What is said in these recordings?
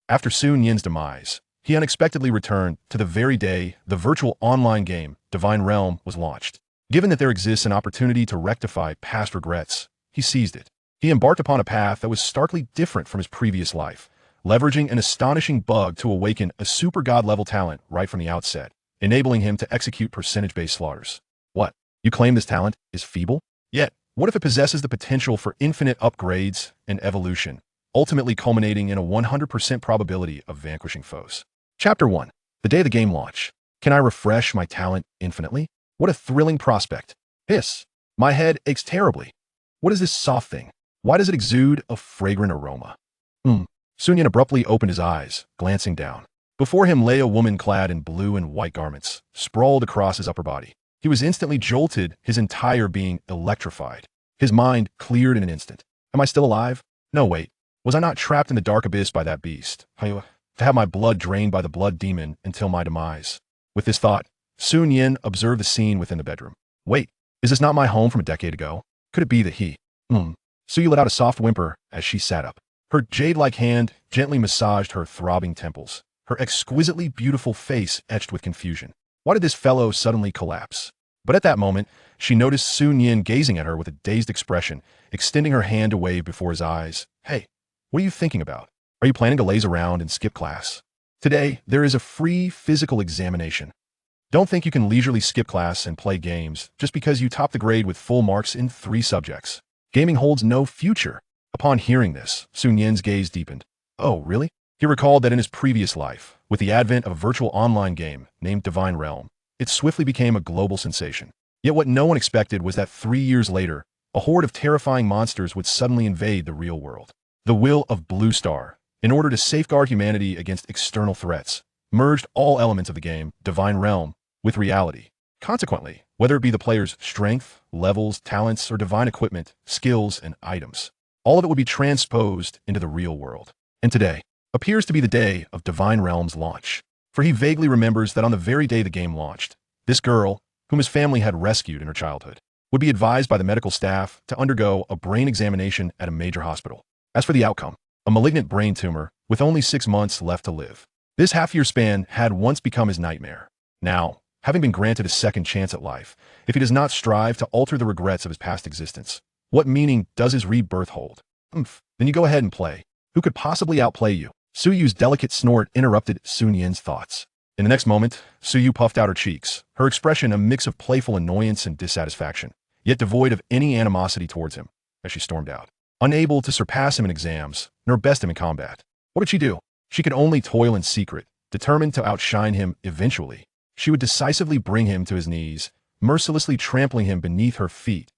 After Su Nian's demise, he unexpectedly returned to the very day the virtual online game Divine Realm was launched. Given that there exists an opportunity to rectify past regrets, he seized it. He embarked upon a path that was starkly different from his previous life, leveraging an astonishing bug to awaken a super god-level talent right from the outset, enabling him to execute percentage-based slaughters. What? You claim this talent is feeble? Yet, what if it possesses the potential for infinite upgrades and evolution, ultimately culminating in a 100% probability of vanquishing foes? Chapter 1. The day of the game launch. Can I refresh my talent infinitely? What a thrilling prospect. Hiss. My head aches terribly. What is this soft thing? Why does it exude a fragrant aroma? Sun Yan abruptly opened his eyes, glancing down. Before him lay a woman clad in blue and white garments, sprawled across his upper body. He was instantly jolted, his entire being electrified. His mind cleared in an instant. Am I still alive? No, wait. Was I not trapped in the dark abyss by that beast? To have my blood drained by the blood demon until my demise. With this thought, Sun Yan observed the scene within the bedroom. Wait, is this not my home from a decade ago? Could it be that he? Suyu let out a soft whimper as she sat up. Her jade-like hand gently massaged her throbbing temples, her exquisitely beautiful face etched with confusion. Why did this fellow suddenly collapse? But at that moment, she noticed Sun Yan gazing at her with a dazed expression, extending her hand to wave before his eyes. Hey, what are you thinking about? Are you planning to laze around and skip class? Today, there is a free physical examination. Don't think you can leisurely skip class and play games just because you top the grade with full marks in 3 subjects. Gaming holds no future. Upon hearing this, Sun Yan's gaze deepened. Oh, really? He recalled that in his previous life, with the advent of a virtual online game named Divine Realm, it swiftly became a global sensation. Yet what no one expected was that 3 years later, a horde of terrifying monsters would suddenly invade the real world. The will of Blue Star, in order to safeguard humanity against external threats, merged all elements of the game, Divine Realm, with reality. Consequently, whether it be the player's strength, levels, talents, or divine equipment, skills, and items, all of it would be transposed into the real world. And today appears to be the day of Divine Realm's launch. For he vaguely remembers that on the very day the game launched, this girl, whom his family had rescued in her childhood, would be advised by the medical staff to undergo a brain examination at a major hospital. As for the outcome, a malignant brain tumor with only 6 months left to live. This half-year span had once become his nightmare. Now, having been granted a second chance at life, if he does not strive to alter the regrets of his past existence, what meaning does his rebirth hold? Then you go ahead and play. Who could possibly outplay you? Suyu's delicate snort interrupted Sun Yan's thoughts. In the next moment, Suyu puffed out her cheeks, her expression a mix of playful annoyance and dissatisfaction, yet devoid of any animosity towards him, as she stormed out. Unable to surpass him in exams, nor best him in combat. What did she do? She could only toil in secret, determined to outshine him eventually. She would decisively bring him to his knees, mercilessly trampling him beneath her feet.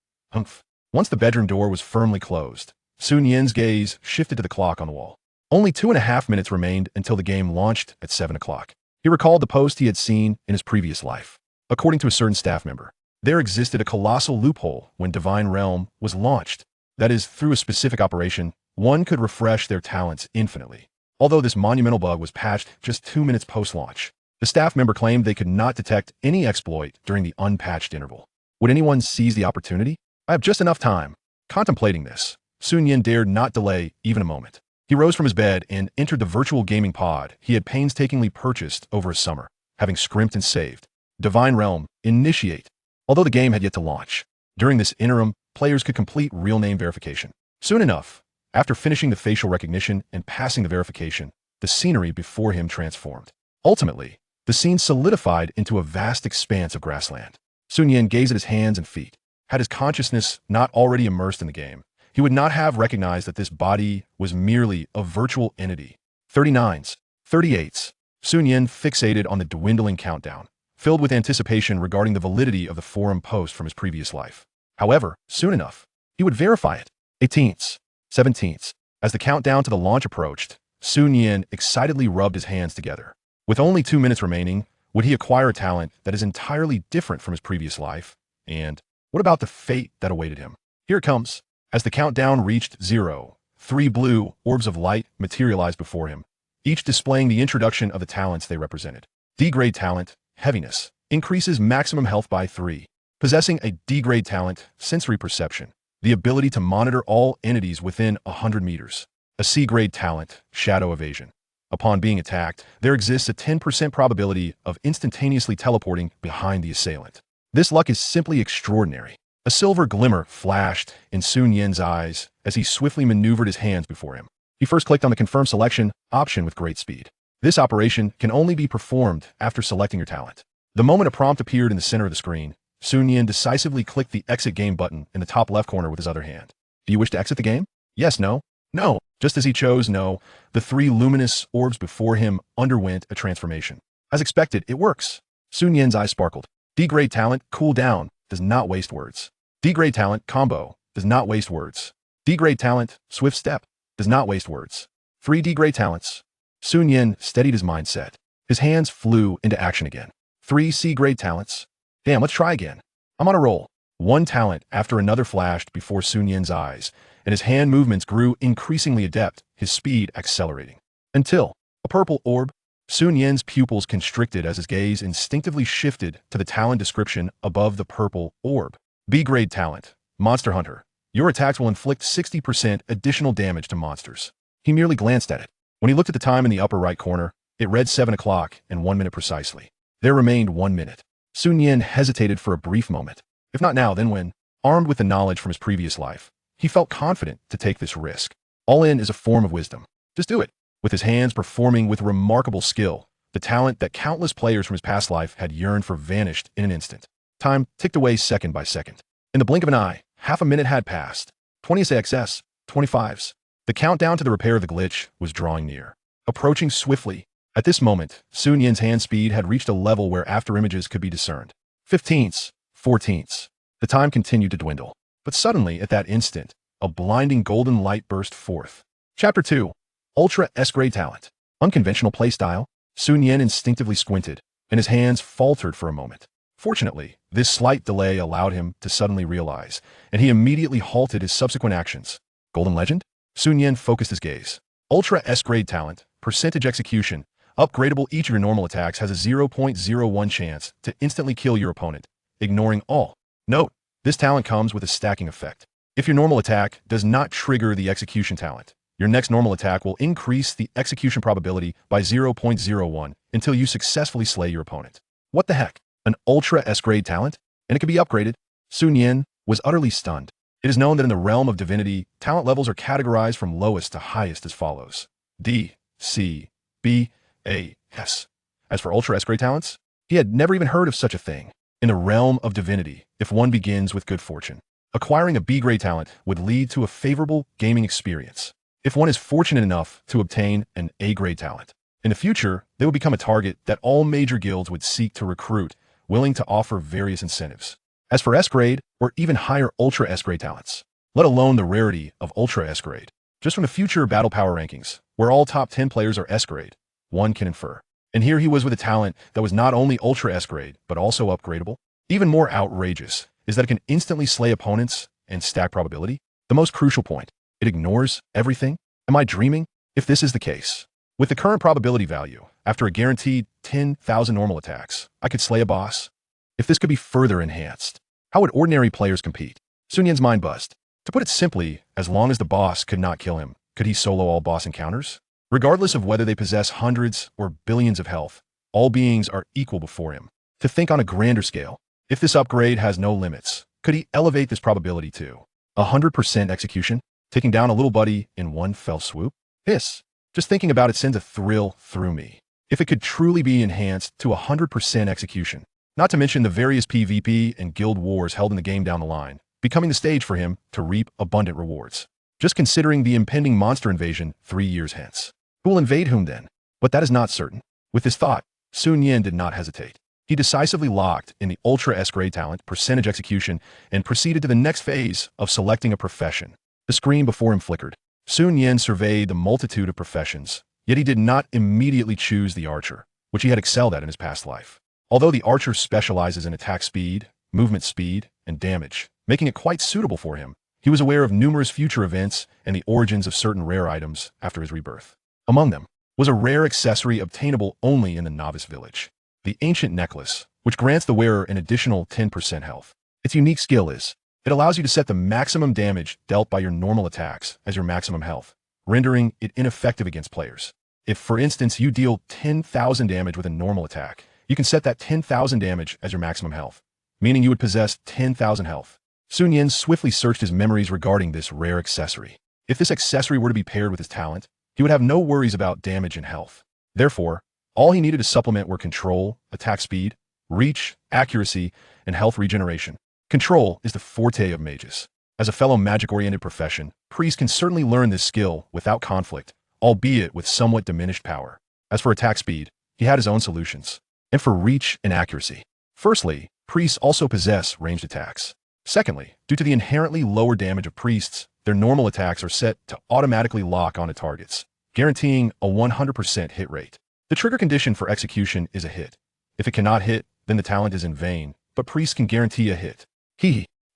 Once the bedroom door was firmly closed, Sun Yan's gaze shifted to the clock on the wall. Only 2.5 minutes remained until the game launched at 7 o'clock. He recalled the post he had seen in his previous life. According to a certain staff member, there existed a colossal loophole when Divine Realm was launched. That is, through a specific operation, one could refresh their talents infinitely. Although this monumental bug was patched just 2 minutes post-launch, the staff member claimed they could not detect any exploit during the unpatched interval. Would anyone seize the opportunity? I have just enough time. Contemplating this, Sun Yan dared not delay even a moment. He rose from his bed and entered the virtual gaming pod he had painstakingly purchased over a summer, having scrimped and saved. Divine Realm, initiate. Although the game had yet to launch, during this interim, players could complete real name verification. Soon enough, after finishing the facial recognition and passing the verification, the scenery before him transformed. Ultimately, the scene solidified into a vast expanse of grassland. Sun Yan gazed at his hands and feet. Had his consciousness not already immersed in the game, he would not have recognized that this body was merely a virtual entity. 39s, 38s. Sun Yan fixated on the dwindling countdown, filled with anticipation regarding the validity of the forum post from his previous life. However, soon enough, he would verify it. 18s, 17s. As the countdown to the launch approached, Sun Yan excitedly rubbed his hands together. With only 2 minutes remaining, would he acquire a talent that is entirely different from his previous life? And what about the fate that awaited him? Here it comes. As the countdown reached 0, 3 blue orbs of light materialized before him, each displaying the introduction of the talents they represented. D-grade talent, heaviness, increases maximum health by 3. Possessing a D-grade talent, sensory perception, the ability to monitor all entities within 100 meters. A C-grade talent, shadow evasion. Upon being attacked, there exists a 10% probability of instantaneously teleporting behind the assailant. This luck is simply extraordinary. A silver glimmer flashed in Sun Yin's eyes as he swiftly maneuvered his hands before him. He first clicked on the Confirm Selection option with great speed. This operation can only be performed after selecting your talent. The moment a prompt appeared in the center of the screen, Sun Yin decisively clicked the Exit Game button in the top left corner with his other hand. Do you wish to exit the game? Yes, no? No. Just as he chose no, the 3 luminous orbs before him underwent a transformation. As expected, it works. Sun Yin's eyes sparkled. D-grade talent, cool down, does not waste words. D-grade talent, combo, does not waste words. D-grade talent, swift step, does not waste words. 3 D-grade talents. Sun Yin steadied his mindset. His hands flew into action again. 3 C-grade talents. Damn, let's try again. I'm on a roll. One talent after another flashed before Sun Yin's eyes, and his hand movements grew increasingly adept, his speed accelerating. Until a purple orb, Sun Yin's pupils constricted as his gaze instinctively shifted to the talent description above the purple orb. B-grade talent, Monster Hunter. Your attacks will inflict 60% additional damage to monsters. He merely glanced at it. When he looked at the time in the upper right corner, it read 7 o'clock and 1 minute precisely. There remained 1 minute. Sun Yin hesitated for a brief moment. If not now, then when? Armed with the knowledge from his previous life, he felt confident to take this risk. All in is a form of wisdom. Just do it. With his hands performing with remarkable skill, the talent that countless players from his past life had yearned for vanished in an instant. Time ticked away second by second. In the blink of an eye, half a minute had passed. 20 XS, 25s. The countdown to the repair of the glitch was drawing near. Approaching swiftly. At this moment, Sun Yin's hand speed had reached a level where after images could be discerned. 15ths, 14ths. The time continued to dwindle. But suddenly, at that instant, a blinding golden light burst forth. Chapter 2. Ultra S-Grade Talent. Unconventional playstyle. Sun Yin instinctively squinted, and his hands faltered for a moment. Fortunately, this slight delay allowed him to suddenly realize, and he immediately halted his subsequent actions. Golden Legend? Sun Yin focused his gaze. Ultra S-Grade Talent. Percentage execution. Upgradable. Each of your normal attacks has a 0.01 chance to instantly kill your opponent, ignoring all. Note, this talent comes with a stacking effect. If your normal attack does not trigger the execution talent, your next normal attack will increase the execution probability by 0.01 until you successfully slay your opponent. What the heck? An Ultra S-Grade talent? And it can be upgraded? Sun Yin was utterly stunned. It is known that in the realm of divinity, talent levels are categorized from lowest to highest as follows. D, C, B, A, S. As for Ultra S-Grade talents, he had never even heard of such a thing. In the realm of divinity, if one begins with good fortune, acquiring a B-grade talent would lead to a favorable gaming experience. If one is fortunate enough to obtain an A-grade talent, in the future, they would become a target that all major guilds would seek to recruit, willing to offer various incentives. As for S-grade, or even higher Ultra S-grade talents, let alone the rarity of Ultra S-grade, just from the future battle power rankings, where all top 10 players are S-grade, one can infer. And here he was with a talent that was not only Ultra S-grade, but also upgradable. Even more outrageous is that it can instantly slay opponents and stack probability. The most crucial point, it ignores everything. Am I dreaming? If this is the case, with the current probability value, after a guaranteed 10,000 normal attacks, I could slay a boss. If this could be further enhanced, how would ordinary players compete? Sun Yin's mind buzzed. To put it simply, as long as the boss could not kill him, could he solo all boss encounters? Regardless of whether they possess hundreds or billions of health, all beings are equal before him. To think on a grander scale, if this upgrade has no limits, could he elevate this probability to 100% execution, taking down a little buddy in one fell swoop? Just thinking about it sends a thrill through me. If it could truly be enhanced to 100% execution, not to mention the various PvP and guild wars held in the game down the line, becoming the stage for him to reap abundant rewards. Just considering the impending monster invasion 3 years hence. Who will invade whom then? But that is not certain. With this thought, Sun Yin did not hesitate. He decisively locked in the Ultra S-grade talent percentage execution and proceeded to the next phase of selecting a profession. The screen before him flickered. Sun Yin surveyed the multitude of professions, yet he did not immediately choose the archer, which he had excelled at in his past life. Although the archer specializes in attack speed, movement speed, and damage, making it quite suitable for him, he was aware of numerous future events and the origins of certain rare items after his rebirth. Among them was a rare accessory obtainable only in the novice village, the ancient necklace, which grants the wearer an additional 10% health. Its unique skill is, it allows you to set the maximum damage dealt by your normal attacks as your maximum health, rendering it ineffective against players. If, for instance, you deal 10,000 damage with a normal attack, you can set that 10,000 damage as your maximum health, meaning you would possess 10,000 health. Sun Yin swiftly searched his memories regarding this rare accessory. If this accessory were to be paired with his talent, he would have no worries about damage and health. Therefore, all he needed to supplement were control, attack speed, reach, accuracy, and health regeneration. Control is the forte of mages. As a fellow magic-oriented profession, priests can certainly learn this skill without conflict, albeit with somewhat diminished power. As for attack speed, he had his own solutions. And for reach and accuracy. Firstly, priests also possess ranged attacks. Secondly, due to the inherently lower damage of priests, their normal attacks are set to automatically lock onto targets, guaranteeing a 100% hit rate. The trigger condition for execution is a hit. If it cannot hit, then the talent is in vain, but priests can guarantee a hit.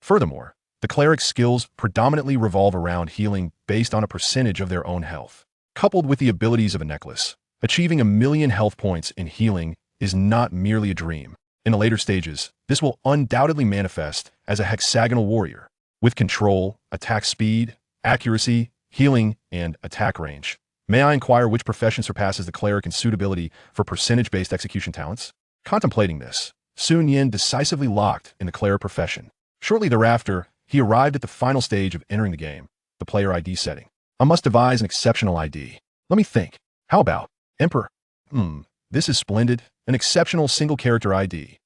Furthermore, the cleric's skills predominantly revolve around healing based on a percentage of their own health. Coupled with the abilities of a necklace, achieving 1,000,000 health points in healing is not merely a dream. In the later stages, this will undoubtedly manifest as a hexagonal warrior, with control, attack speed, accuracy, healing, and attack range. May I inquire which profession surpasses the cleric in suitability for percentage-based execution talents? Contemplating this, Sun Yin decisively locked in the cleric profession. Shortly thereafter, he arrived at the final stage of entering the game, the player ID setting. I must devise an exceptional ID. Let me think. How about Emperor? This is splendid. An exceptional single-character ID.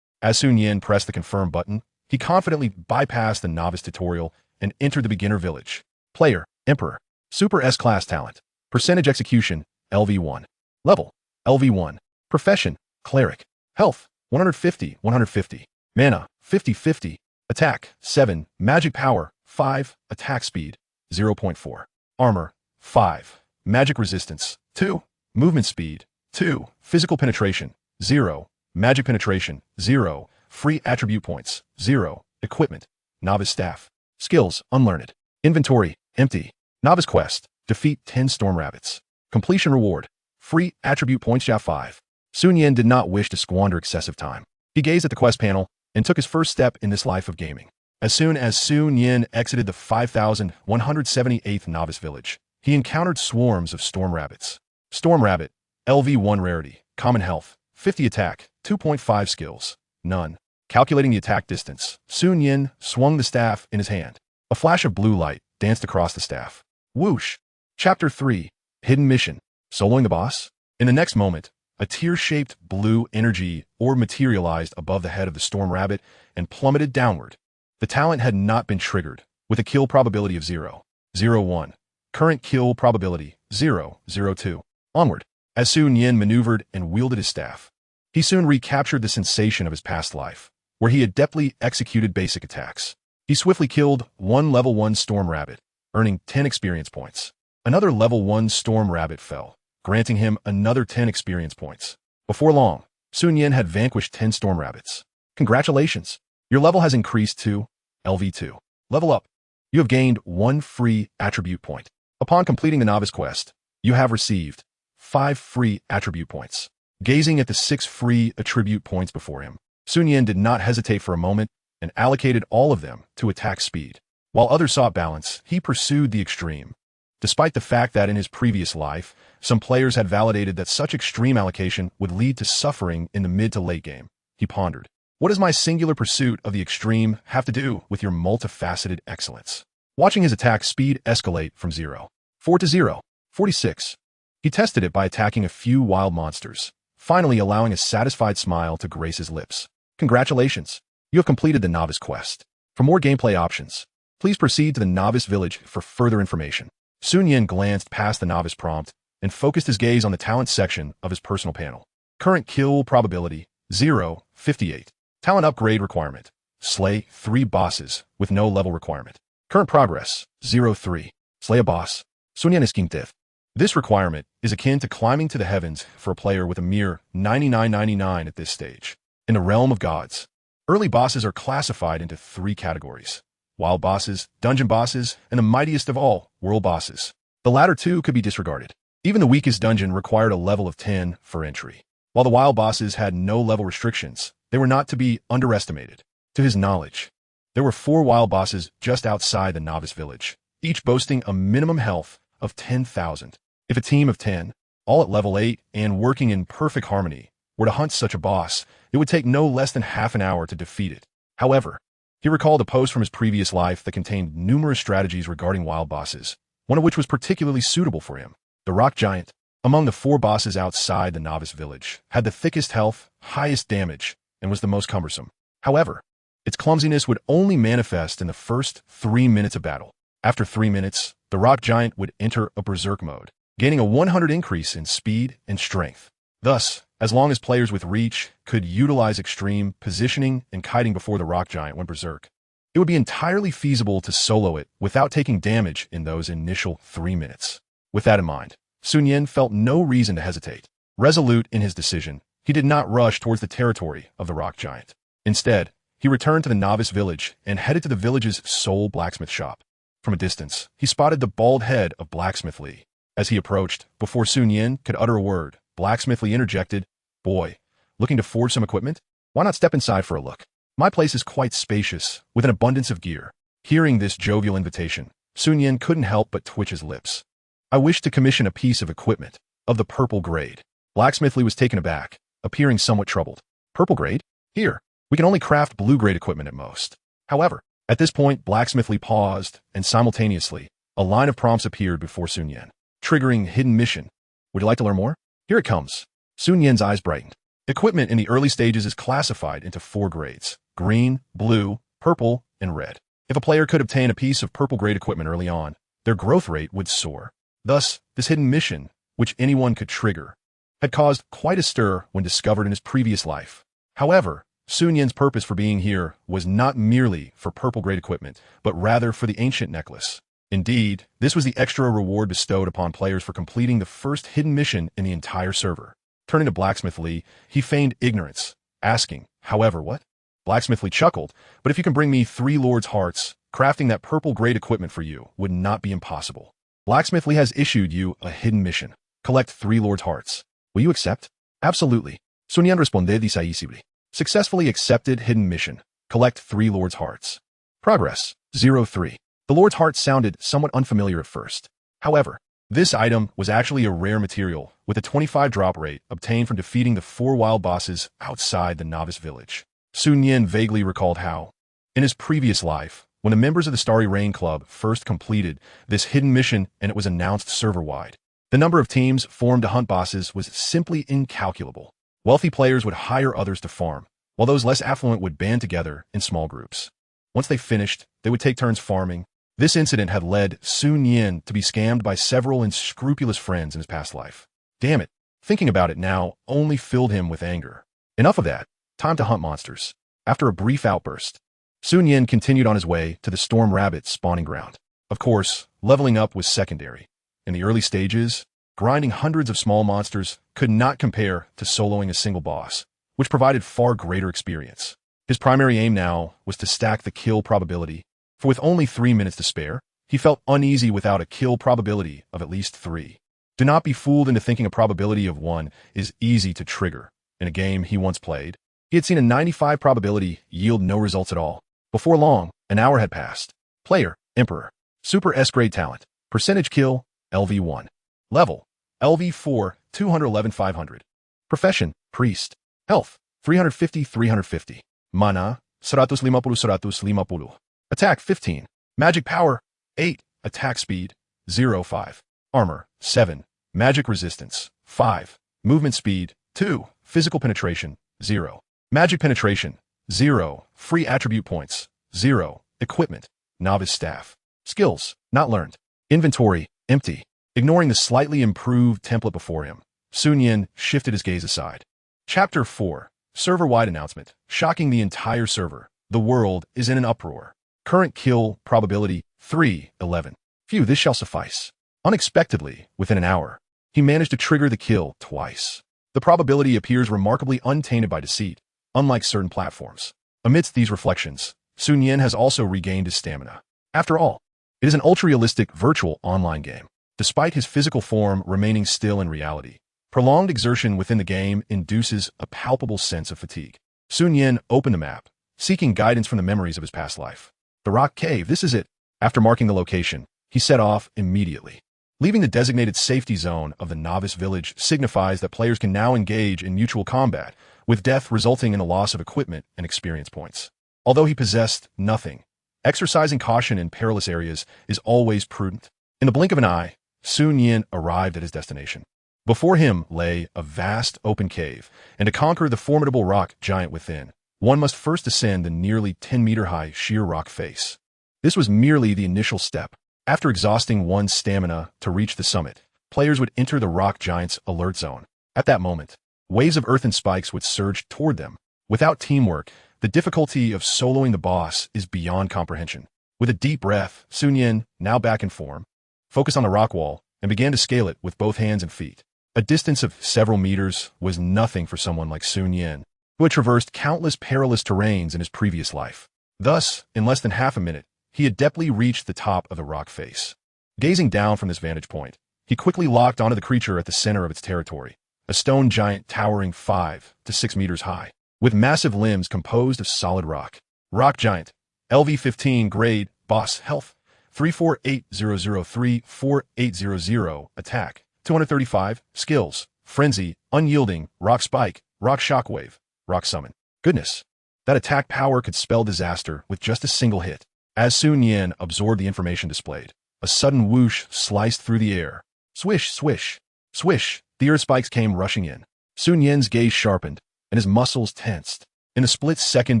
As Sun Yin pressed the confirm button, he confidently bypassed the novice tutorial and entered the beginner village. Player, Emperor. Super S-class talent. Percentage execution, LV1. Level, LV1. Profession, cleric. Health, 150, 150. Mana, 50-50. Attack, 7. Magic power, 5. Attack speed, 0.4. Armor, 5. Magic resistance, 2. Movement speed, 2. Physical penetration, 0. Magic penetration, 0. Free attribute points, 0. Equipment, novice staff. Skills, unlearned. Inventory, empty. Novice quest, defeat 10 storm rabbits. Completion reward, free attribute points, 5. Sun Yin did not wish to squander excessive time. He gazed at the quest panel and took his first step in this life of gaming. As soon as Sun Yin exited the 5,178th novice village, he encountered swarms of storm rabbits. Storm rabbit, LV1 rarity, common health, 50 attack, 2.5 skills, none. Calculating the attack distance, Sun Yin swung the staff in his hand. A flash of blue light danced across the staff. Whoosh! Chapter 3, Hidden Mission, Soloing the Boss? In the next moment, a tear-shaped blue energy orb materialized above the head of the storm rabbit and plummeted downward. The talent had not been triggered, with a kill probability of 0.01. Current kill probability, 0.02. Onward. As Sun Yin maneuvered and wielded his staff, he soon recaptured the sensation of his past life, where he adeptly executed basic attacks. He swiftly killed one level 1 storm rabbit, earning 10 experience points. Another level 1 storm rabbit fell, granting him another 10 experience points. Before long, Sun Yin had vanquished 10 storm rabbits. Congratulations! Your level has increased to LV2. Level up. You have gained 1 free attribute point. Upon completing the novice quest, you have received 5 free attribute points. Gazing at the 6 free attribute points before him, Sun Yin did not hesitate for a moment and allocated all of them to attack speed. While others sought balance, he pursued the extreme. Despite the fact that in his previous life, some players had validated that such extreme allocation would lead to suffering in the mid to late game, he pondered. What does my singular pursuit of the extreme have to do with your multifaceted excellence? Watching his attack speed escalate from 0.4 to 0.46, he tested it by attacking a few wild monsters, finally allowing a satisfied smile to grace his lips. Congratulations! You have completed the novice quest. For more gameplay options, please proceed to the novice village for further information. Sun Yin glanced past the novice prompt and focused his gaze on the talent section of his personal panel. Current kill probability, 0.58. Talent upgrade requirement, slay 3 bosses with no level requirement. Current progress, 0.3. Slay a boss. Sun Yin is King Death. This requirement is akin to climbing to the heavens for a player with a mere 99.99 at this stage. In the realm of gods, early bosses are classified into 3 categories: wild bosses, dungeon bosses, and the mightiest of all, world bosses. The latter 2 could be disregarded. Even the weakest dungeon required a level of 10 for entry. While the wild bosses had no level restrictions, they were not to be underestimated. To his knowledge, there were 4 wild bosses just outside the novice village, each boasting a minimum health of 10,000. If a team of 10 all at level 8 and working in perfect harmony. Were to hunt such a boss, it would take no less than half an hour to defeat it. However, he recalled a post from his previous life that contained numerous strategies regarding wild bosses, one of which was particularly suitable for him. The rock giant, among the 4 bosses outside the novice village, had the thickest health, highest damage, and was the most cumbersome. However, its clumsiness would only manifest in the first 3 minutes of battle. After 3 minutes, the rock giant would enter a berserk mode, gaining a 100 increase in speed and strength. Thus, as long as players with reach could utilize extreme positioning and kiting before the rock giant went berserk, it would be entirely feasible to solo it without taking damage in those initial 3 minutes. With that in mind, Sun Yin felt no reason to hesitate. Resolute in his decision, he did not rush towards the territory of the rock giant. Instead, he returned to the novice village and headed to the village's sole blacksmith shop. From a distance, he spotted the bald head of Blacksmith Li. As he approached, before Sun Yin could utter a word, Blacksmith Li interjected, "Boy, looking to forge some equipment? Why not step inside for a look? My place is quite spacious, with an abundance of gear." Hearing this jovial invitation, Sun Yin couldn't help but twitch his lips. "I wish to commission a piece of equipment of the purple grade." Blacksmith Li was taken aback, appearing somewhat troubled. "Purple grade? Here, we can only craft blue grade equipment at most." However, at this point, Blacksmith Li paused, and simultaneously, a line of prompts appeared before Sun Yin, triggering hidden mission. "Would you like to learn more? Here it comes." Sun Yin's eyes brightened. Equipment in the early stages is classified into 4 grades: green, blue, purple, and red. If a player could obtain a piece of purple grade equipment early on, their growth rate would soar. Thus, this hidden mission, which anyone could trigger, had caused quite a stir when discovered in his previous life. However, Sun Yin's purpose for being here was not merely for purple grade equipment, but rather for the ancient necklace. Indeed, this was the extra reward bestowed upon players for completing the first hidden mission in the entire server. Turning to Blacksmith Li, he feigned ignorance, asking, "However, what?" Blacksmith Li chuckled, "But if you can bring me 3 Lord's Hearts, crafting that purple grade equipment for you would not be impossible. Blacksmith Li has issued you a hidden mission. Collect 3 Lord's Hearts. Will you accept?" "Absolutely." Sun Yin responded decisively. Successfully accepted hidden mission. Collect 3 Lord's Hearts. Progress, 03. The Lord's Heart sounded somewhat unfamiliar at first. However, this item was actually a rare material with a 25 drop rate obtained from defeating the 4 wild bosses outside the novice village. Sun Yin vaguely recalled how, in his previous life, when the members of the Starry Rain Club first completed this hidden mission and it was announced server-wide, the number of teams formed to hunt bosses was simply incalculable. Wealthy players would hire others to farm, while those less affluent would band together in small groups. Once they finished, they would take turns farming. This incident had led Sun Yin to be scammed by several unscrupulous friends in his past life. Damn it, thinking about it now only filled him with anger. Enough of that, time to hunt monsters. After a brief outburst, Sun Yin continued on his way to the Storm Rabbit spawning ground. Of course, leveling up was secondary. In the early stages, grinding hundreds of small monsters could not compare to soloing a single boss, which provided far greater experience. His primary aim now was to stack the kill probability, for with only 3 minutes to spare, he felt uneasy without a kill probability of at least 3. Do not be fooled into thinking a probability of 1 is easy to trigger. In a game he once played, he had seen a 95 probability yield no results at all. Before long, an hour had passed. Player, Emperor. Super S-grade talent. Percentage kill, LV1. Level, LV4, 211-500. Profession, Priest. Health, 350-350. Mana, 150-150. Attack, 15. Magic power, 8. Attack speed, 0.5. Armor, 7. Magic resistance, 5. Movement speed, 2. Physical penetration, 0. Magic penetration, 0. Free attribute points, 0. Equipment, novice staff. Skills, not learned. Inventory, empty. Ignoring the slightly improved template before him, Sun Yin shifted his gaze aside. Chapter 4. Server-wide announcement. Shocking the entire server. The world is in an uproar. Current kill probability, 311. Phew, this shall suffice. Unexpectedly, within an hour, he managed to trigger the kill twice. The probability appears remarkably untainted by deceit, unlike certain platforms. Amidst these reflections, Sun Yin has also regained his stamina. After all, it is an ultra-realistic virtual online game. Despite his physical form remaining still in reality, prolonged exertion within the game induces a palpable sense of fatigue. Sun Yin opened the map, seeking guidance from the memories of his past life. The rock cave, this is it. After marking the location, he set off immediately. Leaving the designated safety zone of the novice village signifies that players can now engage in mutual combat, with death resulting in a loss of equipment and experience points. Although he possessed nothing, exercising caution in perilous areas is always prudent. In the blink of an eye, Nian arrived at his destination. Before him lay a vast open cave, and to conquer the formidable rock giant within, one must first ascend the nearly 10-meter-high sheer rock face. This was merely the initial step. After exhausting one's stamina to reach the summit, players would enter the rock giant's alert zone. At that moment, waves of earthen spikes would surge toward them. Without teamwork, the difficulty of soloing the boss is beyond comprehension. With a deep breath, Nian, now back in form, focused on the rock wall and began to scale it with both hands and feet. A distance of several meters was nothing for someone like Nian, who had traversed countless perilous terrains in his previous life. Thus, in less than half a minute, he adeptly reached the top of the rock face. Gazing down from this vantage point, he quickly locked onto the creature at the center of its territory, a stone giant towering 5 to 6 meters high, with massive limbs composed of solid rock. Rock giant, LV-15 grade, boss, health, 3480034800, attack, 235, skills, frenzy, unyielding, rock spike, rock shockwave, rock summon. Goodness, that attack power could spell disaster with just a single hit. As Nian absorbed the information displayed, a sudden whoosh sliced through the air. Swish, swish, swish, the earth spikes came rushing in. Nian's gaze sharpened, and his muscles tensed. In the split second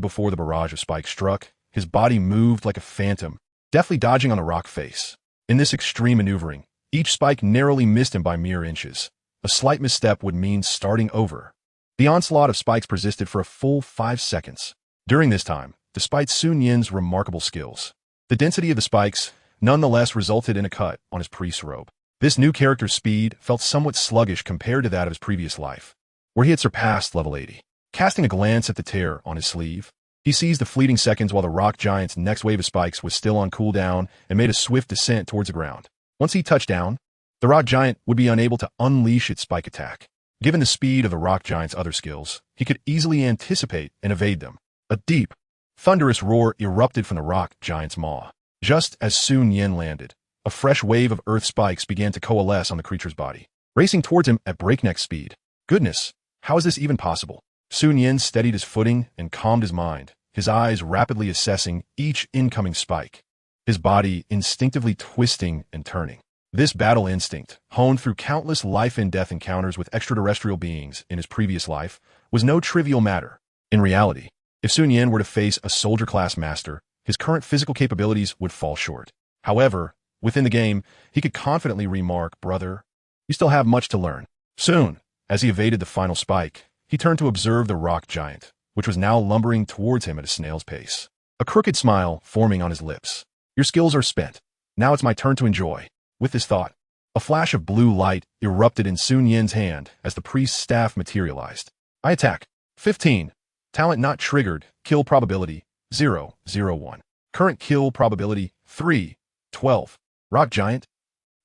before the barrage of spikes struck, his body moved like a phantom, deftly dodging on the rock face. In this extreme maneuvering, each spike narrowly missed him by mere inches. A slight misstep would mean starting over. The onslaught of spikes persisted for a full 5 seconds. During this time, despite Nian's remarkable skills, the density of the spikes nonetheless resulted in a cut on his priest's robe. This new character's speed felt somewhat sluggish compared to that of his previous life, where he had surpassed level 80. Casting a glance at the tear on his sleeve, he seized the fleeting seconds while the rock giant's next wave of spikes was still on cooldown and made a swift descent towards the ground. Once he touched down, the rock giant would be unable to unleash its spike attack. Given the speed of the rock giant's other skills, he could easily anticipate and evade them. A deep, thunderous roar erupted from the rock giant's maw. Just as Nian landed, a fresh wave of earth spikes began to coalesce on the creature's body, racing towards him at breakneck speed. Goodness, how is this even possible? Nian steadied his footing and calmed his mind, his eyes rapidly assessing each incoming spike, his body instinctively twisting and turning. This battle instinct, honed through countless life-and-death encounters with extraterrestrial beings in his previous life, was no trivial matter. In reality, if Nian were to face a soldier-class master, his current physical capabilities would fall short. However, within the game, he could confidently remark, "Brother, you still have much to learn." Soon, as he evaded the final spike, he turned to observe the rock giant, which was now lumbering towards him at a snail's pace. A crooked smile forming on his lips. "Your skills are spent. Now it's my turn to enjoy." With this thought, a flash of blue light erupted in Nian's hand as the priest's staff materialized. "I attack. 15. Talent not triggered. Kill probability 0.01. Current kill probability 3.12. Rock giant,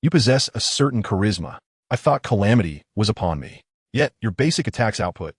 you possess a certain charisma. I thought calamity was upon me. Yet your basic attack's output,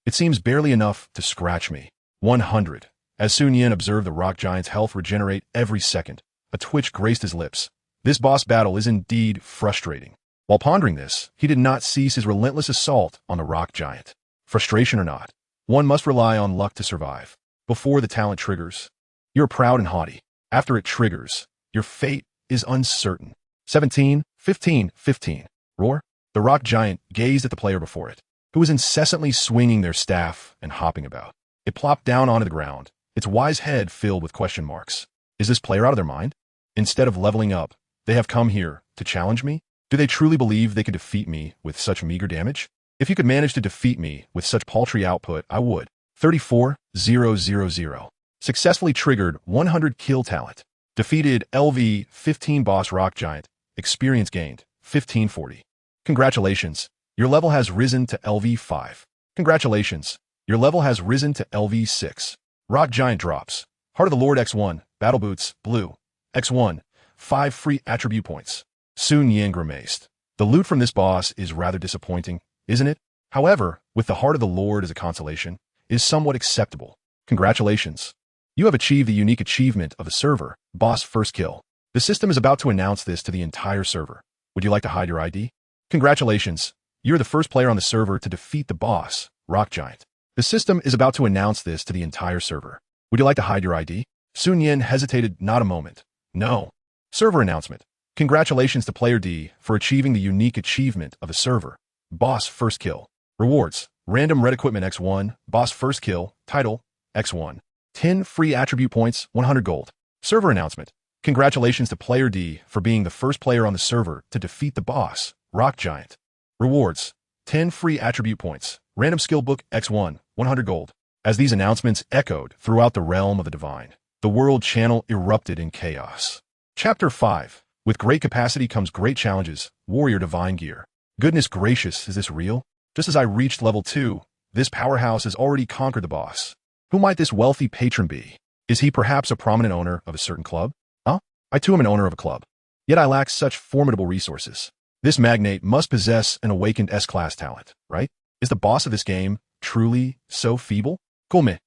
it seems barely enough to scratch me. 100. As Nian observed the rock giant's health regenerate every second, a twitch graced his lips. This boss battle is indeed frustrating. While pondering this, he did not cease his relentless assault on the rock giant. Frustration or not, one must rely on luck to survive. Before the talent triggers, you're proud and haughty. After it triggers, your fate is uncertain. 17, 15, 15. Roar. The rock giant gazed at the player before it, who was incessantly swinging their staff and hopping about. It plopped down onto the ground, its wise head filled with question marks. Is this player out of their mind? Instead of leveling up, they have come here to challenge me? Do they truly believe they could defeat me with such meager damage? If you could manage to defeat me with such paltry output, I would. 34,000. Successfully triggered 100 kill talent. Defeated LV-15 boss rock giant. Experience gained 1540. Congratulations, your level has risen to LV-5. Congratulations, your level has risen to LV-6. Rock giant drops. Heart of the Lord X1, battle boots, blue. X1, 5 free attribute points. Nian grimaced. The loot from this boss is rather disappointing, isn't it? However, with the Heart of the Lord as a consolation, is somewhat acceptable. Congratulations. You have achieved the unique achievement of the server, boss first kill. The system is about to announce this to the entire server. Would you like to hide your ID? Congratulations! You're the first player on the server to defeat the boss, Rock Giant. The system is about to announce this to the entire server. Would you like to hide your ID? Nian hesitated not a moment. No. Server announcement. Congratulations to Player D for achieving the unique achievement of the server. Boss First Kill. Rewards. Random Red Equipment X1. Boss First Kill. Title. X1. 10 free attribute points, 100 gold. Server announcement. Congratulations to Player D for being the first player on the server to defeat the boss, Rock Giant. Rewards. 10 free attribute points. Random Skill Book X1. 100 gold. As these announcements echoed throughout the realm of the divine, the world channel erupted in chaos. Chapter 5. With great capacity comes great challenges. Warrior Divine Gear. Goodness gracious, is this real? Just as I reached level 2, this powerhouse has already conquered the boss. Who might this wealthy patron be? Is he perhaps a prominent owner of a certain club? Huh? I too am an owner of a club. Yet I lack such formidable resources. This magnate must possess an awakened S-class talent, right? Is the boss of this game truly so feeble? Come.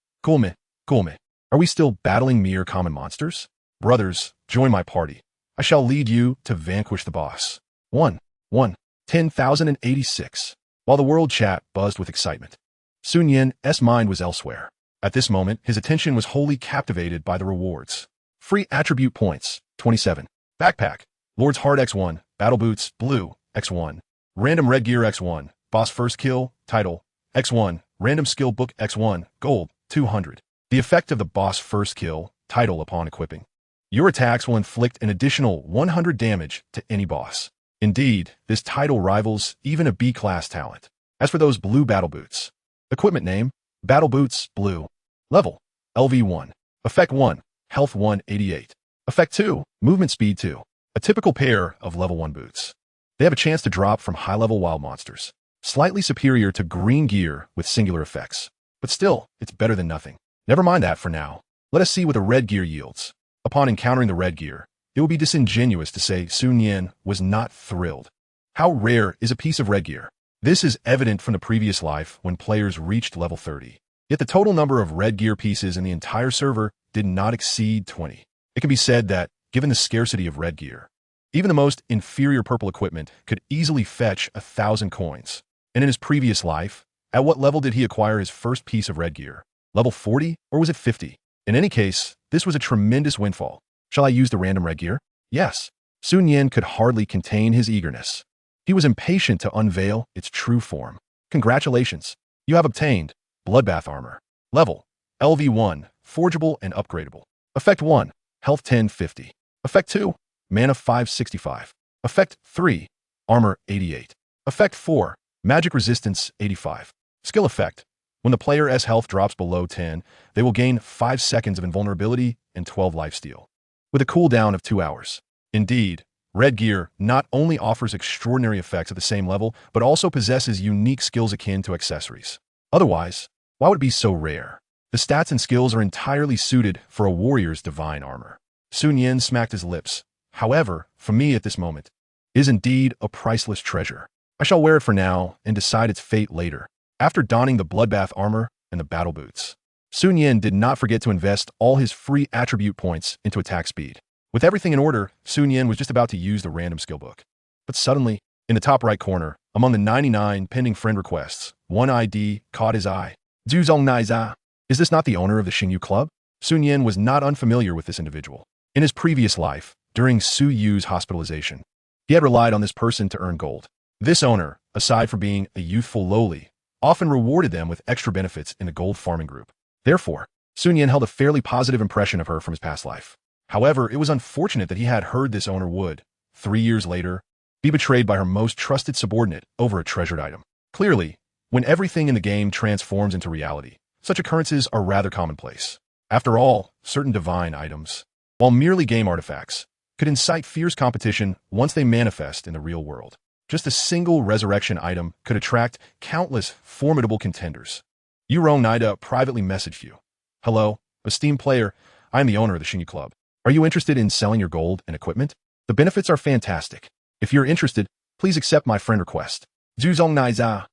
Are we still battling mere common monsters? Brothers, join my party. I shall lead you to vanquish the boss. 10,086. While the world chat buzzed with excitement, Nian's mind was elsewhere. At this moment, his attention was wholly captivated by the rewards. Free attribute points, 27. Backpack. Lord's Heart X1. Battle Boots, Blue, X1. Random Red Gear X1. Boss First Kill, Title, X1. Random Skill Book X1. Gold, 200. The effect of the Boss First Kill, Title upon equipping. Your attacks will inflict an additional 100 damage to any boss. Indeed, this title rivals even a B-class talent. As for those blue battle boots, equipment name, Battle Boots, Blue. Level, LV1. Effect 1, Health 188. Effect 2, Movement Speed 2. A typical pair of level 1 boots. They have a chance to drop from high-level wild monsters. Slightly superior to green gear with singular effects. But still, it's better than nothing. Never mind that for now. Let us see what the red gear yields. Upon encountering the red gear, it would be disingenuous to say Nian was not thrilled. How rare is a piece of red gear? This is evident from the previous life when players reached level 30. Yet the total number of red gear pieces in the entire server did not exceed 20. It can be said that, given the scarcity of red gear, even the most inferior purple equipment could easily fetch 1,000 coins. And in his previous life, at what level did he acquire his first piece of red gear? Level 40, or was it 50? In any case, this was a tremendous windfall. Shall I use the random red gear? Yes. Nian could hardly contain his eagerness. He was impatient to unveil its true form. Congratulations. You have obtained Bloodbath Armor. Level, LV1, Forgeable and Upgradable. Effect 1, Health 1050. Effect 2, Mana 565. Effect 3, Armor 88. Effect 4, Magic Resistance 85. Skill effect. When the player's health drops below 10, they will gain 5 seconds of invulnerability and 12 lifesteal, with a cooldown of 2 hours. Indeed, red gear not only offers extraordinary effects at the same level, but also possesses unique skills akin to accessories. Otherwise, why would it be so rare? The stats and skills are entirely suited for a warrior's divine armor. Nian smacked his lips. However, for me at this moment, it is indeed a priceless treasure. I shall wear it for now and decide its fate later, after donning the bloodbath armor and the battle boots. Nian did not forget to invest all his free attribute points into attack speed. With everything in order, Nian was just about to use the random skill book. But suddenly, in the top right corner, among the 99 pending friend requests, one ID caught his eye. Zuzong Naiza. Is this not the owner of the Xingyu Club? Nian was not unfamiliar with this individual. In his previous life, during Su Yu's hospitalization, he had relied on this person to earn gold. This owner, aside from being a youthful lowly, often rewarded them with extra benefits in the gold farming group. Therefore, Nian held a fairly positive impression of her from his past life. However, it was unfortunate that he had heard this owner would, 3 years later, be betrayed by her most trusted subordinate over a treasured item. Clearly, when everything in the game transforms into reality, such occurrences are rather commonplace. After all, certain divine items, while merely game artifacts, could incite fierce competition once they manifest in the real world. Just a single resurrection item could attract countless formidable contenders. Yurong Nida privately messaged you. Hello, esteemed player, I am the owner of the Xingyu Club. Are you interested in selling your gold and equipment? The benefits are fantastic. If you're interested, please accept my friend request. Zuzong Naiza.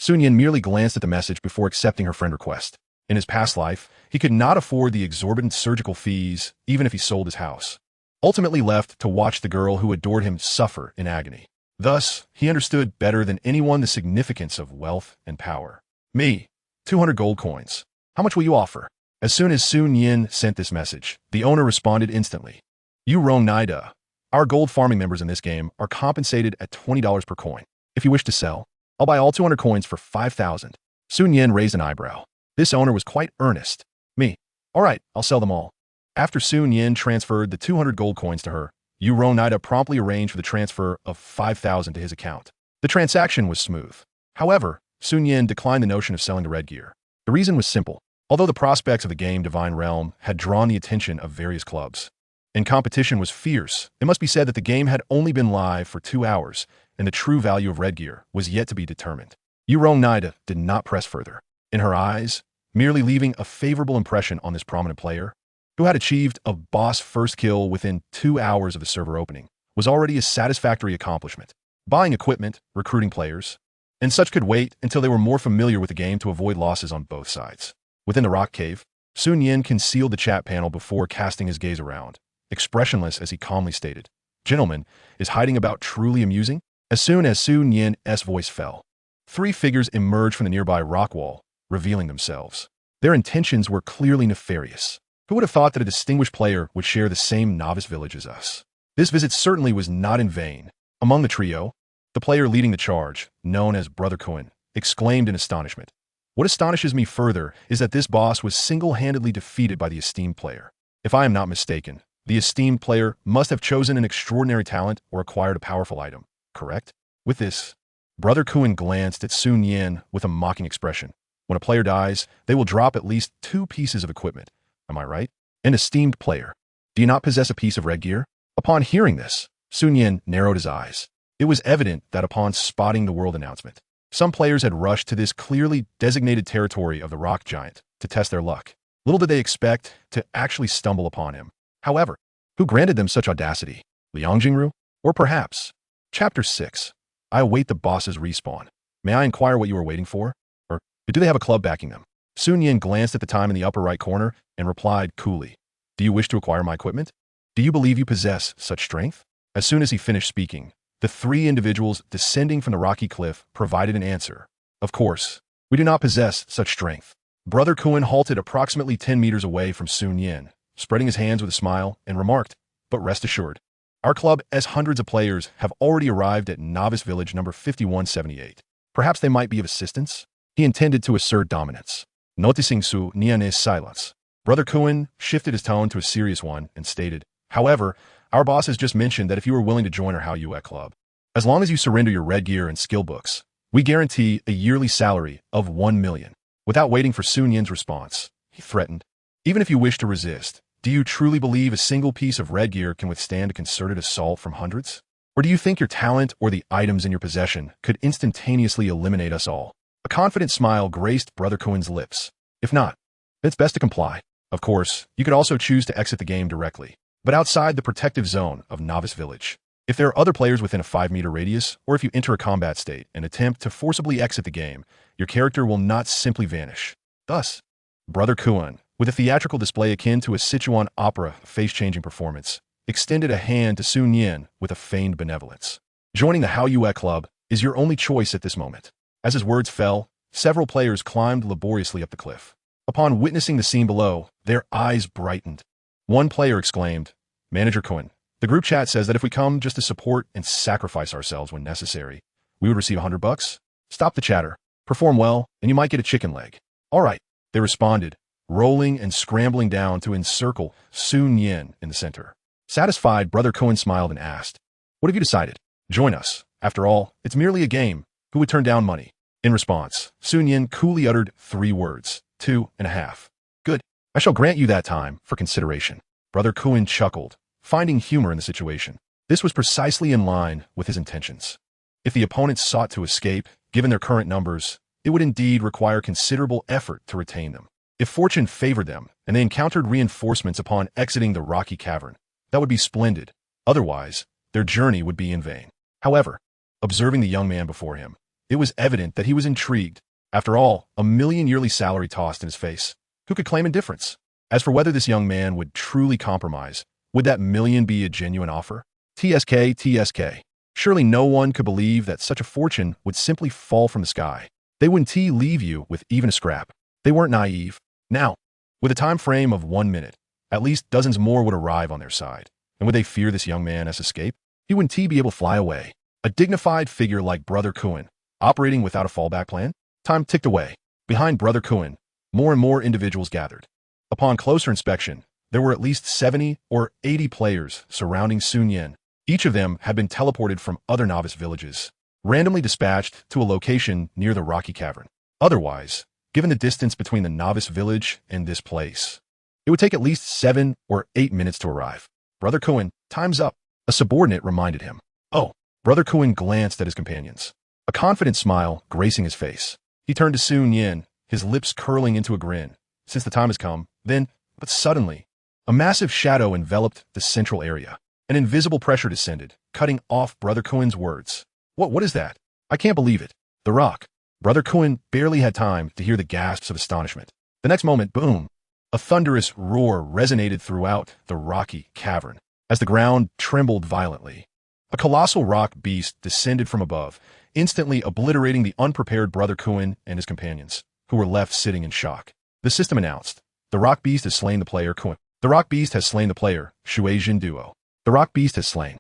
Nian merely glanced at the message before accepting her friend request. In his past life, he could not afford the exorbitant surgical fees even if he sold his house. ultimately left to watch the girl who adored him suffer in agony. Thus, he understood better than anyone the significance of wealth and power. Me, 200 gold coins. How much will you offer? As soon as Su Nian sent this message, the owner responded instantly. You wrong Nida. Our gold farming members in this game are compensated at $20 per coin. If you wish to sell, I'll buy all 200 coins for 5,000. Su Nian raised an eyebrow. This owner was quite earnest. Me. All right, I'll sell them all. After Su Nian transferred the 200 gold coins to her, Yu Nida promptly arranged for the transfer of 5,000 to his account. The transaction was smooth. However, Su Nian declined the notion of selling the red gear. The reason was simple. Although the prospects of the game Divine Realm had drawn the attention of various clubs, and competition was fierce, it must be said that the game had only been live for 2 hours, and the true value of red gear was yet to be determined. Yu Nida did not press further. In her eyes, merely leaving a favorable impression on this prominent player, who had achieved a boss first kill within 2 hours of the server opening, was already a satisfactory accomplishment. Buying equipment, recruiting players, and such could wait until they were more familiar with the game to avoid losses on both sides. Within the rock cave, Su Nian concealed the chat panel before casting his gaze around, expressionless as he calmly stated, "Gentlemen, is hiding about truly amusing?" As soon as Su Nian's voice fell, 3 figures emerged from the nearby rock wall, revealing themselves. Their intentions were clearly nefarious. Who would have thought that a distinguished player would share the same novice village as us? This visit certainly was not in vain. Among the trio, the player leading the charge, known as Brother Cohen, exclaimed in astonishment. What astonishes me further is that this boss was single-handedly defeated by the esteemed player. If I am not mistaken, the esteemed player must have chosen an extraordinary talent or acquired a powerful item, correct? With this, Brother Cohen glanced at Su Nian with a mocking expression. When a player dies, they will drop at least 2 pieces of equipment. Am I right? An esteemed player. Do you not possess a piece of red gear? Upon hearing this, Su Nian narrowed his eyes. It was evident that upon spotting the world announcement, some players had rushed to this clearly designated territory of the rock giant to test their luck. Little did they expect to actually stumble upon him. However, who granted them such audacity? Liang Jingru? Or perhaps? Chapter 6. I await the boss's respawn. May I inquire what you are waiting for? Or do they have a club backing them? Su Nian glanced at the time in the upper right corner and replied coolly, Do you wish to acquire my equipment? Do you believe you possess such strength? As soon as he finished speaking, the 3 individuals descending from the rocky cliff provided an answer. Of course, we do not possess such strength. Brother Cohen halted approximately 10 meters away from Su Nian, spreading his hands with a smile, and remarked, But rest assured, our club, as hundreds of players, have already arrived at Novice Village number 5178. Perhaps they might be of assistance? He intended to assert dominance. Noticing Su Nian's silence, Brother Cohen shifted his tone to a serious one and stated, However, our boss has just mentioned that if you are willing to join our Hao Yue club, as long as you surrender your red gear and skill books, we guarantee a yearly salary of 1 million. Without waiting for Su Nian's response, he threatened, Even if you wish to resist, do you truly believe a single piece of red gear can withstand a concerted assault from hundreds? Or do you think your talent or the items in your possession could instantaneously eliminate us all? A confident smile graced Brother Cohen's lips. If not, it's best to comply. Of course, you could also choose to exit the game directly, but outside the protective zone of Novice Village. If there are other players within a 5-meter radius, or if you enter a combat state and attempt to forcibly exit the game, your character will not simply vanish. Thus, Brother Cohen, with a theatrical display akin to a Sichuan opera face-changing performance, extended a hand to Su Nian with a feigned benevolence. Joining the Hao Yue club is your only choice at this moment. As his words fell, several players climbed laboriously up the cliff. Upon witnessing the scene below, their eyes brightened. One player exclaimed, Manager Cohen, the group chat says that if we come just to support and sacrifice ourselves when necessary, we would receive $100. Stop the chatter. Perform well, and you might get a chicken leg. All right, they responded, rolling and scrambling down to encircle Su Nian in the center. Satisfied, Brother Cohen smiled and asked, What have you decided? Join us. After all, it's merely a game. Who would turn down money? In response, Su Nian coolly uttered 3 words, 2.5. Good. I shall grant you that time for consideration. Brother Cohen chuckled, finding humor in the situation. This was precisely in line with his intentions. If the opponents sought to escape, given their current numbers, it would indeed require considerable effort to retain them. If fortune favored them, and they encountered reinforcements upon exiting the rocky cavern, that would be splendid. Otherwise, their journey would be in vain. However, observing the young man before him, it was evident that he was intrigued. After all, a million yearly salary tossed in his face. Who could claim indifference? As for whether this young man would truly compromise, Would that million be a genuine offer? TSK, TSK. Surely no one could believe that such a fortune would simply fall from the sky. They wouldn't leave you with even a scrap. They weren't naive. Now, with a time frame of 1 minute, at least dozens more would arrive on their side. And would they fear this young man as escape? He wouldn't be able to fly away. A dignified figure like Brother Kuan, operating without a fallback plan? Time ticked away. Behind Brother Kuan, more and more individuals gathered. Upon closer inspection, there were at least 70 or 80 players surrounding Sun Yin. Each of them had been teleported from other novice villages, randomly dispatched to a location near the rocky cavern. Otherwise, given the distance between the novice village and this place, it would take at least 7 or 8 minutes to arrive. Brother Kuan, time's up. A subordinate reminded him. Oh, Brother Kuan glanced at his companions, a confident smile gracing his face. He turned to Sun Yin, his lips curling into a grin. Since the time has come, then, but suddenly, a massive shadow enveloped the central area. An invisible pressure descended, cutting off Brother Kuan's words. What is that? I can't believe it. The rock. Brother Kuan barely had time to hear the gasps of astonishment. The next moment, boom! A thunderous roar resonated throughout the rocky cavern as the ground trembled violently. A colossal rock beast descended from above, instantly obliterating the unprepared Brother Kuan and his companions, who were left sitting in shock. The system announced, the rock beast has slain the player Kuan. The rock beast has slain the player, Shueijin Duo. The rock beast has slain.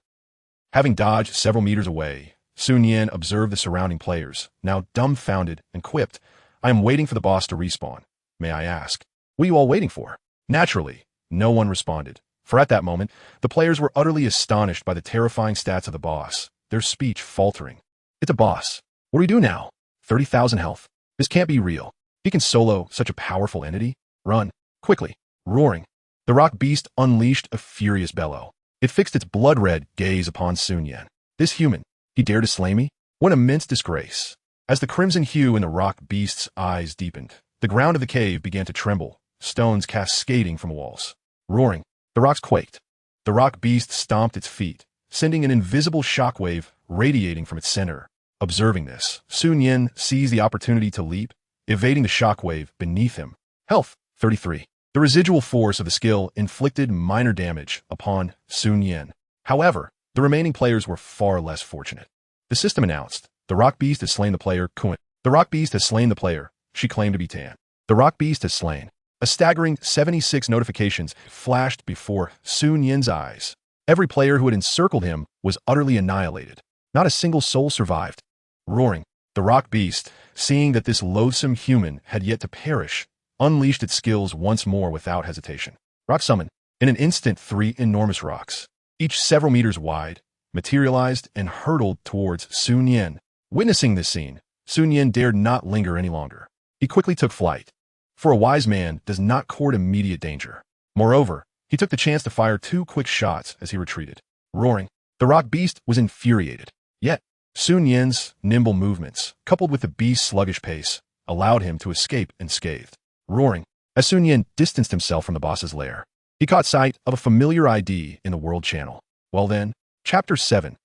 Having dodged several meters away, Sun Yin observed the surrounding players, now dumbfounded, and quipped, I am waiting for the boss to respawn. May I ask, what are you all waiting for? Naturally, no one responded, for at that moment, the players were utterly astonished by the terrifying stats of the boss, their speech faltering. It's a boss. What do we do now? 30,000 health. This can't be real. He can solo such a powerful entity? Run. Quickly. Roaring. The rock beast unleashed a furious bellow. It fixed its blood-red gaze upon Sun Yin. This human, he dared to slay me? What immense disgrace. As the crimson hue in the rock beast's eyes deepened, the ground of the cave began to tremble, stones cascading from walls. Roaring, the rocks quaked. The rock beast stomped its feet, sending an invisible shockwave radiating from its center. Observing this, Sun Yin seized the opportunity to leap, evading the shockwave beneath him. Health, 33. The residual force of the skill inflicted minor damage upon Sun Yin. However, the remaining players were far less fortunate. The system announced, the rock beast has slain the player Kuan. The rock beast has slain the player she claimed to be Tan. The rock beast has slain. A staggering 76 notifications flashed before Sun Yin's eyes. Every player who had encircled him was utterly annihilated. Not a single soul survived. Roaring, the rock beast, seeing that this loathsome human had yet to perish, unleashed its skills once more without hesitation. Rock summon. In an instant, 3 enormous rocks, each several meters wide, materialized and hurtled towards Sun Yin. Witnessing this scene, Sun Yin dared not linger any longer. He quickly took flight. For a wise man does not court immediate danger. Moreover, he took the chance to fire 2 quick shots as he retreated. Roaring, the rock beast was infuriated. Yet, Sun Yin's nimble movements, coupled with the beast's sluggish pace, allowed him to escape unscathed. Roaring, as Sun Yin distanced himself from the boss's lair, he caught sight of a familiar ID in the world channel. Well then, Chapter 7.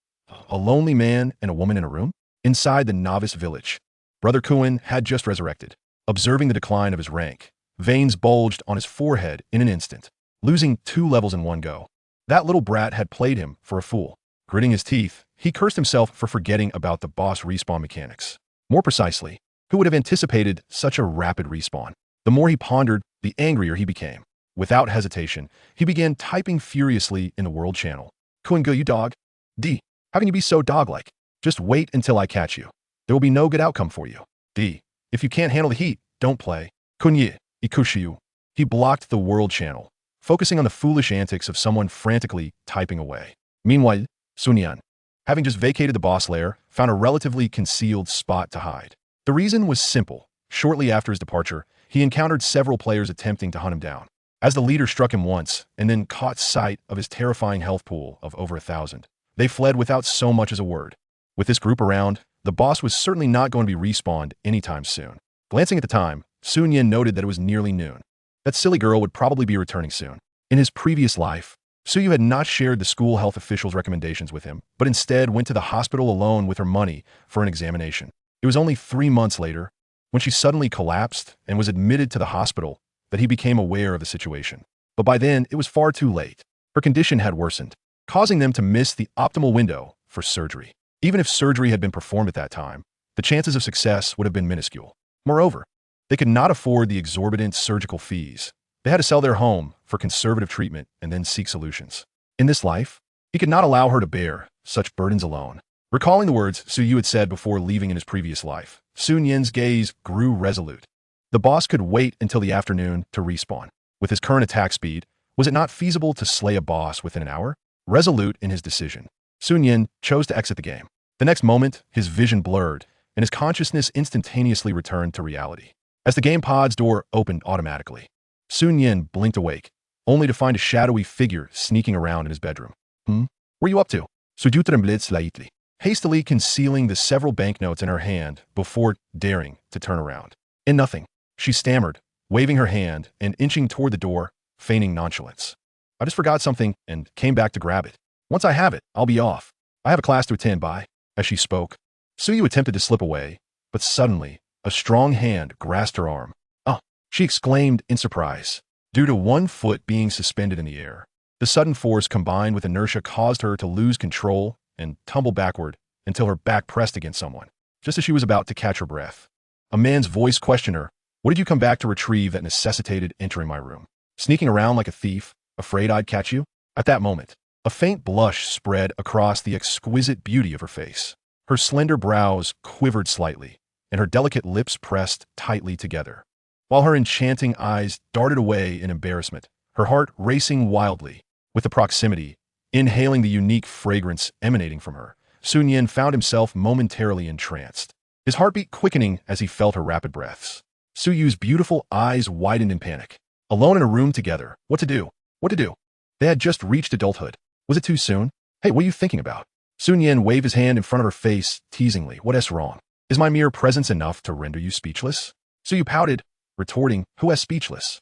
A lonely man and a woman in a room? Inside the novice village, Brother Kuan had just resurrected. Observing the decline of his rank, veins bulged on his forehead in an instant, losing 2 levels in one go. That little brat had played him for a fool. Gritting his teeth, he cursed himself for forgetting about the boss respawn mechanics. More precisely, who would have anticipated such a rapid respawn? The more he pondered, the angrier he became. Without hesitation, he began typing furiously in the world channel. Kuan go, you dog. D. How can you be so dog-like? Just wait until I catch you. There will be no good outcome for you. D. If you can't handle the heat, don't play. Kun ye, ikushiyu. He blocked the world channel, focusing on the foolish antics of someone frantically typing away. Meanwhile, Sun Yin, having just vacated the boss lair, found a relatively concealed spot to hide. The reason was simple. Shortly after his departure, he encountered several players attempting to hunt him down. As the leader struck him once and then caught sight of his terrifying health pool of over 1,000, they fled without so much as a word. With this group around, the boss was certainly not going to be respawned anytime soon. Glancing at the time, Sun Yin noted that it was nearly noon. That silly girl would probably be returning soon. In his previous life, Suyu had not shared the school health officials' recommendations with him, but instead went to the hospital alone with her money for an examination. It was only 3 months later, when she suddenly collapsed and was admitted to the hospital, that he became aware of the situation. But by then, it was far too late. Her condition had worsened, causing them to miss the optimal window for surgery. Even if surgery had been performed at that time, the chances of success would have been minuscule. Moreover, they could not afford the exorbitant surgical fees. They had to sell their home for conservative treatment and then seek solutions. In this life, he could not allow her to bear such burdens alone. Recalling the words Su Yu had said before leaving in his previous life, Su Nian's gaze grew resolute. The boss could wait until the afternoon to respawn. With his current attack speed, was it not feasible to slay a boss within an hour? Resolute in his decision, Su Nian chose to exit the game. The next moment, his vision blurred, and his consciousness instantaneously returned to reality. As the game pod's door opened automatically, Su Nian blinked awake, only to find a shadowy figure sneaking around in his bedroom. Where are you up to? Su Yu trembled slightly, hastily concealing the several banknotes in her hand before daring to turn around. In nothing, she stammered, waving her hand and inching toward the door, feigning nonchalance. I just forgot something and came back to grab it. Once I have it, I'll be off. I have a class to attend by. As she spoke, Su Yu attempted to slip away, but suddenly, a strong hand grasped her arm. Oh, she exclaimed in surprise. Due to one foot being suspended in the air, the sudden force combined with inertia caused her to lose control and tumble backward until her back pressed against someone, just as she was about to catch her breath. A man's voice questioned her. What did you come back to retrieve that necessitated entering my room? Sneaking around like a thief, afraid I'd catch you? At that moment, a faint blush spread across the exquisite beauty of her face. Her slender brows quivered slightly, and her delicate lips pressed tightly together. While her enchanting eyes darted away in embarrassment, her heart racing wildly. With the proximity, inhaling the unique fragrance emanating from her, Su Nian found himself momentarily entranced, his heartbeat quickening as he felt her rapid breaths. Su Yu's beautiful eyes widened in panic. Alone in a room together, what to do? What to do? They had just reached adulthood. Was it too soon? Hey, what are you thinking about? Su Nian waved his hand in front of her face, teasingly. What is wrong? Is my mere presence enough to render you speechless? Su Yu pouted, retorting, who has speechless?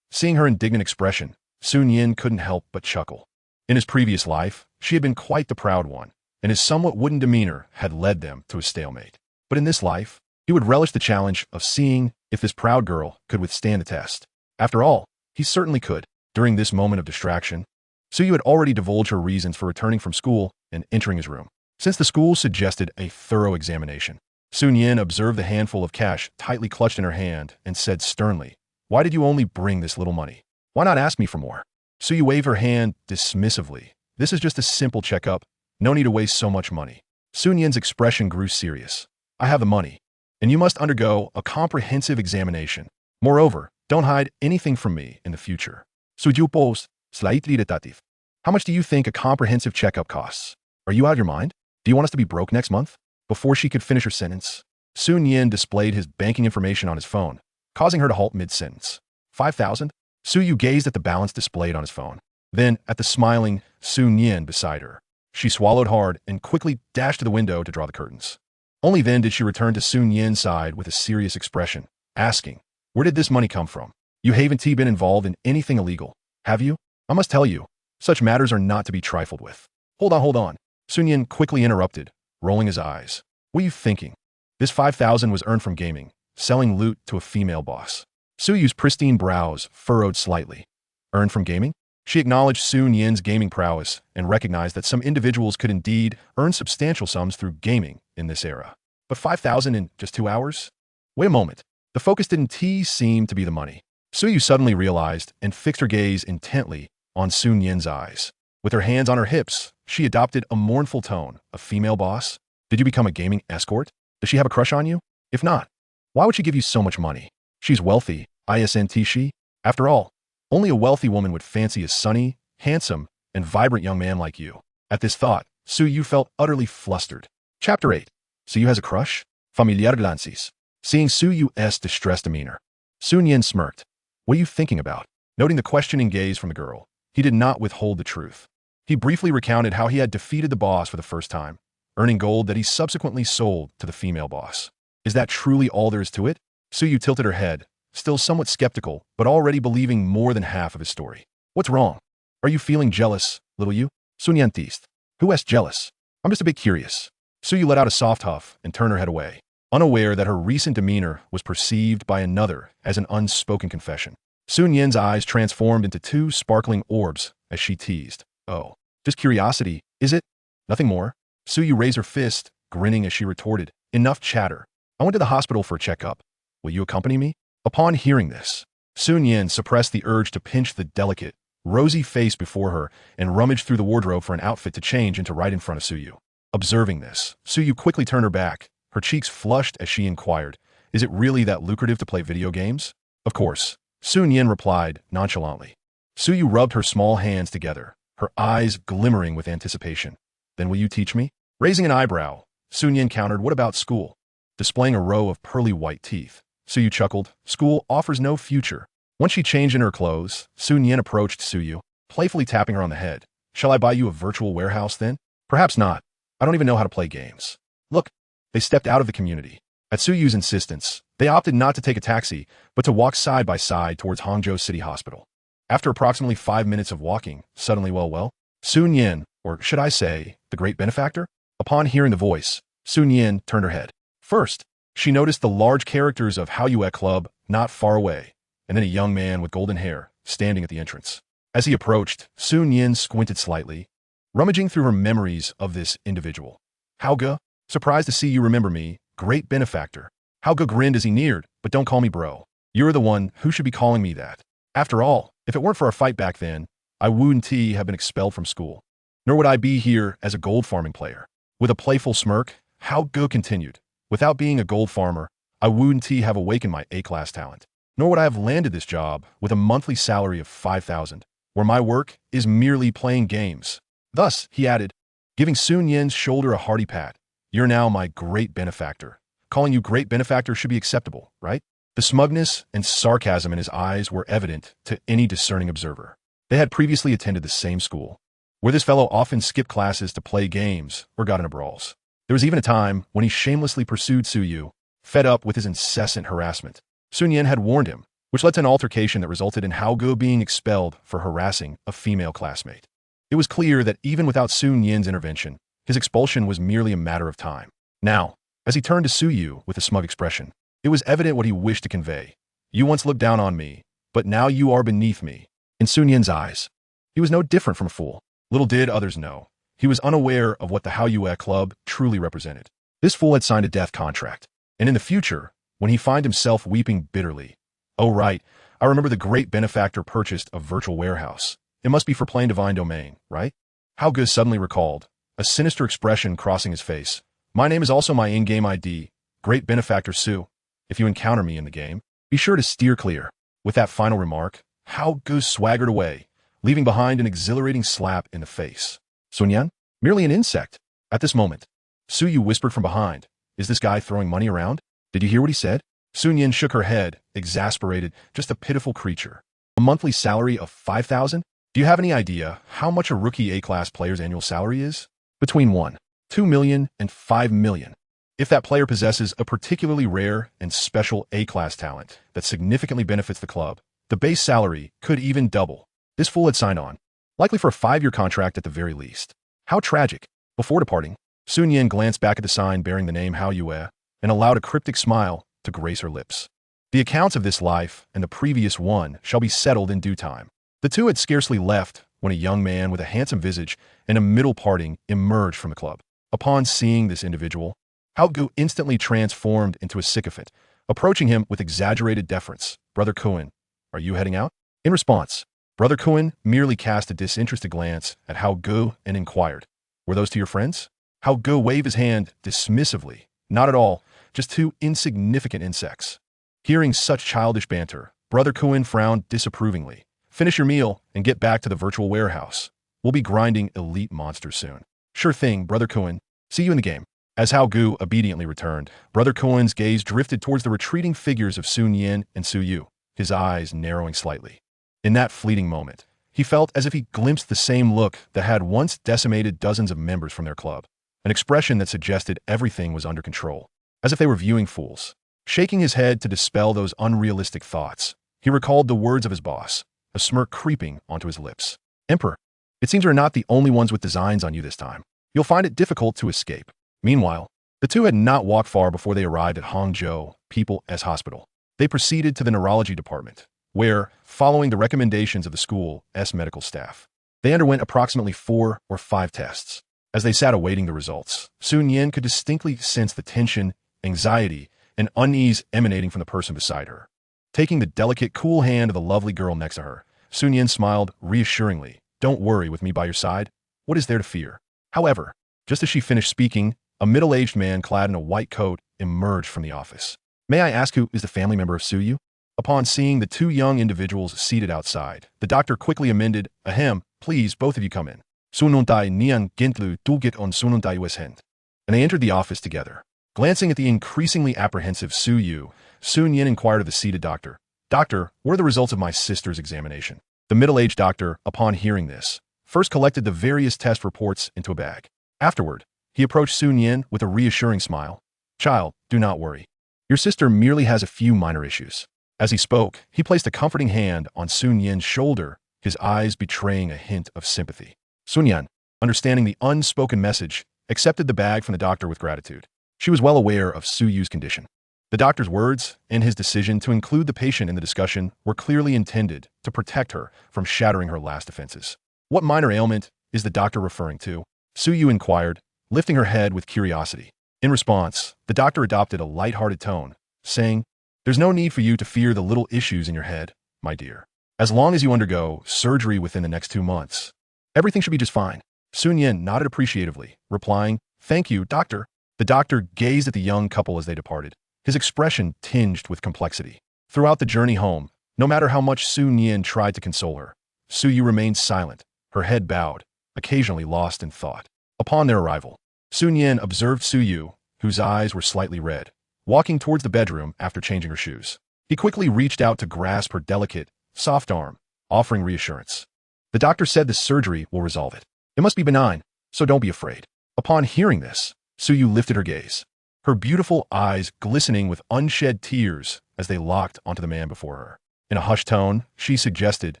Seeing her indignant expression, Su Nian couldn't help but chuckle. In his previous life, she had been quite the proud one, and his somewhat wooden demeanor had led them to a stalemate. But in this life, he would relish the challenge of seeing if this proud girl could withstand the test. After all, he certainly could. During this moment of distraction, Su Yu had already divulged her reasons for returning from school and entering his room. Since the school suggested a thorough examination, Su Nian observed the handful of cash tightly clutched in her hand and said sternly, why did you only bring this little money? Why not ask me for more? Su Yu waved her hand dismissively. This is just a simple checkup. No need to waste so much money. Su Nian's expression grew serious. I have the money, and you must undergo a comprehensive examination. Moreover, don't hide anything from me in the future. Su Yu posed, slightly irritative. How much do you think a comprehensive checkup costs? Are you out of your mind? Do you want us to be broke next month? Before she could finish her sentence, Su Nian displayed his banking information on his phone, causing her to halt mid-sentence. 5,000? Su Yu gazed at the balance displayed on his phone, then at the smiling Su Nian beside her. She swallowed hard and quickly dashed to the window to draw the curtains. Only then did she return to Su Nian's side with a serious expression, asking, where did this money come from? You haven't been involved in anything illegal, have you? I must tell you, such matters are not to be trifled with. Hold on. Su Nian quickly interrupted, rolling his eyes. What are you thinking? This 5,000 was earned from gaming, selling loot to a female boss. Su Yu's pristine brows furrowed slightly. Earned from gaming? She acknowledged Su Nian's gaming prowess and recognized that some individuals could indeed earn substantial sums through gaming in this era. But 5,000 in just 2 hours? Wait a moment. The focus didn't seem to be the money. Su Yu suddenly realized and fixed her gaze intently on Su Nian's eyes. With her hands on her hips, she adopted a mournful tone. A female boss? Did you become a gaming escort? Does she have a crush on you? If not, why would she give you so much money? She's wealthy, isn't she? After all, only a wealthy woman would fancy a sunny, handsome, and vibrant young man like you. At this thought, Su Yu felt utterly flustered. Chapter 8. Su Yu has a crush? Familiar glances. Seeing Su Yu's distressed demeanor, Su Nian smirked. What are you thinking about? Noting the questioning gaze from the girl, he did not withhold the truth. He briefly recounted how he had defeated the boss for the first time, earning gold that he subsequently sold to the female boss. Is that truly all there is to it? Su Yu tilted her head, still somewhat skeptical, but already believing more than half of his story. What's wrong? Are you feeling jealous, little Yu? Su Nian teased. Who asked jealous? I'm just a bit curious. Su Yu let out a soft huff and turned her head away, unaware that her recent demeanor was perceived by another as an unspoken confession. Su Nian's eyes transformed into 2 sparkling orbs as she teased. Oh, just curiosity, is it? Nothing more? Suyu raised her fist, grinning as she retorted. Enough chatter. I went to the hospital for a checkup. Will you accompany me? Upon hearing this, Nian suppressed the urge to pinch the delicate, rosy face before her and rummaged through the wardrobe for an outfit to change into right in front of Suyu. Observing this, Suyu quickly turned her back, her cheeks flushed as she inquired, is it really that lucrative to play video games? Of course, Nian replied nonchalantly. Suyu rubbed her small hands together, her eyes glimmering with anticipation. Then will you teach me? Raising an eyebrow, Nian countered, what about school? Displaying a row of pearly white teeth, Suyu chuckled, school offers no future. Once she changed in her clothes, Nian approached Suyu, playfully tapping her on the head. Shall I buy you a virtual warehouse then? Perhaps not. I don't even know how to play games. Look, they stepped out of the community. At Suyu's insistence, they opted not to take a taxi, but to walk side by side towards Hangzhou City Hospital. After approximately 5 minutes of walking, suddenly Nian, or should I say, the great benefactor? Upon hearing the voice, Nian turned her head. First, she noticed the large characters of Haoyue Club not far away, and then a young man with golden hair standing at the entrance. As he approached, Nian squinted slightly, rummaging through her memories of this individual. Haoge, surprised to see you remember me, great benefactor. Haoge grinned as he neared, but don't call me bro. You're the one who should be calling me that. After all, if it weren't for our fight back then, I wouldn't have been expelled from school. Nor would I be here as a gold farming player. With a playful smirk, Haoge continued. Without being a gold farmer, I wouldn't have awakened my A-class talent. Nor would I have landed this job with a monthly salary of 5,000, where my work is merely playing games. Thus, he added, giving Nian's shoulder a hearty pat, you're now my great benefactor. Calling you great benefactor should be acceptable, right? The smugness and sarcasm in his eyes were evident to any discerning observer. They had previously attended the same school, where this fellow often skipped classes to play games or got into brawls. There was even a time when he shamelessly pursued Suyu, fed up with his incessant harassment. Nian had warned him, which led to an altercation that resulted in Haoge being expelled for harassing a female classmate. It was clear that even without Nian's intervention, his expulsion was merely a matter of time. Now, as he turned to Suyu with a smug expression, it was evident what he wished to convey. You once looked down on me, but now you are beneath me. In Nian's eyes, he was no different from a fool. Little did others know, he was unaware of what the Haoyue Club truly represented. This fool had signed a death contract, and in the future, when he found himself weeping bitterly, oh right, I remember the great benefactor purchased a virtual warehouse. It must be for playing Divine Domain, right? Haoge suddenly recalled, a sinister expression crossing his face. My name is also my in-game ID, Great Benefactor Su. If you encounter me in the game, be sure to steer clear. With that final remark, Haoge swaggered away, leaving behind an exhilarating slap in the face. Nian, merely an insect. At this moment, Suyu whispered from behind, is this guy throwing money around? Did you hear what he said? Nian shook her head, exasperated, just a pitiful creature. A monthly salary of 5,000? Do you have any idea how much a rookie A-class player's annual salary is? Between 1.2 million and 5 million. If that player possesses a particularly rare and special A-class talent that significantly benefits the club, the base salary could even double. This fool had signed on, likely for a 5-year contract at the very least. How tragic. Before departing, Nian glanced back at the sign bearing the name Haoyue and allowed a cryptic smile to grace her lips. The accounts of this life and the previous one shall be settled in due time. The two had scarcely left when a young man with a handsome visage and a middle parting emerged from the club. Upon seeing this individual, Haoge instantly transformed into a sycophant, approaching him with exaggerated deference. Brother Kuan, are you heading out? In response, Brother Kuan merely cast a disinterested glance at Haoge and inquired, were those two your friends? Haoge waved his hand dismissively. Not at all, just two insignificant insects. Hearing such childish banter, Brother Kuan frowned disapprovingly. Finish your meal and get back to the virtual warehouse. We'll be grinding elite monsters soon. Sure thing, Brother Kuan. See you in the game. As Haoge obediently returned, Brother Kuan's gaze drifted towards the retreating figures of Nian and Suyu, his eyes narrowing slightly. In that fleeting moment, he felt as if he glimpsed the same look that had once decimated dozens of members from their club, an expression that suggested everything was under control, as if they were viewing fools. Shaking his head to dispel those unrealistic thoughts, he recalled the words of his boss, a smirk creeping onto his lips. Emperor, it seems you're not the only ones with designs on you this time. You'll find it difficult to escape. Meanwhile, the two had not walked far before they arrived at Hangzhou People's Hospital. They proceeded to the neurology department, where, following the recommendations of the school's medical staff, They underwent approximately 4 or 5 tests. As they sat awaiting the results, Nian could distinctly sense the tension, anxiety, and unease emanating from the person beside her. Taking the delicate, cool hand of the lovely girl next to her, Nian smiled reassuringly. "Don't worry with me by your side. What is there to fear?" However, just as she finished speaking, a middle-aged man clad in a white coat emerged from the office. "May I ask who is the family member of Suyu?" Upon seeing the two young individuals seated outside, the doctor quickly amended, "Ahem, please, both of you come in. Sununtai Nian Gintlu Dulgit on Sununtai Wishend." And they entered the office together. Glancing at the increasingly apprehensive Suyu, Nian inquired of the seated doctor, "Doctor, what are the results of my sister's examination?" The middle-aged doctor, upon hearing this, first collected the various test reports into a bag. Afterward, he approached Nian with a reassuring smile. "Child, do not worry. Your sister merely has a few minor issues." As he spoke, he placed a comforting hand on Nian's shoulder, his eyes betraying a hint of sympathy. Nian, understanding the unspoken message, accepted the bag from the doctor with gratitude. She was well aware of Suyu's condition. The doctor's words and his decision to include the patient in the discussion were clearly intended to protect her from shattering her last defenses. "What minor ailment is the doctor referring to?" Suyu inquired, lifting her head with curiosity. In response, the doctor adopted a light-hearted tone, saying, "There's no need for you to fear the little issues in your head, my dear. As long as you undergo surgery within the next 2 months, everything should be just fine." Nian nodded appreciatively, replying, "Thank you, doctor." The doctor gazed at the young couple as they departed, his expression tinged with complexity. Throughout the journey home, no matter how much Nian tried to console her, Suyu remained silent, her head bowed, occasionally lost in thought. Upon their arrival, Nian observed Suyu, whose eyes were slightly red, walking towards the bedroom after changing her shoes. He quickly reached out to grasp her delicate, soft arm, offering reassurance. "The doctor said the surgery will resolve it. It must be benign, so don't be afraid." Upon hearing this, Suyu lifted her gaze, her beautiful eyes glistening with unshed tears as they locked onto the man before her. In a hushed tone, she suggested,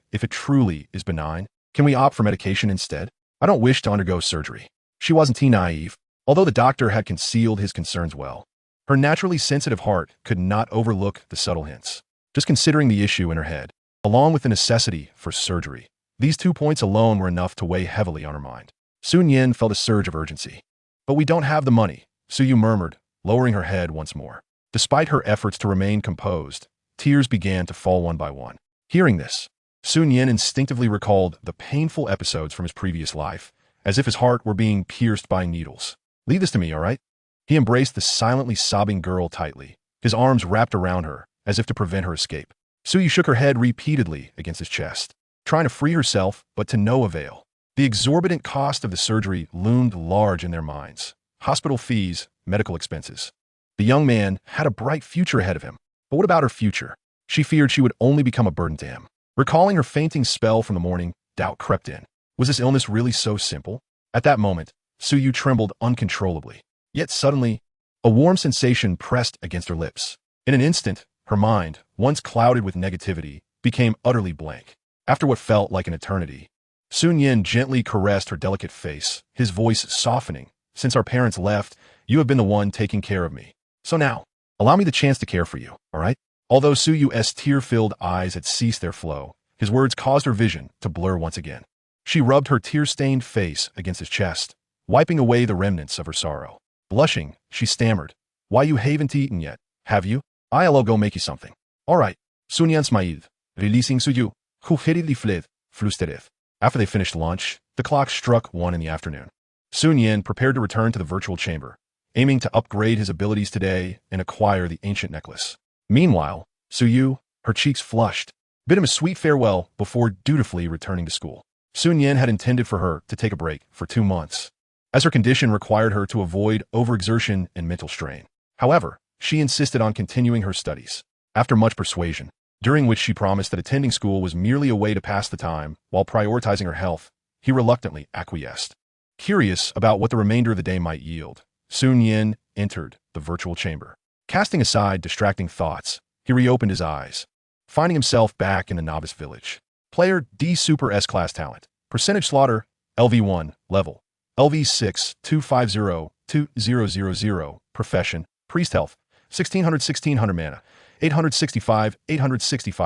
"If it truly is benign, can we opt for medication instead? I don't wish to undergo surgery." She wasn't too naive, although the doctor had concealed his concerns well. Her naturally sensitive heart could not overlook the subtle hints. Just considering the issue in her head, along with the necessity for surgery, these 2 points alone were enough to weigh heavily on her mind. Nian felt a surge of urgency. "But we don't have the money," Suyu murmured, lowering her head once more. Despite her efforts to remain composed, tears began to fall one by one. Hearing this, Nian instinctively recalled the painful episodes from his previous life, as if his heart were being pierced by needles. "Leave this to me, all right?" He embraced the silently sobbing girl tightly, his arms wrapped around her, as if to prevent her escape. Suyu shook her head repeatedly against his chest, trying to free herself, but to no avail. The exorbitant cost of the surgery loomed large in their minds. Hospital fees, medical expenses. The young man had a bright future ahead of him. But what about her future? She feared she would only become a burden to him. Recalling her fainting spell from the morning, doubt crept in. Was this illness really so simple? At that moment, Suyu trembled uncontrollably. Yet suddenly, a warm sensation pressed against her lips. In an instant, her mind, once clouded with negativity, became utterly blank. After what felt like an eternity, Nian gently caressed her delicate face, his voice softening. "Since our parents left, you have been the one taking care of me. So now, allow me the chance to care for you, all right?" Although Suyu's tear-filled eyes had ceased their flow, his words caused her vision to blur once again. She rubbed her tear-stained face against his chest, wiping away the remnants of her sorrow. Blushing, she stammered, "Why, you haven't eaten yet, have you? I'll go make you something." "All right." Nian smiled, releasing Suyu, who hurriedly fled, flustereth. After they finished lunch, the clock struck 1 in the afternoon. Nian prepared to return to the virtual chamber, aiming to upgrade his abilities today and acquire the ancient necklace. Meanwhile, Suyu, her cheeks flushed, bid him a sweet farewell before dutifully returning to school. Nian had intended for her to take a break for 2 months, as her condition required her to avoid overexertion and mental strain. However, she insisted on continuing her studies. After much persuasion, during which she promised that attending school was merely a way to pass the time while prioritizing her health, he reluctantly acquiesced. Curious about what the remainder of the day might yield, Nian entered the virtual chamber. Casting aside distracting thoughts, he reopened his eyes, finding himself back in the novice village. Player D Super S-Class Talent. Percentage Slaughter, LV1, Level, LV6, 250-2000, Profession, Priest Health, 1600 mana, 865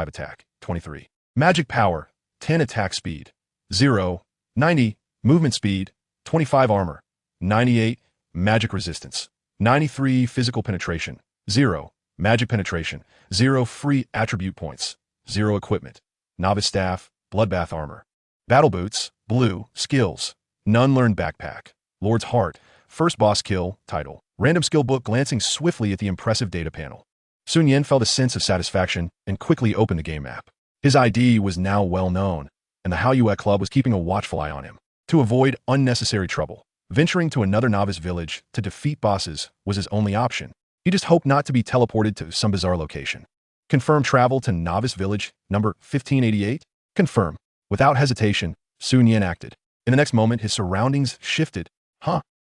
attack, 23. Magic Power, 10 attack speed, 0, 90. Movement speed. 25 armor. 98. Magic resistance. 93. Physical penetration. 0. Magic penetration. 0. Free attribute points. 0. Equipment. Novice staff. Bloodbath armor. Battle boots. Blue. Skills. None learned backpack. Lord's heart. First boss kill. Title. Random skill book. Glancing swiftly at the impressive data panel, Sun Yen felt a sense of satisfaction and quickly opened the game app. His ID was now well known, and the Haoyue Club was keeping a watchful eye on him. To avoid unnecessary trouble, venturing to another novice village to defeat bosses was his only option. He just hoped not to be teleported to some bizarre location. Confirm travel to novice village number 1588? Confirm. Without hesitation, Sun Yen acted. In the next moment, his surroundings shifted.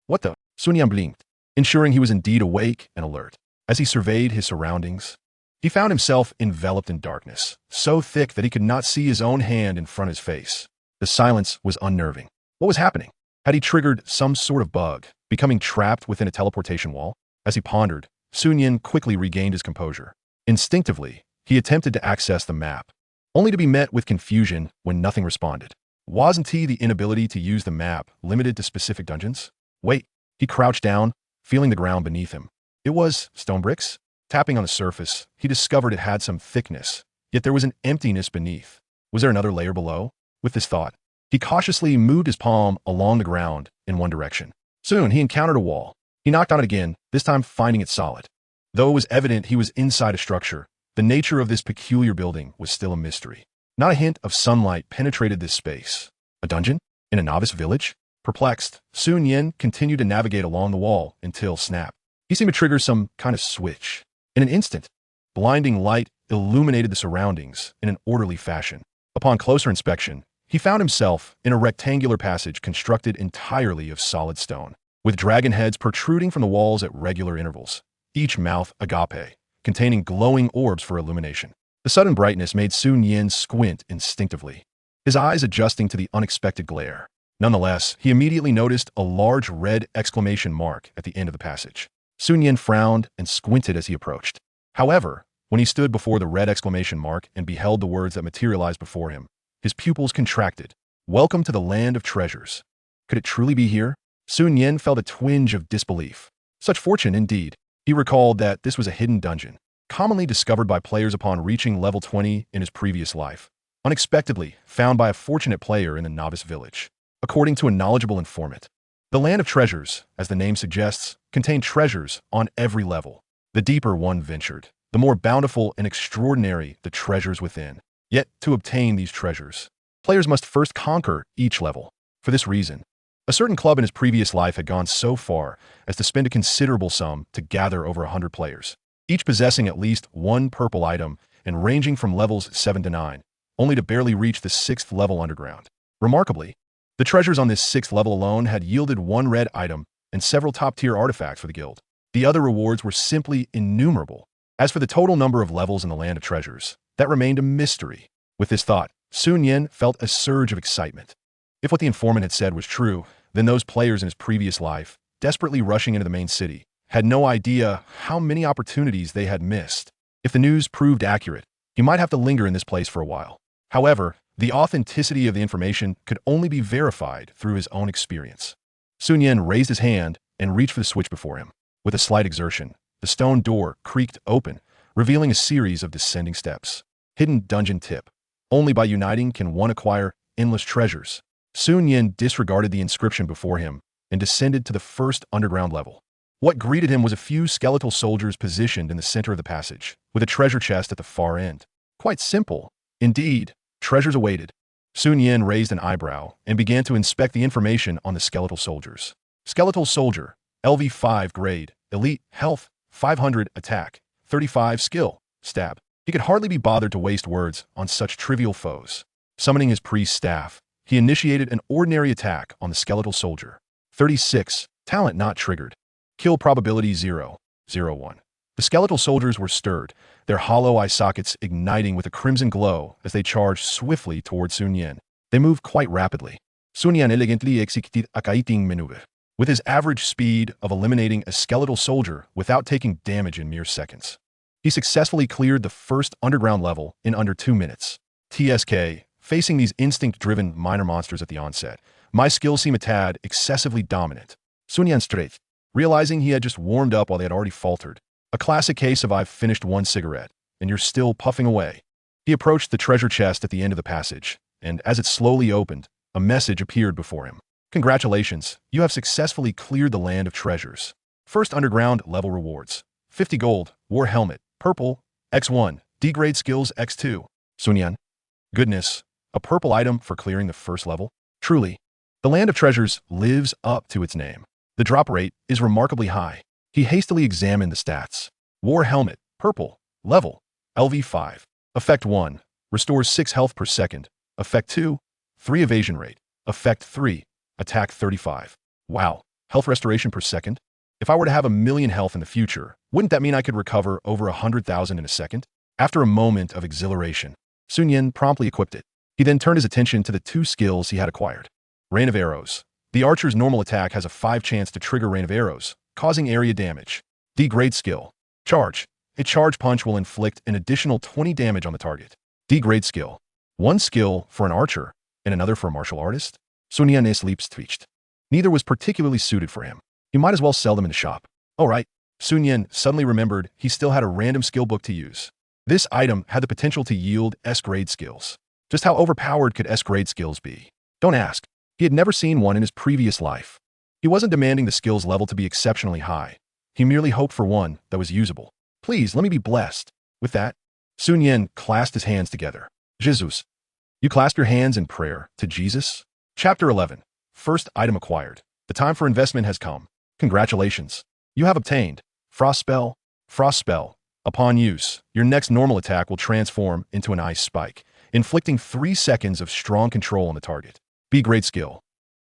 What the? Sun Yen blinked, ensuring he was indeed awake and alert. As he surveyed his surroundings, he found himself enveloped in darkness, so thick that he could not see his own hand in front of his face. The silence was unnerving. What was happening? Had he triggered some sort of bug, becoming trapped within a teleportation wall? As he pondered, Sun Yen quickly regained his composure. Instinctively, he attempted to access the map, only to be met with confusion when nothing responded. Wasn't the inability to use the map limited to specific dungeons? Wait, he crouched down, feeling the ground beneath him. It was stone bricks. Tapping on the surface, he discovered it had some thickness, yet there was an emptiness beneath. Was there another layer below? With this thought, he cautiously moved his palm along the ground in one direction. Soon, he encountered a wall. He knocked on it again, this time finding it solid. Though it was evident he was inside a structure, the nature of this peculiar building was still a mystery. Not a hint of sunlight penetrated this space. A dungeon? In a novice village? Perplexed, Sun Yen continued to navigate along the wall until snap. He seemed to trigger some kind of switch. In an instant, blinding light illuminated the surroundings in an orderly fashion. Upon closer inspection, he found himself in a rectangular passage constructed entirely of solid stone, with dragon heads protruding from the walls at regular intervals, each mouth agape, containing glowing orbs for illumination. The sudden brightness made Sun Yen squint instinctively, his eyes adjusting to the unexpected glare. Nonetheless, he immediately noticed a large red exclamation mark at the end of the passage. Sun Yen frowned and squinted as he approached. However, when he stood before the red exclamation mark and beheld the words that materialized before him, his pupils contracted. Welcome to the land of treasures. Could it truly be here? Sun Yen felt a twinge of disbelief. Such fortune indeed. He recalled that this was a hidden dungeon, commonly discovered by players upon reaching level 20 in his previous life, unexpectedly found by a fortunate player in the novice village. According to a knowledgeable informant, the land of treasures, as the name suggests, contained treasures on every level. The deeper one ventured, the more bountiful and extraordinary the treasures within. Yet, to obtain these treasures, players must first conquer each level. For this reason, a certain club in his previous life had gone so far as to spend a considerable sum to gather over 100 players, each possessing at least one purple item and ranging from levels 7 to 9, only to barely reach the 6th level underground. Remarkably, the treasures on this 6th level alone had yielded one red item and several top-tier artifacts for the guild. The other rewards were simply innumerable. As for the total number of levels in the land of treasures, that remained a mystery. With this thought, Sun Yen felt a surge of excitement. If what the informant had said was true, then those players in his previous life, desperately rushing into the main city, had no idea how many opportunities they had missed. If the news proved accurate, he might have to linger in this place for a while. However, the authenticity of the information could only be verified through his own experience. Sun Yen raised his hand and reached for the switch before him. With a slight exertion, the stone door creaked open, revealing a series of descending steps. Hidden dungeon tip. Only by uniting can one acquire endless treasures. Sun Yen disregarded the inscription before him and descended to the first underground level. What greeted him was a few skeletal soldiers positioned in the center of the passage, with a treasure chest at the far end. Quite simple. Indeed, treasures awaited. Sun Yen raised an eyebrow and began to inspect the information on the skeletal soldiers. Skeletal soldier, LV5 grade, elite, health, 500 attack, 35 skill, stab. He could hardly be bothered to waste words on such trivial foes. Summoning his priest staff, he initiated an ordinary attack on the skeletal soldier. 36, talent not triggered. Kill probability 0.01. The skeletal soldiers were stirred, their hollow eye sockets igniting with a crimson glow as they charged swiftly towards Sun Yen. They moved quite rapidly. Sun Yen elegantly executed a kiting maneuver, with his average speed of eliminating a skeletal soldier without taking damage in mere seconds. He successfully cleared the first underground level in under 2 minutes. TSK, facing these instinct-driven minor monsters at the onset, My skills seem a tad excessively dominant. Sun Yan straight, realizing he had just warmed up while they had already faltered. A classic case of I've finished one cigarette, and you're still puffing away. He approached the treasure chest at the end of the passage, and as it slowly opened, a message appeared before him. Congratulations, you have successfully cleared the land of treasures. First underground level rewards. 50 gold, war helmet, purple, X1, degrade skills X2. Sun Yan. Goodness, a purple item for clearing the first level? Truly, the land of treasures lives up to its name. The drop rate is remarkably high. He hastily examined the stats. War helmet, purple, level, LV5. Effect 1, restores 6 health per second. Effect 2, 3 evasion rate. Effect 3, attack 35. Wow, health restoration per second? If I were to have 1,000,000 health in the future, wouldn't that mean I could recover over 100,000 in a second? After a moment of exhilaration, Sun Yan promptly equipped it. He then turned his attention to the 2 skills he had acquired. Rain of Arrows. The archer's normal attack has a 5 chance to trigger Rain of Arrows, causing area damage. Degrade skill. Charge. A charge punch will inflict an additional 20 damage on the target. Degrade skill. One skill for an archer, and another for a martial artist? Sun Yan sleeps twitched. Neither was particularly suited for him. He might as well sell them in the shop. Oh right. Sun Yan suddenly remembered he still had a random skill book to use. This item had the potential to yield S-grade skills. Just how overpowered could S-grade skills be? Don't ask. He had never seen one in his previous life. He wasn't demanding the skills level to be exceptionally high. He merely hoped for one that was usable. Please, let me be blessed. With that, Sun Yan clasped his hands together. Jesus. You clasp your hands in prayer to Jesus? Chapter 11. First item acquired. The time for investment has come. Congratulations. You have obtained Frost Spell. Frost Spell. Upon use, your next normal attack will transform into an ice spike, inflicting 3 seconds of strong control on the target. B-grade skill.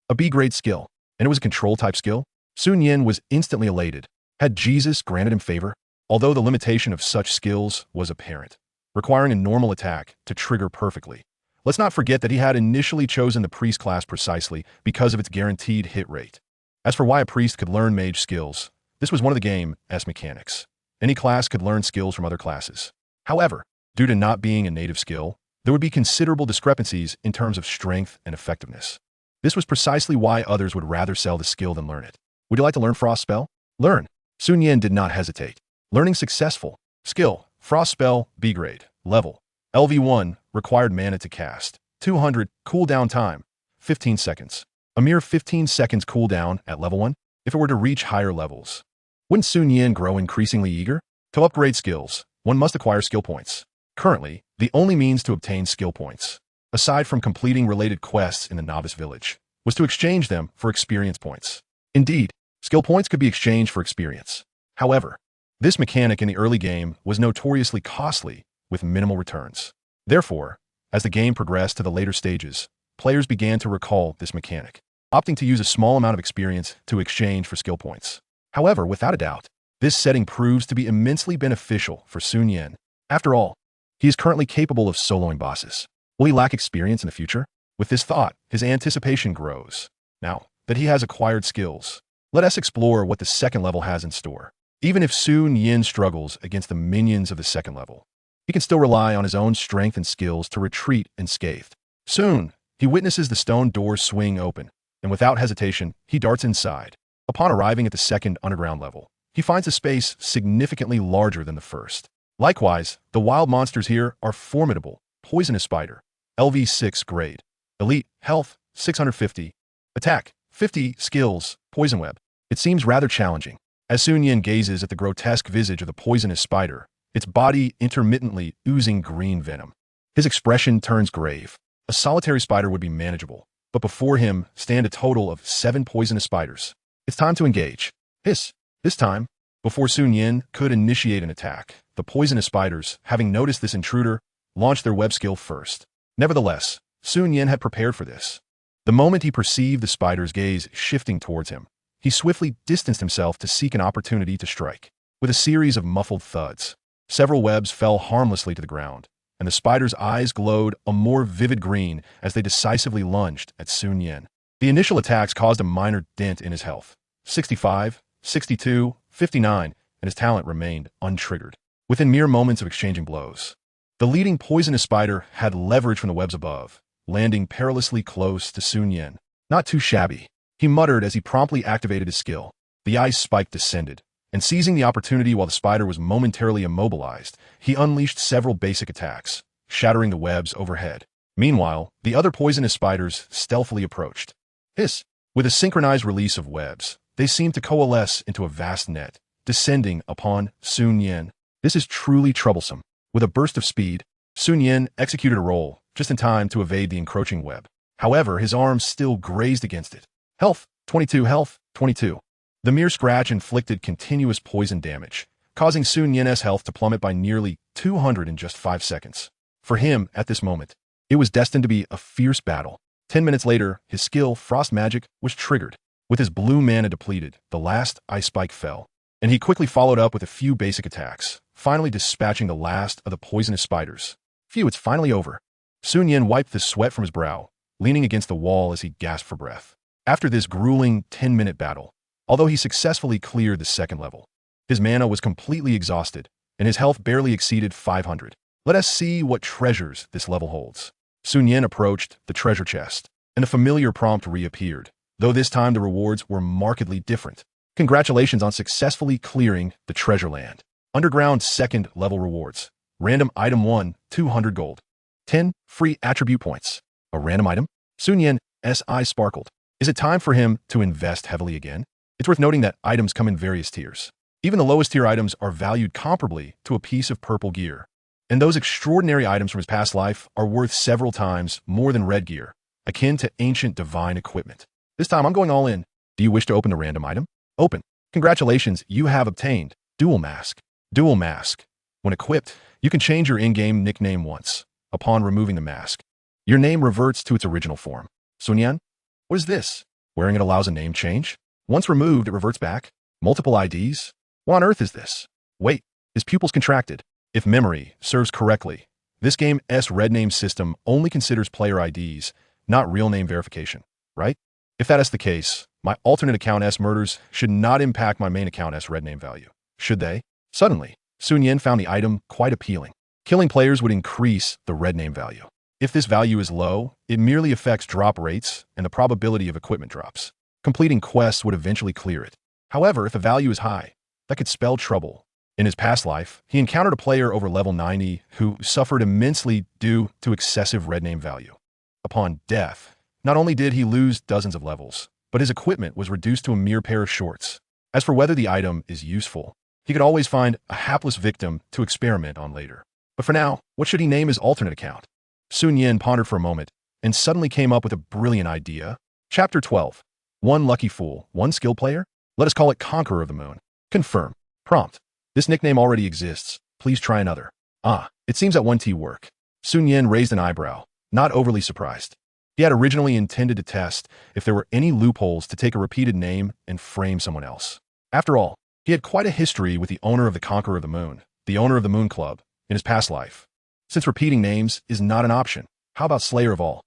A B-grade skill. And it was a control-type skill? Sun Yan was instantly elated. Had Jesus granted him favor? Although the limitation of such skills was apparent, requiring a normal attack to trigger perfectly. Let's not forget that he had initially chosen the priest class precisely because of its guaranteed hit rate. As for why a priest could learn mage skills, this was one of the game's mechanics. Any class could learn skills from other classes. However, due to not being a native skill, there would be considerable discrepancies in terms of strength and effectiveness. This was precisely why others would rather sell the skill than learn it. Would you like to learn Frost Spell? Learn. Sun Yan did not hesitate. Learning successful. Skill. Frost Spell, B-grade. Level. LV1, required mana to cast. 200, cooldown time. 15 seconds. A mere 15 seconds cooldown at level 1, if it were to reach higher levels. Wouldn't Sun Yan grow increasingly eager? To upgrade skills, one must acquire skill points. Currently, the only means to obtain skill points, aside from completing related quests in the novice village, was to exchange them for experience points. Indeed, skill points could be exchanged for experience. However, this mechanic in the early game was notoriously costly, with minimal returns. Therefore, as the game progressed to the later stages, players began to recall this mechanic, opting to use a small amount of experience to exchange for skill points. However, without a doubt, this setting proves to be immensely beneficial for Sun Yan. After all, he is currently capable of soloing bosses. Will he lack experience in the future? With this thought, his anticipation grows. Now that he has acquired skills, let us explore what the second level has in store. Even if Sun Yan struggles against the minions of the second level, he can still rely on his own strength and skills to retreat unscathed. Soon, he witnesses the stone doors swing open, and without hesitation, he darts inside. Upon arriving at the second underground level, he finds a space significantly larger than the first. Likewise, the wild monsters here are formidable. Poisonous Spider, LV6 grade. Elite, health, 650. Attack, 50, skills, Poison Web. It seems rather challenging. As Sun Yan gazes at the grotesque visage of the poisonous spider, its body intermittently oozing green venom, his expression turns grave. A solitary spider would be manageable, but before him stand a total of 7 poisonous spiders. It's time to engage. This time, before Sun Yan could initiate an attack, the poisonous spiders, having noticed this intruder, launched their web skill first. Nevertheless, Sun Yan had prepared for this. The moment he perceived the spider's gaze shifting towards him, he swiftly distanced himself to seek an opportunity to strike. With a series of muffled thuds, several webs fell harmlessly to the ground, and the spider's eyes glowed a more vivid green as they decisively lunged at Sun Yan. The initial attacks caused a minor dent in his health. 65, 62, 59, and his talent remained untriggered. Within mere moments of exchanging blows, the leading poisonous spider had leverage from the webs above, landing perilously close to Sun Yan. Not too shabby, he muttered as he promptly activated his skill. The ice spike descended, and seizing the opportunity while the spider was momentarily immobilized, he unleashed several basic attacks, shattering the webs overhead. Meanwhile, the other poisonous spiders stealthily approached. Hiss! With a synchronized release of webs, they seemed to coalesce into a vast net, descending upon Sun Yin. This is truly troublesome. With a burst of speed, Sun Yin executed a roll, just in time to evade the encroaching web. However, his arms still grazed against it. Health, 22. Health, 22. The mere scratch inflicted continuous poison damage, causing Sun Yin's health to plummet by nearly 200 in just 5 seconds. For him, at this moment, it was destined to be a fierce battle. 10 minutes later, his skill, Frost Magic, was triggered. With his blue mana depleted, the last ice spike fell, and he quickly followed up with a few basic attacks, finally dispatching the last of the poisonous spiders. Phew, it's finally over. Sun Yin wiped the sweat from his brow, leaning against the wall as he gasped for breath. After this grueling 10-minute battle, although he successfully cleared the second level, his mana was completely exhausted, and his health barely exceeded 500. Let us see what treasures this level holds. Sun Yin approached the treasure chest, and a familiar prompt reappeared, though this time the rewards were markedly different. Congratulations on successfully clearing the treasure land. Underground second level rewards. Random item 1, 200 gold. 10 free attribute points. A random item? Sun Yin's eyes sparkled. Is it time for him to invest heavily again? It's worth noting that items come in various tiers. Even the lowest tier items are valued comparably to a piece of purple gear. And those extraordinary items from his past life are worth several times more than red gear, akin to ancient divine equipment. This time I'm going all in. Do you wish to open the random item? Open. Congratulations, you have obtained Dual Mask. Dual Mask. When equipped, you can change your in-game nickname once. Upon removing the mask, your name reverts to its original form. Sun Yin? What is this? Wearing it allows a name change? Once removed, it reverts back? Multiple IDs? What on earth is this? Wait, his pupils contracted. If memory serves correctly, this game's red name system only considers player IDs, not real name verification, right? If that is the case, my alternate account's murders should not impact my main account's red name value, should they? Suddenly, Sun Yin found the item quite appealing. Killing players would increase the red name value. If this value is low, it merely affects drop rates and the probability of equipment drops. Completing quests would eventually clear it. However, if the value is high, that could spell trouble. In his past life, he encountered a player over level 90 who suffered immensely due to excessive red name value. Upon death, not only did he lose dozens of levels, but his equipment was reduced to a mere pair of shorts. As for whether the item is useful, he could always find a hapless victim to experiment on later. But for now, what should he name his alternate account? Sun Yin pondered for a moment and suddenly came up with a brilliant idea. Chapter 12. One lucky fool, one skilled player? Let us call it Conqueror of the Moon. Confirm. Prompt. This nickname already exists. Please try another. Ah, it seems that 1T work. Sun Yin raised an eyebrow, not overly surprised. He had originally intended to test if there were any loopholes to take a repeated name and frame someone else. After all, he had quite a history with the owner of the Conqueror of the Moon, the owner of the Moon Club, in his past life. Since repeating names is not an option, how about Slayer of All?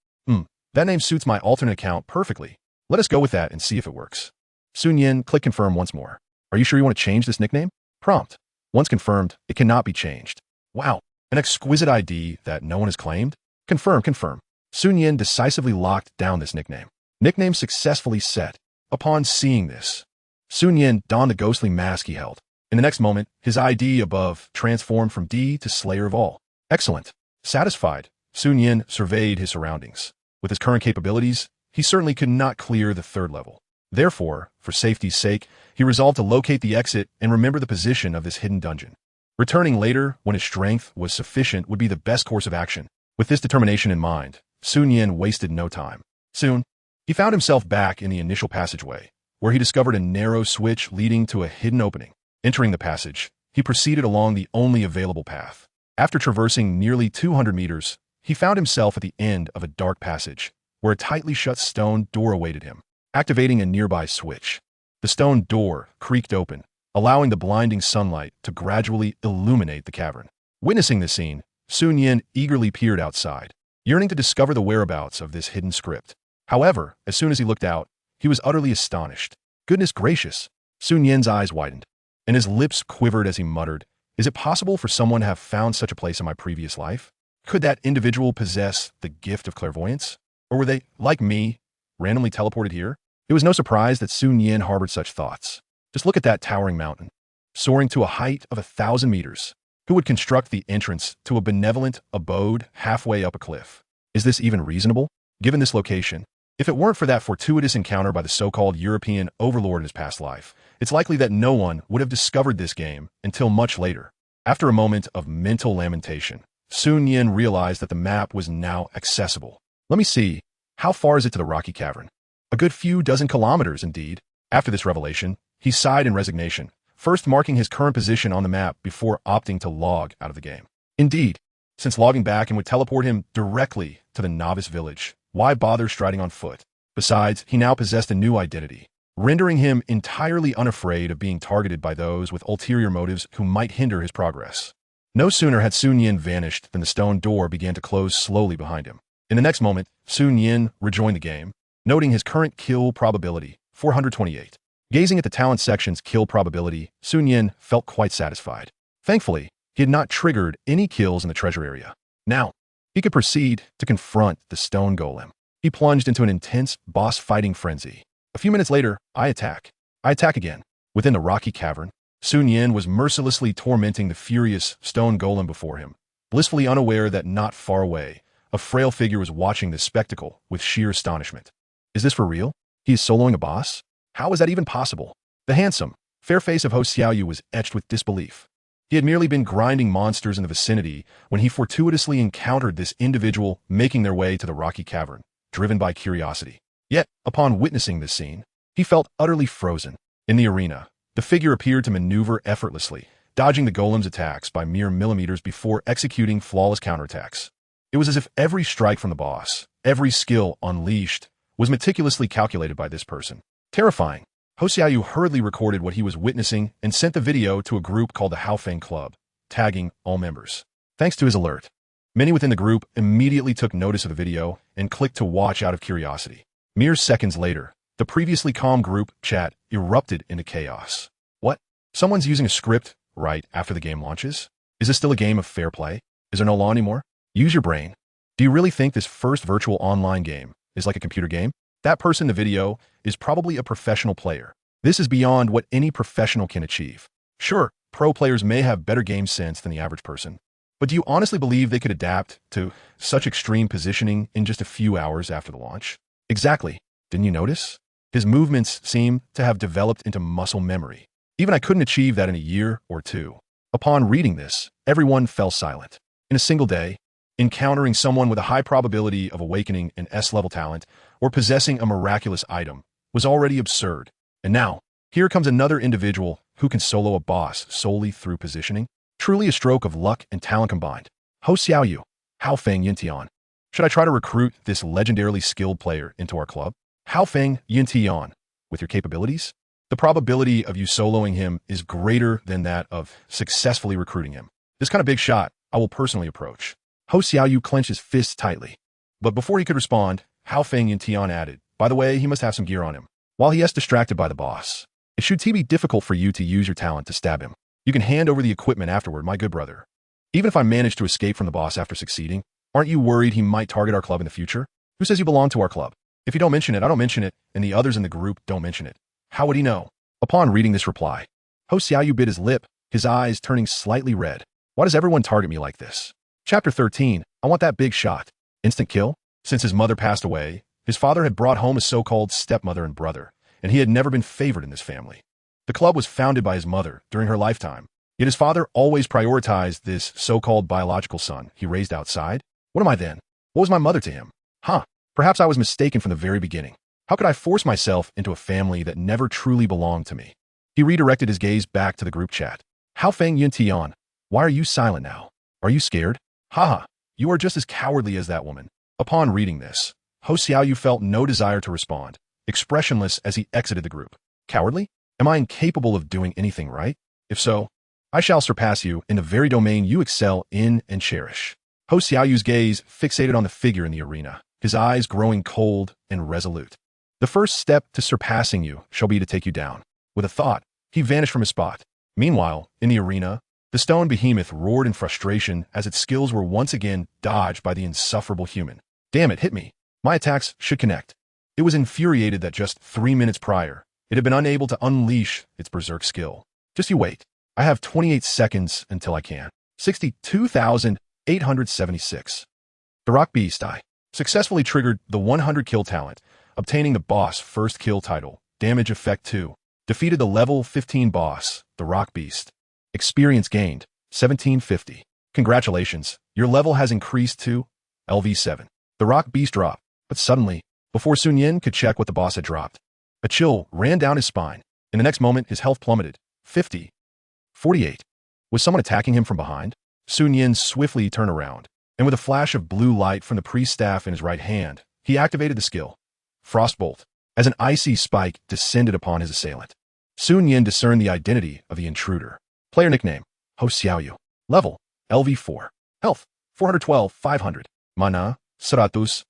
That name suits my alternate account perfectly. Let us go with that and see if it works. Sun Yin click confirm once more. Are you sure you want to change this nickname? Prompt. Once confirmed, it cannot be changed. Wow, an exquisite ID that no one has claimed? Confirm. Sun Yin decisively locked down this nickname. Nickname successfully set. Upon seeing this, Sun Yin donned the ghostly mask he held. In the next moment, his ID above transformed from D to Slayer of All. Excellent. Satisfied, Sun Yin surveyed his surroundings. With his current capabilities, he certainly could not clear the third level. Therefore, for safety's sake, he resolved to locate the exit and remember the position of this hidden dungeon. Returning later, when his strength was sufficient, would be the best course of action. With this determination in mind, Sun Yin wasted no time. Soon, he found himself back in the initial passageway, where he discovered a narrow switch leading to a hidden opening. Entering the passage, he proceeded along the only available path. After traversing nearly 200 meters, he found himself at the end of a dark passage, where a tightly shut stone door awaited him. Activating a nearby switch, the stone door creaked open, allowing the blinding sunlight to gradually illuminate the cavern. Witnessing the scene, Sun Yin eagerly peered outside, yearning to discover the whereabouts of this hidden script. However, as soon as he looked out, he was utterly astonished. Goodness gracious! Sun Yin's eyes widened, and his lips quivered as he muttered, "Is it possible for someone to have found such a place in my previous life? Could that individual possess the gift of clairvoyance? Or were they, like me, randomly teleported here? It was no surprise that Su Nian harbored such thoughts. Just look at that towering mountain, soaring to a height of 1,000 meters. Who would construct the entrance to a benevolent abode halfway up a cliff? Is this even reasonable, given this location? If it weren't for that fortuitous encounter by the so-called European overlord in his past life, it's likely that no one would have discovered this game until much later. After a moment of mental lamentation, Su Nian realized that the map was now accessible. Let me see. How far is it to the rocky cavern? A good few dozen kilometers, indeed. After this revelation, he sighed in resignation, first marking his current position on the map before opting to log out of the game. Indeed, since logging back in would teleport him directly to the novice village, why bother striding on foot? Besides, he now possessed a new identity, rendering him entirely unafraid of being targeted by those with ulterior motives who might hinder his progress. No sooner had Su Nian vanished than the stone door began to close slowly behind him. In the next moment, Su Nian rejoined the game, noting his current kill probability, 428. Gazing at the talent section's kill probability, Su Nian felt quite satisfied. Thankfully, he had not triggered any kills in the treasure area. Now, he could proceed to confront the stone golem. He plunged into an intense boss-fighting frenzy. A few minutes later, I attack. I attack again. Within the rocky cavern, Su Nian was mercilessly tormenting the furious stone golem before him, blissfully unaware that not far away, a frail figure was watching this spectacle with sheer astonishment. Is this for real? He is soloing a boss? How is that even possible? The handsome, fair face of Ho Xiaoyu was etched with disbelief. He had merely been grinding monsters in the vicinity when he fortuitously encountered this individual making their way to the rocky cavern, driven by curiosity. Yet, upon witnessing this scene, he felt utterly frozen. In the arena, the figure appeared to maneuver effortlessly, dodging the golem's attacks by mere millimeters before executing flawless counterattacks. It was as if every strike from the boss, every skill unleashed, was meticulously calculated by this person. Terrifying, Ho Xiaoyu hurriedly recorded what he was witnessing and sent the video to a group called the Haofeng Club, tagging all members. Thanks to his alert, many within the group immediately took notice of the video and clicked to watch out of curiosity. Mere seconds later, the previously calm group chat erupted into chaos. What? Someone's using a script right after the game launches? Is this still a game of fair play? Is there no law anymore? Use your brain. Do you really think this first virtual online game is like a computer game? That person in the video is probably a professional player. This is beyond what any professional can achieve. Sure, pro players may have better game sense than the average person, but do you honestly believe they could adapt to such extreme positioning in just a few hours after the launch? Exactly. Didn't you notice? His movements seem to have developed into muscle memory. Even I couldn't achieve that in a year or two. Upon reading this, everyone fell silent. In a single day, encountering someone with a high probability of awakening an S-level talent or possessing a miraculous item was already absurd. And now, here comes another individual who can solo a boss solely through positioning. Truly a stroke of luck and talent combined. Ho Xiaoyu, Haofeng Yintian. Should I try to recruit this legendarily skilled player into our club? Haofeng Yintian, with your capabilities? The probability of you soloing him is greater than that of successfully recruiting him. This kind of big shot, I will personally approach. Ho Xiaoyu clenched his fists tightly. But before he could respond, Haofeng Yintian added, by the way, he must have some gear on him. While he is distracted by the boss, it should be difficult for you to use your talent to stab him. You can hand over the equipment afterward, my good brother. Even if I manage to escape from the boss after succeeding, aren't you worried he might target our club in the future? Who says you belong to our club? If you don't mention it, I don't mention it, and the others in the group don't mention it. How would he know? Upon reading this reply, Ho Xiaoyu bit his lip, his eyes turning slightly red. Why does everyone target me like this? Chapter 13, I want that big shot. Instant kill? Since his mother passed away, his father had brought home a so-called stepmother and brother, and he had never been favored in this family. The club was founded by his mother during her lifetime, yet his father always prioritized this so-called biological son he raised outside. What am I then? What was my mother to him? Perhaps I was mistaken from the very beginning. How could I force myself into a family that never truly belonged to me? He redirected his gaze back to the group chat. Haofeng Yintian, why are you silent now? Are you scared? You are just as cowardly as that woman. Upon reading this, Ho Xiaoyu felt no desire to respond, expressionless as he exited the group. Cowardly? Am I incapable of doing anything right? If so, I shall surpass you in the very domain you excel in and cherish. Ho Xiaoyu's gaze fixated on the figure in the arena, his eyes growing cold and resolute. The first step to surpassing you shall be to take you down. With a thought, he vanished from his spot. Meanwhile, in the arena, the stone behemoth roared in frustration as its skills were once again dodged by the insufferable human. Damn it, hit me. My attacks should connect. It was infuriated that just 3 minutes prior, it had been unable to unleash its berserk skill. Just you wait. I have 28 seconds until I can. 62,876. The Rock Beast I successfully triggered the 100 kill talent, obtaining the boss first kill title, damage effect 2. Defeated the level 15 boss, the Rock Beast. Experience gained, 1750. Congratulations, your level has increased to LV7. The Rock Beast dropped, but suddenly, before Sun Yin could check what the boss had dropped, a chill ran down his spine. In the next moment, his health plummeted. 50. 48. Was someone attacking him from behind? Sun Yin swiftly turned around, and with a flash of blue light from the priest's staff in his right hand, he activated the skill, Frostbolt, as an icy spike descended upon his assailant. Sun Yin discerned the identity of the intruder. Player nickname, Ho Xiaoyu. Level, LV4. Health, 412, 500. Mana, 200.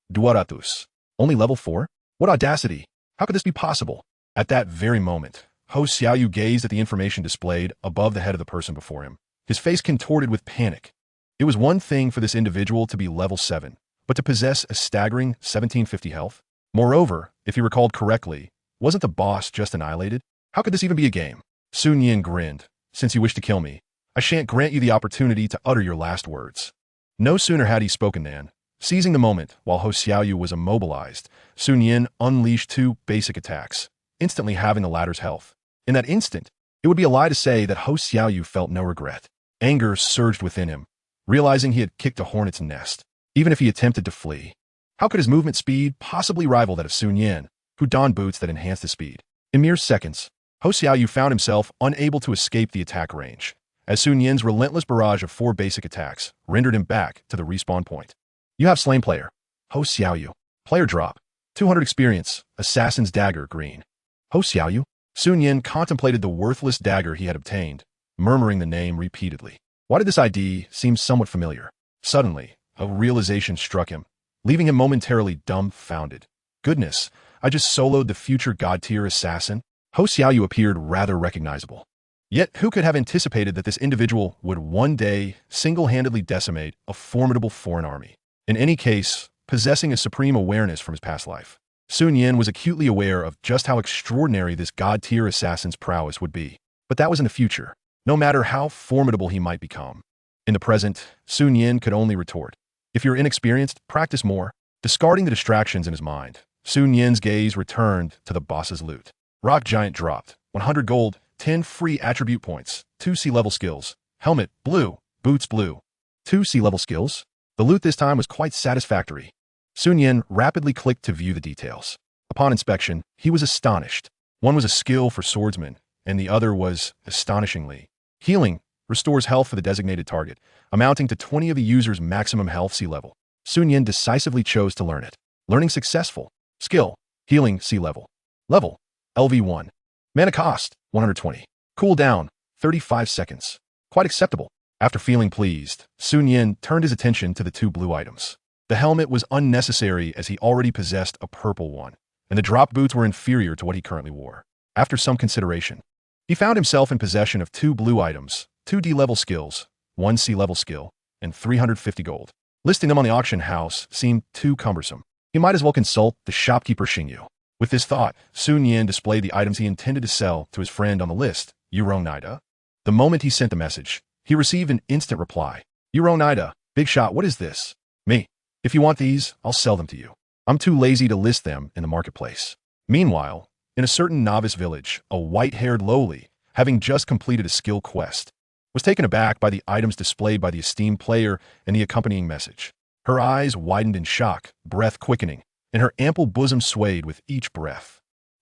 Only level 4? What audacity! How could this be possible? At that very moment, Ho Xiaoyu gazed at the information displayed above the head of the person before him, his face contorted with panic. It was one thing for this individual to be level 7, but to possess a staggering 1750 health? Moreover, if he recalled correctly, wasn't the boss just annihilated? How could this even be a game? Sun Yin grinned. Since you wish to kill me, I shan't grant you the opportunity to utter your last words. No sooner had he spoken than, seizing the moment while Ho Xiaoyu was immobilized, Sun Yin unleashed 2 basic attacks, instantly halving the latter's health. In that instant, it would be a lie to say that Ho Xiaoyu felt no regret. Anger surged within him, realizing he had kicked a hornet's nest, even if he attempted to flee. How could his movement speed possibly rival that of Sun Yin, who donned boots that enhanced his speed? In mere seconds, Ho Xiaoyu found himself unable to escape the attack range, as Sun Yin's relentless barrage of 4 basic attacks rendered him back to the respawn point. You have slain player, Ho Xiaoyu. Player drop, 200 experience, Assassin's Dagger, green. Ho Xiaoyu? Sun Yin contemplated the worthless dagger he had obtained, murmuring the name repeatedly. Why did this ID seem somewhat familiar? Suddenly, a realization struck him, leaving him momentarily dumbfounded. Goodness, I just soloed the future god-tier assassin? Ho Xiaoyu appeared rather recognizable. Yet who could have anticipated that this individual would one day single-handedly decimate a formidable foreign army? In any case, possessing a supreme awareness from his past life, Sun Yin was acutely aware of just how extraordinary this god-tier assassin's prowess would be. But that was in the future, no matter how formidable he might become. In the present, Sun Yin could only retort, if you're inexperienced, practice more. Discarding the distractions in his mind, Sun Yin's gaze returned to the boss's loot. Rock Giant dropped, 100 gold, 10 free attribute points, 2 C-level skills, helmet, blue, boots, blue. 2 C-level skills? The loot this time was quite satisfactory. Sun Yin rapidly clicked to view the details. Upon inspection, he was astonished. One was a skill for swordsman, and the other was, astonishingly, healing, restores health for the designated target, amounting to 20 of the user's maximum health C-level. Sun Yin decisively chose to learn it. Learning successful. Skill, healing C-level. Level, LV1. Mana cost, 120. Cool down, 35 seconds. Quite acceptable. After feeling pleased, Sun Yin turned his attention to the 2 blue items. The helmet was unnecessary as he already possessed a purple one, and the drop boots were inferior to what he currently wore. After some consideration, he found himself in possession of 2 blue items, 2 D-level skills, 1 C-level skill, and 350 gold. Listing them on the auction house seemed too cumbersome. He might as well consult the shopkeeper Xingyu. With this thought, Sun Yin displayed the items he intended to sell to his friend on the list, Yurong Nida. The moment he sent the message, he received an instant reply. Yurong Nida, big shot, what is this? Me. If you want these, I'll sell them to you. I'm too lazy to list them in the marketplace. Meanwhile, in a certain novice village, a white-haired lowly, having just completed a skill quest, was taken aback by the items displayed by the esteemed player and the accompanying message. Her eyes widened in shock, breath quickening, and her ample bosom swayed with each breath.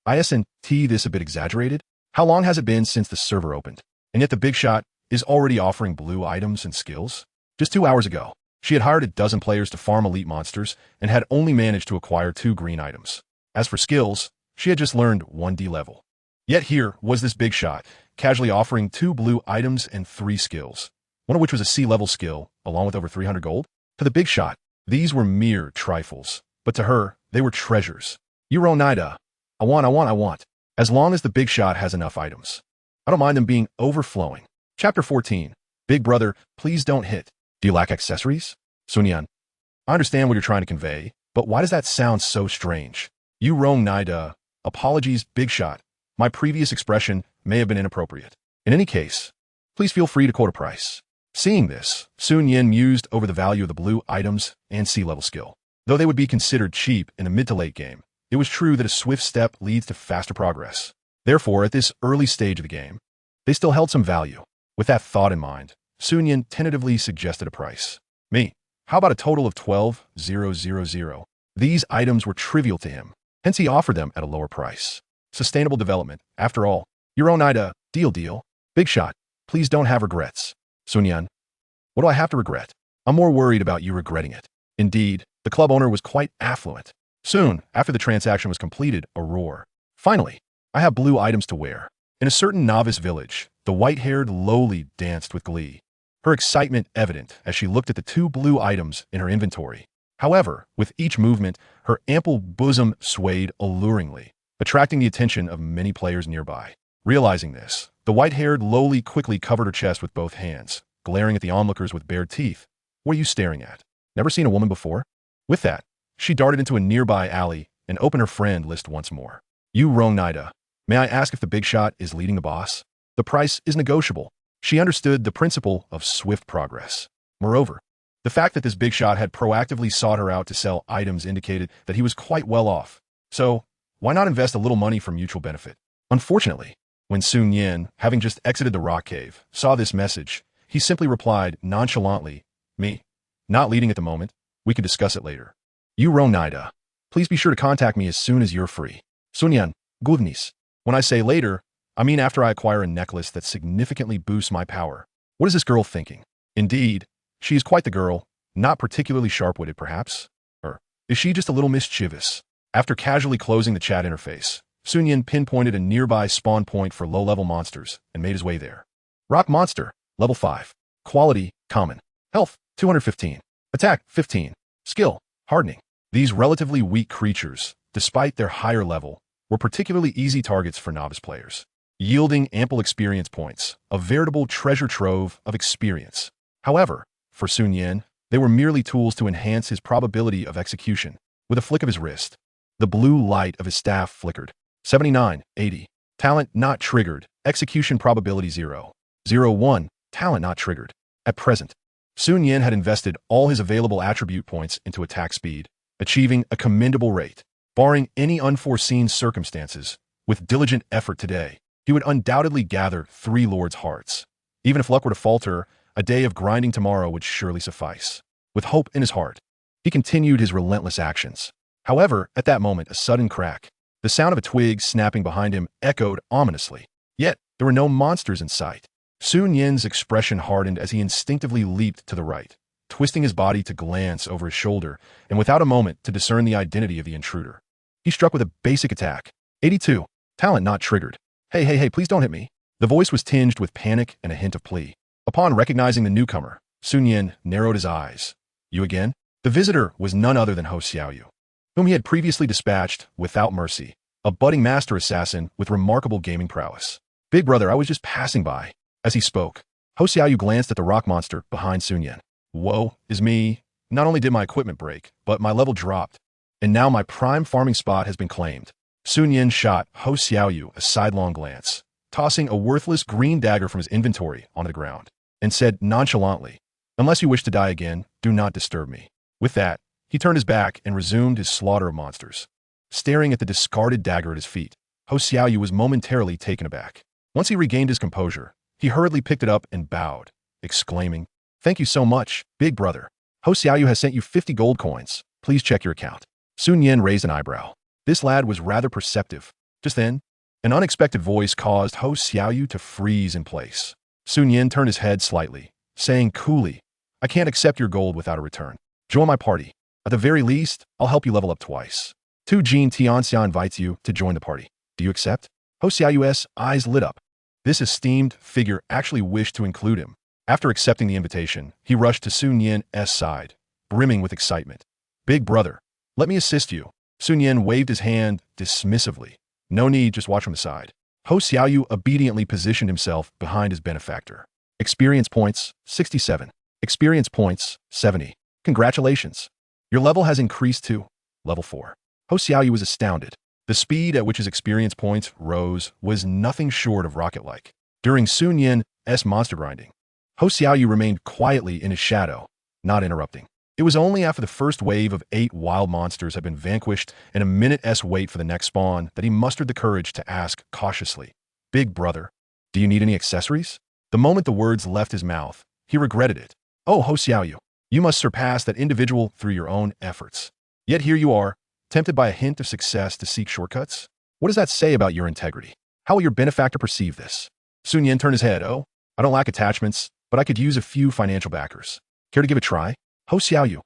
Isn't this a bit exaggerated? How long has it been since the server opened? And yet the big shot is already offering blue items and skills? Just 2 hours ago, she had hired a dozen players to farm elite monsters and had only managed to acquire 2 green items. As for skills, she had just learned 1 D level. Yet here was this big shot, casually offering 2 blue items and 3 skills, one of which was a C-level skill, along with over 300 gold. To the big shot, these were mere trifles, but to her, they were treasures. Yurong Nida, I want. As long as the big shot has enough items. I don't mind them being overflowing. Chapter 14. Big brother, please don't hit. Do you lack accessories? Sun Yan, I understand what you're trying to convey, but why does that sound so strange? You wrong Nida. Apologies, big shot. My previous expression may have been inappropriate. In any case, please feel free to quote a price. Seeing this, Sun Yin mused over the value of the blue items and sea-level skill. Though they would be considered cheap in a mid to late game, it was true that a swift step leads to faster progress. Therefore, at this early stage of the game, they still held some value. With that thought in mind, Sun Yin tentatively suggested a price. Me, how about a total of 12,000? These items were trivial to him, hence he offered them at a lower price. Sustainable development, after all. Your own Ida, deal. Big shot, please don't have regrets. Sun Yin, what do I have to regret? I'm more worried about you regretting it. Indeed, the club owner was quite affluent. Soon, after the transaction was completed, a roar. Finally, I have blue items to wear. In a certain novice village, the white-haired lowly danced with glee, her excitement evident as she looked at the 2 blue items in her inventory. However, with each movement, her ample bosom swayed alluringly, attracting the attention of many players nearby. Realizing this, the white-haired lowly quickly covered her chest with both hands, glaring at the onlookers with bared teeth. What are you staring at? Never seen a woman before? With that, she darted into a nearby alley and opened her friend list once more. You wrong Nida. May I ask if the big shot is leading the boss? The price is negotiable. She understood the principle of swift progress. Moreover, the fact that this big shot had proactively sought her out to sell items indicated that he was quite well off. So, why not invest a little money for mutual benefit? Unfortunately, when Sun Yin, having just exited the rock cave, saw this message, he simply replied nonchalantly, Me, not leading at the moment. We can discuss it later. You wrong Nida. Please be sure to contact me as soon as you're free. Sun Yin, Guvnis. When I say later, I mean after I acquire a necklace that significantly boosts my power. What is this girl thinking? Indeed, she is quite the girl, not particularly sharp-witted perhaps. Or is she just a little mischievous? After casually closing the chat interface, Sun Yin pinpointed a nearby spawn point for low-level monsters and made his way there. Rock monster, level 5. Quality, common. Health, 215. Attack, 15. Skill, hardening. These relatively weak creatures, despite their higher level, were particularly easy targets for novice players, yielding ample experience points, a veritable treasure trove of experience. However, for Sun Yin, they were merely tools to enhance his probability of execution. With a flick of his wrist, the blue light of his staff flickered. 79, 80. Talent not triggered. Execution probability 0. 01. Talent not triggered. At present, Sun Yin had invested all his available attribute points into attack speed, achieving a commendable rate. Barring any unforeseen circumstances, with diligent effort today, he would undoubtedly gather 3 lords' hearts. Even if luck were to falter, a day of grinding tomorrow would surely suffice. With hope in his heart, he continued his relentless actions. However, at that moment, a sudden crack, the sound of a twig snapping behind him echoed ominously. Yet, there were no monsters in sight. Sun Yin's expression hardened as he instinctively leaped to the right, twisting his body to glance over his shoulder, and without a moment to discern the identity of the intruder. He struck with a basic attack. 82. Talent not triggered. Hey, please don't hit me. The voice was tinged with panic and a hint of plea. Upon recognizing the newcomer, Sun Yin narrowed his eyes. You again? The visitor was none other than Ho Xiaoyu, whom he had previously dispatched without mercy, a budding master assassin with remarkable gaming prowess. Big brother, I was just passing by. As he spoke, Ho Xiaoyu glanced at the rock monster behind Sun Yin. Woe is me. Not only did my equipment break, but my level dropped. And now my prime farming spot has been claimed. Sun Yin shot Ho Xiaoyu a sidelong glance, tossing a worthless green dagger from his inventory onto the ground, and said nonchalantly, Unless you wish to die again, do not disturb me. With that, he turned his back and resumed his slaughter of monsters. Staring at the discarded dagger at his feet, Ho Xiaoyu was momentarily taken aback. Once he regained his composure, he hurriedly picked it up and bowed, exclaiming, Thank you so much, big brother. Ho Xiaoyu has sent you 50 gold coins. Please check your account. Sun Yin raised an eyebrow. This lad was rather perceptive. Just then, an unexpected voice caused Ho Xiaoyu to freeze in place. Sun Yin turned his head slightly, saying coolly, I can't accept your gold without a return. Join my party. At the very least, I'll help you level up twice. Tu Jin Tianxia invites you to join the party. Do you accept? Ho Xiaoyu's eyes lit up. This esteemed figure actually wished to include him. After accepting the invitation, he rushed to Sun Yin's side, brimming with excitement. Big brother, let me assist you. Sun Yin waved his hand dismissively. No need, just watch from the side. Ho Xiaoyu obediently positioned himself behind his benefactor. Experience points, 67. Experience points, 70. Congratulations. Your level has increased to level 4. Ho Xiaoyu was astounded. The speed at which his experience points rose was nothing short of rocket-like. During Sun Yan's monster grinding, Ho Xiaoyu remained quietly in his shadow, not interrupting. It was only after the first wave of 8 wild monsters had been vanquished and a minute's wait for the next spawn that he mustered the courage to ask cautiously, "Big brother, do you need any accessories?" The moment the words left his mouth, he regretted it. "Oh, Ho Xiaoyu, you must surpass that individual through your own efforts. Yet here you are, tempted by a hint of success to seek shortcuts? What does that say about your integrity? How will your benefactor perceive this?" Sun Yan turned his head. "Oh, I don't lack attachments, but I could use a few financial backers. Care to give it a try?" Ho Xiaoyu,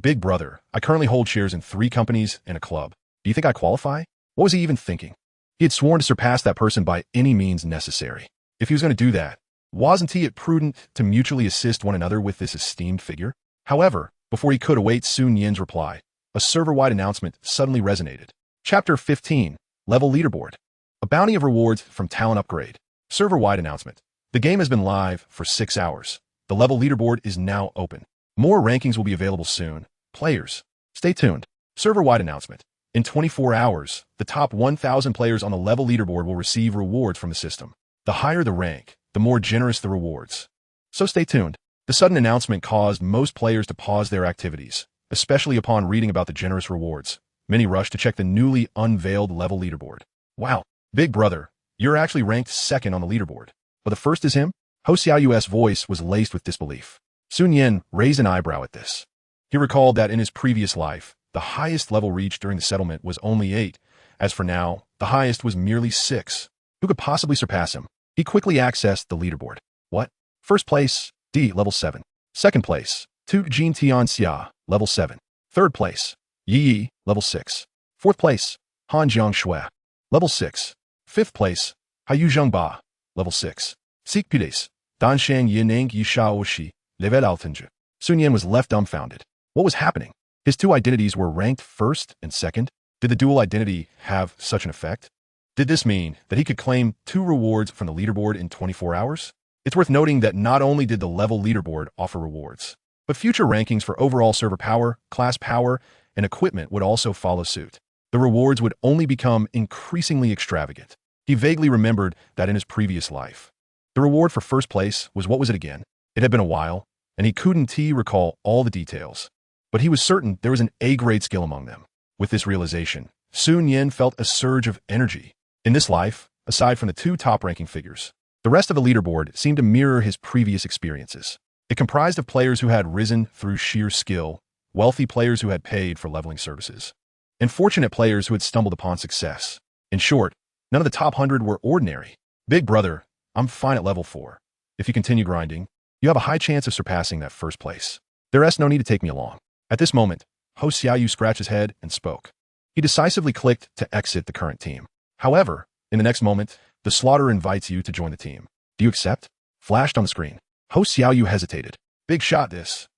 big brother, I currently hold shares in 3 companies and a club. Do you think I qualify?" What was he even thinking? He had sworn to surpass that person by any means necessary. If he was going to do that, wasn't he it prudent to mutually assist one another with this esteemed figure? However, before he could await Sun Yan's reply, a server-wide announcement suddenly resonated. Chapter 15, Level Leaderboard. A bounty of rewards from talent upgrade. Server-wide announcement. The game has been live for 6 hours. The level leaderboard is now open. More rankings will be available soon. Players, stay tuned. Server-wide announcement. In 24 hours, the top 1,000 players on the level leaderboard will receive rewards from the system. The higher the rank, the more generous the rewards. So stay tuned. The sudden announcement caused most players to pause their activities, especially upon reading about the generous rewards. Many rushed to check the newly unveiled level leaderboard. Wow, big brother, you're actually ranked 2nd on the leaderboard. But the first is him? Ho Xiaoyu's voice was laced with disbelief. Sun Yan raised an eyebrow at this. He recalled that in his previous life, the highest level reached during the settlement was only 8. As for now, the highest was merely 6. Who could possibly surpass him? He quickly accessed the leaderboard. What? First place, D, level 7. Second place, Tu Jin Tian Xia, level 7. Third place, Yi Yi, level 6. Fourth place, Han Jiang Shui, level 6. Fifth place, Hayu Zhengba, level 6. Sikpides, Danshan Yineng Yishaoshi, level Altenja. Sun Yan was left dumbfounded. What was happening? His 2 identities were ranked 1st and 2nd. Did the dual identity have such an effect? Did this mean that he could claim 2 rewards from the leaderboard in 24 hours? It's worth noting that not only did the level leaderboard offer rewards, but future rankings for overall server power, class power, and equipment would also follow suit. The rewards would only become increasingly extravagant. He vaguely remembered that in his previous life. The reward for first place was, what was it again? It had been a while, and he couldn't recall all the details. But he was certain there was an A-grade skill among them. With this realization, Sun Yan felt a surge of energy. In this life, aside from the 2 top-ranking figures, the rest of the leaderboard seemed to mirror his previous experiences. It comprised of players who had risen through sheer skill, wealthy players who had paid for leveling services, and fortunate players who had stumbled upon success. In short, none of the top 100 were ordinary. Big brother, I'm fine at level 4. If you continue grinding, you have a high chance of surpassing that first place. There's no need to take me along. At this moment, Ho Xiaoyu scratched his head and spoke. He decisively clicked to exit the current team. However, in the next moment, the slaughter invites you to join the team. Do you accept? Flashed on the screen. Ho Xiaoyu hesitated. Big shot this.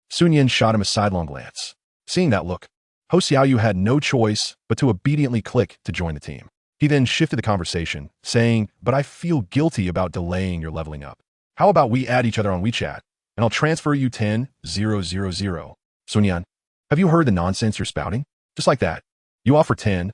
Sun Yan shot him a sidelong glance. Seeing that look, Ho Xiaoyu had no choice but to obediently click to join the team. He then shifted the conversation, saying, "But I feel guilty about delaying your leveling up. How about we add each other on WeChat, and I'll transfer you 10,000. Sun Yan, have you heard the nonsense you're spouting? Just like that. You offer 10,000?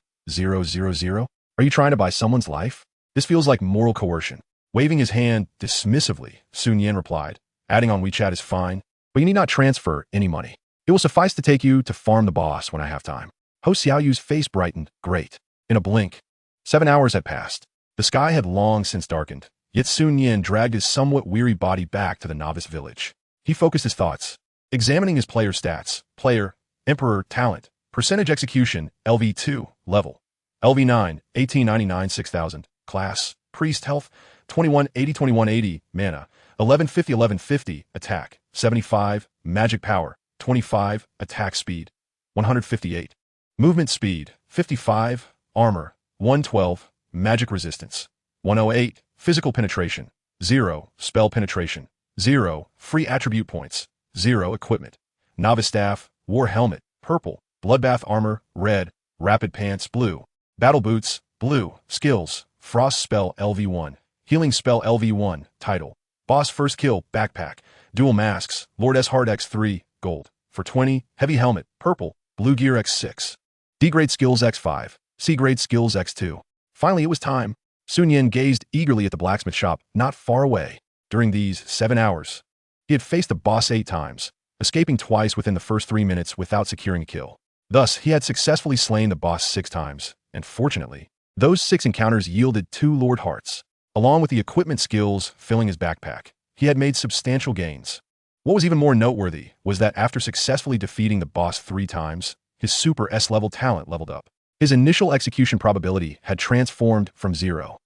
Are you trying to buy someone's life? This feels like moral coercion." Waving his hand dismissively, Sun Yan replied, "Adding on WeChat is fine, but you need not transfer any money. It will suffice to take you to farm the boss when I have time." Ho Xiaoyu's face brightened. Great. In a blink, 7 hours had passed. The sky had long since darkened, yet Sun Yan dragged his somewhat weary body back to the novice village. He focused his thoughts, examining his player stats, player, emperor, talent, percentage execution, LV2, level, LV9, 1899, 6000, class, priest, health, 2180, 2180, mana, 1150, 1150, attack, 75, magic power, 25, attack speed, 158, movement speed, 55, armor, 112, magic resistance, 108, physical penetration, 0, spell penetration, 0, free attribute points, 0, equipment, novice staff, war helmet, purple, bloodbath armor, red, rapid pants, blue, battle boots, blue, skills, frost spell LV1, healing spell LV1, title, boss first kill, backpack, dual masks, Lord S Hard X3, gold, for 20, heavy helmet, purple, blue gear X6, D grade skills X5, C grade skills X2. Finally, it was time. Sun Yin gazed eagerly at the blacksmith shop not far away. During these 7 hours, he had faced the boss 8 times, escaping twice within the first 3 minutes without securing a kill. Thus, he had successfully slain the boss 6 times, and fortunately, those 6 encounters yielded 2 Lord Hearts. Along with the equipment skills filling his backpack, he had made substantial gains. What was even more noteworthy was that after successfully defeating the boss 3 times, his super S-level talent leveled up. His initial execution probability had transformed from 0.01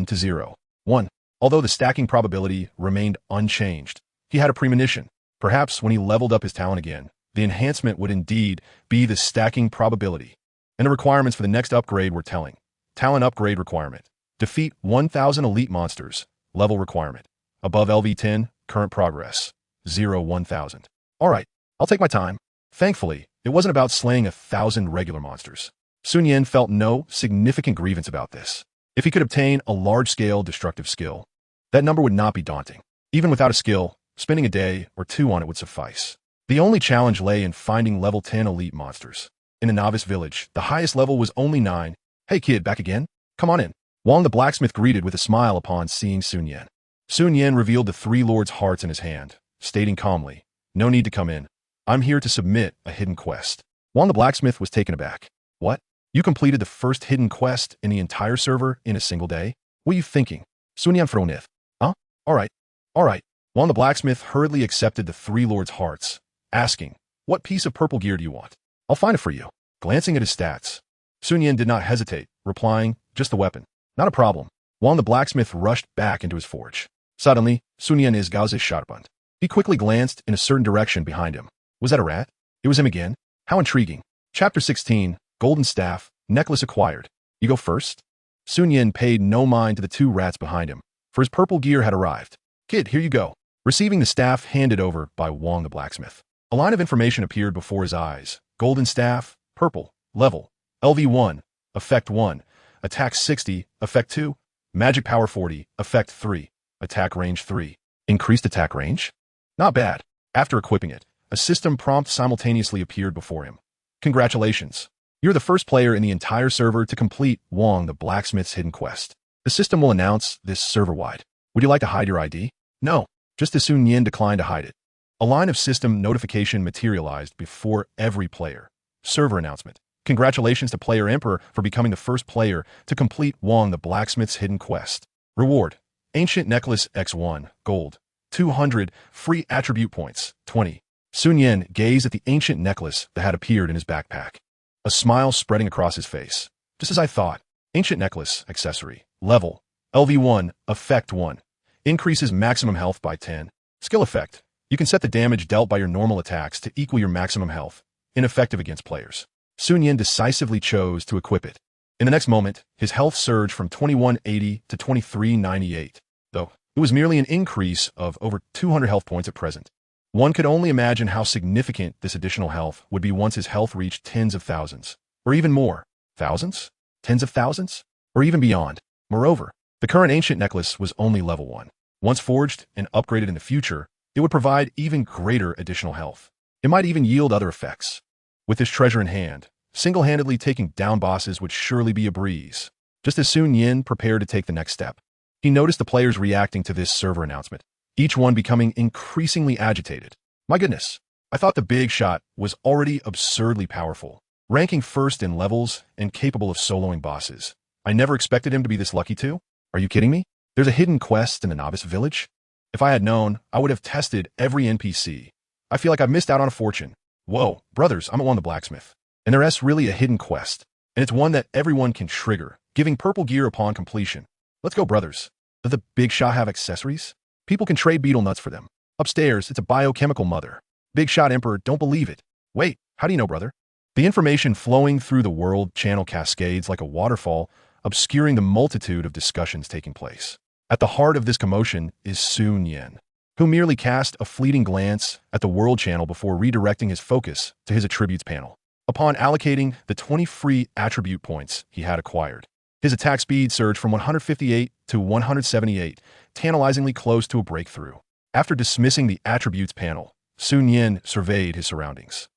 to 0.1. Although the stacking probability remained unchanged, he had a premonition. Perhaps when he leveled up his talent again, the enhancement would indeed be the stacking probability. And the requirements for the next upgrade were telling. Talent upgrade requirement. Defeat 1,000 elite monsters. Level requirement. Above LV10, current progress. 0.1000. Alright, I'll take my time. Thankfully, it wasn't about slaying 1,000 regular monsters. Sun Yin felt no significant grievance about this. If he could obtain a large-scale destructive skill, that number would not be daunting. Even without a skill, spending a day or 2 on it would suffice. The only challenge lay in finding level 10 elite monsters. In the novice village, the highest level was only 9. Hey kid, back again? Come on in. Wang the blacksmith greeted with a smile upon seeing Sun Yin. Sun Yin revealed the 3 lords' hearts in his hand, stating calmly, "No need to come in. I'm here to submit a hidden quest." Wang the blacksmith was taken aback. What? You completed the first hidden quest in the entire server in a single day? What are you thinking? Sun Yin Fronith. Huh? Alright. Wang the blacksmith hurriedly accepted the 3 lords' hearts, asking, "What piece of purple gear do you want? I'll find it for you." Glancing at his stats, Sun Yin did not hesitate, replying, "Just the weapon." Not a problem. Wang the blacksmith rushed back into his forge. Suddenly, Sun Yin is Gao's Shotbund. He quickly glanced in a certain direction behind him. Was that a rat? It was him again. How intriguing. Chapter 16, Golden Staff, Necklace Acquired. You go first? Sun Yin paid no mind to the 2 rats behind him, for his purple gear had arrived. Kid, here you go. Receiving the staff handed over by Wang the blacksmith. A line of information appeared before his eyes. Golden Staff, purple, level, LV1, effect 1, attack 60, effect 2, magic power 40, effect 3, attack range 3. Increased attack range? Not bad. After equipping it, a system prompt simultaneously appeared before him. Congratulations. You're the first player in the entire server to complete Wang the blacksmith's hidden quest. The system will announce this server-wide. Would you like to hide your ID? No. Just as Sun Yin declined to hide it. A line of system notification materialized before every player. Server announcement. Congratulations to Player Emperor for becoming the first player to complete Wang the blacksmith's hidden quest. Reward. Ancient Necklace X1, Gold. 200, free attribute points, 20. Sun Yin gazed at the ancient necklace that had appeared in his backpack. A smile spreading across his face. Just as I thought. Ancient Necklace, accessory, level, LV1, effect 1. Increases maximum health by 10. Skill effect. You can set the damage dealt by your normal attacks to equal your maximum health. Ineffective against players. Sun Yin decisively chose to equip it. In the next moment, his health surged from 2180 to 2398, though it was merely an increase of over 200 health points at present. One could only imagine how significant this additional health would be once his health reached tens of thousands, or even more. Thousands? Tens of thousands? Or even beyond. Moreover, the current ancient necklace was only level 1. Once forged and upgraded in the future, it would provide even greater additional health. It might even yield other effects. With this treasure in hand, single-handedly taking down bosses would surely be a breeze. Just as Sun Yin prepared to take the next step, he noticed the players reacting to this server announcement, each one becoming increasingly agitated. My goodness, I thought the big shot was already absurdly powerful, ranking first in levels and capable of soloing bosses. I never expected him to be this lucky too. Are you kidding me? There's a hidden quest in the novice village? If I had known, I would have tested every NPC. I feel like I've missed out on a fortune. Whoa, brothers, I'm at Wang the blacksmith. And there's really a hidden quest, and it's one that everyone can trigger, giving purple gear upon completion. Let's go, brothers. Does the big shot have accessories? People can trade beetle nuts for them. Upstairs, it's a biochemical mother. Big Shot Emperor, don't believe it. Wait, how do you know, brother? The information flowing through the world channel cascades like a waterfall, obscuring the multitude of discussions taking place. At the heart of this commotion is Sun Yin, who merely cast a fleeting glance at the world channel before redirecting his focus to his attributes panel. Upon allocating the 20 free attribute points he had acquired, his attack speed surged from 158 to 178, tantalizingly close to a breakthrough. After dismissing the attributes panel, Sun Yin surveyed his surroundings.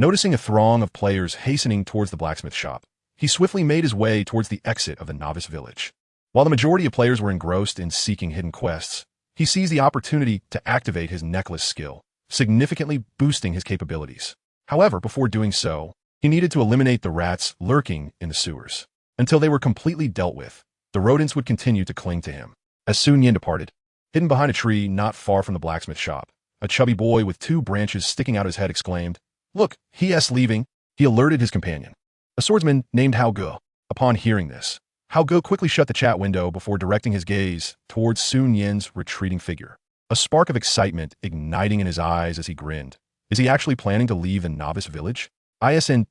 Noticing a throng of players hastening towards the blacksmith shop, he swiftly made his way towards the exit of the novice village. While the majority of players were engrossed in seeking hidden quests, he seized the opportunity to activate his necklace skill, significantly boosting his capabilities. However, before doing so, he needed to eliminate the rats lurking in the sewers. Until they were completely dealt with, the rodents would continue to cling to him. As Sun Yin departed, hidden behind a tree not far from the blacksmith shop, a chubby boy with 2 branches sticking out his head exclaimed, "Look, he*s leaving." He alerted his companion, a swordsman named Hao Ge. Upon hearing this, Hao Ge quickly shut the chat window before directing his gaze towards Sun Yin's retreating figure, a spark of excitement igniting in his eyes as he grinned. Is he actually planning to leave the novice village? Isn't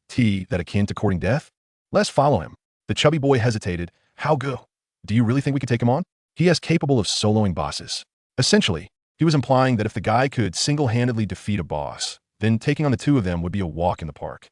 that akin to courting death? Let's follow him. The chubby boy hesitated. Hao Ge, do you really think we could take him on? He is capable of soloing bosses. Essentially, he was implying that if the guy could single-handedly defeat a boss, then taking on the 2 of them would be a walk in the park.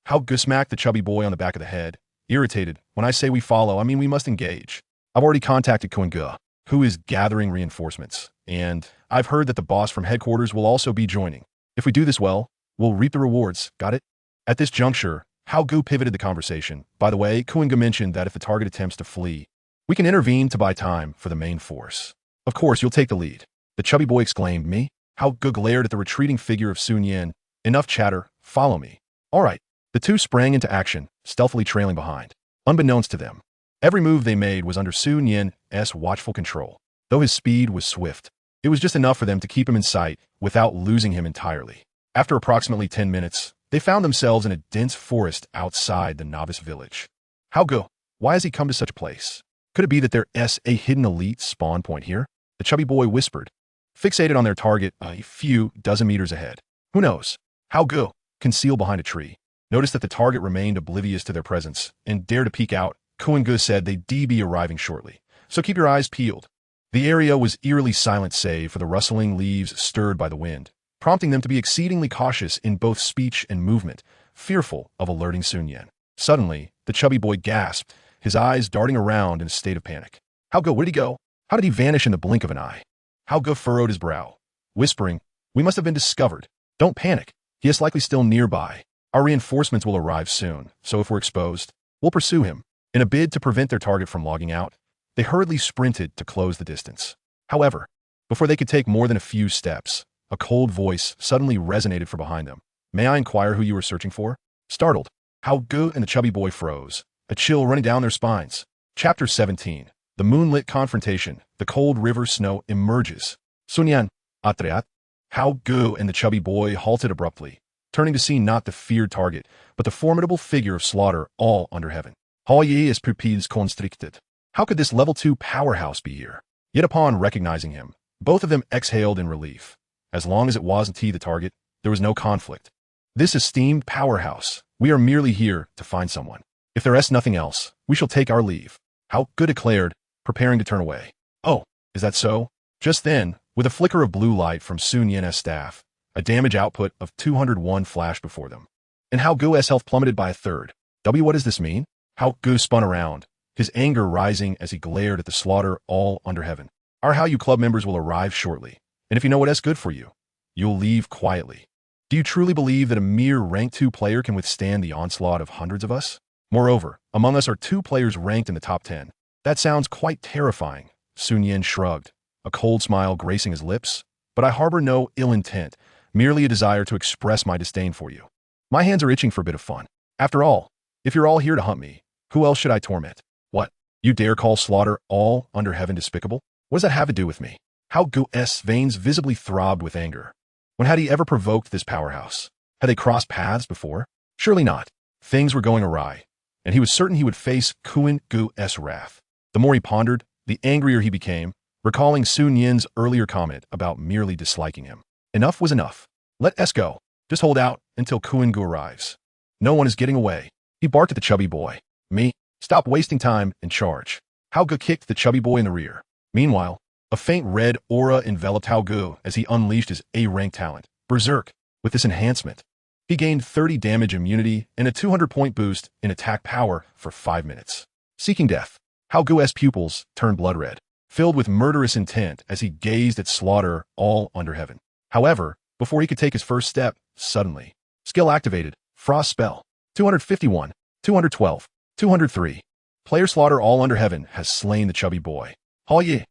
Hao Ge smacked the chubby boy on the back of the head, irritated. When I say we follow, I mean we must engage. I've already contacted Kun Ge, who is gathering reinforcements, and I've heard that the boss from headquarters will also be joining. If we do this well, we'll reap the rewards, got it? At this juncture, Hao Ge pivoted the conversation. By the way, Kun Ge mentioned that if the target attempts to flee, we can intervene to buy time for the main force. Of course, you'll take the lead. The chubby boy exclaimed. Me? Hao Ge glared at the retreating figure of Sun Yin. Enough chatter, follow me. All right. The 2 sprang into action, stealthily trailing behind. Unbeknownst to them, every move they made was under Sun Yin's watchful control. Though his speed was swift, it was just enough for them to keep him in sight without losing him entirely. After approximately 10 minutes, they found themselves in a dense forest outside the novice village. Hao Ge, why has he come to such a place? Could it be that there's a hidden elite spawn point here? The chubby boy whispered, fixated on their target a few dozen meters ahead. Who knows? Hao Ge, concealed behind a tree, noticed that the target remained oblivious to their presence and dared to peek out. Kun Ge said they'd be arriving shortly, so keep your eyes peeled. The area was eerily silent save for the rustling leaves stirred by the wind, prompting them to be exceedingly cautious in both speech and movement, fearful of alerting Sun Yin. Suddenly, the chubby boy gasped, his eyes darting around in a state of panic. Hao Ge, where'd he go? How did he vanish in the blink of an eye? Hao Ge furrowed his brow, whispering, we must have been discovered. Don't panic. He is likely still nearby. Our reinforcements will arrive soon, so if we're exposed, we'll pursue him. In a bid to prevent their target from logging out, they hurriedly sprinted to close the distance. However, before they could take more than a few steps, a cold voice suddenly resonated from behind them. May I inquire who you were searching for? Startled, Hao Ge and the chubby boy froze, a chill running down their spines. Chapter 17. The moonlit confrontation. The cold river snow emerges. Sun Yin, Atreat. Hao Ge and the chubby boy halted abruptly, turning to see not the feared target, but the formidable figure of slaughter all under heaven. Hao Yi is pupils constricted. How could this level 2 powerhouse be here? Yet upon recognizing him, both of them exhaled in relief. As long as it wasn't he the target, there was no conflict. This esteemed powerhouse, we are merely here to find someone. If there is nothing else, we shall take our leave. Hao Ge declared, preparing to turn away. Oh, is that so? Just then, with a flicker of blue light from Sun Yin's staff, a damage output of 201 flashed before them. And Hao Ge's health plummeted by a third. What does this mean? Hao Ge spun around, his anger rising as he glared at the slaughter all under heaven. Our Hao Yu Club members will arrive shortly, and if you know what is good for you, you'll leave quietly. Do you truly believe that a mere rank 2 player can withstand the onslaught of hundreds of us? Moreover, among us are 2 players ranked in the top 10. That sounds quite terrifying. Sun Yin shrugged, a cold smile gracing his lips. But I harbor no ill intent, merely a desire to express my disdain for you. My hands are itching for a bit of fun. After all, if you're all here to hunt me, who else should I torment? What? You dare call slaughter all under heaven despicable? What does that have to do with me? Hao Ge's veins visibly throbbed with anger. When had he ever provoked this powerhouse? Had they crossed paths before? Surely not. Things were going awry, and he was certain he would face Kun Ge's wrath. The more he pondered, the angrier he became, recalling Sun Yin's earlier comment about merely disliking him. Enough was enough. Let us go. Just hold out until Kun Ge arrives. No one is getting away. He barked at the chubby boy. Me? Stop wasting time and charge. Hao Ge kicked the chubby boy in the rear. Meanwhile, a faint red aura enveloped Hao Ge as he unleashed his A-rank talent, Berserk. With this enhancement, he gained 30 damage immunity and a 200-point boost in attack power for 5 minutes. Seeking death, Hao Ge's pupils turned blood red, filled with murderous intent as he gazed at slaughter all under heaven. However, before he could take his first step, suddenly, skill activated, Frost Spell. 251, 212, 203. Player slaughter all under heaven has slain the chubby boy. Oh yeah.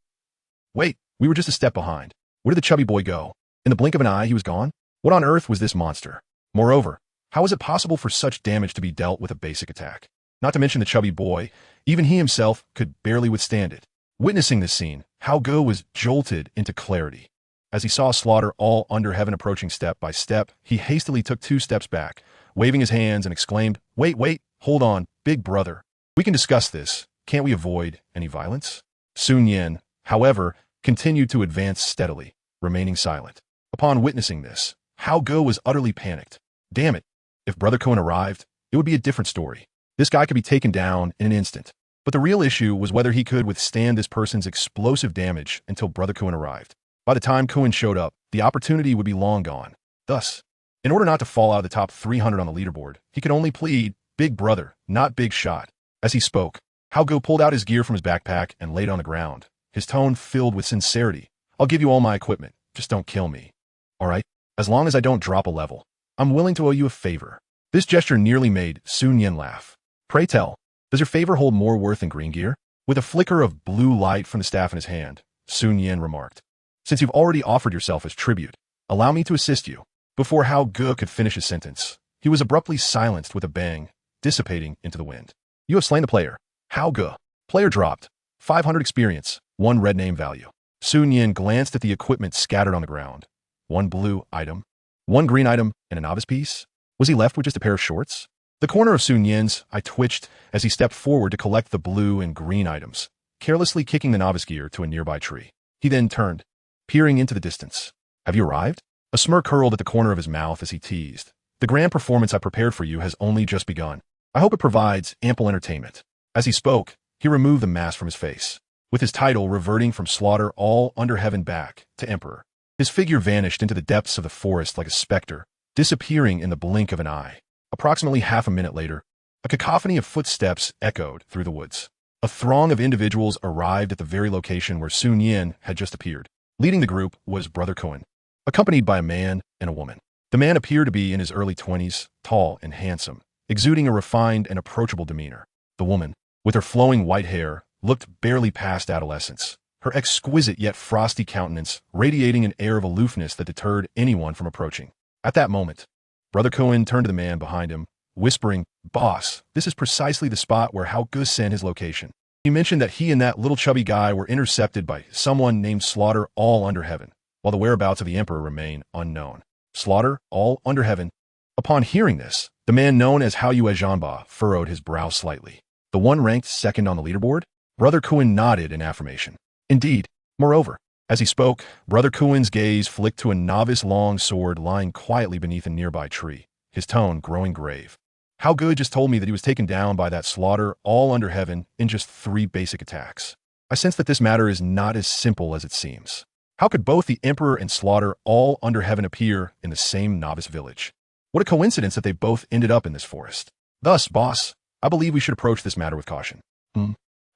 Wait, we were just a step behind. Where did the chubby boy go? In the blink of an eye, he was gone? What on earth was this monster? Moreover, how was it possible for such damage to be dealt with a basic attack? Not to mention the chubby boy, even he himself could barely withstand it. Witnessing this scene, Hao Ge was jolted into clarity. As he saw slaughter all under heaven approaching step by step, he hastily took 2 steps back, waving his hands and exclaimed, Wait, hold on, big brother. We can discuss this. Can't we avoid any violence? Sun Nian, however, continued to advance steadily, remaining silent. Upon witnessing this, Hao Ge was utterly panicked. Damn it, if Brother Cohen arrived, it would be a different story. This guy could be taken down in an instant. But the real issue was whether he could withstand this person's explosive damage until Brother Cohen arrived. By the time Cohen showed up, the opportunity would be long gone. Thus, in order not to fall out of the top 300 on the leaderboard, he could only plead, Big brother, not big shot. As he spoke, Hao Ge pulled out his gear from his backpack and laid it on the ground, his tone filled with sincerity. I'll give you all my equipment, just don't kill me. All right? As long as I don't drop a level, I'm willing to owe you a favor. This gesture nearly made Sun Nian laugh. Pray tell, does your favor hold more worth than green gear? With a flicker of blue light from the staff in his hand, Sun Nian remarked, Since you've already offered yourself as tribute, allow me to assist you. Before Hao Ge could finish his sentence, he was abruptly silenced with a bang, dissipating into the wind. You have slain the player. Hao Ge. Player dropped. 500 experience, 1 red name value. Sun Nian glanced at the equipment scattered on the ground. 1 blue item, 1 green item, and a novice piece? Was he left with just a pair of shorts? The corner of Sun Nian's eye twitched as he stepped forward to collect the blue and green items, carelessly kicking the novice gear to a nearby tree. He then turned, peering into the distance. Have you arrived? A smirk curled at the corner of his mouth as he teased. The grand performance I prepared for you has only just begun. I hope it provides ample entertainment. As he spoke, he removed the mask from his face, with his title reverting from slaughter all under heaven back to emperor. His figure vanished into the depths of the forest like a specter, disappearing in the blink of an eye. Approximately half a minute later, a cacophony of footsteps echoed through the woods. A throng of individuals arrived at the very location where Sun Nian had just appeared. Leading the group was Brother Cohen, accompanied by a man and a woman. The man appeared to be in his early 20s, tall and handsome, exuding a refined and approachable demeanor. The woman, with her flowing white hair, looked barely past adolescence, her exquisite yet frosty countenance radiating an air of aloofness that deterred anyone from approaching. At that moment, Brother Cohen turned to the man behind him, whispering, Boss, this is precisely the spot where Hao Ge sent his location. He mentioned that he and that little chubby guy were intercepted by someone named Slaughter all under heaven, while the whereabouts of the emperor remain unknown. Slaughter all under heaven. Upon hearing this, the man known as Hao Yue Zhanba furrowed his brow slightly. The one ranked second on the leaderboard? Brother Cohen nodded in affirmation. Indeed. Moreover, as he spoke, Brother Cohen's gaze flicked to a novice long sword lying quietly beneath a nearby tree, his tone growing grave. Hao Ge just told me that he was taken down by that slaughter all under heaven in just 3 basic attacks. I sense that this matter is not as simple as it seems. How could both the Emperor and Slaughter all under heaven appear in the same novice village? What a coincidence that they both ended up in this forest. Thus, boss, I believe we should approach this matter with caution.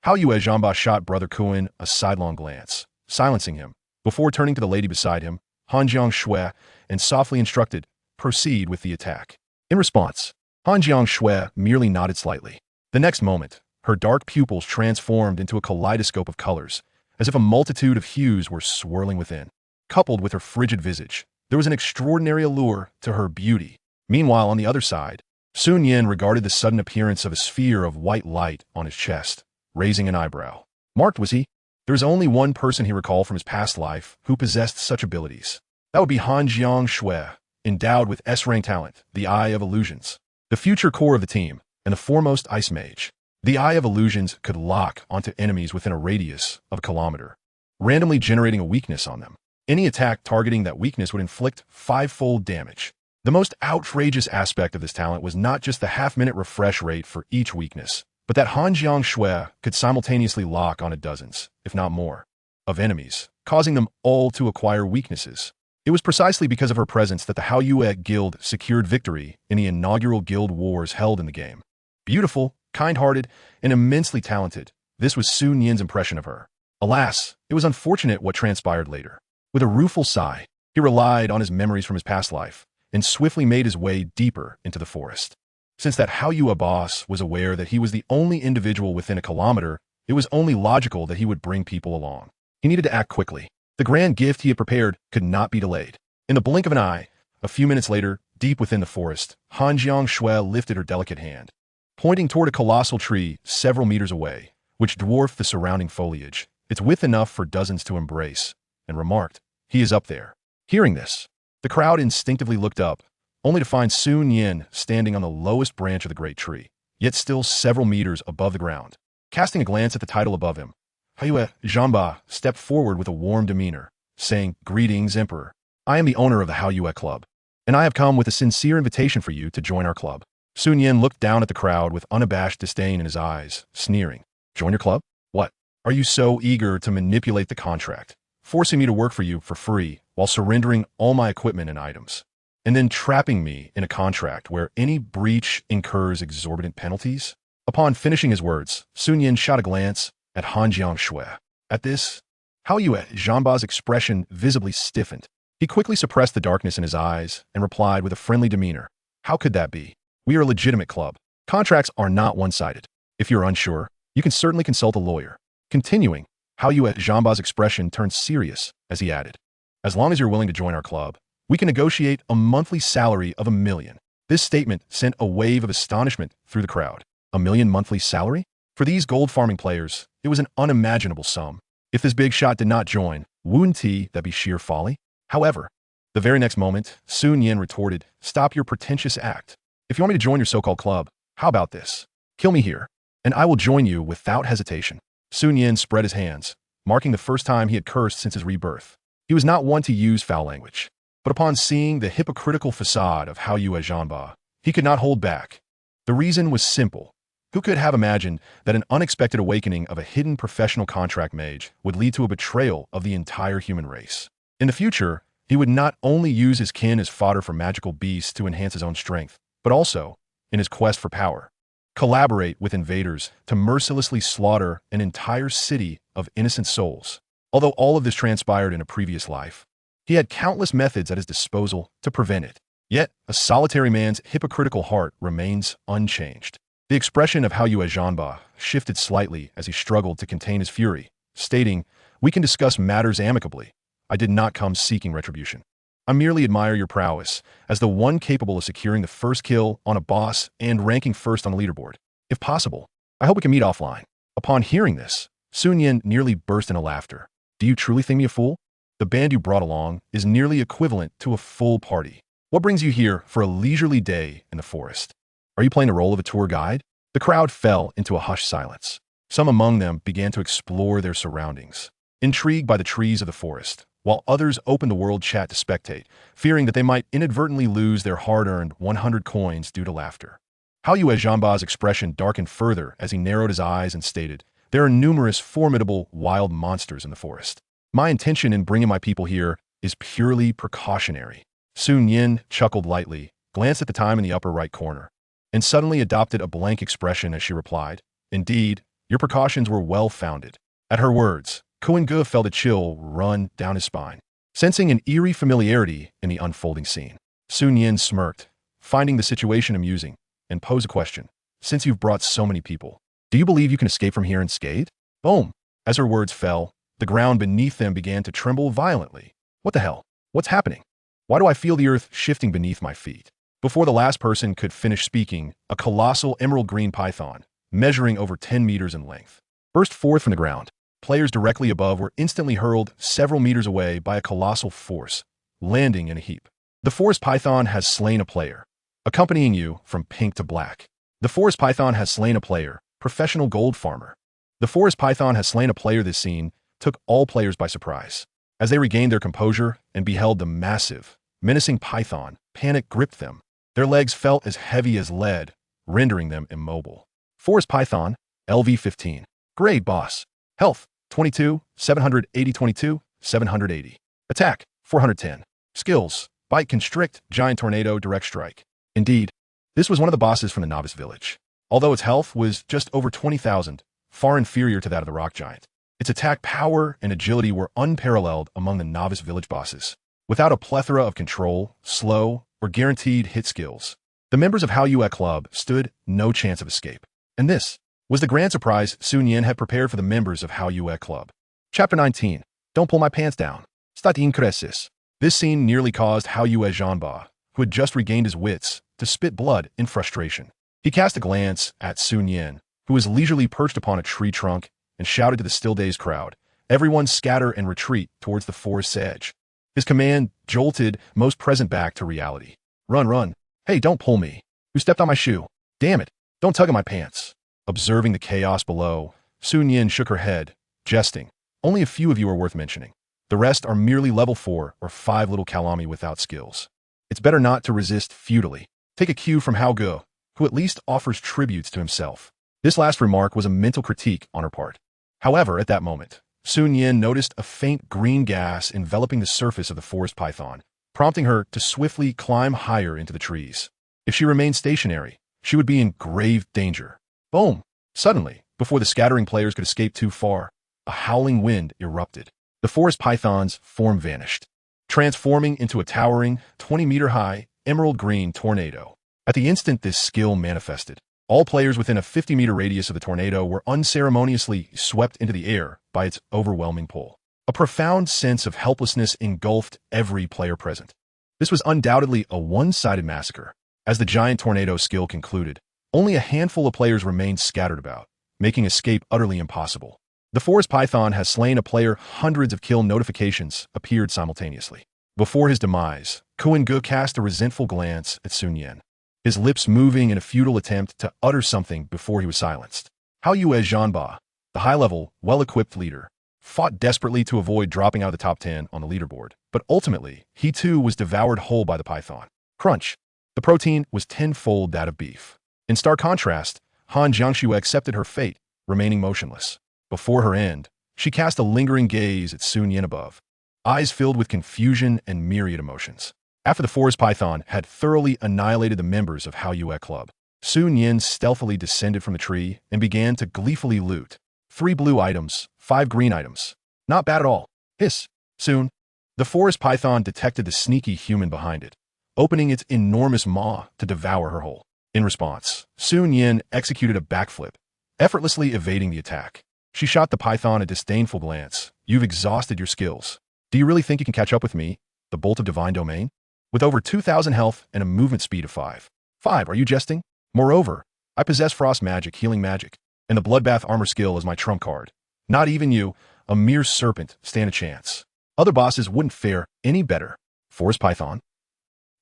Hao Yue Zhanba shot Brother Cohen a sidelong glance, silencing him, before turning to the lady beside him, Hanjiang Shui, and softly instructed, proceed with the attack. In response, Hanjiang Shui merely nodded slightly. The next moment, her dark pupils transformed into a kaleidoscope of colors, as if a multitude of hues were swirling within. Coupled with her frigid visage, there was an extraordinary allure to her beauty. Meanwhile, on the other side, Sun Nian regarded the sudden appearance of a sphere of white light on his chest, raising an eyebrow. Marked was he? There was only one person he recalled from his past life who possessed such abilities. That would be Hanjiang Shui, endowed with S-rank talent, the Eye of Illusions. The future core of the team, and the foremost ice mage. The Eye of Illusions could lock onto enemies within a radius of a kilometer, randomly generating a weakness on them. Any attack targeting that weakness would inflict 5-fold damage. The most outrageous aspect of this talent was not just the half-minute refresh rate for each weakness, but that Hanjiang Shui could simultaneously lock on dozens, if not more, of enemies, causing them all to acquire weaknesses. It was precisely because of her presence that the Hao Yue Guild secured victory in the inaugural guild wars held in the game. Beautiful, kind-hearted, and immensely talented, this was Sun Nian's impression of her. Alas, it was unfortunate what transpired later. With a rueful sigh, he relied on his memories from his past life, and swiftly made his way deeper into the forest. Since that Haoyue boss was aware that he was the only individual within a kilometer, it was only logical that he would bring people along. He needed to act quickly. The grand gift he had prepared could not be delayed. In the blink of an eye, a few minutes later, deep within the forest, Hanjiang Shui lifted her delicate hand, pointing toward a colossal tree several meters away, which dwarfed the surrounding foliage, its width enough for dozens to embrace, and remarked, "He is up there." Hearing this, the crowd instinctively looked up, only to find Su Nian standing on the lowest branch of the great tree, yet still several meters above the ground. Casting a glance at the title above him, Haoyue Zhanba stepped forward with a warm demeanor, saying, "Greetings, Emperor. I am the owner of the Haoyue Club, and I have come with a sincere invitation for you to join our club." Su Nian looked down at the crowd with unabashed disdain in his eyes, sneering. "Join your club? What? Are you so eager to manipulate the contract, forcing me to work for you for free while surrendering all my equipment and items, and then trapping me in a contract where any breach incurs exorbitant penalties?" Upon finishing his words, Sun Yin shot a glance at Hanjiang Shui. At this, Haoyue Zhanba's expression visibly stiffened. He quickly suppressed the darkness in his eyes and replied with a friendly demeanor, "How could that be? We are a legitimate club. Contracts are not one-sided. If you're unsure, you can certainly consult a lawyer." Continuing, Haoyue Zhanba's expression turned serious as he added, "As long as you're willing to join our club, we can negotiate a monthly salary of 1 million. This statement sent a wave of astonishment through the crowd. 1 million monthly salary? For these gold farming players, it was an unimaginable sum. If this big shot did not join, wouldn't that be sheer folly? However, the very next moment, Sun Yin retorted, "Stop your pretentious act. If you want me to join your so-called club, how about this? Kill me here, and I will join you without hesitation." Sun Yin spread his hands, marking the first time he had cursed since his rebirth. He was not one to use foul language, but upon seeing the hypocritical facade of Haoyue Zhanba, he could not hold back. The reason was simple. Who could have imagined that an unexpected awakening of a hidden professional contract mage would lead to a betrayal of the entire human race? In the future, he would not only use his kin as fodder for magical beasts to enhance his own strength, but also, in his quest for power, collaborate with invaders to mercilessly slaughter an entire city of innocent souls. Although all of this transpired in a previous life, he had countless methods at his disposal to prevent it. Yet, a solitary man's hypocritical heart remains unchanged. The expression of Haoyue Zhanba shifted slightly as he struggled to contain his fury, stating, "We can discuss matters amicably. I did not come seeking retribution. I merely admire your prowess as the one capable of securing the first kill on a boss and ranking first on the leaderboard. If possible, I hope we can meet offline." Upon hearing this, Sun Yin nearly burst into laughter. "Do you truly think me a fool? The band you brought along is nearly equivalent to a full party. What brings you here for a leisurely day in the forest? Are you playing the role of a tour guide?" The crowd fell into a hushed silence. Some among them began to explore their surroundings, intrigued by the trees of the forest, while others opened the world chat to spectate, fearing that they might inadvertently lose their hard-earned 100 coins due to laughter. Haoyue Zhanba's expression darkened further as he narrowed his eyes and stated, "There are numerous formidable wild monsters in the forest. My intention in bringing my people here is purely precautionary." Sun Yin chuckled lightly, glanced at the time in the upper right corner, and suddenly adopted a blank expression as she replied, "Indeed, your precautions were well-founded." At her words, Kuan Ge felt a chill run down his spine, sensing an eerie familiarity in the unfolding scene. Sun Yin smirked, finding the situation amusing, and posed a question. "Since you've brought so many people, do you believe you can escape from here unscathed?" Boom! As her words fell, the ground beneath them began to tremble violently. "What the hell? What's happening? Why do I feel the earth shifting beneath my feet?" Before the last person could finish speaking, a colossal emerald green python, measuring over 10 meters in length, burst forth from the ground. Players directly above were instantly hurled several meters away by a colossal force, landing in a heap. The forest python has slain a player. Accompanying you from pink to black. The forest python has slain a player, professional gold farmer. The forest python has slain a player. This scene took all players by surprise. As they regained their composure and beheld the massive, menacing python, panic gripped them. Their legs felt as heavy as lead, rendering them immobile. Forest python, LV-15. Grade boss. Health, 22, 780, 22, 780. Attack, 410. Skills, bite, constrict, giant tornado, direct strike. Indeed, this was one of the bosses from the novice village. Although its health was just over 20,000, far inferior to that of the rock giant, its attack power and agility were unparalleled among the novice village bosses. Without a plethora of control, slow, or guaranteed hit skills. The members of Hao Yue Club stood no chance of escape. And this was the grand surprise Sun Yin had prepared for the members of Hao Yue Club. Chapter 19. Don't pull my pants down. Stat incresis. This scene nearly caused Hao Yue Zhanba, who had just regained his wits, to spit blood in frustration. He cast a glance at Sun Yin, who was leisurely perched upon a tree trunk, and shouted to the still-dazed crowd, "Everyone scatter and retreat towards the forest's edge." His command jolted most present back to reality. "Run, run. Hey, don't pull me. Who stepped on my shoe? Damn it. Don't tug at my pants." Observing the chaos below, Sun Yin shook her head, jesting. "Only a few of you are worth mentioning. The rest are merely level 4 or 5 little Kalami without skills. It's better not to resist futilely. Take a cue from Hao Ge, who at least offers tributes to himself." This last remark was a mental critique on her part. However, at that moment, Sun Yin noticed a faint green gas enveloping the surface of the forest python, prompting her to swiftly climb higher into the trees. If she remained stationary, she would be in grave danger. Boom! Suddenly, before the scattering players could escape too far, a howling wind erupted. The forest python's form vanished, transforming into a towering, 20-meter-high, emerald green tornado. At the instant this skill manifested, all players within a 50-meter radius of the tornado were unceremoniously swept into the air by its overwhelming pull. A profound sense of helplessness engulfed every player present. This was undoubtedly a one-sided massacre. As the giant tornado skill concluded, only a handful of players remained scattered about, making escape utterly impossible. The forest python has slain a player. Hundreds of kill notifications appeared simultaneously. Before his demise, Kuan Ge cast a resentful glance at Sun Yin, his lips moving in a futile attempt to utter something before he was silenced. Hao Yue Zhanba, the high-level, well-equipped leader, fought desperately to avoid dropping out of the top 10 on the leaderboard, but ultimately, he too was devoured whole by the python. Crunch! The protein was tenfold that of beef. In stark contrast, Han Jiangxue accepted her fate, remaining motionless. Before her end, she cast a lingering gaze at Sun Yin above, eyes filled with confusion and myriad emotions. After the forest python had thoroughly annihilated the members of Hao Yue Club, Sun Yin stealthily descended from the tree and began to gleefully loot. 3 blue items, 5 green items. Not bad at all. Hiss. Soon, the forest python detected the sneaky human behind it, opening its enormous maw to devour her whole. In response, Sun Yin executed a backflip, effortlessly evading the attack. She shot the python a disdainful glance. "You've exhausted your skills. Do you really think you can catch up with me, the Bolt of Divine Domain? With over 2,000 health and a movement speed of 5. Are you jesting? Moreover, I possess frost magic, healing magic, and the bloodbath armor skill is my trump card. Not even you, a mere serpent, stand a chance. Other bosses wouldn't fare any better." Forest python.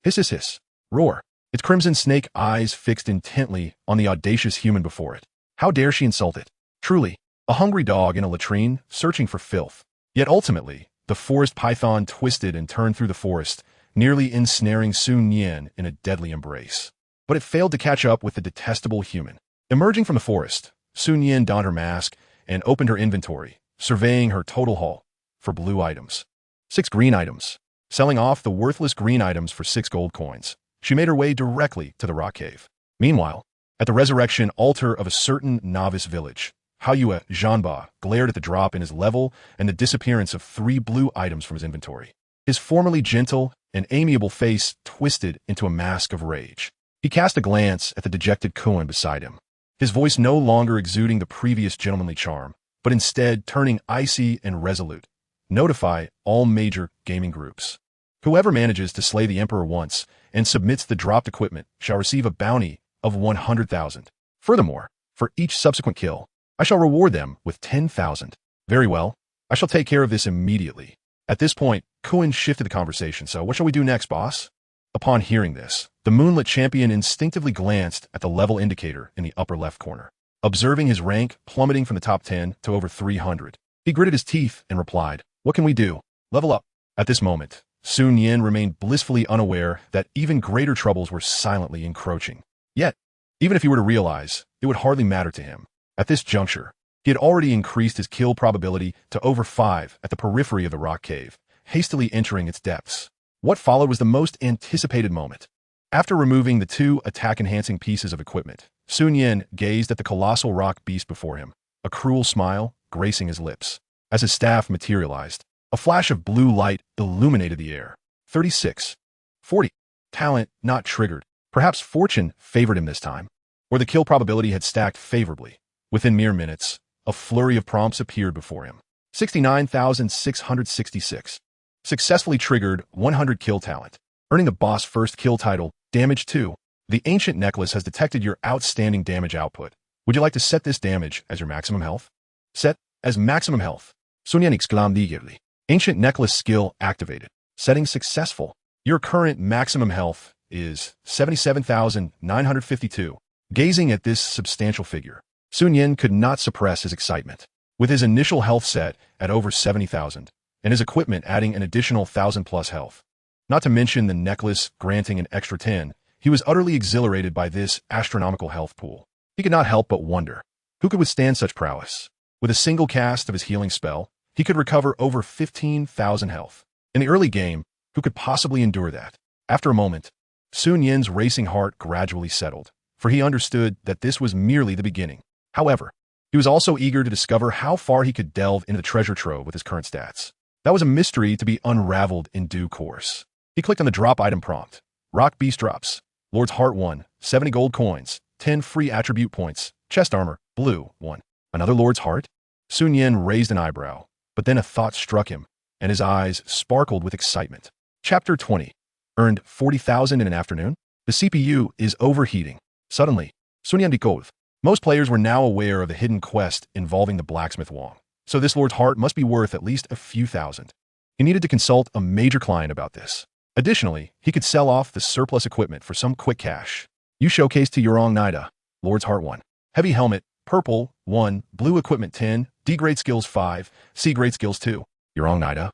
Hiss, hiss, hiss. Roar. Its crimson snake eyes fixed intently on the audacious human before it. How dare she insult it? Truly, a hungry dog in a latrine, searching for filth. Yet ultimately, the forest python twisted and turned through the forest, nearly ensnaring Sun Yin in a deadly embrace. But it failed to catch up with the detestable human. Emerging from the forest, Sun Yin donned her mask and opened her inventory, surveying her total haul for blue items. 6 green items. Selling off the worthless green items for 6 gold coins, she made her way directly to the rock cave. Meanwhile, at the resurrection altar of a certain novice village, Hao Yue Zhanba glared at the drop in his level and the disappearance of 3 blue items from his inventory. His formerly gentle and amiable face twisted into a mask of rage. He cast a glance at the dejected Kuan beside him, his voice no longer exuding the previous gentlemanly charm, but instead turning icy and resolute. "Notify all major gaming groups. Whoever manages to slay the Emperor once and submits the dropped equipment shall receive a bounty of 100,000. Furthermore, for each subsequent kill, I shall reward them with 10,000. Very well, I shall take care of this immediately." At this point, Kuan shifted the conversation. "So what shall we do next, boss?" Upon hearing this, the moonlit champion instinctively glanced at the level indicator in the upper left corner, observing his rank plummeting from the top 10 to over 300. He gritted his teeth and replied, "What can we do? Level up." At this moment, Sun Yin remained blissfully unaware that even greater troubles were silently encroaching. Yet, even if he were to realize, it would hardly matter to him. At this juncture, he had already increased his kill probability to over 5 at the periphery of the rock cave, hastily entering its depths. What followed was the most anticipated moment. After removing the 2 attack-enhancing pieces of equipment, Sun Yin gazed at the colossal rock beast before him, a cruel smile gracing his lips. As his staff materialized, a flash of blue light illuminated the air. 36. 40. Talent not triggered. Perhaps fortune favored him this time. Or the kill probability had stacked favorably. Within mere minutes, a flurry of prompts appeared before him. 69,666. Successfully triggered 100 kill talent. Earning the boss first kill title, damage 2. The ancient necklace has detected your outstanding damage output. Would you like to set this damage as your maximum health? Set as maximum health. Sun Nian exclaimed eagerly. Ancient necklace skill activated. Setting successful. Your current maximum health is 77,952. Gazing at this substantial figure, Sun Nian could not suppress his excitement. With his initial health set at over 70,000, and his equipment adding an additional 1,000 plus health, not to mention the necklace granting an extra 10, he was utterly exhilarated by this astronomical health pool. He could not help but wonder, who could withstand such prowess? With a single cast of his healing spell, he could recover over 15,000 health. In the early game, who could possibly endure that? After a moment, Sun Nian's racing heart gradually settled, for he understood that this was merely the beginning. However, he was also eager to discover how far he could delve into the treasure trove with his current stats. That was a mystery to be unraveled in due course. He clicked on the drop item prompt. Rock Beast drops. Lord's Heart 1, 70 gold coins, 10 free attribute points, chest armor, blue, 1. Another Lord's Heart? Sun Nian raised an eyebrow, but then a thought struck him, and his eyes sparkled with excitement. Chapter 20. Earned 40,000 in an afternoon? The CPU is overheating. Suddenly, Sun Nian decoded. Most players were now aware of the hidden quest involving the blacksmith Wong, so this Lord's Heart must be worth at least a few thousand. He needed to consult a major client about this. Additionally, he could sell off the surplus equipment for some quick cash. You showcase to Yurong Nida. Lord's Heart 1. Heavy helmet, purple, 1, blue equipment 10, D grade skills 5, C grade skills 2. Yurong Nida.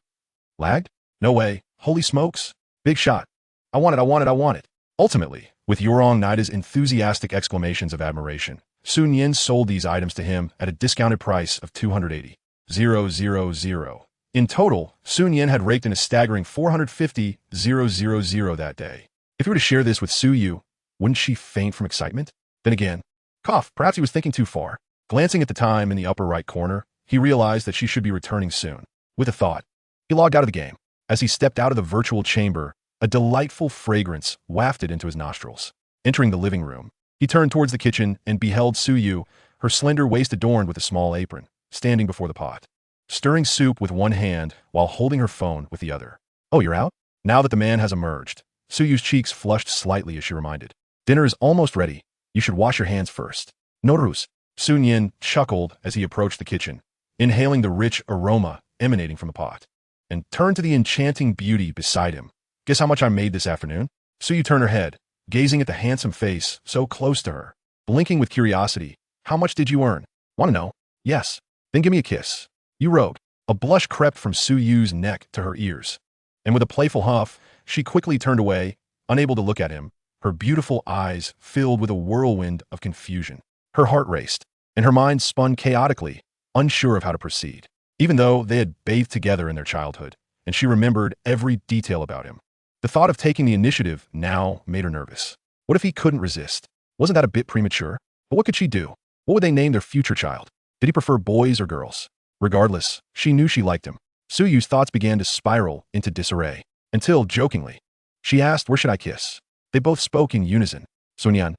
Lagged? No way. Holy smokes. Big shot. I want it, I want it, I want it. Ultimately, with Yurong Nida's enthusiastic exclamations of admiration, Sun Nian sold these items to him at a discounted price of 280,000. In total, Sun Nian had raked in a staggering 450,000 that day. If he were to share this with Su Yu, wouldn't she faint from excitement? Then again, cough, perhaps he was thinking too far. Glancing at the time in the upper right corner, he realized that she should be returning soon. With a thought, he logged out of the game. As he stepped out of the virtual chamber, a delightful fragrance wafted into his nostrils. Entering the living room, he turned towards the kitchen and beheld Su Yu, her slender waist adorned with a small apron, standing before the pot, stirring soup with one hand while holding her phone with the other. Oh, you're out? Now that the man has emerged, Su Yu's cheeks flushed slightly as she reminded. Dinner is almost ready. You should wash your hands first. Norus. Sun Nian chuckled as he approached the kitchen, inhaling the rich aroma emanating from the pot, and turned to the enchanting beauty beside him. Guess how much I made this afternoon? Su Yu turned her head, gazing at the handsome face so close to her, blinking with curiosity. How much did you earn? Want to know? Yes. Then give me a kiss. You rogue. A blush crept from Su Yu's neck to her ears, and with a playful huff, she quickly turned away, unable to look at him, her beautiful eyes filled with a whirlwind of confusion. Her heart raced, and her mind spun chaotically, unsure of how to proceed. Even though they had bathed together in their childhood, and she remembered every detail about him, the thought of taking the initiative now made her nervous. What if he couldn't resist? Wasn't that a bit premature? But what could she do? What would they name their future child? Did he prefer boys or girls? Regardless, she knew she liked him. Su Yu's thoughts began to spiral into disarray, until, jokingly, she asked, where should I kiss? They both spoke in unison. Sun Nian,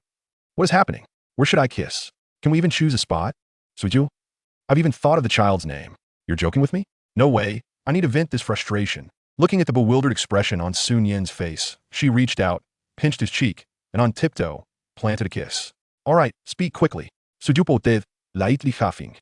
what is happening? Where should I kiss? Can we even choose a spot? Suju? I've even thought of the child's name. You're joking with me? No way. I need to vent this frustration. Looking at the bewildered expression on Sun Nian's face, she reached out, pinched his cheek, and on tiptoe, planted a kiss. All right, speak quickly. Sujupo did, lightly coughing.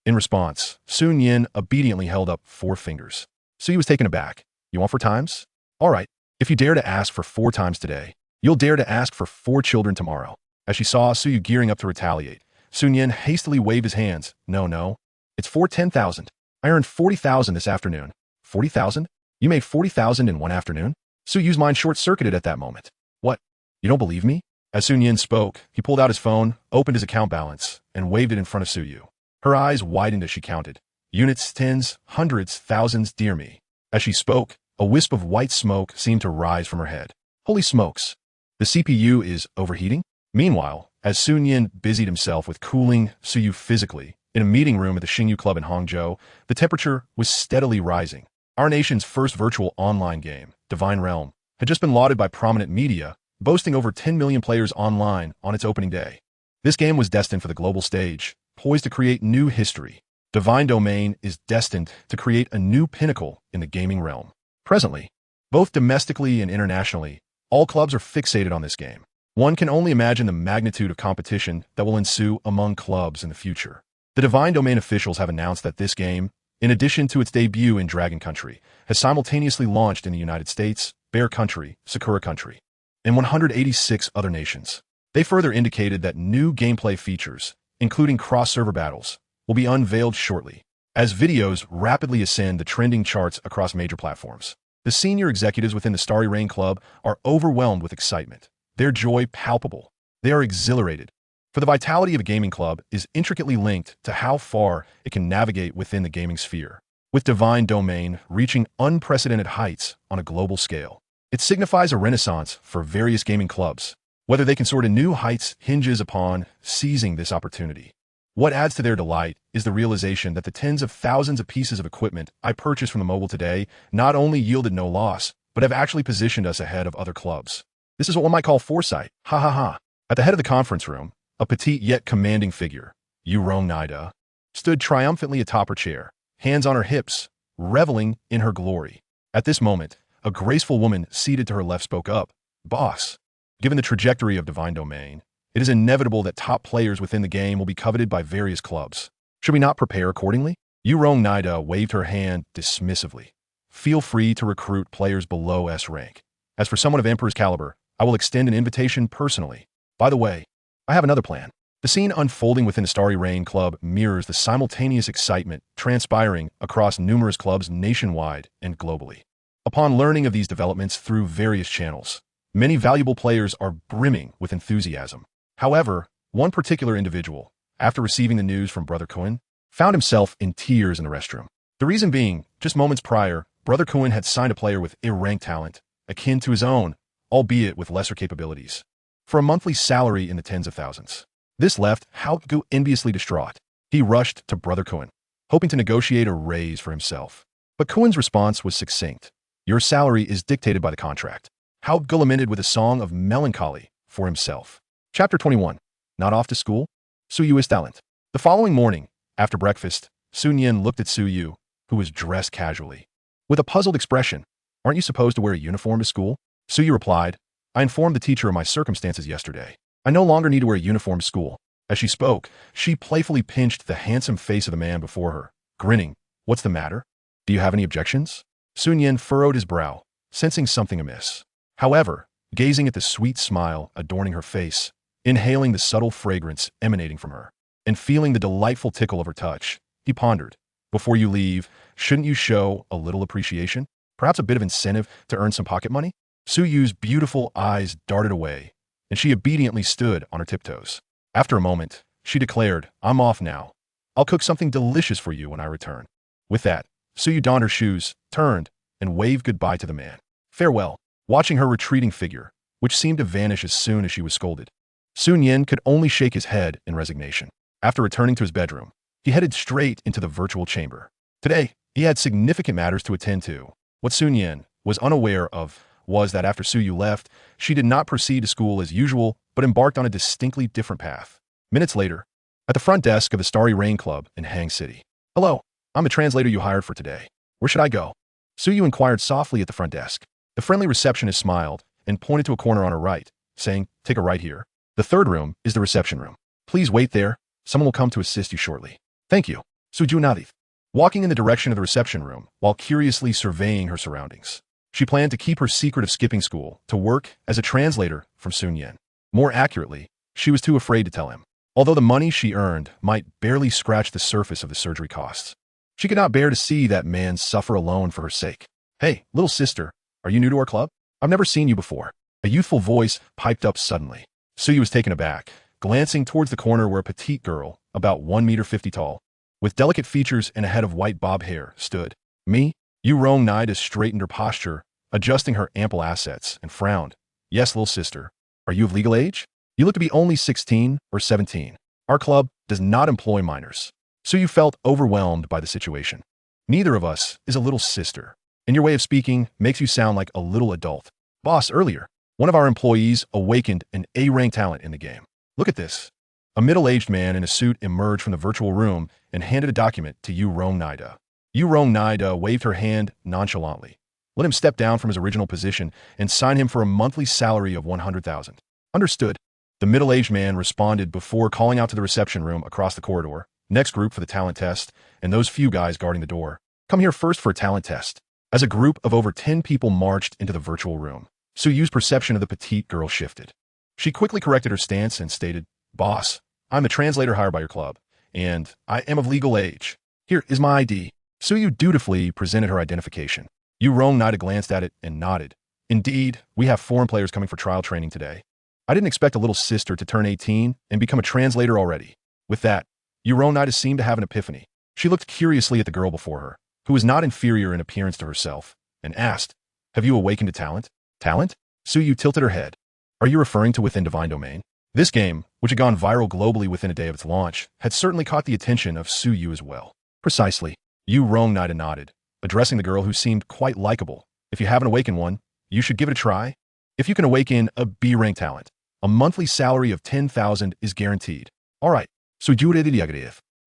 In response, Sun Nian obediently held up 4 fingers. Su Yu was taken aback. You want 4 times? All right. If you dare to ask for 4 times today, you'll dare to ask for 4 children tomorrow. As she saw Su Yu gearing up to retaliate, Sun Nian hastily waved his hands. No. It's 10,000. I earned 40,000 this afternoon. 40,000? You made 40,000 in one afternoon? Su Yu's mind short-circuited at that moment. What? You don't believe me? As Sun Nian spoke, he pulled out his phone, opened his account balance, and waved it in front of Su Yu. Her eyes widened as she counted. Units, tens, hundreds, thousands, dear me. As she spoke, a wisp of white smoke seemed to rise from her head. Holy smokes. The CPU is overheating? Meanwhile, as Sun Nian busied himself with cooling Su Yu physically, in a meeting room at the Xingyu Club in Hangzhou, the temperature was steadily rising. Our nation's first virtual online game, Divine Realm, had just been lauded by prominent media, boasting over 10 million players online on its opening day. This game was destined for the global stage, poised to create new history. Divine Domain is destined to create a new pinnacle in the gaming realm. Presently, both domestically and internationally, all clubs are fixated on this game. One can only imagine the magnitude of competition that will ensue among clubs in the future. The Divine Domain officials have announced that this game, in addition to its debut in Dragon Country, has simultaneously launched in the United States, Bear Country, Sakura Country, and 186 other nations. They further indicated that new gameplay features, including cross-server battles, will be unveiled shortly, as videos rapidly ascend the trending charts across major platforms. The senior executives within the Starry Rain Club are overwhelmed with excitement, their joy palpable. They are exhilarated, for the vitality of a gaming club is intricately linked to how far it can navigate within the gaming sphere. With Divine Domain reaching unprecedented heights on a global scale, it signifies a renaissance for various gaming clubs. Whether they can soar to new heights hinges upon seizing this opportunity. What adds to their delight is the realization that the tens of thousands of pieces of equipment I purchased from the mobile today not only yielded no loss, but have actually positioned us ahead of other clubs. This is what one might call foresight. Ha ha ha. At the head of the conference room, a petite yet commanding figure, Yurong Nida, stood triumphantly atop her chair, hands on her hips, reveling in her glory. At this moment, a graceful woman seated to her left spoke up. Boss, given the trajectory of Divine Domain, it is inevitable that top players within the game will be coveted by various clubs. Should we not prepare accordingly? Yurong Nida waved her hand dismissively. Feel free to recruit players below S rank. As for someone of Emperor's caliber, I will extend an invitation personally. By the way, I have another plan. The scene unfolding within the Starry Rain Club mirrors the simultaneous excitement transpiring across numerous clubs nationwide and globally. Upon learning of these developments through various channels, many valuable players are brimming with enthusiasm. However, one particular individual, after receiving the news from Brother Cohen, found himself in tears in the restroom. The reason being, just moments prior, Brother Cohen had signed a player with A-rank talent, akin to his own, albeit with lesser capabilities, for a monthly salary in the tens of thousands. This left Hautgu enviously distraught. He rushed to Brother Cohen, hoping to negotiate a raise for himself. But Cohen's response was succinct. Your salary is dictated by the contract. Hautgu lamented with a song of melancholy for himself. Chapter 21. Not off to school? Suyu is talent. The following morning, after breakfast, Su Nian looked at Su Yu, who was dressed casually. With a puzzled expression, aren't you supposed to wear a uniform to school? Su Yu replied, I informed the teacher of my circumstances yesterday. I no longer need to wear a uniform to school. As she spoke, she playfully pinched the handsome face of the man before her, grinning. What's the matter? Do you have any objections? Su Nian furrowed his brow, sensing something amiss. However, gazing at the sweet smile adorning her face, inhaling the subtle fragrance emanating from her, and feeling the delightful tickle of her touch, he pondered. Before you leave, shouldn't you show a little appreciation? Perhaps a bit of incentive to earn some pocket money? Su Yu's beautiful eyes darted away, and she obediently stood on her tiptoes. After a moment, she declared, I'm off now. I'll cook something delicious for you when I return. With that, Su Yu donned her shoes, turned, and waved goodbye to the man. Farewell. Watching her retreating figure, which seemed to vanish as soon as she was scolded, Su Nian could only shake his head in resignation. After returning to his bedroom, he headed straight into the virtual chamber. Today, he had significant matters to attend to. What Su Nian was unaware of was that after Su Yu left, she did not proceed to school as usual, but embarked on a distinctly different path. Minutes later, at the front desk of the Starry Rain Club in Hang City. Hello, I'm the translator you hired for today. Where should I go? Su Yu inquired softly at the front desk. The friendly receptionist smiled and pointed to a corner on her right, saying, take a right here. The third room is the reception room. Please wait there. Someone will come to assist you shortly. Thank you. Suju nodded, walking in the direction of the reception room while curiously surveying her surroundings. She planned to keep her secret of skipping school to work as a translator from Sun Yan. More accurately, she was too afraid to tell him. Although the money she earned might barely scratch the surface of the surgery costs, she could not bear to see that man suffer alone for her sake. Hey, little sister, are you new to our club? I've never seen you before. A youthful voice piped up suddenly. Suyu was taken aback, glancing towards the corner where a petite girl, about 1.50 meters tall, with delicate features and a head of white bob hair, stood. Me? Yurong Nida straightened her posture, adjusting her ample assets, and frowned. Yes, little sister. Are you of legal age? You look to be only 16 or 17. Our club does not employ minors. Suyu felt overwhelmed by the situation. Neither of us is a little sister, and your way of speaking makes you sound like a little adult. Boss, earlier, one of our employees awakened an A-rank talent in the game. Look at this. A middle-aged man in a suit emerged from the virtual room and handed a document to Yu Rong Nida. Yu Rong Nida waved her hand nonchalantly. Let him step down from his original position and sign him for a monthly salary of 100,000. Understood. The middle-aged man responded before calling out to the reception room across the corridor. Next group for the talent test, and those few guys guarding the door. Come here first for a talent test. As a group of over 10 people marched into the virtual room, Su Yu's perception of the petite girl shifted. She quickly corrected her stance and stated, Boss, I'm the translator hired by your club, and I am of legal age. Here is my ID. Su Yu dutifully presented her identification. Yu Rong Nida glanced at it and nodded. Indeed, we have foreign players coming for trial training today. I didn't expect a little sister to turn 18 and become a translator already. With that, Yu Rong Nida seemed to have an epiphany. She looked curiously at the girl before her, who was not inferior in appearance to herself, and asked, Have you awakened a talent? Talent? Su Yu tilted her head. Are you referring to Within Divine Domain? This game, which had gone viral globally within a day of its launch, had certainly caught the attention of Su Yu as well. Precisely. Yu Rong Nida nodded, addressing the girl who seemed quite likable. If you haven't awakened one, you should give it a try. If you can awaken a B-rank talent, a monthly salary of 10,000 is guaranteed. All right.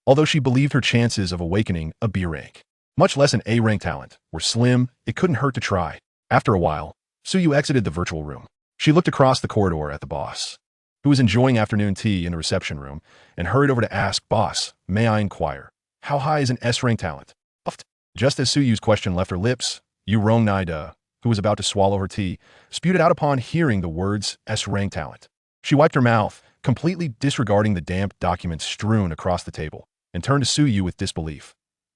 Although she believed her chances of awakening a B rank, much less an A rank talent, were slim, it couldn't hurt to try. After a while, Su Yu exited the virtual room. She looked across the corridor at the boss, who was enjoying afternoon tea in the reception room, and hurried over to ask, Boss, may I inquire, how high is an S rank talent? Just as Su Yu's question left her lips, Yu Rong Nida, who was about to swallow her tea, spewed it out upon hearing the words S rank talent. She wiped her mouth, completely disregarding the damp documents strewn across the table, and turned to Su Yu with disbelief.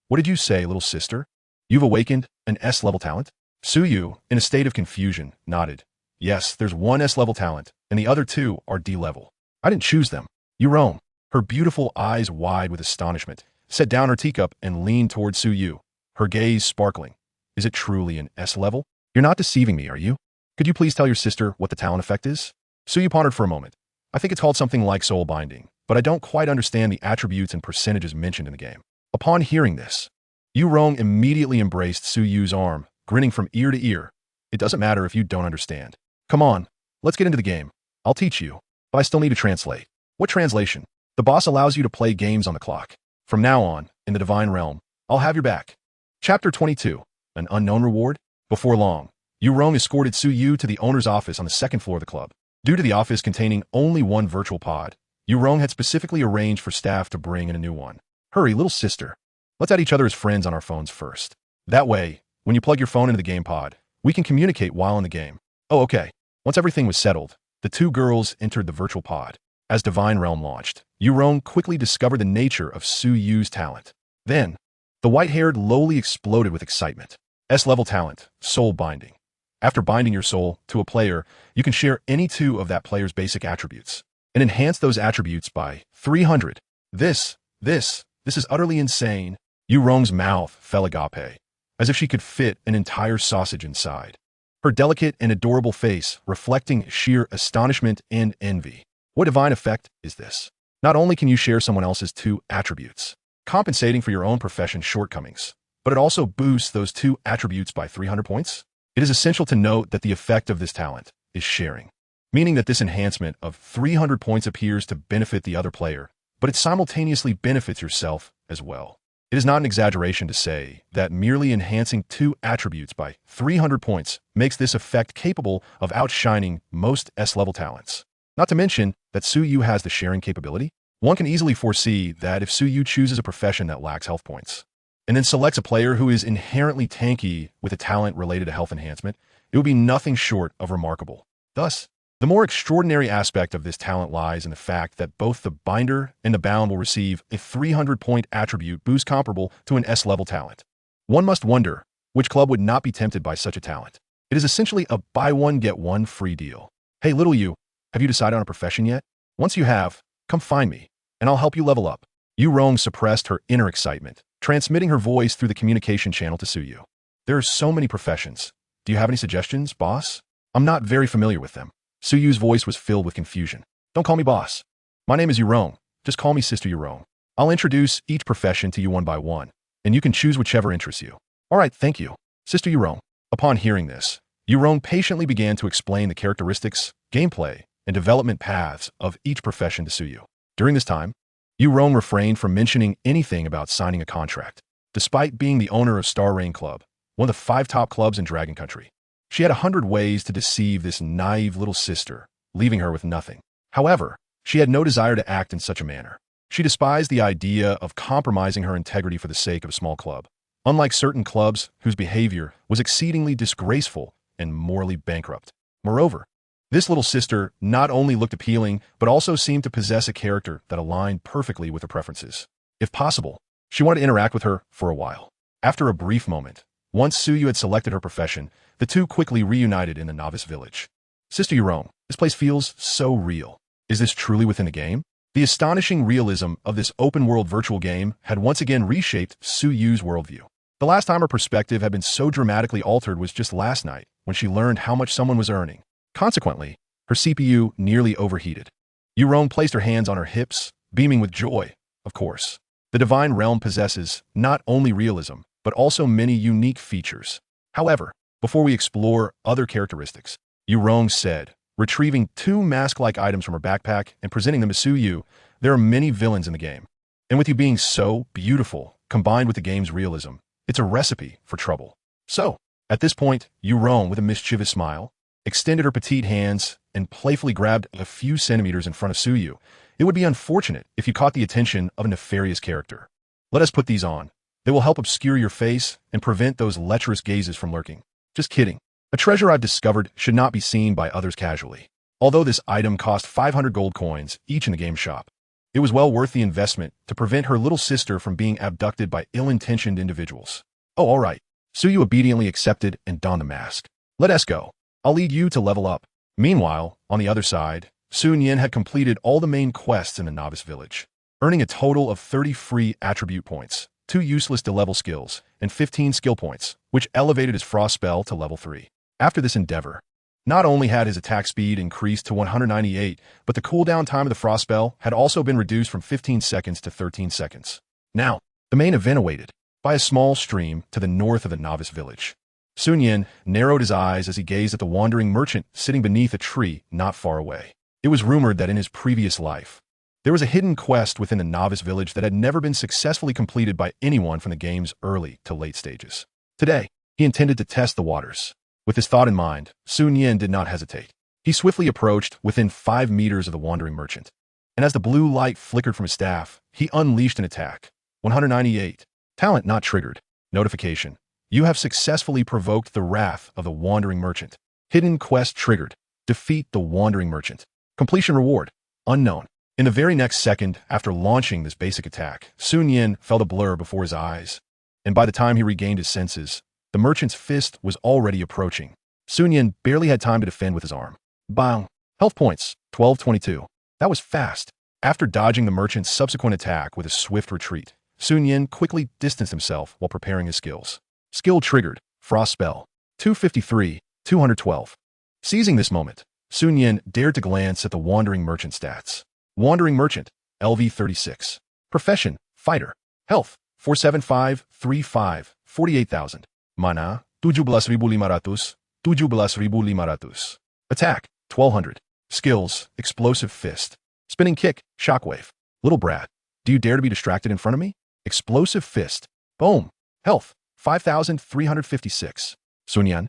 What did you say, little sister? You've awakened an S-level talent? Su Yu, in a state of confusion, nodded. Yes, there's one S-level talent, and the other two are D-level. I didn't choose them. Yu Rong, her beautiful eyes wide with astonishment, set down her teacup and leaned toward Su Yu, her gaze sparkling. Is it truly an S-level? You're not deceiving me, are you? Could you please tell your sister what the talent effect is? Su Yu pondered for a moment. I think it's called something like soul binding, but I don't quite understand the attributes and percentages mentioned in the game. Upon hearing this, Yu Rong immediately embraced Su Yu's arm, grinning from ear to ear. It doesn't matter if you don't understand. Come on, let's get into the game. I'll teach you, but I still need to translate. What translation? The boss allows you to play games on the clock. From now on, in the Divine Realm, I'll have your back. Chapter 22. An Unknown Reward? Before long, Yu Rong escorted Su Yu to the owner's office on the second floor of the club. Due to the office containing only one virtual pod, Yu Rong had specifically arranged for staff to bring in a new one. Hurry, little sister. Let's add each other as friends on our phones first. That way, when you plug your phone into the game pod, we can communicate while in the game. Oh, okay. Once everything was settled, the two girls entered the virtual pod. As Divine Realm launched, Yu Rong quickly discovered the nature of Su Yu's talent. Then, the white-haired lowly exploded with excitement. S-level talent, soul binding. After binding your soul to a player, you can share any two of that player's basic attributes and enhance those attributes by 300. This is utterly insane. Yu Rong's mouth fell agape, as if she could fit an entire sausage inside. Her delicate and adorable face reflecting sheer astonishment and envy. What divine effect is this? Not only can you share someone else's two attributes, compensating for your own profession's shortcomings, but it also boosts those two attributes by 300 points? It is essential to note that the effect of this talent is sharing, meaning that this enhancement of 300 points appears to benefit the other player, but it simultaneously benefits yourself as well. It is not an exaggeration to say that merely enhancing two attributes by 300 points makes this effect capable of outshining most S-level talents. Not to mention that Su Yu has the sharing capability. One can easily foresee that if Su Yu chooses a profession that lacks health points, and then selects a player who is inherently tanky with a talent related to health enhancement, it would be nothing short of remarkable. Thus, the more extraordinary aspect of this talent lies in the fact that both the binder and the bound will receive a 300-point attribute boost comparable to an S-level talent. One must wonder which club would not be tempted by such a talent. It is essentially a buy one get one free deal. Hey little you, have you decided on a profession yet? Once you have, come find me, and I'll help you level up. Yu Rong suppressed her inner excitement, transmitting her voice through the communication channel to Su Yu. There are so many professions. Do you have any suggestions, boss? I'm not very familiar with them. Su Yu's voice was filled with confusion. Don't call me boss. My name is Yu Rong. Just call me Sister Yu Rong. I'll introduce each profession to you one by one, and you can choose whichever interests you. All right, thank you, Sister Yu Rong. Upon hearing this, Yurong patiently began to explain the characteristics, gameplay, and development paths of each profession to Suyu. During this time, Yurong refrained from mentioning anything about signing a contract. Despite being the owner of Star Rain Club, one of the 5 top clubs in Dragon Country, she had 100 ways to deceive this naive little sister, leaving her with nothing. However, she had no desire to act in such a manner. She despised the idea of compromising her integrity for the sake of a small club, unlike certain clubs whose behavior was exceedingly disgraceful and morally bankrupt. Moreover, this little sister not only looked appealing, but also seemed to possess a character that aligned perfectly with her preferences. If possible, she wanted to interact with her for a while. After a brief moment, once Suyu had selected her profession, the two quickly reunited in the novice village. Sister Yurong, this place feels so real. Is this truly within the game? The astonishing realism of this open-world virtual game had once again reshaped Suyu's worldview. The last time her perspective had been so dramatically altered was just last night, when she learned how much someone was earning. Consequently, her CPU nearly overheated. Yurong placed her hands on her hips, beaming with joy. Of course, the Divine Realm possesses not only realism, but also many unique features. However, before we explore other characteristics, Yurong said, retrieving 2 mask-like items from her backpack and presenting them to Suyu, there are many villains in the game. And with you being so beautiful, combined with the game's realism, it's a recipe for trouble. So, at this point, Yurong, with a mischievous smile, extended her petite hands and playfully grabbed a few centimeters in front of Suyu. It would be unfortunate if you caught the attention of a nefarious character. Let us put these on. They will help obscure your face and prevent those lecherous gazes from lurking. Just kidding. A treasure I've discovered should not be seen by others casually. Although this item cost 500 gold coins each in the game shop, it was well worth the investment to prevent her little sister from being abducted by ill-intentioned individuals. Oh, all right. Suyu obediently accepted and donned the mask. Let us go. I'll lead you to level up. Meanwhile, on the other side, Nian had completed all the main quests in the novice village, earning a total of 30 free attribute points, 2 useless to level skills, and 15 skill points, which elevated his frost spell to level 3. After this endeavor, not only had his attack speed increased to 198, but the cooldown time of the frost spell had also been reduced from 15 seconds to 13 seconds. Now, the main event awaited. By a small stream to the north of the novice village, Nian narrowed his eyes as he gazed at the wandering merchant sitting beneath a tree not far away. It was rumored that in his previous life, there was a hidden quest within the novice village that had never been successfully completed by anyone from the game's early to late stages. Today, he intended to test the waters. With this thought in mind, Nian did not hesitate. He swiftly approached within 5 meters of the wandering merchant, and as the blue light flickered from his staff, he unleashed an attack. 198. Talent not triggered. Notification. You have successfully provoked the wrath of the wandering merchant. Hidden quest triggered. Defeat the wandering merchant. Completion reward. Unknown. In the very next second after launching this basic attack, Nian felt a blur before his eyes, and by the time he regained his senses, the merchant's fist was already approaching. Nian barely had time to defend with his arm. Bang! Health points, 1222. That was fast. After dodging the merchant's subsequent attack with a swift retreat, Nian quickly distanced himself while preparing his skills. Skill triggered. Frost spell. 253, 212. Seizing this moment, Nian dared to glance at the wandering merchant stats. Wandering merchant, LV 36. Profession, fighter. Health, 47535, 48,000. Mana, 17,500, 17,500. Attack, 1200. Skills, explosive fist. Spinning kick, shockwave. Little brat, do you dare to be distracted in front of me? Explosive fist. Boom. Health, 5,356. Nian,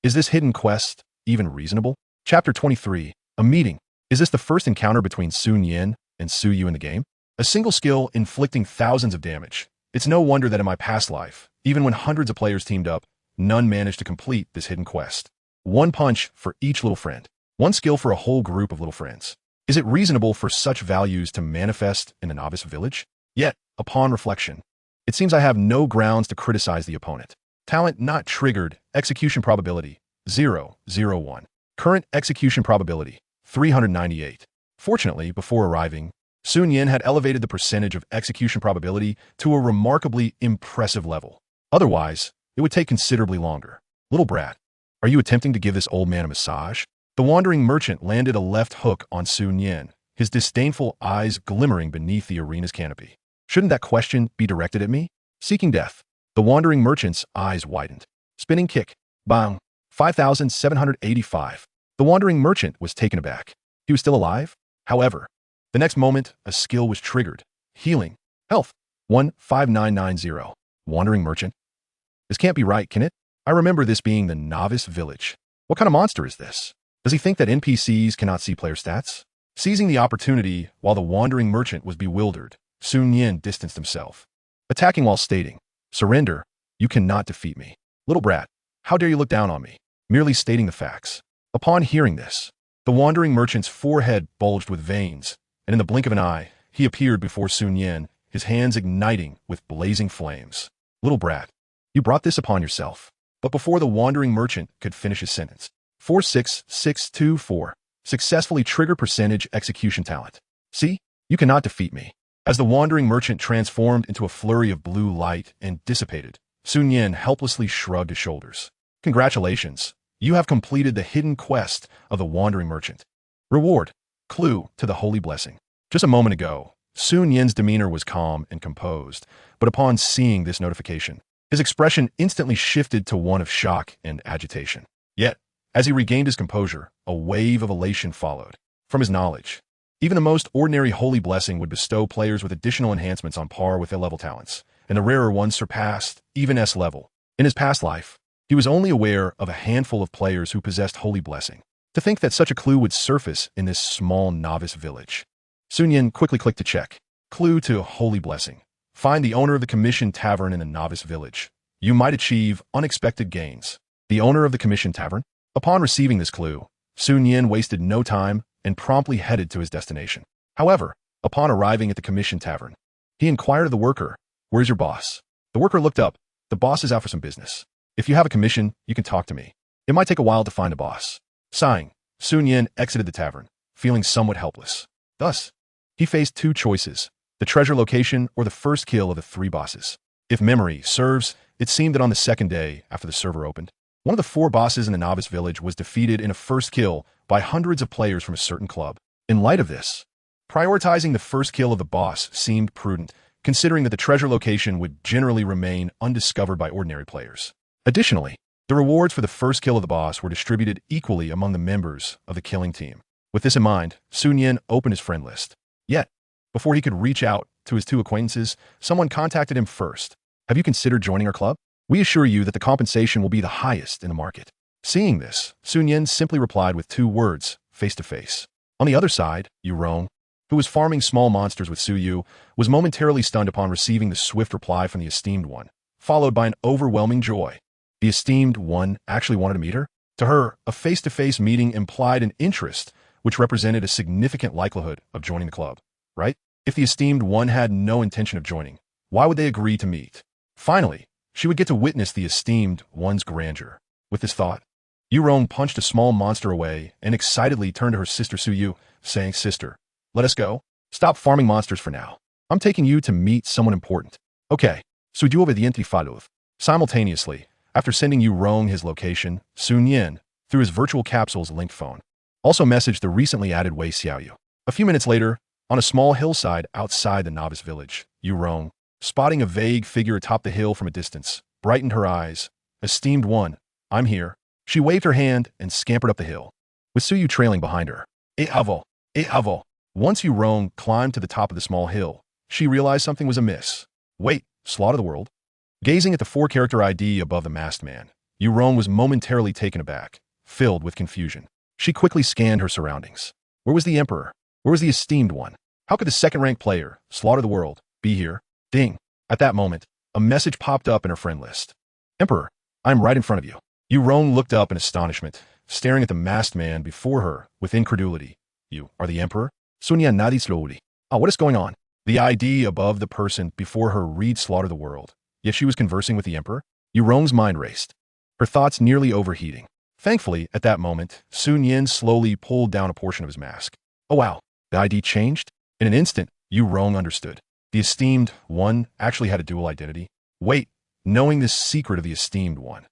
is this hidden quest even reasonable? Chapter 23, a meeting. Is this the first encounter between Nian and Suyu in the game? A single skill inflicting thousands of damage. It's no wonder that in my past life, even when hundreds of players teamed up, none managed to complete this hidden quest. 1 punch for each little friend. 1 skill for a whole group of little friends. Is it reasonable for such values to manifest in the novice village? Yet, upon reflection, it seems I have no grounds to criticize the opponent. Talent not triggered. Execution probability, 001. Current execution probability, 398. Fortunately, before arriving, Nian had elevated the percentage of execution probability to a remarkably impressive level. Otherwise, it would take considerably longer. Little brat, are you attempting to give this old man a massage? The wandering merchant landed a left hook on Nian, his disdainful eyes glimmering beneath the arena's canopy. Shouldn't that question be directed at me? Seeking death. The wandering merchant's eyes widened. Spinning kick. Bang. 5785. The wandering merchant was taken aback. He was still alive? However, the next moment, a skill was triggered. Healing. Health. 15990. Wandering merchant? This can't be right, can it? I remember this being the novice village. What kind of monster is this? Does he think that NPCs cannot see player stats? Seizing the opportunity while the wandering merchant was bewildered, Nian distanced himself, attacking while stating, "Surrender, you cannot defeat me. Little brat, how dare you look down on me?" Merely stating the facts. Upon hearing this, the wandering merchant's forehead bulged with veins, and in the blink of an eye, he appeared before Nian, his hands igniting with blazing flames. "Little brat, you brought this upon yourself." But before the wandering merchant could finish his sentence, 46624, successfully trigger percentage execution talent. "See, you cannot defeat me." As the wandering merchant transformed into a flurry of blue light and dissipated, Nian helplessly shrugged his shoulders. "Congratulations, you have completed the hidden quest of the wandering merchant. Reward, clue to the holy blessing." Just a moment ago, Nian's demeanor was calm and composed, but upon seeing this notification, his expression instantly shifted to one of shock and agitation. Yet, as he regained his composure, a wave of elation followed. From his knowledge, even the most ordinary holy blessing would bestow players with additional enhancements on par with A-level talents, and the rarer ones surpassed even S-level. In his past life, he was only aware of a handful of players who possessed holy blessing. To think that such a clue would surface in this small novice village. Nian quickly clicked to check. Clue to holy blessing. Find the owner of the commissioned tavern in a novice village. You might achieve unexpected gains. The owner of the commissioned tavern? Upon receiving this clue, Nian wasted no time and promptly headed to his destination. However, upon arriving at the commissioned tavern, he inquired of the worker, "Where's your boss?" The worker looked up. "The boss is out for some business. If you have a commission, you can talk to me. It might take a while to find a boss." Sighing, Nian exited the tavern, feeling somewhat helpless. Thus, he faced two choices: the treasure location or the first kill of the three bosses. If memory serves, it seemed that on the second day after the server opened, one of the four bosses in the novice village was defeated in a first kill by hundreds of players from a certain club. In light of this, prioritizing the first kill of the boss seemed prudent, considering that the treasure location would generally remain undiscovered by ordinary players. Additionally, the rewards for the first kill of the boss were distributed equally among the members of the killing team. With this in mind, Nian opened his friend list. Yet, before he could reach out to his two acquaintances, someone contacted him first. "Have you considered joining our club? We assure you that the compensation will be the highest in the market." Seeing this, Nian simply replied with two words, face to face. On the other side, Yurong, who was farming small monsters with Suyu, was momentarily stunned upon receiving the swift reply from the esteemed one, followed by an overwhelming joy. The esteemed one actually wanted to meet her? To her, a face-to-face meeting implied an interest, which represented a significant likelihood of joining the club, right? If the esteemed one had no intention of joining, why would they agree to meet? Finally, she would get to witness the esteemed one's grandeur. With this thought, Yurong punched a small monster away and excitedly turned to her sister Suyu, saying, "Sister, let us go. Stop farming monsters for now. I'm taking you to meet someone important." "Okay, Suyu obediente falov." Simultaneously, after sending Yurong his location, Nian, through his virtual capsule's linked phone, also messaged the recently added Wei Xiaoyu. A few minutes later, on a small hillside outside the novice village, Yurong, spotting a vague figure atop the hill from a distance, brightened her eyes. "Esteemed one, I'm here." She waved her hand and scampered up the hill, with Suyu trailing behind her. "Eh avo." Once Yurong climbed to the top of the small hill, she realized something was amiss. "Wait, slaughter the world?" Gazing at the four-character ID above the masked man, Yurong was momentarily taken aback, filled with confusion. She quickly scanned her surroundings. Where was the Emperor? Where was the esteemed one? How could the second-ranked player, Slaughter the World, be here? Ding. At that moment, a message popped up in her friend list. "Emperor, I'm right in front of you." Yurong looked up in astonishment, staring at the masked man before her with incredulity. "You are the Emperor?" Sunya nodded slowly. "Ah, what is going on?" The ID above the person before her read Slaughter the World, yet she was conversing with the Emperor? Yurong's mind raced, her thoughts nearly overheating. Thankfully, at that moment, Nian slowly pulled down a portion of his mask. Oh wow, the ID changed? In an instant, Yurong understood. The esteemed one actually had a dual identity. Wait, knowing this secret of the esteemed one,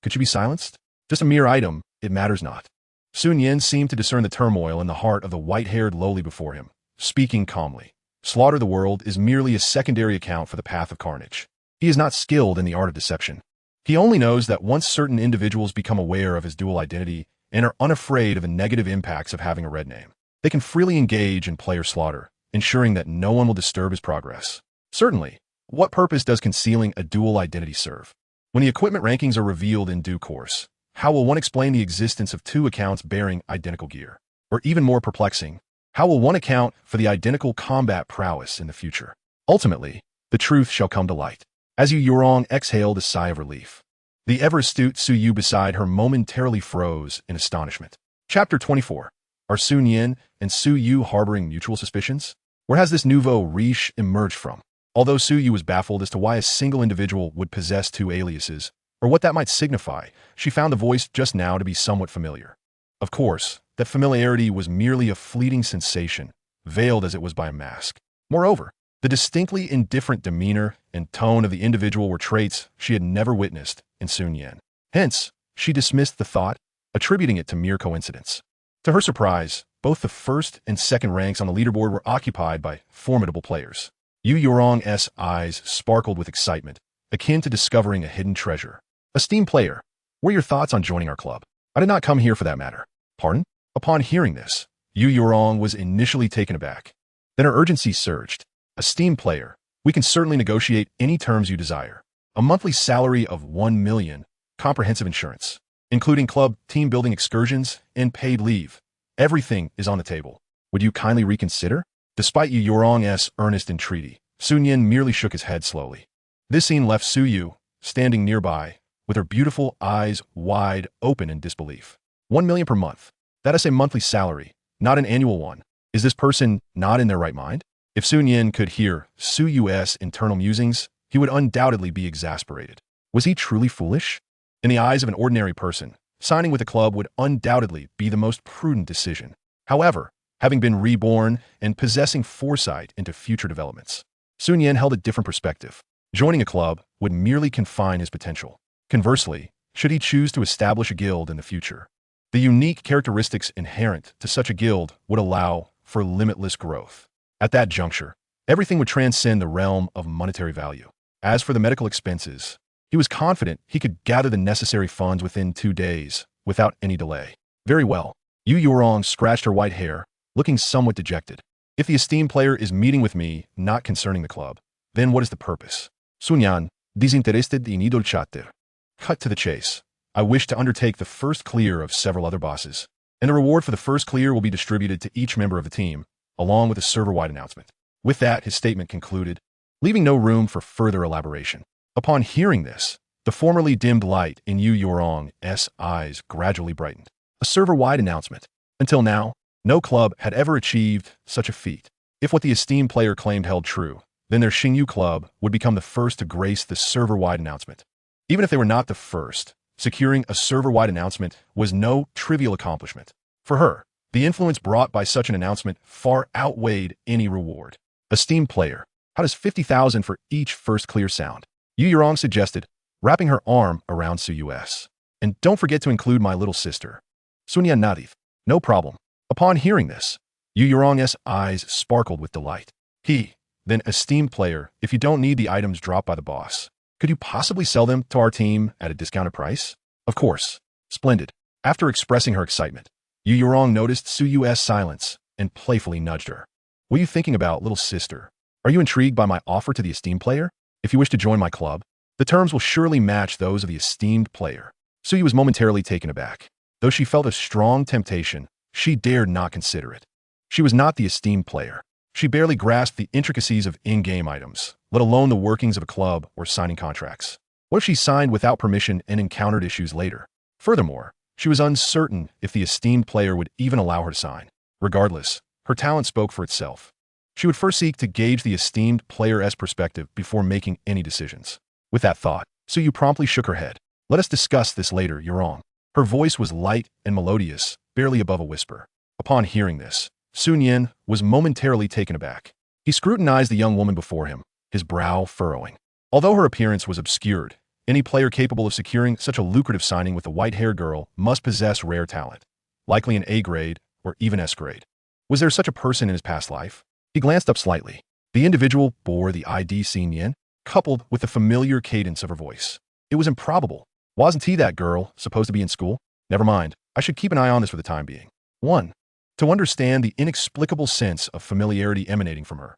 could she be silenced? Just a mere item, it matters not. Nian seemed to discern the turmoil in the heart of the white-haired lowly before him, speaking calmly. Slaughter the World is merely a secondary account for the path of carnage. He is not skilled in the art of deception. He only knows that once certain individuals become aware of his dual identity and are unafraid of the negative impacts of having a red name, they can freely engage in player slaughter, ensuring that no one will disturb his progress. Certainly, what purpose does concealing a dual identity serve? When the equipment rankings are revealed in due course, how will one explain the existence of two accounts bearing identical gear? Or even more perplexing, how will one account for the identical combat prowess in the future? Ultimately, the truth shall come to light. As Yu Yurong exhaled a sigh of relief, the ever-astute Su Yu beside her momentarily froze in astonishment. Chapter 24. Are Su Nian and Su Yu harboring mutual suspicions? Where has this nouveau riche emerged from? Although Su Yu was baffled as to why a single individual would possess two aliases, or what that might signify, she found the voice just now to be somewhat familiar. Of course, that familiarity was merely a fleeting sensation, veiled as it was by a mask. Moreover, the distinctly indifferent demeanor and tone of the individual were traits she had never witnessed in Sun Yan. Hence, she dismissed the thought, attributing it to mere coincidence. To her surprise, both the first and second ranks on the leaderboard were occupied by formidable players. Yu Yurong's eyes sparkled with excitement, akin to discovering a hidden treasure. Esteemed player, what are your thoughts on joining our club? I did not come here for that matter. Pardon? Upon hearing this, Yu Yurong was initially taken aback. Then her urgency surged. Esteemed player, we can certainly negotiate any terms you desire. A monthly salary of 1 million, comprehensive insurance, including club, team-building excursions, and paid leave. Everything is on the table. Would you kindly reconsider? Despite Yu Yurong's earnest entreaty, Sun Yan merely shook his head slowly. This scene left Su Yu, standing nearby, with her beautiful eyes wide open in disbelief. 1 million per month. That is a monthly salary, not an annual one. Is this person not in their right mind? If Sun Yan could hear Su Yu's internal musings, he would undoubtedly be exasperated. Was he truly foolish? In the eyes of an ordinary person, signing with a club would undoubtedly be the most prudent decision. However, having been reborn and possessing foresight into future developments, Sun Yan held a different perspective. Joining a club would merely confine his potential. Conversely, should he choose to establish a guild in the future, the unique characteristics inherent to such a guild would allow for limitless growth. At that juncture, everything would transcend the realm of monetary value. As for the medical expenses, he was confident he could gather the necessary funds within 2 days, without any delay. Very well. Yu Yurong scratched her white hair, looking somewhat dejected. If the esteemed player is meeting with me, not concerning the club, then what is the purpose? Sun Yan, disinterested in idol chatter. Cut to the chase. I wish to undertake the first clear of several other bosses, and the reward for the first clear will be distributed to each member of the team, along with a server-wide announcement. With that, his statement concluded, leaving no room for further elaboration. Upon hearing this, the formerly dimmed light in Yu Yurong's eyes gradually brightened. A server-wide announcement. Until now, no club had ever achieved such a feat. If what the esteemed player claimed held true, then their Xingyu club would become the first to grace the server-wide announcement. Even if they were not the first, securing a server-wide announcement was no trivial accomplishment. For her, the influence brought by such an announcement far outweighed any reward. Esteemed player, how does 50,000 for each first clear sound? Yu Yurong suggested, wrapping her arm around Su Yu's. And don't forget to include my little sister. Sun Yan nodded. No problem. Upon hearing this, Yu Yurong's eyes sparkled with delight. Then esteemed player, if you don't need the items dropped by the boss, could you possibly sell them to our team at a discounted price? Of course. Splendid. After expressing her excitement, Yu Yurong noticed Su Yu's silence and playfully nudged her. What are you thinking about, little sister? Are you intrigued by my offer to the esteemed player? If you wish to join my club, the terms will surely match those of the esteemed player. Su Yu was momentarily taken aback. Though she felt a strong temptation, she dared not consider it. She was not the esteemed player. She barely grasped the intricacies of in-game items, let alone the workings of a club or signing contracts. What if she signed without permission and encountered issues later? Furthermore, she was uncertain if the esteemed player would even allow her to sign. Regardless, her talent spoke for itself. She would first seek to gauge the esteemed player's perspective before making any decisions. With that thought, Su Yu promptly shook her head. Let us discuss this later, Yurong. Her voice was light and melodious, barely above a whisper. Upon hearing this, Sun Yan was momentarily taken aback. He scrutinized the young woman before him, his brow furrowing. Although her appearance was obscured, any player capable of securing such a lucrative signing with the white-haired girl must possess rare talent, likely an A grade or even S grade. Was there such a person in his past life? He glanced up slightly. The individual bore the ID Nian, coupled with the familiar cadence of her voice. It was improbable. Wasn't he that girl supposed to be in school? Never mind. I should keep an eye on this for the time being. 1. To understand the inexplicable sense of familiarity emanating from her.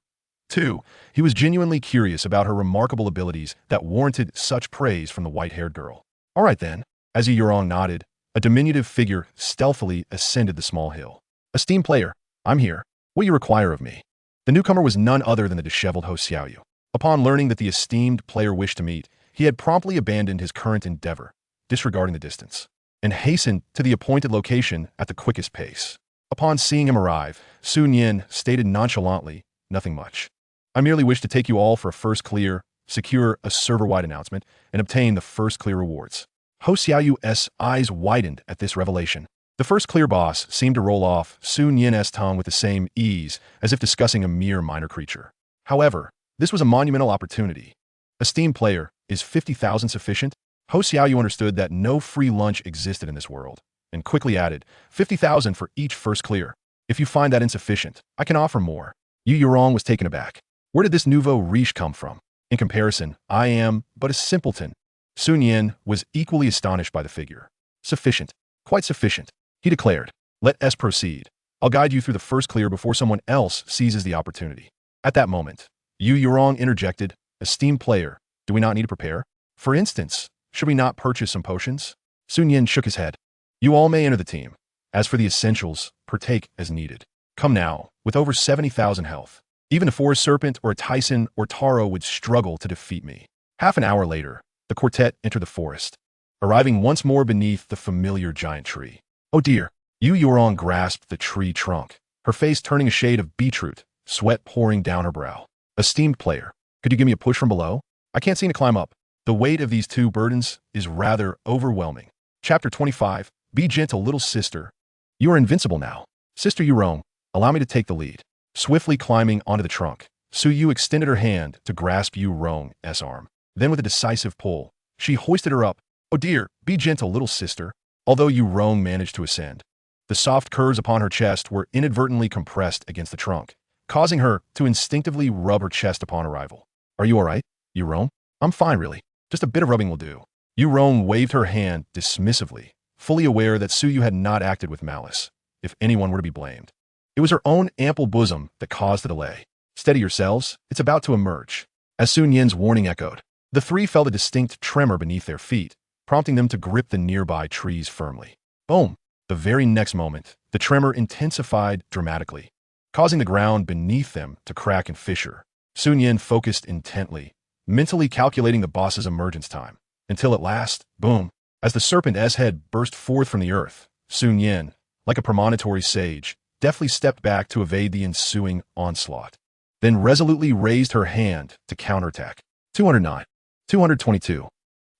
2. He was genuinely curious about her remarkable abilities that warranted such praise from the white-haired girl. All right then. As Yurong nodded, a diminutive figure stealthily ascended the small hill. Esteemed player, I'm here. What you require of me? The newcomer was none other than the disheveled Ho Xiaoyu. Upon learning that the esteemed player wished to meet, he had promptly abandoned his current endeavor, disregarding the distance, and hastened to the appointed location at the quickest pace. Upon seeing him arrive, Su Nian stated nonchalantly, nothing much. I merely wish to take you all for a first clear, secure a server-wide announcement, and obtain the first clear rewards. Ho Xiaoyu's eyes widened at this revelation. The first clear boss seemed to roll off Su Nian's tongue with the same ease as if discussing a mere minor creature. However, this was a monumental opportunity. Esteemed player, is 50,000 sufficient? Ho Xiaoyu understood that no free lunch existed in this world, and quickly added, 50,000 for each first clear. If you find that insufficient, I can offer more. Yu Yurong was taken aback. Where did this nouveau riche come from? In comparison, I am but a simpleton. Su Nian was equally astonished by the figure. Sufficient. Quite sufficient. He declared, let us proceed. I'll guide you through the first clear before someone else seizes the opportunity. At that moment, Yu Yurong interjected, esteemed player, do we not need to prepare? For instance, should we not purchase some potions? Su Nian shook his head. You all may enter the team. As for the essentials, partake as needed. Come now, with over 70,000 health. Even a forest serpent or a Tyson or Taro would struggle to defeat me. Half an hour later, the quartet entered the forest, arriving once more beneath the familiar giant tree. Oh dear, Yu Yurong grasped the tree trunk, her face turning a shade of beetroot, sweat pouring down her brow. Esteemed player, could you give me a push from below? I can't seem to climb up. The weight of these two burdens is rather overwhelming. Chapter 25, Be gentle, little sister. You are invincible now. Sister Yurong, allow me to take the lead. Swiftly climbing onto the trunk, Su Yu extended her hand to grasp Yu Rong's arm. Then with a decisive pull, she hoisted her up. Oh dear, be gentle, little sister. Although Yu Rong managed to ascend, the soft curves upon her chest were inadvertently compressed against the trunk, causing her to instinctively rub her chest upon arrival. Are you all right, Yu Rong? I'm fine, really. Just a bit of rubbing will do. Yu Rong waved her hand dismissively, fully aware that Su Yu had not acted with malice, if anyone were to be blamed. It was her own ample bosom that caused the delay. Steady yourselves, it's about to emerge. As Su Nian's warning echoed, the three felt a distinct tremor beneath their feet, prompting them to grip the nearby trees firmly. Boom! The very next moment, the tremor intensified dramatically, causing the ground beneath them to crack and fissure. Su Nian focused intently, mentally calculating the boss's emergence time, until at last, boom! As the serpent's head burst forth from the earth, Su Nian, like a premonitory sage, deftly stepped back to evade the ensuing onslaught, then resolutely raised her hand to counterattack. 209. 222.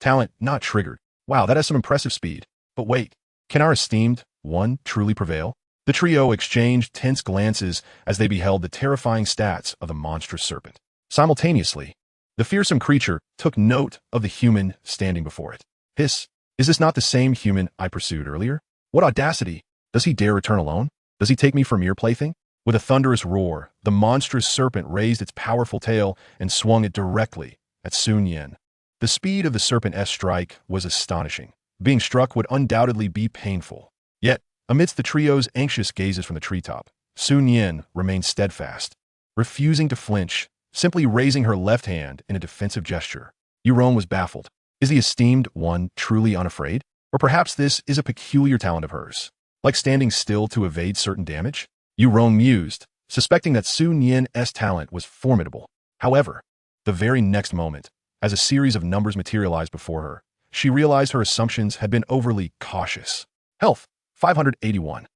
Talent not triggered. Wow, that has some impressive speed. But wait, can our esteemed one truly prevail? The trio exchanged tense glances as they beheld the terrifying stats of the monstrous serpent. Simultaneously, the fearsome creature took note of the human standing before it. Hiss, is this not the same human I pursued earlier? What audacity! Does he dare return alone? Does he take me for mere plaything? With a thunderous roar, the monstrous serpent raised its powerful tail and swung it directly at Su Nian. The speed of the serpent's strike was astonishing. Being struck would undoubtedly be painful. Yet, amidst the trio's anxious gazes from the treetop, Su Nian remained steadfast, refusing to flinch, simply raising her left hand in a defensive gesture. Yu Rong was baffled. Is the esteemed one truly unafraid? Or perhaps this is a peculiar talent of hers, like standing still to evade certain damage? Yu Rong mused, suspecting that Su Nian's talent was formidable. However, the very next moment, as a series of numbers materialized before her, she realized her assumptions had been overly cautious. Health, 581.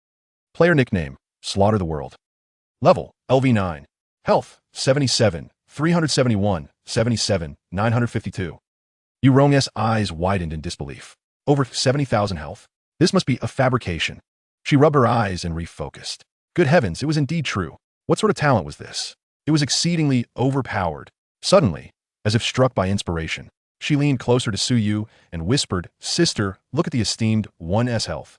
Player nickname, Slaughter the World. Level, LV9. Health, 77, 371, 77, 952. Yu Rong's eyes widened in disbelief. Over 70,000 health? This must be a fabrication. She rubbed her eyes and refocused. Good heavens, it was indeed true. What sort of talent was this? It was exceedingly overpowered. Suddenly, as if struck by inspiration, she leaned closer to Su Yu and whispered, Sister, look at the esteemed one's health.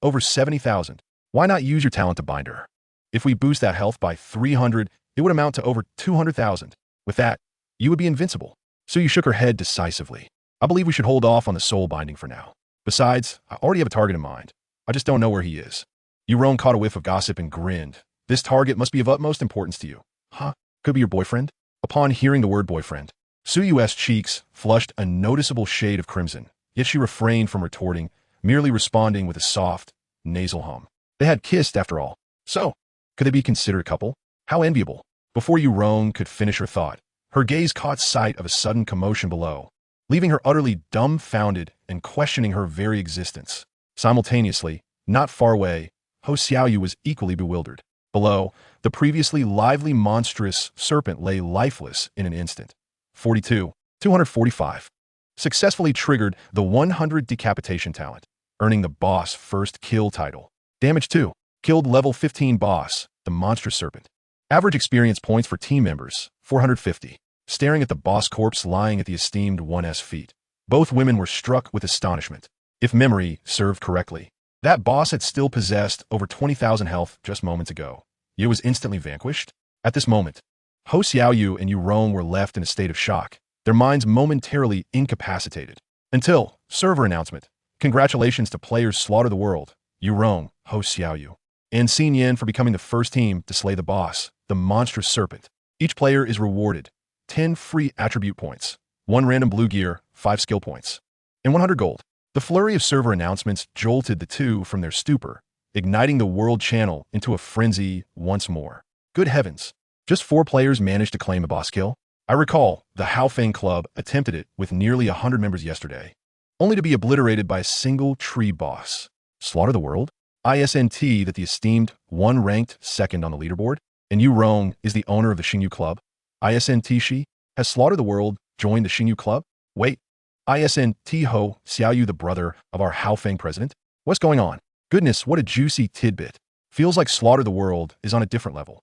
Over 70,000. Why not use your talent to bind her? If we boost that health by 300, it would amount to over 200,000. With that, you would be invincible. Su Yu shook her head decisively. I believe we should hold off on the soul binding for now. Besides, I already have a target in mind. I just don't know where he is. Euron caught a whiff of gossip and grinned. This target must be of utmost importance to you. Huh? Could be your boyfriend? Upon hearing the word boyfriend, Suyu's cheeks flushed a noticeable shade of crimson, yet she refrained from retorting, merely responding with a soft, nasal hum. They had kissed, after all. So, could they be considered a couple? How enviable. Before Euron could finish her thought, her gaze caught sight of a sudden commotion below, leaving her utterly dumbfounded and questioning her very existence. Simultaneously, not far away, Ho Xiaoyu was equally bewildered. Below, the previously lively monstrous serpent lay lifeless in an instant. 245. Successfully triggered the 100 decapitation talent, earning the boss first kill title. Damage 2. Killed level 15 boss, the monstrous serpent. Average experience points for team members, 450. Staring at the boss corpse lying at the esteemed 1's feet, both women were struck with astonishment. If memory served correctly, that boss had still possessed over 20,000 health just moments ago. It was instantly vanquished. At this moment, Ho Xiaoyu and Euron were left in a state of shock, their minds momentarily incapacitated. Until, server announcement. Congratulations to players Slaughter the World, Euron, Ho Xiaoyu, and Nian for becoming the first team to slay the boss, the monstrous serpent. Each player is rewarded 10 free attribute points, 1 random blue gear, 5 skill points, and 100 gold. The flurry of server announcements jolted the two from their stupor, igniting the world channel into a frenzy once more. Good heavens, just 4 players managed to claim a boss kill? I recall the Haofeng Club attempted it with nearly 100 members yesterday, only to be obliterated by a single tree boss. Slaughter the World? ISNT that the esteemed 1 ranked second on the leaderboard? And Euron is the owner of the Xingyu Club? ISNT she? Has Slaughter the World joined the Xingyu Club? Wait. ISNT Ho Xiaoyu, the brother of our Haofeng president? What's going on? Goodness, what a juicy tidbit. Feels like Slaughter the World is on a different level.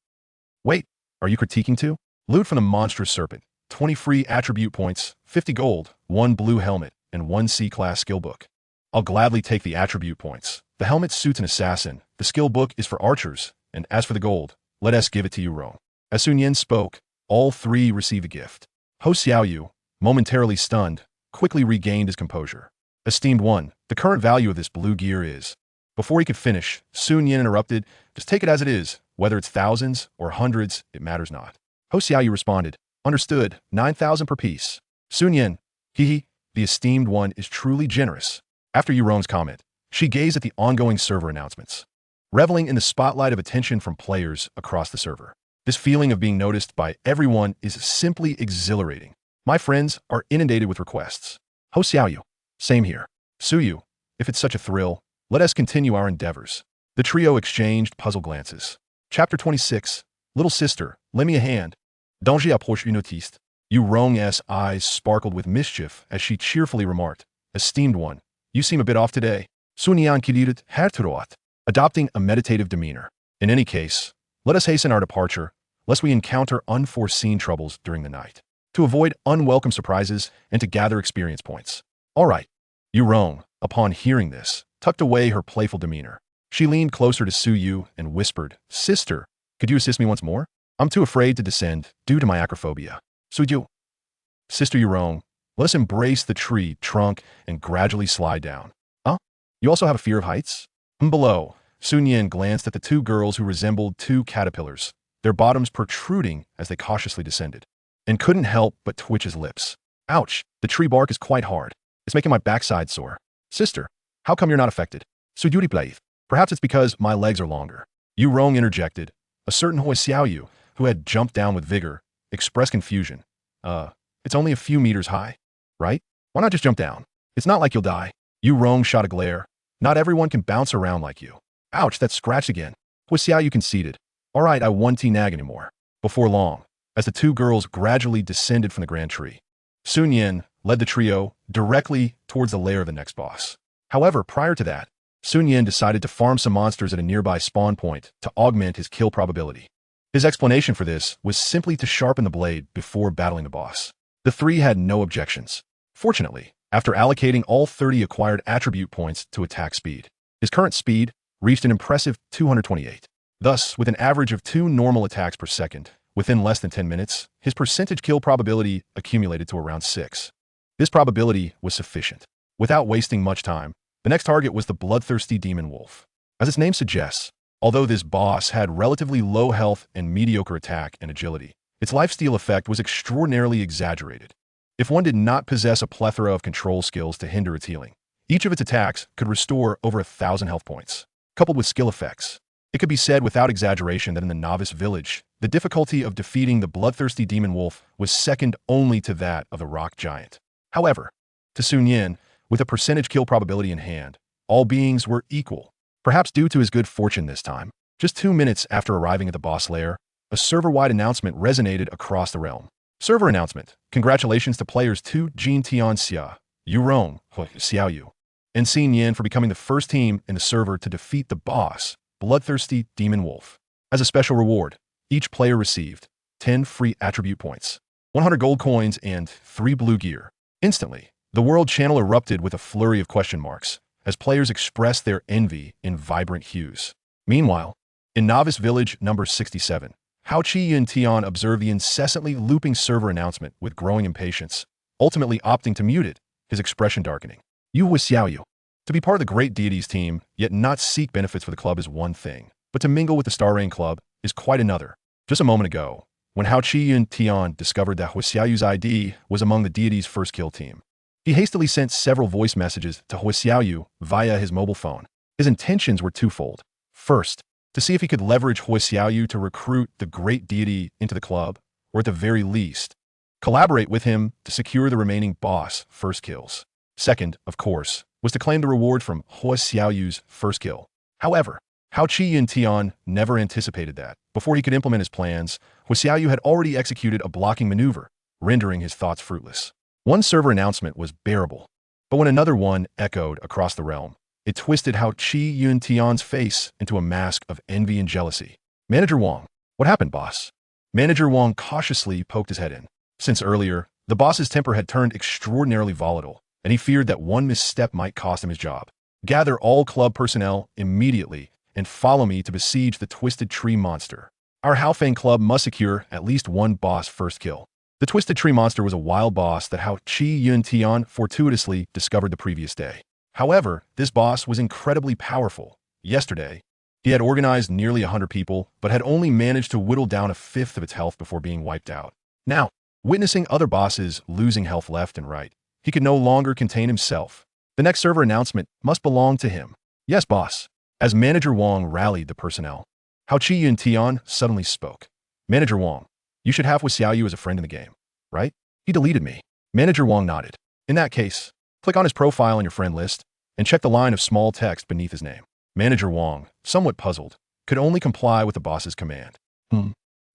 Wait, are you critiquing too? Loot from the monstrous serpent, 20 free attribute points, 50 gold, 1 blue helmet, and 1 C-class skill book. I'll gladly take the attribute points. The helmet suits an assassin, the skill book is for archers, and as for the gold, let us give it to Euron. As Sun Yen spoke, all 3 receive a gift. Ho Xiaoyu, momentarily stunned, quickly regained his composure. Esteemed 1, the current value of this blue gear is... Before he could finish, Sun Yen interrupted, just take it as it is, whether it's thousands or hundreds, it matters not. Ho Xiaoyu responded, understood, 9,000 per piece. Sun Yen, the esteemed 1 is truly generous. After Euron's comment, she gazed at the ongoing server announcements, reveling in the spotlight of attention from players across the server. This feeling of being noticed by everyone is simply exhilarating. My friends are inundated with requests. Ho Xiaoyu, same here. Suyu, if it's such a thrill, let us continue our endeavors. The trio exchanged puzzled glances. Chapter 26. Little sister, lend me a hand. Danger approche une autiste. Euron's eyes sparkled with mischief as she cheerfully remarked, esteemed 1, you seem a bit off today. Sunian kidirit herturoat, adopting a meditative demeanor. In any case, let us hasten our departure, lest we encounter unforeseen troubles during the night. To avoid unwelcome surprises and to gather experience points. All right. Euron, upon hearing this, tucked away her playful demeanor. She leaned closer to Suyu and whispered, sister, could you assist me once more? I'm too afraid to descend due to my acrophobia. Suyu. Sister Euron, let us embrace the tree trunk and gradually slide down. Huh? You also have a fear of heights? Below, Sun Yen glanced at the 2 girls who resembled 2 caterpillars, their bottoms protruding as they cautiously descended, and couldn't help but twitch his lips. Ouch, the tree bark is quite hard. It's making my backside sore. Sister, how come you're not affected? Suyuri Blaith. Perhaps it's because my legs are longer. Euron interjected. A certain Ho Xiaoyu, who had jumped down with vigor, expressed confusion. It's only a few meters high, right? Why not just jump down? It's not like you'll die. Euron shot a glare. Not everyone can bounce around like you. Ouch, that scratch again. Ho Xiaoyu conceded. All right, I won't nag anymore. Before long, as the 2 girls gradually descended from the grand tree, Sun Yen led the trio directly towards the lair of the next boss. However, prior to that, Sun Yen decided to farm some monsters at a nearby spawn point to augment his kill probability. His explanation for this was simply to sharpen the blade before battling the boss. The 3 had no objections. Fortunately, after allocating all 30 acquired attribute points to attack speed, his current speed reached an impressive 228. Thus, with an average of 2 normal attacks per second, within less than 10 minutes, his percentage kill probability accumulated to around 6. This probability was sufficient. Without wasting much time, the next target was the bloodthirsty demon wolf. As its name suggests, although this boss had relatively low health and mediocre attack and agility, its lifesteal effect was extraordinarily exaggerated. If one did not possess a plethora of control skills to hinder its healing, each of its attacks could restore over 1,000 health points. Coupled with skill effects, it could be said without exaggeration that in the novice village, the difficulty of defeating the bloodthirsty demon wolf was second only to that of the rock giant. However, to Nian, with a percentage kill probability in hand, all beings were equal. Perhaps due to his good fortune this time, just 2 minutes after arriving at the boss lair, a server-wide announcement resonated across the realm. Server announcement: congratulations to players 2 Jin Tian Xia, Yu Rong, Xiao Yu, and Xin Yin for becoming the first team in the server to defeat the boss, bloodthirsty demon wolf. As a special reward, each player received 10 free attribute points, 100 gold coins, and 3 blue gear. Instantly, the world channel erupted with a flurry of question marks as players expressed their envy in vibrant hues. Meanwhile, in Novice Village number 67, Hao Qi Yun Tian observed the incessantly looping server announcement with growing impatience, ultimately opting to mute it, his expression darkening. You with Xiao Yu. To be part of the great deities team, yet not seek benefits for the club is one thing, but to mingle with the Star Rain Club is quite another. Just a moment ago, when Hao Qi Yun Tian discovered that Hu Xiaoyu's ID was among the deities' first kill team, he hastily sent several voice messages to Hu Xiaoyu via his mobile phone. His intentions were twofold. First, to see if he could leverage Hu Xiaoyu to recruit the great deity into the club, or at the very least, collaborate with him to secure the remaining boss first kills. Second, of course, was to claim the reward from Hu Xiaoyu's first kill. However, Hao Qi Yun Tian never anticipated that. Before he could implement his plans, Hu Xiaoyu had already executed a blocking maneuver, rendering his thoughts fruitless. One server announcement was bearable, but when another one echoed across the realm, it twisted Hao Qi Yun Tian's face into a mask of envy and jealousy. Manager Wang, what happened, boss? Manager Wang cautiously poked his head in. Since earlier, the boss's temper had turned extraordinarily volatile, and he feared that one misstep might cost him his job. Gather all club personnel immediately and follow me to besiege the Twisted Tree Monster. Our Haofeng Club must secure at least one boss first kill. The Twisted Tree Monster was a wild boss that Hao Qi Yun Tian fortuitously discovered the previous day. However, this boss was incredibly powerful. Yesterday, he had organized nearly 100 people, but had only managed to whittle down 1/5 of its health before being wiped out. Now, witnessing other bosses losing health left and right, he could no longer contain himself. The next server announcement must belong to him. Yes, boss. As Manager Wang rallied the personnel, Hao Qi Yun Tian suddenly spoke. Manager Wang, you should have Hu Xiaoyu as a friend in the game, right? He deleted me. Manager Wang nodded. In that case, click on his profile on your friend list and check the line of small text beneath his name. Manager Wang, somewhat puzzled, could only comply with the boss's command.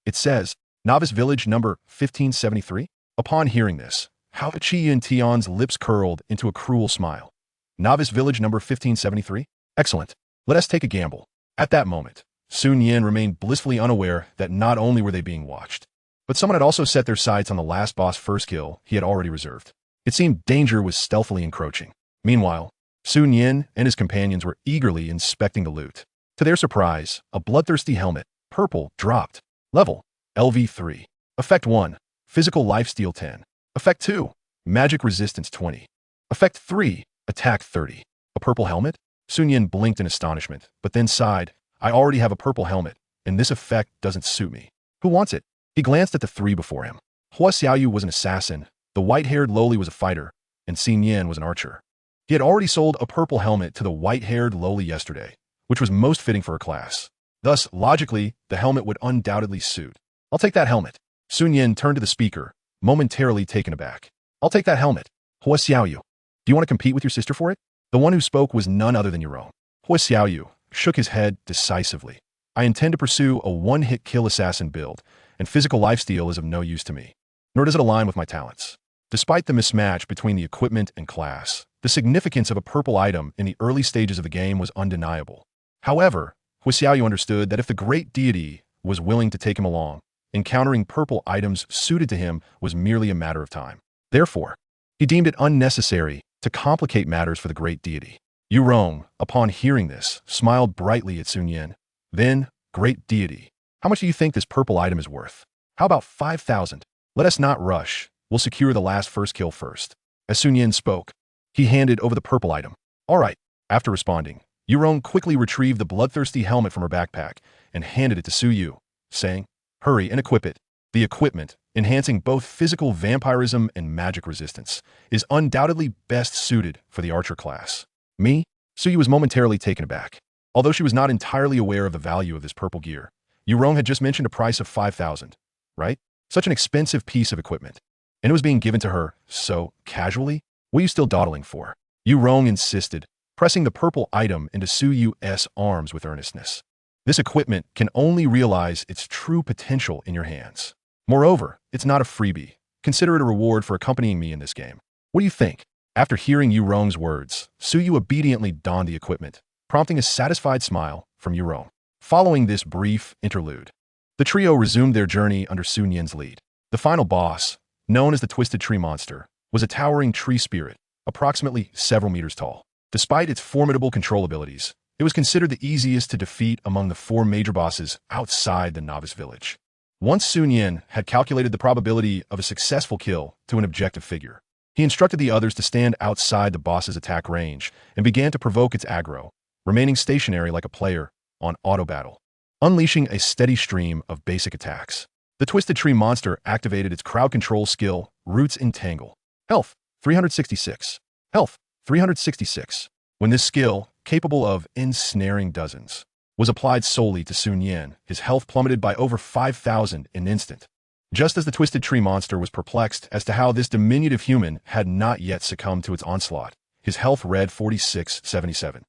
It says, Novice Village number 1573? Upon hearing this, Hao Qi Yun Tian's lips curled into a cruel smile. Novice Village number 1573? Excellent. Let us take a gamble. At that moment, Sun Yin remained blissfully unaware that not only were they being watched, but someone had also set their sights on the last boss first kill he had already reserved. It seemed danger was stealthily encroaching. Meanwhile, Sun Yin and his companions were eagerly inspecting the loot. To their surprise, a bloodthirsty helmet, purple, dropped. Level, LV3. Effect 1, Physical Lifesteal 10. Effect 2, Magic Resistance 20. Effect 3, Attack 30. A purple helmet? Sun Yin blinked in astonishment, but then sighed. I already have a purple helmet, and this effect doesn't suit me. Who wants it? He glanced at the 3 before him. Hu Xiaoyu was an assassin, the white-haired lowly was a fighter, and Xin Yin was an archer. He had already sold a purple helmet to the white-haired lowly yesterday, which was most fitting for her class. Thus, logically, the helmet would undoubtedly suit. I'll take that helmet. Sun Yin turned to the speaker, momentarily taken aback. I'll take that helmet. Hu Xiaoyu, do you want to compete with your sister for it? The one who spoke was none other than Yurong. Hu Xiaoyu shook his head decisively. I intend to pursue a one-hit kill assassin build, and physical lifesteal is of no use to me, nor does it align with my talents. Despite the mismatch between the equipment and class, the significance of a purple item in the early stages of the game was undeniable. However, Hu Xiaoyu understood that if the great deity was willing to take him along, encountering purple items suited to him was merely a matter of time. Therefore, he deemed it unnecessary to complicate matters for the great deity. Yurong, upon hearing this, smiled brightly at Sun Yin. Then, great deity, how much do you think this purple item is worth? How about 5,000? Let us not rush. We'll secure the last first kill first. As Sun Yin spoke, he handed over the purple item. All right. After responding, Yurong quickly retrieved the bloodthirsty helmet from her backpack and handed it to Su Yu, saying, hurry and equip it. The equipment, enhancing both physical vampirism and magic resistance, is undoubtedly best suited for the archer class. Me? Su Yu was momentarily taken aback. Although she was not entirely aware of the value of this purple gear, Yurong had just mentioned a price of 5,000, right? Such an expensive piece of equipment. And it was being given to her so casually? What are you still dawdling for? Yurong insisted, pressing the purple item into Su Yu's arms with earnestness. This equipment can only realize its true potential in your hands. Moreover, it's not a freebie. Consider it a reward for accompanying me in this game. What do you think? After hearing Yurong's words, Su Yu obediently donned the equipment, prompting a satisfied smile from Yurong. Following this brief interlude, the trio resumed their journey under Sun Yin's lead. The final boss, known as the Twisted Tree Monster, was a towering tree spirit, approximately several meters tall. Despite its formidable control abilities, it was considered the easiest to defeat among the 4 major bosses outside the novice village. Once Sun Yin had calculated the probability of a successful kill to an objective figure, he instructed the others to stand outside the boss's attack range and began to provoke its aggro, remaining stationary like a player on auto battle, unleashing a steady stream of basic attacks. The Twisted Tree Monster activated its crowd control skill, Roots Entangle. Health, 366. Health, 366. When this skill, capable of ensnaring dozens, was applied solely to Sun Yin, his health plummeted by over 5,000 in an instant. Just as the Twisted Tree Monster was perplexed as to how this diminutive human had not yet succumbed to its onslaught, his health read 4677.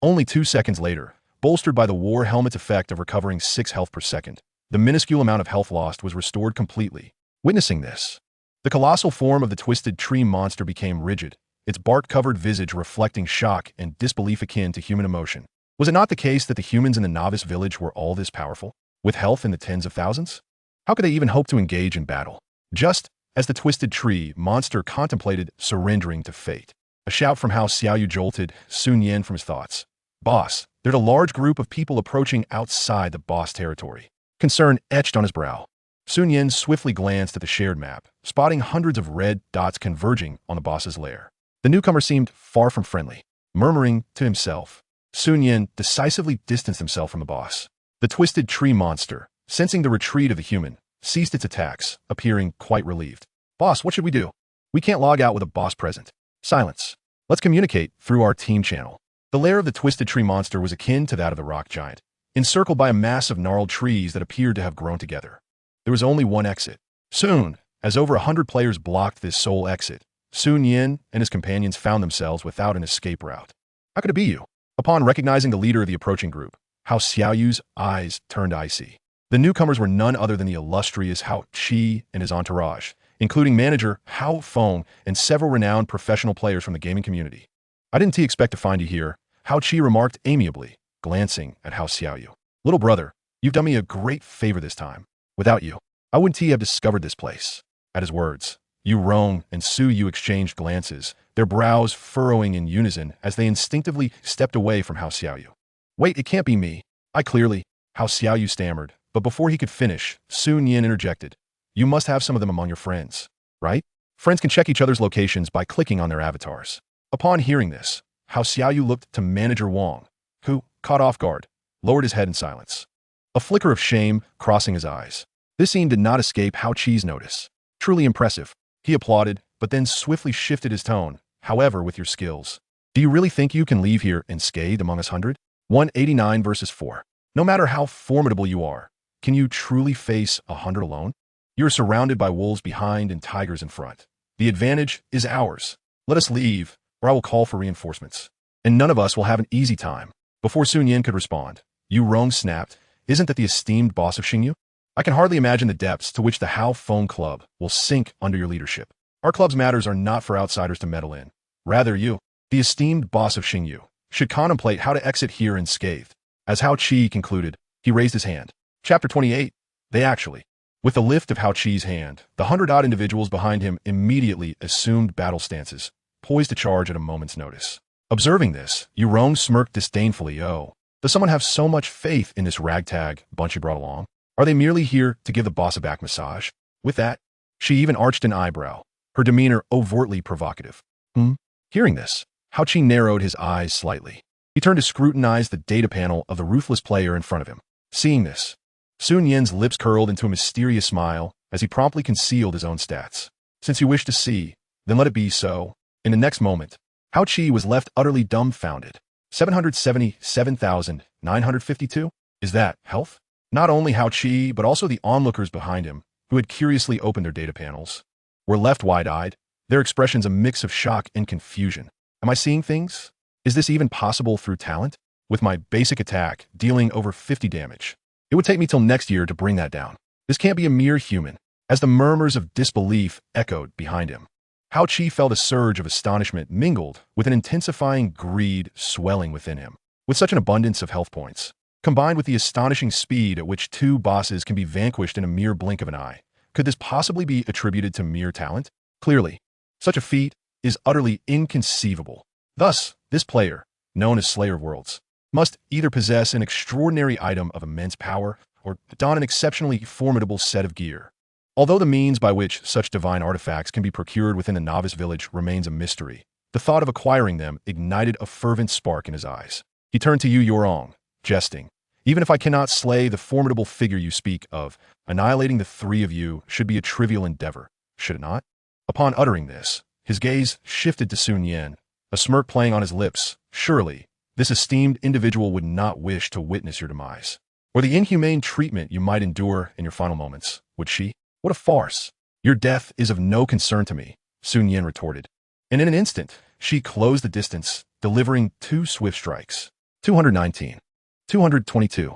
Only 2 seconds later, bolstered by the War Helmet's effect of recovering 6 health per second, the minuscule amount of health lost was restored completely. Witnessing this, the colossal form of the Twisted Tree Monster became rigid, its bark-covered visage reflecting shock and disbelief akin to human emotion. Was it not the case that the humans in the novice village were all this powerful, with health in the tens of thousands? How could they even hope to engage in battle? Just as the Twisted Tree Monster contemplated surrendering to fate, a shout from Hao Xiaoyu jolted Sun Yin from his thoughts. Boss, there's a large group of people approaching outside the boss territory. Concern etched on his brow. Sun Yin swiftly glanced at the shared map, spotting hundreds of red dots converging on the boss's lair. The newcomer seemed far from friendly. Murmuring to himself, Sun Yin decisively distanced himself from the boss. The Twisted Tree Monster, sensing the retreat of the human, ceased its attacks, appearing quite relieved. Boss, what should we do? We can't log out with a boss present. Silence. Let's communicate through our team channel. The lair of the Twisted Tree Monster was akin to that of the rock giant, encircled by a mass of gnarled trees that appeared to have grown together. There was only one exit. Soon, as over 100 players blocked this sole exit, Sun Yin and his companions found themselves without an escape route. How could it be you? Upon recognizing the leader of the approaching group, Hao Xiaoyu's eyes turned icy. The newcomers were none other than the illustrious Hao Qi and his entourage, including manager Hao Feng and several renowned professional players from the gaming community. I didn't expect to find you here, Hao Qi remarked amiably, glancing at Hao Xiaoyu. Little brother, you've done me a great favor this time. Without you, I wouldn't have discovered this place. At his words, Yurong and Su Yu exchanged glances, their brows furrowing in unison as they instinctively stepped away from Hao Xiaoyu. Wait, it can't be me. I clearly, Hao Xiaoyu stammered, but before he could finish, Sun Yin interjected. You must have some of them among your friends, right? Friends can check each other's locations by clicking on their avatars. Upon hearing this, Hao Xiaoyu looked to Manager Wang, who, caught off guard, lowered his head in silence. A flicker of shame crossing his eyes. This scene did not escape Hao Qi's notice. Truly impressive. He applauded, but then swiftly shifted his tone. However, with your skills, do you really think you can leave here unscathed among us 189 versus 4? No matter how formidable you are, can you truly face 100 alone? You are surrounded by wolves behind and tigers in front. The advantage is ours. Let us leave, or I will call for reinforcements. And none of us will have an easy time. Before Sun Yin could respond, Yurong snapped, isn't that the esteemed boss of Xingyu? I can hardly imagine the depths to which the Hao Feng Club will sink under your leadership. Our club's matters are not for outsiders to meddle in. Rather, you, the esteemed boss of Xingyu, should contemplate how to exit here unscathed. As Hao Qi concluded, he raised his hand. Chapter 28. They actually. With the lift of Hao Qi's hand, the 100-odd individuals behind him immediately assumed battle stances, poised to charge at a moment's notice. Observing this, Yurong smirked disdainfully. Oh, does someone have so much faith in this ragtag bunch you brought along? Are they merely here to give the boss a back massage? With that, she even arched an eyebrow, her demeanor overtly provocative. Hearing this, Hao Qi narrowed his eyes slightly. He turned to scrutinize the data panel of the ruthless player in front of him. Seeing this, Sun Yan's lips curled into a mysterious smile as he promptly concealed his own stats. Since you wish to see, then let it be so. In the next moment, Hao Qi was left utterly dumbfounded. 777,952? Is that health? Not only Hao Qi, but also the onlookers behind him, who had curiously opened their data panels, were left wide-eyed, their expressions a mix of shock and confusion. Am I seeing things? Is this even possible through talent? With my basic attack dealing over 50 damage. It would take me till next year to bring that down. This can't be a mere human. As the murmurs of disbelief echoed behind him, Hao Qi felt a surge of astonishment mingled with an intensifying greed swelling within him. With such an abundance of health points, combined with the astonishing speed at which two bosses can be vanquished in a mere blink of an eye, could this possibly be attributed to mere talent? Clearly, such a feat is utterly inconceivable. Thus, this player, known as Slayer of Worlds, must either possess an extraordinary item of immense power or don an exceptionally formidable set of gear. Although the means by which such divine artifacts can be procured within the novice village remains a mystery, the thought of acquiring them ignited a fervent spark in his eyes. He turned to Yu Yorong, jesting. Even if I cannot slay the formidable figure you speak of, annihilating the three of you should be a trivial endeavor, should it not? Upon uttering this, his gaze shifted to Sun Yan, a smirk playing on his lips. Surely, this esteemed individual would not wish to witness your demise, or the inhumane treatment you might endure in your final moments, would she? What a farce! Your death is of no concern to me, Sun Yan retorted. And in an instant, she closed the distance, delivering two swift strikes. 219. 222.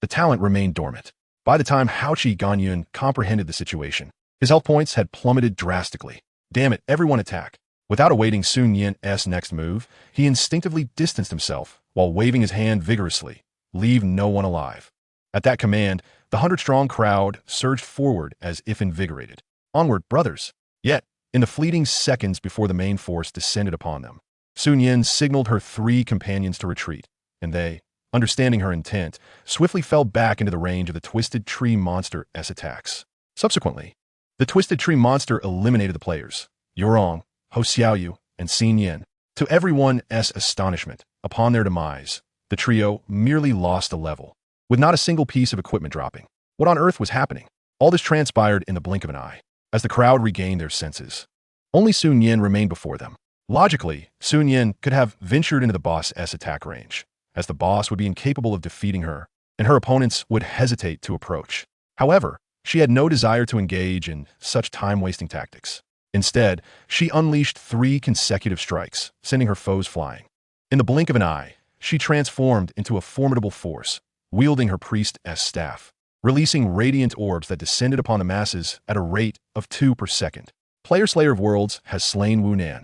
The talent remained dormant. By the time Hao Qi Ganyun comprehended the situation, his health points had plummeted drastically. Damn it, everyone attack. Without awaiting Sun Yan's next move, he instinctively distanced himself while waving his hand vigorously. Leave no one alive. At that command, the 100-strong crowd surged forward as if invigorated. Onward, brothers! Yet, in the fleeting seconds before the main force descended upon them, Sun Yan signaled her three companions to retreat, and they, understanding her intent, swiftly fell back into the range of the Twisted Tree Monster's attacks. Subsequently, the Twisted Tree Monster eliminated the players, Yorong, Ho Xiaoyu, and Xin Yan. To everyone's astonishment, upon their demise, the trio merely lost a level, with not a single piece of equipment dropping. What on earth was happening? All this transpired in the blink of an eye, as the crowd regained their senses. Only Sun Yan remained before them. Logically, Sun Yan could have ventured into the boss's attack range, as the boss would be incapable of defeating her, and her opponents would hesitate to approach. However, she had no desire to engage in such time-wasting tactics. Instead, she unleashed three consecutive strikes, sending her foes flying. In the blink of an eye, she transformed into a formidable force, wielding her priest's staff, releasing radiant orbs that descended upon the masses at a rate of 2 per second. Player Slayer of Worlds has slain Wu Nan.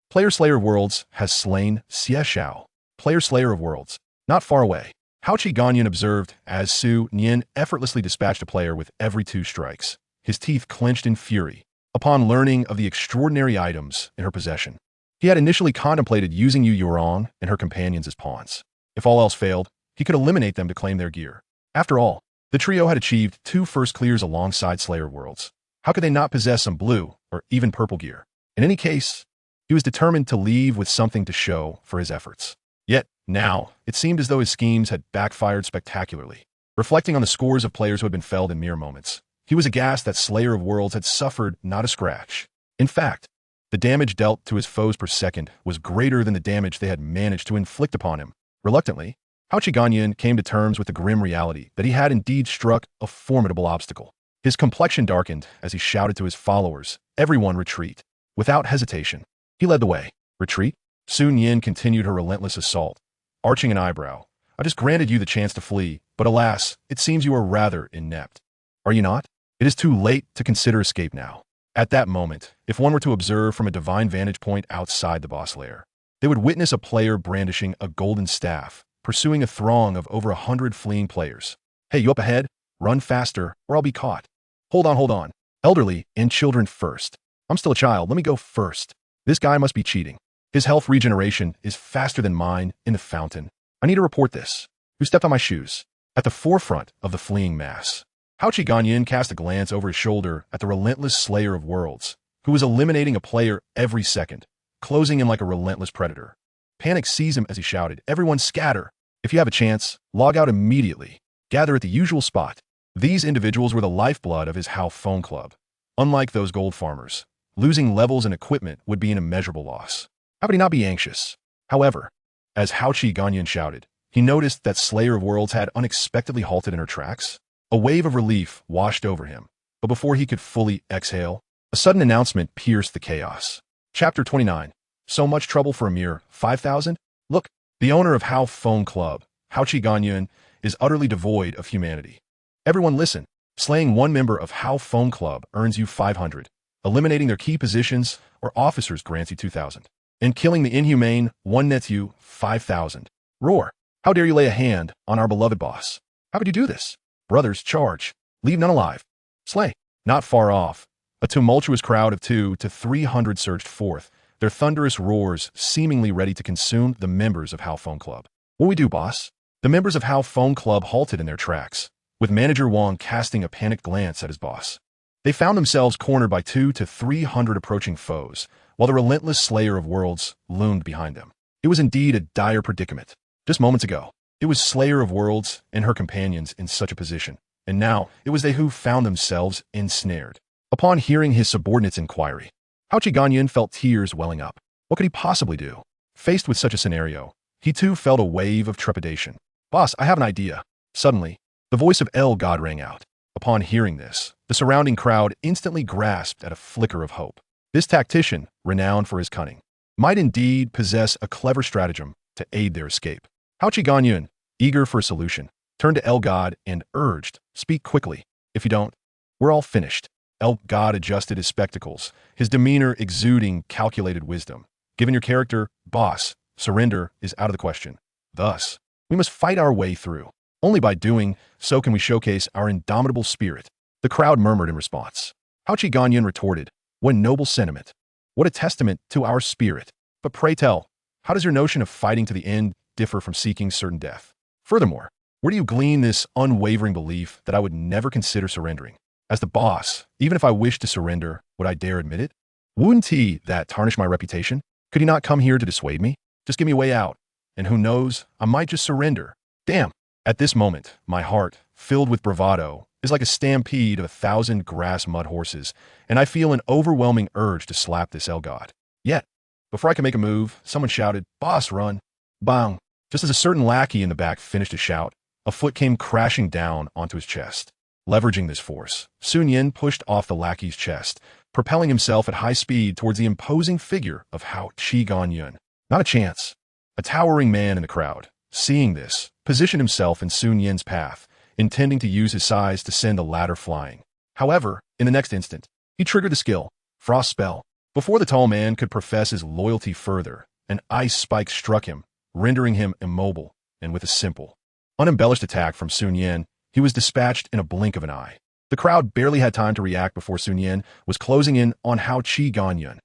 Player Slayer of Worlds has slain Xie Xiao. Player Slayer of Worlds, not far away. Hao Qi Ganyun observed as Su Nian effortlessly dispatched a player with every 2 strikes, his teeth clenched in fury. Upon learning of the extraordinary items in her possession, he had initially contemplated using Yu Yorong and her companions as pawns. If all else failed, he could eliminate them to claim their gear. After all, the trio had achieved 2 first clears alongside Slayer of Worlds. How could they not possess some blue or even purple gear? In any case, he was determined to leave with something to show for his efforts. Yet, now, it seemed as though his schemes had backfired spectacularly. Reflecting on the scores of players who had been felled in mere moments, he was aghast that Slayer of Worlds had suffered not a scratch. In fact, the damage dealt to his foes per second was greater than the damage they had managed to inflict upon him. Reluctantly, Hao Qi Ganyun came to terms with the grim reality that he had indeed struck a formidable obstacle. His complexion darkened as he shouted to his followers, "Everyone retreat." Without hesitation, he led the way. Retreat? Sun Yan continued her relentless assault, arching an eyebrow. I just granted you the chance to flee, but alas, it seems you are rather inept. Are you not? It is too late to consider escape now. At that moment, if one were to observe from a divine vantage point outside the boss lair, they would witness a player brandishing a golden staff, pursuing a throng of over 100 fleeing players. Hey, you up ahead? Run faster, or I'll be caught. Hold on. Elderly and children first. I'm still a child, let me go first. This guy must be cheating. His health regeneration is faster than mine in the fountain. I need to report this. Who stepped on my shoes? At the forefront of the fleeing mass, Hao Qi Ganyun cast a glance over his shoulder at the relentless Slayer of Worlds, who was eliminating a player every second, closing in like a relentless predator. Panic seized him as he shouted, "Everyone scatter! If you have a chance, log out immediately. Gather at the usual spot." These individuals were the lifeblood of his How Phone Club. Unlike those gold farmers, losing levels and equipment would be an immeasurable loss. How could he not be anxious? However, as Hao Qi Ganyan shouted, he noticed that Slayer of Worlds had unexpectedly halted in her tracks. A wave of relief washed over him, but before he could fully exhale, a sudden announcement pierced the chaos. Chapter 29. So much trouble for a mere 5,000? Look, the owner of Hao Phone Club, Hao Qi Ganyan, is utterly devoid of humanity. Everyone listen. Slaying one member of Hao Phone Club earns you 500. Eliminating their key positions or officers grants you 2,000. And killing the inhumane, one nets you 5,000. Roar. How dare you lay a hand on our beloved boss? How could you do this? Brothers, charge. Leave none alive. Slay. Not far off, a tumultuous crowd of 200 to 300 surged forth, their thunderous roars seemingly ready to consume the members of Hao Phone Club. What do we do, boss? The members of Hao Phone Club halted in their tracks, with Manager Wang casting a panicked glance at his boss. They found themselves cornered by 200 to 300 approaching foes, while the relentless Slayer of Worlds loomed behind them. It was indeed a dire predicament. Just moments ago, it was Slayer of Worlds and her companions in such a position, and now it was they who found themselves ensnared. Upon hearing his subordinate's inquiry, Hao Qi Ganyan felt tears welling up. What could he possibly do? Faced with such a scenario, he too felt a wave of trepidation. "Boss, I have an idea." Suddenly, the voice of El God rang out. Upon hearing this, the surrounding crowd instantly grasped at a flicker of hope. This tactician, renowned for his cunning, might indeed possess a clever stratagem to aid their escape. Hao Qi Ganyan, eager for a solution, turned to El God and urged, "Speak quickly. If you don't, we're all finished." El God adjusted his spectacles, his demeanor exuding calculated wisdom. "Given your character, boss, surrender is out of the question. Thus, we must fight our way through. Only by doing so can we showcase our indomitable spirit." The crowd murmured in response. Hao Qi Ganyan retorted, "What noble sentiment! What a testament to our spirit! But pray tell, how does your notion of fighting to the end differ from seeking certain death? Furthermore, where do you glean this unwavering belief that I would never consider surrendering? As the boss, even if I wished to surrender, would I dare admit it? Wouldn't he that tarnish my reputation? Could he not come here to dissuade me? Just give me a way out, and who knows, I might just surrender. Damn!" At this moment, my heart, filled with bravado, is like a stampede of 1,000 grass mud horses, and I feel an overwhelming urge to slap this El God. Yet, before I can make a move, someone shouted, "Boss, run!" Bang! Just as a certain lackey in the back finished his shout, a foot came crashing down onto his chest. Leveraging this force, Nian pushed off the lackey's chest, propelling himself at high speed towards the imposing figure of Hao Qi Ganyan. Not a chance. A towering man in the crowd, seeing this, positioned himself in Nian's path, intending to use his size to send the latter flying. However, in the next instant, he triggered the skill, Frost Spell. Before the tall man could profess his loyalty further, an ice spike struck him, rendering him immobile, and with a simple, unembellished attack from Nian, he was dispatched in a blink of an eye. The crowd barely had time to react before Nian was closing in on Hao Qi Ganyan.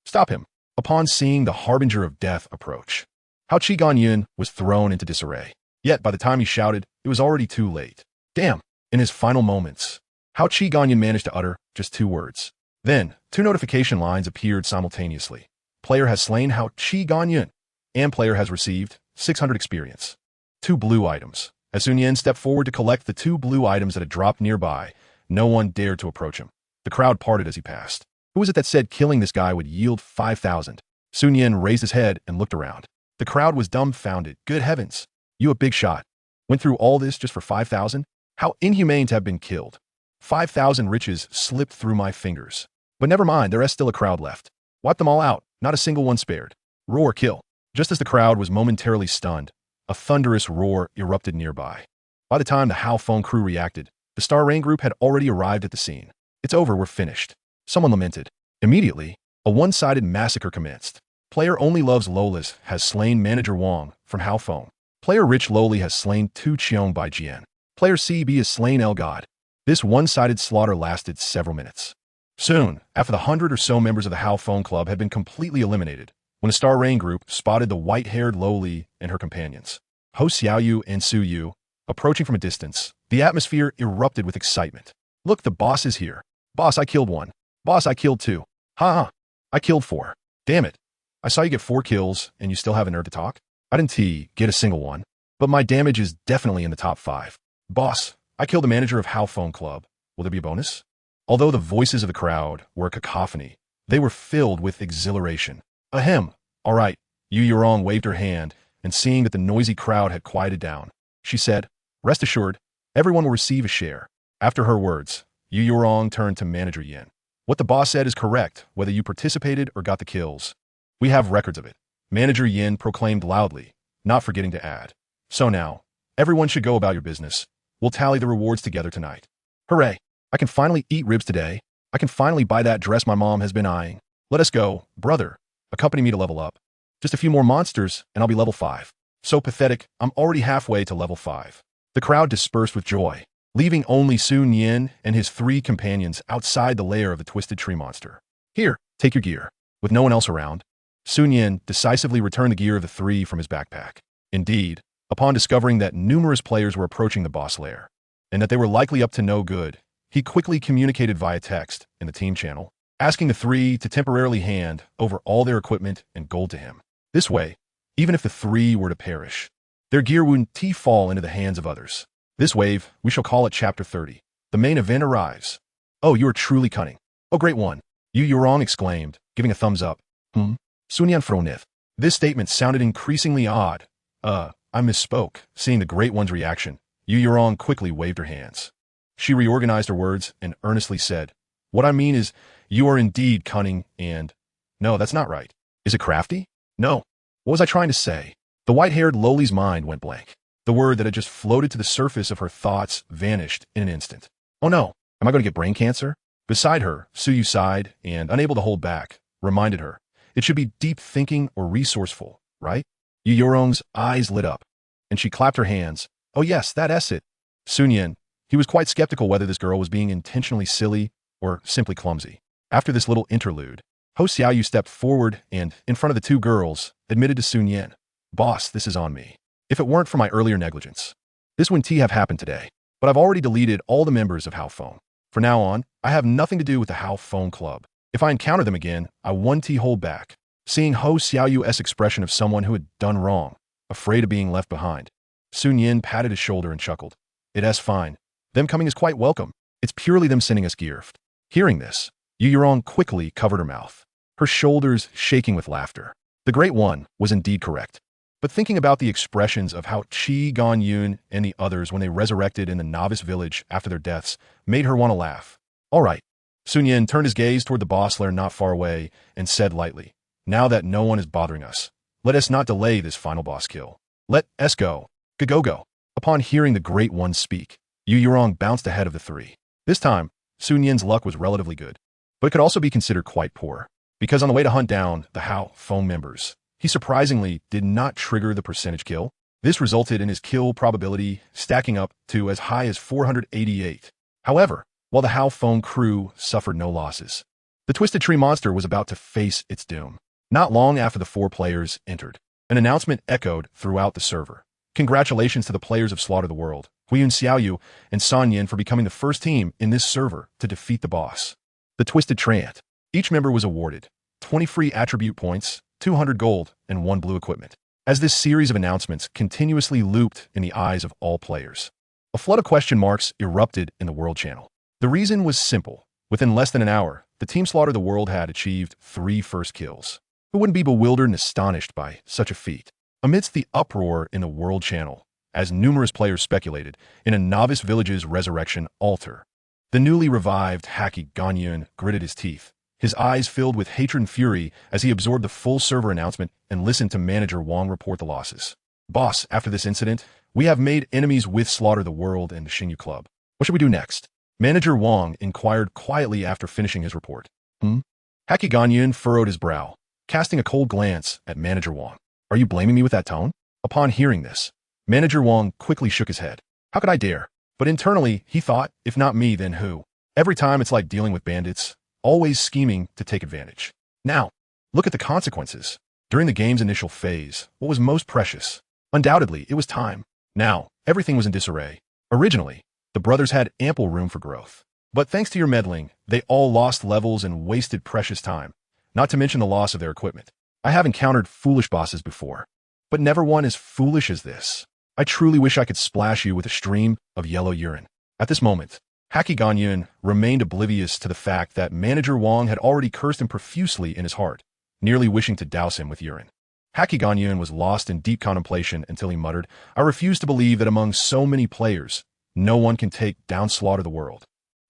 "Stop him!" Upon seeing the harbinger of death approach, Hao Qi Ganyan was thrown into disarray. Yet by the time he shouted, it was already too late. Damn! In his final moments, Hao Qi Ganyan managed to utter just 2 words. Then, 2 notification lines appeared simultaneously. Player has slain Hao Qi Ganyan, and player has received 600 experience. 2 blue items. As Nian stepped forward to collect the 2 blue items that had dropped nearby, no one dared to approach him. The crowd parted as he passed. Who was it that said killing this guy would yield 5,000? Nian raised his head and looked around. The crowd was dumbfounded. Good heavens! You a big shot. Went through all this just for 5,000? How inhumane to have been killed. 5,000 riches slipped through my fingers. But never mind, there is still a crowd left. Wipe them all out, not a single one spared. Roar, kill. Just as the crowd was momentarily stunned, a thunderous roar erupted nearby. By the time the Hao Phone crew reacted, the Star Rain group had already arrived at the scene. "It's over, we're finished." Someone lamented. Immediately, a one-sided massacre commenced. Player Only Loves Lolas has slain Manager Wang from Hao Phone. Player Rich Lowly has slain Tu Qiong by Jian. Player CB has slain El God. This one-sided slaughter lasted several minutes. Soon, after the 100 or so members of the Hao Phone Club had been completely eliminated, when the Star Rain group spotted the white-haired Lowly and her companions, Ho Xiaoyu and Su Yu, approaching from a distance, the atmosphere erupted with excitement. "Look, the boss is here. Boss, I killed one. Boss, I killed 2. Ha! I killed 4. Damn it. I saw you get 4 kills, and you still have a nerve to talk? I didn't get a single one. But my damage is definitely in the top 5. Boss, I killed the manager of How Phone Club. Will there be a bonus? Although the voices of the crowd were a cacophony, they were filled with exhilaration. Ahem. All right. Yu Yurong waved her hand, and seeing that the noisy crowd had quieted down, she said, rest assured, everyone will receive a share. After her words, Yu Yurong turned to Manager Yin. What the boss said is correct, whether you participated or got the kills. We have records of it. Manager Yin proclaimed loudly, not forgetting to add. So now, everyone should go about your business. We'll tally the rewards together tonight. Hooray! I can finally eat ribs today. I can finally buy that dress my mom has been eyeing. Let us go, brother. Accompany me to level up. Just a few more monsters, and I'll be level 5. So pathetic, I'm already halfway to level 5. The crowd dispersed with joy, leaving only Sun Yin and his 3 companions outside the lair of the twisted tree monster. Here, take your gear. With no one else around, Sun Yin decisively returned the gear of the 3 from his backpack. Indeed, upon discovering that numerous players were approaching the boss lair, and that they were likely up to no good, he quickly communicated via text in the team channel, asking the 3 to temporarily hand over all their equipment and gold to him. This way, even if the 3 were to perish, their gear wouldn't fall into the hands of others. This wave, we shall call it Chapter 30. The main event arrives. Oh, you are truly cunning. Oh, great one. Yu Yurong exclaimed, giving a thumbs up. Sunyan Fronith. This statement sounded increasingly odd. I misspoke. Seeing the Great One's reaction, Yu Yurong quickly waved her hands. She reorganized her words and earnestly said, what I mean is, you are indeed cunning and... No, that's not right. Is it crafty? No. What was I trying to say? The white-haired Loli's mind went blank. The word that had just floated to the surface of her thoughts vanished in an instant. Oh no, am I going to get brain cancer? Beside her, Suyu sighed and, unable to hold back, reminded her, it should be deep thinking or resourceful, right? Yu Yurong's eyes lit up, and she clapped her hands. Oh yes, that's it. Sun Yin, he was quite skeptical whether this girl was being intentionally silly or simply clumsy. After this little interlude, Ho Xiaoyu stepped forward and, in front of the 2 girls, admitted to Sun Yin, boss, this is on me. If it weren't for my earlier negligence, this wouldn't have happened today. But I've already deleted all the members of How Phone. From now on, I have nothing to do with the How Phone Club. If I encounter them again, I won't hold back. Seeing Ho Xiaoyu's expression of someone who had done wrong, afraid of being left behind, Sun Yin patted his shoulder and chuckled. It's fine. Them coming is quite welcome. It's purely them sending us gear. Hearing this, Yu Yurong quickly covered her mouth, her shoulders shaking with laughter. The Great One was indeed correct. But thinking about the expressions of how Qi Ganyun and the others when they resurrected in the novice village after their deaths made her want to laugh. All right. Sun Yin turned his gaze toward the boss lair not far away and said lightly, now that no one is bothering us, let us not delay this final boss kill. Let us go. Go. Upon hearing the Great One speak, Yu Yurong bounced ahead of the 3. This time, Sun Yin's luck was relatively good, but it could also be considered quite poor, because on the way to hunt down the How Phone members, he surprisingly did not trigger the percentage kill. This resulted in his kill probability stacking up to as high as 488. However, while the How Phone crew suffered no losses, the Twisted Tree Monster was about to face its doom. Not long after the 4 players entered, an announcement echoed throughout the server. Congratulations to the players of Slaughter the World, Huiyun Xiaoyu and San Yin for becoming the first team in this server to defeat the boss, the Twisted Treant. Each member was awarded 20 free attribute points, 200 gold, and 1 blue equipment. As this series of announcements continuously looped in the eyes of all players, a flood of question marks erupted in the World Channel. The reason was simple. Within less than an hour, the Team Slaughter the World had achieved 3 first kills. Who wouldn't be bewildered and astonished by such a feat? Amidst the uproar in the World Channel, as numerous players speculated in a novice village's resurrection altar, the newly revived Haki Ganyun gritted his teeth, his eyes filled with hatred and fury as he absorbed the full server announcement and listened to Manager Wang report the losses. Boss, after this incident, we have made enemies with Slaughter the World and the Xinyu Club. What should we do next? Manager Wang inquired quietly after finishing his report. Haki Ganyun furrowed his brow, casting a cold glance at Manager Wang. Are you blaming me with that tone? Upon hearing this, Manager Wang quickly shook his head. How could I dare? But internally, he thought, if not me, then who? Every time it's like dealing with bandits, always scheming to take advantage. Now, look at the consequences. During the game's initial phase, what was most precious? Undoubtedly, it was time. Now, everything was in disarray. Originally, the brothers had ample room for growth. But thanks to your meddling, they all lost levels and wasted precious time, not to mention the loss of their equipment. I have encountered foolish bosses before, but never one as foolish as this. I truly wish I could splash you with a stream of yellow urine. At this moment, Nian remained oblivious to the fact that Manager Wong had already cursed him profusely in his heart, nearly wishing to douse him with urine. Nian was lost in deep contemplation until he muttered, "I refuse to believe that among so many players, no one can take down slaughter the world."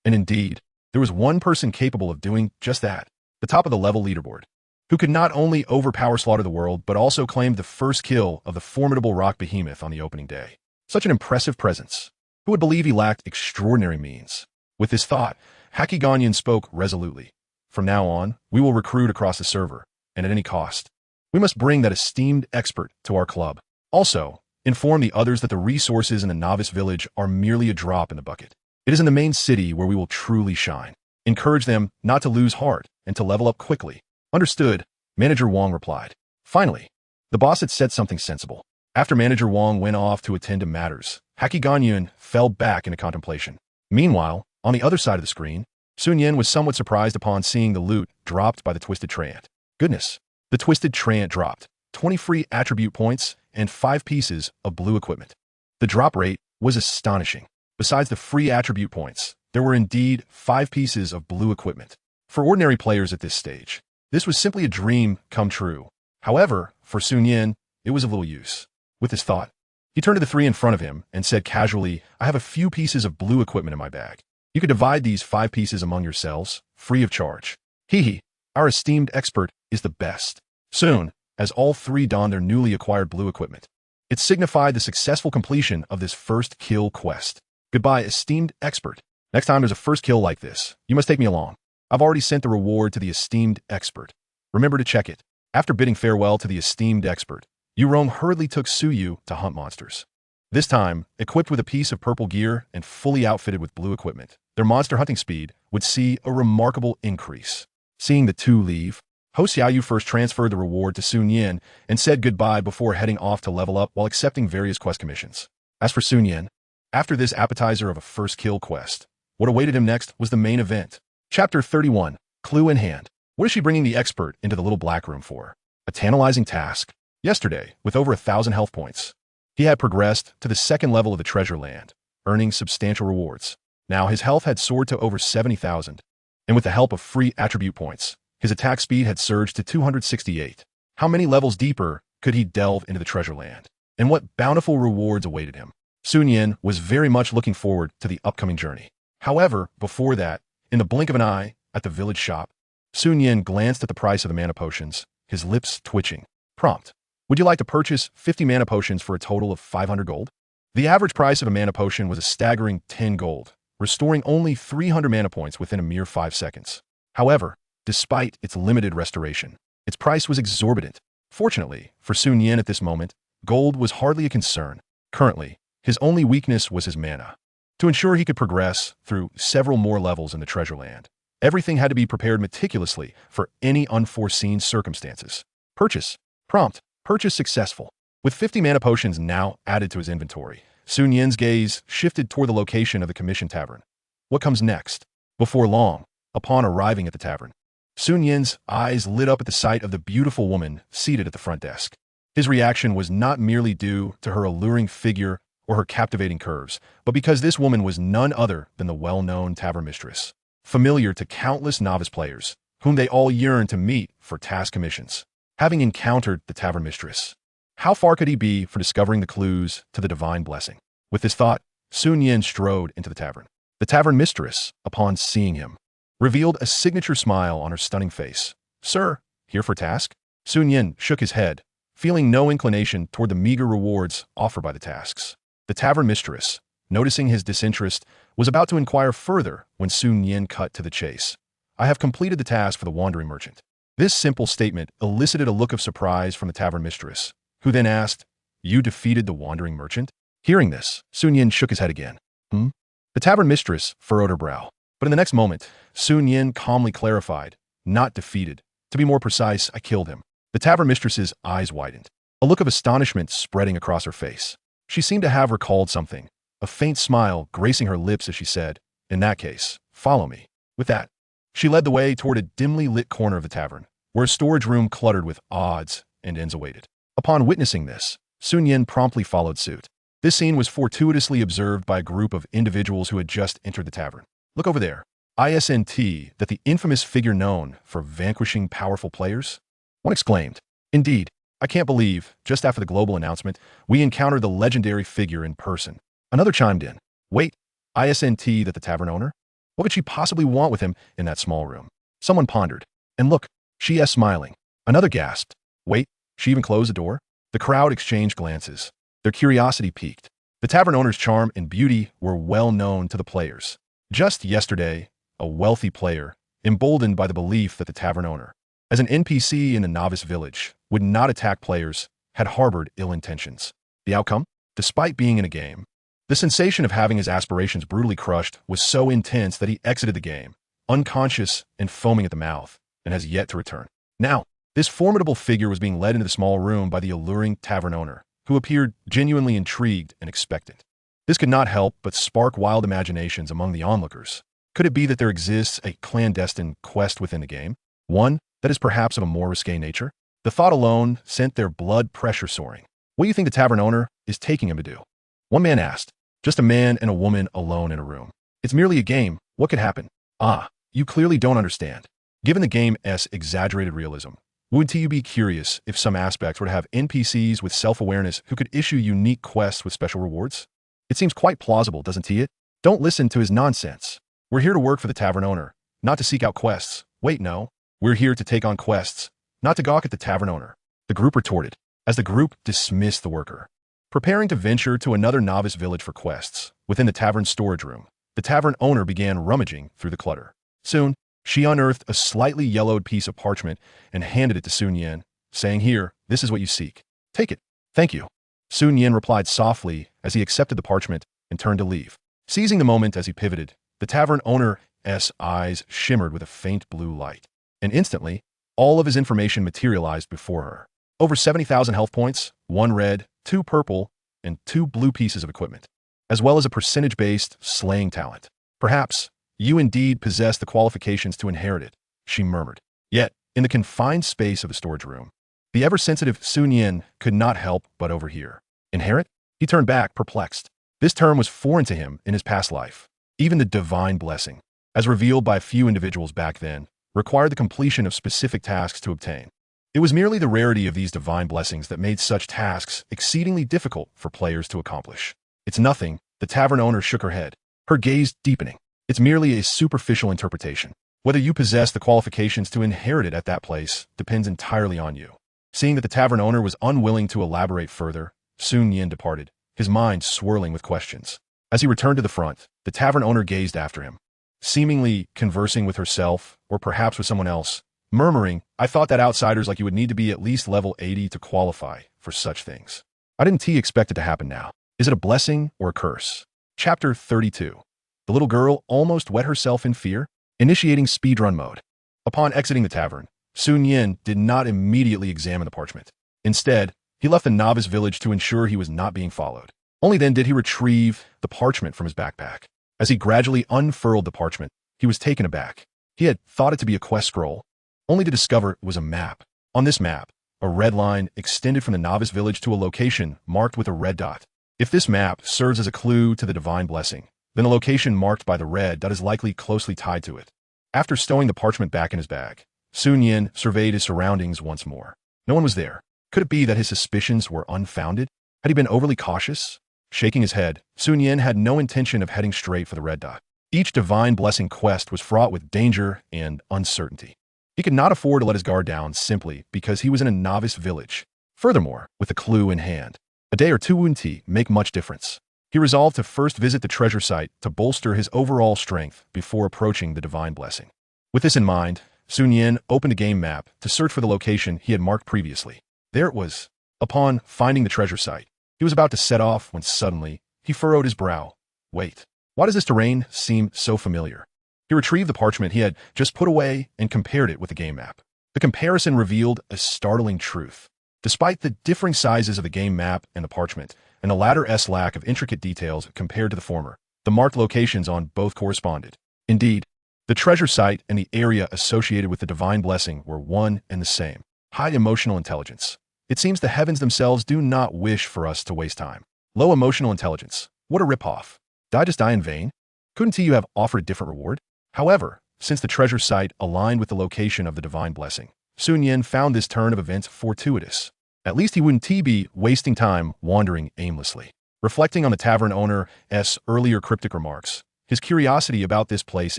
And indeed, there was one person capable of doing just that, the top of the level leaderboard, who could not only overpower slaughter the world, but also claimed the first kill of the formidable rock behemoth on the opening day. Such an impressive presence. Who would believe he lacked extraordinary means? With this thought, Nian spoke resolutely. From now on, we will recruit across the server, and at any cost. We must bring that esteemed expert to our club. Also, inform the others that the resources in the novice village are merely a drop in the bucket. It is in the main city where we will truly shine. Encourage them not to lose heart and to level up quickly. Understood, Manager Wong replied. Finally, the boss had said something sensible. After Manager Wong went off to attend to matters, Nian fell back into contemplation. Meanwhile, on the other side of the screen, Nian was somewhat surprised upon seeing the loot dropped by the Twisted Treant. Goodness, the Twisted Treant dropped 20 free attribute points and 5 pieces of blue equipment. The drop rate was astonishing. Besides the free attribute points, there were indeed 5 pieces of blue equipment. For ordinary players at this stage, this was simply a dream come true. However, for Nian, it was of little use. With this thought, he turned to the 3 in front of him and said casually, "I have a few pieces of blue equipment in my bag. You could divide these 5 pieces among yourselves, free of charge." Hee, our esteemed expert is the best. Soon, as all 3 donned their newly acquired blue equipment, it signified the successful completion of this first kill quest. Goodbye, esteemed expert. Next time there's a first kill like this, you must take me along. I've already sent the reward to the esteemed expert. Remember to check it. After bidding farewell to the esteemed expert, Yurong hurriedly took Suyu to hunt monsters. This time, equipped with a piece of purple gear and fully outfitted with blue equipment, their monster hunting speed would see a remarkable increase. Seeing the 2 leave, Ho Xiaoyu first transferred the reward to Nian and said goodbye before heading off to level up while accepting various quest commissions. As for Nian, after this appetizer of a first kill quest, what awaited him next was the main event. Chapter 31, Clue in Hand. What is she bringing the expert into the little black room for? A tantalizing task. Yesterday, with over 1,000 health points, he had progressed to the 2nd level of the treasure land, earning substantial rewards. Now his health had soared to over 70,000, and with the help of free attribute points, his attack speed had surged to 268. How many levels deeper could he delve into the treasure land? And what bountiful rewards awaited him? Nian was very much looking forward to the upcoming journey. However, before that, in the blink of an eye, at the village shop, Nian glanced at the price of the mana potions, his lips twitching. Prompt. Would you like to purchase 50 mana potions for a total of 500 gold? The average price of a mana potion was a staggering 10 gold, restoring only 300 mana points within a mere 5 seconds. However, despite its limited restoration, its price was exorbitant. Fortunately, for Nian at this moment, gold was hardly a concern. Currently, his only weakness was his mana. To ensure he could progress through several more levels in the treasure land, everything had to be prepared meticulously for any unforeseen circumstances. Purchase. Prompt. Purchase successful. With 50 mana potions now added to his inventory, Nian's gaze shifted toward the location of the commission tavern. What comes next? Before long, upon arriving at the tavern, Nian's eyes lit up at the sight of the beautiful woman seated at the front desk. His reaction was not merely due to her alluring figure or her captivating curves, but because this woman was none other than the well-known tavern mistress, familiar to countless novice players, whom they all yearned to meet for task commissions. Having encountered the tavern mistress, how far could he be for discovering the clues to the divine blessing? With this thought, Nian strode into the tavern. The tavern mistress, upon seeing him, revealed a signature smile on her stunning face. "Sir, here for task?" Nian shook his head, feeling no inclination toward the meager rewards offered by the tasks. The tavern mistress, noticing his disinterest, was about to inquire further when Nian cut to the chase. "I have completed the task for the wandering merchant." This simple statement elicited a look of surprise from the tavern mistress, who then asked, "You defeated the wandering merchant?" Hearing this, Nian shook his head again. The tavern mistress furrowed her brow. But in the next moment, Nian calmly clarified, "Not defeated. To be more precise, I killed him." The tavern mistress's eyes widened, a look of astonishment spreading across her face. She seemed to have recalled something, a faint smile gracing her lips as she said, "In that case, Follow me. With that, she led the way toward a dimly lit corner of the tavern, where a storage room cluttered with odds and ends awaited. Upon witnessing this, Sun Yin promptly followed suit. This scene was fortuitously observed by a group of individuals who had just entered the tavern. Look over there. Isn't that the infamous figure known for vanquishing powerful players? One exclaimed. Indeed, I can't believe, just after the global announcement, we encountered the legendary figure in person. Another chimed in. Wait, isn't that the tavern owner? What could she possibly want with him in that small room? Someone pondered. And look, she is smiling. Another gasped. Wait, she even closed the door? The crowd exchanged glances. Their curiosity piqued. The tavern owner's charm and beauty were well known to the players. Just yesterday, a wealthy player, emboldened by the belief that the tavern owner, as an NPC in the novice village, would not attack players, had harbored ill intentions. The outcome? Despite being in a game, the sensation of having his aspirations brutally crushed was so intense that he exited the game, unconscious and foaming at the mouth, and has yet to return. Now, this formidable figure was being led into the small room by the alluring tavern owner, who appeared genuinely intrigued and expectant. This could not help but spark wild imaginations among the onlookers. Could it be that there exists a clandestine quest within the game? One that is perhaps of a more risque nature? The thought alone sent their blood pressure soaring. What do you think the tavern owner is taking him to do? One man asked. Just a man and a woman alone in a room. It's merely a game. What could happen? Ah, you clearly don't understand. Given the game's exaggerated realism, wouldn't you be curious if some aspects were to have NPCs with self-awareness who could issue unique quests with special rewards? It seems quite plausible, doesn't it? Don't listen to his nonsense. We're here to work for the tavern owner, not to seek out quests. Wait, no. We're here to take on quests, not to gawk at the tavern owner. The group retorted, as the group dismissed the worker. Preparing to venture to another novice village for quests, within the tavern's storage room, the tavern owner began rummaging through the clutter. Soon, she unearthed a slightly yellowed piece of parchment and handed it to Sun Yin, saying, Here, this is what you seek. Take it. Thank you. Sun Yin replied softly as he accepted the parchment and turned to leave. Seizing the moment as he pivoted, the tavern owner's eyes shimmered with a faint blue light. And instantly, all of his information materialized before her. Over 70,000 health points, 1 red, 2 purple, and 2 blue pieces of equipment, as well as a percentage-based slaying talent. Perhaps you indeed possess the qualifications to inherit it, she murmured. Yet, in the confined space of the storage room, the ever-sensitive Sun Yin could not help but overhear. Inherit? He turned back, perplexed. This term was foreign to him in his past life. Even the divine blessing, as revealed by a few individuals back then, required the completion of specific tasks to obtain. It was merely the rarity of these divine blessings that made such tasks exceedingly difficult for players to accomplish. It's nothing, the tavern owner shook her head, her gaze deepening. It's merely a superficial interpretation. Whether you possess the qualifications to inherit it at that place depends entirely on you. Seeing that the tavern owner was unwilling to elaborate further, Sun Yin departed, his mind swirling with questions. As he returned to the front, the tavern owner gazed after him, seemingly conversing with herself or perhaps with someone else, murmuring, I thought that outsiders like you would need to be at least level 80 to qualify for such things. I didn't expect it to happen now. Is it a blessing or a curse? Chapter 32. The little girl almost wet herself in fear, initiating speedrun mode. Upon exiting the tavern, Sun Yin did not immediately examine the parchment. Instead, he left the novice village to ensure he was not being followed. Only then did he retrieve the parchment from his backpack. As he gradually unfurled the parchment, he was taken aback. He had thought it to be a quest scroll, only to discover it was a map. On this map, a red line extended from the novice village to a location marked with a red dot. If this map serves as a clue to the divine blessing, then the location marked by the red dot is likely closely tied to it. After stowing the parchment back in his bag, Sun Yin surveyed his surroundings once more. No one was there. Could it be that his suspicions were unfounded? Had he been overly cautious? Shaking his head, Sun Yin had no intention of heading straight for the red dot. Each divine blessing quest was fraught with danger and uncertainty. He could not afford to let his guard down simply because he was in a novice village. Furthermore, with the clue in hand, a day or two wouldn't make much difference. He resolved to first visit the treasure site to bolster his overall strength before approaching the divine blessing. With this in mind, Sun Yin opened a game map to search for the location he had marked previously. There it was. Upon finding the treasure site, he was about to set off when suddenly he furrowed his brow. Wait, why does this terrain seem so familiar? He retrieved the parchment he had just put away and compared it with the game map. The comparison revealed a startling truth. Despite the differing sizes of the game map and the parchment, and the latter's lack of intricate details compared to the former, the marked locations on both corresponded. Indeed, The treasure site and the area associated with the divine blessing were one and the same. High emotional intelligence. It seems the heavens themselves do not wish for us to waste time. Low emotional intelligence. What a ripoff. Did I just die in vain? Couldn't you have offered a different reward? However, since the treasure site aligned with the location of the divine blessing, Nian found this turn of events fortuitous. At least he wouldn't be wasting time wandering aimlessly. Reflecting on the tavern owner's earlier cryptic remarks, his curiosity about this place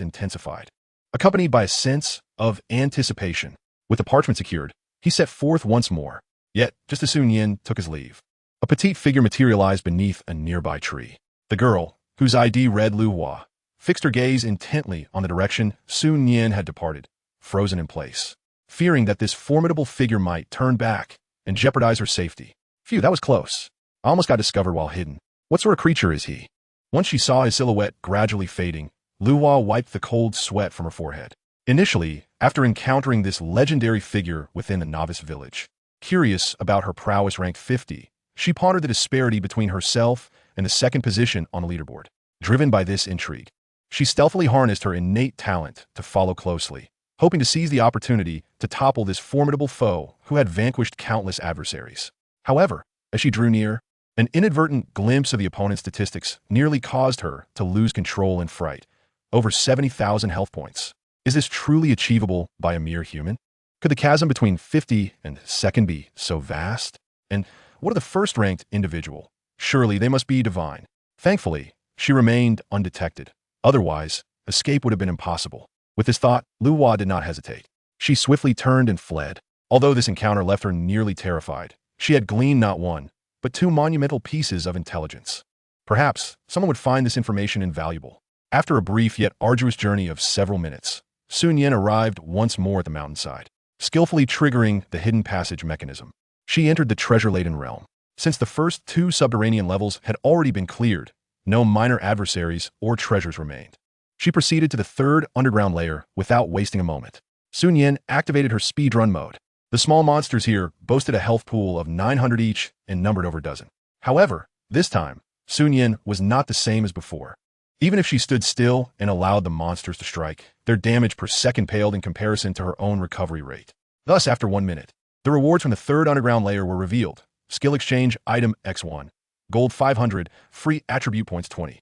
intensified. Accompanied by a sense of anticipation, with the parchment secured, he set forth once more. Yet, just as Nian took his leave, a petite figure materialized beneath a nearby tree. The girl, whose ID read Lu Hua, fixed her gaze intently on the direction Nian had departed, frozen in place, fearing that this formidable figure might turn back and jeopardize her safety. Phew, that was close. I almost got discovered while hidden. What sort of creature is he? Once she saw his silhouette gradually fading, Lu Hua wiped the cold sweat from her forehead. Initially, after encountering this legendary figure within the novice village, curious about her prowess ranked 50, she pondered the disparity between herself and the second position on the leaderboard. Driven by this intrigue, she stealthily harnessed her innate talent to follow closely, hoping to seize the opportunity to topple this formidable foe who had vanquished countless adversaries. However, as she drew near, an inadvertent glimpse of the opponent's statistics nearly caused her to lose control in fright. Over 70,000 health points. Is this truly achievable by a mere human? Could the chasm between 50 and second be so vast? And what of the first-ranked individual? Surely they must be divine. Thankfully, she remained undetected. Otherwise, escape would have been impossible. With this thought, Lu Hua did not hesitate. She swiftly turned and fled. Although this encounter left her nearly terrified, she had gleaned not one, but two monumental pieces of intelligence. Perhaps someone would find this information invaluable. After a brief yet arduous journey of several minutes, Nian arrived once more at the mountainside, skillfully triggering the hidden passage mechanism. She entered the treasure-laden realm. Since the first two subterranean levels had already been cleared, no minor adversaries or treasures remained. She proceeded to the third underground layer without wasting a moment. Nian activated her speedrun mode. The small monsters here boasted a health pool of 900 each and numbered over a dozen. However, this time, Nian was not the same as before. Even if she stood still and allowed the monsters to strike, their damage per second paled in comparison to her own recovery rate. Thus, after 1 minute, the rewards from the third underground layer were revealed. Skill exchange item X1. Gold 500, free attribute points 20.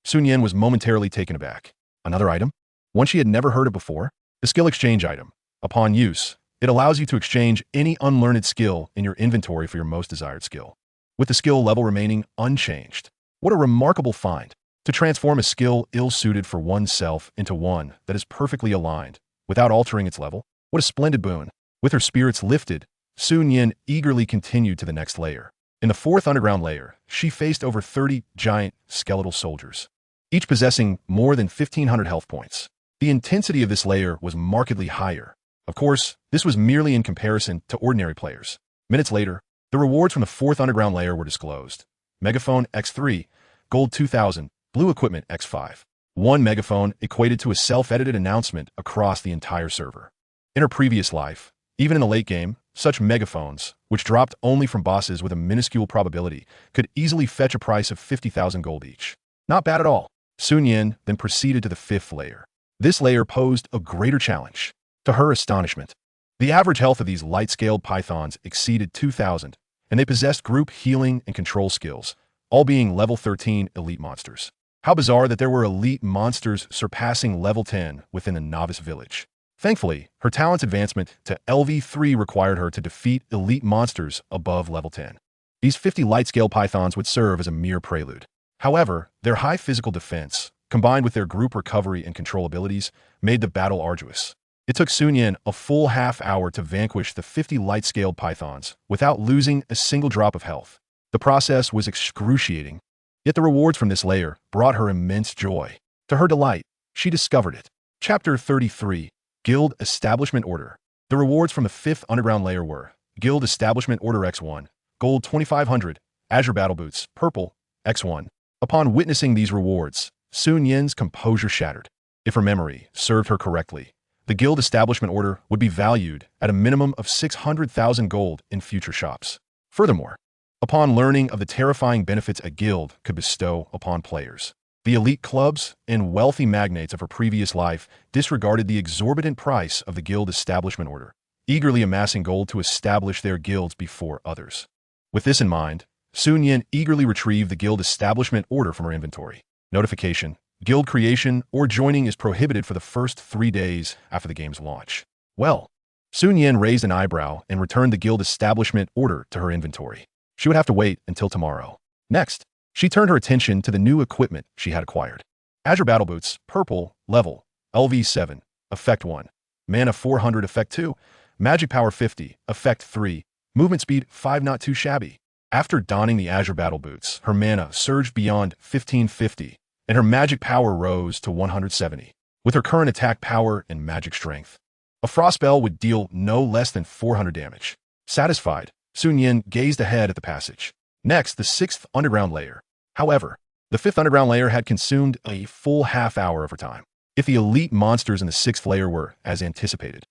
Nian was momentarily taken aback. Another item? One she had never heard of before? The skill exchange item. Upon use, it allows you to exchange any unlearned skill in your inventory for your most desired skill, with the skill level remaining unchanged. What a remarkable find! To transform a skill ill-suited for oneself into one that is perfectly aligned, without altering its level? What a splendid boon! With her spirits lifted, Nian eagerly continued to the next layer. In the fourth underground layer, she faced over 30 giant skeletal soldiers, each possessing more than 1,500 health points. The intensity of this layer was markedly higher. Of course, this was merely in comparison to ordinary players. Minutes later, the rewards from the fourth underground layer were disclosed. Megaphone X3, Gold 2,000, Blue Equipment X5. One megaphone equated to a self-edited announcement across the entire server. In her previous life, even in the late game, such megaphones, which dropped only from bosses with a minuscule probability, could easily fetch a price of 50,000 gold each. Not bad at all. Nian then proceeded to the fifth layer. This layer posed a greater challenge. To her astonishment, the average health of these light-scaled pythons exceeded 2,000, and they possessed group healing and control skills, all being level 13 elite monsters. How bizarre that there were elite monsters surpassing level 10 within the novice village. Thankfully, her talent's advancement to LV3 required her to defeat elite monsters above level 10. These 50 light-scale pythons would serve as a mere prelude. However, their high physical defense, combined with their group recovery and control abilities, made the battle arduous. It took Nian a full half-hour to vanquish the 50 light-scaled pythons without losing a single drop of health. The process was excruciating, yet the rewards from this layer brought her immense joy. To her delight, she discovered it. Chapter 33. Guild Establishment Order. The rewards from the fifth underground layer were Guild Establishment Order X1, Gold 2,500, Azure Battle Boots, Purple, X1. Upon witnessing these rewards, Nian's composure shattered. If her memory served her correctly, the Guild Establishment Order would be valued at a minimum of 600,000 gold in future shops. Furthermore, upon learning of the terrifying benefits a guild could bestow upon players, The elite clubs and wealthy magnates of her previous life disregarded the exorbitant price of the guild establishment order, eagerly amassing gold to establish their guilds before others. With this in mind, Nian eagerly retrieved the guild establishment order from her inventory. Notification: guild creation or joining is prohibited for the first 3 days after the game's launch. Well, Nian raised an eyebrow and returned the guild establishment order to her inventory. She would have to wait until tomorrow. Next, she turned her attention to the new equipment she had acquired. Azure Battle Boots, Purple, Level, LV7, Effect 1, Mana 400, Effect 2, Magic Power 50, Effect 3, Movement Speed 5. Not too shabby. After donning the Azure Battle Boots, her mana surged beyond 1550, and her magic power rose to 170. With her current attack power and magic strength, a frost spell would deal no less than 400 damage. Satisfied, Nian gazed ahead at the passage. Next, the 6th underground layer. However, the 5th underground layer had consumed a full half hour of her time. If the elite monsters in the 6th layer were as anticipated,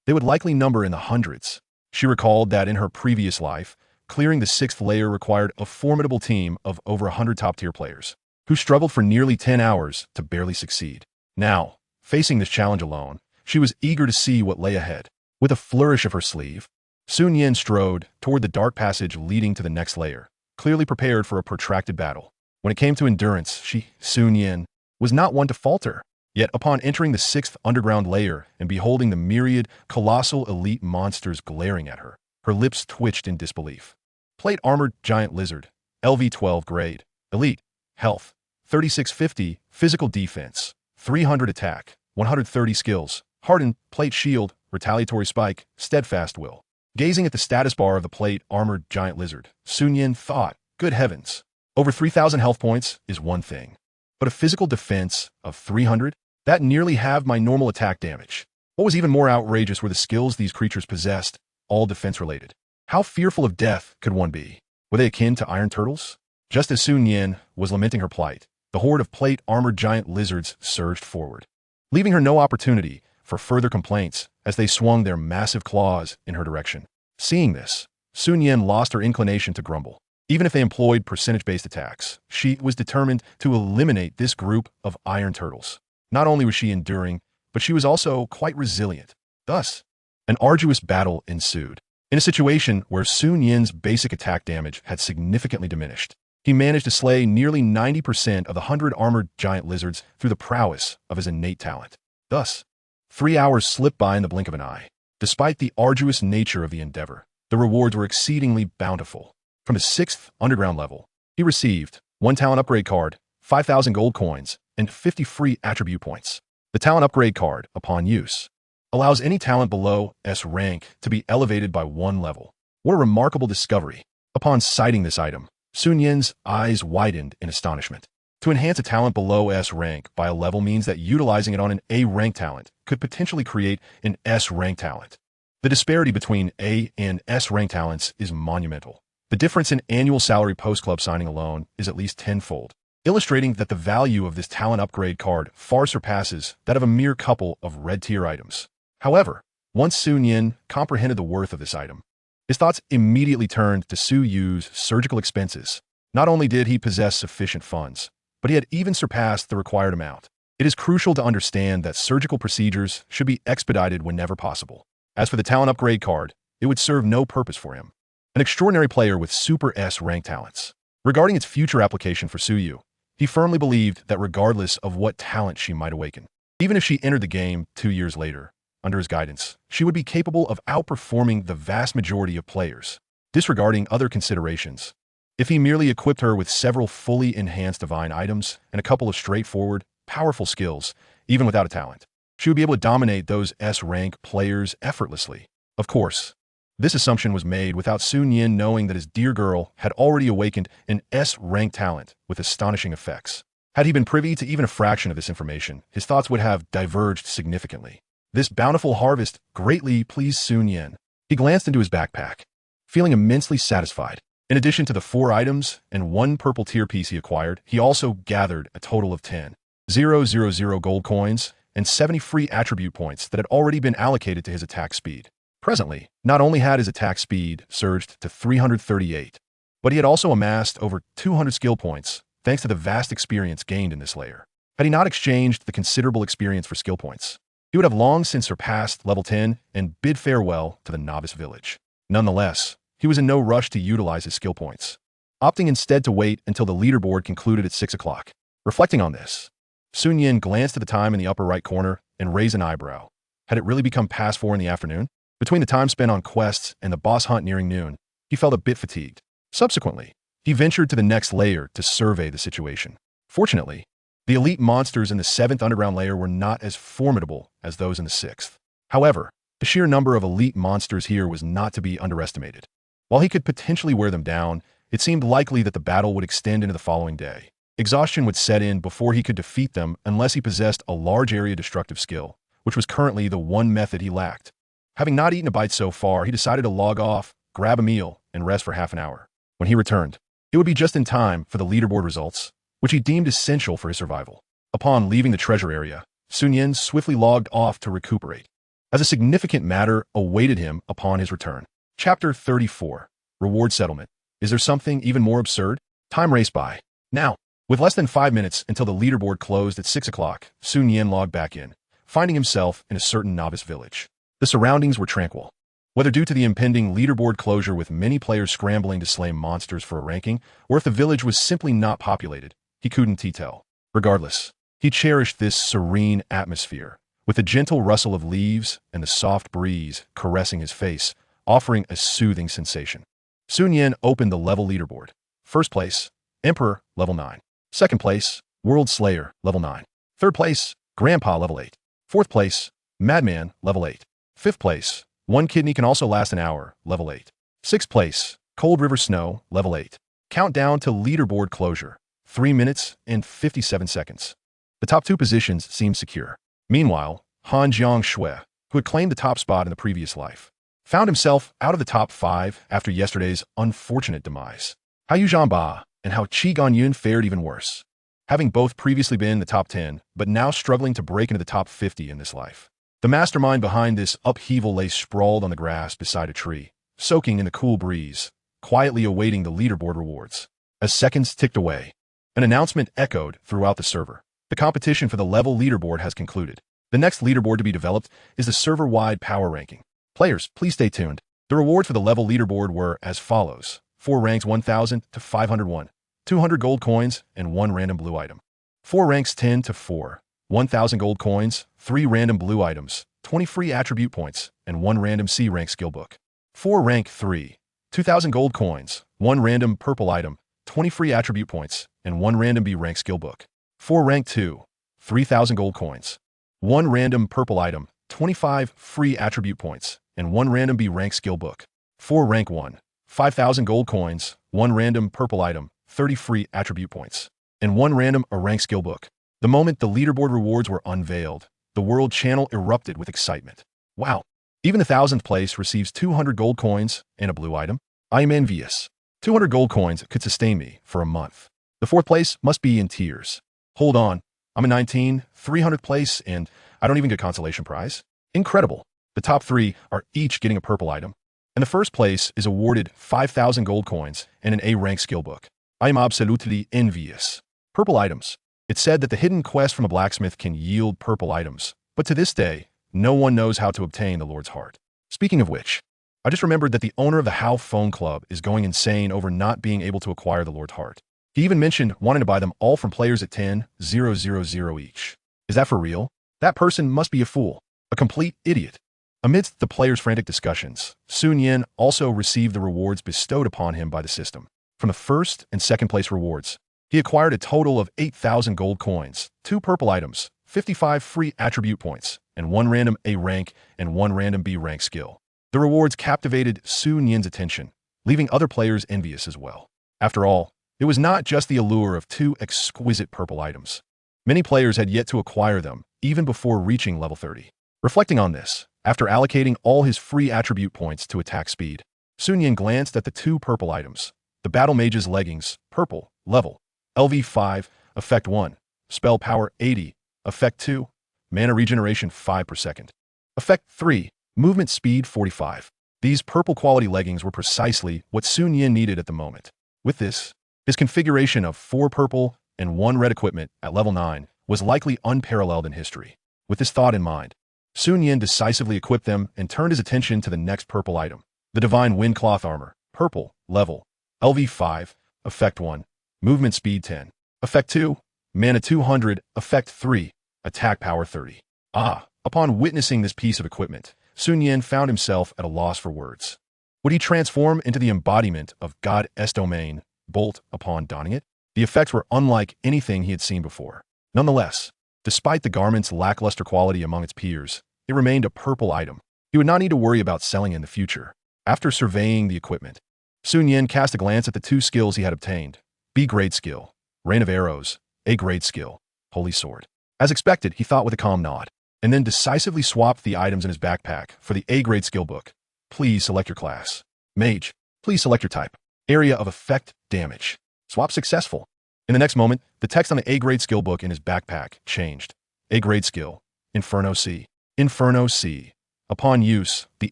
they would likely number in the hundreds. She recalled that in her previous life, clearing the 6th layer required a formidable team of over 100 top-tier players, who struggled for nearly 10 hours to barely succeed. Now, facing this challenge alone, she was eager to see what lay ahead. With a flourish of her sleeve, Nian strode toward the dark passage leading to the next layer, clearly prepared for a protracted battle. When it came to endurance, Nian, was not one to falter. Yet upon entering the 6th underground layer and beholding the myriad colossal elite monsters glaring at her, her lips twitched in disbelief. Plate Armored Giant Lizard, LV12 grade, Elite, Health, 3650, Physical Defense, 300 Attack, 130 Skills, Hardened, Plate Shield, Retaliatory Spike, Steadfast Will. Gazing at the status bar of the Plate Armored Giant Lizard, Nian thought, good heavens, over 3,000 health points is one thing, but a physical defense of 300? That nearly halved my normal attack damage. What was even more outrageous were the skills these creatures possessed, all defense-related. How fearful of death could one be? Were they akin to iron turtles? Just as Nian was lamenting her plight, the horde of Plate Armored Giant Lizards surged forward, leaving her no opportunity for further complaints as they swung their massive claws in her direction. Seeing this, Nian lost her inclination to grumble. Even if they employed percentage-based attacks, she was determined to eliminate this group of iron turtles. Not only was she enduring, but she was also quite resilient. Thus, an arduous battle ensued. In a situation where Nian's basic attack damage had significantly diminished, he managed to slay nearly 90% of the 100 armored giant lizards through the prowess of his innate talent. Thus, 3 hours slipped by in the blink of an eye. Despite the arduous nature of the endeavor, the rewards were exceedingly bountiful. From his 6th underground level, he received 1 talent upgrade card, 5,000 gold coins, and 50 free attribute points. The talent upgrade card, upon use, allows any talent below S rank to be elevated by 1 level. What a remarkable discovery. Upon sighting this item, Nian's eyes widened in astonishment. To enhance a talent below S rank by a level means that utilizing it on an A rank talent could potentially create an S rank talent. The disparity between A and S rank talents is monumental. The difference in annual salary post-club signing alone is at least tenfold, illustrating that the value of this talent upgrade card far surpasses that of a mere couple of red-tier items. However, once Nian comprehended the worth of this item, his thoughts immediately turned to Su Yu's surgical expenses. Not only did he possess sufficient funds, but he had even surpassed the required amount. It is crucial to understand that surgical procedures should be expedited whenever possible. As for the talent upgrade card, it would serve no purpose for him. An extraordinary player with Super S rank talents. Regarding its future application for Su Yu, he firmly believed that regardless of what talent she might awaken, even if she entered the game 2 years later, under his guidance, she would be capable of outperforming the vast majority of players. Disregarding other considerations, if he merely equipped her with several fully enhanced divine items and a couple of straightforward, powerful skills, even without a talent, she would be able to dominate those S-rank players effortlessly. Of course, this assumption was made without Nian knowing that his dear girl had already awakened an S-rank talent with astonishing effects. Had he been privy to even a fraction of this information, his thoughts would have diverged significantly. This bountiful harvest greatly pleased Nian. He glanced into his backpack, feeling immensely satisfied. In addition to the 4 items and 1 purple tier piece he acquired, he also gathered a total of 10,000 gold coins and 70 free attribute points that had already been allocated to his attack speed. Presently, not only had his attack speed surged to 338, but he had also amassed over 200 skill points, thanks to the vast experience gained in this layer. Had he not exchanged the considerable experience for skill points, he would have long since surpassed level 10 and bid farewell to the novice village. Nonetheless, he was in no rush to utilize his skill points, opting instead to wait until the leaderboard concluded at 6 o'clock. Reflecting on this, Nian glanced at the time in the upper right corner and raised an eyebrow. Had it really become past 4 in the afternoon? Between the time spent on quests and the boss hunt nearing noon, he felt a bit fatigued. Subsequently, he ventured to the next layer to survey the situation. Fortunately, the elite monsters in the 7th underground layer were not as formidable as those in the 6th. However, the sheer number of elite monsters here was not to be underestimated. While he could potentially wear them down, it seemed likely that the battle would extend into the following day. Exhaustion would set in before he could defeat them unless he possessed a large area destructive skill, which was currently the one method he lacked. Having not eaten a bite so far, he decided to log off, grab a meal, and rest for half an hour. When he returned, it would be just in time for the leaderboard results, which he deemed essential for his survival. Upon leaving the treasure area, Nian swiftly logged off to recuperate, as a significant matter awaited him upon his return. Chapter 34. Reward Settlement. Is there something even more absurd? Time raced by. Now, with less than 5 minutes until the leaderboard closed at 6 o'clock, Nian logged back in, finding himself in a certain novice village. The surroundings were tranquil. Whether due to the impending leaderboard closure with many players scrambling to slay monsters for a ranking, or if the village was simply not populated, he couldn't tell. Regardless, he cherished this serene atmosphere, with the gentle rustle of leaves and the soft breeze caressing his face, offering a soothing sensation. Nian opened the level leaderboard. First place, Emperor, level 9. Second place, World Slayer, level 9. Third place, Grandpa, level 8. Fourth place, Madman, level 8. Fifth place, One Kidney Can Also Last an Hour, level 8. Sixth place, Cold River Snow, level 8. Countdown to leaderboard closure, 3 minutes and 57 seconds. The top 2 positions seemed secure. Meanwhile, Han Jiangshui, who had claimed the top spot in the previous life, found himself out of the top 5 after yesterday's unfortunate demise. Hao Zhanba and Hao Qiganyun fared even worse, having both previously been in the top 10, but now struggling to break into the top 50 in this life. The mastermind behind this upheaval lay sprawled on the grass beside a tree, soaking in the cool breeze, quietly awaiting the leaderboard rewards. As seconds ticked away, an announcement echoed throughout the server. The competition for the level leaderboard has concluded. The next leaderboard to be developed is the server-wide power ranking. Players, please stay tuned. The rewards for the level leaderboard were as follows: 4 ranks 1,000 to 501, 200 gold coins, and 1 random blue item. 4 ranks 10 to 4, 1,000 gold coins, 3 random blue items, 20 free attribute points, and 1 random C rank skill book. 4 rank 3, 2,000 gold coins, 1 random purple item, 20 free attribute points, and 1 random B rank skill book. 4 rank 2, 3,000 gold coins, 1 random purple item, 25 free attribute points, and 1 random B rank skill book. 4 rank 1, 5,000 gold coins, 1 random purple item, 30 free attribute points, and 1 random A rank skill book. The moment the leaderboard rewards were unveiled, the world channel erupted with excitement. Wow! Even the 1,000th place receives 200 gold coins and a blue item? I am envious. 200 gold coins could sustain me for a month. The 4th place must be in tears. Hold on, I'm in 19, 300th place, and I don't even get a consolation prize? Incredible. The top 3 are each getting a purple item, and the 1st place is awarded 5,000 gold coins and an A rank skill book. I am absolutely envious. Purple items. It's said that the hidden quest from a blacksmith can yield purple items, but to this day, no one knows how to obtain the Lord's heart. Speaking of which, I just remembered that the owner of the How Phone Club is going insane over not being able to acquire the Lord's heart. He even mentioned wanting to buy them all from players at 10,000 each. Is that for real? That person must be a fool, a complete idiot. Amidst the players' frantic discussions, Nian also received the rewards bestowed upon him by the system. From the 1st and 2nd place rewards, he acquired a total of 8,000 gold coins, 2 purple items, 55 free attribute points, and 1 random A rank and 1 random B rank skill. The rewards captivated Nian's attention, leaving other players envious as well. After all, it was not just the allure of 2 exquisite purple items. Many players had yet to acquire them, even before reaching level 30. Reflecting on this, after allocating all his free attribute points to attack speed, Nian glanced at the 2 purple items. The Battle Mage's Leggings, purple, level, LV5, effect 1, spell power 80, effect 2, mana regeneration 5 per second. Effect 3, movement speed 45. These purple quality leggings were precisely what Nian needed at the moment. With this, His configuration of 4 purple and 1 red equipment at level 9 was likely unparalleled in history. With this thought in mind, Nian decisively equipped them and turned his attention to the next purple item, the Divine Windcloth Armor, purple, level, LV5, effect 1, movement speed 10, effect 2, mana 200, effect 3, attack power 30. Upon witnessing this piece of equipment, Nian found himself at a loss for words. Would he transform into the embodiment of God's domain, Bolt, upon donning it? The effects were unlike anything he had seen before. Nonetheless, despite the garment's lackluster quality among its peers, it remained a purple item. He would not need to worry about selling in the future. After surveying the equipment, Nian cast a glance at the 2 skills he had obtained. B-grade skill, Rain of Arrows, A-grade skill, Holy Sword. As expected, he thought with a calm nod, and then decisively swapped the items in his backpack for the A-grade skill book. Please select your class. Mage. Please select your type. Area of effect, damage. Swap successful. In the next moment, the text on the A-grade skill book in his backpack changed. A-grade skill, Inferno Sea. Inferno Sea. Upon use, the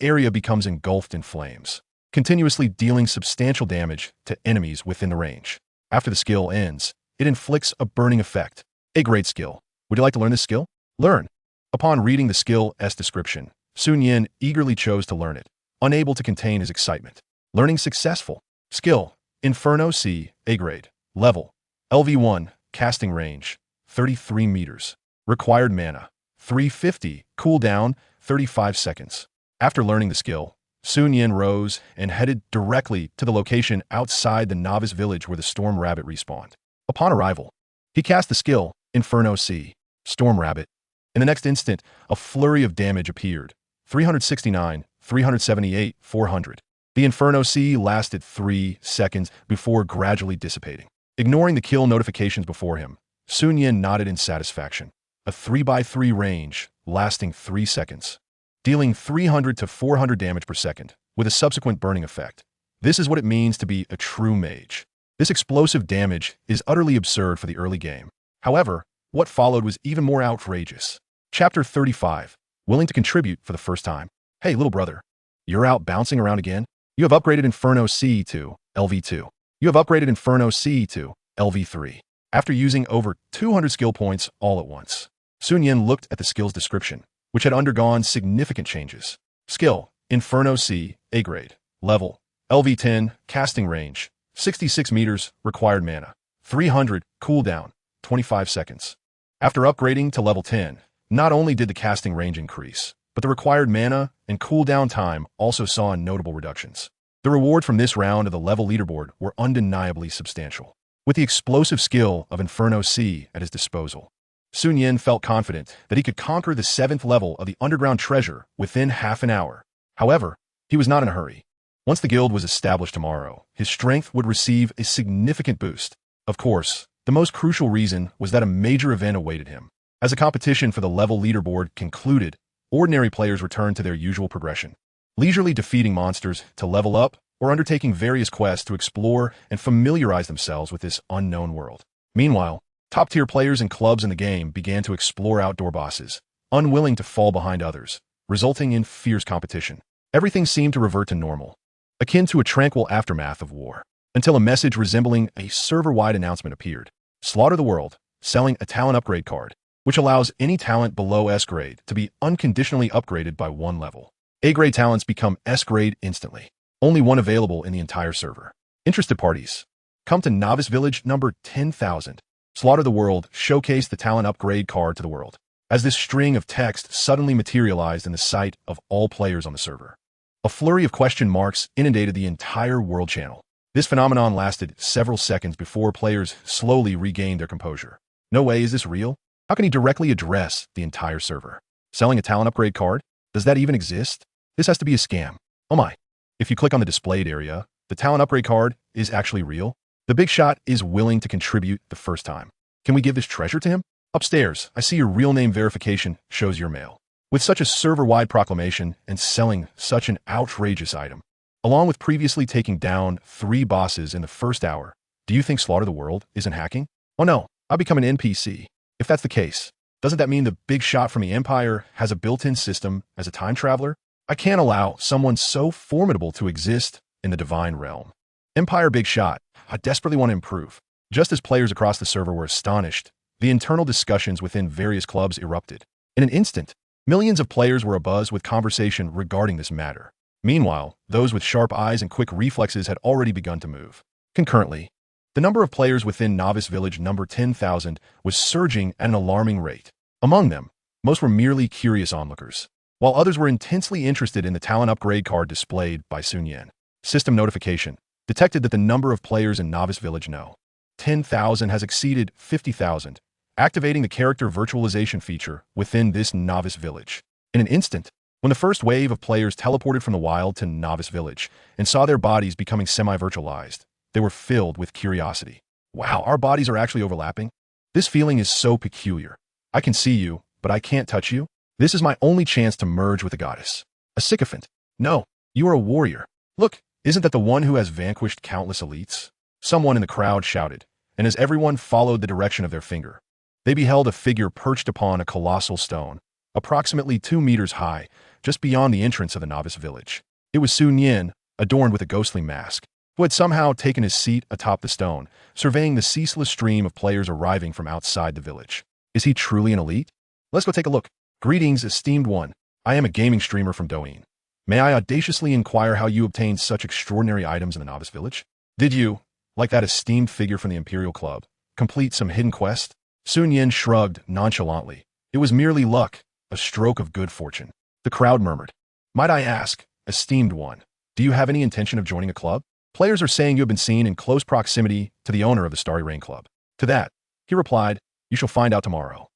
area becomes engulfed in flames, continuously dealing substantial damage to enemies within the range. After the skill ends, it inflicts a burning effect. A-grade skill. Would you like to learn this skill? Learn. Upon reading the skill's description, Nian eagerly chose to learn it, unable to contain his excitement. Learning successful. Skill, Inferno Sea, A-grade. Level, LV1, casting range, 33 meters. Required mana, 350, cooldown, 35 seconds. After learning the skill, Nian rose and headed directly to the location outside the novice village where the Storm Rabbit respawned. Upon arrival, he cast the skill, Inferno Sea, Storm Rabbit. In the next instant, a flurry of damage appeared. 369, 378, 400. The Inferno Sea lasted 3 seconds before gradually dissipating. Ignoring the kill notifications before him, Nian nodded in satisfaction. A 3x3 range, lasting 3 seconds, dealing 300 to 400 damage per second, with a subsequent burning effect. This is what it means to be a true mage. This explosive damage is utterly absurd for the early game. However, what followed was even more outrageous. Chapter 35. Willing to contribute for the first time. Hey, little brother. You're out bouncing around again? You have upgraded Inferno Sea to LV2. You have upgraded Inferno Sea to LV3. After using over 200 skill points all at once, Nian looked at the skill's description, which had undergone significant changes. Skill, Inferno Sea, A-grade. Level, LV10, casting range, 66 meters, required mana, 300, cooldown, 25 seconds. After upgrading to level 10, not only did the casting range increase, but the required mana and cooldown time also saw notable reductions. The reward from this round of the level leaderboard were undeniably substantial. With the explosive skill of Inferno Sea at his disposal, Nian felt confident that he could conquer the 7th level of the underground treasure within half an hour. However, he was not in a hurry. Once the guild was established tomorrow, his strength would receive a significant boost. Of course, the most crucial reason was that a major event awaited him. As the competition for the level leaderboard concluded, ordinary players returned to their usual progression, leisurely defeating monsters to level up or undertaking various quests to explore and familiarize themselves with this unknown world. Meanwhile, top-tier players and clubs in the game began to explore outdoor bosses, unwilling to fall behind others, resulting in fierce competition. Everything seemed to revert to normal, akin to a tranquil aftermath of war, until a message resembling a server-wide announcement appeared. Slaughter the World, selling a talent upgrade card, which allows any talent below S-grade to be unconditionally upgraded by 1 level. A-grade talents become S-grade instantly. Only one available in the entire server. Interested parties, come to Novice Village number 10,000. Slaughter the World showcased the talent upgrade card to the world, as this string of text suddenly materialized in the sight of all players on the server. A flurry of question marks inundated the entire world channel. This phenomenon lasted several seconds before players slowly regained their composure. No way, is this real? How can he directly address the entire server? Selling a talent upgrade card? Does that even exist? This has to be a scam. Oh my. If you click on the displayed area, the talent upgrade card is actually real. The big shot is willing to contribute the first time. Can we give this treasure to him? Upstairs, I see your real name verification shows your mail. With such a server-wide proclamation and selling such an outrageous item, along with previously taking down 3 bosses in the first hour, do you think Slaughter the World isn't hacking? Oh no, I'll become an NPC. If that's the case, doesn't that mean the big shot from the Empire has a built-in system as a time traveler? I can't allow someone so formidable to exist in the Divine Realm. Empire big shot. I desperately want to improve. Just as players across the server were astonished, the internal discussions within various clubs erupted. In an instant, millions of players were abuzz with conversation regarding this matter. Meanwhile, those with sharp eyes and quick reflexes had already begun to move. Concurrently, the number of players within Novice Village number 10,000 was surging at an alarming rate. Among them, most were merely curious onlookers, while others were intensely interested in the talent upgrade card displayed by Nian. System notification detected that the number of players in Novice Village No. 10,000 has exceeded 50,000, activating the character virtualization feature within this Novice Village. In an instant, when the first wave of players teleported from the wild to Novice Village and saw their bodies becoming semi-virtualized, they were filled with curiosity. Wow, our bodies are actually overlapping? This feeling is so peculiar. I can see you, but I can't touch you? This is my only chance to merge with a goddess. A sycophant. No, you are a warrior. Look, isn't that the one who has vanquished countless elites? Someone in the crowd shouted, and as everyone followed the direction of their finger, they beheld a figure perched upon a colossal stone, approximately 2 meters high, just beyond the entrance of the Novice Village. It was Nian, adorned with a ghostly mask, who had somehow taken his seat atop the stone, surveying the ceaseless stream of players arriving from outside the village. Is he truly an elite? Let's go take a look. Greetings, esteemed one. I am a gaming streamer from Douyin. May I audaciously inquire how you obtained such extraordinary items in the Novice Village? Did you, like that esteemed figure from the Imperial Club, complete some hidden quest? Nian shrugged nonchalantly. It was merely luck, a stroke of good fortune. The crowd murmured. Might I ask, esteemed one, do you have any intention of joining a club? Players are saying you have been seen in close proximity to the owner of the Starry Rain Club. To that, he replied, you shall find out tomorrow.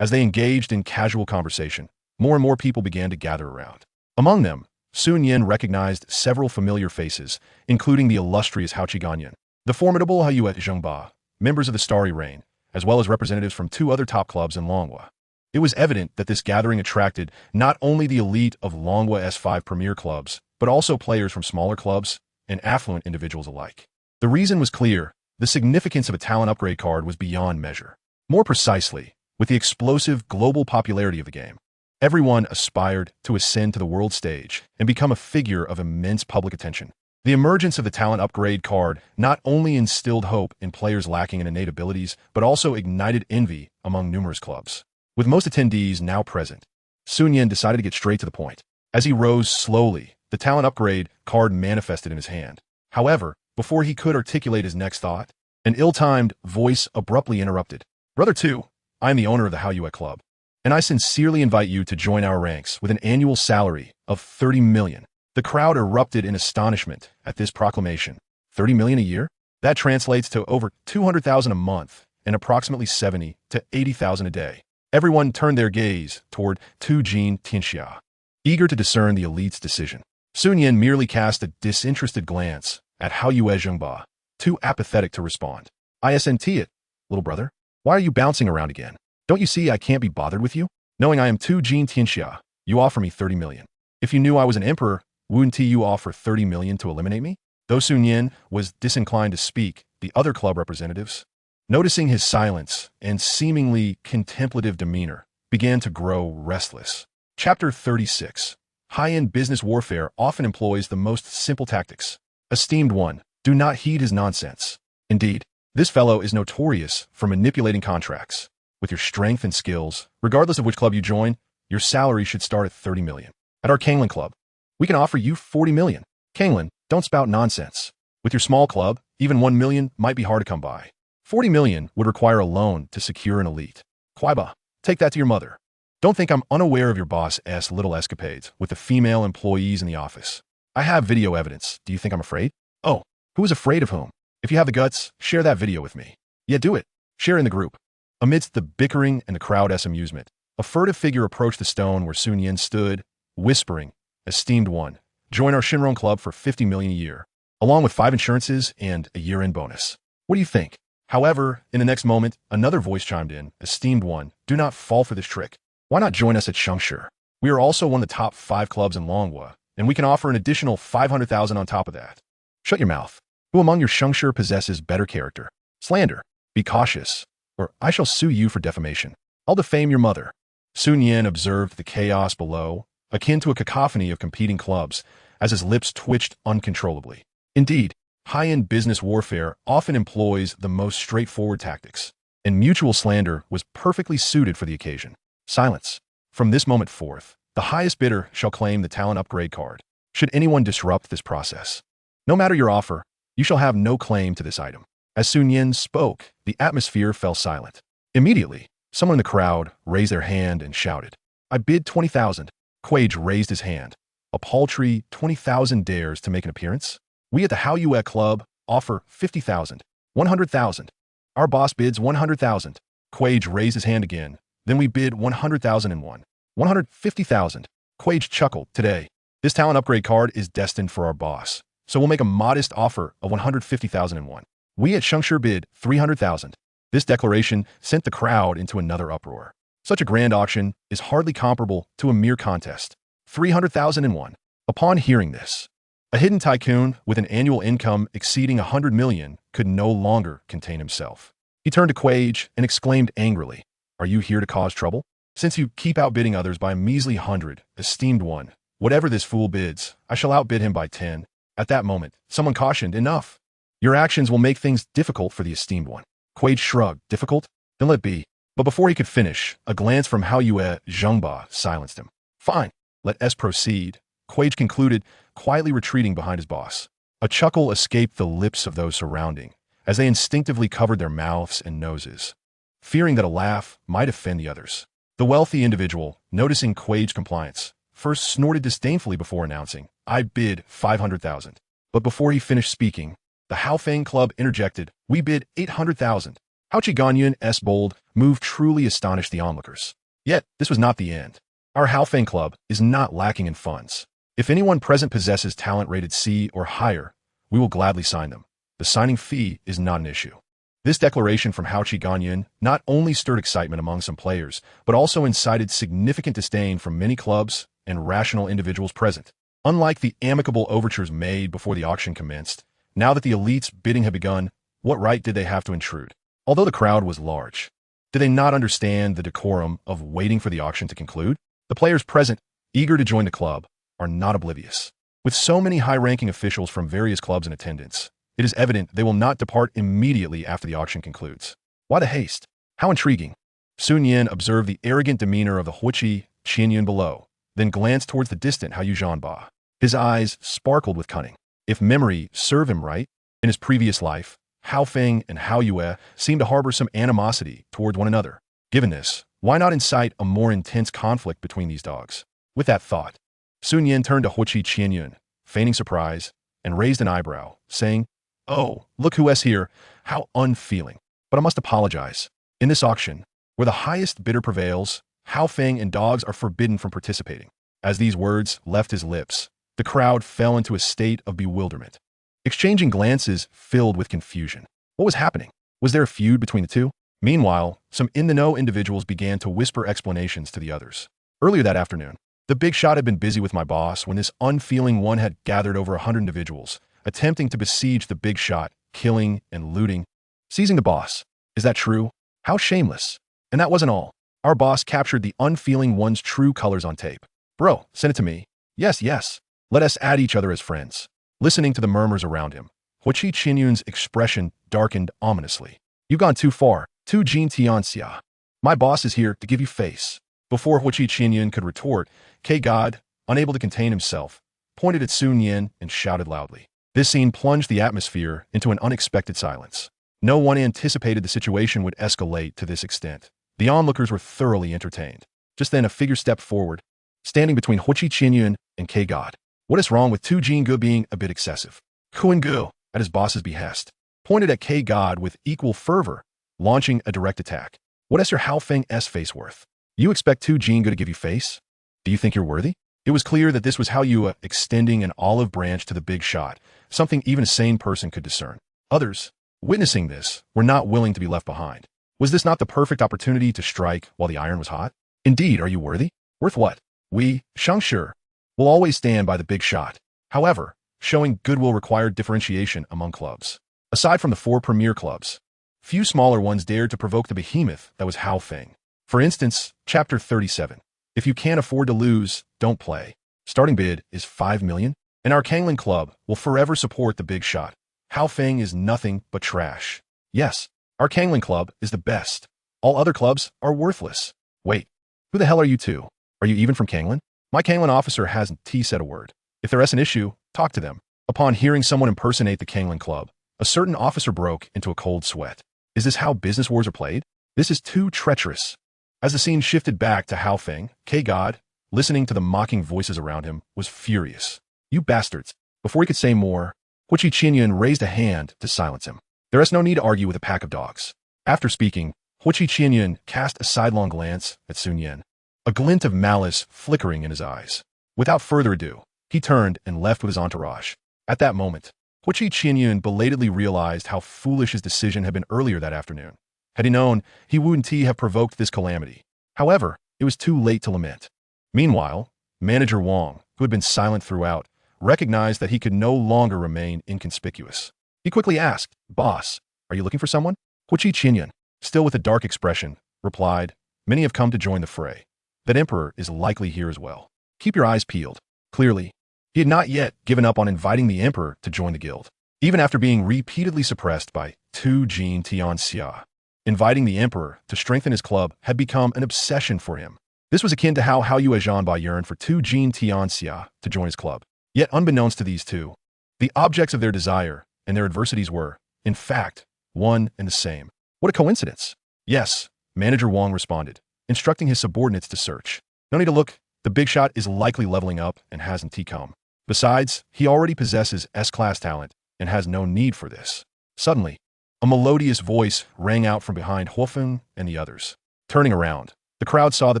As they engaged in casual conversation, more and more people began to gather around. Among them, Nian recognized several familiar faces, including the illustrious Hao Ganyan, the formidable Haiyue Zhengba, members of the Starry Rain, as well as representatives from 2 other top clubs in Longhua. It was evident that this gathering attracted not only the elite of Longhua S5 premier clubs, but also players from smaller clubs and affluent individuals alike. The reason was clear. The significance of a talent upgrade card was beyond measure. More precisely, with the explosive global popularity of the game, everyone aspired to ascend to the world stage and become a figure of immense public attention. The emergence of the talent upgrade card not only instilled hope in players lacking in innate abilities, but also ignited envy among numerous clubs. With most attendees now present, Nian decided to get straight to the point. As he rose slowly, the talent upgrade card manifested in his hand. However, before he could articulate his next thought, an ill-timed voice abruptly interrupted. Brother 2, I am the owner of the Haiyue Club, and I sincerely invite you to join our ranks with an annual salary of 30 million. The crowd erupted in astonishment at this proclamation. 30 million a year? That translates to over 200,000 a month and approximately 70 to 80,000 a day. Everyone turned their gaze toward Tu Jin Tianxia, eager to discern the elite's decision. Nian merely cast a disinterested glance at Haiyue Zhengba, too apathetic to respond. ISNT it, little brother. Why are you bouncing around again? Don't you see I can't be bothered with you? Knowing I am Tu Jin Tianxia, you offer me 30 million. If you knew I was an emperor, wouldn't you offer 30 million to eliminate me? Though Nian was disinclined to speak, the other club representatives, noticing his silence and seemingly contemplative demeanor, began to grow restless. Chapter 36. High-end business warfare often employs the most simple tactics. Esteemed one, do not heed his nonsense. Indeed, this fellow is notorious for manipulating contracts. With your strength and skills, regardless of which club you join, your salary should start at 30 million. At our Kanglan club, we can offer you 40 million. Kanglan, don't spout nonsense. With your small club, even 1 million might be hard to come by. 40 million would require a loan to secure an elite. Kwaiba, take that to your mother. Don't think I'm unaware of your boss's little escapades with the female employees in the office. I have video evidence. Do you think I'm afraid? Oh, who is afraid of whom? If you have the guts, share that video with me. Yeah, do it. Share in the group. Amidst the bickering and the crowd's amusement, a furtive figure approached the stone where Nian stood, whispering, Esteemed one, join our Shinron Club for 50 million a year, along with 5 insurances and a year-end bonus. What do you think? However, in the next moment, another voice chimed in, Esteemed one, do not fall for this trick. Why not join us at Shengshi? We are also one of the top 5 clubs in Longhua, and we can offer an additional 500,000 on top of that. Shut your mouth. Who among your Shengshi possesses better character? Slander. Be cautious, or I shall sue you for defamation. I'll defame your mother. Nian observed the chaos below, akin to a cacophony of competing clubs, as his lips twitched uncontrollably. Indeed, High-end business warfare often employs the most straightforward tactics, and mutual slander was perfectly suited for the occasion. Silence. From this moment forth, the highest bidder shall claim the talent upgrade card. Should anyone disrupt this process, no matter your offer, you shall have no claim to this item. As Sun Yin spoke, the atmosphere fell silent. Immediately, someone in the crowd raised their hand and shouted, "I bid 20,000. Quage raised his hand. A paltry 20,000 dares to make an appearance? We at the How You At Club offer 50,000, 100,000. Our boss bids 100,000. Quage raised his hand again. Then we bid 100,001. 150,000. Quage chuckled. Today, this talent upgrade card is destined for our boss, so we'll make a modest offer of 150,001. We at Shengshi bid 300,000. This declaration sent the crowd into another uproar. Such a grand auction is hardly comparable to a mere contest. 300,001. Upon hearing this, a hidden tycoon with an annual income exceeding 100 million could no longer contain himself. He turned to Quage and exclaimed angrily, "Are you here to cause trouble? Since you keep outbidding others by a measly 100, esteemed one, whatever this fool bids, I shall outbid him by 10. At that moment, someone cautioned, "Enough. Your actions will make things difficult for the esteemed one." Quage shrugged. "Difficult? Then let be." But before he could finish, a glance from Hao Yue Zhengba silenced him. "Fine. Let us proceed," Quage concluded, quietly retreating behind his boss. A chuckle escaped the lips of those surrounding, as they instinctively covered their mouths and noses, fearing that a laugh might offend the others. The wealthy individual, noticing Quage's compliance, first snorted disdainfully before announcing, "I bid 500,000. But before he finished speaking, the Haofeng Club interjected, "We bid 800,000. Hao Qiganyun's bold move truly astonished the onlookers. Yet, this was not the end. Our Haofeng Club is not lacking in funds. If anyone present possesses talent rated C or higher, we will gladly sign them. The signing fee is not an issue." This declaration from Hao Qiganyun not only stirred excitement among some players, but also incited significant disdain from many clubs and rational individuals present. Unlike the amicable overtures made before the auction commenced, now that the elite's bidding had begun, what right did they have to intrude? Although the crowd was large, did they not understand the decorum of waiting for the auction to conclude? The players present, eager to join the club, are not oblivious. With so many high-ranking officials from various clubs in attendance, it is evident they will not depart immediately after the auction concludes. Why the haste? How intriguing. Sun Yin observed the arrogant demeanor of the Huiqi Qianyun below, then glanced towards the distant Hao Zhanba. His eyes sparkled with cunning. If memory served him right, in his previous life, Hao Feng and Hao Yue seemed to harbor some animosity toward one another. Given this, why not incite a more intense conflict between these dogs? With that thought, Sun Yin turned to Huiqi Qianyun, feigning surprise, and raised an eyebrow, saying, "Oh, look who's here. How unfeeling. But I must apologize. In this auction, where the highest bidder prevails, Hao Feng and dogs are forbidden from participating." As these words left his lips, the crowd fell into a state of bewilderment, exchanging glances filled with confusion. What was happening? Was there a feud between the two? Meanwhile, some in-the-know individuals began to whisper explanations to the others. Earlier that afternoon, the big shot had been busy with my boss when this unfeeling one had gathered over 100 individuals, attempting to besiege the big shot, killing and looting, seizing the boss. Is that true? How shameless. And that wasn't all. Our boss captured the unfeeling one's true colors on tape. "Bro, send it to me." "Yes, yes. Let us add each other as friends." Listening to the murmurs around him, Huiqi Qianyun's expression darkened ominously. "You've gone too far. Tu Jin Tianxia. My boss is here to give you face." Before Huiqi Qianyun could retort, K-God, unable to contain himself, pointed at Sun Yin and shouted loudly. This scene plunged the atmosphere into an unexpected silence. No one anticipated the situation would escalate to this extent. The onlookers were thoroughly entertained. Just then a figure stepped forward, standing between Huiqi Qianyun and K-God. What is wrong with Tu Jinggu being a bit excessive? Kuan-gu, at his boss's behest, pointed at K-God with equal fervor, launching a direct attack. What is your Hao Feng's face worth? You expect Tu Jinggu to give you face? Do you think you're worthy? It was clear that this was Hao Yue extending an olive branch to the big shot, something even a sane person could discern. Others, witnessing this, were not willing to be left behind. Was this not the perfect opportunity to strike while the iron was hot? Indeed, are you worthy? Worth what? We, Shengshi, will always stand by the big shot. However, showing goodwill required differentiation among clubs. Aside from the 4 premier clubs, few smaller ones dared to provoke the behemoth that was Hao Feng. For instance, Chapter 37. If you can't afford to lose, don't play. Starting bid is 5 million, and our Kangling Club will forever support the big shot. Hao Feng is nothing but trash. Yes, our Kangling Club is the best. All other clubs are worthless. Wait, who the hell are you two? Are you even from Kangling? My Kangling officer hasn't said a word. If there's an issue, talk to them. Upon hearing someone impersonate the Kangling Club, a certain officer broke into a cold sweat. Is this how business wars are played? This is too treacherous. As the scene shifted back to Hao Feng, K-God, listening to the mocking voices around him, was furious. You bastards. Before he could say more, Huichi Qinyan raised a hand to silence him. There is no need to argue with a pack of dogs. After speaking, Huichi Qinyan cast a sidelong glance at Sun Yan, a glint of malice flickering in his eyes. Without further ado, he turned and left with his entourage. At that moment, Huichi Qinyan belatedly realized how foolish his decision had been earlier that afternoon. Had he known, he wouldn't have provoked this calamity. However, it was too late to lament. Meanwhile, Manager Wang, who had been silent throughout, recognized that he could no longer remain inconspicuous. He quickly asked, "Boss, are you looking for someone?" Huichi Qinyan, still with a dark expression, replied, "Many have come to join the fray. That emperor is likely here as well. Keep your eyes peeled." Clearly, he had not yet given up on inviting the emperor to join the guild, even after being repeatedly suppressed by Tu Jin Tianxia. Inviting the emperor to strengthen his club had become an obsession for him. This was akin to how Hao Yue Zhanba yearned for Tu Jin Tianxia to join his club. Yet unbeknownst to these two, the objects of their desire and their adversities were, in fact, one and the same. What a coincidence. Yes, Manager Wang responded, instructing his subordinates to search. No need to look, the big shot is likely leveling up and hasn't come. Besides, he already possesses S-class talent and has no need for this. Suddenly, a melodious voice rang out from behind Huofeng and the others. Turning around, the crowd saw that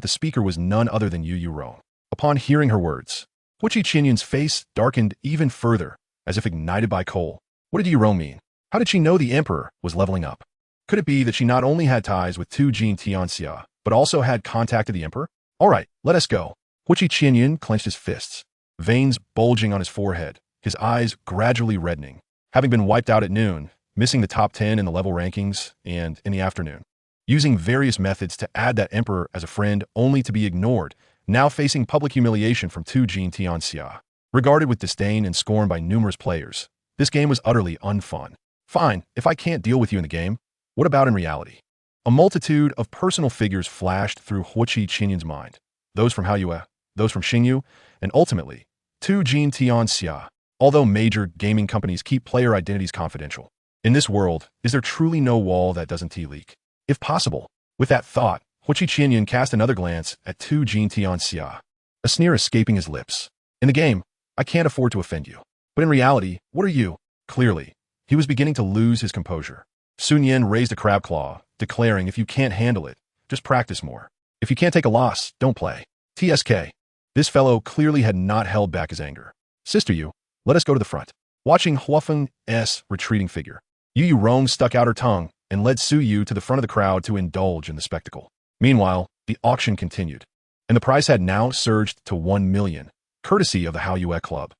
the speaker was none other than Yu Yurong. Upon hearing her words, Huichi Qinyan's face darkened even further, as if ignited by coal. What did Yurong mean? How did she know the emperor was leveling up? Could it be that she not only had ties with Tu Jin Tianxia, but also had contacted the emperor? All right, let us go. Huichi Qinyan clenched his fists, veins bulging on his forehead, his eyes gradually reddening. Having been wiped out at noon, missing the top 10 in the level rankings, and in the afternoon, using various methods to add that emperor as a friend only to be ignored, now facing public humiliation from Tu Jin Tianxia. Regarded with disdain and scorn by numerous players, this game was utterly unfun. Fine, if I can't deal with you in the game, what about in reality? A multitude of personal figures flashed through Huichi Qinyan's mind. Those from Hao Yue, those from Xingyu, and ultimately, Tu Jin Tianxia. Although major gaming companies keep player identities confidential, in this world, is there truly no wall that doesn't leak? If possible, with that thought, Huichi Qinyan cast another glance at Tu Jin Tianxia, a sneer escaping his lips. In the game, I can't afford to offend you. But in reality, what are you? Clearly, he was beginning to lose his composure. Sun Yan raised a crab claw, declaring if you can't handle it, just practice more. If you can't take a loss, don't play. TSK. This fellow clearly had not held back his anger. Sister Yu, let us go to the front. Watching Huofeng's retreating figure, Yu Yurong stuck out her tongue and led Su Yu to the front of the crowd to indulge in the spectacle. Meanwhile, the auction continued, and the price had now surged to 1 million, courtesy of the Hao Yue Club.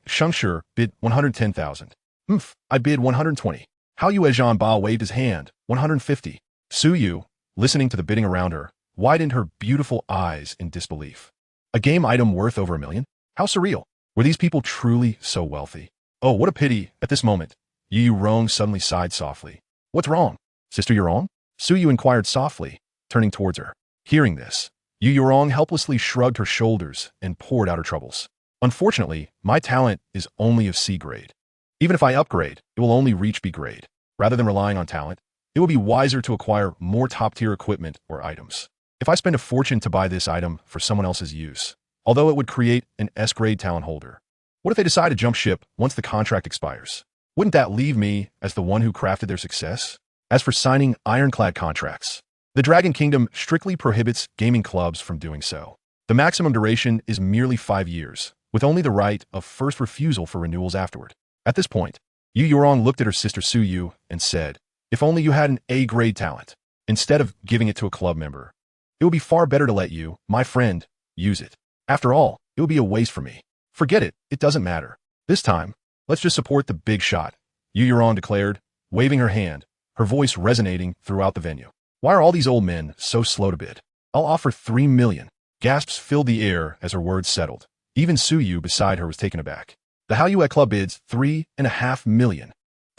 Shengshi, bid 110,000. I bid 120. Hao Yue Zhanba waved his hand, 150. Su Yu, listening to the bidding around her, widened her beautiful eyes in disbelief. A game item worth over 1 million? How surreal. Were these people truly so wealthy? Oh, what a pity. At this moment, Yu Yurong suddenly sighed softly. What's wrong? Sister Yurong? Su Yu inquired softly, turning towards her. Hearing this, Yu Yurong helplessly shrugged her shoulders and poured out her troubles. Unfortunately, my talent is only of C grade. Even if I upgrade, it will only reach B grade. Rather than relying on talent, it will be wiser to acquire more top-tier equipment or items. If I spend a fortune to buy this item for someone else's use, although it would create an S-grade talent holder, what if they decide to jump ship once the contract expires? Wouldn't that leave me as the one who crafted their success? As for signing ironclad contracts, the Dragon Kingdom strictly prohibits gaming clubs from doing so. The maximum duration is merely 5 years, with only the right of first refusal for renewals afterward. At this point, Yu Yurong looked at her sister Su Yu and said, if only you had an A-grade talent, instead of giving it to a club member, it would be far better to let you, my friend, use it. After all, it would be a waste for me. Forget it, it doesn't matter. This time, let's just support the big shot, Yu Yurong declared, waving her hand, her voice resonating throughout the venue. Why are all these old men so slow to bid? I'll offer 3 million. Gasps filled the air as her words settled. Even Su Yu beside her was taken aback. The Hao Yue Club bids 3.5 million.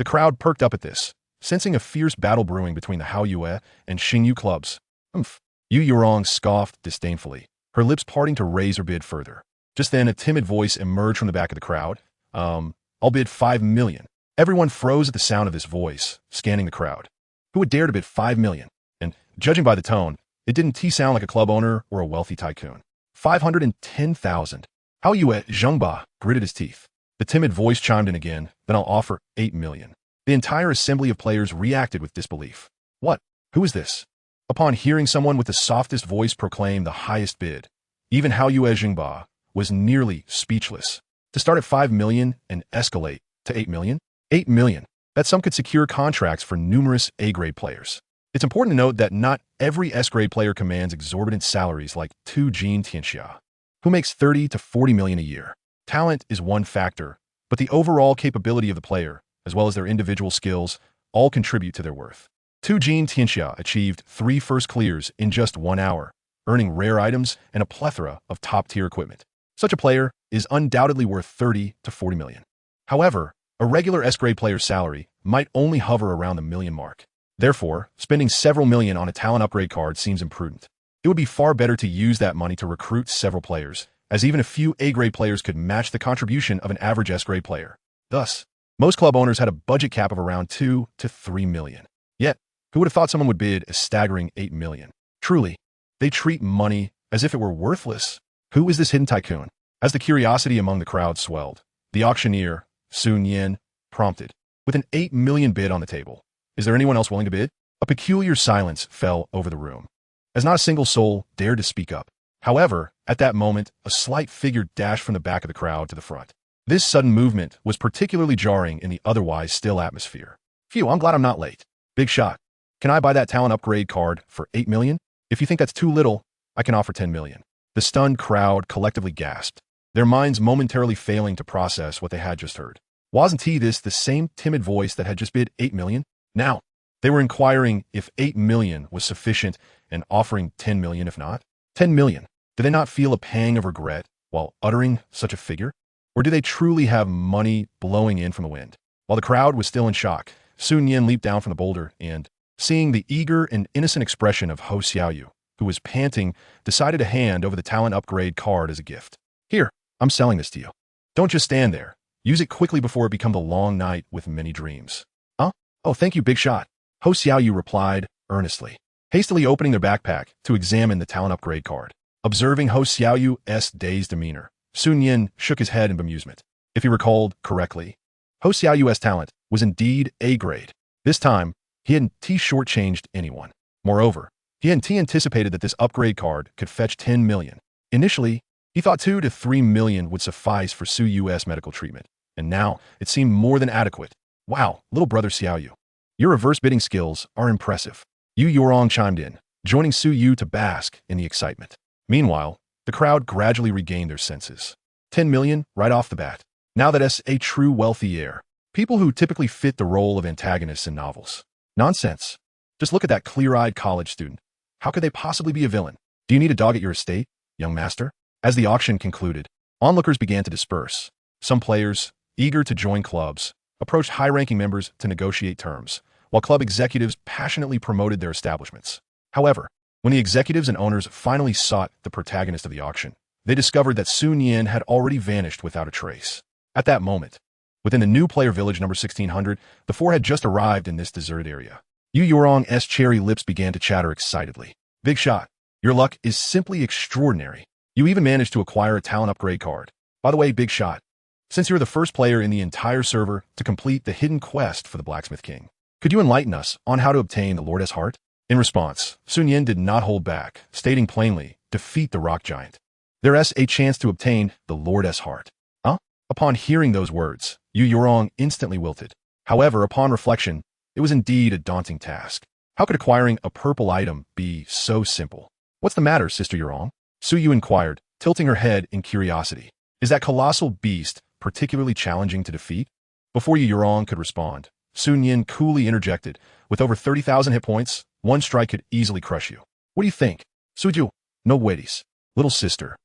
The crowd perked up at this, sensing a fierce battle brewing between the Hao Yue and Xing Yu clubs. Umph. Yu Yurong scoffed disdainfully, her lips parting to raise her bid further. Just then, a timid voice emerged from the back of the crowd. I'll bid 5 million. Everyone froze at the sound of this voice, scanning the crowd. Who would dare to bid 5 million? And, judging by the tone, it didn't sound like a club owner or a wealthy tycoon. 510,000. Hao Yue Zhengba gritted his teeth. The timid voice chimed in again, then I'll offer 8 million. The entire assembly of players reacted with disbelief. What? Who is this? Upon hearing someone with the softest voice proclaim the highest bid, even Hao Yue Zhengba was nearly speechless. To start at 5 million and escalate to 8 million? 8 million. That sum could secure contracts for numerous A-grade players. It's important to note that not every S-grade player commands exorbitant salaries like Tu Jin Tianxia, who makes 30 to 40 million a year. Talent is one factor, but the overall capability of the player, as well as their individual skills, all contribute to their worth. Tu Jin Tianxia achieved 3 first clears in just 1 hour, earning rare items and a plethora of top-tier equipment. Such a player is undoubtedly worth 30 to 40 million. However, a regular S-grade player's salary might only hover around the million mark. Therefore, spending several million on a talent upgrade card seems imprudent. It would be far better to use that money to recruit several players, as even a few A-grade players could match the contribution of an average S-grade player. Thus, most club owners had a budget cap of around 2 to 3 million. Yet, who would have thought someone would bid a staggering 8 million? Truly, they treat money as if it were worthless. Who is this hidden tycoon? As the curiosity among the crowd swelled, the auctioneer, Su Nian, prompted, with an 8 million bid on the table. Is there anyone else willing to bid? A peculiar silence fell over the room, as not a single soul dared to speak up. However, at that moment, a slight figure dashed from the back of the crowd to the front. This sudden movement was particularly jarring in the otherwise still atmosphere. Phew, I'm glad I'm not late. Big shot. Can I buy that talent upgrade card for 8 million? If you think that's too little, I can offer 10 million. The stunned crowd collectively gasped, their minds momentarily failing to process what they had just heard. Wasn't this the same timid voice that had just bid 8 million? Now, they were inquiring if 8 million was sufficient and offering 10 million if not. 10 million. Do they not feel a pang of regret while uttering such a figure? Or do they truly have money blowing in from the wind? While the crowd was still in shock, Su Nian leaped down from the boulder and, seeing the eager and innocent expression of Ho Xiaoyu, who was panting, decided to hand over the talent upgrade card as a gift. Here, I'm selling this to you. Don't just stand there. Use it quickly before it becomes a long night with many dreams. Huh? Oh, thank you, big shot. Ho Xiaoyu replied earnestly, hastily opening their backpack to examine the talent upgrade card. Observing Ho Xiaoyu's dazed demeanor, Su Nian shook his head in bemusement. If he recalled correctly, Ho Xiaoyu's talent was indeed A-grade. This time, he hadn't shortchanged anyone. Moreover, he hadn't anticipated that this upgrade card could fetch 10 million. Initially, he thought 2 to 3 million would suffice for Su Yu's medical treatment, and now it seemed more than adequate. Wow, little brother Xiaoyu, your reverse bidding skills are impressive. Yu Yorong chimed in, joining Su Yu to bask in the excitement. Meanwhile, the crowd gradually regained their senses. 10 million right off the bat. Now that's a true wealthy heir. People who typically fit the role of antagonists in novels. Nonsense. Just look at that clear-eyed college student. How could they possibly be a villain? Do you need a dog at your estate, young master? As the auction concluded, onlookers began to disperse. Some players, eager to join clubs, approached high-ranking members to negotiate terms, while club executives passionately promoted their establishments. However, when the executives and owners finally sought the protagonist of the auction, they discovered that Su Nian had already vanished without a trace. At that moment, within the new player village number 1600, the four had just arrived in this deserted area. Yu Yorong's cherry lips began to chatter excitedly. Big shot. Your luck is simply extraordinary. You even managed to acquire a talent upgrade card. By the way, big shot. Since you're the first player in the entire server to complete the hidden quest for the Blacksmith King, could you enlighten us on how to obtain the Lord's Heart? In response, Sun Yin did not hold back, stating plainly, defeat the rock giant. There's a chance to obtain the Lord's Heart. Huh? Upon hearing those words, Yu Yorong instantly wilted. However, upon reflection, it was indeed a daunting task. How could acquiring a purple item be so simple? What's the matter, Sister Yorong? Su Yu inquired, tilting her head in curiosity. Is that colossal beast particularly challenging to defeat? Before Yu Yorong could respond, Sun Yin coolly interjected, with over 30,000 hit points, one strike could easily crush you. What do you think? Suju, no worries. Little sister,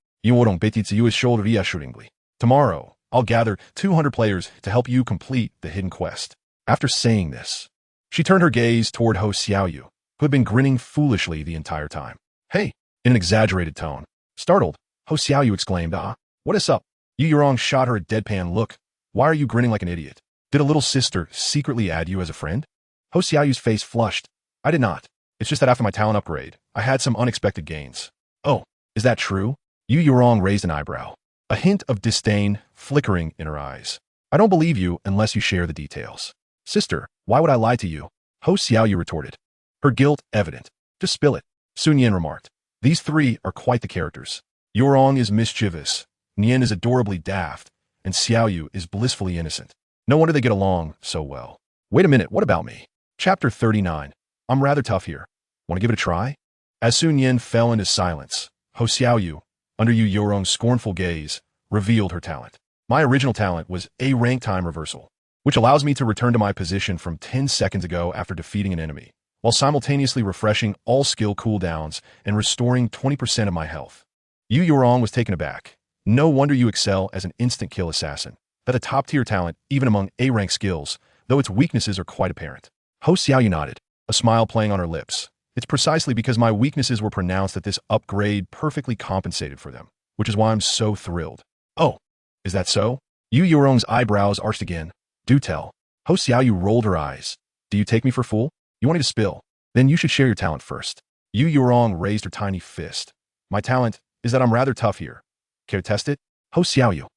tomorrow, I'll gather 200 players to help you complete the hidden quest. After saying this, she turned her gaze toward Ho Xiaoyu, who had been grinning foolishly the entire time. Hey, in an exaggerated tone. Startled, Ho Xiaoyu exclaimed, what is up? Yu Yurong shot her a deadpan look. Why are you grinning like an idiot? Did a little sister secretly add you as a friend? Ho Xiaoyu's face flushed. I did not. It's just that after my talent upgrade, I had some unexpected gains. Oh, is that true? Yu Yurong raised an eyebrow, a hint of disdain flickering in her eyes. I don't believe you unless you share the details. Sister, why would I lie to you? Ho Xiaoyu retorted, her guilt evident. Just spill it. Sun Yin remarked. These three are quite the characters. Yurong is mischievous, Nian is adorably daft, and Xiaoyu is blissfully innocent. No wonder they get along so well. Wait a minute, what about me? Chapter 39. I'm rather tough here. Want to give it a try? As Sun Yin fell into silence, Ho Xiaoyu, under Yu Yurong's scornful gaze, revealed her talent. My original talent was a rank time reversal, which allows me to return to my position from 10 seconds ago after defeating an enemy, while simultaneously refreshing all skill cooldowns and restoring 20% of my health. Yu Yurong was taken aback. No wonder you excel as an instant kill assassin. That's a top-tier talent even among A-rank skills, though its weaknesses are quite apparent. Ho Xiaoyu nodded, a smile playing on her lips. It's precisely because my weaknesses were pronounced that this upgrade perfectly compensated for them, which is why I'm so thrilled. Oh, is that so? Yu Yurong's eyebrows arched again. Do tell. Ho Xiaoyu rolled her eyes. Do you take me for fool? You want me to spill? Then you should share your talent first. Yu Yurong raised her tiny fist. My talent is that I'm rather tough here. Care to test it? Ho Xiaoyu.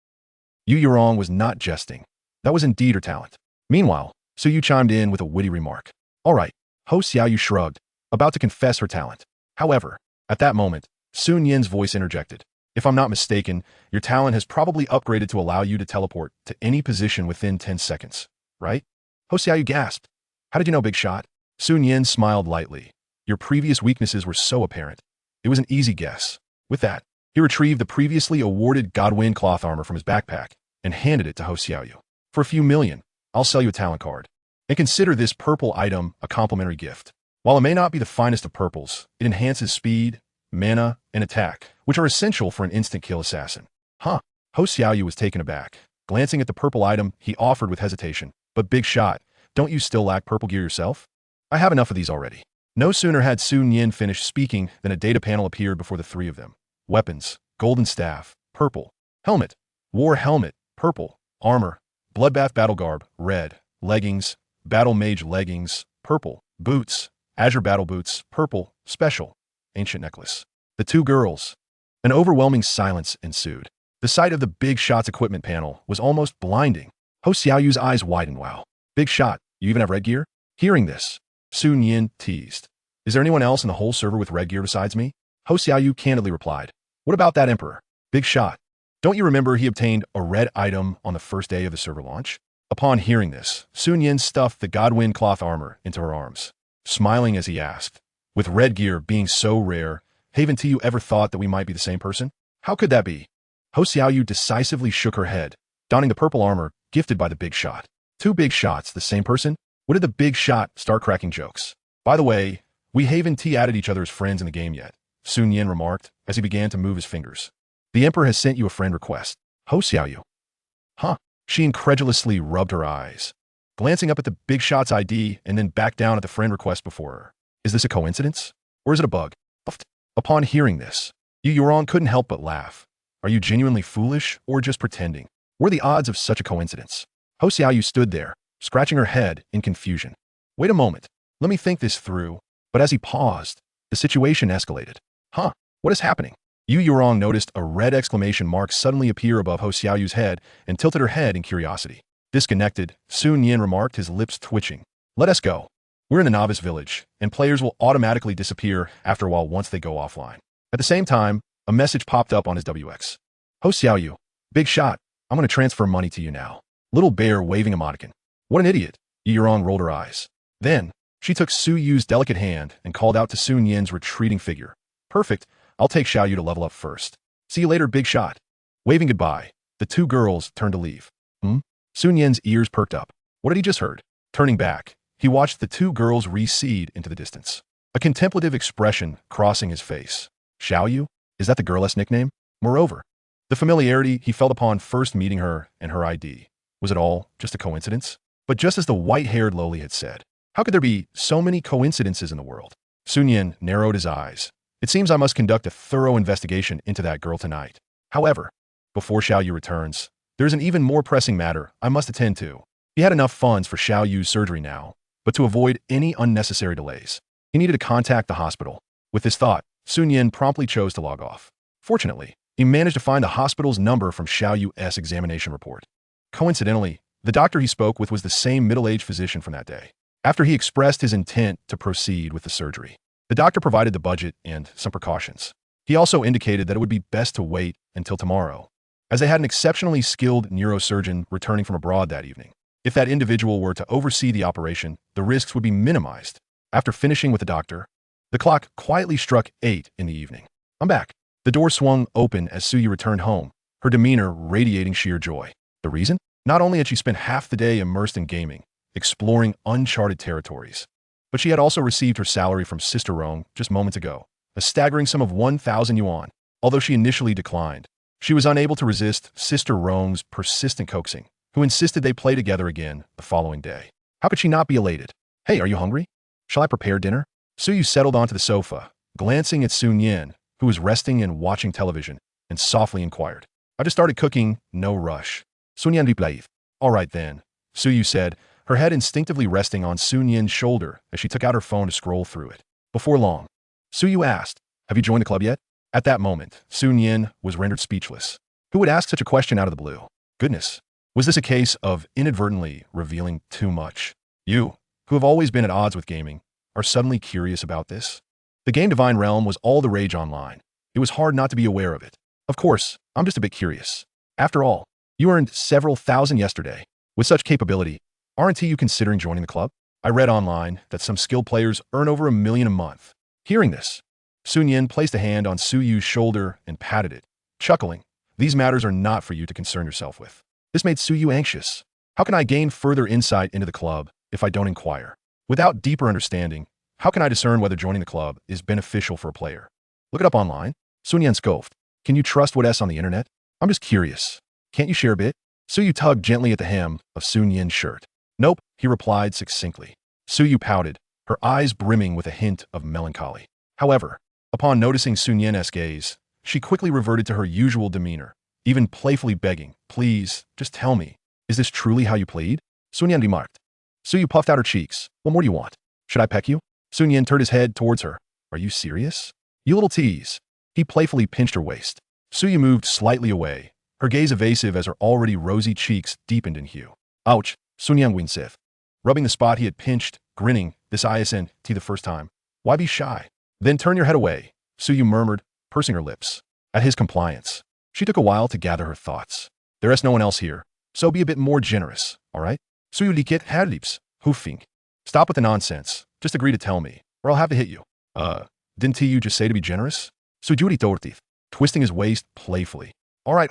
Yu Yurong was not jesting. That was indeed her talent. Meanwhile, Su Yu chimed in with a witty remark. All right. Ho Xiaoyu shrugged, about to confess her talent. However, at that moment, Sun Yin's voice interjected. If I'm not mistaken, your talent has probably upgraded to allow you to teleport to any position within 10 seconds, right? Ho Xiaoyu gasped. How did you know, big shot? Sun Yin smiled lightly. Your previous weaknesses were so apparent. It was an easy guess. With that, he retrieved the previously awarded Godwind cloth armor from his backpack and handed it to Ho Xiaoyu. For a few million, I'll sell you a talent card. And consider this purple item a complimentary gift. While it may not be the finest of purples, it enhances speed, mana, and attack, which are essential for an instant kill assassin. Huh. Ho Xiaoyu was taken aback, glancing at the purple item he offered with hesitation. But big shot, don't you still lack purple gear yourself? I have enough of these already. No sooner had Sun Yin finished speaking than a data panel appeared before the three of them. Weapons, golden staff, purple. Helmet, war helmet, purple. Armor, bloodbath battle garb, red. Leggings, battle mage leggings, purple. Boots, azure battle boots, purple. Special, ancient necklace. The two girls. An overwhelming silence ensued. The sight of the Big Shot's equipment panel was almost blinding. Ho Xiaoyu's eyes widened. Wow. Big Shot, you even have red gear? Hearing this, Sun Yin teased. Is there anyone else in the whole server with red gear besides me? Ho Xiaoyu candidly replied. What about that emperor? Big Shot. Don't you remember he obtained a red item on the first day of the server launch? Upon hearing this, Sun Yin stuffed the Godwind cloth armor into her arms, smiling as he asked, with red gear being so rare, haven't you ever thought that we might be the same person? How could that be? Ho Xiaoyu decisively shook her head, donning the purple armor gifted by the Big Shot. Two Big Shots, the same person? When did the Big Shot start cracking jokes? By the way, we haven't added each other as friends in the game yet, Sun Yin remarked as he began to move his fingers. The Emperor has sent you a friend request. Ho Xiaoyu. Huh. She incredulously rubbed her eyes, glancing up at the Big Shot's ID and then back down at the friend request before her. Is this a coincidence? Or is it a bug? Upon hearing this, Yu Yurong couldn't help but laugh. Are you genuinely foolish or just pretending? What are the odds of such a coincidence? Ho Xiaoyu stood there, scratching her head in confusion. Wait a moment. Let me think this through. But as he paused, the situation escalated. Huh? What is happening? Yu Yurong noticed a red exclamation mark suddenly appear above Ho Xiaoyu's head and tilted her head in curiosity. Disconnected, Sun Yin remarked, his lips twitching. Let us go. We're in the novice village, and players will automatically disappear after a while once they go offline. At the same time, a message popped up on his WX. Ho Xiaoyu, Big Shot, I'm going to transfer money to you now. Little bear waving emoticon. What an idiot. Yu Yurong rolled her eyes. Then, she took Su Yu's delicate hand and called out to Sun Yin's retreating figure. Perfect. I'll take Xiaoyu to level up first. See you later, Big Shot. Waving goodbye, the two girls turned to leave. Sun Yin's ears perked up. What had he just heard? Turning back, he watched the two girls recede into the distance, a contemplative expression crossing his face. Xiaoyu? Is that the girl's nickname? Moreover, the familiarity he felt upon first meeting her and her ID. Was it all just a coincidence? But just as the white-haired lowly had said, how could there be so many coincidences in the world? Nian narrowed his eyes. It seems I must conduct a thorough investigation into that girl tonight. However, before Xiao Yu returns, there's an even more pressing matter I must attend to. He had enough funds for Xiao Yu's surgery now, but to avoid any unnecessary delays, he needed to contact the hospital. With this thought, Nian promptly chose to log off. Fortunately, he managed to find the hospital's number from Xiao Yu's examination report. Coincidentally, the doctor he spoke with was the same middle-aged physician from that day. After he expressed his intent to proceed with the surgery, the doctor provided the budget and some precautions. He also indicated that it would be best to wait until tomorrow, as they had an exceptionally skilled neurosurgeon returning from abroad that evening. If that individual were to oversee the operation, the risks would be minimized. After finishing with the doctor, the clock quietly struck 8 in the evening. I'm back. The door swung open as Suyu returned home, her demeanor radiating sheer joy. The reason? Not only had she spent half the day immersed in gaming, exploring uncharted territories, but she had also received her salary from Sister Rong just moments ago, a staggering sum of 1,000 yuan. Although she initially declined, she was unable to resist Sister Rong's persistent coaxing, who insisted they play together again the following day. How could she not be elated? Hey, are you hungry? Shall I prepare dinner? Suyu settled onto the sofa, glancing at Nian, who was resting and watching television, and softly inquired. I just started cooking, no rush. Nian replied. All right then, Suyu said, her head instinctively resting on Nian's shoulder as she took out her phone to scroll through it. Before long, Suyu asked, have you joined the club yet? At that moment, Nian was rendered speechless. Who would ask such a question out of the blue? Goodness, was this a case of inadvertently revealing too much? You, who have always been at odds with gaming, are suddenly curious about this? The game Divine Realm was all the rage online. It was hard not to be aware of it. Of course, I'm just a bit curious. After all, you earned several thousand yesterday. With such capability, aren't you considering joining the club? I read online that some skilled players earn over 1 million a month. Hearing this, Nian placed a hand on Suyu's shoulder and patted it, chuckling. These matters are not for you to concern yourself with. This made Suyu anxious. How can I gain further insight into the club if I don't inquire? Without deeper understanding, how can I discern whether joining the club is beneficial for a player? Look it up online. Nian scoffed. Can you trust what's on the internet? I'm just curious. Can't you share a bit? Suyu tugged gently at the hem of Nian's shirt. Nope, he replied succinctly. Suyu pouted, her eyes brimming with a hint of melancholy. However, upon noticing Nian's gaze, she quickly reverted to her usual demeanor, even playfully begging, please, just tell me, is this truly how you plead? Nian remarked. Suyu puffed out her cheeks. What more do you want? Should I peck you? Nian turned his head towards her. Are you serious? You little tease. He playfully pinched her waist. Suyu moved slightly away, her gaze evasive as her already rosy cheeks deepened in hue. Ouch, Nian winced, rubbing the spot he had pinched, grinning, this ISNT the first time. Why be shy? Then turn your head away, Suyu murmured, pursing her lips. At his compliance, she took a while to gather her thoughts. There's no one else here, so be a bit more generous, all right? Suyu liket her lips, hoofing. Stop with the nonsense. Just agree to tell me, or I'll have to hit you. Didn't you just say to be generous? Sujuri tortith, twisting his waist playfully. All right,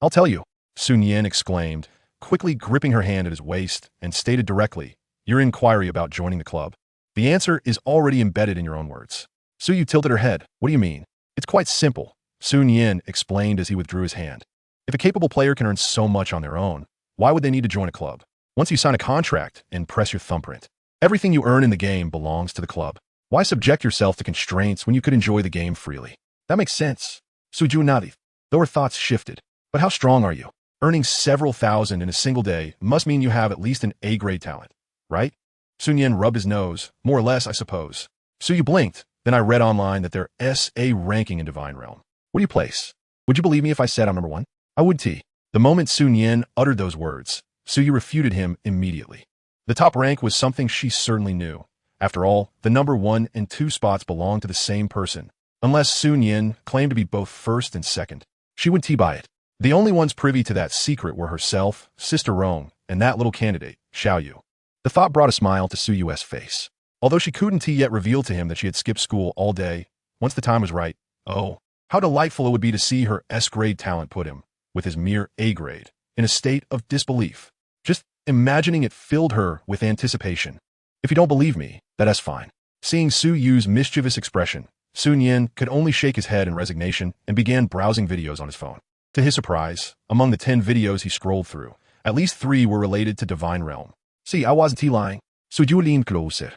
I'll tell you, Nian exclaimed, quickly gripping her hand at his waist and stated directly, your inquiry about joining the club. The answer is already embedded in your own words. Suyu tilted her head. What do you mean? It's quite simple, Nian explained as he withdrew his hand. If a capable player can earn so much on their own, why would they need to join a club? Once you sign a contract and press your thumbprint, everything you earn in the game belongs to the club. Why subject yourself to constraints when you could enjoy the game freely? That makes sense. Suju nodded, though her thoughts shifted. But how strong are you? Earning several thousand in a single day must mean you have at least an A-grade talent, right? Nian rubbed his nose. More or less, I suppose. Suyu blinked. Then I read online that there's a ranking in Divine Realm. What do you place? Would you believe me if I said I'm number 1? I would too. The moment Nian uttered those words, Suyu refuted him immediately. The top rank was something she certainly knew. After all, the number 1 and 2 spots belonged to the same person. Unless Nian claimed to be both first and second, she would by it. The only ones privy to that secret were herself, Sister Rong, and that little candidate, Xiao Yu. The thought brought a smile to Suyu's face. Although she couldn't yet reveal to him that she had skipped school all day, once the time was right, oh, how delightful it would be to see her S-grade talent put him, with his mere A-grade, in a state of disbelief. Just imagining it filled her with anticipation. If you don't believe me, that's fine. Seeing Suyu's mischievous expression, Nian could only shake his head in resignation and began browsing videos on his phone. To his surprise, among the 10 videos he scrolled through, at least 3 were related to Divine Realm. See, I wasn't lying. So you leaned closer.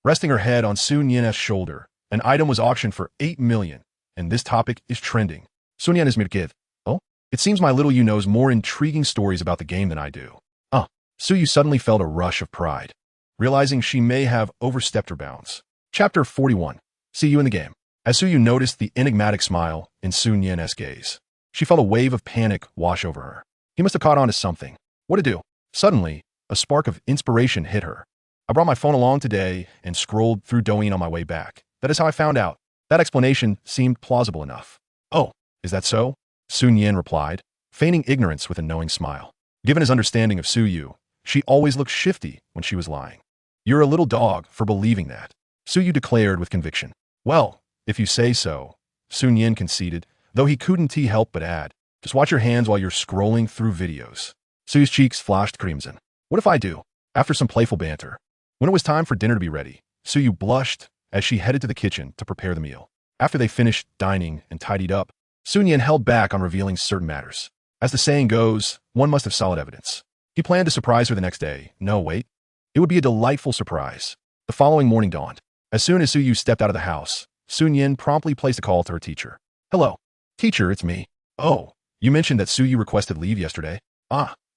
Resting her head on Su Nian's shoulder, an item was auctioned for 8 million, and this topic is trending. Su Nian is mirkid. Oh? It seems my little you knows more intriguing stories about the game than I do. Su Yu suddenly felt a rush of pride, realizing she may have overstepped her bounds. Chapter 41. See you in the game. As Su Yu noticed the enigmatic smile in Su Nian's gaze, she felt a wave of panic wash over her. He must have caught on to something. What to do? Suddenly, a spark of inspiration hit her. I brought my phone along today and scrolled through Douyin on my way back. That is how I found out. That explanation seemed plausible enough. Oh, is that so? Su Nian replied, feigning ignorance with a knowing smile. Given his understanding of Su Yu, she always looked shifty when she was lying. You're a little dog for believing that, Su Yu declared with conviction. Well, if you say so, Su Nian conceded, though he couldn't help but add, just watch your hands while you're scrolling through videos. Su Yu's cheeks flashed crimson. What if I do? After some playful banter. When it was time for dinner to be ready, Su Yu blushed as she headed to the kitchen to prepare the meal. After they finished dining and tidied up, Su Nian held back on revealing certain matters. As the saying goes, one must have solid evidence. He planned to surprise her the next day. No, wait. It would be a delightful surprise. The following morning dawned. As soon as Su Yu stepped out of the house, Su Nian promptly placed a call to her teacher. Hello. Teacher, it's me. Oh, you mentioned that Su Yu requested leave yesterday.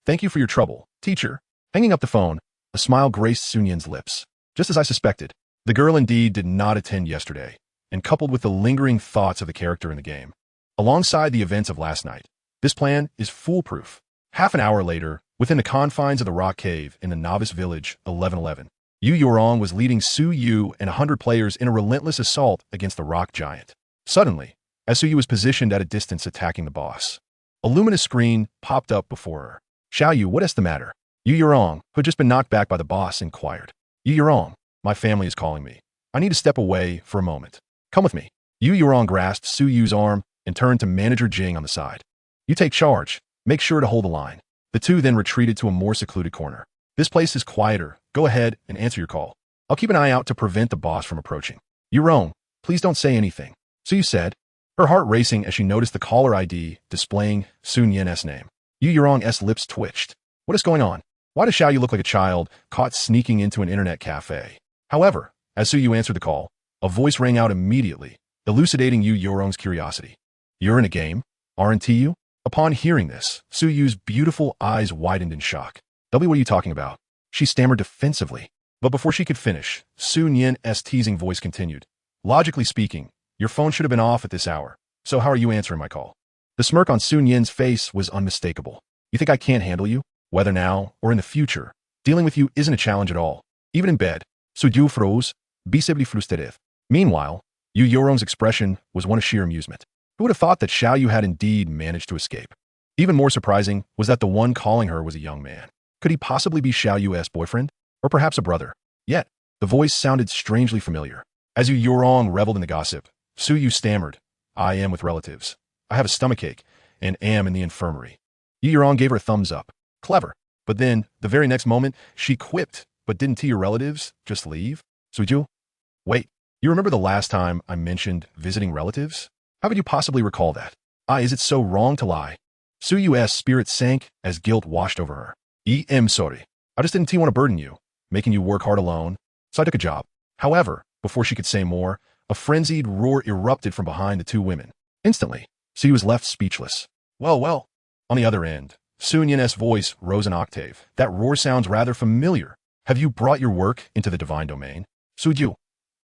Thank you for your trouble, teacher. Hanging up the phone, a smile graced Su Nian's lips. Just as I suspected, the girl indeed did not attend yesterday, and coupled with the lingering thoughts of the character in the game, alongside the events of last night, this plan is foolproof. Half an hour later, within the confines of the rock cave in the novice village 1111, Yu Yorong was leading Su Yu and 100 players in a relentless assault against the rock giant. Suddenly, as Su Yu was positioned at a distance attacking the boss, a luminous screen popped up before her. Xiao Yu, what is the matter? Yu Yorong, who had just been knocked back by the boss, inquired. Yu Yorong, my family is calling me. I need to step away for a moment. Come with me. Yu Yorong grasped Su Yu's arm and turned to Manager Jing on the side. You take charge. Make sure to hold the line. The two then retreated to a more secluded corner. This place is quieter. Go ahead and answer your call. I'll keep an eye out to prevent the boss from approaching. Yorong, please don't say anything. Su Yu said, her heart racing as she noticed the caller ID displaying Su Nian's name. Yu Yorong's lips twitched. What is going on? Why does Xiao Yu look like a child caught sneaking into an internet cafe? However, as Su Yu answered the call, a voice rang out immediately, elucidating Yu Yorong's curiosity. You're in a game, aren't you? Upon hearing this, Su Yu's beautiful eyes widened in shock. W, what are you talking about? She stammered defensively. But before she could finish, Su Nian's teasing voice continued. Logically speaking, your phone should have been off at this hour, so how are you answering my call? The smirk on Su Nian's face was unmistakable. You think I can't handle you? Whether now or in the future, dealing with you isn't a challenge at all. Even in bed, Su Yu froze, visibly frustrated. Meanwhile, Yu Yorong's expression was one of sheer amusement. Who would have thought that Xiao Yu had indeed managed to escape? Even more surprising was that the one calling her was a young man. Could he possibly be Xiao Yu's boyfriend? Or perhaps a brother? Yet, the voice sounded strangely familiar. As Yu Yorong reveled in the gossip, Su Yu stammered, I am with relatives. I have a stomachache and am in the infirmary. Yu Yorong gave her a thumbs up. Clever. But then, the very next moment, she quipped, but didn't your relatives just leave? Su Yu? Wait, you remember the last time I mentioned visiting relatives? How could you possibly recall that? Is it so wrong to lie? Su Yu's spirit sank as guilt washed over her. I'm sorry. I just didn't want to burden you, making you work hard alone, so I took a job. However, before she could say more, a frenzied roar erupted from behind the two women. Instantly, Su Yu was left speechless. Well. On the other end, Su Nian's voice rose an octave. That roar sounds rather familiar. Have you brought your work into the divine domain? Su Yu.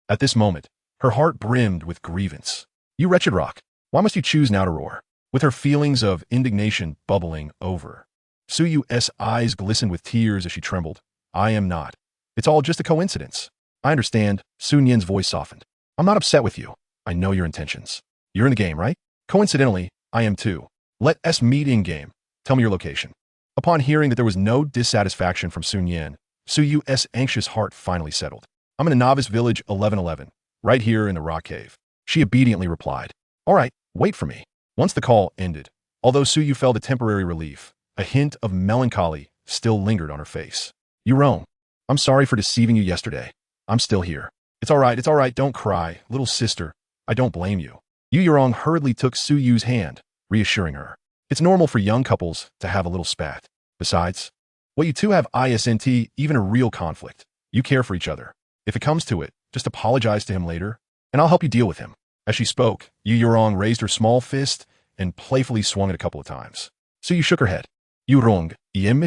At this moment, her heart brimmed with grievance. You wretched rock, why must you choose now to roar? With her feelings of indignation bubbling over, Su Yu's eyes glistened with tears as she trembled. I am not. It's all just a coincidence. I understand. Su Nian's voice softened. I'm not upset with you. I know your intentions. You're in the game, right? Coincidentally, I am too. Let us meet in-game. Tell me your location. Upon hearing that there was no dissatisfaction from Su Nian, Su Yu's anxious heart finally settled. I'm in the novice village 1111, right here in the rock cave. She obediently replied. All right, wait for me. Once the call ended, although Su Yu felt a temporary relief, a hint of melancholy still lingered on her face. Yorong, I'm sorry for deceiving you yesterday. I'm still here. It's all right, don't cry, little sister. I don't blame you. Yu Yorong hurriedly took Su Yu's hand, reassuring her. It's normal for young couples to have a little spat. Besides, Well, you two have isn't even a real conflict. You care for each other. If it comes to it, just apologize to him later, and I'll help you deal with him. As she spoke, Yu Yurong raised her small fist and playfully swung it a couple of times. Su shook her head. Yurong,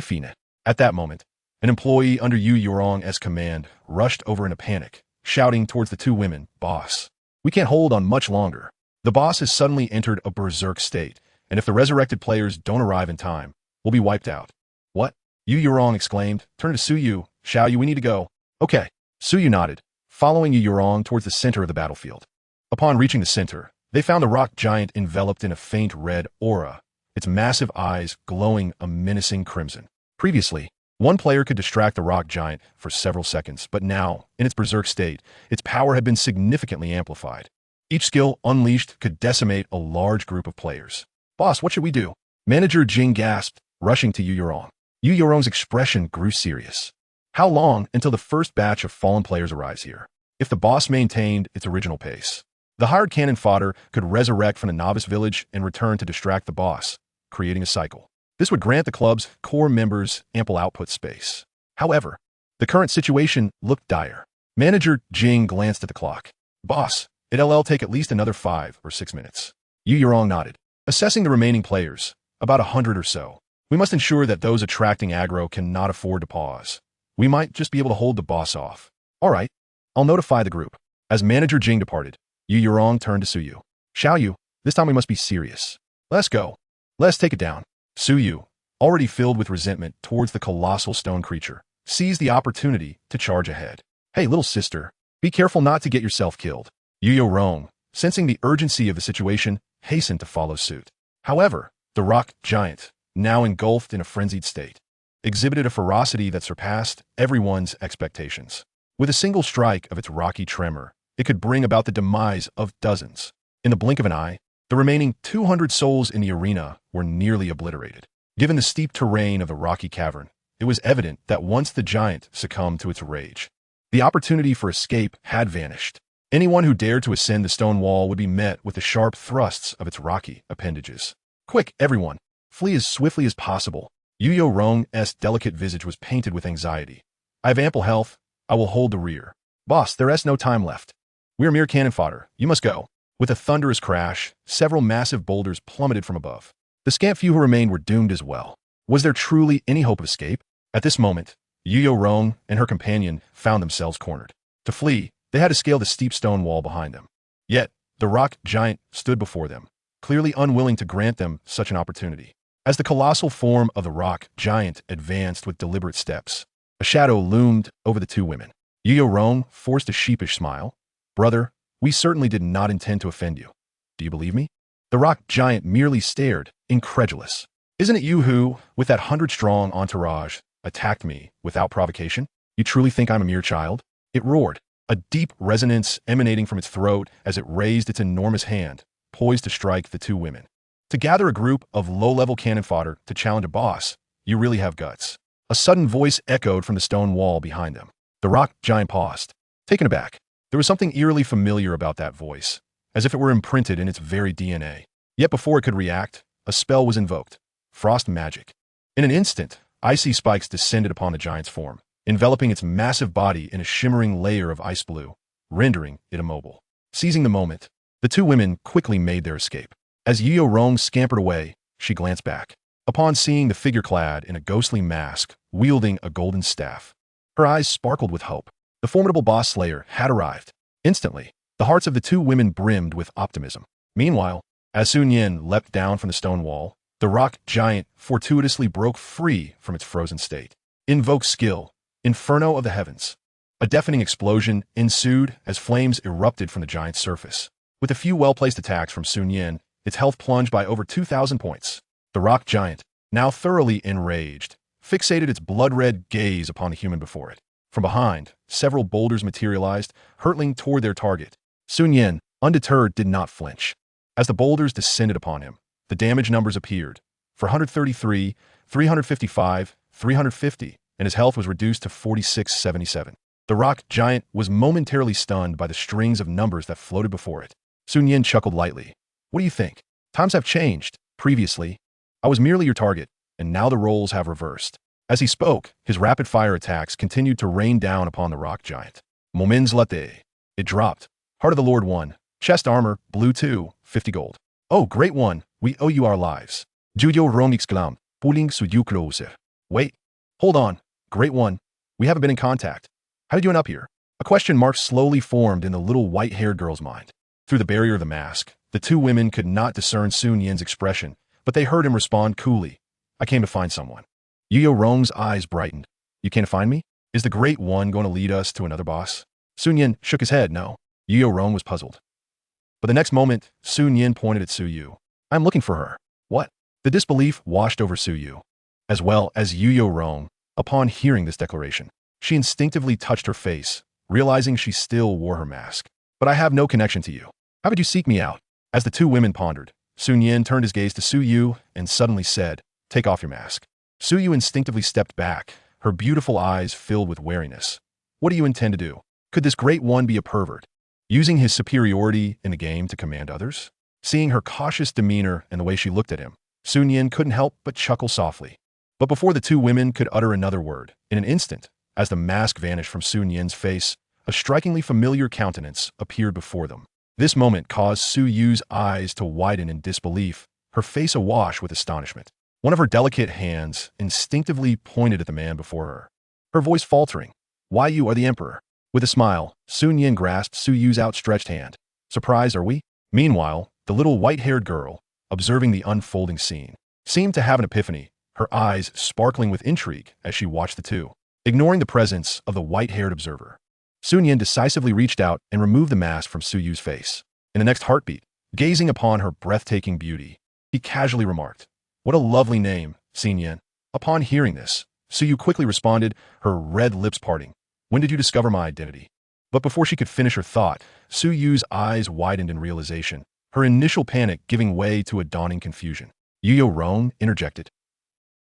fine. At that moment, an employee under Yu Yurong's command rushed over in a panic, shouting towards the two women, "Boss, we can't hold on much longer. The boss has suddenly entered a berserk state, and if the resurrected players don't arrive in time, we'll be wiped out." "What?" Yu Yurong exclaimed. "Turn to Suyu. Xiaoyu, we need to go." "Okay." Suyu nodded, following Yu Yurong towards the center of the battlefield. Upon reaching the center, they found the rock giant enveloped in a faint red aura, its massive eyes glowing a menacing crimson. Previously, one player could distract the rock giant for several seconds, but now, in its berserk state, its power had been significantly amplified. Each skill unleashed could decimate a large group of players. "Boss, what should we do?" Manager Jing gasped, rushing to Yu Yurong. Yu Yurong's expression grew serious. "How long until the first batch of fallen players arrives here? If the boss maintained its original pace, the hired cannon fodder could resurrect from the novice village and return to distract the boss, creating a cycle. This would grant the club's core members ample output space. However, the current situation looked dire. Manager Jing glanced at the clock. "Boss, it'll take at least another 5 or 6 minutes." Yu Yurong nodded. Assessing the remaining players, about 100 or so, we must ensure that those attracting aggro cannot afford to pause. We might just be able to hold the boss off. All right, I'll notify the group. As Manager Jing departed, Yu Yurong turned to Suyu. "Xiaoyu, this time we must be serious. Let's go. Let's take it down." Suyu, already filled with resentment towards the colossal stone creature, seized the opportunity to charge ahead. "Hey, little sister, be careful not to get yourself killed." Yu Yurong, sensing the urgency of the situation, hastened to follow suit. However, the rock giant, now engulfed in a frenzied state, exhibited a ferocity that surpassed everyone's expectations. With a single strike of its rocky tremor, it could bring about the demise of dozens. In the blink of an eye, the remaining 200 souls in the arena were nearly obliterated. Given the steep terrain of the rocky cavern, it was evident that once the giant succumbed to its rage, the opportunity for escape had vanished. Anyone who dared to ascend the stone wall would be met with the sharp thrusts of its rocky appendages. "Quick, everyone! Flee as swiftly as possible." Yu Yurong's delicate visage was painted with anxiety. "I have ample health. I will hold the rear." "Boss, there is no time left. We are mere cannon fodder. You must go." With a thunderous crash, several massive boulders plummeted from above. The scant few who remained were doomed as well. Was there truly any hope of escape? At this moment, Yu Yurong and her companion found themselves cornered. To flee, they had to scale the steep stone wall behind them. Yet, the rock giant stood before them, clearly unwilling to grant them such an opportunity. As the colossal form of the rock giant advanced with deliberate steps, a shadow loomed over the two women. Yu Yurong forced a sheepish smile. "Brother, we certainly did not intend to offend you. Do you believe me?" The rock giant merely stared, incredulous. "Isn't it you who, with that 100-strong entourage, attacked me without provocation? You truly think I'm a mere child?" It roared, a deep resonance emanating from its throat as it raised its enormous hand, poised to strike the two women. "To gather a group of low-level cannon fodder to challenge a boss, you really have guts." A sudden voice echoed from the stone wall behind them. The rock giant paused, taken aback. There was something eerily familiar about that voice, as if it were imprinted in its very DNA. Yet before it could react, a spell was invoked. Frost magic. In an instant, icy spikes descended upon the giant's form, enveloping its massive body in a shimmering layer of ice blue, rendering it immobile. Seizing the moment, the two women quickly made their escape. As Yu Yurong scampered away, she glanced back. Upon seeing the figure clad in a ghostly mask, wielding a golden staff, her eyes sparkled with hope. The formidable boss slayer had arrived. Instantly, the hearts of the two women brimmed with optimism. Meanwhile, as Sun Yin leapt down from the stone wall, the rock giant fortuitously broke free from its frozen state. Invoke skill, Inferno of the Heavens. A deafening explosion ensued as flames erupted from the giant's surface. With a few well-placed attacks from Sun Yin, its health plunged by over 2,000 points. The rock giant, now thoroughly enraged, fixated its blood-red gaze upon the human before it. From behind, several boulders materialized, hurtling toward their target. Sun Yin, undeterred, did not flinch. As the boulders descended upon him, the damage numbers appeared. 433, 355, 350, and his health was reduced to 4677. The rock giant was momentarily stunned by the strings of numbers that floated before it. Sun Yin chuckled lightly. "What do you think? Times have changed. Previously, I was merely your target, and now the roles have reversed." As he spoke, his rapid-fire attacks continued to rain down upon the rock giant. Moments latte. It dropped. Heart of the Lord 1. Chest armor, blue 2, 50 gold. Oh, great one, we owe you our lives. Juyo Rome exclam, pulling suyu closer. Wait. Hold on. Great one. We haven't been in contact. How did you end up here? A question mark slowly formed in the little white-haired girl's mind. Through the barrier of the mask, the two women could not discern Sun Yin's expression, but they heard him respond coolly. I came to find someone. Yuyo Rong's eyes brightened. You came to find me? Is the Great One going to lead us to another boss? Sun Yin shook his head, no. Yuyo Rong was puzzled. But the next moment, Sun Yin pointed at Su Yu. I'm looking for her. What? The disbelief washed over Su Yu, as well as Yuyo Rong. Upon hearing this declaration, she instinctively touched her face, realizing she still wore her mask. But I have no connection to you. How could you seek me out? As the two women pondered, Sun Yin turned his gaze to Su Yu and suddenly said, take off your mask. Su Yu instinctively stepped back, her beautiful eyes filled with wariness. What do you intend to do? Could this Great One be a pervert, using his superiority in the game to command others? Seeing her cautious demeanor and the way she looked at him, Sun Yin couldn't help but chuckle softly. But before the two women could utter another word, in an instant, as the mask vanished from Sun Yin's face, a strikingly familiar countenance appeared before them. This moment caused Su Yu's eyes to widen in disbelief, her face awash with astonishment. One of her delicate hands instinctively pointed at the man before her, her voice faltering. Why, you are the emperor. With a smile, Sun Yin grasped Su Yu's outstretched hand. Surprised, are we? Meanwhile, the little white-haired girl, observing the unfolding scene, seemed to have an epiphany, her eyes sparkling with intrigue as she watched the two. Ignoring the presence of the white-haired observer, Sun Yin decisively reached out and removed the mask from Su Yu's face. In the next heartbeat, gazing upon her breathtaking beauty, he casually remarked, what a lovely name, Sun Yin. Upon hearing this, Su Yu quickly responded, her red lips parting. When did you discover my identity? But before she could finish her thought, Su Yu's eyes widened in realization, her initial panic giving way to a dawning confusion. Yuyo Rong interjected.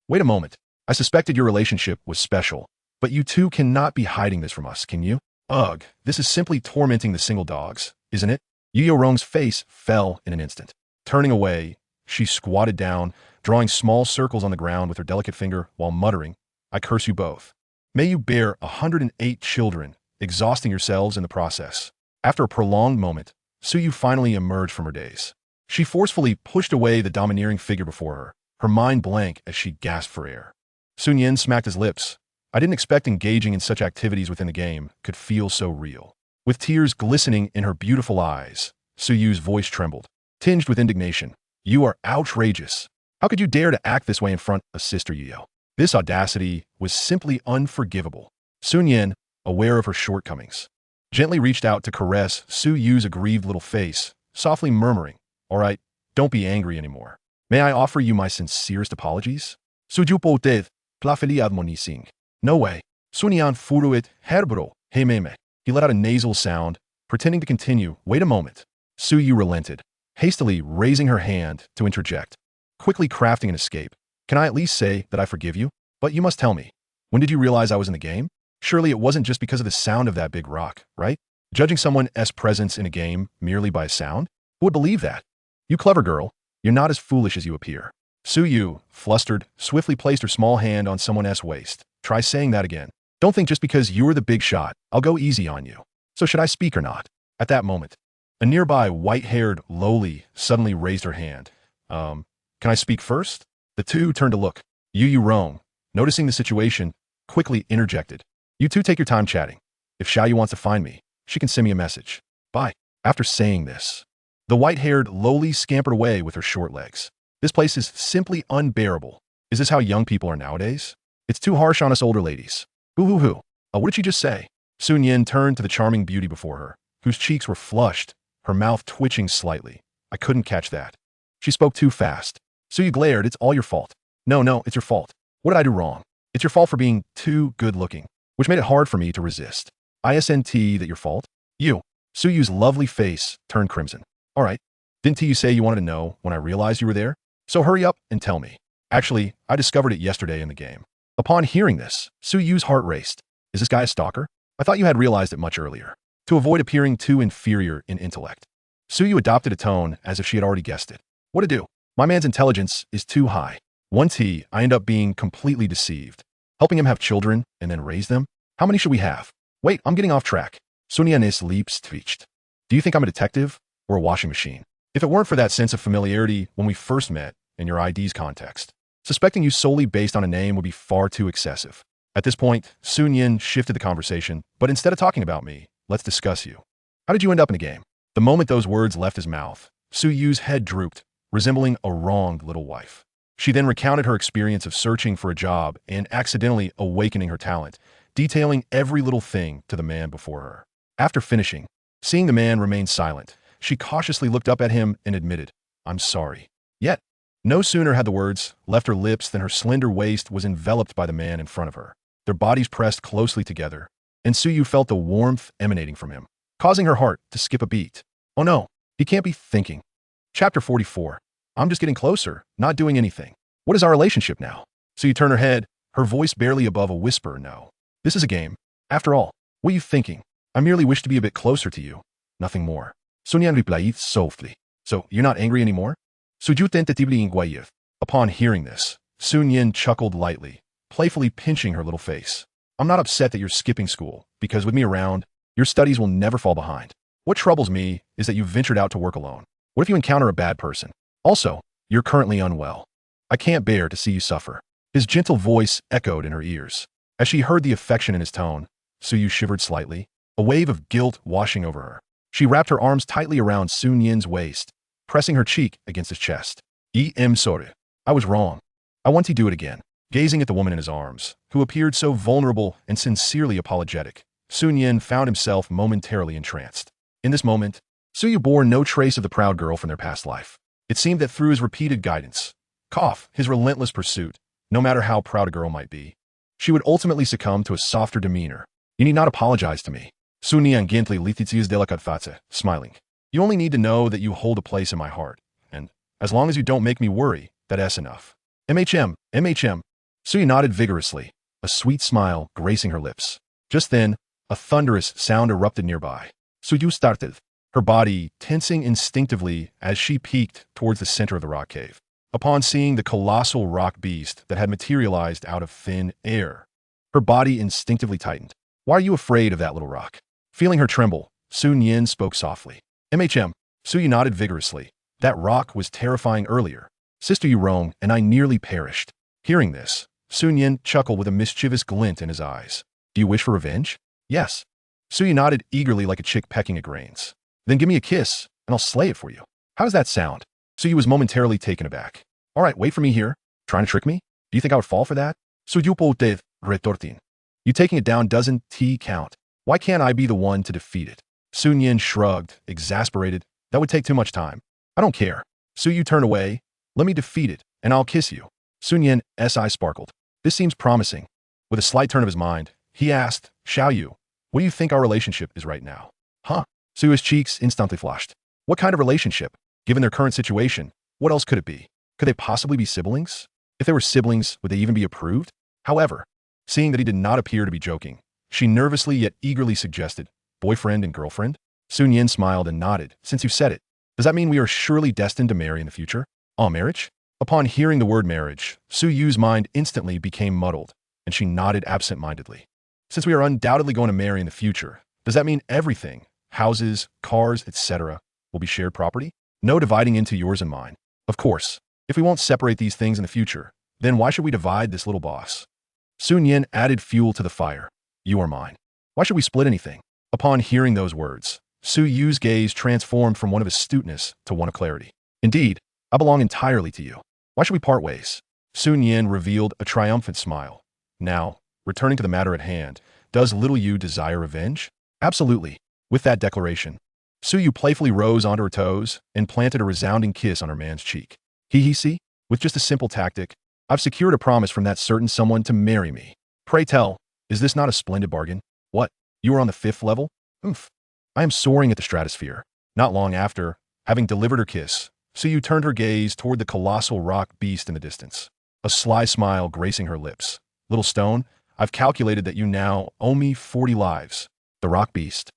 Wait a moment. I suspected your relationship was special, but you two cannot be hiding this from us, can you? Ugh, this is simply tormenting the single dogs, isn't it? Yuyo Rong's face fell in an instant. Turning away, she squatted down, drawing small circles on the ground with her delicate finger while muttering, I curse you both. May you bear 108 children, exhausting yourselves in the process. After a prolonged moment, Su Yu finally emerged from her daze. She forcefully pushed away the domineering figure before her mind blank as she gasped for air. Sun Yin smacked his lips. I didn't expect engaging in such activities within the game could feel so real. With tears glistening in her beautiful eyes, Su Yu's voice trembled, tinged with indignation. You are outrageous. How could you dare to act this way in front of Sister Yuyo? This audacity was simply unforgivable. Sun Yin, aware of her shortcomings, gently reached out to caress Su Yu's aggrieved little face, softly murmuring, all right, don't be angry anymore. May I offer you my sincerest apologies? Sujupo teth, plafeli admonising. No way. Sunian furuit herbro, hememe. He let out a nasal sound, pretending to continue. Wait a moment. Su Yu relented, hastily raising her hand to interject, quickly crafting an escape. Can I at least say that I forgive you? But you must tell me, when did you realize I was in the game? Surely it wasn't just because of the sound of that big rock, right? Judging someone's presence in a game merely by sound? Who would believe that? You clever girl, you're not as foolish as you appear. Su Yu, flustered, swiftly placed her small hand on someone's waist. Try saying that again. Don't think just because you're the big shot, I'll go easy on you. So should I speak or not? At that moment, a nearby white-haired lowly suddenly raised her hand. Can I speak first? The two turned to look. Yuyo Rong, noticing the situation, quickly interjected. You two take your time chatting. If Xiaoyu wants to find me, she can send me a message. Bye. After saying this, the white-haired lowly scampered away with her short legs. This place is simply unbearable. Is this how young people are nowadays? It's too harsh on us older ladies. Hoo. What did she just say? Sun Yin turned to the charming beauty before her, whose cheeks were flushed, her mouth twitching slightly. I couldn't catch that. She spoke too fast. Su Yu glared, it's all your fault. No, it's your fault. What did I do wrong? It's your fault for being too good-looking, which made it hard for me to resist. Isn't that your fault? You. Su Yu's lovely face turned crimson. All right. Didn't you say you wanted to know when I realized you were there? So hurry up and tell me. Actually, I discovered it yesterday in the game. Upon hearing this, Su Yu's heart raced. Is this guy a stalker? I thought you had realized it much earlier. To avoid appearing too inferior in intellect, Su Yu adopted a tone as if she had already guessed it. What to do? My man's intelligence is too high. Once I end up being completely deceived. Helping him have children and then raise them? How many should we have? Wait, I'm getting off track. Nian is liebstwicht. Do you think I'm a detective or a washing machine? If it weren't for that sense of familiarity when we first met in your ID's context, suspecting you solely based on a name would be far too excessive. At this point, Nian shifted the conversation, but instead of talking about me, let's discuss you. How did you end up in the game? The moment those words left his mouth, Yu's head drooped, resembling a wronged little wife. She then recounted her experience of searching for a job and accidentally awakening her talent, detailing every little thing to the man before her. After finishing, seeing the man remain silent, she cautiously looked up at him and admitted, "I'm sorry." Yet, no sooner had the words left her lips than her slender waist was enveloped by the man in front of her. Their bodies pressed closely together, and Yu felt the warmth emanating from him, causing her heart to skip a beat. Oh no, he can't be thinking. Chapter 44. I'm just getting closer, not doing anything. What is our relationship now? Yu turned her head, her voice barely above a whisper. No. This is a game. After all, what are you thinking? I merely wish to be a bit closer to you. Nothing more. Nian replied softly. So, you're not angry anymore? Suju tentatively inquired. Upon hearing this, Nian chuckled lightly, playfully pinching her little face. I'm not upset that you're skipping school, because with me around, your studies will never fall behind. What troubles me is that you ventured out to work alone. What if you encounter a bad person? Also, you're currently unwell. I can't bear to see you suffer. His gentle voice echoed in her ears. As she heard the affection in his tone, Yu shivered slightly, a wave of guilt washing over her. She wrapped her arms tightly around Nian's waist, pressing her cheek against his chest. Sorry. I was wrong. I want to do it again. Gazing at the woman in his arms, who appeared so vulnerable and sincerely apologetic, Nian found himself momentarily entranced. In this moment, Yu bore no trace of the proud girl from their past life. It seemed that through his repeated guidance, his relentless pursuit, no matter how proud a girl might be, she would ultimately succumb to a softer demeanor. You need not apologize to me. Nian gently litizius delicat face, smiling. You only need to know that you hold a place in my heart, and as long as you don't make me worry, that's enough. MHM. Yu nodded vigorously, a sweet smile gracing her lips. Just then, a thunderous sound erupted nearby. Yu started, her body tensing instinctively as she peeked towards the center of the rock cave. Upon seeing the colossal rock beast that had materialized out of thin air, her body instinctively tightened. Why are you afraid of that little rock? Feeling her tremble, Nian spoke softly. MHM. Yu nodded vigorously. That rock was terrifying earlier. Sister, you wrong, and I nearly perished. Hearing this, Nian chuckled with a mischievous glint in his eyes. Do you wish for revenge? Yes. Yu nodded eagerly like a chick pecking at grains. Then give me a kiss, and I'll slay it for you. How does that sound? Yu was momentarily taken aback. All right, wait for me here. Trying to trick me? Do you think I would fall for that? Yu potev retortin. You taking it down doesn't count. Why can't I be the one to defeat it? Nian shrugged, exasperated. That would take too much time. I don't care. Yu turned away. Let me defeat it, and I'll kiss you. Nian's eye sparkled. This seems promising. With a slight turn of his mind, he asked, Xiaoyu, what do you think our relationship is right now? Huh? Yu's cheeks instantly flushed. What kind of relationship? Given their current situation, what else could it be? Could they possibly be siblings? If they were siblings, would they even be approved? However, seeing that he did not appear to be joking, she nervously yet eagerly suggested, boyfriend and girlfriend? Nian smiled and nodded. Since you said it, does that mean we are surely destined to marry in the future? Marriage? Upon hearing the word marriage, Yu's mind instantly became muddled, and she nodded absent-mindedly. Since we are undoubtedly going to marry in the future, does that mean everything, houses, cars, etc., will be shared property? No dividing into yours and mine. Of course, if we won't separate these things in the future, then why should we divide this little boss? Nian added fuel to the fire. You are mine. Why should we split anything? Upon hearing those words, Yu's gaze transformed from one of astuteness to one of clarity. Indeed, I belong entirely to you. Why should we part ways? Nian revealed a triumphant smile. Now, returning to the matter at hand, does little Yu desire revenge? Absolutely. With that declaration, Yu playfully rose onto her toes and planted a resounding kiss on her man's cheek. See, with just a simple tactic, I've secured a promise from that certain someone to marry me. Pray tell, is this not a splendid bargain? What? You are on the 5th level? Oomph. I am soaring at the stratosphere. Not long after, having delivered her kiss, Yu turned her gaze toward the colossal rock beast in the distance, a sly smile gracing her lips. Little stone, I've calculated that you now owe me 40 lives. The rock beast.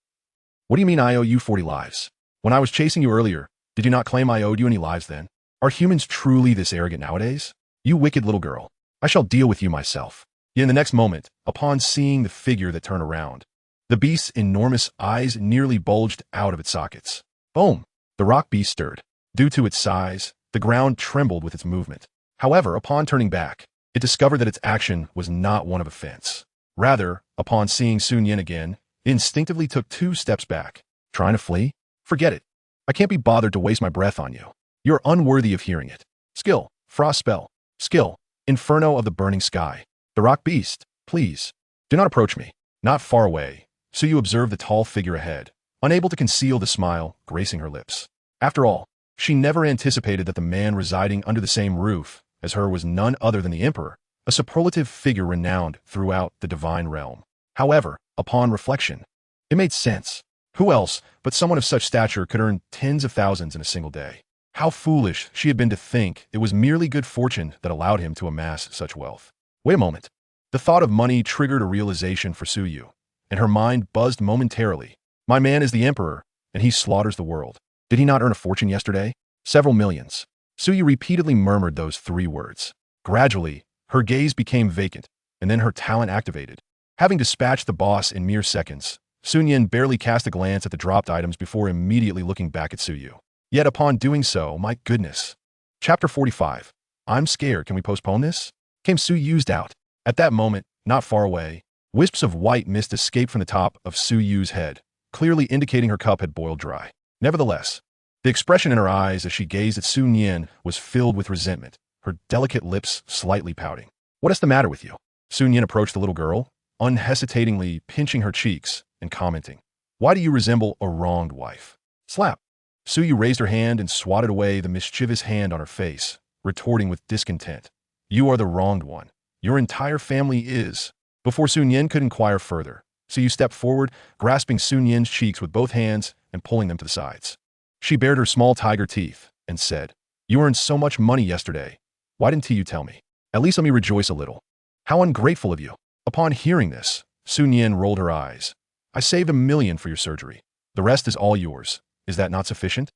What do you mean I owe you 40 lives? When I was chasing you earlier, did you not claim I owed you any lives then? Are humans truly this arrogant nowadays? You wicked little girl. I shall deal with you myself. Yet in the next moment, upon seeing the figure that turned around, the beast's enormous eyes nearly bulged out of its sockets. Boom! The rock beast stirred. Due to its size, the ground trembled with its movement. However, upon turning back, it discovered that its action was not one of offense. Rather, upon seeing Sun Yin again, it instinctively took 2 steps back. Trying to flee? Forget it. I can't be bothered to waste my breath on you. You're unworthy of hearing it. Skill, frost spell. Skill, inferno of the burning sky. The rock beast, please. Do not approach me. Not far away, so you observe the tall figure ahead, unable to conceal the smile gracing her lips. After all, she never anticipated that the man residing under the same roof as her was none other than the Emperor, a superlative figure renowned throughout the Divine Realm. However, upon reflection, it made sense. Who else but someone of such stature could earn tens of thousands in a single day? How foolish she had been to think it was merely good fortune that allowed him to amass such wealth. Wait a moment. The thought of money triggered a realization for Suyu, and her mind buzzed momentarily. My man is the Emperor, and he slaughters the world. Did he not earn a fortune yesterday? Several millions. Suyu repeatedly murmured those 3 words. Gradually, her gaze became vacant, and then her talent activated. Having dispatched the boss in mere seconds, Sun Yin barely cast a glance at the dropped items before immediately looking back at Suyu. Yet upon doing so, my goodness. Chapter 45. I'm scared. Can we postpone this? Came Suyu's doubt. At that moment, not far away, wisps of white mist escaped from the top of Suyu's head, clearly indicating her cup had boiled dry. Nevertheless, the expression in her eyes as she gazed at Sun Yin was filled with resentment, her delicate lips slightly pouting. What is the matter with you? Sun Yin approached the little girl, unhesitatingly pinching her cheeks and commenting, Why do you resemble a wronged wife? Slap. Suyu raised her hand and swatted away the mischievous hand on her face, retorting with discontent. You are the wronged one. Your entire family is. Before Sun Yin could inquire further, Suyu stepped forward, grasping Sun Yin's cheeks with both hands and pulling them to the sides. She bared her small tiger teeth and said, You earned so much money yesterday. Why didn't you tell me? At least let me rejoice a little. How ungrateful of you. Upon hearing this, Sun Yin rolled her eyes. I saved $1 million for your surgery. The rest is all yours. Is that not sufficient?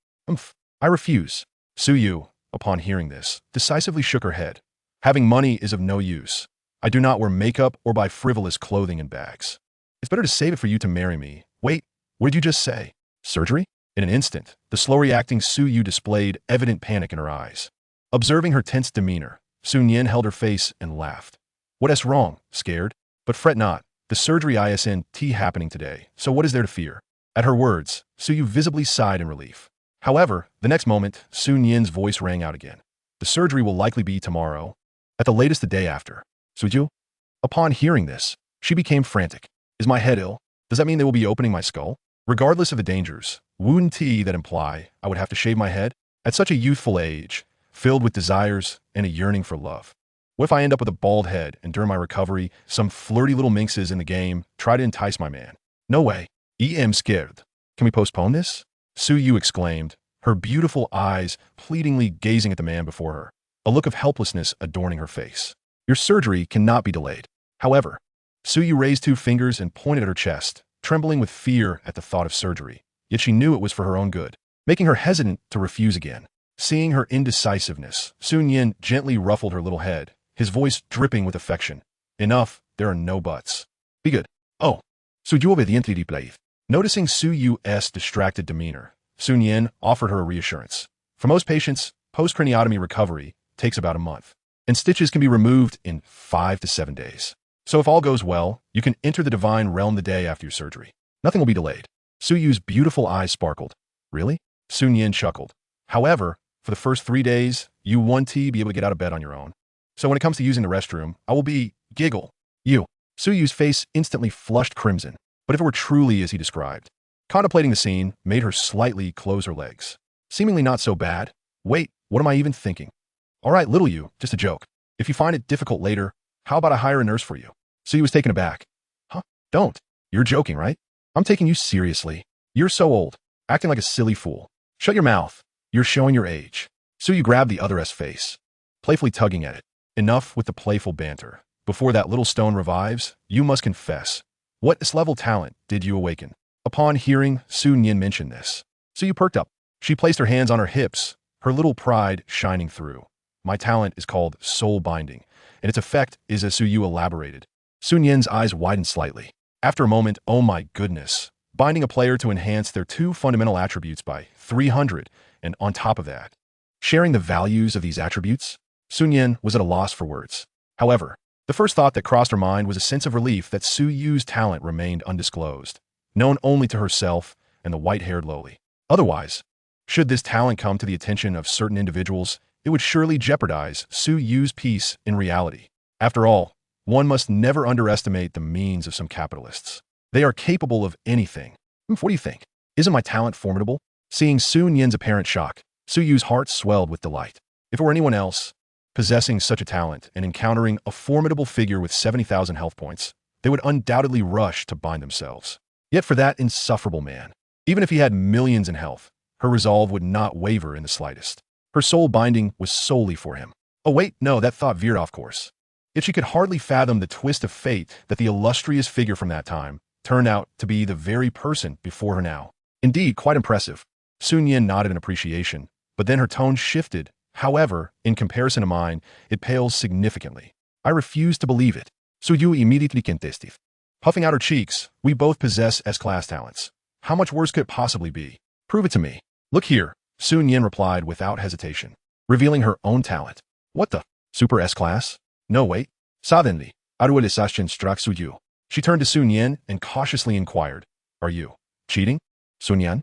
I refuse. Suyu, upon hearing this, decisively shook her head. Having money is of no use. I do not wear makeup or buy frivolous clothing and bags. It's better to save it for you to marry me. Wait, what did you just say? Surgery? In an instant, the slow-reacting Suyu displayed evident panic in her eyes. Observing her tense demeanor, Sun Yin held her face and laughed. What is wrong? Scared? But fret not. The surgery isn't happening today, so what is there to fear? At her words, Suyu visibly sighed in relief. However, the next moment, Sun Yin's voice rang out again. The surgery will likely be tomorrow, at the latest the day after. Suju? Upon hearing this, she became frantic. Is my head ill? Does that mean they will be opening my skull? Regardless of the dangers, wouldn't that imply I would have to shave my head? At such a youthful age, filled with desires and a yearning for love. What if I end up with a bald head and during my recovery, some flirty little minxes in the game try to entice my man? No way. I'm scared. Can we postpone this? Suyu exclaimed, her beautiful eyes pleadingly gazing at the man before her, a look of helplessness adorning her face. Your surgery cannot be delayed. However, Suyu raised 2 fingers and pointed at her chest, trembling with fear at the thought of surgery. Yet she knew it was for her own good, making her hesitant to refuse again. Seeing her indecisiveness, Sun Yin gently ruffled her little head, his voice dripping with affection. Enough, there are no buts. Be good. Oh. Suyu obediently replied. Noticing Suyu's distracted demeanor, Sun Yin offered her a reassurance. For most patients, post-craniotomy recovery takes about a month, and stitches can be removed in 5 to 7 days. So if all goes well, you can enter the Divine Realm the day after your surgery. Nothing will be delayed. Suyu's beautiful eyes sparkled. Really? Sun Yin chuckled. However, for the first 3 days, you won't be able to get out of bed on your own. So when it comes to using the restroom, I will be giggle. You. Suyu's face instantly flushed crimson, but if it were truly as he described, contemplating the scene made her slightly close her legs. Seemingly not so bad. Wait, what am I even thinking? All right, little you, just a joke. If you find it difficult later, how about I hire a nurse for you? Suyu was taken aback. Huh? Don't. You're joking, right? I'm taking you seriously. You're so old, acting like a silly fool. Shut your mouth. You're showing your age. Suyu grabbed the other's face, playfully tugging at it. Enough with the playful banter. Before that little stone revives, you must confess. What S-level talent did you awaken? Upon hearing Sun Yin mention this, Suyu perked up. She placed her hands on her hips, her little pride shining through. My talent is called soul binding, and its effect is as Su Yu elaborated. Sun Yin's eyes widened slightly. After a moment, oh my goodness. Binding a player to enhance their 2 fundamental attributes by 300, and on top of that, sharing the values of these attributes? Sun Yin was at a loss for words. However, the first thought that crossed her mind was a sense of relief that Su Yu's talent remained undisclosed, known only to herself and the white-haired lowly. Otherwise, should this talent come to the attention of certain individuals, it would surely jeopardize Su Yu's peace in reality. After all, one must never underestimate the means of some capitalists. They are capable of anything. What do you think? Isn't my talent formidable? Seeing Sun Yin's apparent shock, Su Yu's heart swelled with delight. If it were anyone else, possessing such a talent and encountering a formidable figure with 70,000 health points, they would undoubtedly rush to bind themselves. Yet for that insufferable man, even if he had millions in health, her resolve would not waver in the slightest. Her soul binding was solely for him. Oh wait, no, that thought veered off course. Yet she could hardly fathom the twist of fate that the illustrious figure from that time turned out to be the very person before her now. Indeed, quite impressive. Sun Yin nodded in appreciation, but then her tone shifted. However, in comparison to mine, it pales significantly. I refuse to believe it. Su Yu immediately contested. Puffing out her cheeks, we both possess S-class talents. How much worse could it possibly be? Prove it to me. Look here, Sun Yin replied without hesitation, revealing her own talent. What the? Super S-class? No, wait. Suddenly, Aruelisashin struck Su Yu. She turned to Sun Yin and cautiously inquired, are you cheating? Sun Yin?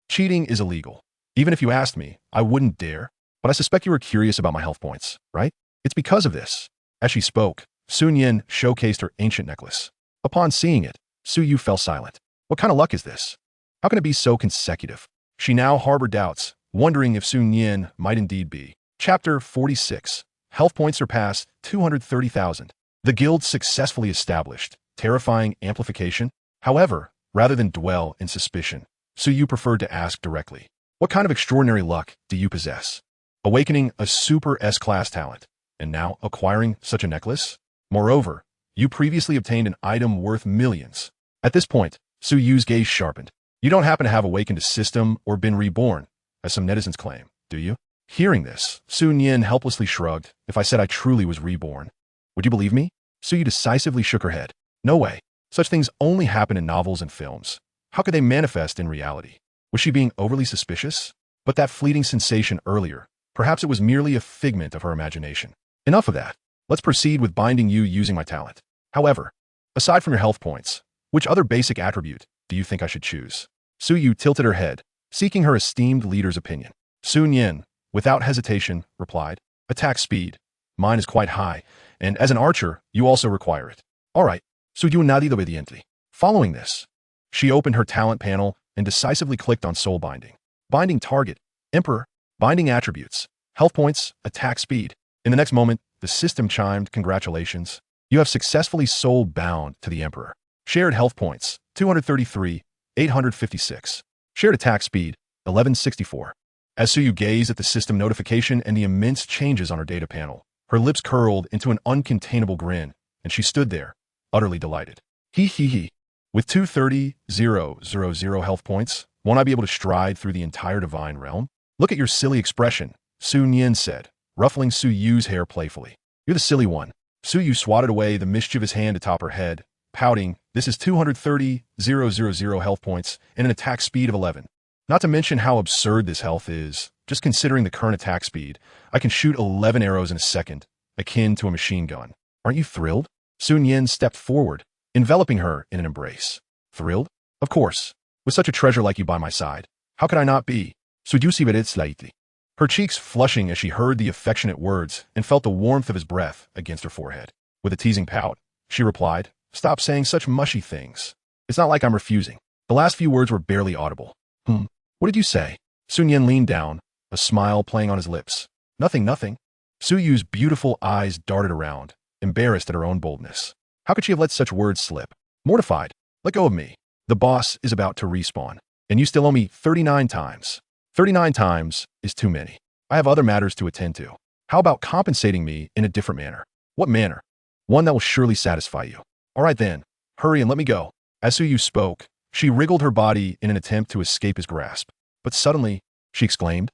Cheating is illegal. Even if you asked me, I wouldn't dare. But I suspect you were curious about my health points, right? It's because of this. As she spoke, Sun Yin showcased her ancient necklace. Upon seeing it, Su Yu fell silent. What kind of luck is this? How can it be so consecutive? She now harbored doubts, wondering if Sun Yin might indeed be. Chapter 46. Health points surpass 230,000. The guild successfully established. Terrifying amplification. However, rather than dwell in suspicion, Su Yu preferred to ask directly. What kind of extraordinary luck do you possess? Awakening a super S-class talent, and now acquiring such a necklace? Moreover, you previously obtained an item worth millions. At this point, Su Yu's gaze sharpened. You don't happen to have awakened a system or been reborn, as some netizens claim, do you? Hearing this, Sun Yin helplessly shrugged. If I said I truly was reborn, would you believe me? Su Yu decisively shook her head. No way. Such things only happen in novels and films. How could they manifest in reality? Was she being overly suspicious? But that fleeting sensation earlier, perhaps it was merely a figment of her imagination. Enough of that. Let's proceed with binding you using my talent. However, aside from your health points, which other basic attribute do you think I should choose? Su Yu tilted her head, seeking her esteemed leader's opinion. Sun Yin, without hesitation, replied, attack speed. Mine is quite high, and as an archer, you also require it. All right, Su Yu nadie obediente. Following this, she opened her talent panel and decisively clicked on soul binding. Binding target, Emperor, binding attributes, health points, attack speed. In the next moment, the system chimed, congratulations. You have successfully soul bound to the Emperor. Shared health points, 233, 856. Shared attack speed, 1164. As Su Yu gazed at the system notification and the immense changes on her data panel, her lips curled into an uncontainable grin, and she stood there, utterly delighted. He. With 230,000 health points, won't I be able to stride through the entire Divine Realm? Look at your silly expression, Sun Yin said, ruffling Su Yu's hair playfully. You're the silly one. Su Yu swatted away the mischievous hand atop her head, pouting, this is 230,000 health points and an attack speed of 11. Not to mention how absurd this health is. Just considering the current attack speed, I can shoot 11 arrows in a second, akin to a machine gun. Aren't you thrilled? Sun Yin stepped forward, enveloping her in an embrace. Thrilled? Of course. With such a treasure like you by my side, how could I not be? Sudusiverit slightly. Her cheeks flushing as she heard the affectionate words and felt the warmth of his breath against her forehead. With a teasing pout, she replied, stop saying such mushy things. It's not like I'm refusing. The last few words were barely audible. What did you say? Sun Yin leaned down, a smile playing on his lips. Nothing. Su Yu's beautiful eyes darted around, embarrassed at her own boldness. How could she have let such words slip? Mortified. Let go of me. The boss is about to respawn, and you still owe me 39 times. 39 times is too many. I have other matters to attend to. How about compensating me in a different manner? What manner? One that will surely satisfy you. All right then, hurry and let me go. As Su Yu spoke, she wriggled her body in an attempt to escape his grasp. But suddenly, she exclaimed,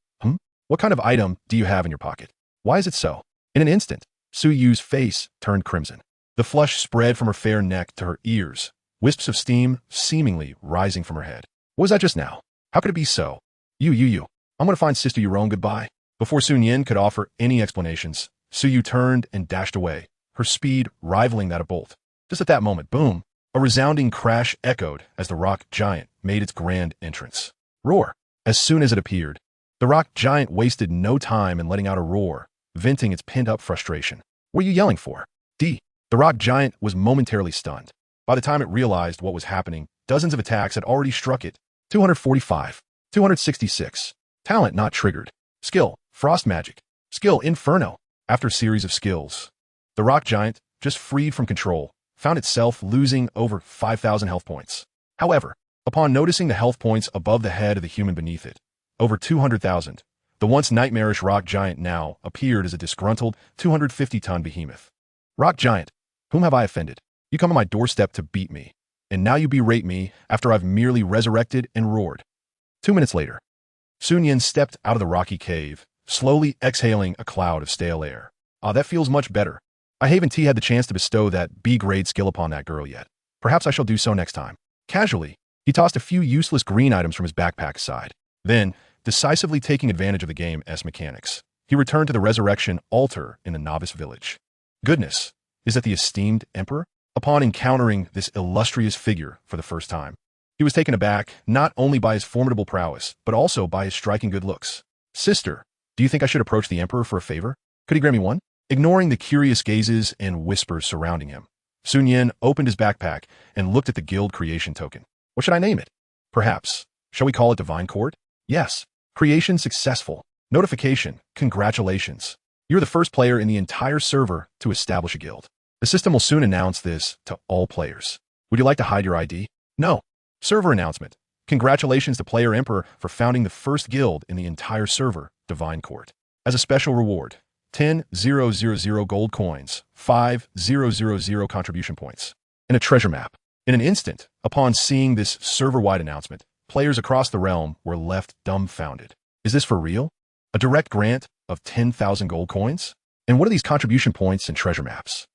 What kind of item do you have in your pocket? Why is it so? In an instant, Su Yu's face turned crimson. The flush spread from her fair neck to her ears, wisps of steam seemingly rising from her head. What was that just now? How could it be so? You. I'm going to find Sister your own goodbye. Before Sun Yin could offer any explanations, Su Yu turned and dashed away, her speed rivaling that of bolt. Just at that moment, boom, a resounding crash echoed as the rock giant made its grand entrance. Roar! As soon as it appeared, the rock giant wasted no time in letting out a roar, venting its pent-up frustration. What are you yelling for? The rock giant was momentarily stunned. By the time it realized what was happening, dozens of attacks had already struck it. 245. 266. Talent not triggered. Skill, Frost Magic. Skill, Inferno. After a series of skills, the rock giant, just freed from control, found itself losing over 5,000 health points. However, upon noticing the health points above the head of the human beneath it, over 200,000, the once nightmarish rock giant now appeared as a disgruntled 250-ton behemoth. Rock giant, whom have I offended? You come on my doorstep to beat me, and now you berate me after I've merely resurrected and roared. 2 minutes later, Sun Yin stepped out of the rocky cave, slowly exhaling a cloud of stale air. That feels much better. I haven't had the chance to bestow that B-grade skill upon that girl yet. Perhaps I shall do so next time. Casually, he tossed a few useless green items from his backpack aside. Then, decisively taking advantage of the game's mechanics, he returned to the resurrection altar in the novice village. Goodness, is that the esteemed emperor? Upon encountering this illustrious figure for the first time, he was taken aback not only by his formidable prowess, but also by his striking good looks. Sister, do you think I should approach the emperor for a favor? Could he grant me one? Ignoring the curious gazes and whispers surrounding him, Sun Yin opened his backpack and looked at the guild creation token. What should I name it? Perhaps, shall we call it Divine Court? Yes. Creation successful. Notification, congratulations. You're the first player in the entire server to establish a guild. The system will soon announce this to all players. Would you like to hide your ID? No. Server announcement. Congratulations to Player Emperor for founding the first guild in the entire server, Divine Court. As a special reward, 10,000 gold coins, 5,000 contribution points, and a treasure map. In an instant, upon seeing this server-wide announcement, players across the realm were left dumbfounded. Is this for real? A direct grant of 10,000 gold coins? And what are these contribution points and treasure maps?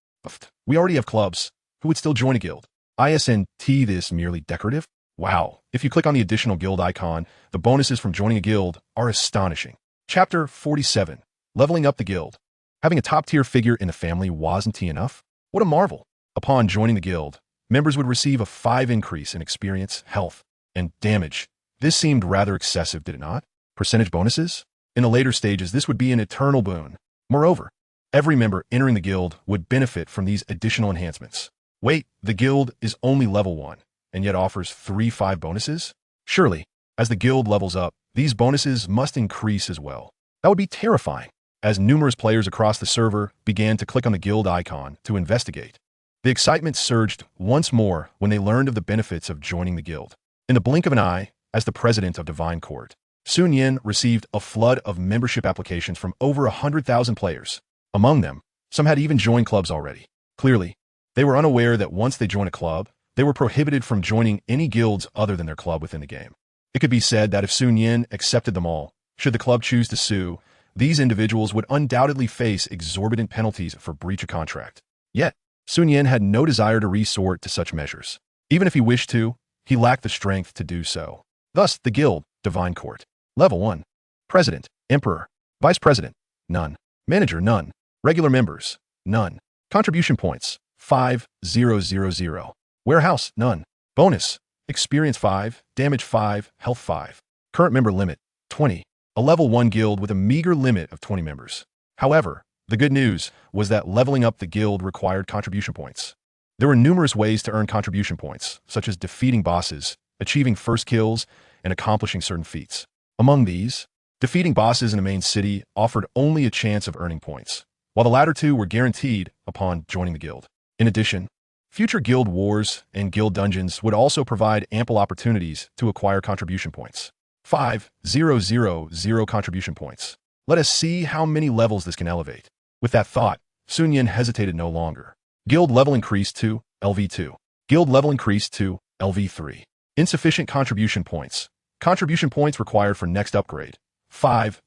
We already have clubs. Who would still join a guild? Isn't this merely decorative? Wow. If you click on the additional guild icon, the bonuses from joining a guild are astonishing. Chapter 47. Leveling up the guild. Having a top-tier figure in the family wasn't enough? What a marvel. Upon joining the guild, members would receive a 5 increase in experience, health, and damage. This seemed rather excessive, did it not? Percentage bonuses? In the later stages, this would be an eternal boon. Moreover, every member entering the guild would benefit from these additional enhancements. Wait, the guild is only level 1, and yet offers 3-5 bonuses? Surely, as the guild levels up, these bonuses must increase as well. That would be terrifying, as numerous players across the server began to click on the guild icon to investigate. The excitement surged once more when they learned of the benefits of joining the guild. In the blink of an eye, as the president of Divine Court, Sun Yin received a flood of membership applications from over 100,000 players. Among them, some had even joined clubs already. Clearly, they were unaware that once they joined a club, they were prohibited from joining any guilds other than their club within the game. It could be said that if Sun Yin accepted them all, should the club choose to sue, these individuals would undoubtedly face exorbitant penalties for breach of contract. Yet, Sun Yin had no desire to resort to such measures. Even if he wished to, he lacked the strength to do so. Thus, the guild, Divine Court. Level 1. President, Emperor. Vice President, none. Manager, none. Regular members, none. Contribution points, 5,000. Warehouse, none. Bonus, experience 5, damage 5, health 5. Current member limit, 20. A level 1 guild with a meager limit of 20 members. However, the good news was that leveling up the guild required contribution points. There were numerous ways to earn contribution points, such as defeating bosses, achieving first kills, and accomplishing certain feats. Among these, defeating bosses in a main city offered only a chance of earning points, while the latter two were guaranteed upon joining the guild. In addition, future guild wars and guild dungeons would also provide ample opportunities to acquire contribution points. 5,000 contribution points. Let us see how many levels this can elevate. With that thought, Sun Yin hesitated no longer. Guild level increased to LV2. Guild level increased to LV3. Insufficient contribution points. Contribution points required for next upgrade. 5,000.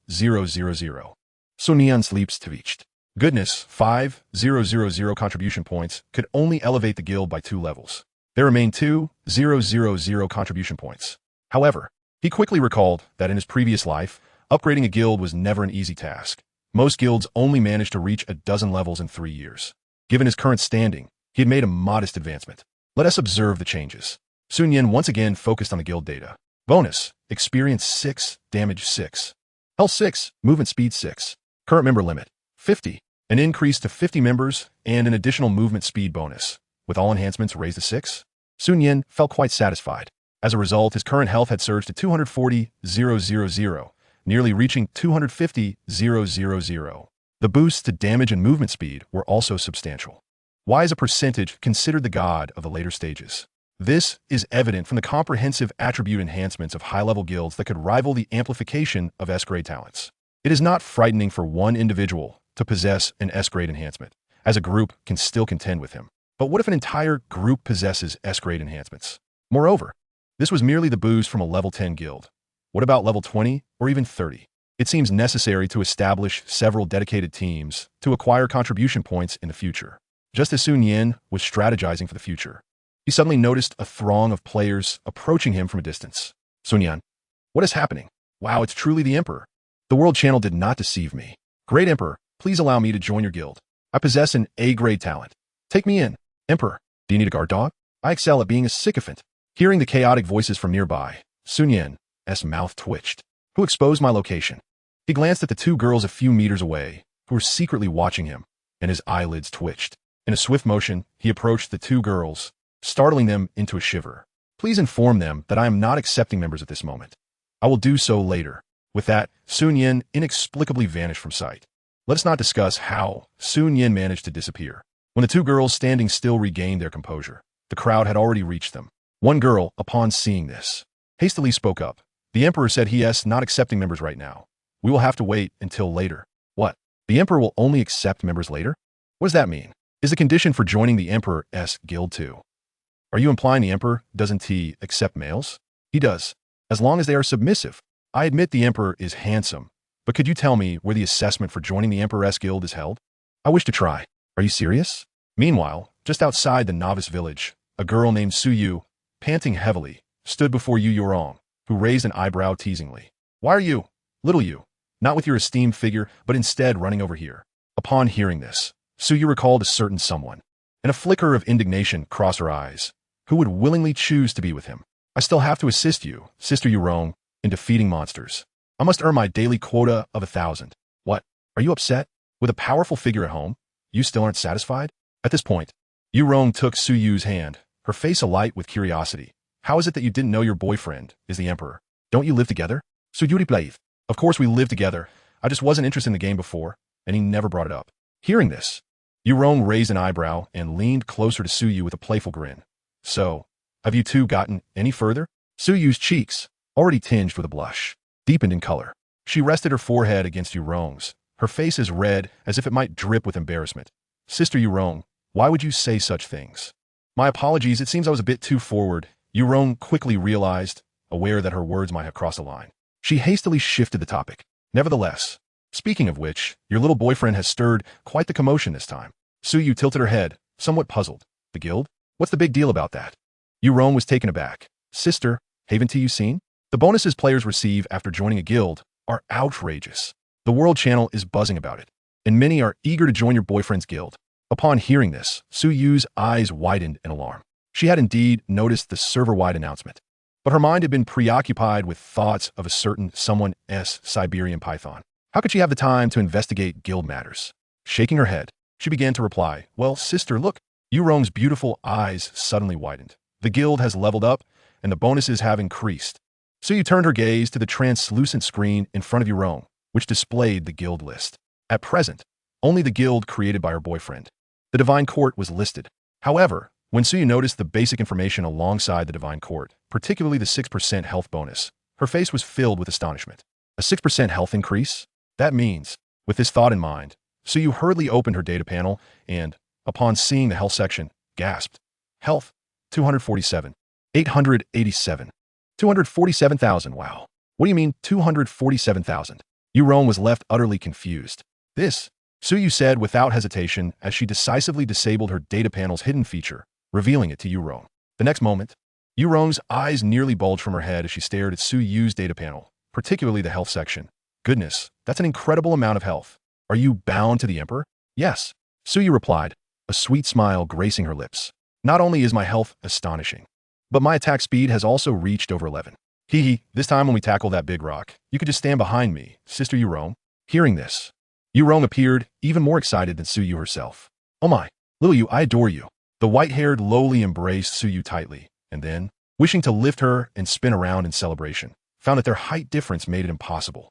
So Nian sleeps reached. Goodness, 5,000 contribution points could only elevate the guild by 2 levels. There remained 2,000 contribution points. However, he quickly recalled that in his previous life, upgrading a guild was never an easy task. Most guilds only managed to reach a dozen levels in 3 years. Given his current standing, he had made a modest advancement. Let us observe the changes. Sun Yin once again focused on the guild data. Bonus, experience 6, damage 6. Health 6, movement speed 6. Current member limit, 50. An increase to 50 members and an additional movement speed bonus. With all enhancements raised to 6, Sun Yin felt quite satisfied. As a result, his current health had surged to 240,000, nearly reaching 250,000. The boosts to damage and movement speed were also substantial. Why is a percentage considered the god of the later stages? This is evident from the comprehensive attribute enhancements of high-level guilds that could rival the amplification of S-grade talents. It is not frightening for one individual to possess an S-grade enhancement, as a group can still contend with him. But what if an entire group possesses S-grade enhancements? Moreover, this was merely the boost from a level 10 guild. What about level 20 or even 30? It seems necessary to establish several dedicated teams to acquire contribution points in the future. Just as Sun Yin was strategizing for the future, he suddenly noticed a throng of players approaching him from a distance. Sun Yin, what is happening? Wow, it's truly the Emperor. The World Channel did not deceive me. Great Emperor, please allow me to join your guild. I possess an A-grade talent. Take me in. Emperor, do you need a guard dog? I excel at being a sycophant. Hearing the chaotic voices from nearby, Sun Yin's mouth twitched. Who exposed my location? He glanced at the 2 girls a few meters away, who were secretly watching him, and his eyelids twitched. In a swift motion, he approached the 2 girls, startling them into a shiver. Please inform them that I am not accepting members at this moment. I will do so later. With that, Sun Yin inexplicably vanished from sight. Let us not discuss how Sun Yin managed to disappear. When the 2 girls standing still regained their composure, the crowd had already reached them. One girl, upon seeing this, hastily spoke up. The Emperor said he is not accepting members right now. We will have to wait until later. What? The Emperor will only accept members later? What does that mean? Is the condition for joining the Emperor's guild too? Are you implying the Emperor doesn't accept males? He does, as long as they are submissive. I admit the Emperor is handsome, but could you tell me where the assessment for joining the Emperor's guild is held? I wish to try. Are you serious? Meanwhile, just outside the novice village, a girl named Suyu, panting heavily, stood before Yu Yorong, who raised an eyebrow teasingly. Why are you, little you, not with your esteemed figure, but instead running over here? Upon hearing this, Suyu recalled a certain someone, and a flicker of indignation crossed her eyes. Who would willingly choose to be with him? I still have to assist you, Sister Yorong, in defeating monsters. I must earn my daily quota of 1,000. What? Are you upset? With a powerful figure at home, you still aren't satisfied? At this point, Yorong took Suyu's hand, her face alight with curiosity. How is it that you didn't know your boyfriend is the Emperor? Don't you live together? Suyuri Blaive. Of course we live together. I just wasn't interested in the game before, and he never brought it up. Hearing this, Yorong raised an eyebrow and leaned closer to Suyu with a playful grin. So, have you two gotten any further? Suyu's cheeks, already tinged with a blush, deepened in color. She rested her forehead against Yorong's, her face as red as if it might drip with embarrassment. Sister Yorong, why would you say such things? My apologies, it seems I was a bit too forward. Yorong quickly realized, aware that her words might have crossed a line. She hastily shifted the topic. Nevertheless, speaking of which, your little boyfriend has stirred quite the commotion this time. Suyu tilted her head, somewhat puzzled. The guild? What's the big deal about that? Yorong was taken aback. Sister, haven't you seen? The bonuses players receive after joining a guild are outrageous. The World Channel is buzzing about it, and many are eager to join your boyfriend's guild. Upon hearing this, Suyu's eyes widened in alarm. She had indeed noticed the server-wide announcement, but her mind had been preoccupied with thoughts of a certain someone's Siberian python. How could she have the time to investigate guild matters? Shaking her head, she began to reply, Well, sister, look. Yorong's beautiful eyes suddenly widened. The guild has leveled up, and the bonuses have increased. Suyu turned her gaze to the translucent screen in front of Yorong, which displayed the guild list. At present, only the guild created by her boyfriend, the Divine Court, was listed. However, when Suyu noticed the basic information alongside the Divine Court, particularly the 6% health bonus, her face was filled with astonishment. A 6% health increase? That means, with this thought in mind, Suyu hurriedly opened her data panel and, upon seeing the health section, gasped. Health, 247. 887. 247,000, wow. What do you mean, 247,000? Yorong was left utterly confused. This, Suyu said without hesitation as she decisively disabled her data panel's hidden feature, revealing it to Yurong. The next moment, Yurong's eyes nearly bulged from her head as she stared at Suyu's data panel, particularly the health section. Goodness, that's an incredible amount of health. Are you bound to the Emperor? Yes, Suyu replied, a sweet smile gracing her lips. Not only is my health astonishing, but my attack speed has also reached over 11. Hee, this time when we tackle that big rock, you could just stand behind me, Sister Yurong. Hearing this, Yurong appeared even more excited than Suyu herself. Oh my, little you, I adore you. The white-haired lowly embraced Suyu tightly, and then, wishing to lift her and spin around in celebration, found that their height difference made it impossible.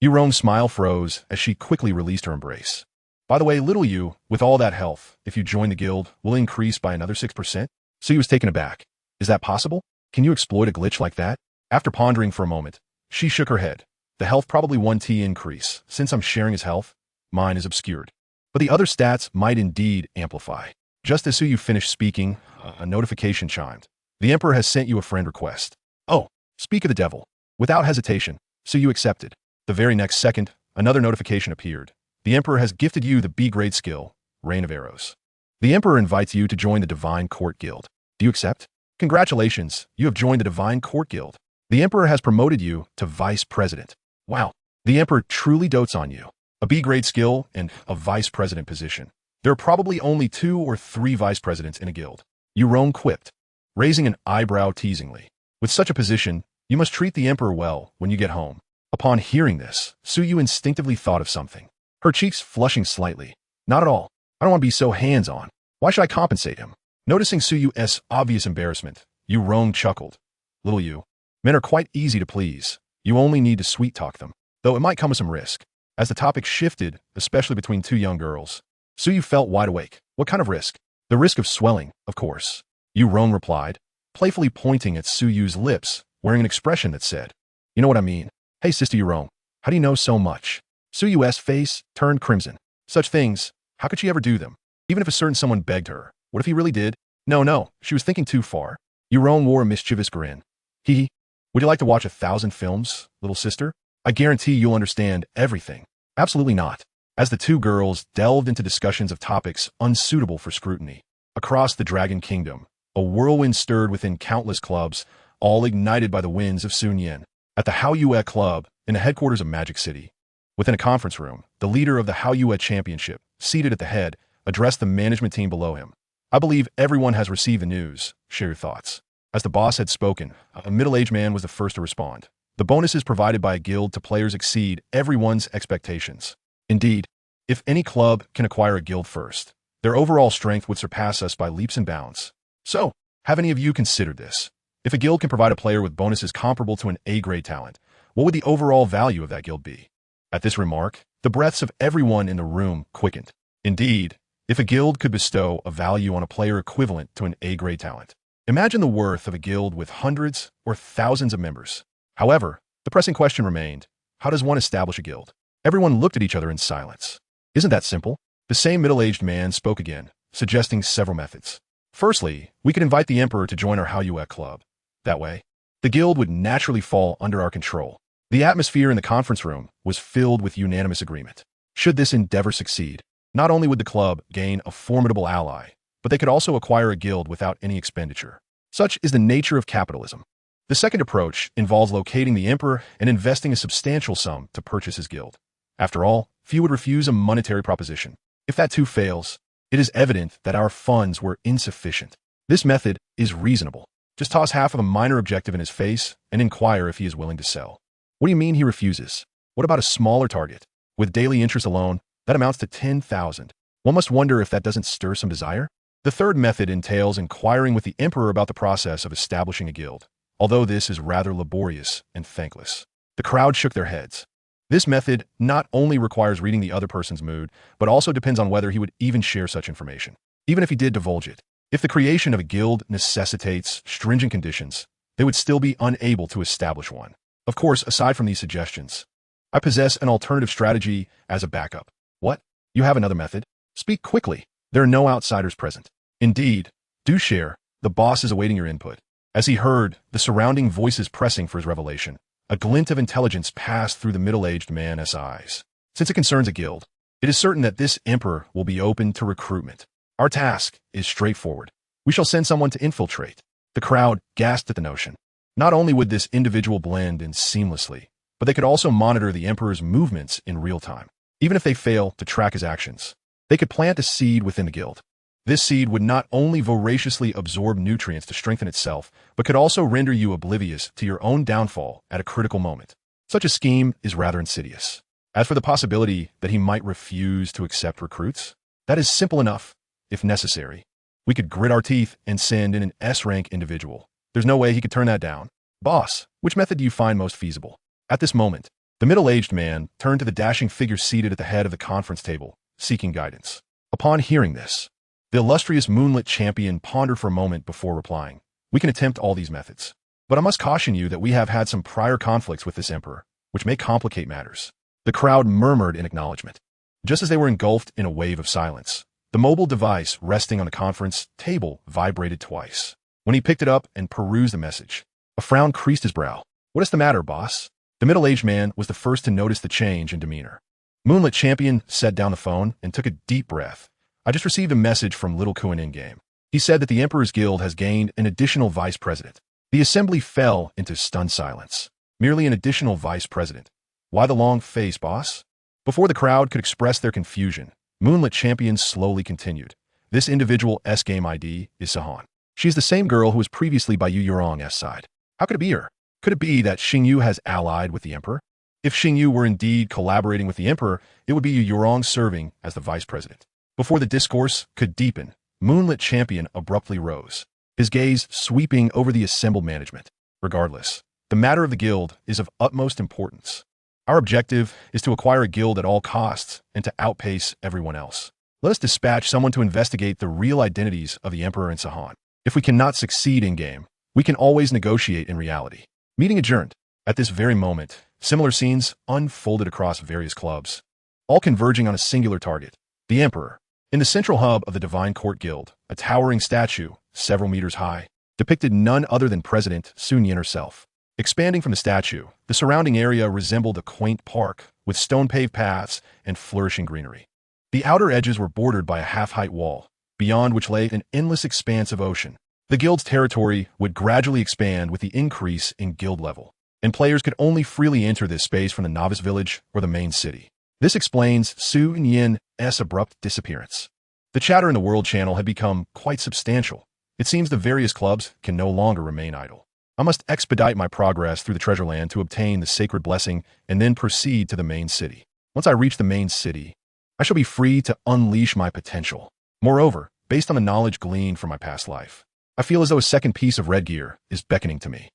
Yurong's smile froze as she quickly released her embrace. By the way, little you, with all that health, if you join the guild, will increase by another 6%? Suyu was taken aback. Is that possible? Can you exploit a glitch like that? After pondering for a moment, she shook her head. The health probably 1T increase. Since I'm sharing his health, mine is obscured. But the other stats might indeed amplify. Just as Suyu finished speaking, a notification chimed. The Emperor has sent you a friend request. Oh, speak of the devil. Without hesitation, Suyu accepted. The very next second, another notification appeared. The Emperor has gifted you the B-grade skill, Rain of Arrows. The Emperor invites you to join the Divine Court Guild. Do you accept? Congratulations, you have joined the Divine Court Guild. The Emperor has promoted you to Vice President. Wow, the Emperor truly dotes on you. A B-grade skill and a Vice President position. There are probably only 2 or 3 Vice Presidents in a guild. Yurong quipped, raising an eyebrow teasingly. With such a position, you must treat the Emperor well when you get home. Upon hearing this, Suyu instinctively thought of something. Her cheeks flushing slightly. Not at all. I don't want to be so hands-on. Why should I compensate him? Noticing Suyu's obvious embarrassment, Yurong chuckled. Little you, men are quite easy to please. You only need to sweet-talk them, though it might come with some risk. As the topic shifted, especially between 2 young girls, Suyu felt wide awake. What kind of risk? The risk of swelling, of course. Yurong replied, playfully pointing at Suyu's lips, wearing an expression that said, you know what I mean. Hey, Sister Yurong, how do you know so much? Suyu's face turned crimson. Such things, how could she ever do them? Even if a certain someone begged her. What if he really did? No, she was thinking too far. Yurong wore a mischievous grin. Hee, would you like to watch 1,000 films, little sister? I guarantee you'll understand everything. Absolutely not. As the 2 girls delved into discussions of topics unsuitable for scrutiny. Across the Dragon Kingdom, a whirlwind stirred within countless clubs, all ignited by the winds of Nian. At the Haoyue Club, in the headquarters of Magic City. Within a conference room, the leader of the Haoyue Championship, seated at the head, addressed the management team below him. I believe everyone has received the news. Share your thoughts. As the boss had spoken, a middle-aged man was the first to respond. The bonuses provided by a guild to players exceed everyone's expectations. Indeed, if any club can acquire a guild first, their overall strength would surpass us by leaps and bounds. So, have any of you considered this? If a guild can provide a player with bonuses comparable to an A-grade talent, what would the overall value of that guild be? At this remark, the breaths of everyone in the room quickened. Indeed, if a guild could bestow a value on a player equivalent to an A-grade talent, imagine the worth of a guild with hundreds or thousands of members. However, the pressing question remained, how does one establish a guild? Everyone looked at each other in silence. Isn't that simple? The same middle-aged man spoke again, suggesting several methods. Firstly, we could invite the Emperor to join our Haoyue club. That way, the guild would naturally fall under our control. The atmosphere in the conference room was filled with unanimous agreement. Should this endeavor succeed, not only would the club gain a formidable ally, but they could also acquire a guild without any expenditure. Such is the nature of capitalism. The second approach involves locating the Emperor and investing a substantial sum to purchase his guild. After all, few would refuse a monetary proposition. If that too fails, it is evident that our funds were insufficient. This method is reasonable. Just toss half of a minor objective in his face and inquire if he is willing to sell. What do you mean he refuses? What about a smaller target? With daily interest alone, that amounts to 10,000. One must wonder if that doesn't stir some desire. The third method entails inquiring with the Emperor about the process of establishing a guild, although this is rather laborious and thankless. The crowd shook their heads. This method not only requires reading the other person's mood, but also depends on whether he would even share such information. Even if he did divulge it, if the creation of a guild necessitates stringent conditions, they would still be unable to establish one. Of course, aside from these suggestions, I possess an alternative strategy as a backup. What? You have another method? Speak quickly. There are no outsiders present. Indeed, do share. The boss is awaiting your input. As he heard the surrounding voices pressing for his revelation, a glint of intelligence passed through the middle-aged man's eyes. Since it concerns a guild, It is certain that this emperor will be open to recruitment. Our task is straightforward. We shall send someone to infiltrate. The crowd gasped at the notion. Not only would this individual blend in seamlessly, but they could also monitor the emperor's movements in real time. Even if they fail to track his actions, they could plant a seed within the guild. This seed would not only voraciously absorb nutrients to strengthen itself, but could also render you oblivious to your own downfall at a critical moment. Such a scheme is rather insidious. As for the possibility that he might refuse to accept recruits, that is simple enough, if necessary. We could grit our teeth and send in an S-rank individual. There's no way he could turn that down. Boss, which method do you find most feasible? At this moment, the middle-aged man turned to the dashing figure seated at the head of the conference table, seeking guidance. Upon hearing this, the illustrious moonlit champion pondered for a moment before replying. We can attempt all these methods, but I must caution you that we have had some prior conflicts with this emperor, which may complicate matters. The crowd murmured in acknowledgement. Just as they were engulfed in a wave of silence, the mobile device resting on the conference table vibrated twice. When he picked it up and perused the message, a frown creased his brow. What is the matter, boss? The middle-aged man was the first to notice the change in demeanor. Moonlit Champion set down the phone and took a deep breath. I just received a message from Little Kuan in-game. He said that the Emperor's Guild has gained an additional vice president. The assembly fell into stunned silence. Merely an additional vice president. Why the long face, boss? Before the crowd could express their confusion, Moonlit Champion slowly continued. This individual S-game ID is Sahan. She's the same girl who was previously by Yu Yurong's side. How could it be her? Could it be that Xingyu has allied with the Emperor? If Xingyu were indeed collaborating with the Emperor, it would be Yu Yurong serving as the vice president. Before the discourse could deepen, Moonlit Champion abruptly rose, his gaze sweeping over the assembled management. Regardless, the matter of the guild is of utmost importance. Our objective is to acquire a guild at all costs and to outpace everyone else. Let us dispatch someone to investigate the real identities of the Emperor and Sahan. If we cannot succeed in-game, we can always negotiate in reality. Meeting adjourned. At this very moment, similar scenes unfolded across various clubs, all converging on a singular target, the Emperor. In the central hub of the Divine Court Guild, a towering statue, several meters high, depicted none other than President Sun Yin herself. Expanding from the statue, the surrounding area resembled a quaint park with stone-paved paths and flourishing greenery. The outer edges were bordered by a half-height wall, beyond which lay an endless expanse of ocean. The guild's territory would gradually expand with the increase in guild level, and players could only freely enter this space from the novice village or the main city. This explains Sun Yin's abrupt disappearance. The chatter in the World Channel had become quite substantial. It seems the various clubs can no longer remain idle. I must expedite my progress through the treasure land to obtain the sacred blessing and then proceed to the main city. Once I reach the main city, I shall be free to unleash my potential. Moreover, based on the knowledge gleaned from my past life, I feel as though a second piece of red gear is beckoning to me.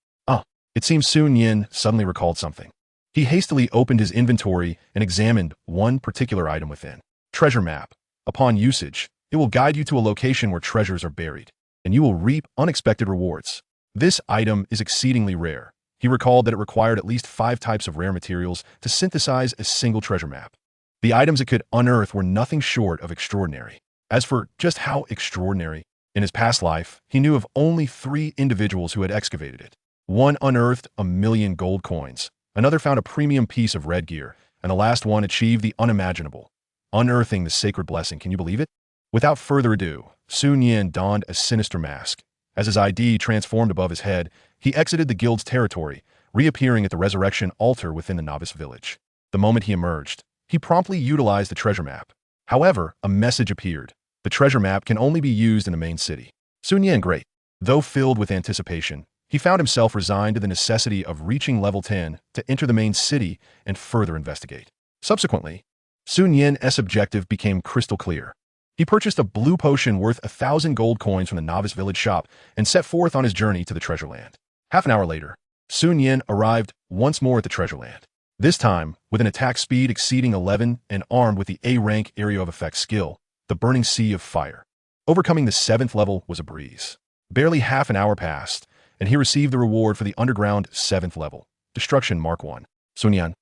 It seems Sun Yin suddenly recalled something. He hastily opened his inventory and examined one particular item within. Treasure map. Upon usage, it will guide you to a location where treasures are buried, and you will reap unexpected rewards. This item is exceedingly rare. He recalled that it required at least 5 types of rare materials to synthesize a single treasure map. The items it could unearth were nothing short of extraordinary. As for just how extraordinary, in his past life, he knew of only 3 individuals who had excavated it. One unearthed 1,000,000 gold coins, another found a premium piece of red gear, and the last one achieved the unimaginable, unearthing the sacred blessing. Can you believe it? Without further ado, Sun Yin donned a sinister mask. As his ID transformed above his head, he exited the guild's territory, reappearing at the resurrection altar within the novice village. The moment he emerged, he promptly utilized the treasure map. However, a message appeared. The treasure map can only be used in the main city. Sun Yin, great. Though filled with anticipation, he found himself resigned to the necessity of reaching level 10 to enter the main city and further investigate. Subsequently, Sun Yin's objective became crystal clear. He purchased a blue potion worth 1,000 gold coins from the novice village shop and set forth on his journey to the treasure land. Half an hour later, Sun Yin arrived once more at the treasure land. This time, with an attack speed exceeding 11 and armed with the A-rank area of effect skill, the Burning Sea of Fire. Overcoming the 7th level was a breeze. Barely half an hour passed, and he received the reward for the underground 7th level, Destruction Mark 1. Sun Yin.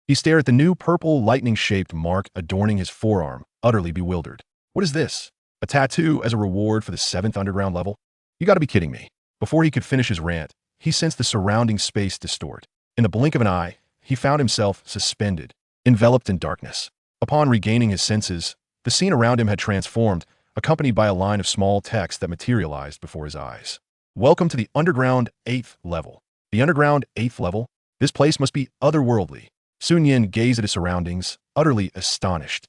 He stared at the new purple lightning-shaped mark adorning his forearm, utterly bewildered. What is this? A tattoo as a reward for the 7th underground level? You gotta be kidding me. Before he could finish his rant, he sensed the surrounding space distort. In the blink of an eye, he found himself suspended, enveloped in darkness. Upon regaining his senses, the scene around him had transformed, accompanied by a line of small text that materialized before his eyes. Welcome to the underground 8th level. The underground 8th level? This place must be otherworldly. Sun Yin gazed at his surroundings, utterly astonished.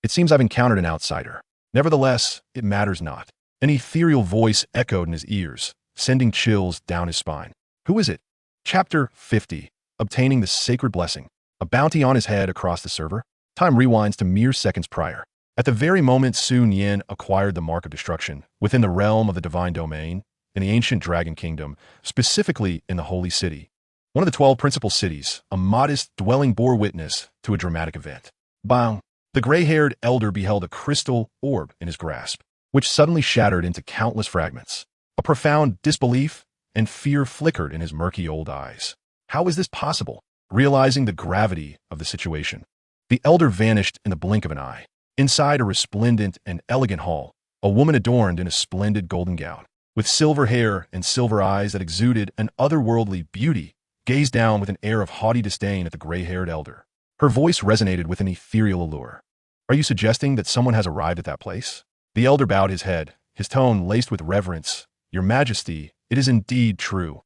It seems I've encountered an outsider. Nevertheless, it matters not. An ethereal voice echoed in his ears, sending chills down his spine. Who is it? Chapter 50. Obtaining the Sacred Blessing. A bounty on his head across the server. Time rewinds to mere seconds prior. At the very moment Sun Yin acquired the Mark of Destruction, within the realm of the Divine Domain, in the ancient Dragon Kingdom, specifically in the Holy City, one of the 12 principal cities, a modest dwelling bore witness to a dramatic event. Bang! The gray-haired elder beheld a crystal orb in his grasp, which suddenly shattered into countless fragments. A profound disbelief and fear flickered in his murky old eyes. How is this possible? Realizing the gravity of the situation, the elder vanished in the blink of an eye. Inside a resplendent and elegant hall, a woman adorned in a splendid golden gown, with silver hair and silver eyes that exuded an otherworldly beauty, gazed down with an air of haughty disdain at the gray-haired elder. Her voice resonated with an ethereal allure. Are you suggesting that someone has arrived at that place? The elder bowed his head, his tone laced with reverence. Your Majesty, it is indeed true.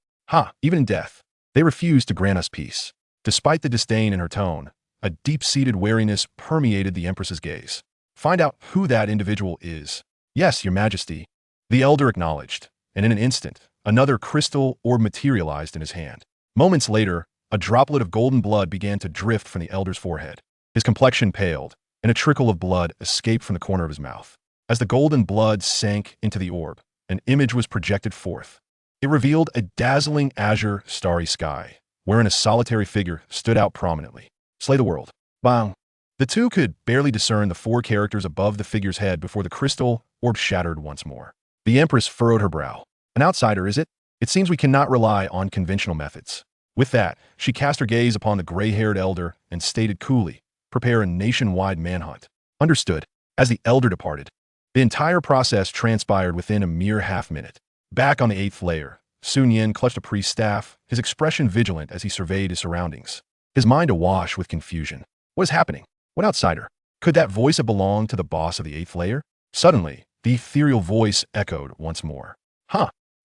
Even in death, they refuse to grant us peace. Despite the disdain in her tone, a deep-seated wariness permeated the Empress's gaze. Find out who that individual is. Yes, Your Majesty. The elder acknowledged, and in an instant, another crystal orb materialized in his hand. Moments later, a droplet of golden blood began to drift from the elder's forehead. His complexion paled, and a trickle of blood escaped from the corner of his mouth. As the golden blood sank into the orb, an image was projected forth. It revealed a dazzling azure, starry sky, wherein a solitary figure stood out prominently. Slay the world. Bang! The two could barely discern the 4 characters above the figure's head before the crystal orb shattered once more. The Empress furrowed her brow. An outsider, is it? It seems we cannot rely on conventional methods. With that, she cast her gaze upon the gray-haired elder and stated coolly, prepare a nationwide manhunt. Understood. As the elder departed, the entire process transpired within a mere half-minute. Back on the 8th layer, Sun Yin clutched a priest's staff, his expression vigilant as he surveyed his surroundings. His mind awash with confusion. What is happening? What outsider? Could that voice have belonged to the boss of the 8th layer? Suddenly, the ethereal voice echoed once more.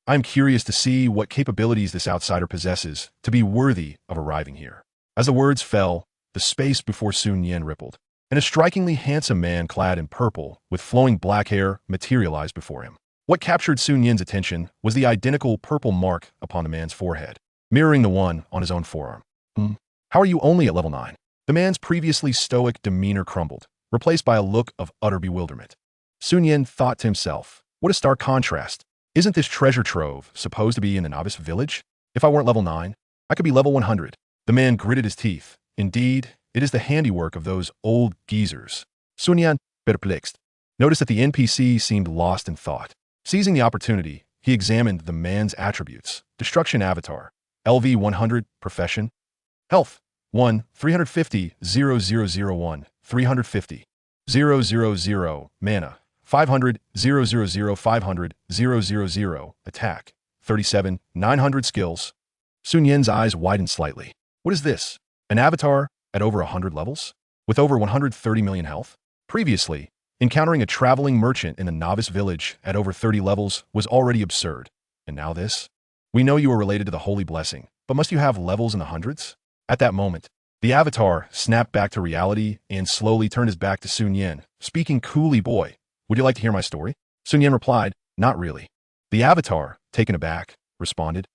I'm curious to see what capabilities this outsider possesses to be worthy of arriving here. As the words fell, the space before Sun Yin rippled, and a strikingly handsome man clad in purple with flowing black hair materialized before him. What captured Sun Yin's attention was the identical purple mark upon the man's forehead, mirroring the one on his own forearm. How are you only at level 9? The man's previously stoic demeanor crumbled, replaced by a look of utter bewilderment. Sun Yin thought to himself, what a stark contrast. Isn't this treasure trove supposed to be in the novice village? If I weren't level 9, I could be level 100. The man gritted his teeth. Indeed, it is the handiwork of those old geezers. Sun Yin, perplexed, noticed that the NPC seemed lost in thought. Seizing the opportunity, he examined the man's attributes. Destruction avatar. LV 100, profession. Health. 1, 350, 0001, 350. 000, mana. 500, 000, 500, 000, attack. 37, 900 skills. Sun Yin's eyes widened slightly. What is this? An avatar at over 100 levels? With over 130 million health? Previously, encountering a traveling merchant in the novice village at over 30 levels was already absurd. And now this? We know you are related to the Holy Blessing, but must you have levels in the hundreds? At that moment, the avatar snapped back to reality and slowly turned his back to Sun Yin, speaking coolly, boy, would you like to hear my story? Sun Yin replied, not really. The avatar, taken aback, responded.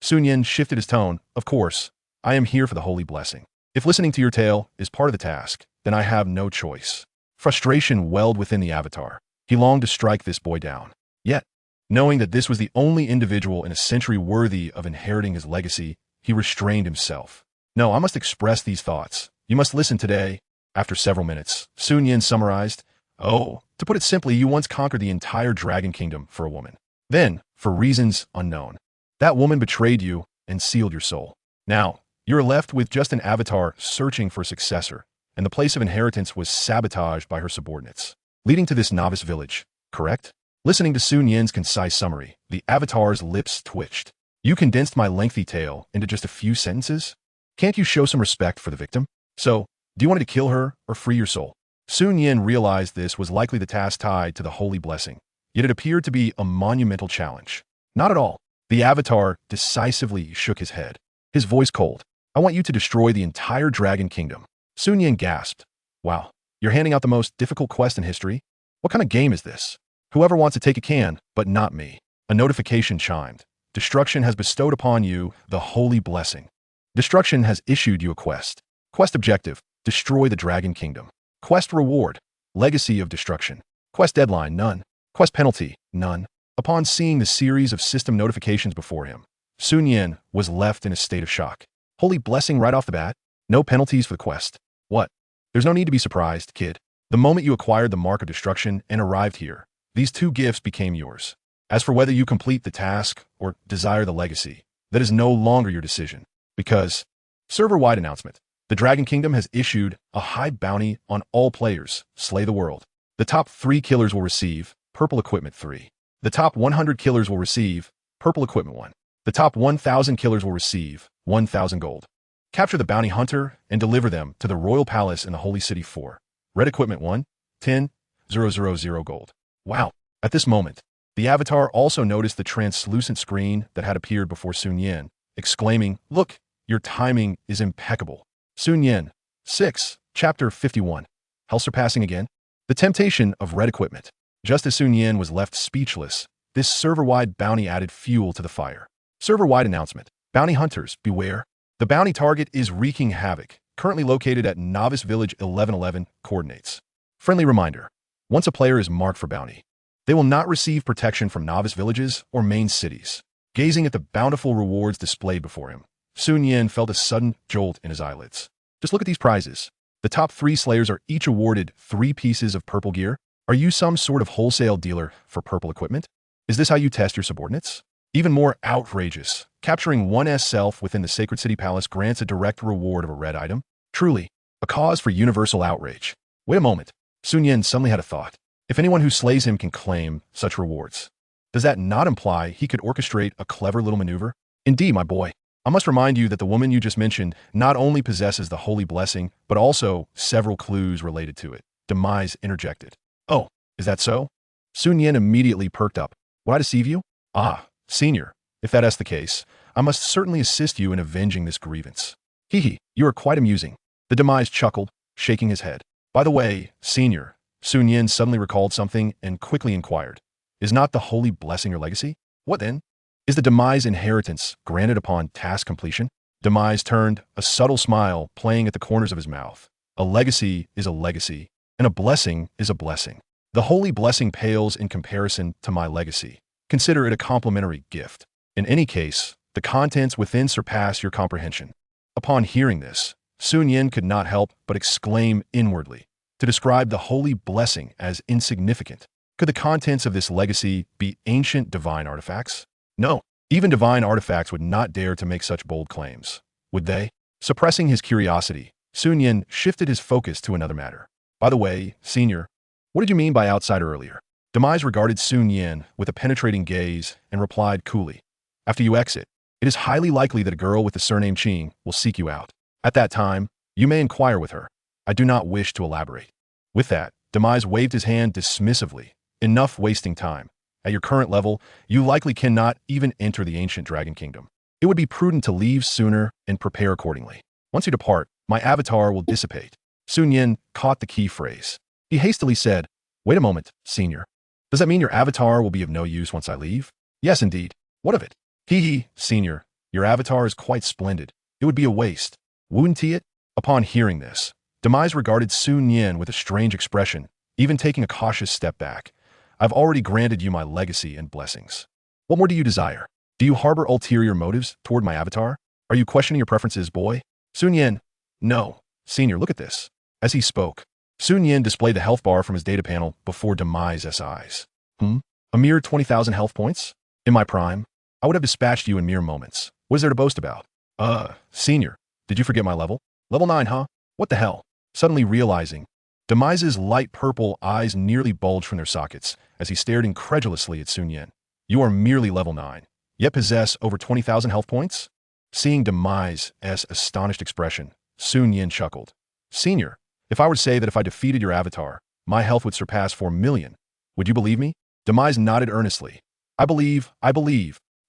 Sun Yin shifted his tone, of course, I am here for the Holy Blessing. If listening to your tale is part of the task, then I have no choice. Frustration welled within the avatar. He longed to strike this boy down. Yet, knowing that this was the only individual in a century worthy of inheriting his legacy, he restrained himself. No, I must express these thoughts. You must listen today. After several minutes, Sun Yin summarized, to put it simply, you once conquered the entire Dragon Kingdom for a woman. Then, for reasons unknown, that woman betrayed you and sealed your soul. Now, you're left with just an avatar searching for a successor, and the place of inheritance was sabotaged by her subordinates, leading to this novice village, correct? Listening to Sun Yin's concise summary, the avatar's lips twitched. You condensed my lengthy tale into just a few sentences? Can't you show some respect for the victim? So, Do you want me to kill her or free your soul? Sun Yin realized this was likely the task tied to the holy blessing, yet it appeared to be a monumental challenge. Not at all. The avatar decisively shook his head, his voice cold. I want you to destroy the entire dragon kingdom. Sun Yin gasped. Wow, you're handing out the most difficult quest in history? What kind of game is this? Whoever wants to take it can, but not me. A notification chimed. Destruction has bestowed upon you the holy blessing. Destruction has issued you a quest. Quest objective, destroy the dragon kingdom. Quest reward, legacy of destruction. Quest deadline, none. Quest penalty, none. Upon seeing the series of system notifications before him, Sun Yin was left in a state of shock. Holy blessing right off the bat? No penalties for the quest. What? There's no need to be surprised, kid. The moment you acquired the mark of destruction and arrived here, these two gifts became yours. As for whether you complete the task or desire the legacy, that is no longer your decision. Because, server-wide announcement, the Dragon Kingdom has issued a high bounty on all players. Slay the world. The top 3 killers will receive purple equipment 3. The top 100 killers will receive purple equipment 1. The top 1,000 killers will receive 1,000 gold. Capture the bounty hunter and deliver them to the royal palace in the holy city 4. Red equipment 1, 10,000 gold. Wow. At this moment, the avatar also noticed the translucent screen that had appeared before Sun Yin, exclaiming, "Look, your timing is impeccable." Sun Yin, 6, Chapter 51. Hell surpassing again? The temptation of red equipment. Just as Sun Yin was left speechless, this server-wide bounty added fuel to the fire. Server-wide announcement. Bounty hunters, beware. The bounty target is wreaking havoc, currently located at Novice Village 1111, coordinates. Friendly reminder. Once a player is marked for bounty, they will not receive protection from novice villages or main cities. Gazing at the bountiful rewards displayed before him, Sun Yin felt a sudden jolt in his eyelids. Just look at these prizes. The top 3 slayers are each awarded 3 pieces of purple gear. Are you some sort of wholesale dealer for purple equipment? Is this how you test your subordinates? Even more outrageous, capturing one's self within the Sacred City Palace grants a direct reward of a red item. Truly, a cause for universal outrage. Wait a moment. Sun Yin suddenly had a thought. If anyone who slays him can claim such rewards, does that not imply he could orchestrate a clever little maneuver? Indeed, my boy. I must remind you that the woman you just mentioned not only possesses the holy blessing, but also several clues related to it. Demise interjected. Oh, is that so? Sun Yin immediately perked up. Would I deceive you? Ah, senior. If that is the case, I must certainly assist you in avenging this grievance. Hee, you are quite amusing. The Demise chuckled, shaking his head. By the way, senior, Sun Yin suddenly recalled something and quickly inquired. Is not the holy blessing your legacy? What then? Is the Demise inheritance granted upon task completion? Demise turned, a subtle smile playing at the corners of his mouth. A legacy is a legacy, and a blessing is a blessing. The holy blessing pales in comparison to my legacy. Consider it a complimentary gift. In any case, the contents within surpass your comprehension. Upon hearing this, Sun Yin could not help but exclaim inwardly. To describe the holy blessing as insignificant, could the contents of this legacy be ancient divine artifacts? No, even divine artifacts would not dare to make such bold claims. Would they? Suppressing his curiosity, Sun Yin shifted his focus to another matter. By the way, senior, what did you mean by outsider earlier? Demise regarded Sun Yin with a penetrating gaze and replied coolly. After you exit, it is highly likely that a girl with the surname Qing will seek you out. At that time, you may inquire with her. I do not wish to elaborate. With that, Demise waved his hand dismissively. Enough wasting time. At your current level, you likely cannot even enter the ancient Dragon Kingdom. It would be prudent to leave sooner and prepare accordingly. Once you depart, my avatar will dissipate. Sun Yin caught the key phrase. He hastily said, wait a moment, senior. Does that mean your avatar will be of no use once I leave? Yes, indeed. What of it? Senior, your avatar is quite splendid. It would be a waste. Wouldn't it? Upon hearing this, Demise regarded Sun Yin with a strange expression, even taking a cautious step back. I've already granted you my legacy and blessings. What more do you desire? Do you harbor ulterior motives toward my avatar? Are you questioning your preferences, boy? Sun Yin, no. Senior, look at this. As he spoke, Sun Yin displayed the health bar from his data panel before Demise's eyes. A mere 20,000 health points? In my prime, I would have dispatched you in mere moments. What is there to boast about? Senior, did you forget my level? Level 9, huh? What the hell? Suddenly realizing, Demise's light purple eyes nearly bulged from their sockets as he stared incredulously at Sun Yin. You are merely level 9, yet possess over 20,000 health points? Seeing Demise's astonished expression, Sun Yin chuckled. Senior, if I were to say that if I defeated your avatar, my health would surpass 4 million, would you believe me? Demise nodded earnestly. I believe.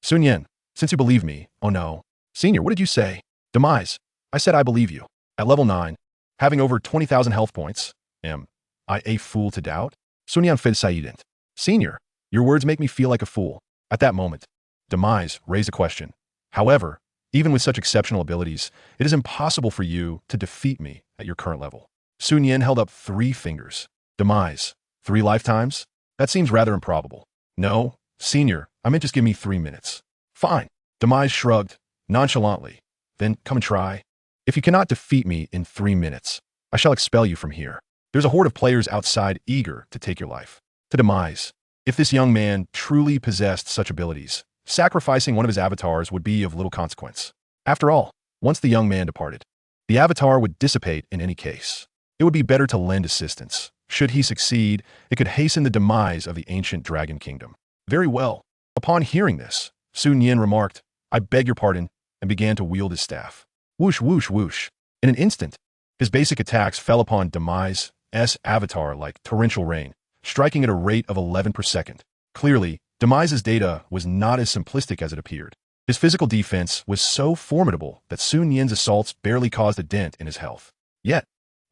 Sun Yen, since you believe me, oh no. Senior, what did you say? Demise, I said I believe you. At level 9, having over 20,000 health points, am I a fool to doubt? Sun Yan fid Saidant. Senior, your words make me feel like a fool. At that moment, Demise raised a question. However, even with such exceptional abilities, it is impossible for you to defeat me at your current level. Sun Yen held up 3 fingers. Demise, 3 lifetimes? That seems rather improbable. No, Senior, I meant just give me 3 minutes. Fine. Demise shrugged, nonchalantly. Then come and try. If you cannot defeat me in 3 minutes, I shall expel you from here. There's a horde of players outside eager to take your life. To Demise, if this young man truly possessed such abilities, sacrificing one of his avatars would be of little consequence. After all, once the young man departed, the avatar would dissipate in any case. It would be better to lend assistance. Should he succeed, it could hasten the demise of the ancient dragon kingdom. Very well. Upon hearing this, Sun Yin remarked, I beg your pardon, and began to wield his staff. Whoosh, whoosh, whoosh. In an instant, his basic attacks fell upon Demise's avatar like torrential rain, striking at a rate of 11 per second. Clearly, Demise's data was not as simplistic as it appeared. His physical defense was so formidable that Sun Yin's assaults barely caused a dent in his health. Yet,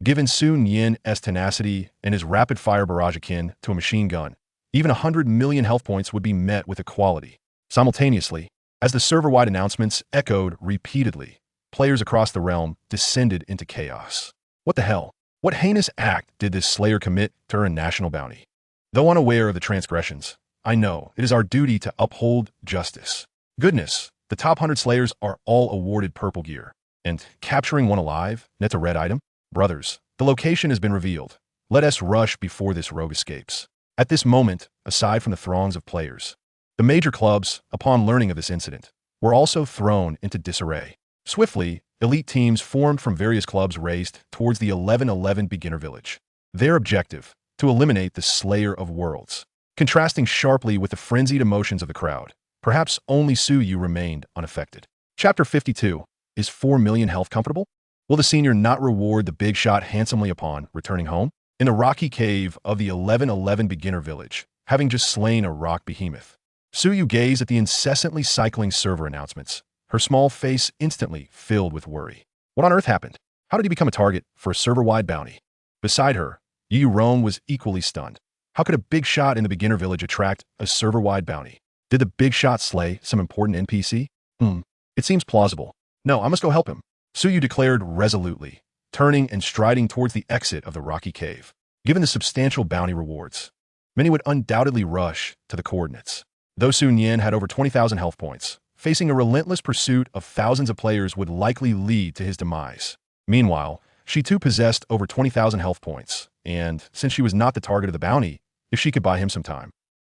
given Sun Yin's tenacity and his rapid-fire barrage akin to a machine gun, even 100 million health points would be met with equality. Simultaneously, as the server-wide announcements echoed repeatedly, players across the realm descended into chaos. What the hell? What heinous act did this slayer commit to earn national bounty? Though unaware of the transgressions, I know it is our duty to uphold justice. Goodness, the top 100 slayers are all awarded purple gear. And capturing one alive, nets a red item? Brothers, the location has been revealed. Let us rush before this rogue escapes. At this moment, aside from the throngs of players, the major clubs, upon learning of this incident, were also thrown into disarray. Swiftly, elite teams formed from various clubs raced towards the 1111 beginner village. Their objective, to eliminate the Slayer of Worlds. Contrasting sharply with the frenzied emotions of the crowd, perhaps only Su Yu remained unaffected. Chapter 52. Is 4 million health comfortable? Will the senior not reward the big shot handsomely upon returning home? In the rocky cave of the 1111 beginner village, having just slain a rock behemoth, Su Yu gazed at the incessantly cycling server announcements, her small face instantly filled with worry. What on earth happened? How did he become a target for a server-wide bounty? Beside her, Yu Rong was equally stunned. How could a big shot in the beginner village attract a server-wide bounty? Did the big shot slay some important NPC? It seems plausible. No, I must go help him, Su Yu declared resolutely, turning and striding towards the exit of the rocky cave. Given the substantial bounty rewards, many would undoubtedly rush to the coordinates. Though Sun Yin had over 20,000 health points, facing a relentless pursuit of thousands of players would likely lead to his demise. Meanwhile, she too possessed over 20,000 health points, and since she was not the target of the bounty, if she could buy him some time.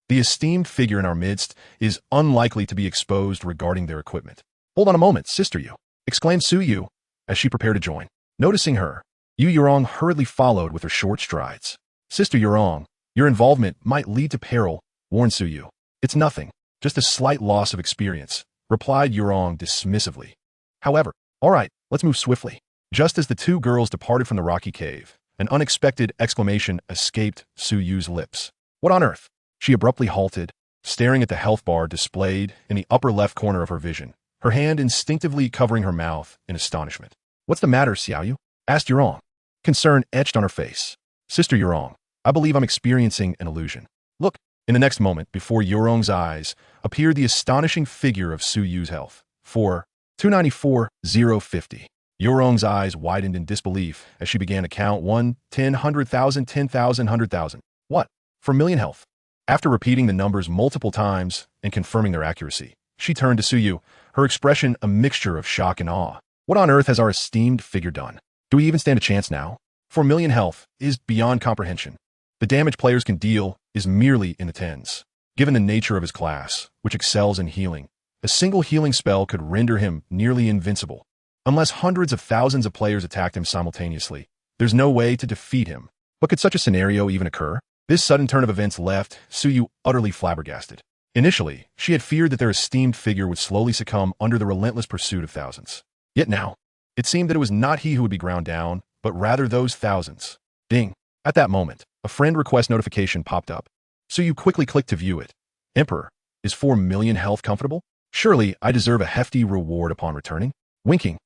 The esteemed figure in our midst is unlikely to be exposed regarding their equipment. Hold on a moment, Sister Yu, exclaimed Su Yu as she prepared to join. Noticing her, Yu Yurong hurriedly followed with her short strides. Sister Yurong, your involvement might lead to peril, warned Su Yu. It's nothing, just a slight loss of experience, replied Yurong dismissively. However, all right, let's move swiftly. Just as the two girls departed from the rocky cave, an unexpected exclamation escaped Su Yu's lips. What on earth? She abruptly halted, staring at the health bar displayed in the upper left corner of her vision, her hand instinctively covering her mouth in astonishment. What's the matter, Xiaoyu? Asked Yurong. Concern etched on her face. Sister Yurong, I believe I'm experiencing an illusion. Look, in the next moment, before Yurong's eyes, appeared the astonishing figure of Su Yu's health. 294,050. Yurong's eyes widened in disbelief as she began to count 1, 10, 100,000, 10,000, 100,000. What? For million health? After repeating the numbers multiple times and confirming their accuracy, she turned to Su Yu, her expression a mixture of shock and awe. What on earth has our esteemed figure done? Do we even stand a chance now? 4 million health is beyond comprehension. The damage players can deal is merely in the tens. Given the nature of his class, which excels in healing, a single healing spell could render him nearly invincible. Unless hundreds of thousands of players attacked him simultaneously, there's no way to defeat him. But could such a scenario even occur? This sudden turn of events left Su Yu utterly flabbergasted. Initially, she had feared that their esteemed figure would slowly succumb under the relentless pursuit of thousands. Yet now, it seemed that it was not he who would be ground down, but rather those thousands. Ding. At that moment, a friend request notification popped up. So you quickly clicked to view it. Emperor, is 4 million health comfortable? Surely I deserve a hefty reward upon returning? Winking.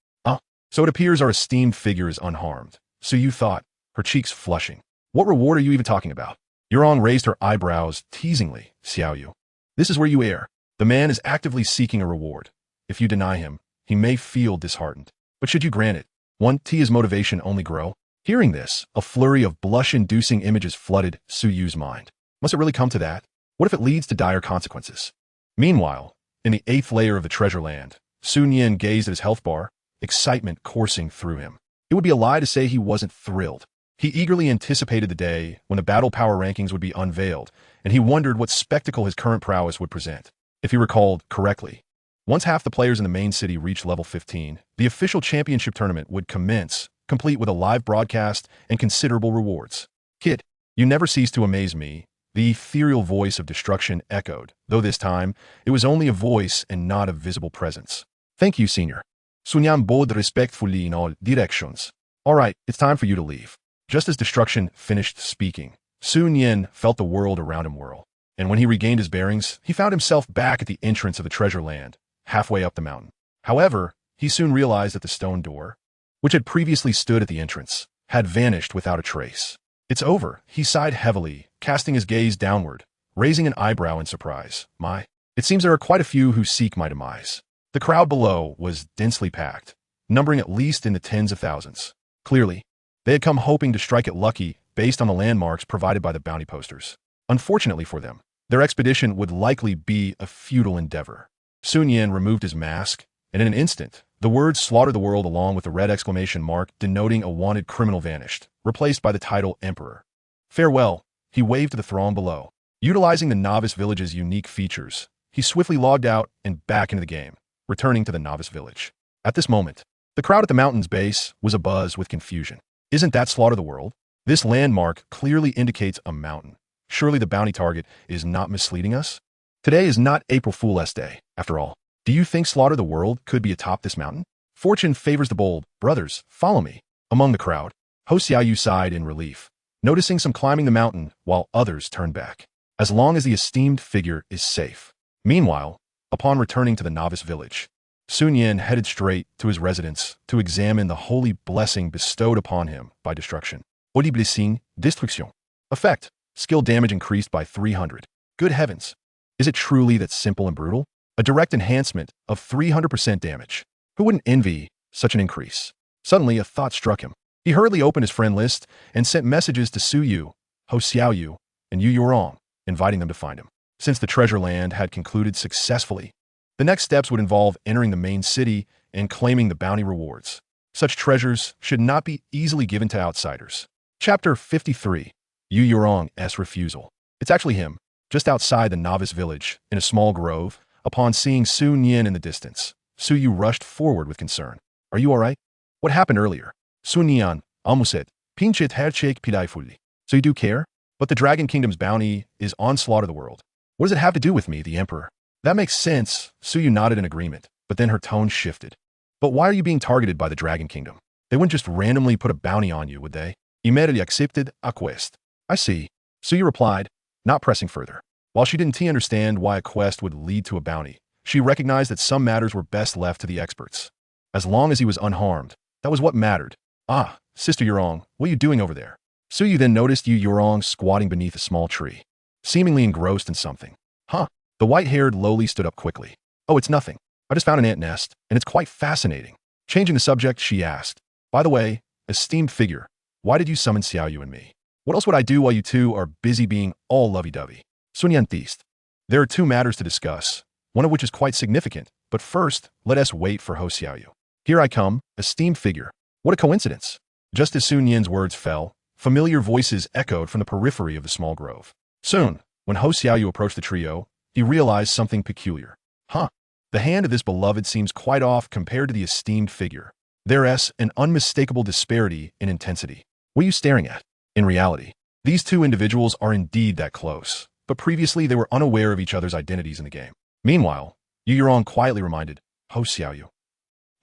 So it appears our esteemed figure is unharmed. So you thought, her cheeks flushing. What reward are you even talking about? Yurong raised her eyebrows teasingly. Xiaoyu. This is where you err. The man is actively seeking a reward. If you deny him, he may feel disheartened. But should you grant it, won't his motivation only grow? Hearing this, a flurry of blush-inducing images flooded Suyu's mind. Must it really come to that? What if it leads to dire consequences? Meanwhile, in the 8th layer of the treasure land, Su Nian gazed at his health bar, excitement coursing through him. It would be a lie to say he wasn't thrilled. He eagerly anticipated the day when the battle power rankings would be unveiled, and he wondered what spectacle his current prowess would present. If he recalled correctly, once half the players in the main city reached level 15, the official championship tournament would commence, complete with a live broadcast and considerable rewards. Kid, you never cease to amaze me, the ethereal voice of destruction echoed, though this time it was only a voice and not a visible presence. Thank you, senior. Sunyan bowed respectfully in all directions. All right, it's time for you to leave. Just as destruction finished speaking, Su Nian felt the world around him whirl. And when he regained his bearings, he found himself back at the entrance of the treasure land, halfway up the mountain. However, he soon realized that the stone door, which had previously stood at the entrance, had vanished without a trace. It's over, he sighed heavily, casting his gaze downward, raising an eyebrow in surprise. It seems there are quite a few who seek my demise. The crowd below was densely packed, numbering at least in the tens of thousands. Clearly, they had come hoping to strike it lucky based on the landmarks provided by the bounty posters. Unfortunately for them, their expedition would likely be a futile endeavor. Sun Yan removed his mask, and in an instant, the words "slaughter the world" along with the red exclamation mark denoting a wanted criminal vanished, replaced by the title Emperor. Farewell, he waved to the throng below. Utilizing the novice village's unique features, he swiftly logged out and back into the game, returning to the novice village. At this moment, the crowd at the mountain's base was abuzz with confusion. Isn't that Slaughter the World? This landmark clearly indicates a mountain. Surely the bounty target is not misleading us? Today is not April Fool's Day, after all. Do you think Slaughter the World could be atop this mountain? Fortune favors the bold. Brothers, follow me. Among the crowd, Ho Xiaoyu sighed in relief, noticing some climbing the mountain while others turned back. As long as the esteemed figure is safe. Meanwhile, upon returning to the novice village, Sun Yan headed straight to his residence to examine the holy blessing bestowed upon him by destruction. Holy blessing, destruction. Effect, skill damage increased by 300. Good heavens. Is it truly that simple and brutal? A direct enhancement of 300% damage. Who wouldn't envy such an increase? Suddenly, a thought struck him. He hurriedly opened his friend list and sent messages to Su Yu, Ho Xiaoyu, and Yu Yurong, inviting them to find him. Since the treasure land had concluded successfully, the next steps would involve entering the main city and claiming the bounty rewards. Such treasures should not be easily given to outsiders. Chapter 53. Yu Yurong's refusal. It's actually him, just outside the novice village, in a small grove. Upon seeing Su Nian in the distance, Su Yu rushed forward with concern. Are you all right? What happened earlier? Su Nian, almost pinchet herchek pidaifully. So you do care? But the Dragon Kingdom's bounty is on Slaughter the World. What does it have to do with me, the Emperor? That makes sense. Su Yu nodded in agreement, but then her tone shifted. But why are you being targeted by the Dragon Kingdom? They wouldn't just randomly put a bounty on you, would they? Immediately accepted a quest. I see. Su Yu replied, not pressing further. While she didn't understand why a quest would lead to a bounty, she recognized that some matters were best left to the experts. As long as he was unharmed, that was what mattered. Ah, Sister Yurong, what are you doing over there? Su Yu then noticed Yu Yurong squatting beneath a small tree, seemingly engrossed in something. Huh? The white-haired lowly stood up quickly. Oh, it's nothing. I just found an ant nest, and it's quite fascinating. Changing the subject, she asked, by the way, esteemed figure, why did you summon Xiaoyu and me? What else would I do while you two are busy being all lovey-dovey? Sun Yan theist. There are two matters to discuss, one of which is quite significant, but first, let us wait for Ho Xiaoyu. Here I come, esteemed figure. What a coincidence. Just as Sun Yan's words fell, familiar voices echoed from the periphery of the small grove. Soon, when Ho Xiaoyu approached the trio, he realized something peculiar. Huh. The hand of this beloved seems quite off compared to the esteemed figure. There's an unmistakable disparity in intensity. What are you staring at? In reality, these two individuals are indeed that close, but previously they were unaware of each other's identities in the game. Meanwhile, Yu Yurong quietly reminded Ho Xiaoyu.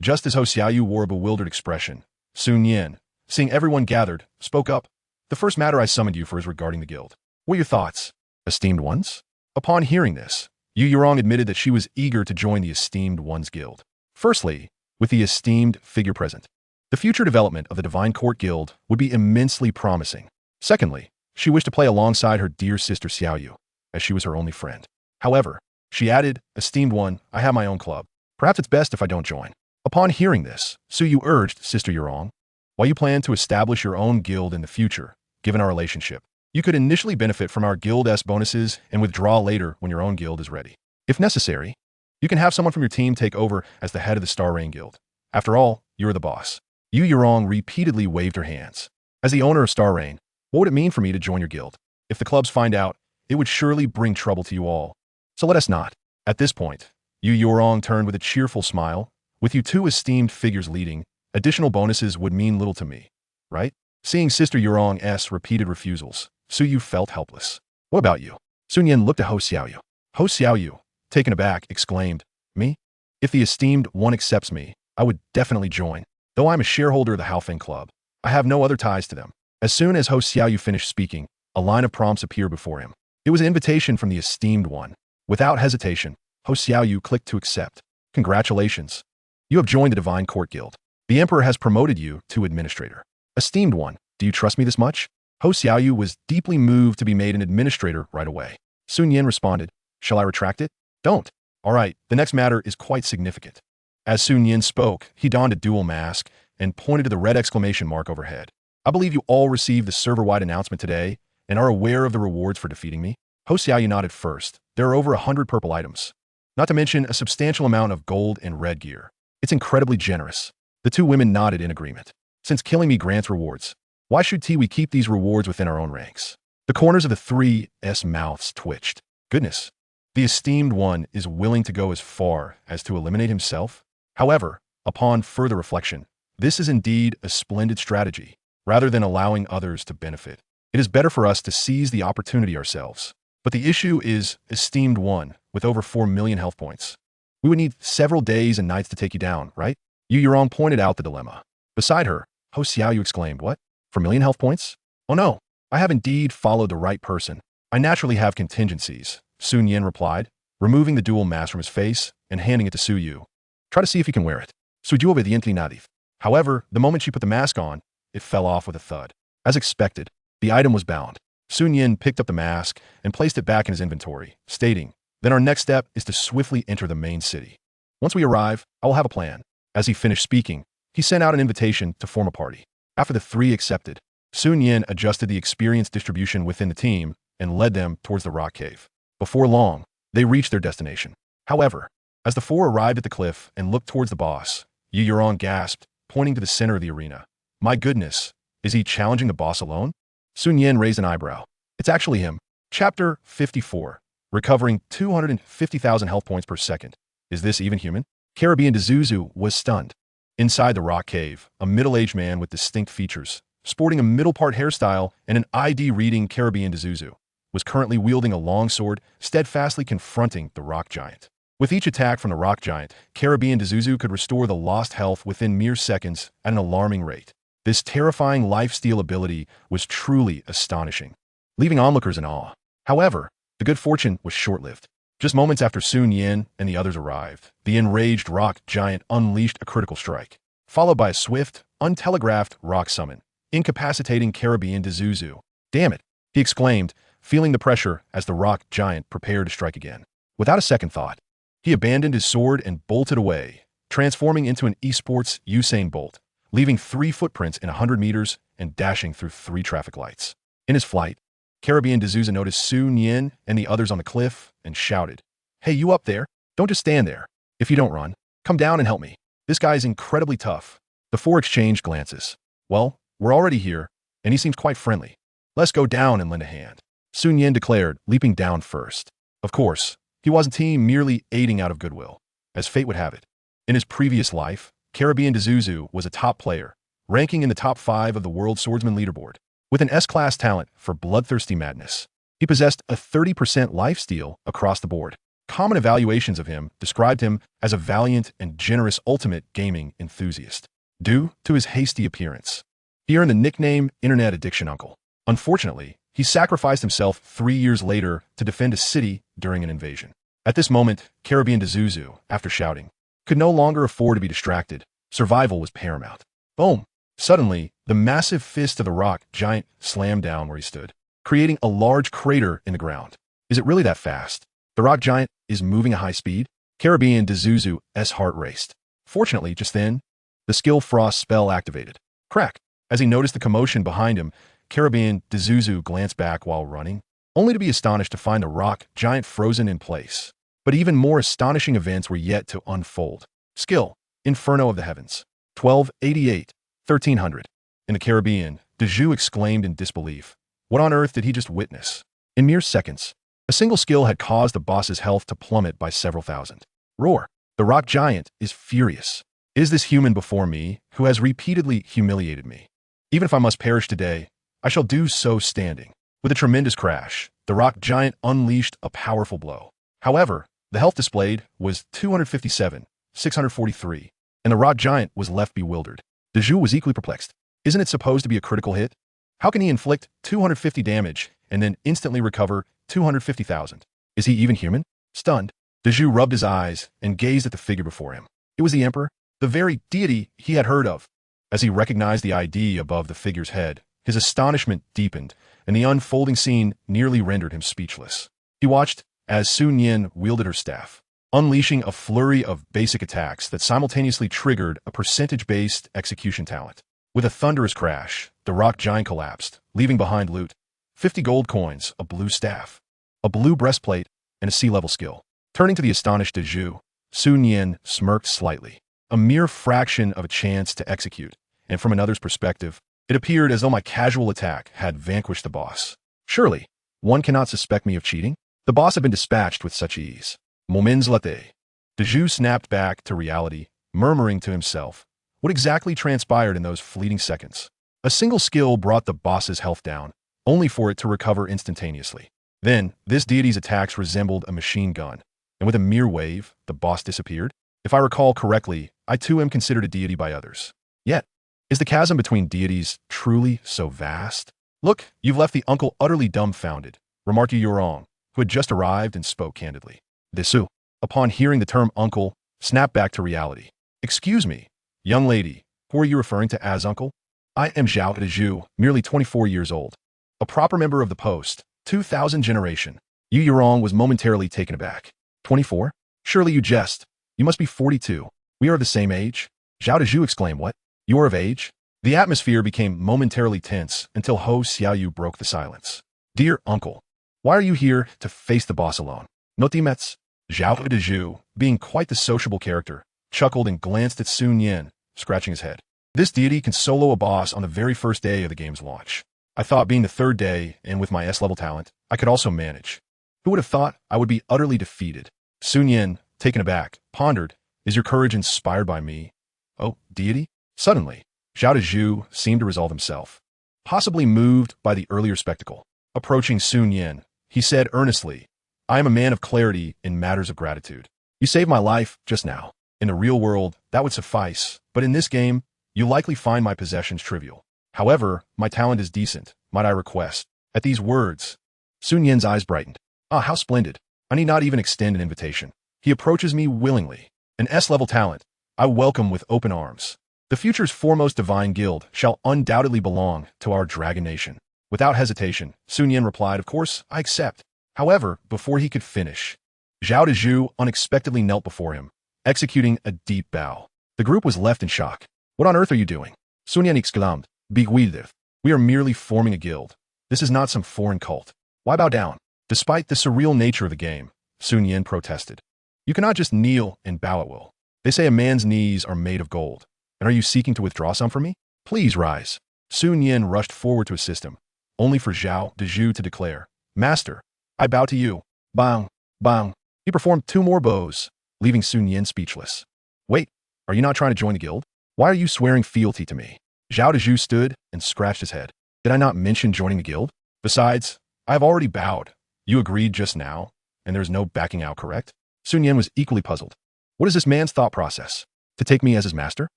Just as Ho Xiaoyu wore a bewildered expression, Sun Yan, seeing everyone gathered, spoke up. The first matter I summoned you for is regarding the guild. What are your thoughts, esteemed ones? Upon hearing this, Yu Yurong admitted that she was eager to join the esteemed ones guild. Firstly, with the esteemed figure present, the future development of the Divine Court Guild would be immensely promising. Secondly, she wished to play alongside her dear sister Xiaoyu, as she was her only friend. However, she added, esteemed one, I have my own club. Perhaps it's best if I don't join. Upon hearing this, Suyu urged Sister Yurong, while you plan to establish your own guild in the future, given our relationship, you could initially benefit from our guild-s bonuses and withdraw later when your own guild is ready. If necessary, you can have someone from your team take over as the head of the Star Rain Guild. After all, you're the boss. Yu Yurong repeatedly waved her hands. As the owner of Star Rain, what would it mean for me to join your guild? If the clubs find out, it would surely bring trouble to you all. So let us not. At this point, Yu Yurong turned with a cheerful smile. With you two esteemed figures leading, additional bonuses would mean little to me, right? Seeing Sister Yurong's repeated refusals, Suyu felt helpless. What about you? Sun Yin looked at Ho Xiaoyu. Ho Xiaoyu, taken aback, exclaimed, me? If the esteemed one accepts me, I would definitely join. Though I'm a shareholder of the Haofeng Club, I have no other ties to them. As soon as Ho Xiaoyu finished speaking, a line of prompts appeared before him. It was an invitation from the esteemed one. Without hesitation, Ho Xiaoyu clicked to accept. Congratulations. You have joined the Divine Court Guild. The Emperor has promoted you to administrator. Esteemed one, do you trust me this much? Ho Xiaoyu was deeply moved to be made an administrator right away. Sun Yin responded, shall I retract it? Don't. All right, the next matter is quite significant. As Sun Yin spoke, he donned a dual mask and pointed to the red exclamation mark overhead. I believe you all received the server-wide announcement today and are aware of the rewards for defeating me. Ho Xiaoyu nodded first. There are over 100 purple items, not to mention a substantial amount of gold and red gear. It's incredibly generous. The two women nodded in agreement. Since killing me grants rewards, why should we keep these rewards within our own ranks? The corners of the 3's mouths twitched. Goodness. The esteemed one is willing to go as far as to eliminate himself? However, upon further reflection, this is indeed a splendid strategy. Rather than allowing others to benefit, it is better for us to seize the opportunity ourselves. But the issue is, esteemed one, with over 4 million health points. We would need several days and nights to take you down, right? Yu Yurong pointed out the dilemma. Beside her, Ho Xiaoyu exclaimed, what? 4 million health points? Oh no, I have indeed followed the right person. I naturally have contingencies, Sun Yin replied, removing the dual mask from his face and handing it to Su Yu. Try to see if you can wear it. Suju obediently nodded. However, the moment she put the mask on, it fell off with a thud. As expected, the item was bound. Sun Yin picked up the mask and placed it back in his inventory, stating, then our next step is to swiftly enter the main city. Once we arrive, I will have a plan. As he finished speaking, he sent out an invitation to form a party. After the three accepted, Sun Yin adjusted the experience distribution within the team and led them towards the rock cave. Before long, they reached their destination. However, as the four arrived at the cliff and looked towards the boss, Yu Yurong gasped, pointing to the center of the arena. My goodness, is he challenging the boss alone? Sun Yin raised an eyebrow. It's actually him. Chapter 54. Recovering 250,000 health points per second. Is this even human? Caribbean Dezuzu was stunned. Inside the rock cave, a middle-aged man with distinct features, sporting a middle-part hairstyle and an ID-reading Caribbean Dezuzu, was currently wielding a long sword, steadfastly confronting the rock giant. With each attack from the rock giant, Caribbean Dezuzu could restore the lost health within mere seconds at an alarming rate. This terrifying lifesteal ability was truly astonishing, leaving onlookers in awe. However, the good fortune was short-lived. Just moments after Sun Yin and the others arrived, the enraged rock giant unleashed a critical strike, followed by a swift, untelegraphed rock summon, incapacitating Caribbean Dezuzu. Damn it, he exclaimed, feeling the pressure as the rock giant prepared to strike again. Without a second thought, he abandoned his sword and bolted away, transforming into an esports Usain Bolt, leaving 3 footprints in 100 meters and dashing through 3 traffic lights. In his flight, Caribbean Dezuzu noticed Sun Yin and the others on the cliff and shouted, Hey, you up there? Don't just stand there. If you don't run, come down and help me. This guy is incredibly tough. The four exchanged glances. Well, we're already here, and he seems quite friendly. Let's go down and lend a hand. Sun Yin declared, leaping down first. Of course, he wasn't merely aiding out of goodwill. As fate would have it, in his previous life, Caribbean Dezuzu was a top player, ranking in the top 5 of the World Swordsman leaderboard. With an S-class talent for bloodthirsty madness, he possessed a 30% lifesteal across the board. Common evaluations of him described him as a valiant and generous ultimate gaming enthusiast. Due to his hasty appearance, He earned the nickname Internet Addiction Uncle. Unfortunately, he sacrificed himself 3 years later to defend a city during an invasion. At this moment, Caribbean Dezuzu, after shouting, could no longer afford to be distracted. Survival was paramount. Boom! Suddenly, the massive fist of the rock giant slammed down where he stood, creating a large crater in the ground. Is it really that fast? The rock giant is moving at high speed? Caribbean Dezuzu's heart raced. Fortunately, just then, the skill frost spell activated. Crack! As he noticed the commotion behind him, Caribbean Dezuzu glanced back while running, only to be astonished to find the rock giant frozen in place. But even more astonishing events were yet to unfold. Skill, Inferno of the Heavens. 1288, 1300. In the Caribbean, Deju exclaimed in disbelief. What on earth did he just witness? In mere seconds, a single skill had caused the boss's health to plummet by several thousand. Roar! The rock giant is furious. Is this human before me who has repeatedly humiliated me? Even if I must perish today, I shall do so standing. With a tremendous crash, the rock giant unleashed a powerful blow. However, the health displayed was 257, 643, and the rock giant was left bewildered. Deju was equally perplexed. Isn't it supposed to be a critical hit? How can he inflict 250 damage and then instantly recover 250,000? Is he even human? Stunned, Deju rubbed his eyes and gazed at the figure before him. It was the emperor, the very deity he had heard of. As he recognized the ID above the figure's head, his astonishment deepened, and the unfolding scene nearly rendered him speechless. He watched as Nian wielded her staff, unleashing a flurry of basic attacks that simultaneously triggered a percentage-based execution talent. With a thunderous crash, the rock giant collapsed, leaving behind loot, 50 gold coins, a blue staff, a blue breastplate, and a sea-level skill. Turning to the astonished Deju, Nian smirked slightly. A mere fraction of a chance to execute, and from another's perspective, it appeared as though my casual attack had vanquished the boss. Surely, one cannot suspect me of cheating? The boss had been dispatched with such ease. Moments latte. Deju snapped back to reality, murmuring to himself. What exactly transpired in those fleeting seconds? A single skill brought the boss's health down, only for it to recover instantaneously. Then, this deity's attacks resembled a machine gun, and with a mere wave, the boss disappeared. If I recall correctly, I too am considered a deity by others. Yet, is the chasm between deities truly so vast? Look, you've left the uncle utterly dumbfounded, remarked Yurong, who had just arrived and spoke candidly. Desu, upon hearing the term uncle, snapped back to reality. Excuse me, young lady, who are you referring to as uncle? I am Zhao Deju, merely 24 years old. A proper member of the post, 2000 generation. Yu Yurong was momentarily taken aback. 24? Surely you jest. You must be 42. We are of the same age? Zhao Deju exclaimed, what? You are of age? The atmosphere became momentarily tense until Ho Xiaoyu broke the silence. Dear uncle, why are you here to face the boss alone? Notimets? Zhao Deju, being quite the sociable character, chuckled and glanced at Sun Yin, scratching his head. This deity can solo a boss on the very first day of the game's launch. I thought being the third day, and with my S-level talent, I could also manage. Who would have thought I would be utterly defeated? Sun Yin, taken aback, pondered, is your courage inspired by me? Oh, deity? Suddenly, Zhao Deju seemed to resolve himself, possibly moved by the earlier spectacle. Approaching Sun Yin, he said earnestly, I am a man of clarity in matters of gratitude. You saved my life just now. In the real world, that would suffice, but in this game, you'll likely find my possessions trivial. However, my talent is decent, might I request. At these words, Sun Yin's eyes brightened. Ah, how splendid. I need not even extend an invitation. He approaches me willingly. An S-level talent, I welcome with open arms. The future's foremost divine guild shall undoubtedly belong to our dragon nation. Without hesitation, Sun Yin replied, of course, I accept. However, before he could finish, Zhao Deju unexpectedly knelt before him, executing a deep bow. The group was left in shock. What on earth are you doing? Sun Yin exclaimed, bewildered. We are merely forming a guild. This is not some foreign cult. Why bow down? Despite the surreal nature of the game, Sun Yin protested. You cannot just kneel and bow at will. They say a man's knees are made of gold. And are you seeking to withdraw some from me? Please rise. Sun Yin rushed forward to assist him, only for Zhao Deju to declare, Master, I bow to you. Bang, bang. He performed 2 more bows, leaving Sun Yin speechless. Wait, are you not trying to join the guild? Why are you swearing fealty to me? Zhao Deju stood and scratched his head. Did I not mention joining the guild? Besides, I have already bowed. You agreed just now, and there's no backing out, correct? Sun Yin was equally puzzled. What is this man's thought process? To take me as his master?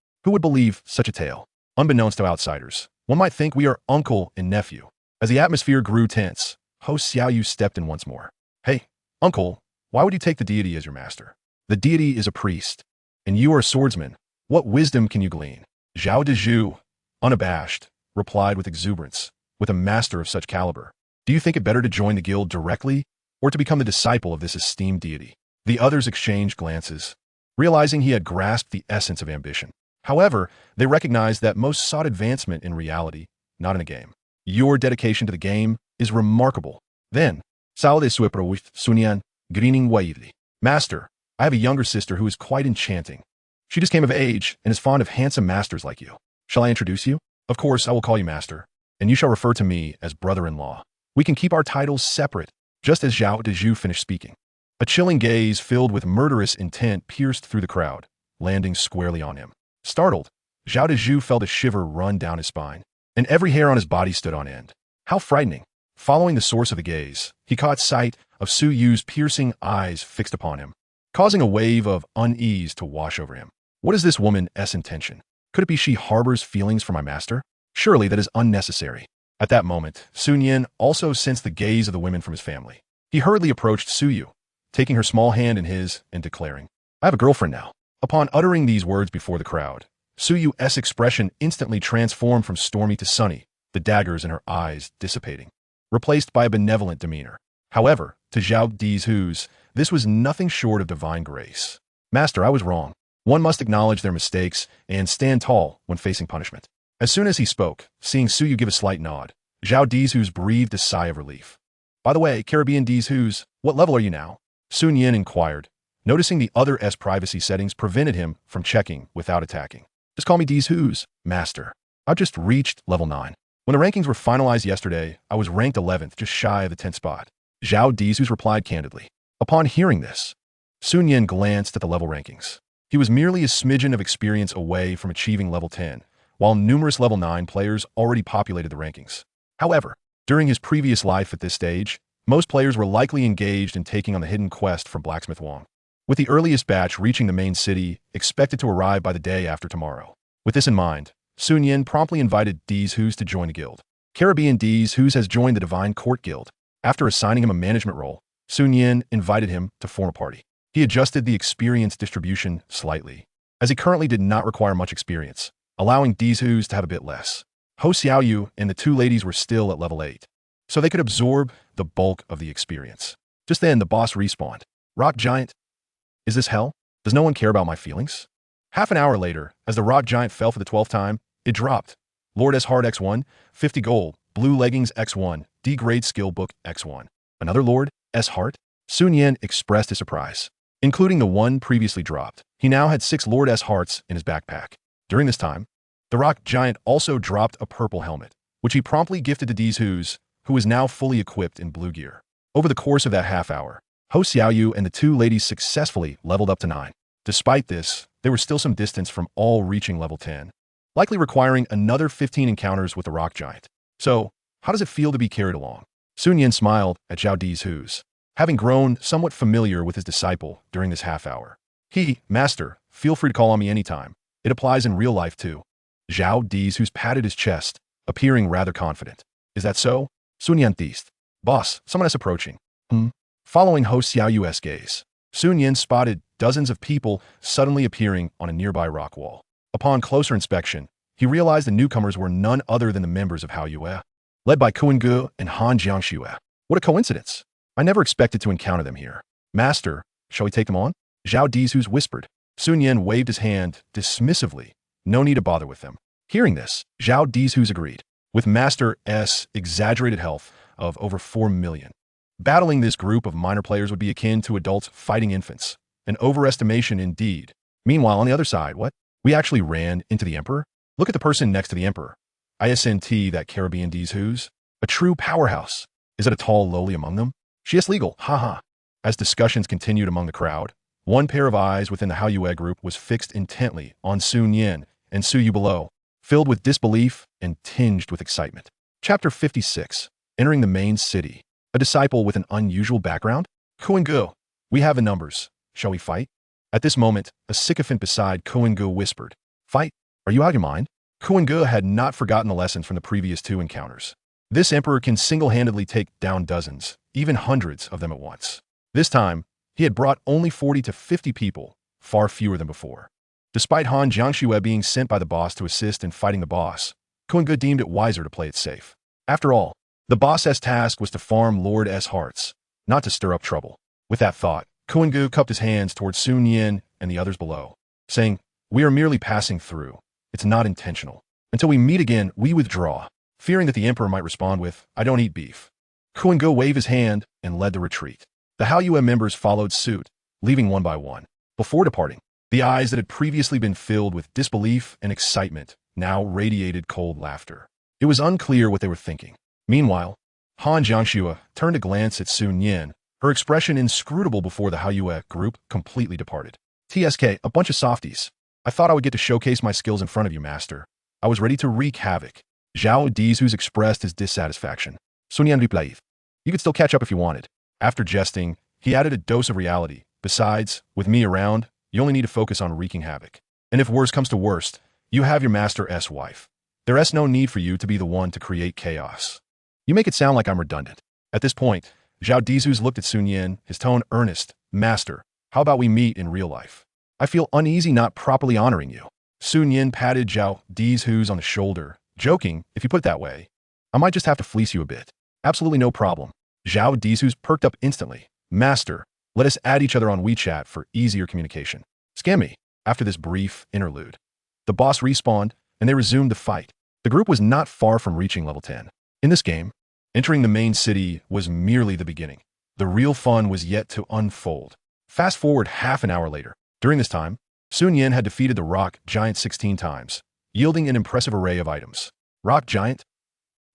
Who would believe such a tale? Unbeknownst to outsiders, One might think we are uncle and nephew. As the atmosphere grew tense, host Xiaoyu stepped in once more. Hey, uncle, why would you take the deity as your master? The deity is a priest, and you are a swordsman. What wisdom can you glean? Zhao Dezhu, unabashed, replied with exuberance. With a master of such caliber, do you think it better to join the guild directly or to become the disciple of this esteemed deity? The others exchanged glances, realizing he had grasped the essence of ambition. However, they recognized that most sought advancement in reality, not in a game. Your dedication to the game is remarkable. Then, Salde Suepro with Sunian, grinning widely. Master, I have a younger sister who is quite enchanting. She just came of age and is fond of handsome masters like you. Shall I introduce you? Of course, I will call you master, and you shall refer to me as brother-in-law. We can keep our titles separate. Just as Zhao Dezhu finished speaking, a chilling gaze filled with murderous intent pierced through the crowd, landing squarely on him. Startled, Zhao Dezhu felt a shiver run down his spine, and every hair on his body stood on end. How frightening! Following the source of the gaze, he caught sight of Su Yu's piercing eyes fixed upon him, causing a wave of unease to wash over him. What is this woman's intention? Could it be she harbors feelings for my master? Surely that is unnecessary. At that moment, Sun Yin also sensed the gaze of the women from his family. He hurriedly approached Su Yu, taking her small hand in his and declaring, I have a girlfriend now. Upon uttering these words before the crowd, Su Yu's expression instantly transformed from stormy to sunny, the daggers in her eyes dissipating, replaced by a benevolent demeanor. However, to Zhao Dezhu's, this was nothing short of divine grace. Master, I was wrong. One must acknowledge their mistakes and stand tall when facing punishment. As soon as he spoke, seeing Su Yu give a slight nod, Zhao Dezhu's breathed a sigh of relief. By the way, Caribbean Dezhu's, what level are you now? Sun Yin inquired, noticing the other's privacy settings prevented him from checking without attacking. Just call me Dezhu's, master. I've just reached level 9. When the rankings were finalized yesterday, I was ranked 11th, just shy of the 10th spot. Zhao Dezhu's replied candidly. Upon hearing this, Sun Yin glanced at the level rankings. He was merely a smidgen of experience away from achieving level 10, while numerous level 9 players already populated the rankings. However, during his previous life at this stage, most players were likely engaged in taking on the hidden quest from Blacksmith Wong, with the earliest batch reaching the main city expected to arrive by the day after tomorrow. With this in mind, Sun Yin promptly invited Dezhu's to join the guild. Caribbean Dezhu's has joined the Divine Court Guild. After assigning him a management role, Sun Yin invited him to form a party. He adjusted the experience distribution slightly, as he currently did not require much experience, allowing Dezhu's to have a bit less. Ho Xiaoyu and the two ladies were still at level 8, so they could absorb the bulk of the experience. Just then, the boss respawned. Rock Giant, is this hell? Does no one care about my feelings? Half an hour later, as the rock giant fell for the 12th time, it dropped. Lord S. Hard X1, 50 gold, blue leggings X1, D-grade skill book X1. Another Lord S. Hart? Sun Yin expressed his surprise. Including the one previously dropped, he now had 6 Lord S. Hearts in his backpack. During this time, the rock giant also dropped a purple helmet, which he promptly gifted to Dezhu's, who was now fully equipped in blue gear. Over the course of that half hour, Ho Xiaoyu and the two ladies successfully leveled up to 9. Despite this, there was still some distance from all reaching level 10, likely requiring another 15 encounters with the rock giant. So, how does it feel to be carried along? Sun Yin smiled at Zhao Dezhu's, having grown somewhat familiar with his disciple during this half hour. Master, feel free to call on me anytime. It applies in real life too. Zhao Dezhu's patted his chest, appearing rather confident. Is that so? Sun Yin teased. Boss, someone is approaching. Following Ho Xiaoyu's gaze, Sun Yin spotted dozens of people suddenly appearing on a nearby rock wall. Upon closer inspection, he realized the newcomers were none other than the members of Hao Yue, led by Kuan Gu and Han Jiangxue. What a coincidence! I never expected to encounter them here. Master, shall we take them on? Zhao Dezhu's whispered. Sun Yin waved his hand dismissively. No need to bother with them. Hearing this, Zhao Dezhu's agreed. With Master's exaggerated health of over 4 million, battling this group of minor players would be akin to adults fighting infants. An overestimation indeed. Meanwhile, on the other side, what? We actually ran into the Emperor? Look at the person next to the Emperor. ISNT, that Caribbean Dezhu's. A true powerhouse. Is it a tall lowly among them? She is legal, haha. As discussions continued among the crowd, one pair of eyes within the Hao Yue group was fixed intently on Sun Yin and Su Yu below, filled with disbelief and tinged with excitement. Chapter 56. Entering the main city. A disciple with an unusual background? Kuan Gu, we have the numbers. Shall we fight? At this moment, a sycophant beside Kuan Gu whispered, Fight? Are you out of your mind? Kuan-ge had not forgotten the lesson from the previous two encounters. This emperor can single-handedly take down dozens, even hundreds of them at once. This time, he had brought only 40 to 50 people, far fewer than before. Despite Han Jiangxue being sent by the boss to assist in fighting the boss, Kuan-ge deemed it wiser to play it safe. After all, the boss's task was to farm Lord S hearts, not to stir up trouble. With that thought, Kuan-ge cupped his hands towards Su Nian and the others below, saying, "We are merely passing through. It's not intentional. Until we meet again, we withdraw." Fearing that the emperor might respond with, "I don't eat beef," Kuan-ge waved his hand and led the retreat. The Haoyue members followed suit, leaving one by one. Before departing, the eyes that had previously been filled with disbelief and excitement now radiated cold laughter. It was unclear what they were thinking. Meanwhile, Han Jiangxue turned a glance at Su Nian, her expression inscrutable before the Haoyue group completely departed. "TSK, a bunch of softies. I thought I would get to showcase my skills in front of you, master. I was ready to wreak havoc." Zhao Dizhu's expressed his dissatisfaction. "Sun Yan replied, you could still catch up if you wanted." After jesting, he added a dose of reality. "Besides, with me around, you only need to focus on wreaking havoc. And if worst comes to worst, you have your master's wife. There's no need for you to be the one to create chaos." "You make it sound like I'm redundant." At this point, Zhao Dizhu's looked at Sun Yan, his tone earnest. "Master, how about we meet in real life? I feel uneasy not properly honoring you." Sun Yan patted Zhao Dizhu's on the shoulder, joking, "If you put it that way, I might just have to fleece you a bit." "Absolutely no problem." Zhao Dizhu's perked up instantly. "Master, let us add each other on WeChat for easier communication." "Scam me." After this brief interlude, the boss respawned, and they resumed the fight. The group was not far from reaching level 10. In this game, entering the main city was merely the beginning. The real fun was yet to unfold. Fast forward half an hour later. During this time, Sun Yan had defeated the rock giant 16 times, yielding an impressive array of items. "Rock giant?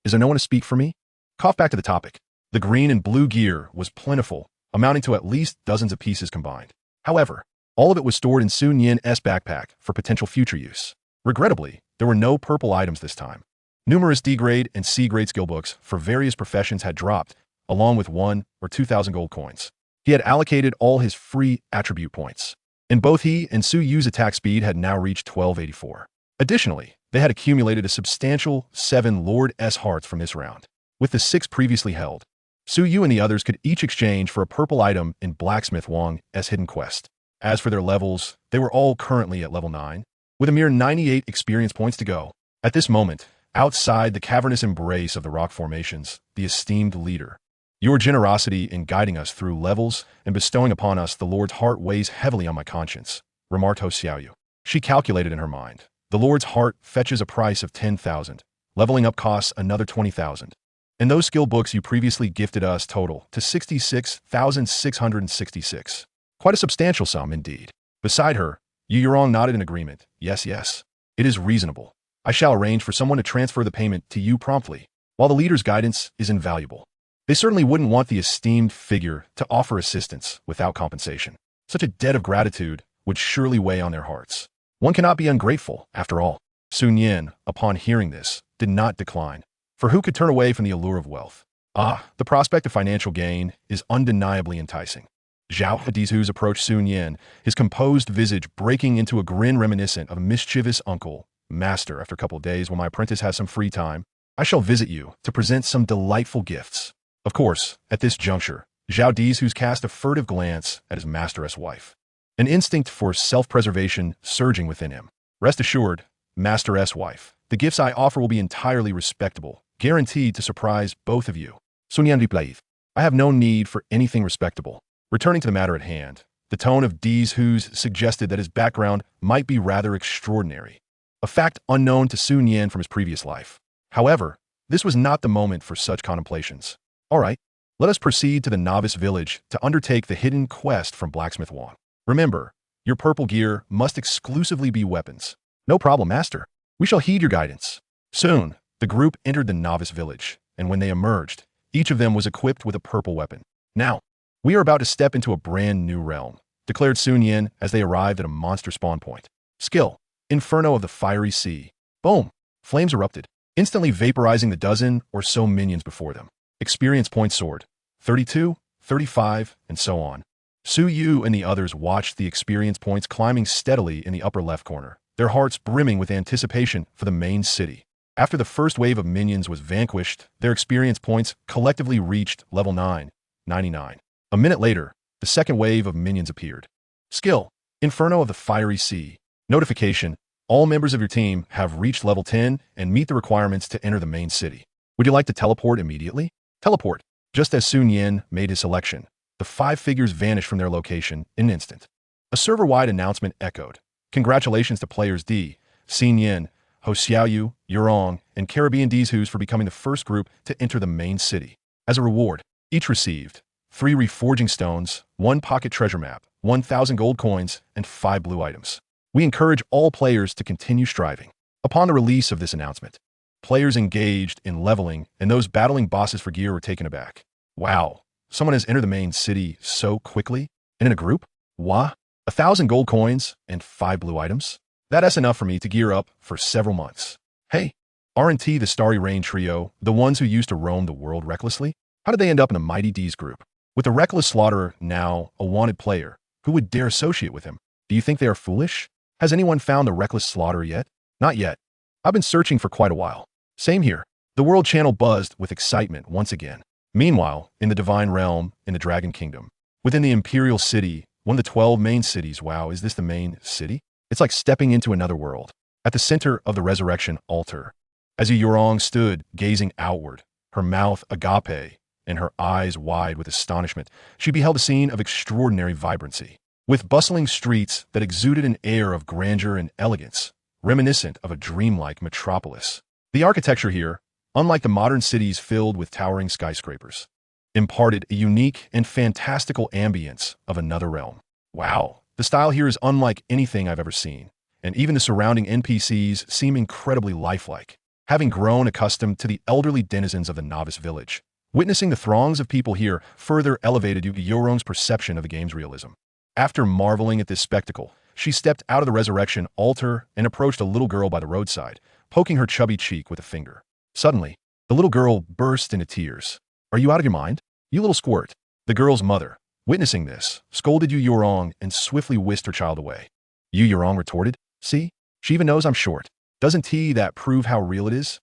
Is there no one to speak for me?" Cough back to the topic. The green and blue gear was plentiful, amounting to at least dozens of pieces combined. However, all of it was stored in Sun Yan's backpack for potential future use. Regrettably, there were no purple items this time. Numerous D-grade and C-grade skill books for various professions had dropped, along with 1 or 2,000 gold coins. He had allocated all his free attribute points, and both he and Su Yu's attack speed had now reached 1284. Additionally, they had accumulated a substantial 7 Lord S hearts from this round. With the 6 previously held, Su Yu and the others could each exchange for a purple item in Blacksmith Wang's hidden quest. As for their levels, they were all currently at level 9, with a mere 98 experience points to go. At this moment, outside the cavernous embrace of the rock formations, the esteemed leader, "Your generosity in guiding us through levels and bestowing upon us the Lord's heart weighs heavily on my conscience," remarked Ho Xiaoyu. She calculated in her mind. The Lord's heart fetches a price of 10,000. Leveling up costs another 20,000. And those skill books you previously gifted us total to 66,666. Quite a substantial sum indeed. Beside her, Yu Yurong nodded in agreement. "Yes, yes. It is reasonable. I shall arrange for someone to transfer the payment to you promptly. While the leader's guidance is invaluable, they certainly wouldn't want the esteemed figure to offer assistance without compensation. Such a debt of gratitude would surely weigh on their hearts. One cannot be ungrateful, after all." Sun Yan, upon hearing this, did not decline. For who could turn away from the allure of wealth? The prospect of financial gain is undeniably enticing. Zhao Dizhu's approached Sun Yan, his composed visage breaking into a grin reminiscent of a mischievous uncle. "Master, after a couple of days when my apprentice has some free time, I shall visit you to present some delightful gifts." Of course, at this juncture, Zhao Dizhu's cast a furtive glance at his master's wife, an instinct for self-preservation surging within him. "Rest assured, master's wife, the gifts I offer will be entirely respectable, guaranteed to surprise both of you." Sun Yan replied, "I have no need for anything respectable." Returning to the matter at hand, the tone of Dizhu's suggested that his background might be rather extraordinary, a fact unknown to Sun Yan from his previous life. However, this was not the moment for such contemplations. "All right, let us proceed to the novice village to undertake the hidden quest from Blacksmith Wang. Remember, your purple gear must exclusively be weapons." "No problem, master. We shall heed your guidance." Soon, the group entered the novice village, and when they emerged, each of them was equipped with a purple weapon. "Now, we are about to step into a brand new realm," declared Sun Yan as they arrived at a monster spawn point. Skill: Inferno of the Fiery Sea. Boom! Flames erupted, instantly vaporizing the dozen or so minions before them. Experience point soared. 32, 35, and so on. Su Yu and the others watched the experience points climbing steadily in the upper left corner, their hearts brimming with anticipation for the main city. After the first wave of minions was vanquished, their experience points collectively reached level 999. A minute later, the second wave of minions appeared. Skill: Inferno of the Fiery Sea. Notification: all members of your team have reached level 10 and meet the requirements to enter the main city. Would you like to teleport immediately? Teleport. Just as Nian made his selection, the 5 figures vanished from their location in an instant. A server-wide announcement echoed. Congratulations to players D, Nian, Ho Xiaoyu, Yurong, and Caribbean D's for becoming the first group to enter the main city. As a reward, each received 3 reforging stones, 1 pocket treasure map, 1,000 gold coins, and 5 blue items. We encourage all players to continue striving. Upon the release of this announcement, players engaged in leveling and those battling bosses for gear were taken aback. Wow, someone has entered the main city so quickly? And in a group? Wah? 1,000 gold coins and 5 blue items? That's enough for me to gear up for several months. Hey, aren't the Starry Rain trio the ones who used to roam the world recklessly? How did they end up in a mighty D's group? With the reckless slaughterer now a wanted player, who would dare associate with him? Do you think they are foolish? Has anyone found the reckless slaughterer yet? Not yet. I've been searching for quite a while. Same here. The world channel buzzed with excitement once again. Meanwhile, in the Divine Realm, in the Dragon Kingdom, within the Imperial City, one of the 12 main cities. Wow, is this the main city? It's like stepping into another world. At the center of the resurrection altar, as Yurong stood gazing outward, her mouth agape and her eyes wide with astonishment, she beheld a scene of extraordinary vibrancy, with bustling streets that exuded an air of grandeur and elegance, reminiscent of a dreamlike metropolis. The architecture here, unlike the modern cities filled with towering skyscrapers, imparted a unique and fantastical ambience of another realm. Wow, the style here is unlike anything I've ever seen, and even the surrounding NPCs seem incredibly lifelike. Having grown accustomed to the elderly denizens of the novice village, witnessing the throngs of people here further elevated Yurong's perception of the game's realism. After marveling at this spectacle, she stepped out of the resurrection altar and approached a little girl by the roadside, poking her chubby cheek with a finger. Suddenly, the little girl burst into tears. "Are you out of your mind? You little squirt." The girl's mother, witnessing this, scolded Yurong and swiftly whisked her child away. Yurong retorted, "See? She even knows I'm short. Doesn't that prove how real it is?"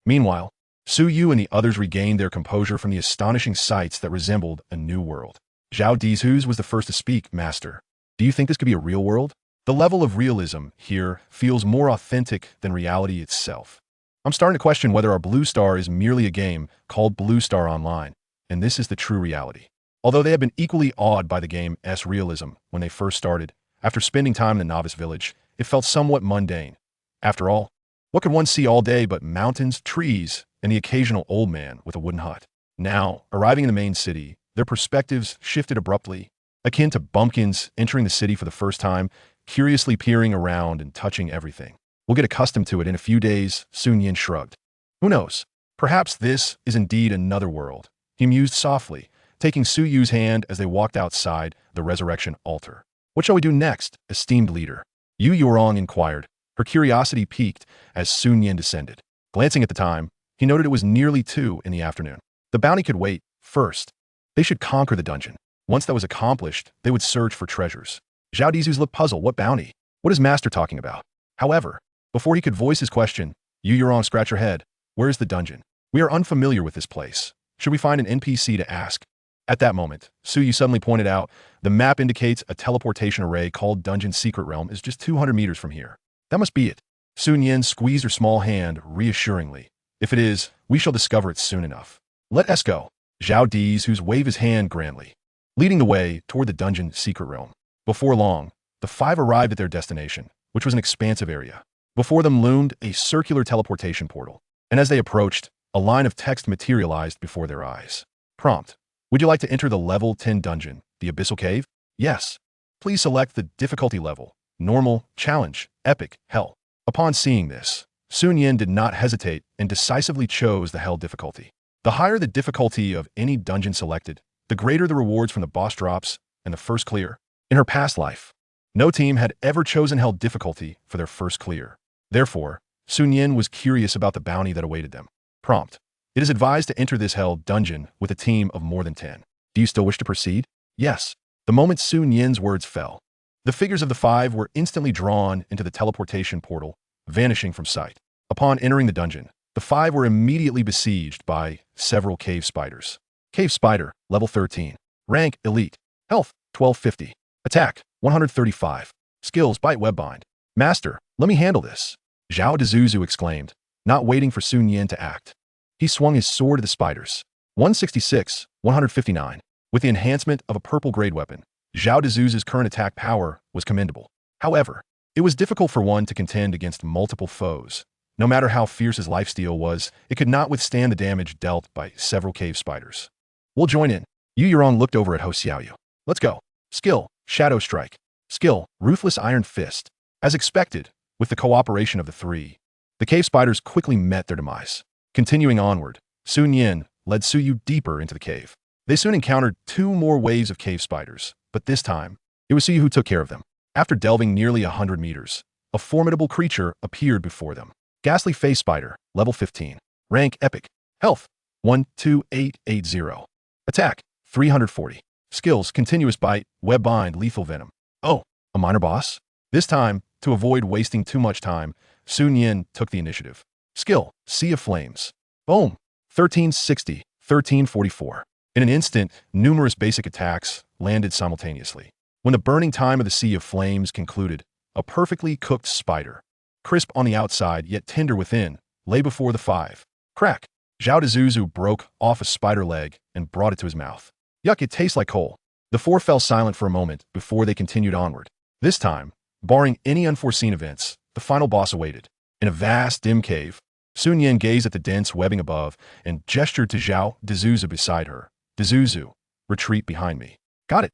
Meanwhile, Su Yu and the others regained their composure from the astonishing sights that resembled a new world. Zhao Dizhu's was the first to speak. "Master, do you think this could be a real world? The level of realism here feels more authentic than reality itself. I'm starting to question whether our Blue Star is merely a game called Blue Star Online, and this is the true reality." Although they had been equally awed by the game's realism when they first started, after spending time in the novice village, it felt somewhat mundane. After all, what could one see all day but mountains, trees, and the occasional old man with a wooden hut? Now, arriving in the main city, their perspectives shifted abruptly, akin to bumpkins entering the city for the first time, curiously peering around and touching everything. "We'll get accustomed to it in a few days," Sun Yin shrugged. "Who knows? Perhaps this is indeed another world," he mused softly, taking Su Yu's hand as they walked outside the resurrection altar. "What shall we do next, esteemed leader?" Yurong inquired, her curiosity piqued as Sun Yin descended. Glancing at the time, he noted it was nearly 2 in the afternoon. The bounty could wait. First, they should conquer the dungeon. Once that was accomplished, they would search for treasures. Zhao Dizhu's looked puzzled. What bounty? What is Master talking about? However, before he could voice his question, Yurong scratched her head. "Where is the dungeon? We are unfamiliar with this place. Should we find an NPC to ask?" At that moment, Su Yu suddenly pointed out, "The map indicates a teleportation array called Dungeon Secret Realm is just 200 meters from here. That must be it." Sun Yin squeezed her small hand reassuringly. "If it is, we shall discover it soon enough. Let us go." Zhao Dizhu's waved his hand grandly, leading the way toward the Dungeon Secret Realm. Before long, the 5 arrived at their destination, which was an expansive area. Before them loomed a circular teleportation portal, and as they approached, a line of text materialized before their eyes. Prompt: "Would you like to enter the level 10 dungeon, the Abyssal Cave? Yes. Please select the difficulty level: normal, challenge, epic, hell." Upon seeing this, Sun Yin did not hesitate and decisively chose the hell difficulty. The higher the difficulty of any dungeon selected, the greater the rewards from the boss drops and the first clear. In her past life, no team had ever chosen hell difficulty for their first clear. Therefore, Sun Yin was curious about the bounty that awaited them. Prompt: "It is advised to enter this hell dungeon with a team of more than 10. Do you still wish to proceed?" "Yes." The moment Sun Yin's words fell, The figures of the five were instantly drawn into the teleportation portal, vanishing from sight. Upon entering the dungeon, the five were immediately besieged by several cave spiders. Cave Spider, level 13. Rank, Elite. Health, 1250. Attack, 135. Skills, Bite Webbind. Master, let me handle this. Zhao Dezuzu exclaimed, not waiting for Sun Yin to act. He swung his sword at the spiders. 166, 159. With the enhancement of a purple-grade weapon, Zhao Dezuzu's current attack power was commendable. However, it was difficult for one to contend against multiple foes. No matter how fierce his lifesteal was, it could not withstand the damage dealt by several cave spiders. We'll join in. Yu Yurong looked over at Ho Xiaoyu. Let's go. Skill, Shadow Strike. Skill, Ruthless Iron Fist. As expected, with the cooperation of the three, the cave spiders quickly met their demise. Continuing onward, Sun Yin led Suyu deeper into the cave. They soon encountered two more waves of cave spiders, but this time, it was Suyu who took care of them. After delving nearly 100 meters, a formidable creature appeared before them. Ghastly Face Spider, level 15. Rank, Epic. Health, 12880. Attack, 340. Skills, Continuous Bite, Webbind, Lethal Venom. Oh, a minor boss? This time, to avoid wasting too much time, Sun Yin took the initiative. Skill, Sea of Flames. Boom, 1360, 1344. In an instant, numerous basic attacks landed simultaneously. When the burning time of the Sea of Flames concluded, a perfectly cooked spider, crisp on the outside yet tender within, lay before the five. Crack! Zhao Dezuzu broke off a spider leg and brought it to his mouth. Yuck, it tastes like coal. The four fell silent for a moment before they continued onward. This time, barring any unforeseen events, the final boss awaited. In a vast, dim cave, Sun Yin gazed at the dense webbing above and gestured to Zhao Dezuzu beside her. Dezuzu, retreat behind me. Got it.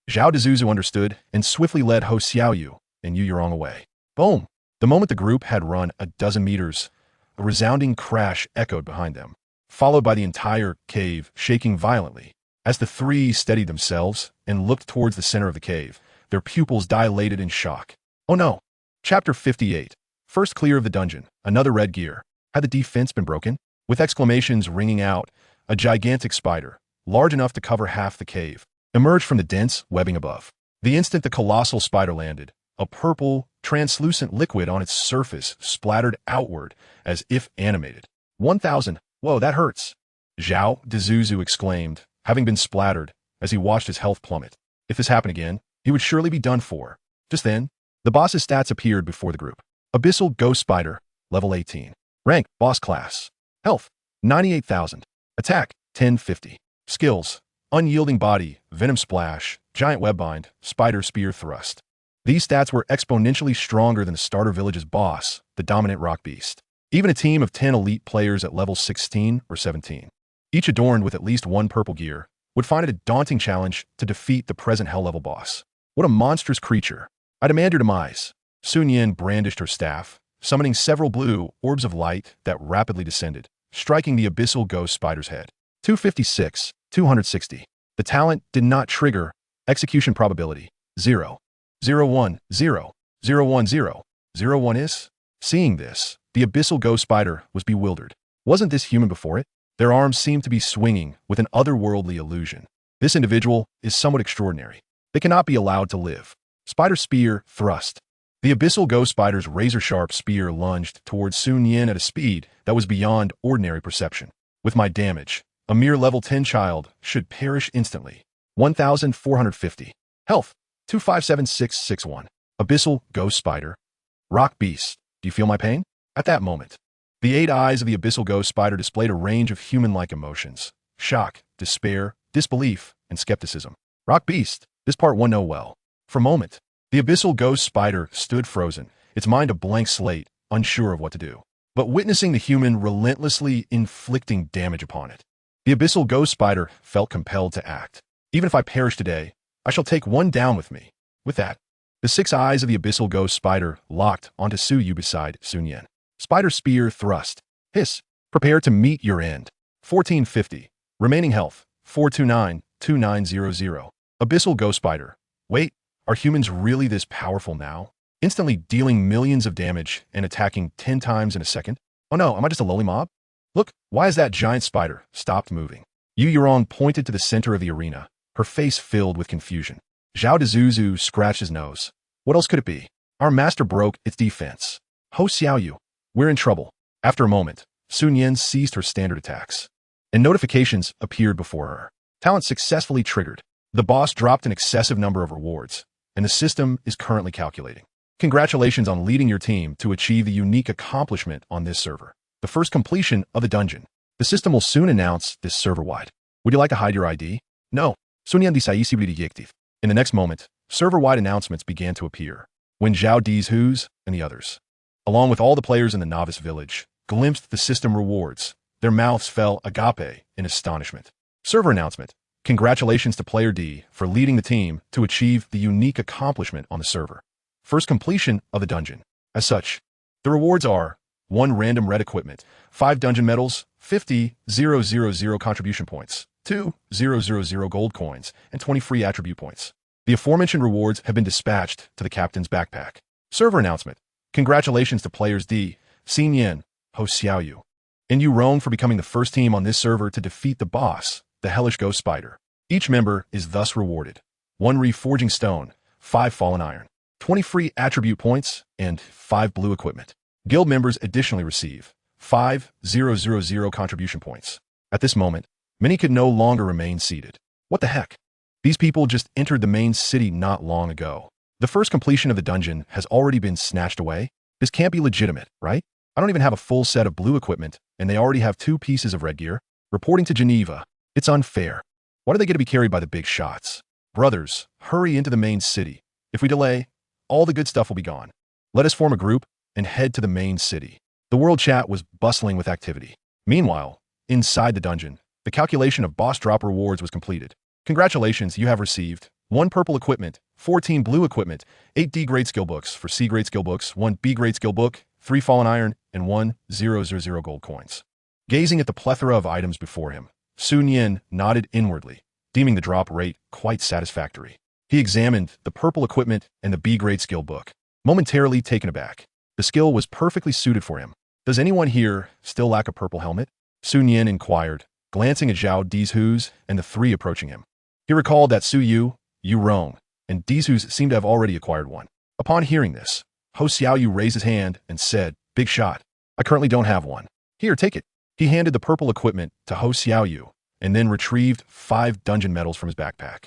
Zhao Dezuzu understood and swiftly led Ho Xiaoyu and Yu Yurong away. Boom! The moment the group had run a dozen meters, a resounding crash echoed behind them, followed by the entire cave shaking violently. As the three steadied themselves and looked towards the center of the cave, their pupils dilated in shock. Oh no! Chapter 58. First clear of the dungeon, another red gear. Had the defense been broken? With exclamations ringing out, a gigantic spider, large enough to cover half the cave, emerged from the dense webbing above. The instant the colossal spider landed, a purple, translucent liquid on its surface splattered outward as if animated. 1,000. Whoa, that hurts. Zhao Dezuzu exclaimed, having been splattered, as he watched his health plummet. If this happened again, he would surely be done for. Just then, the boss's stats appeared before the group. Abyssal Ghost Spider, level 18. Rank, Boss Class. Health, 98,000. Attack, 1050. Skills, Unyielding Body, Venom Splash, Giant Webbind, Spider Spear Thrust. These stats were exponentially stronger than the starter village's boss, the dominant rock beast. Even a team of 10 elite players at level 16 or 17, each adorned with at least one purple gear, would find it a daunting challenge to defeat the present hell-level boss. What a monstrous creature. I demand your demise. Sun Yin brandished her staff, summoning several blue orbs of light that rapidly descended, striking the abyssal ghost spider's head. 256, 260. The talent did not trigger. Execution probability, 0. 010, 010, 01 is? Seeing this, the abyssal ghost spider was bewildered. Wasn't this human before it? Their arms seemed to be swinging with an otherworldly illusion. This individual is somewhat extraordinary. They cannot be allowed to live. Spider Spear Thrust. The abyssal ghost spider's razor-sharp spear lunged towards Sun Yin at a speed that was beyond ordinary perception. With my damage, a mere level 10 child should perish instantly. 1,450. Health, 257661. Abyssal Ghost Spider. Rock Beast. Do you feel my pain? At that moment, the 8 eyes of the abyssal ghost spider displayed a range of human-like emotions. Shock, despair, disbelief, and skepticism. Rock Beast. This part one know well. For a moment, the abyssal ghost spider stood frozen, its mind a blank slate, unsure of what to do. But witnessing the human relentlessly inflicting damage upon it, the abyssal ghost spider felt compelled to act. Even if I perish today, I shall take one down with me. With that, the 6 eyes of the abyssal ghost spider locked onto Suyu beside Sun Yin. Spider Spear Thrust. Hiss. Prepare to meet your end. 1450. Remaining health, 429, 2900. Abyssal Ghost Spider. Wait, are humans really this powerful now? Instantly dealing millions of damage and attacking 10 times in a second? Oh no, am I just a lowly mob? Look, why is that giant spider stopped moving? Yu Yurong pointed to the center of the arena, her face filled with confusion. Zhao Dezuzu scratched his nose. What else could it be? Our master broke its defense. Ho Xiaoyu, we're in trouble. After a moment, Su Nian ceased her standard attacks, and notifications appeared before her. Talent successfully triggered. The boss dropped an excessive number of rewards, and the system is currently calculating. Congratulations on leading your team to achieve the unique accomplishment on this server. The first completion of the dungeon. The system will soon announce this server-wide. Would you like to hide your ID? No. In the next moment, server-wide announcements began to appear, when Zhao Di's Who's and the others, along with all the players in the novice village, glimpsed the system rewards. Their mouths fell agape in astonishment. Server announcement. Congratulations to Player D for leading the team to achieve the unique accomplishment on the server. First completion of the dungeon. As such, the rewards are 1 random red equipment, 5 dungeon medals, 50,000 contribution points, 2,000 gold coins, and 20 free attribute points. The aforementioned rewards have been dispatched to the captain's backpack. Server announcement. Congratulations to players D, Nian, Ho Xiaoyu, and Yu Rong for becoming the first team on this server to defeat the boss, the Hellish Ghost Spider. Each member is thus rewarded 1 reforging stone, 5 fallen iron, 20 free attribute points, and 5 blue equipment. Guild members additionally receive 5,000 contribution points. At this moment, many could no longer remain seated. What the heck? These people just entered the main city not long ago. The first completion of the dungeon has already been snatched away. This can't be legitimate, right? I don't even have a full set of blue equipment, and they already have 2 pieces of red gear. Reporting to Geneva. It's unfair. Why do they get to be carried by the big shots? Brothers, hurry into the main city. If we delay, all the good stuff will be gone. Let us form a group and head to the main city. The world chat was bustling with activity. Meanwhile, inside the dungeon, the calculation of boss drop rewards was completed. Congratulations, you have received 1 purple equipment, 14 blue equipment, 8 D grade skill books for C grade skill books, 1 B grade skill book, 3 fallen iron, and 1,000 gold coins. Gazing at the plethora of items before him, Su Nian nodded inwardly, deeming the drop rate quite satisfactory. He examined the purple equipment and the B grade skill book, momentarily taken aback. The skill was perfectly suited for him. Does anyone here still lack a purple helmet? Su Nian inquired, glancing at Zhao Di's Who's and the 3 approaching him. He recalled that Su Yu, Yu Rong, and Di's Who's seemed to have already acquired one. Upon hearing this, Ho Xiaoyu raised his hand and said, "Big shot. I currently don't have one. Here, take it." He handed the purple equipment to Ho Xiaoyu and then retrieved 5 dungeon medals from his backpack.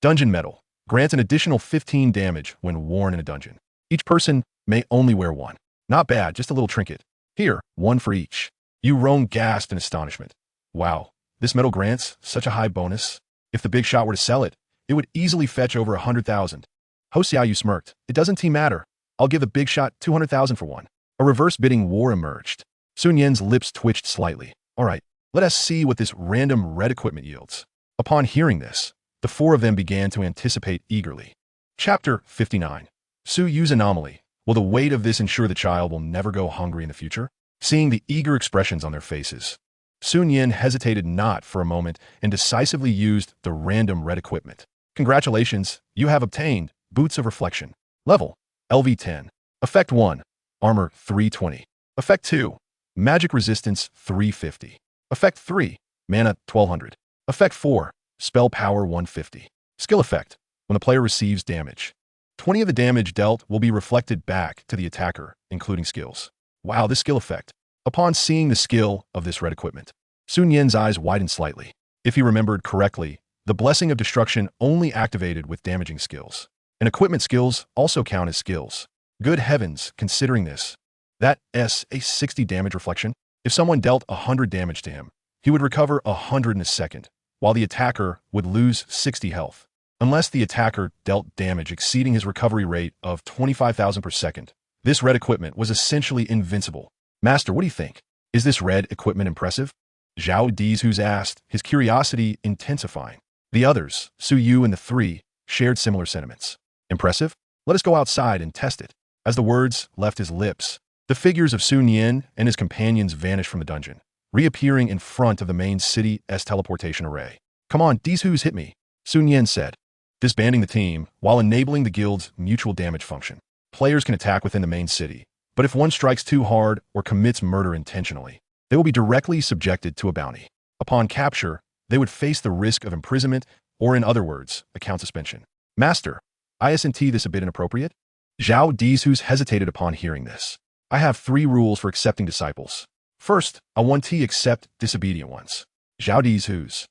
Dungeon medal grants an additional 15 damage when worn in a dungeon. Each person may only wear 1. Not bad, just a little trinket. Here, 1 for each. Yu Rong gasped in astonishment. Wow, this medal grants such a high bonus. If the big shot were to sell it, it would easily fetch over 100,000. Ho Xiaoyu smirked. It doesn't matter. I'll give the big shot 200,000 for 1. A reverse bidding war emerged. Sun Yan's lips twitched slightly. All right, let us see what this random red equipment yields. Upon hearing this, the 4 of them began to anticipate eagerly. Chapter 59. Su Yu's anomaly. Will the weight of this ensure the child will never go hungry in the future? Seeing the eager expressions on their faces, Sun Yan hesitated not for a moment and decisively used the random red equipment. Congratulations, you have obtained Boots of Reflection. Level, LV10. Effect 1, Armor 320. Effect 2, Magic Resistance 350. Effect 3, Mana 1200. Effect 4, Spell Power 150. Skill effect, when the player receives damage, 20 of the damage dealt will be reflected back to the attacker, including skills. Wow, this skill effect. Upon seeing the skill of this red equipment, Sun Yan's eyes widened slightly. If he remembered correctly, the Blessing of Destruction only activated with damaging skills. And equipment skills also count as skills. Good heavens, considering this. That's a 60 damage reflection. If someone dealt 100 damage to him, he would recover 100 in a second, while the attacker would lose 60 health. Unless the attacker dealt damage exceeding his recovery rate of 25,000 per second. This red equipment was essentially invincible. Master, what do you think? Is this red equipment impressive? Zhao Dizhu's asked, his curiosity intensifying. The others, Su Yu and the 3, shared similar sentiments. Impressive? Let us go outside and test it. As the words left his lips, the figures of Sun Yan and his companions vanished from the dungeon, reappearing in front of the main city's teleportation array. Come on, Dizhu's hit me, Sun Yan said, disbanding the team while enabling the guild's mutual damage function. Players can attack within the main city, but if one strikes too hard or commits murder intentionally, they will be directly subjected to a bounty. Upon capture, they would face the risk of imprisonment or, in other words, account suspension. Master, isn't this a bit inappropriate? Zhao Dizhu's hesitated upon hearing this. I have 3 rules for accepting disciples. First, I want to accept disobedient ones. Zhao Dizhu's.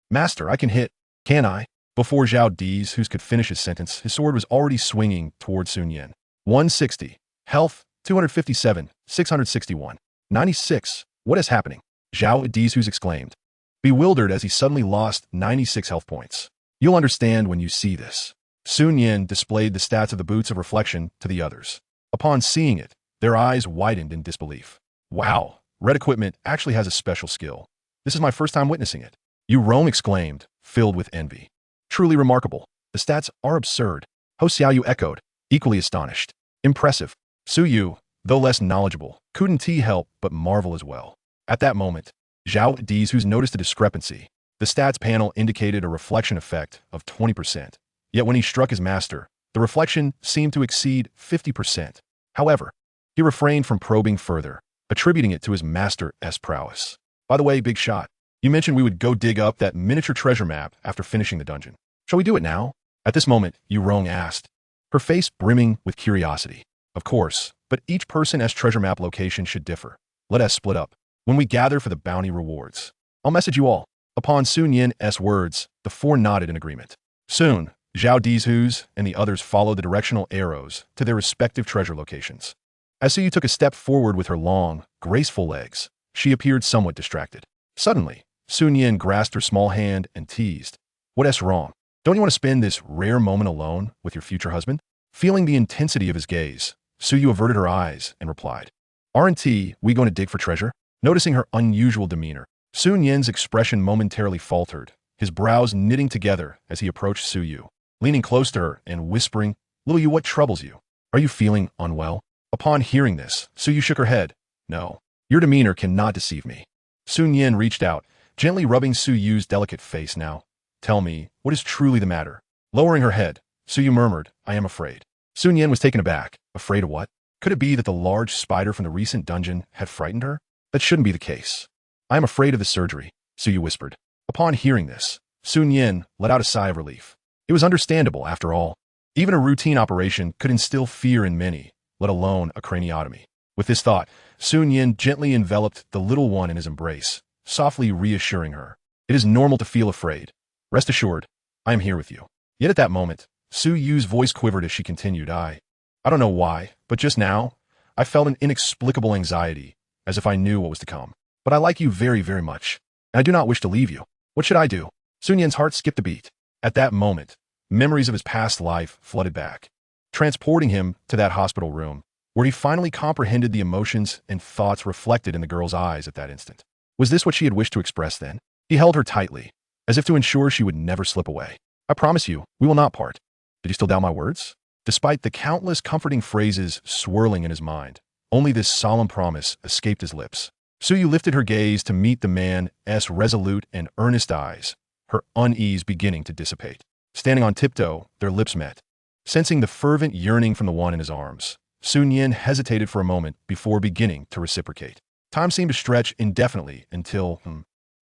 Master, I can hit, can I? Before Zhao Dizhu could finish his sentence, his sword was already swinging towards Sun Yan. 160. Health, 257, 661. 96. What is happening? Zhao Dizhu exclaimed, bewildered as he suddenly lost 96 health points. You'll understand when you see this. Sun Yan displayed the stats of the boots of reflection to the others. Upon seeing it, their eyes widened in disbelief. Wow, red equipment actually has a special skill. This is my first time witnessing it. Yu Rong exclaimed, filled with envy. Truly remarkable. The stats are absurd. Ho Xiaoyu echoed, equally astonished. Impressive. Su Yu, though less knowledgeable, couldn't help but marvel as well. At that moment, Zhao Dizhu noticed a discrepancy. The stats panel indicated a reflection effect of 20%. Yet when he struck his master, the reflection seemed to exceed 50%. However, he refrained from probing further, attributing it to his master's prowess. By the way, Big Shot, you mentioned we would go dig up that miniature treasure map after finishing the dungeon. Shall we do it now? At this moment, Yu Rong asked, her face brimming with curiosity. Of course, but each person's treasure map location should differ. Let us split up. When we gather for the bounty rewards, I'll message you all. Upon Sun Yan's words, the 4 nodded in agreement. Soon, Zhao Dizhu's and the others followed the directional arrows to their respective treasure locations. As Su Yu took a step forward with her long, graceful legs, she appeared somewhat distracted. Suddenly, Sun Yan grasped her small hand and teased, what's wrong? Don't you want to spend this rare moment alone with your future husband? Feeling the intensity of his gaze, Su Yu averted her eyes and replied, aren't we going to dig for treasure? Noticing her unusual demeanor, Sun Yan's expression momentarily faltered, his brows knitting together as he approached Su Yu, leaning close to her and whispering, little Yu, what troubles you? Are you feeling unwell? Upon hearing this, Su Yu shook her head. No, your demeanor cannot deceive me. Sun Yan reached out, gently rubbing Su Yu's delicate face now. Tell me, what is truly the matter? Lowering her head, Su Yu murmured, I am afraid. Sun Yan was taken aback. Afraid of what? Could it be that the large spider from the recent dungeon had frightened her? That shouldn't be the case. I am afraid of the surgery, Su Yu whispered. Upon hearing this, Sun Yan let out a sigh of relief. It was understandable, after all. Even a routine operation could instill fear in many, let alone a craniotomy. With this thought, Sun Yan gently enveloped the little one in his embrace, softly reassuring her. It is normal to feel afraid. Rest assured, I am here with you. Yet at that moment, Su Yu's voice quivered as she continued, I don't know why, but just now, I felt an inexplicable anxiety, as if I knew what was to come. But I like you very, very much, and I do not wish to leave you. What should I do? Sun Yan's heart skipped a beat. At that moment, memories of his past life flooded back, transporting him to that hospital room, where he finally comprehended the emotions and thoughts reflected in the girl's eyes at that instant. Was this what she had wished to express then? He held her tightly, as if to ensure she would never slip away. I promise you, we will not part. Did you still doubt my words? Despite the countless comforting phrases swirling in his mind, only this solemn promise escaped his lips. Su Yu lifted her gaze to meet the man's resolute and earnest eyes, her unease beginning to dissipate. Standing on tiptoe, their lips met. Sensing the fervent yearning from the one in his arms, Sun Yan hesitated for a moment before beginning to reciprocate. Time seemed to stretch indefinitely until,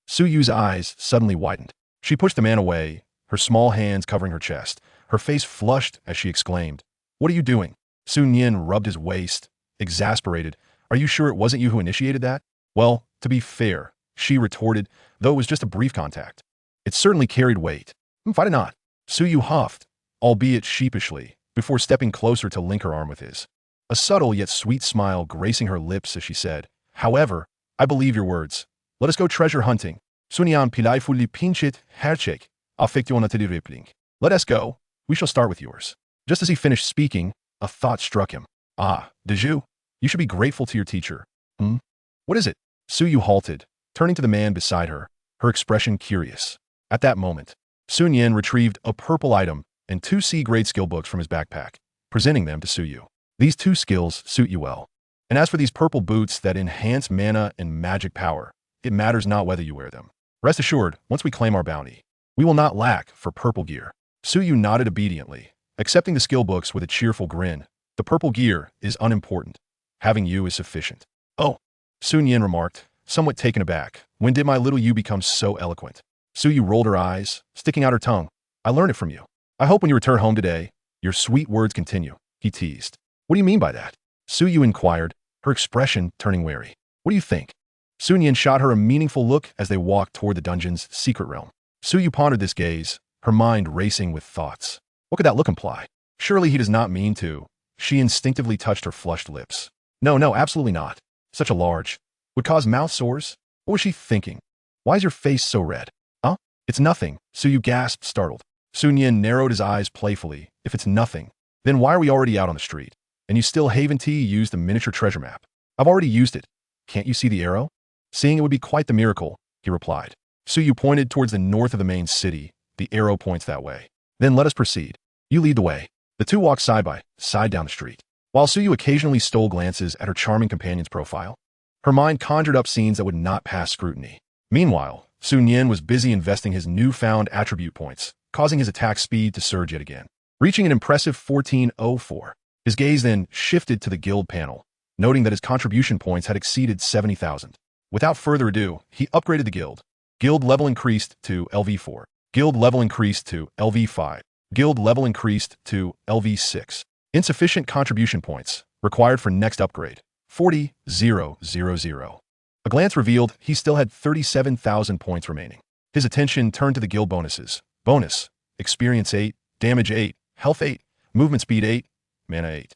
Su Yu's eyes suddenly widened. She pushed the man away, her small hands covering her chest, her face flushed as she exclaimed, What are you doing? Sun Yan rubbed his waist, exasperated. Are you sure it wasn't you who initiated that? Well, to be fair, she retorted, though it was just a brief contact. It certainly carried weight. Why did not? Su Yu huffed, albeit sheepishly, before stepping closer to link her arm with his. A subtle yet sweet smile gracing her lips as she said, However, I believe your words. Let us go treasure hunting. Sunian pilai fuli pinchit herchek, affectionatedripling. Let us go. We shall start with yours. Just as he finished speaking, a thought struck him. Ah, Diju, you should be grateful to your teacher. What is it? Su Yu halted, turning to the man beside her, her expression curious. At that moment, Sun Yan retrieved a purple item and 2 C-grade skill books from his backpack, presenting them to Su Yu. These 2 skills suit you well. And as for these purple boots that enhance mana and magic power, it matters not whether you wear them. Rest assured, once we claim our bounty, we will not lack for purple gear. Su Yu nodded obediently, accepting the skill books with a cheerful grin. The purple gear is unimportant. Having you is sufficient. Oh, Sun Yan remarked, somewhat taken aback. When did my little Yu become so eloquent? Su Yu rolled her eyes, sticking out her tongue. I learned it from you. I hope when you return home today, your sweet words continue. he teased. What do you mean by that? Su Yu inquired, her expression turning wary. What do you think? Su Nian shot her a meaningful look as they walked toward the dungeon's secret realm. Su Yu pondered this gaze, her mind racing with thoughts. What could that look imply? Surely he does not mean to. She instinctively touched her flushed lips. No, absolutely not. Such a large. Would cause mouth sores? What was she thinking? Why is your face so red? Huh? It's nothing, Su Yu gasped, startled. Su Nian narrowed his eyes playfully. If it's nothing, then why are we already out on the street? And you still haven't used the miniature treasure map? I've already used it. Can't you see the arrow? Seeing it would be quite the miracle, he replied. Su Yu pointed towards the north of the main city. The arrow points that way. Then let us proceed. You lead the way. The two walked side by side down the street. While Su Yu occasionally stole glances at her charming companion's profile, her mind conjured up scenes that would not pass scrutiny. Meanwhile, Su Nian was busy investing his newfound attribute points, causing his attack speed to surge yet again. Reaching an impressive 1404, his gaze then shifted to the guild panel, noting that his contribution points had exceeded 70,000. Without further ado, he upgraded the guild. Guild level increased to LV4. Guild level increased to LV5. Guild level increased to LV6. Insufficient contribution points required for next upgrade. 40,000. A glance revealed he still had 37,000 points remaining. His attention turned to the guild bonuses. Bonus: experience 8, damage 8, health 8, movement speed 8, mana 8.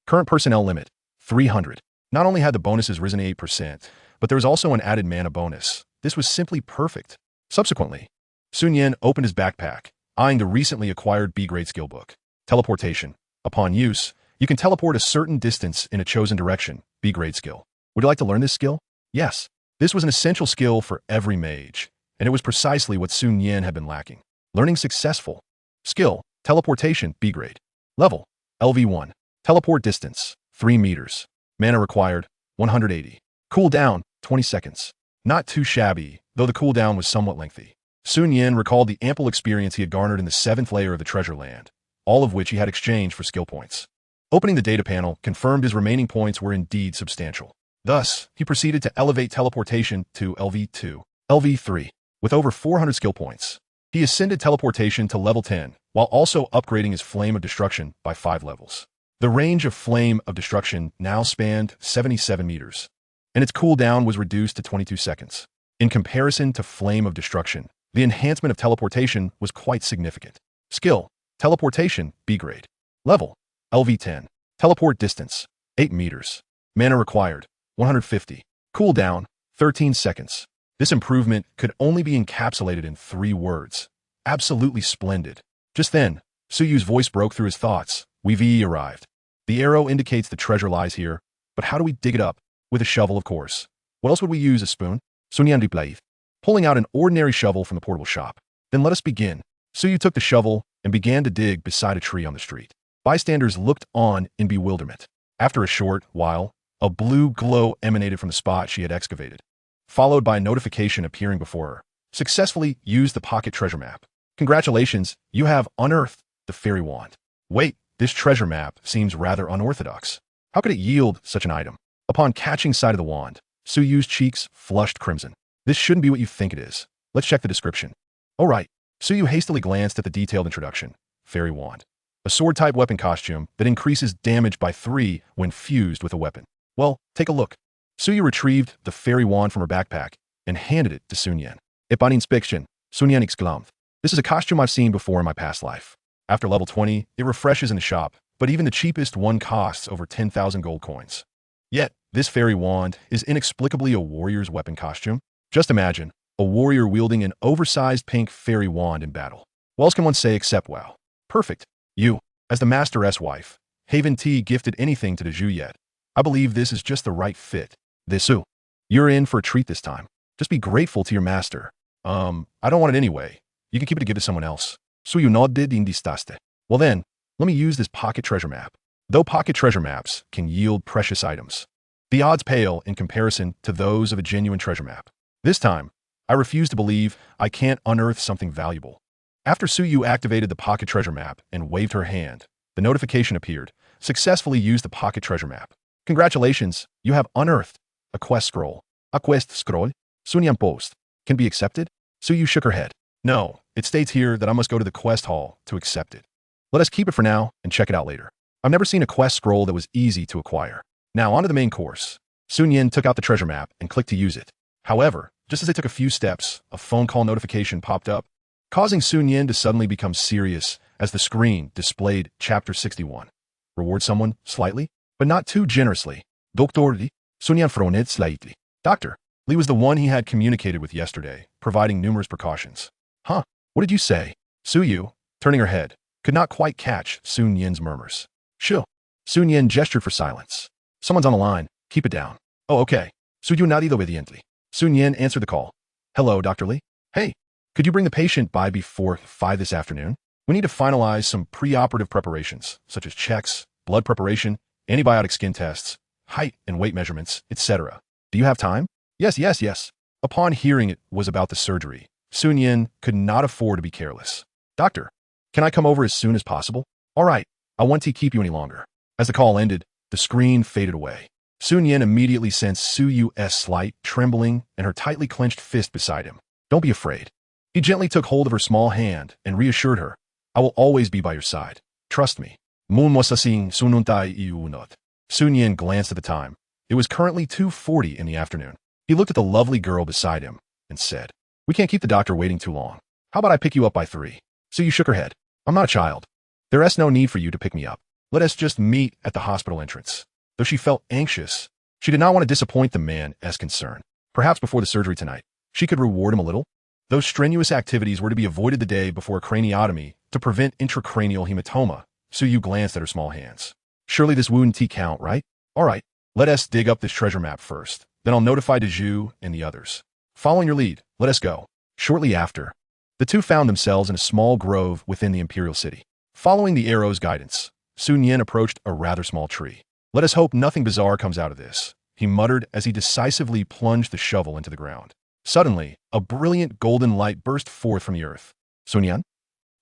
Current personnel limit: 300. Not only had the bonuses risen 8%, but there was also an added mana bonus. This was simply perfect. Subsequently, Su Nian opened his backpack, eyeing the recently acquired B-grade skill book. Teleportation. Upon use, you can teleport a certain distance in a chosen direction. B-grade skill. Would you like to learn this skill? Yes. This was an essential skill for every mage, and it was precisely what Su Nian had been lacking. Learning successful. Skill: teleportation, B-grade. Level: LV1. Teleport distance: 3 meters. Mana required: 180. Cooldown: 20 seconds. Not too shabby, though the cooldown was somewhat lengthy. Su Nian recalled the ample experience he had garnered in the 7th layer of the treasure land, all of which he had exchanged for skill points. Opening the data panel confirmed his remaining points were indeed substantial. Thus, he proceeded to elevate teleportation to LV2, LV3, with over 400 skill points. He ascended teleportation to level 10, while also upgrading his Flame of Destruction by 5 levels. The range of Flame of Destruction now spanned 77 meters, and its cooldown was reduced to 22 seconds. In comparison to Flame of Destruction, the enhancement of teleportation was quite significant. Skill: teleportation, B-grade. Level: LV10. Teleport distance: 8 meters. Mana required: 150. Cooldown: 13 seconds. This improvement could only be encapsulated in 3 words. Absolutely splendid. Just then, Su Yu's voice broke through his thoughts. We've arrived. The arrow indicates the treasure lies here, but how do we dig it up? With a shovel, of course. What else would we use? A spoon? Su Nian replied, pulling out an ordinary shovel from the portable shop. Then let us begin. Su Yu took the shovel and began to dig beside a tree on the street. Bystanders looked on in bewilderment. After a short while, a blue glow emanated from the spot she had excavated, followed by a notification appearing before her. Successfully used the pocket treasure map. Congratulations, you have unearthed the fairy wand. Wait, this treasure map seems rather unorthodox. How could it yield such an item? Upon catching sight of the wand, Su Yu's cheeks flushed crimson. This shouldn't be what you think it is. Let's check the description. All right. Su Yu hastily glanced at the detailed introduction. Fairy wand. A sword-type weapon costume that increases damage by 3 when fused with a weapon. Well, take a look. Su Yu retrieved the fairy wand from her backpack and handed it to Su Nian. Upon inspection, Su Nian exclaimed, "This is a costume I've seen before in my past life. After level 20, it refreshes in the shop, but even the cheapest one costs over 10,000 gold coins. Yet, this fairy wand is inexplicably a warrior's weapon costume. Just imagine, a warrior wielding an oversized pink fairy wand in battle. What else can one say except wow? Perfect. You, as the master's wife, haven't gifted anything to the Zhu yet. I believe this is just the right fit. Su, you're in for a treat this time. Just be grateful to your master. I don't want it anyway. You can keep it to give to someone else. Su Yu nodded in disdaste. Well then, let me use this pocket treasure map. Though pocket treasure maps can yield precious items, the odds pale in comparison to those of a genuine treasure map. This time, I refuse to believe I can't unearth something valuable." After Su Yu activated the pocket treasure map and waved her hand, the notification appeared. Successfully used the pocket treasure map. Congratulations, you have unearthed a quest scroll. A quest scroll? Su Nian post. Can be accepted? Su Yu shook her head. No, it states here that I must go to the quest hall to accept it. Let us keep it for now and check it out later. I've never seen a quest scroll that was easy to acquire. Now, onto the main course. Sun Yin took out the treasure map and clicked to use it. However, just as they took a few steps, a phone call notification popped up, causing Sun Yin to suddenly become serious as the screen displayed Chapter 61. Reward someone slightly, but not too generously. Dr. Li, Sun Yin froned slightly. Dr. Li was the one he had communicated with yesterday, providing numerous precautions. Huh? What did you say? Su Yu, turning her head, could not quite catch Sun Yin's murmurs. Shoo. Sun Yin gestured for silence. Someone's on the line. Keep it down. Oh, okay. Su Yu nadido obediently. Sun Yin answered the call. Hello, Dr. Li. Hey, could you bring the patient by before 5 this afternoon? We need to finalize some preoperative preparations, such as checks, blood preparation, antibiotic skin tests, height and weight measurements, etc. Do you have time? Yes. Upon hearing it was about the surgery, Sun Yin could not afford to be careless. Doctor, can I come over as soon as possible? All right, I won't keep you any longer. As the call ended, the screen faded away. Sun Yin immediately sensed Su Yu's slight trembling and her tightly clenched fist beside him. Don't be afraid. He gently took hold of her small hand and reassured her, I will always be by your side. Trust me. Moon wasasing sununtai iunot. Sun Yin glanced at the time. It was currently 2:40 in the afternoon. He looked at the lovely girl beside him and said, We can't keep the doctor waiting too long. How about I pick you up by 3? Su Yu shook her head. I'm not a child. There is no need for you to pick me up. Let us just meet at the hospital entrance. Though she felt anxious, she did not want to disappoint the man as concerned. Perhaps before the surgery tonight, she could reward him a little. Those strenuous activities were to be avoided the day before a craniotomy to prevent intracranial hematoma. Su Yu glanced at her small hands. Surely this wound count, right? All right, let us dig up this treasure map first. Then I'll notify Deju and the others. Following your lead, let us go. Shortly after, the two found themselves in a small grove within the imperial city. Following the arrow's guidance, Sun Yin approached a rather small tree. Let us hope nothing bizarre comes out of this, he muttered as he decisively plunged the shovel into the ground. Suddenly, a brilliant golden light burst forth from the earth. Sun Yin?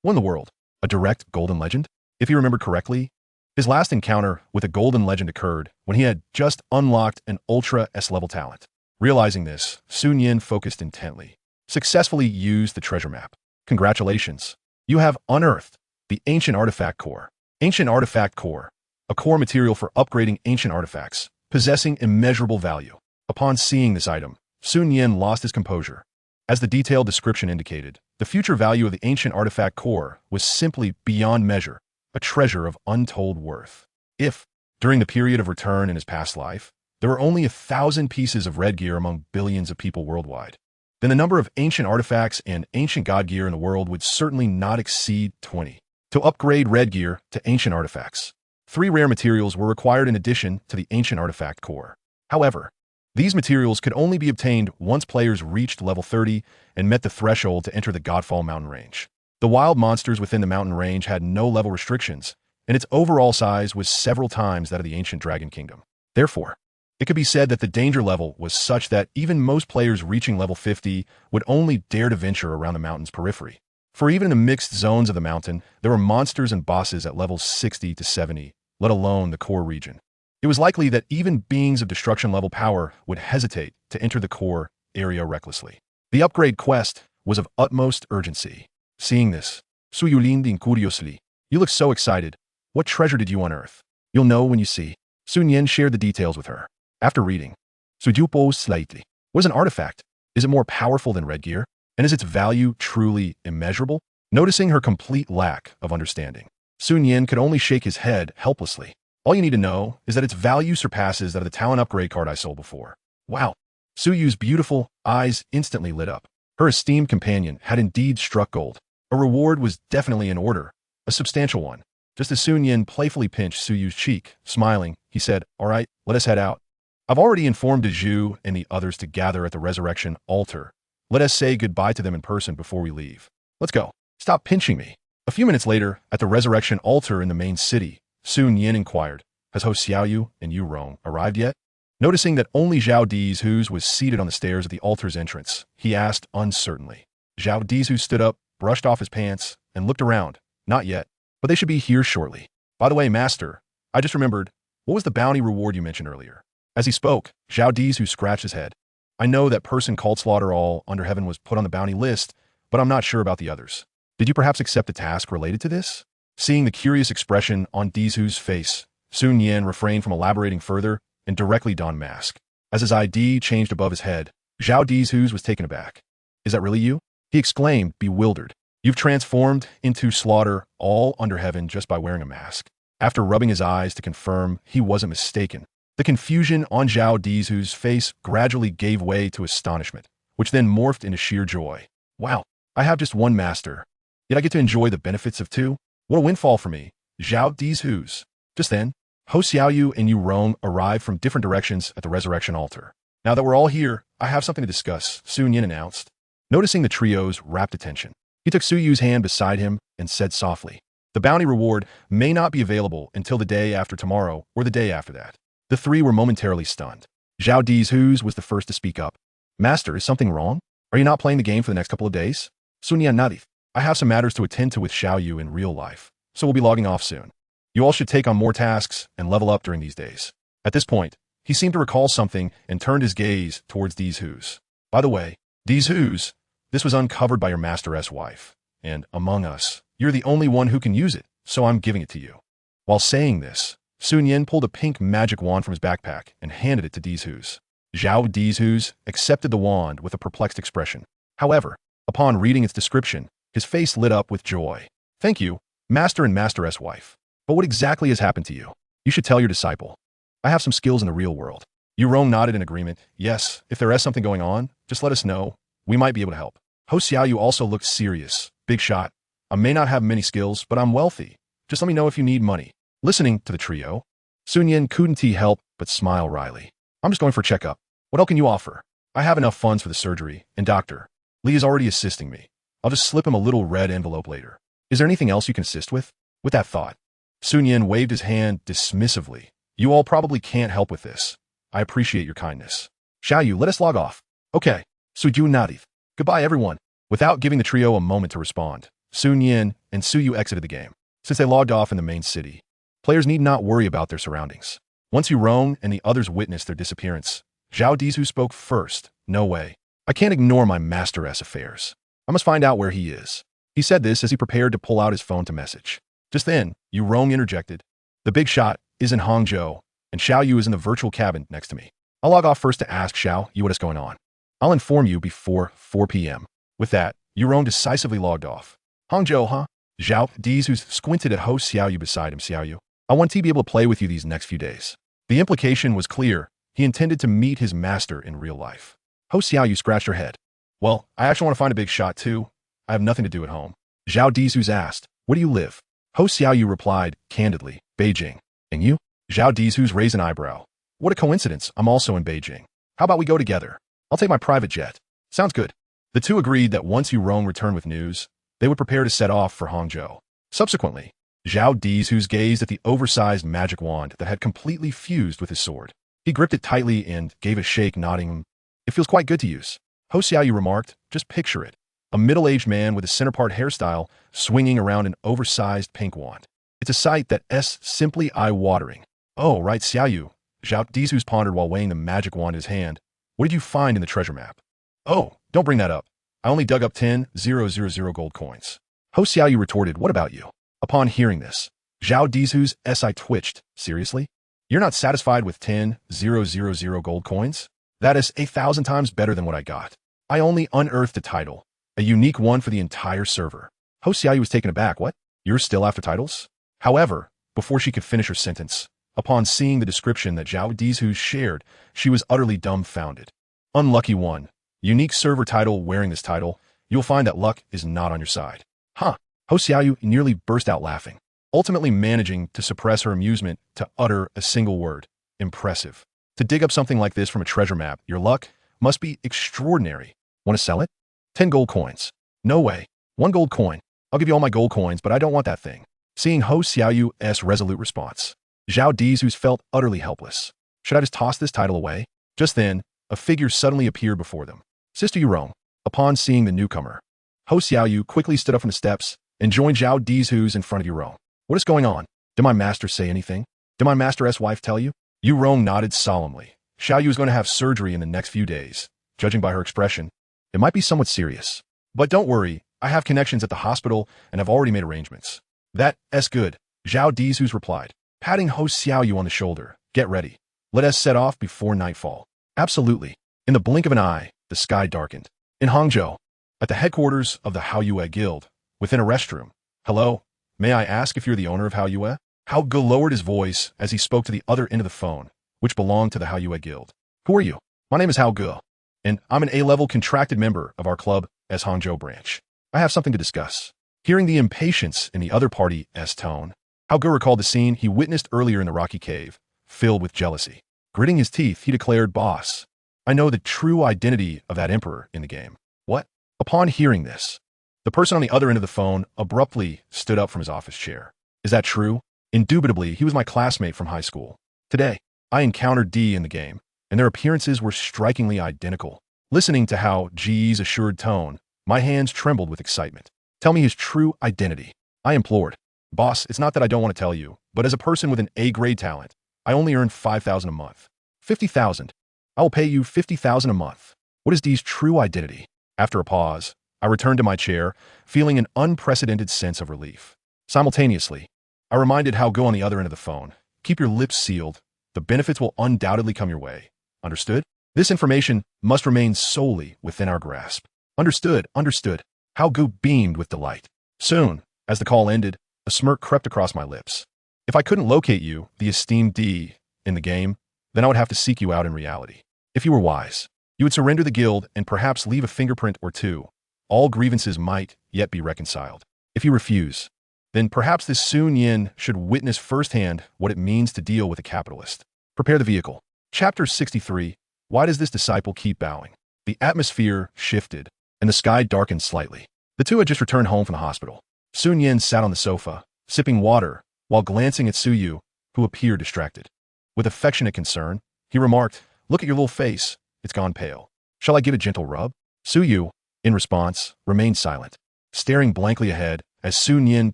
What in the world? A direct golden legend? If he remembered correctly, his last encounter with a golden legend occurred when he had just unlocked an Ultra S-level talent. Realizing this, Sun Yin focused intently. Successfully used the treasure map. Congratulations. You have unearthed the Ancient Artifact Core. Ancient Artifact Core, a core material for upgrading ancient artifacts, possessing immeasurable value. Upon seeing this item, Sun Yin lost his composure. As the detailed description indicated, the future value of the Ancient Artifact Core was simply beyond measure, a treasure of untold worth. If, during the period of return in his past life, there were only 1,000 pieces of red gear among billions of people worldwide, then the number of ancient artifacts and ancient god gear in the world would certainly not exceed 20. To upgrade red gear to ancient artifacts, 3 rare materials were required in addition to the Ancient Artifact Core. However, these materials could only be obtained once players reached level 30 and met the threshold to enter the Godfall mountain range. The wild monsters within the mountain range had no level restrictions, and its overall size was several times that of the ancient Dragon Kingdom. Therefore, it could be said that the danger level was such that even most players reaching level 50 would only dare to venture around the mountain's periphery. For even in the mixed zones of the mountain, there were monsters and bosses at levels 60 to 70, let alone the core region. It was likely that even beings of destruction level power would hesitate to enter the core area recklessly. The upgrade quest was of utmost urgency. Seeing this, Su Yu leaned in curiously. You look so excited. What treasure did you unearth? You'll know when you see. Sun Yin shared the details with her. After reading, Su Yu paused slightly. What is an artifact? Is it more powerful than red gear? And is its value truly immeasurable? Noticing her complete lack of understanding, Sun Yin could only shake his head helplessly. All you need to know is that its value surpasses that of the talent upgrade card I sold before. Wow. Su Yu's beautiful eyes instantly lit up. Her esteemed companion had indeed struck gold. A reward was definitely in order, a substantial one. Just as Sun Yin playfully pinched Su Yu's cheek, smiling, he said, All right, let us head out. I've already informed Deju and the others to gather at the resurrection altar. Let us say goodbye to them in person before we leave. Let's go. Stop pinching me. A few minutes later, at the resurrection altar in the main city, Sun Yin inquired, Has Ho Xiaoyu and Yu Rong arrived yet? Noticing that only Zhao Dizhu was seated on the stairs at the altar's entrance, he asked uncertainly. Zhao Dizhu stood up, brushed off his pants, and looked around. Not yet, but they should be here shortly. By the way, Master, I just remembered, what was the bounty reward you mentioned earlier? As he spoke, Zhao Dizhu scratched his head. I know that person called Slaughter All under heaven was put on the bounty list, but I'm not sure about the others. Did you perhaps accept a task related to this? Seeing the curious expression on Dizhu's face, Sun Nian refrained from elaborating further and directly donned mask. As his ID changed above his head, Zhao Dizhu's was taken aback. "Is that really you?" he exclaimed, bewildered. "You've transformed into slaughter all under heaven just by wearing a mask." After rubbing his eyes to confirm he wasn't mistaken, the confusion on Zhao Dizhu's face gradually gave way to astonishment, which then morphed into sheer joy. "Wow, I have just one master, yet I get to enjoy the benefits of two? What a windfall for me." Zhao Dizhu's. Just then, Ho Xiaoyu and Yu Rong arrived from different directions at the resurrection altar. "Now that we're all here, I have something to discuss," Sun Yin announced. Noticing the trio's rapt attention, he took Su Yu's hand beside him and said softly, "The bounty reward may not be available until the day after tomorrow or the day after that." The three were momentarily stunned. Zhao Dizhu's was the first to speak up. "Master, is something wrong? Are you not playing the game for the next couple of days?" Sun Yan nodded. "I have some matters to attend to with Xiaoyu in real life, so we'll be logging off soon. You all should take on more tasks and level up during these days." At this point, he seemed to recall something and turned his gaze towards Dizhu's. "By the way, Dizhu's, this was uncovered by your master's wife, and among us, you're the only one who can use it, so I'm giving it to you." While saying this, Sun Yin pulled a pink magic wand from his backpack and handed it to Dizhu's. Zhao Dizhu's accepted the wand with a perplexed expression. However, upon reading its description, his face lit up with joy. "Thank you, master and master's wife. But what exactly has happened to you? You should tell your disciple. I have some skills in the real world." Yu Rong nodded in agreement. "Yes, if there is something going on, just let us know. We might be able to help." Ho Xiaoyu also looked serious. "Big shot. I may not have many skills, but I'm wealthy. Just let me know if you need money." Listening to the trio, Sun Yin couldn't help but smile wryly. "I'm just going for a checkup. What else can you offer? I have enough funds for the surgery, and Dr. Li is already assisting me. I'll just slip him a little red envelope later. Is there anything else you can assist with?" With that thought, Sun Yin waved his hand dismissively. "You all probably can't help with this. I appreciate your kindness. Xiaoyu, let us log off." "Okay." Suju nodded. "Goodbye, everyone." Without giving the trio a moment to respond, Sun Yin and Su Yu exited the game. Since they logged off in the main city, players need not worry about their surroundings. Once Yu Rong and the others witnessed their disappearance, Zhao Dizhu spoke first. "No way. I can't ignore my master's affairs. I must find out where he is." He said this as he prepared to pull out his phone to message. Just then, Yu Rong interjected. "The big shot is in Hangzhou, and Xiao Yu is in the virtual cabin next to me. I'll log off first to ask Xiao Yu what is going on. I'll inform you before 4 p.m. With that, Yu Rong decisively logged off. "Hangzhou, huh?" Zhao Dizhu squinted at Ho Xiaoyu beside him. "Xiaoyu, I want to be able to play with you these next few days." The implication was clear. He intended to meet his master in real life. Ho Xiaoyu scratched her head. "Well, I actually want to find a big shot too. I have nothing to do at home." Zhao Dizhu asked, "Where do you live?" Ho Xiaoyu replied, candidly, "Beijing." "And you?" Zhao Dizhu raised an eyebrow. "What a coincidence, I'm also in Beijing. How about we go together? I'll take my private jet." "Sounds good." The two agreed that once Yu Rong returned with news, they would prepare to set off for Hangzhou. Subsequently, Zhao Dizhu gazed at the oversized magic wand that had completely fused with his sword. He gripped it tightly and gave a shake, nodding. "It feels quite good to use." Ho Xiaoyu remarked, "Just picture it. A middle-aged man with a center-part hairstyle swinging around an oversized pink wand. It's a sight that's simply eye-watering." "Oh, right, Xiaoyu." Zhao Dizhu pondered while weighing the magic wand in his hand. "What did you find in the treasure map?" "Oh, don't bring that up. I only dug up 10,000 gold coins." Ho Xiaoyu retorted, "What about you?" Upon hearing this, Zhao Dizhu's eye twitched. "Seriously? You're not satisfied with 10,000 gold coins? That is 1,000 times better than what I got. I only unearthed a title, a unique one for the entire server." Ho Xiaoyu was taken aback. "What? You're still after titles?" However, before she could finish her sentence, upon seeing the description that Zhao Dizhu shared, she was utterly dumbfounded. "Unlucky one. Unique server title. Wearing this title, you'll find that luck is not on your side." "Huh?" Ho Xiaoyu nearly burst out laughing, ultimately managing to suppress her amusement to utter a single word. "Impressive. To dig up something like this from a treasure map, your luck must be extraordinary. Want to sell it?" 10 gold coins. "No way. 1 gold coin. I'll give you all my gold coins, but I don't want that thing." Seeing Ho Xiaoyu's resolute response, Zhao Dizhu felt utterly helpless. Should I just toss this title away? Just then, a figure suddenly appeared before them. Sister Yu Rong. Upon seeing the newcomer, Ho Xiaoyu quickly stood up from the steps and joined Zhao Dizhu in front of Yu Rong. "What is going on? Did my master say anything? Did my master's wife tell you?" Yu Rong nodded solemnly. "Xiaoyu is going to have surgery in the next few days. Judging by her expression, it might be somewhat serious. But don't worry, I have connections at the hospital and have already made arrangements. That's good, Zhao Dizhu's replied, patting host Xiaoyu on the shoulder. Get ready. Let us set off before nightfall. Absolutely. In the blink of an eye, the sky darkened. In Hangzhou, at the headquarters of the Haoyue Guild, within a restroom. Hello, may I ask if you're the owner of Haoyue? Hao Ge lowered his voice as he spoke to the other end of the phone, which belonged to the Haoyue Guild. Who are you? My name is Hao Ge, and I'm an A-level contracted member of our club as Hangzhou branch. I have something to discuss. Hearing the impatience in the other party's tone, Hao Ge recalled the scene he witnessed earlier in the rocky cave, filled with jealousy. Gritting his teeth, he declared, Boss, I know the true identity of that emperor in the game. What? Upon hearing this, the person on the other end of the phone abruptly stood up from his office chair. Is that true? Indubitably, he was my classmate from high school. Today, I encountered D in the game, and their appearances were strikingly identical. Listening to Hao Ge's assured tone, my hands trembled with excitement. Tell me his true identity. I implored. Boss, it's not that I don't want to tell you, but as a person with an A-grade talent, I only earn 5,000 a month. 50,000. I will pay you 50,000 a month. What is D's true identity? After a pause, I returned to my chair, feeling an unprecedented sense of relief. Simultaneously, I reminded Hao Ge on the other end of the phone, keep your lips sealed. The benefits will undoubtedly come your way. Understood? This information must remain solely within our grasp. Understood, understood. Hao Ge beamed with delight. Soon, as the call ended, a smirk crept across my lips. If I couldn't locate you, the esteemed D, in the game, then I would have to seek you out in reality. If you were wise, you would surrender the guild and perhaps leave a fingerprint or two. All grievances might yet be reconciled. If you refuse, then perhaps this Sun Yin should witness firsthand what it means to deal with a capitalist. Prepare the vehicle. Chapter 63. Why does this disciple keep bowing? The atmosphere shifted, and the sky darkened slightly. The two had just returned home from the hospital. Sun Yin sat on the sofa, sipping water, while glancing at Su Yu, who appeared distracted. With affectionate concern, he remarked, Look at your little face. It's gone pale. Shall I give a gentle rub? Su Yu, in response, remained silent, staring blankly ahead as Sun Yin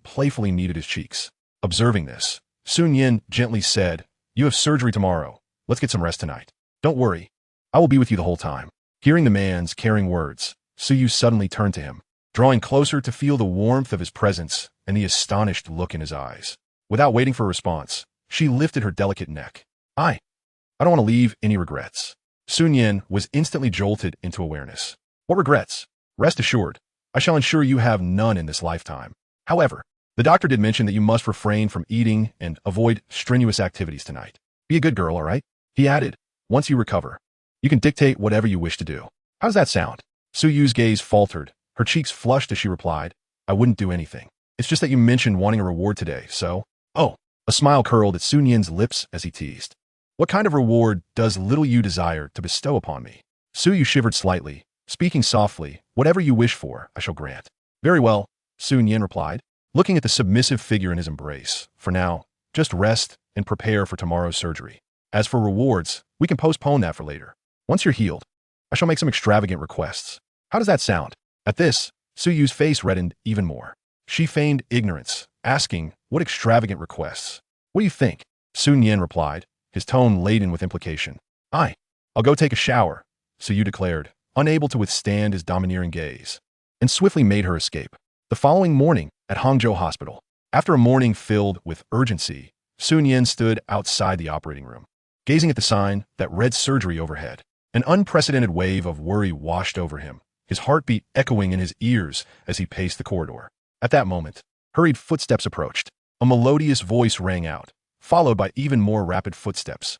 playfully kneaded his cheeks. Observing this, Sun Yin gently said, You have surgery tomorrow. Let's get some rest tonight. Don't worry. I will be with you the whole time. Hearing the man's caring words, Su Yu suddenly turned to him, drawing closer to feel the warmth of his presence and the astonished look in his eyes. Without waiting for a response, she lifted her delicate neck. I don't want to leave any regrets. Sun Yin was instantly jolted into awareness. What regrets? Rest assured, I shall ensure you have none in this lifetime. However, the doctor did mention that you must refrain from eating and avoid strenuous activities tonight. Be a good girl, all right? He added, once you recover, you can dictate whatever you wish to do. How does that sound? Su Yu's gaze faltered. Her cheeks flushed as she replied, I wouldn't do anything. It's just that you mentioned wanting a reward today, so... Oh, a smile curled at Sun Yin's lips as he teased. What kind of reward does little you desire to bestow upon me? Su Yu shivered slightly, speaking softly, whatever you wish for, I shall grant. Very well, Sun Yin replied, looking at the submissive figure in his embrace. For now, just rest and prepare for tomorrow's surgery. As for rewards, we can postpone that for later. Once you're healed, I shall make some extravagant requests. How does that sound? At this, Su Yu's face reddened even more. She feigned ignorance, asking, what extravagant requests? What do you think? Sun Yin replied, his tone laden with implication. I'll go take a shower, Su Yu declared, unable to withstand his domineering gaze, and swiftly made her escape. The following morning, at Hangzhou Hospital, after a morning filled with urgency, Sun Yin stood outside the operating room, gazing at the sign that read surgery overhead. An unprecedented wave of worry washed over him, his heartbeat echoing in his ears as he paced the corridor. At that moment, hurried footsteps approached. A melodious voice rang out, followed by even more rapid footsteps.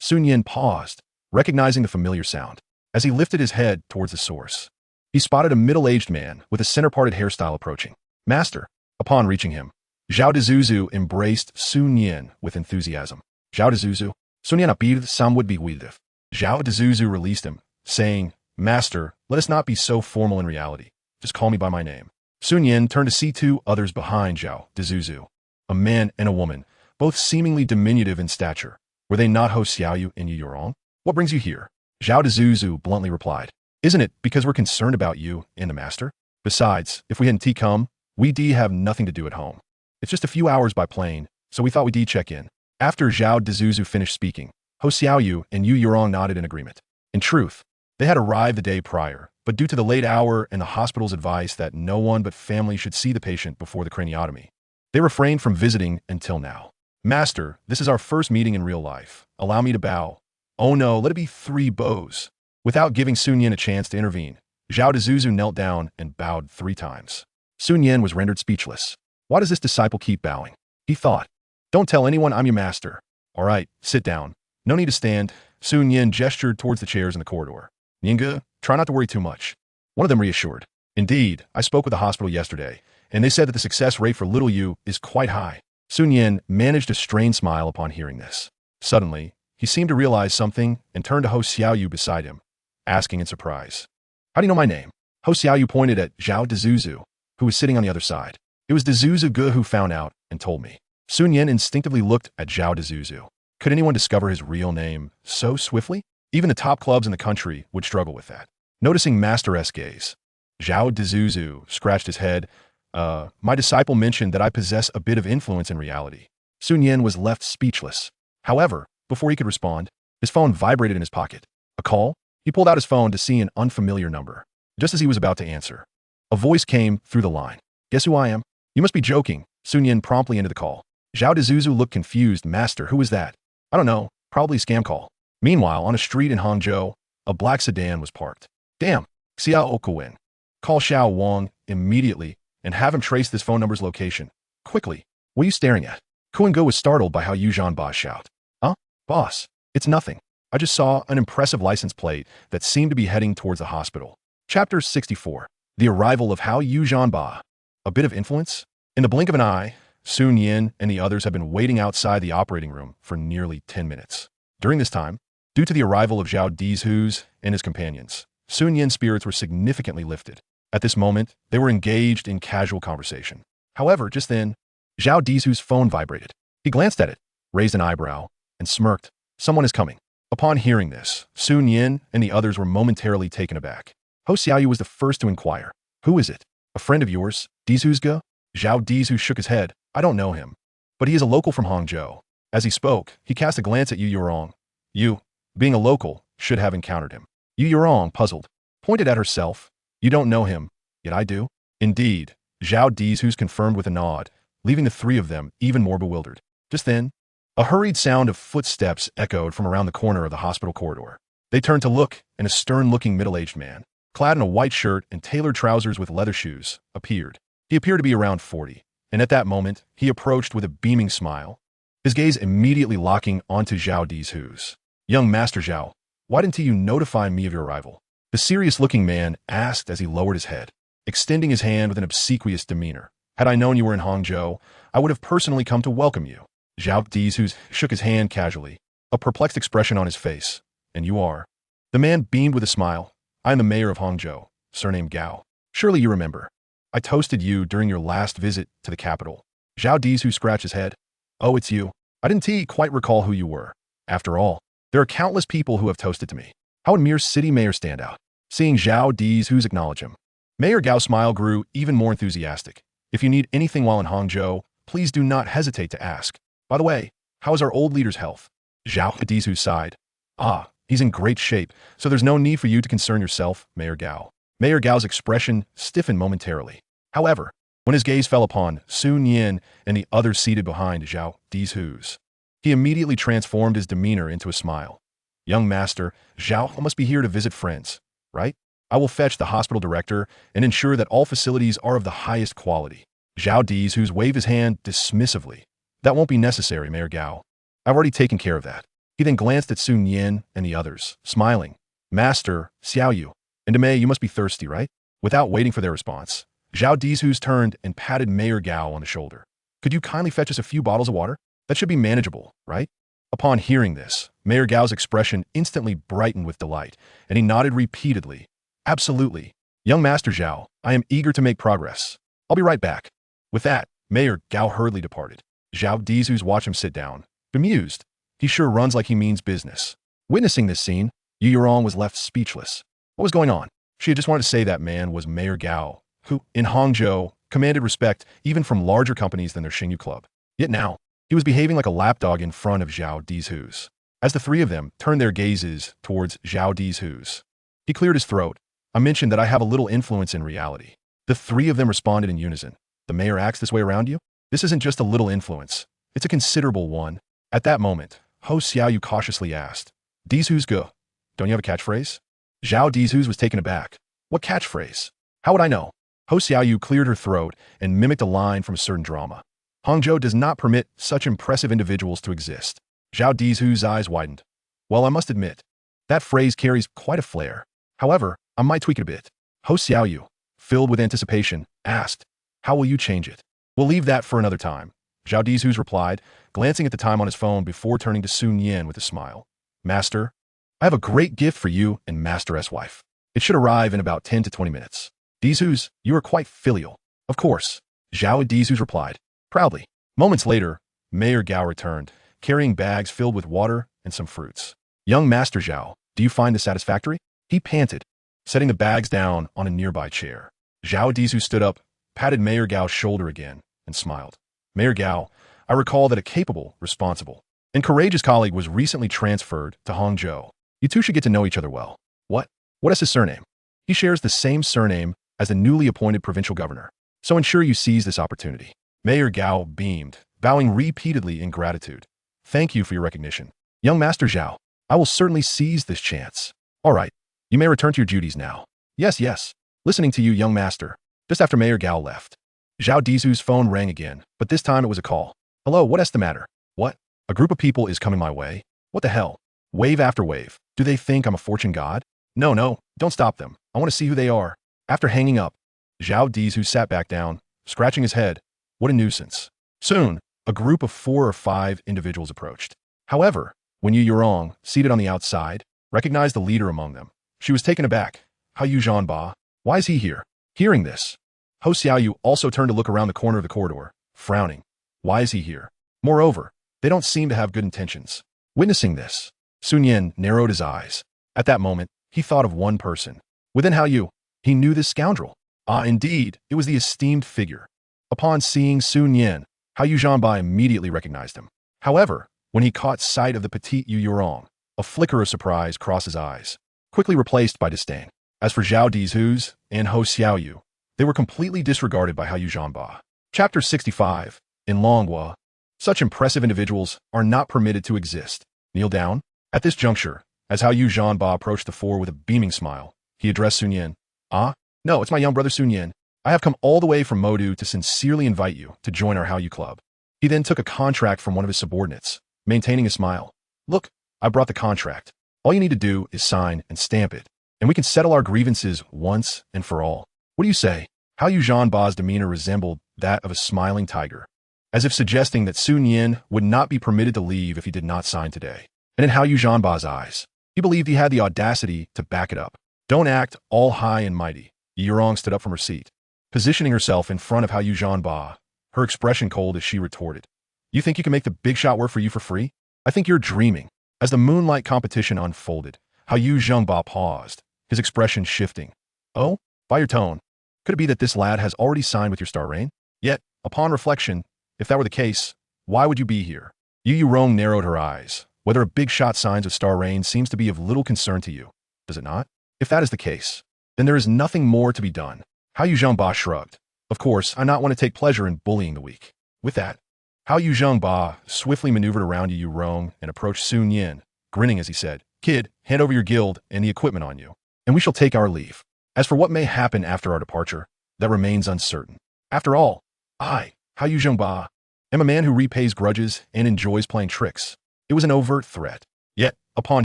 Sun Yin paused, recognizing the familiar sound. As he lifted his head towards the source, he spotted a middle-aged man with a center-parted hairstyle approaching. Master. Upon reaching him, Zhao Dezuzu embraced Sun Yin with enthusiasm. Zhao Dezuzu, Sun Yin appeared some would be with. Zhao Dezuzu released him, saying, Master, let us not be so formal in reality. Just call me by my name. Sun Yin turned to see two others behind Zhao Dezuzu, a man and a woman, both seemingly diminutive in stature. Were they not Ho Xiaoyu and Yu Yurong? What brings you here? Zhao Dezuzu bluntly replied. Isn't it because we're concerned about you and the master? Besides, if we hadn't come, we have nothing to do at home. It's just a few hours by plane, so we thought we'd check in. After Zhao Dezuzu finished speaking, Ho Xiaoyu and Yu Yurong nodded in agreement. In truth, they had arrived the day prior, but due to the late hour and the hospital's advice that no one but family should see the patient before the craniotomy, They refrained from visiting until now. Master, this is our first meeting in real life. Allow me to bow. Oh no, let it be 3 bows. Without giving Sun Yan a chance to intervene, Zhao Dezuzu knelt down and bowed 3 times. Sun Yan was rendered speechless. Why does this disciple keep bowing? He thought. Don't tell anyone I'm your master. All right, sit down. No need to stand. Sun Yan gestured towards the chairs in the corridor. Ninga, try not to worry too much. One of them reassured. Indeed, I spoke with the hospital yesterday, and they said that the success rate for little you is quite high. Sun Yan managed a strained smile upon hearing this. Suddenly, he seemed to realize something and turned to Ho Xiaoyu beside him, asking in surprise. How do you know my name? Ho Xiaoyu pointed at Zhao Dezuzu, who was sitting on the other side. It was Dezuzu Ge who found out and told me. Sun Yan instinctively looked at Zhao Dezuzu. Could anyone discover his real name so swiftly? Even the top clubs in the country would struggle with that. Noticing Master-esque gaze, Zhao Dezuzu scratched his head. My disciple mentioned that I possess a bit of influence in reality. Sun Yan was left speechless. However, before he could respond, his phone vibrated in his pocket. A call? He pulled out his phone to see an unfamiliar number. Just as he was about to answer, a voice came through the line. Guess who I am? You must be joking. Sun Yan promptly ended the call. Zhao Dezuzu looked confused. Master, who is that? I don't know. Probably a scam call. Meanwhile, on a street in Hangzhou, a black sedan was parked. Damn. Xiao Okawin. Call Xiao Wang immediately and have him trace this phone number's location. Quickly. What are you staring at? Kuan-go was startled by how Yu Zhanba shout. Huh? Boss. It's nothing. I just saw an impressive license plate that seemed to be heading towards the hospital. Chapter 64. The arrival of Hao Yu Zhanba. A bit of influence? In the blink of an eye, Sun Yan and the others had been waiting outside the operating room for nearly 10 minutes. During this time, due to the arrival of Zhao Dezuzu and his companions, Sun Yan's spirits were significantly lifted. At this moment, they were engaged in casual conversation. However, just then, Zhao Dezu's phone vibrated. He glanced at it, raised an eyebrow, and smirked. Someone is coming. Upon hearing this, Sun Yan and the others were momentarily taken aback. Ho Xiaoyu was the first to inquire. Who is it? A friend of yours? Dezuzge? Zhao Dezu shook his head. I don't know him. But he is a local from Hangzhou. As he spoke, he cast a glance at Yu Yurong. You, being a local, should have encountered him. Yu Yurong, puzzled, pointed at herself. You don't know him, yet I do. Indeed, Zhao Dezu's confirmed with a nod, leaving the 3 of them even more bewildered. Just then, a hurried sound of footsteps echoed from around the corner of the hospital corridor. They turned to look, and a stern-looking middle-aged man, clad in a white shirt and tailored trousers with leather shoes, appeared. He appeared to be around 40, and at that moment, he approached with a beaming smile, his gaze immediately locking onto Zhao Dezu's. Young Master Zhao, why didn't you notify me of your arrival? The serious-looking man asked as he lowered his head, extending his hand with an obsequious demeanor. Had I known you were in Hangzhou, I would have personally come to welcome you. Zhao Dezu shook his hand casually, a perplexed expression on his face. And you are? The man beamed with a smile. I am the mayor of Hangzhou, surnamed Gao. Surely you remember. I toasted you during your last visit to the capital. Zhao Dezu scratched his head. Oh, it's you. I didn't quite recall who you were. After all, there are countless people who have toasted to me. How would mere city mayor stand out? Seeing Zhao Dezu's acknowledge him, Mayor Gao's smile grew even more enthusiastic. If you need anything while in Hangzhou, please do not hesitate to ask. By the way, how is our old leader's health? Zhao Dezu sighed. Ah, he's in great shape, so there's no need for you to concern yourself, Mayor Gao. Mayor Gao's expression stiffened momentarily. However, when his gaze fell upon Sun Yan and the others seated behind Zhao Dezu's, he immediately transformed his demeanor into a smile. Young master, Zhao must be here to visit friends, right? I will fetch the hospital director and ensure that all facilities are of the highest quality. Zhao Dezu's waved his hand dismissively. That won't be necessary, Mayor Gao. I've already taken care of that. He then glanced at Sun Yan and the others, smiling. Master, Xiaoyu, and Demei, you must be thirsty, right? Without waiting for their response, Zhao Dezu's turned and patted Mayor Gao on the shoulder. Could you kindly fetch us a few bottles of water? That should be manageable, right? Upon hearing this, Mayor Gao's expression instantly brightened with delight, and he nodded repeatedly. Absolutely. Young Master Zhao, I am eager to make progress. I'll be right back. With that, Mayor Gao hurriedly departed. Zhao Dezu's watched him sit down, bemused. He sure runs like he means business. Witnessing this scene, Yu Yurong was left speechless. What was going on? She had just wanted to say that man was Mayor Gao, who, in Hangzhou, commanded respect even from larger companies than their Xingyu club. Yet now, he was behaving like a lapdog in front of Zhao Dezu's. As the 3 of them turned their gazes towards Zhao Dezu's, he cleared his throat. I mentioned that I have a little influence in reality. The 3 of them responded in unison. The mayor acts this way around you? This isn't just a little influence. It's a considerable one. At that moment, Ho Xiaoyu cautiously asked, Dizhu's go. Don't you have a catchphrase? Zhao Dizhu's was taken aback. What catchphrase? How would I know? Ho Xiaoyu cleared her throat and mimicked a line from a certain drama. Hangzhou does not permit such impressive individuals to exist. Zhao Dizhu's eyes widened. Well, I must admit, that phrase carries quite a flair. However, I might tweak it a bit. Ho Xiaoyu, filled with anticipation, asked, how will you change it? We'll leave that for another time. Zhao Dizhu's replied, glancing at the time on his phone before turning to Sun Nian with a smile. Master, I have a great gift for you and Master's wife. It should arrive in about 10 to 20 minutes. Dizhu's, you are quite filial. Of course, Zhao Dizhu's replied, proudly. Moments later, Mayor Gao returned, carrying bags filled with water and some fruits. Young Master Zhao, do you find this satisfactory? He panted, setting the bags down on a nearby chair. Zhao Dizhu stood up, patted Mayor Gao's shoulder again, and smiled. Mayor Gao, I recall that a capable, responsible, and courageous colleague was recently transferred to Hangzhou. You two should get to know each other well. What? What is his surname? He shares the same surname as the newly appointed provincial governor. So ensure you seize this opportunity. Mayor Gao beamed, bowing repeatedly in gratitude. Thank you for your recognition. Young Master Zhao, I will certainly seize this chance. All right, you may return to your duties now. Yes, yes. Listening to you, young master. Just after Mayor Gao left, Zhao Dizhu's phone rang again, but this time it was a call. Hello, what's the matter? What? A group of people is coming my way? What the hell? Wave after wave. Do they think I'm a fortune god? No, don't stop them. I want to see who they are. After hanging up, Zhao Dizhu sat back down, scratching his head. What a nuisance. Soon, a group of 4 or 5 individuals approached. However, when Yu Yurong, seated on the outside, recognized the leader among them, she was taken aback. How Yu Zhanba? Why is he here? Hearing this, Ho Xiaoyu also turned to look around the corner of the corridor, frowning. Why is he here? Moreover, they don't seem to have good intentions. Witnessing this, Sun Yan narrowed his eyes. At that moment, he thought of one person. Within Hao Yu, he knew this scoundrel. Ah, indeed, it was the esteemed figure. Upon seeing Sun Yan, Hao Yu Zhanba immediately recognized him. However, when he caught sight of the petite Yu Yurong, a flicker of surprise crossed his eyes, quickly replaced by disdain. As for Zhao Dizhu's and Ho Xiaoyu, they were completely disregarded by Hao Yu Zhanba. Chapter 65. In Longhua, such impressive individuals are not permitted to exist. Kneel down. At this juncture, as Hao Yu Zhanba approached the 4 with a beaming smile, he addressed Sun Yan. Ah, no, it's my young brother Sun Yan. I have come all the way from Modu to sincerely invite you to join our Hao Yu club. He then took a contract from one of his subordinates, maintaining a smile. Look, I brought the contract. All you need to do is sign and stamp it, and we can settle our grievances once and for all. What do you say? Hao Yu Zhanba's demeanor resembled that of a smiling tiger, as if suggesting that Sun Yan would not be permitted to leave if he did not sign today. And in Hao Yu Zhanba's eyes, he believed he had the audacity to back it up. Don't act all high and mighty. Yu Yurong stood up from her seat, positioning herself in front of Hao Yu Zhanba, her expression cold as she retorted. You think you can make the big shot work for you for free? I think you're dreaming. As the moonlight competition unfolded, Hao Yu Zhanba paused, his expression shifting. Oh, by your tone, could it be that this lad has already signed with your star reign? Yet, upon reflection, if that were the case, why would you be here? Yu Yurong narrowed her eyes. Whether a big shot signs with star reign seems to be of little concern to you, does it not? If that is the case, then there is nothing more to be done. Hao Yu Zhanba shrugged. Of course, I not want to take pleasure in bullying the weak. With that, Hao Yu Zhanba swiftly maneuvered around Yu Yurong and approached Sun Yan, grinning as he said, Kid, hand over your guild and the equipment on you, and we shall take our leave. As for what may happen after our departure, that remains uncertain. After all, I, Hao Yu Zhanba, am a man who repays grudges and enjoys playing tricks. It was an overt threat. Yet, upon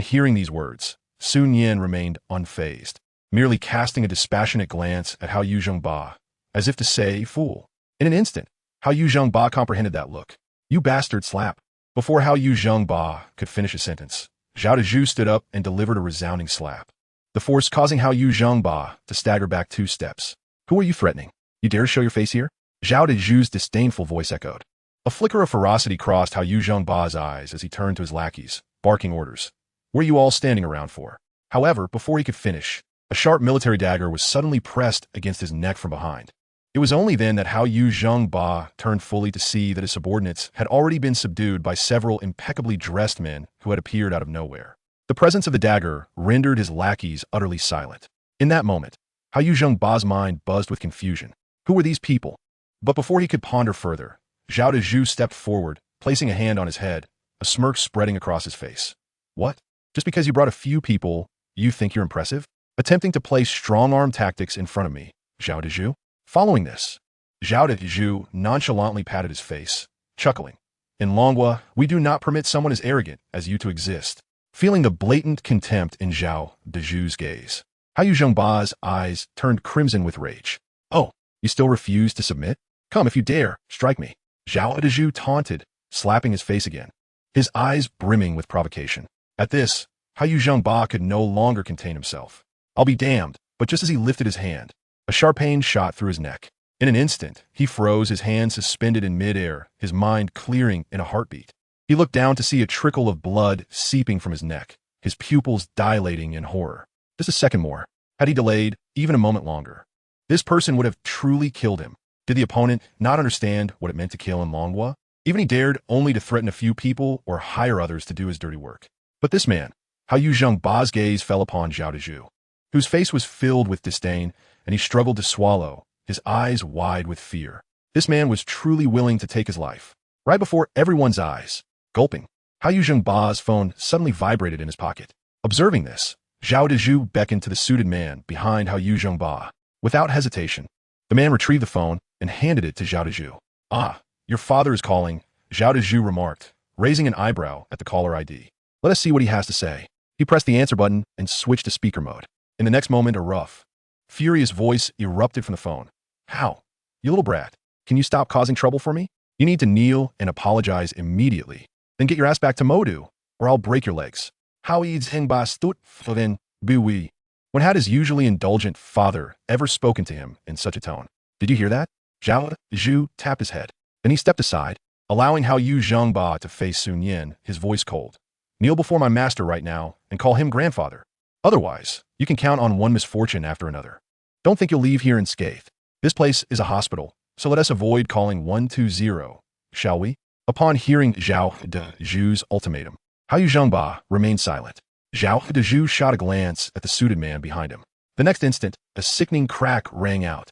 hearing these words, Sun Yan remained unfazed, merely casting a dispassionate glance at Hao Yu Zhanba, as if to say, fool. In an instant, Hao Yu Zhanba comprehended that look. You bastard slap. Before Hao Yu Zhanba could finish a sentence, Zhao Dizhu stood up and delivered a resounding slap, the force causing Hao Yu Zhanba to stagger back 2 steps. Who are you threatening? You dare to show your face here? Zhao Dizhu's disdainful voice echoed. A flicker of ferocity crossed Hao Yu Zhangba's eyes as he turned to his lackeys, barking orders. What are you all standing around for? However, before he could finish, a sharp military dagger was suddenly pressed against his neck from behind. It was only then that Hao Yu Zhangba turned fully to see that his subordinates had already been subdued by several impeccably dressed men who had appeared out of nowhere. The presence of the dagger rendered his lackeys utterly silent. In that moment, Hao Yu Zhangba's mind buzzed with confusion. Who were these people? But before he could ponder further, Zhao Dezhu stepped forward, placing a hand on his head, a smirk spreading across his face. What? Just because you brought a few people, you think you're impressive? Attempting to play strong-arm tactics in front of me, Zhao Dezhu? Following this, Zhao Dezhu nonchalantly patted his face, chuckling. In Longwa, we do not permit someone as arrogant as you to exist. Feeling the blatant contempt in Zhao Dezhu's gaze, Hao Zhengba's eyes turned crimson with rage. Oh, you still refuse to submit? Come, if you dare, strike me. Zhao Dezhu taunted, slapping his face again, his eyes brimming with provocation. At this, Hao Zhengba could no longer contain himself. I'll be damned, but just as he lifted his hand, a sharp pain shot through his neck. In an instant, he froze, his hand suspended in midair, his mind clearing in a heartbeat. He looked down to see a trickle of blood seeping from his neck, his pupils dilating in horror. Just a second more. Had he delayed even a moment longer, this person would have truly killed him. Did the opponent not understand what it meant to kill in Longwa? Even he dared only to threaten a few people or hire others to do his dirty work. But this man, Hao Zhengba's gaze fell upon Zhao Dezhu, whose face was filled with disdain, and he struggled to swallow, his eyes wide with fear. This man was truly willing to take his life, right before everyone's eyes. Gulping, Hao Zhengba's phone suddenly vibrated in his pocket. Observing this, Zhao Dezhu beckoned to the suited man behind Hao Zhengba. Without hesitation, the man retrieved the phone and handed it to Zhao Dezhu. Ah, your father is calling, Zhao Dezhu remarked, raising an eyebrow at the caller ID. Let us see what he has to say. He pressed the answer button and switched to speaker mode. In the next moment, a rough, furious voice erupted from the phone. How? You little brat. Can you stop causing trouble for me? You need to kneel and apologize immediately. Then get your ass back to Modu, or I'll break your legs. Hao Zhengba stood then bui. When had his usually indulgent father ever spoken to him in such a tone? Did you hear that? Zhao Dezhu tapped his head. Then he stepped aside, allowing Hao Zhengba to face Sun Yin, his voice cold. Kneel before my master right now and call him grandfather. Otherwise, you can count on one misfortune after another. Don't think you'll leave here unscathed. This place is a hospital, so let us avoid calling 120, shall we? Upon hearing Zhao Dezhu's ultimatum, Hao Zhengba remained silent. Zhao Dezhu shot a glance at the suited man behind him. The next instant, a sickening crack rang out.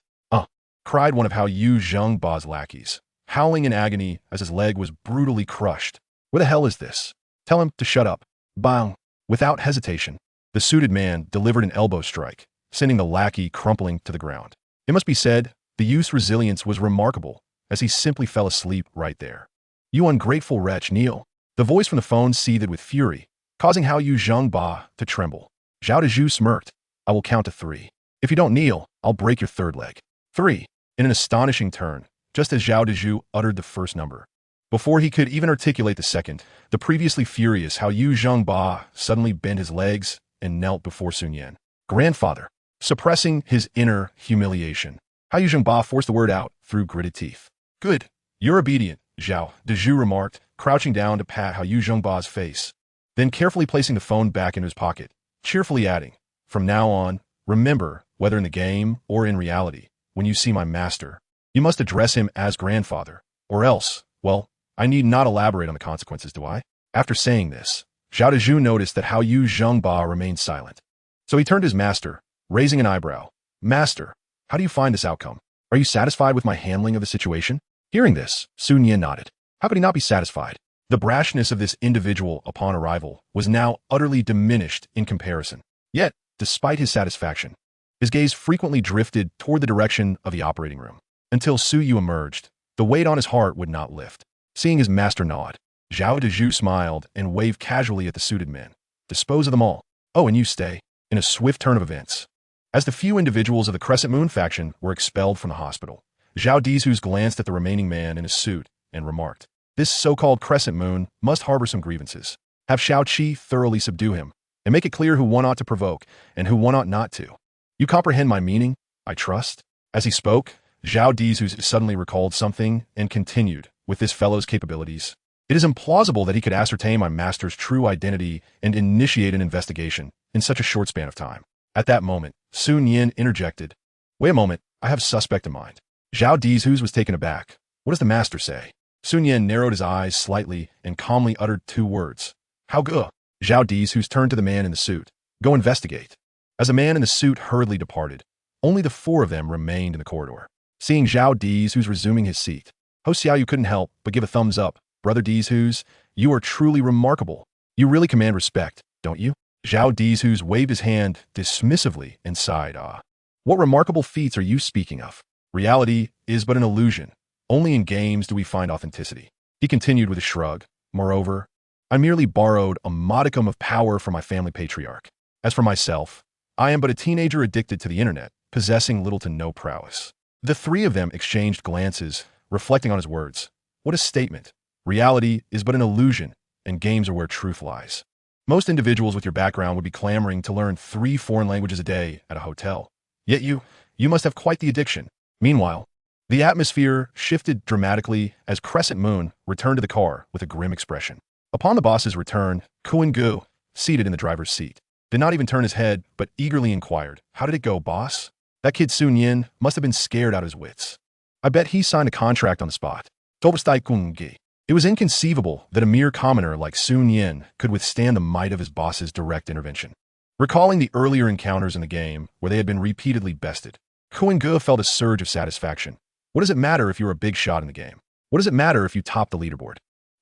Cried one of Hao Zhengba's lackeys, howling in agony as his leg was brutally crushed. What the hell is this? Tell him to shut up. Bang! Without hesitation, the suited man delivered an elbow strike, sending the lackey crumpling to the ground. It must be said, the youth's resilience was remarkable, as he simply fell asleep right there. You ungrateful wretch, kneel. The voice from the phone seethed with fury, causing Hao Zhengba to tremble. Zhao Dezhu smirked. I will count to 3. If you don't kneel, I'll break your third leg. 3. In an astonishing turn, just as Zhao Dezhu uttered the first number. Before he could even articulate the second, the previously furious Hao Zhengba suddenly bent his legs and knelt before Sun Yin. Grandfather. Suppressing his inner humiliation, Hao Zhengba forced the word out through gritted teeth. Good. You're obedient, Zhao Dezhu remarked, crouching down to pat Hao Zhengba's face, then carefully placing the phone back into his pocket, cheerfully adding, from now on, remember, whether in the game or in reality, when you see my master, you must address him as grandfather, or else, well, I need not elaborate on the consequences, do I? After saying this, Zhao Dezhu noticed that Hao Zhengba remained silent. So he turned to his master, raising an eyebrow. Master, how do you find this outcome? Are you satisfied with my handling of the situation? Hearing this, Sun Yin nodded. How could he not be satisfied? The brashness of this individual upon arrival was now utterly diminished in comparison. Yet, despite his satisfaction, his gaze frequently drifted toward the direction of the operating room. Until Su Yu emerged, the weight on his heart would not lift. Seeing his master nod, Zhao Dezhu smiled and waved casually at the suited men. Dispose of them all. Oh, and you stay. In a swift turn of events, as the few individuals of the Crescent Moon faction were expelled from the hospital, Zhao Dezhu glanced at the remaining man in his suit and remarked, this so-called Crescent Moon must harbor some grievances. Have Shao Qi thoroughly subdue him, and make it clear who one ought to provoke and who one ought not to. You comprehend my meaning, I trust? As he spoke, Zhao Dezhu suddenly recalled something and continued, with this fellow's capabilities, it is implausible that he could ascertain my master's true identity and initiate an investigation in such a short span of time. At that moment, Sun Yin interjected, wait a moment, I have a suspect in mind. Zhao Dezhu was taken aback. What does the master say? Sun Yin narrowed his eyes slightly and calmly uttered 2 words. How good? Zhao Dezhu turned to the man in the suit. Go investigate. As the man in the suit hurriedly departed, only the 4 of them remained in the corridor. Seeing Zhao Dezhu resuming his seat, Ho Xiaoyu couldn't help but give a thumbs up. Brother Dizhus, you are truly remarkable. You really command respect, don't you? Zhao Dizhus waved his hand dismissively and sighed, ah. What remarkable feats are you speaking of? Reality is but an illusion. Only in games do we find authenticity. He continued with a shrug. Moreover, I merely borrowed a modicum of power from my family patriarch. As for myself, I am but a teenager addicted to the internet, possessing little to no prowess. The three of them exchanged glances, reflecting on his words. What a statement. Reality is but an illusion, and games are where truth lies. Most individuals with your background would be clamoring to learn 3 foreign languages a day at a hotel. Yet you must have quite the addiction. Meanwhile, the atmosphere shifted dramatically as Crescent Moon returned to the car with a grim expression. Upon the boss's return, Kuan Gu, seated in the driver's seat, did not even turn his head, but eagerly inquired, "How did it go, boss?" That kid Sun Yin must have been scared out of his wits. I bet he signed a contract on the spot. It was inconceivable that a mere commoner like Sun Yin could withstand the might of his boss's direct intervention. Recalling the earlier encounters in the game, where they had been repeatedly bested, Kuan Gu felt a surge of satisfaction. What does it matter if you're a big shot in the game? What does it matter if you top the leaderboard?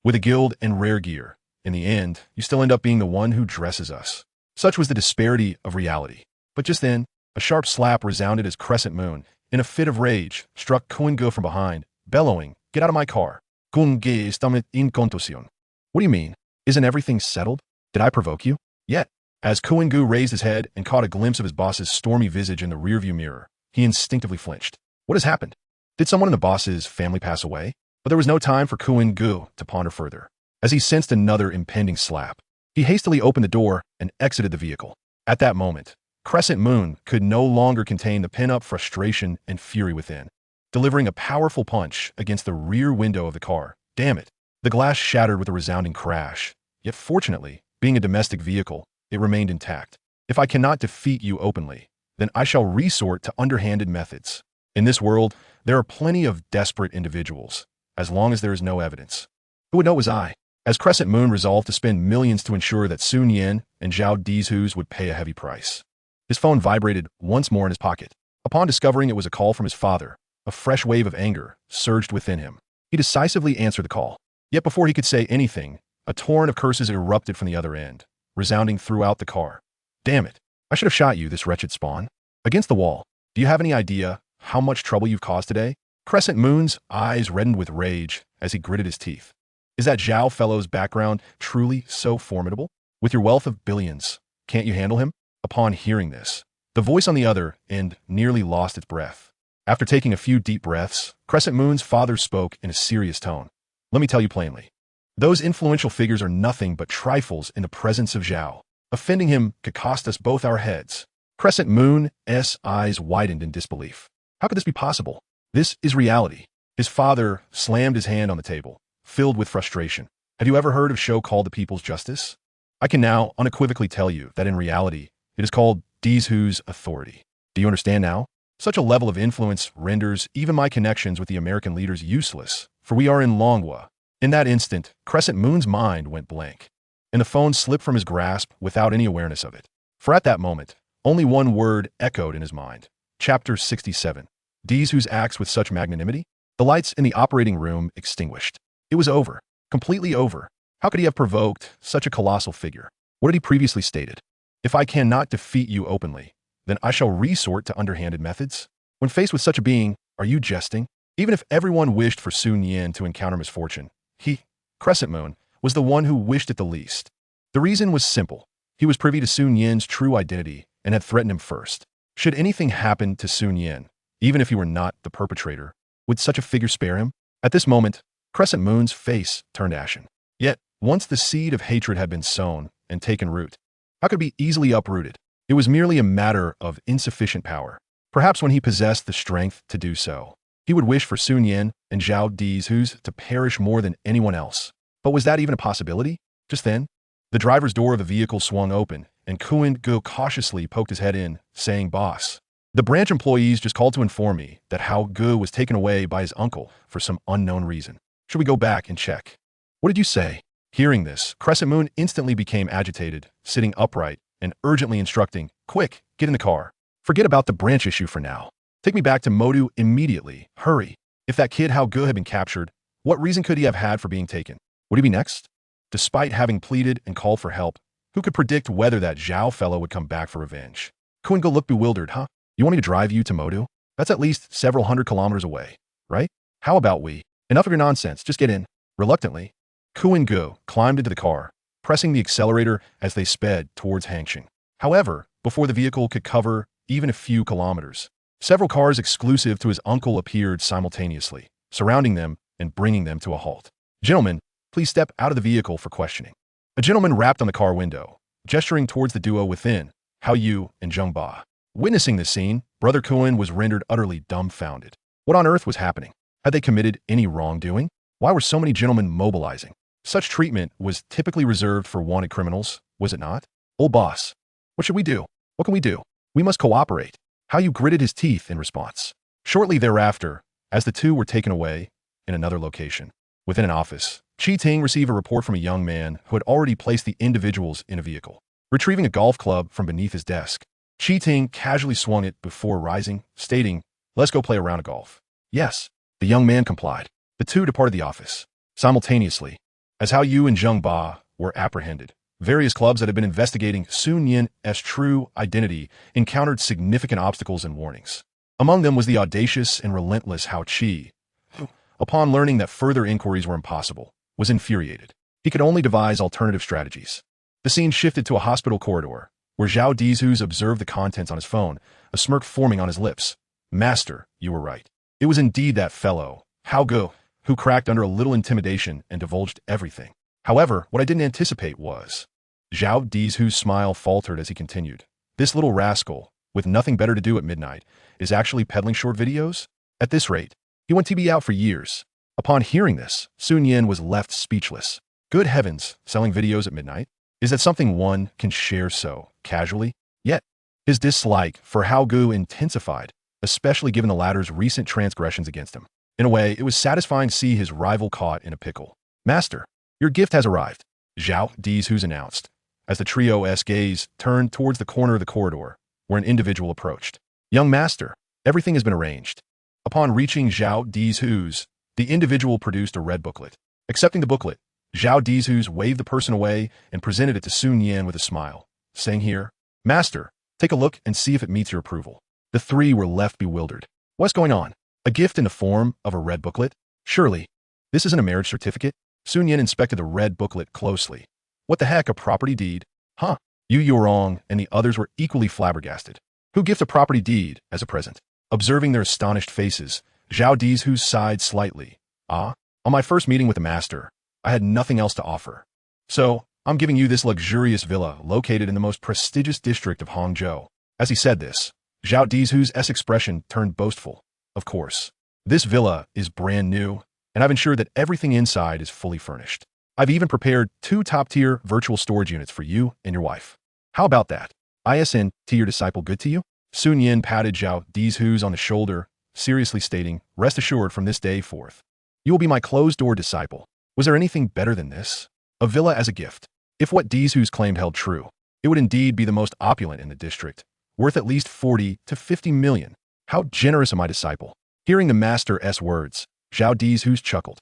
With a guild and rare gear, in the end, you still end up being the one who dresses us. Such was the disparity of reality. But just then, a sharp slap resounded as Crescent Moon, in a fit of rage, struck Kuan Gu from behind, bellowing, "Get out of my car! Kun Ge estamos en contusión." What do you mean? Isn't everything settled? Did I provoke you? Yet, as Kuan Gu raised his head and caught a glimpse of his boss's stormy visage in the rearview mirror, he instinctively flinched. What has happened? Did someone in the boss's family pass away? But there was no time for Kuan Gu to ponder further. As he sensed another impending slap, he hastily opened the door and exited the vehicle. At that moment, Crescent Moon could no longer contain the pent-up frustration and fury within, delivering a powerful punch against the rear window of the car. Damn it! The glass shattered with a resounding crash. Yet fortunately, being a domestic vehicle, it remained intact. If I cannot defeat you openly, then I shall resort to underhanded methods. In this world, there are plenty of desperate individuals, as long as there is no evidence. Who would know it was I? As Crescent Moon resolved to spend millions to ensure that Sun Yin and Zhao Dizhus would pay a heavy price. His phone vibrated once more in his pocket. Upon discovering it was a call from his father, a fresh wave of anger surged within him. He decisively answered the call. Yet before he could say anything, a torrent of curses erupted from the other end, resounding throughout the car. Damn it! I should have shot you, this wretched spawn. Against the wall. Do you have any idea how much trouble you've caused today? Crescent Moon's eyes reddened with rage as he gritted his teeth. Is that Zhao fellow's background truly so formidable? With your wealth of billions, can't you handle him? Upon hearing this, the voice on the other end nearly lost its breath. After taking a few deep breaths, Crescent Moon's father spoke in a serious tone. Let me tell you plainly. Those influential figures are nothing but trifles in the presence of Zhao. Offending him could cost us both our heads. Crescent Moon's eyes widened in disbelief. How could this be possible? This is reality. His father slammed his hand on the table, filled with frustration. Have you ever heard of a show called The People's Justice? I can now unequivocally tell you that in reality, it is called Dizhu's authority. Do you understand now? Such a level of influence renders even my connections with the American leaders useless, for we are in Longhua. In that instant, Crescent Moon's mind went blank, and the phone slipped from his grasp without any awareness of it. For at that moment, only one word echoed in his mind. Chapter 67. Dizhu's acts with such magnanimity? The lights in the operating room extinguished. It was over. Completely over. How could he have provoked such a colossal figure? What had he previously stated? If I cannot defeat you openly, then I shall resort to underhanded methods? When faced with such a being, are you jesting? Even if everyone wished for Sun Yin to encounter misfortune, he, Crescent Moon, was the one who wished it the least. The reason was simple. He was privy to Sun Yin's true identity and had threatened him first. Should anything happen to Sun Yin, even if he were not the perpetrator, would such a figure spare him? At this moment, Crescent Moon's face turned ashen. Yet, once the seed of hatred had been sown and taken root, how could it be easily uprooted? It was merely a matter of insufficient power. Perhaps when he possessed the strength to do so, he would wish for Sun Yin and Zhao Dizhus to perish more than anyone else. But was that even a possibility? Just then, the driver's door of the vehicle swung open, and Kuan Gu cautiously poked his head in, saying, "Boss, the branch employees just called to inform me that Hao Gu was taken away by his uncle for some unknown reason. Should we go back and check?" "What did you say?" Hearing this, Crescent Moon instantly became agitated, sitting upright and urgently instructing, "Quick, get in the car. Forget about the branch issue for now. Take me back to Modu immediately. Hurry." If that kid Hao Ge had been captured, what reason could he have had for being taken? Would he be next? Despite having pleaded and called for help, who could predict whether that Zhao fellow would come back for revenge? Kuan Ge looked bewildered. Huh? You want me to drive you to Modu? That's at least several hundred kilometers away, right? How about we? Enough of your nonsense, just get in. Reluctantly, Kuan Ge climbed into the car, pressing the accelerator as they sped towards Hangsheng. However, before the vehicle could cover even a few kilometers, several cars exclusive to his uncle appeared simultaneously, surrounding them and bringing them to a halt. Gentlemen, please step out of the vehicle for questioning. A gentleman rapped on the car window, gesturing towards the duo within, Hao Yu and Zheng Ba. Witnessing this scene, Brother Kuan was rendered utterly dumbfounded. What on earth was happening? Had they committed any wrongdoing? Why were so many gentlemen mobilizing? Such treatment was typically reserved for wanted criminals, was it not? Old boss, what should we do? What can we do? We must cooperate. Hao Yu gritted his teeth in response. Shortly thereafter, as the two were taken away in another location, within an office, Qi Ting received a report from a young man who had already placed the individuals in a vehicle. Retrieving a golf club from beneath his desk, Qi Ting casually swung it before rising, stating, "Let's go play a round of golf." Yes, the young man complied. The two departed the office. Simultaneously, as Hao Yu and Zheng Ba were apprehended, various clubs that had been investigating Su Nian's true identity encountered significant obstacles and warnings. Among them was the audacious and relentless Hao Qi, who, upon learning that further inquiries were impossible, was infuriated. He could only devise alternative strategies. The scene shifted to a hospital corridor, where Zhao Dizhus observed the contents on his phone, a smirk forming on his lips. "Master, you were right. It was indeed that fellow, Hao Ge, who cracked under a little intimidation and divulged everything. However, what I didn't anticipate was..." Zhao Dizhu's smile faltered as he continued. "This little rascal, with nothing better to do at midnight, is actually peddling short videos? At this rate, he went TB out for years." Upon hearing this, Su Nian was left speechless. Good heavens, selling videos at midnight? Is that something one can share so casually? Yet, his dislike for Hao Ge intensified, especially given the latter's recent transgressions against him. In a way, it was satisfying to see his rival caught in a pickle. "Master, your gift has arrived," Zhao Dizhus announced, as the trio's gaze turned towards the corner of the corridor, where an individual approached. "Young master, everything has been arranged." Upon reaching Zhao Dizhus, the individual produced a red booklet. Accepting the booklet, Zhao Dizhus waved the person away and presented it to Su Nian with a smile, saying, "Here, master, take a look and see if it meets your approval." The three were left bewildered. What's going on? A gift in the form of a red booklet? Surely, this isn't a marriage certificate? Su Nian inspected the red booklet closely. What the heck, a property deed? Huh? You were wrong, and the others were equally flabbergasted. Who gives a property deed as a present? Observing their astonished faces, Zhao Dizhu sighed slightly. On my first meeting with the master, I had nothing else to offer. So, I'm giving you this luxurious villa located in the most prestigious district of Hangzhou. As he said this, Zhao Dizhu's expression turned boastful. Of course, this villa is brand new, and I've ensured that everything inside is fully furnished. I've even prepared 2 top-tier virtual storage units for you and your wife. How about that? Isn't your disciple good to you? Su Nian patted Zhao Dizhu's on the shoulder, seriously stating, "Rest assured from this day forth, you will be my closed-door disciple." Was there anything better than this? A villa as a gift. If what Dizhu's claimed held true, it would indeed be the most opulent in the district, worth at least 40 to 50 million. How generous of my disciple. Hearing the master's words, Zhao Dizhu's chuckled.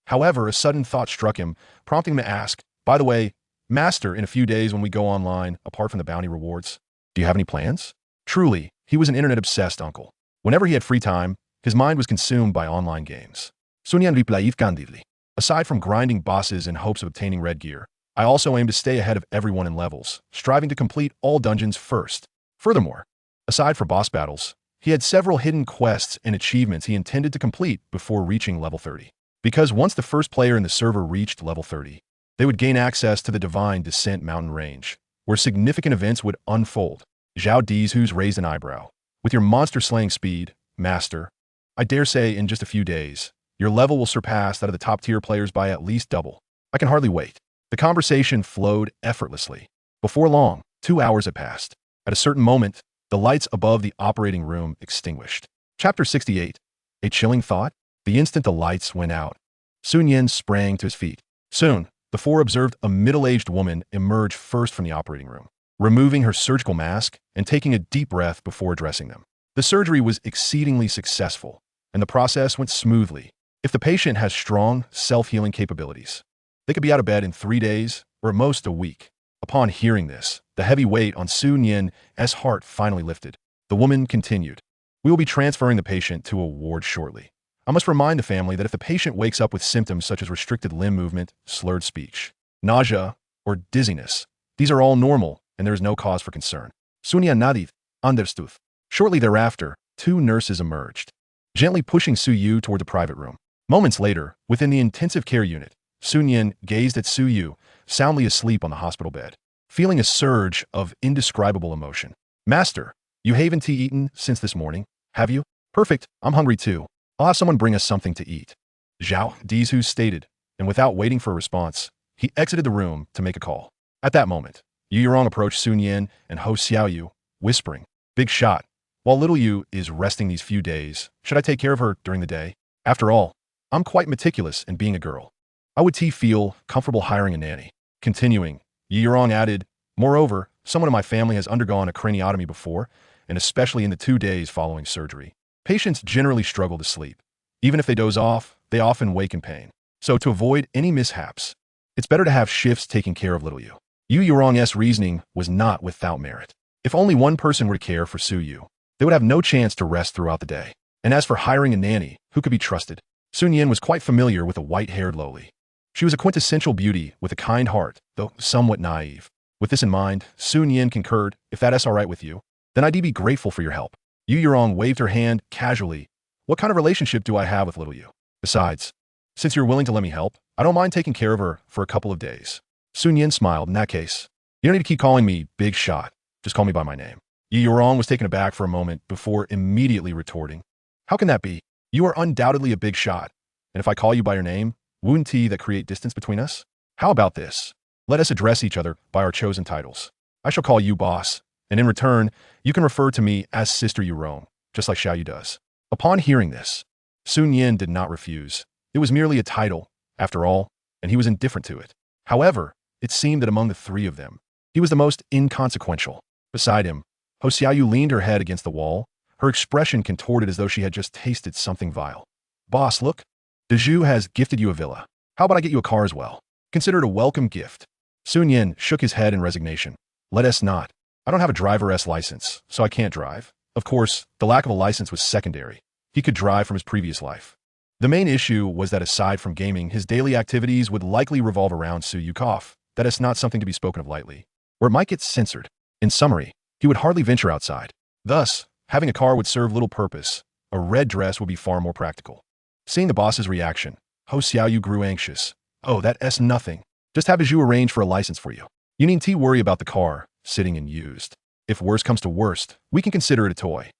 However, a sudden thought struck him, prompting him to ask, "By the way, master, in a few days when we go online, apart from the bounty rewards, do you have any plans?" Truly, he was an internet-obsessed uncle. Whenever he had free time, his mind was consumed by online games. Su Nian replied candidly. "Aside from grinding bosses in hopes of obtaining red gear, I also aim to stay ahead of everyone in levels, striving to complete all dungeons first. Furthermore, aside from boss battles, he had several hidden quests and achievements he intended to complete before reaching level 30. Because once the first player in the server reached level 30, they would gain access to the Divine Descent mountain range, where significant events would unfold." Zhao Dizhu's raised an eyebrow. "With your monster-slaying speed, master, I dare say in just a few days, your level will surpass that of the top-tier players by at least double. I can hardly wait." The conversation flowed effortlessly. Before long, 2 hours had passed. At a certain moment, the lights above the operating room extinguished. Chapter 68. A chilling thought? The instant the lights went out, Su Nian sprang to his feet. Soon, the four observed a middle-aged woman emerge first from the operating room, removing her surgical mask and taking a deep breath before addressing them. The surgery was exceedingly successful, and the process went smoothly. If the patient has strong, self-healing capabilities, they could be out of bed in 3 days, or at most a week. Upon hearing this, the heavy weight on Su Nian's heart finally lifted. The woman continued, "We will be transferring the patient to a ward shortly. I must remind the family that if the patient wakes up with symptoms such as restricted limb movement, slurred speech, nausea, or dizziness, these are all normal, and there is no cause for concern." Su Nian nodded, understood. Shortly thereafter, 2 nurses emerged, gently pushing Su Yu toward the private room. Moments later, within the intensive care unit, Su Nian gazed at Su Yu, soundly asleep on the hospital bed, feeling a surge of indescribable emotion. "Master, you haven't eaten since this morning, have you?" "Perfect, I'm hungry too. I'll have someone bring us something to eat," Zhao Dizhu stated, and without waiting for a response, he exited the room to make a call. At that moment, Yu Yurong approached Sun Yan and Ho Xiaoyu, whispering, "Big shot. While little Yu is resting these few days, should I take care of her during the day? After all, I'm quite meticulous in being a girl. How would T feel comfortable hiring a nanny?" Continuing, Yu Yurong added, "Moreover, someone in my family has undergone a craniotomy before, and especially in the 2 days following surgery. Patients generally struggle to sleep. Even if they doze off, they often wake in pain. So to avoid any mishaps, it's better to have shifts taking care of little Yu." Yu Yurong's reasoning was not without merit. If only one person were to care for Su Yu, they would have no chance to rest throughout the day. And as for hiring a nanny, who could be trusted? Sun Yan was quite familiar with a white-haired lowly. She was a quintessential beauty with a kind heart, though somewhat naive. With this in mind, Sun Yan concurred, "If that's all right with you, then I'd be grateful for your help." Yu Yurong waved her hand casually. "What kind of relationship do I have with little Yu? Besides, since you're willing to let me help, I don't mind taking care of her for a couple of days." Sun Yan smiled. "In that case, you don't need to keep calling me Big Shot. Just call me by my name." Yu Yurong was taken aback for a moment before immediately retorting, "How can that be? You are undoubtedly a big shot. And if I call you by your name, wouldn't that create distance between us? How about this? Let us address each other by our chosen titles. I shall call you boss, and in return, you can refer to me as Sister Yurong, just like Xiaoyu does." Upon hearing this, Sun Yan did not refuse. It was merely a title, after all, and he was indifferent to it. However, it seemed that among the 3 of them, he was the most inconsequential. Beside him, Ho Xiaoyu leaned her head against the wall, her expression contorted as though she had just tasted something vile. "Boss, look. Dezhu has gifted you a villa. How about I get you a car as well? Consider it a welcome gift." Sun Yan shook his head in resignation. "Let us not. I don't have a driver's license, so I can't drive." Of course, the lack of a license was secondary. He could drive from his previous life. The main issue was that aside from gaming, his daily activities would likely revolve around Su Yukov. That is not something to be spoken of lightly, or it might get censored. In summary, he would hardly venture outside. Thus, having a car would serve little purpose. A red dress would be far more practical. Seeing the boss's reaction, Ho Xiaoyu grew anxious. "Oh, that's nothing. Just have Zhu arrange for a license for you. You needn't worry about the car sitting and used. If worst comes to worst, we can consider it a toy."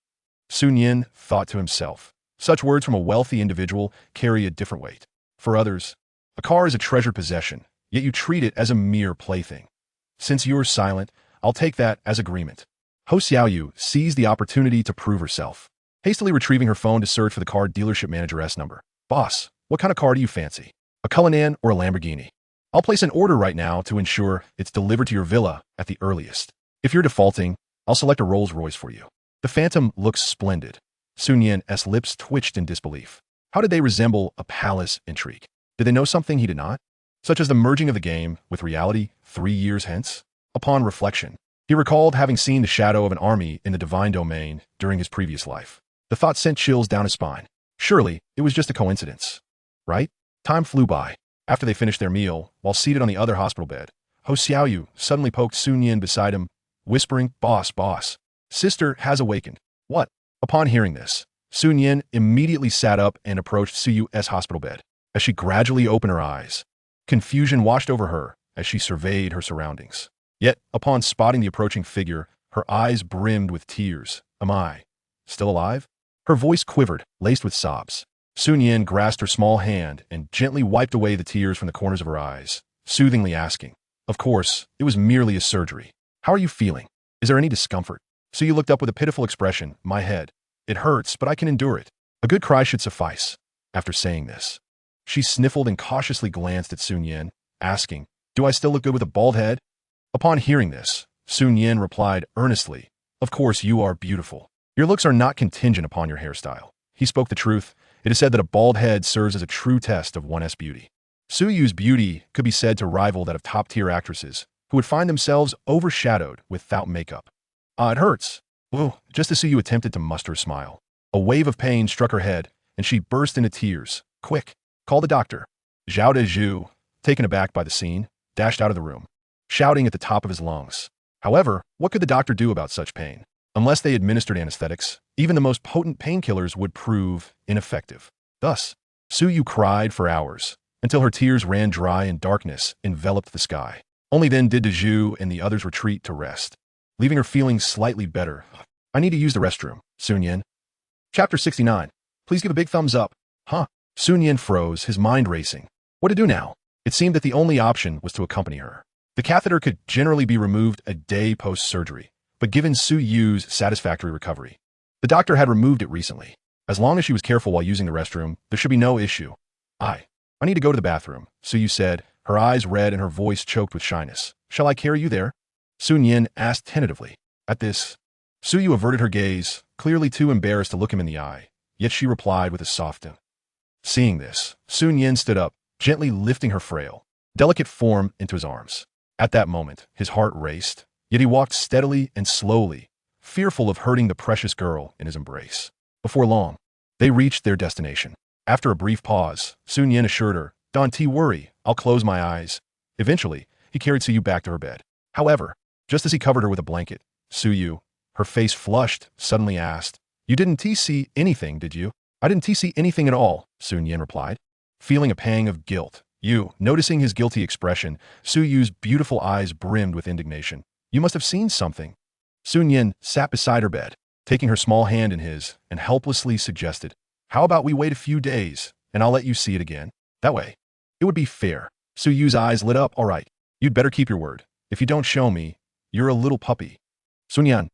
Sun Yan thought to himself. Such words from a wealthy individual carry a different weight. For others, a car is a treasured possession, yet you treat it as a mere plaything. Since you're silent, I'll take that as agreement. Ho Xiaoyu seized the opportunity to prove herself, hastily retrieving her phone to search for the car dealership manager's number. "Boss, what kind of car do you fancy? A Cullinan or a Lamborghini? I'll place an order right now to ensure it's delivered to your villa at the earliest. If you're defaulting, I'll select a Rolls-Royce for you." The Phantom looks splendid. Sun Yan's lips twitched in disbelief. How did they resemble a palace intrigue? Did they know something he did not? Such as the merging of the game with reality 3 years hence? Upon reflection, he recalled having seen the shadow of an army in the divine domain during his previous life. The thought sent chills down his spine. Surely, it was just a coincidence, right? Time flew by. After they finished their meal, while seated on the other hospital bed, Ho Xiaoyu suddenly poked Sun Yan beside him, whispering, boss, sister has awakened." "What?" Upon hearing this, Sun Yan immediately sat up and approached Su Yu's hospital bed. As she gradually opened her eyes, confusion washed over her as she surveyed her surroundings. Yet, upon spotting the approaching figure, her eyes brimmed with tears. "Am I still alive?" Her voice quivered, laced with sobs. Sun Yan grasped her small hand and gently wiped away the tears from the corners of her eyes, soothingly asking, "Of course, it was merely a surgery. How are you feeling? Is there any discomfort?" Su Yu looked up with a pitiful expression. "My head. It hurts, but I can endure it. A good cry should suffice." After saying this, she sniffled and cautiously glanced at Sun Yan, asking, "Do I still look good with a bald head?" Upon hearing this, Sun Yan replied earnestly, "Of course you are beautiful. Your looks are not contingent upon your hairstyle. He spoke the truth. It is said that a bald head serves as a true test of one's beauty. Su Yu's beauty could be said to rival that of top-tier actresses who would find themselves overshadowed without makeup. It hurts. Ooh, just as Su Yu attempted to muster a smile. A wave of pain struck her head, and she burst into tears. Quick, call the doctor. Zhao Dezhu, taken aback by the scene, dashed out of the room, shouting at the top of his lungs. However, what could the doctor do about such pain? Unless they administered anesthetics, even the most potent painkillers would prove ineffective. Thus, Su Yu cried for hours, until her tears ran dry and darkness enveloped the sky. Only then did Dezhu and the others retreat to rest, leaving her feeling slightly better. I need to use the restroom, Sun Yin. Chapter 69. Please give a big thumbs up. Huh? Sun Yin froze, his mind racing. What to do now? It seemed that the only option was to accompany her. The catheter could generally be removed a day post-surgery, but given Su Yu's satisfactory recovery, the doctor had removed it recently. As long as she was careful while using the restroom, there should be no issue. I need to go to the bathroom, Su Yu said, her eyes red and her voice choked with shyness. Shall I carry you there? Sun Yin asked tentatively. At this, Su Yu averted her gaze, clearly too embarrassed to look him in the eye, yet she replied with a soft tone. Seeing this, Sun Yin stood up, gently lifting her frail, delicate form into his arms. At that moment, his heart raced, yet he walked steadily and slowly, fearful of hurting the precious girl in his embrace. Before long, they reached their destination. After a brief pause, Sun Yin assured her, Don't worry, I'll close my eyes. Eventually, he carried Su Yu back to her bed. However, just as he covered her with a blanket, Su Yu, her face flushed, suddenly asked, You didn't see anything, did you? I didn't see anything at all, Sun Yin replied. Feeling a pang of guilt, noticing his guilty expression, Su Yu's beautiful eyes brimmed with indignation. You must have seen something. Sun Yin sat beside her bed, taking her small hand in his, and helplessly suggested, How about we wait a few days, and I'll let you see it again? That way, it would be fair. Su Yu's eyes lit up. All right, you'd better keep your word. If you don't show me, you're a little puppy. Sun Yan.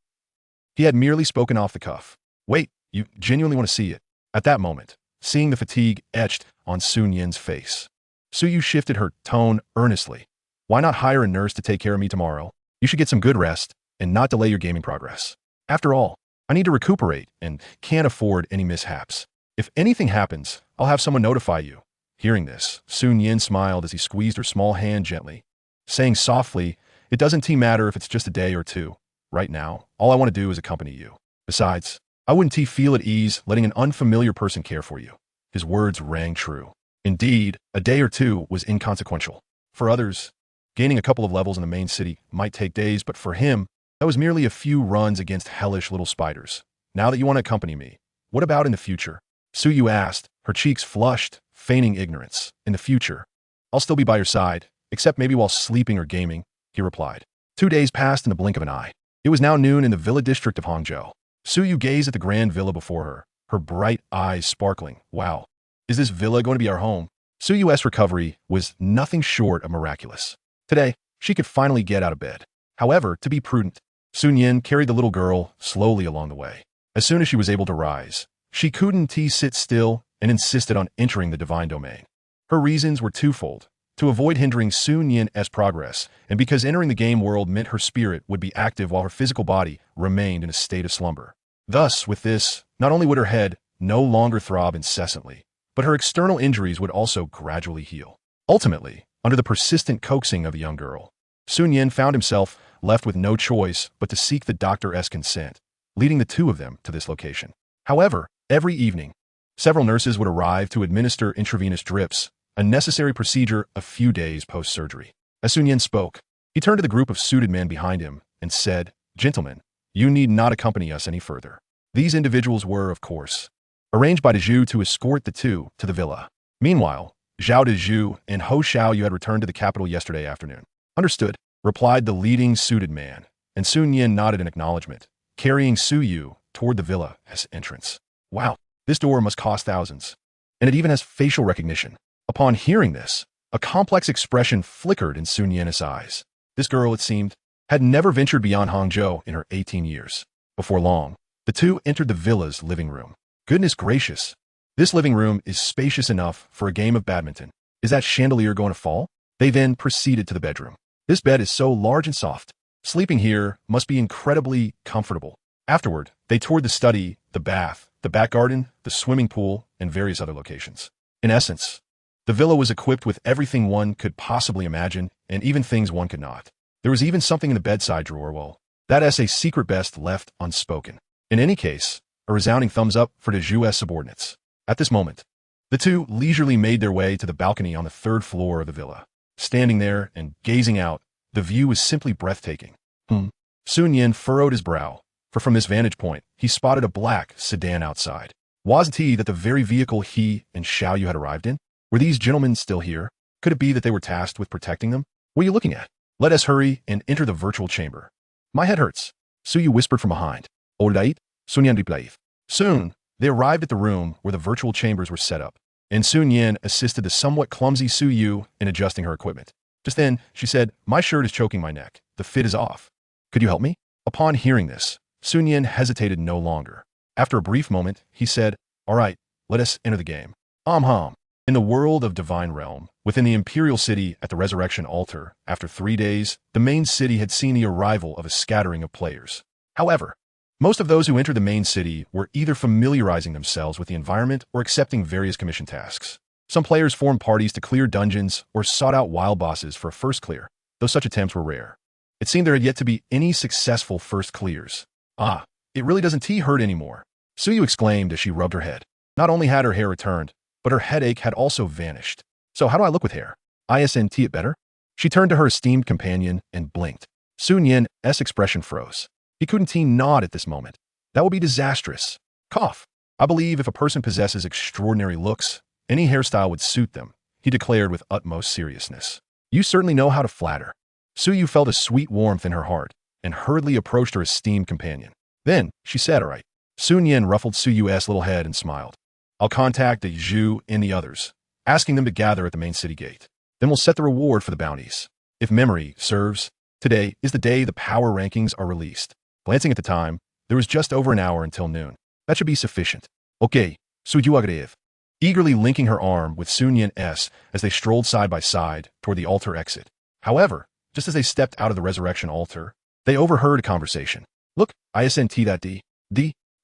He had merely spoken off the cuff. Wait, you genuinely want to see it? At that moment, seeing the fatigue etched on Sun Yin's face, Su Yu shifted her tone earnestly. Why not hire a nurse to take care of me tomorrow? You should get some good rest and not delay your gaming progress. After all, I need to recuperate and can't afford any mishaps. If anything happens, I'll have someone notify you. Hearing this, Sun Yin smiled as he squeezed her small hand gently, saying softly, It doesn't matter if it's just a day or two. Right now, all I want to do is accompany you. Besides, I wouldn't feel at ease letting an unfamiliar person care for you. His words rang true. Indeed, a day or two was inconsequential. For others, gaining a couple of levels in the main city might take days, but for him, that was merely a few runs against hellish little spiders. Now that you want to accompany me, what about in the future? Su Yu asked, her cheeks flushed, feigning ignorance. In the future, I'll still be by your side, except maybe while sleeping or gaming, he replied. 2 days passed in the blink of an eye. It was now noon in the villa district of Hangzhou. Su Yu gazed at the grand villa before her, her bright eyes sparkling. Wow, is this villa going to be our home? Su Yu's recovery was nothing short of miraculous. Today, she could finally get out of bed. However, to be prudent, Sun Yin carried the little girl slowly along the way. As soon as she was able to rise, she couldn't sit still and insisted on entering the divine domain. Her reasons were twofold: to avoid hindering Sun Yin's progress, and because entering the game world meant her spirit would be active while her physical body remained in a state of slumber. Thus, with this, not only would her head no longer throb incessantly, but her external injuries would also gradually heal. Ultimately, under the persistent coaxing of the young girl, Sun Yin found himself left with no choice but to seek the doctor's consent, leading the two of them to this location. However, every evening, several nurses would arrive to administer intravenous drips, a necessary procedure a few days post-surgery. As Sun Yin spoke, he turned to the group of suited men behind him and said, Gentlemen, you need not accompany us any further. These individuals were, of course, arranged by Dezhu to escort the two to the villa. Meanwhile, Zhao Dezhu and Ho Xiaoyu had returned to the capital yesterday afternoon. Understood, replied the leading suited man, and Sun Yin nodded in acknowledgement, carrying Su Yu toward the villa's entrance. Wow, this door must cost thousands. And it even has facial recognition. Upon hearing this, a complex expression flickered in Sun Yin's eyes. This girl, it seemed, had never ventured beyond Hangzhou in her 18 years. Before long, the two entered the villa's living room. Goodness gracious, this living room is spacious enough for a game of badminton. Is that chandelier going to fall? They then proceeded to the bedroom. This bed is so large and soft. Sleeping here must be incredibly comfortable. Afterward, they toured the study, the bath, the back garden, the swimming pool, and various other locations. In essence, the villa was equipped with everything one could possibly imagine, and even things one could not. There was even something in the bedside drawer, well, that's a secret best left unspoken. In any case, a resounding thumbs up for the Jus subordinates. At this moment, the two leisurely made their way to the balcony on the third floor of the villa. Standing there and gazing out, the view was simply breathtaking. Sun Yin furrowed his brow, for from this vantage point, he spotted a black sedan outside. Wasn't he that the very vehicle he and Xiaoyu had arrived in? Were these gentlemen still here? Could it be that they were tasked with protecting them? What are you looking at? Let us hurry and enter the virtual chamber. My head hurts, Suyu whispered from behind. Oldait, Sun Yan replied. Soon, they arrived at the room where the virtual chambers were set up, and Sun Yin assisted the somewhat clumsy Suyu in adjusting her equipment. Just then, she said, my shirt is choking my neck. The fit is off. Could you help me? Upon hearing this, Sun Yin hesitated no longer. After a brief moment, he said, all right, let us enter the game. In the world of Divine Realm, within the Imperial City at the Resurrection Altar, after 3 days, the main city had seen the arrival of a scattering of players. However, most of those who entered the main city were either familiarizing themselves with the environment or accepting various commission tasks. Some players formed parties to clear dungeons or sought out wild bosses for a first clear, though such attempts were rare. It seemed there had yet to be any successful first clears. It really doesn't hurt anymore, Suyu exclaimed as she rubbed her head. Not only had her hair returned, but her headache had also vanished. So how do I look with hair? Isn't it better? She turned to her esteemed companion and blinked. Sun Yin's expression froze. He couldn't nod at this moment. That would be disastrous. Cough. I believe if a person possesses extraordinary looks, any hairstyle would suit them, he declared with utmost seriousness. You certainly know how to flatter. Suyu felt a sweet warmth in her heart and hurriedly approached her esteemed companion. Then, she said, all right. Sun Yin ruffled Suyu's little head and smiled. I'll contact the Zhu and the others, asking them to gather at the main city gate. Then we'll set the reward for the bounties. If memory serves, today is the day the power rankings are released. Glancing at the time, there was just over an hour until noon. That should be sufficient. Okay, Suyu agreed. Eagerly linking her arm with Sun Yin's as they strolled side by side toward the altar exit. However, just as they stepped out of the resurrection altar, they overheard a conversation. Look, isn't that D?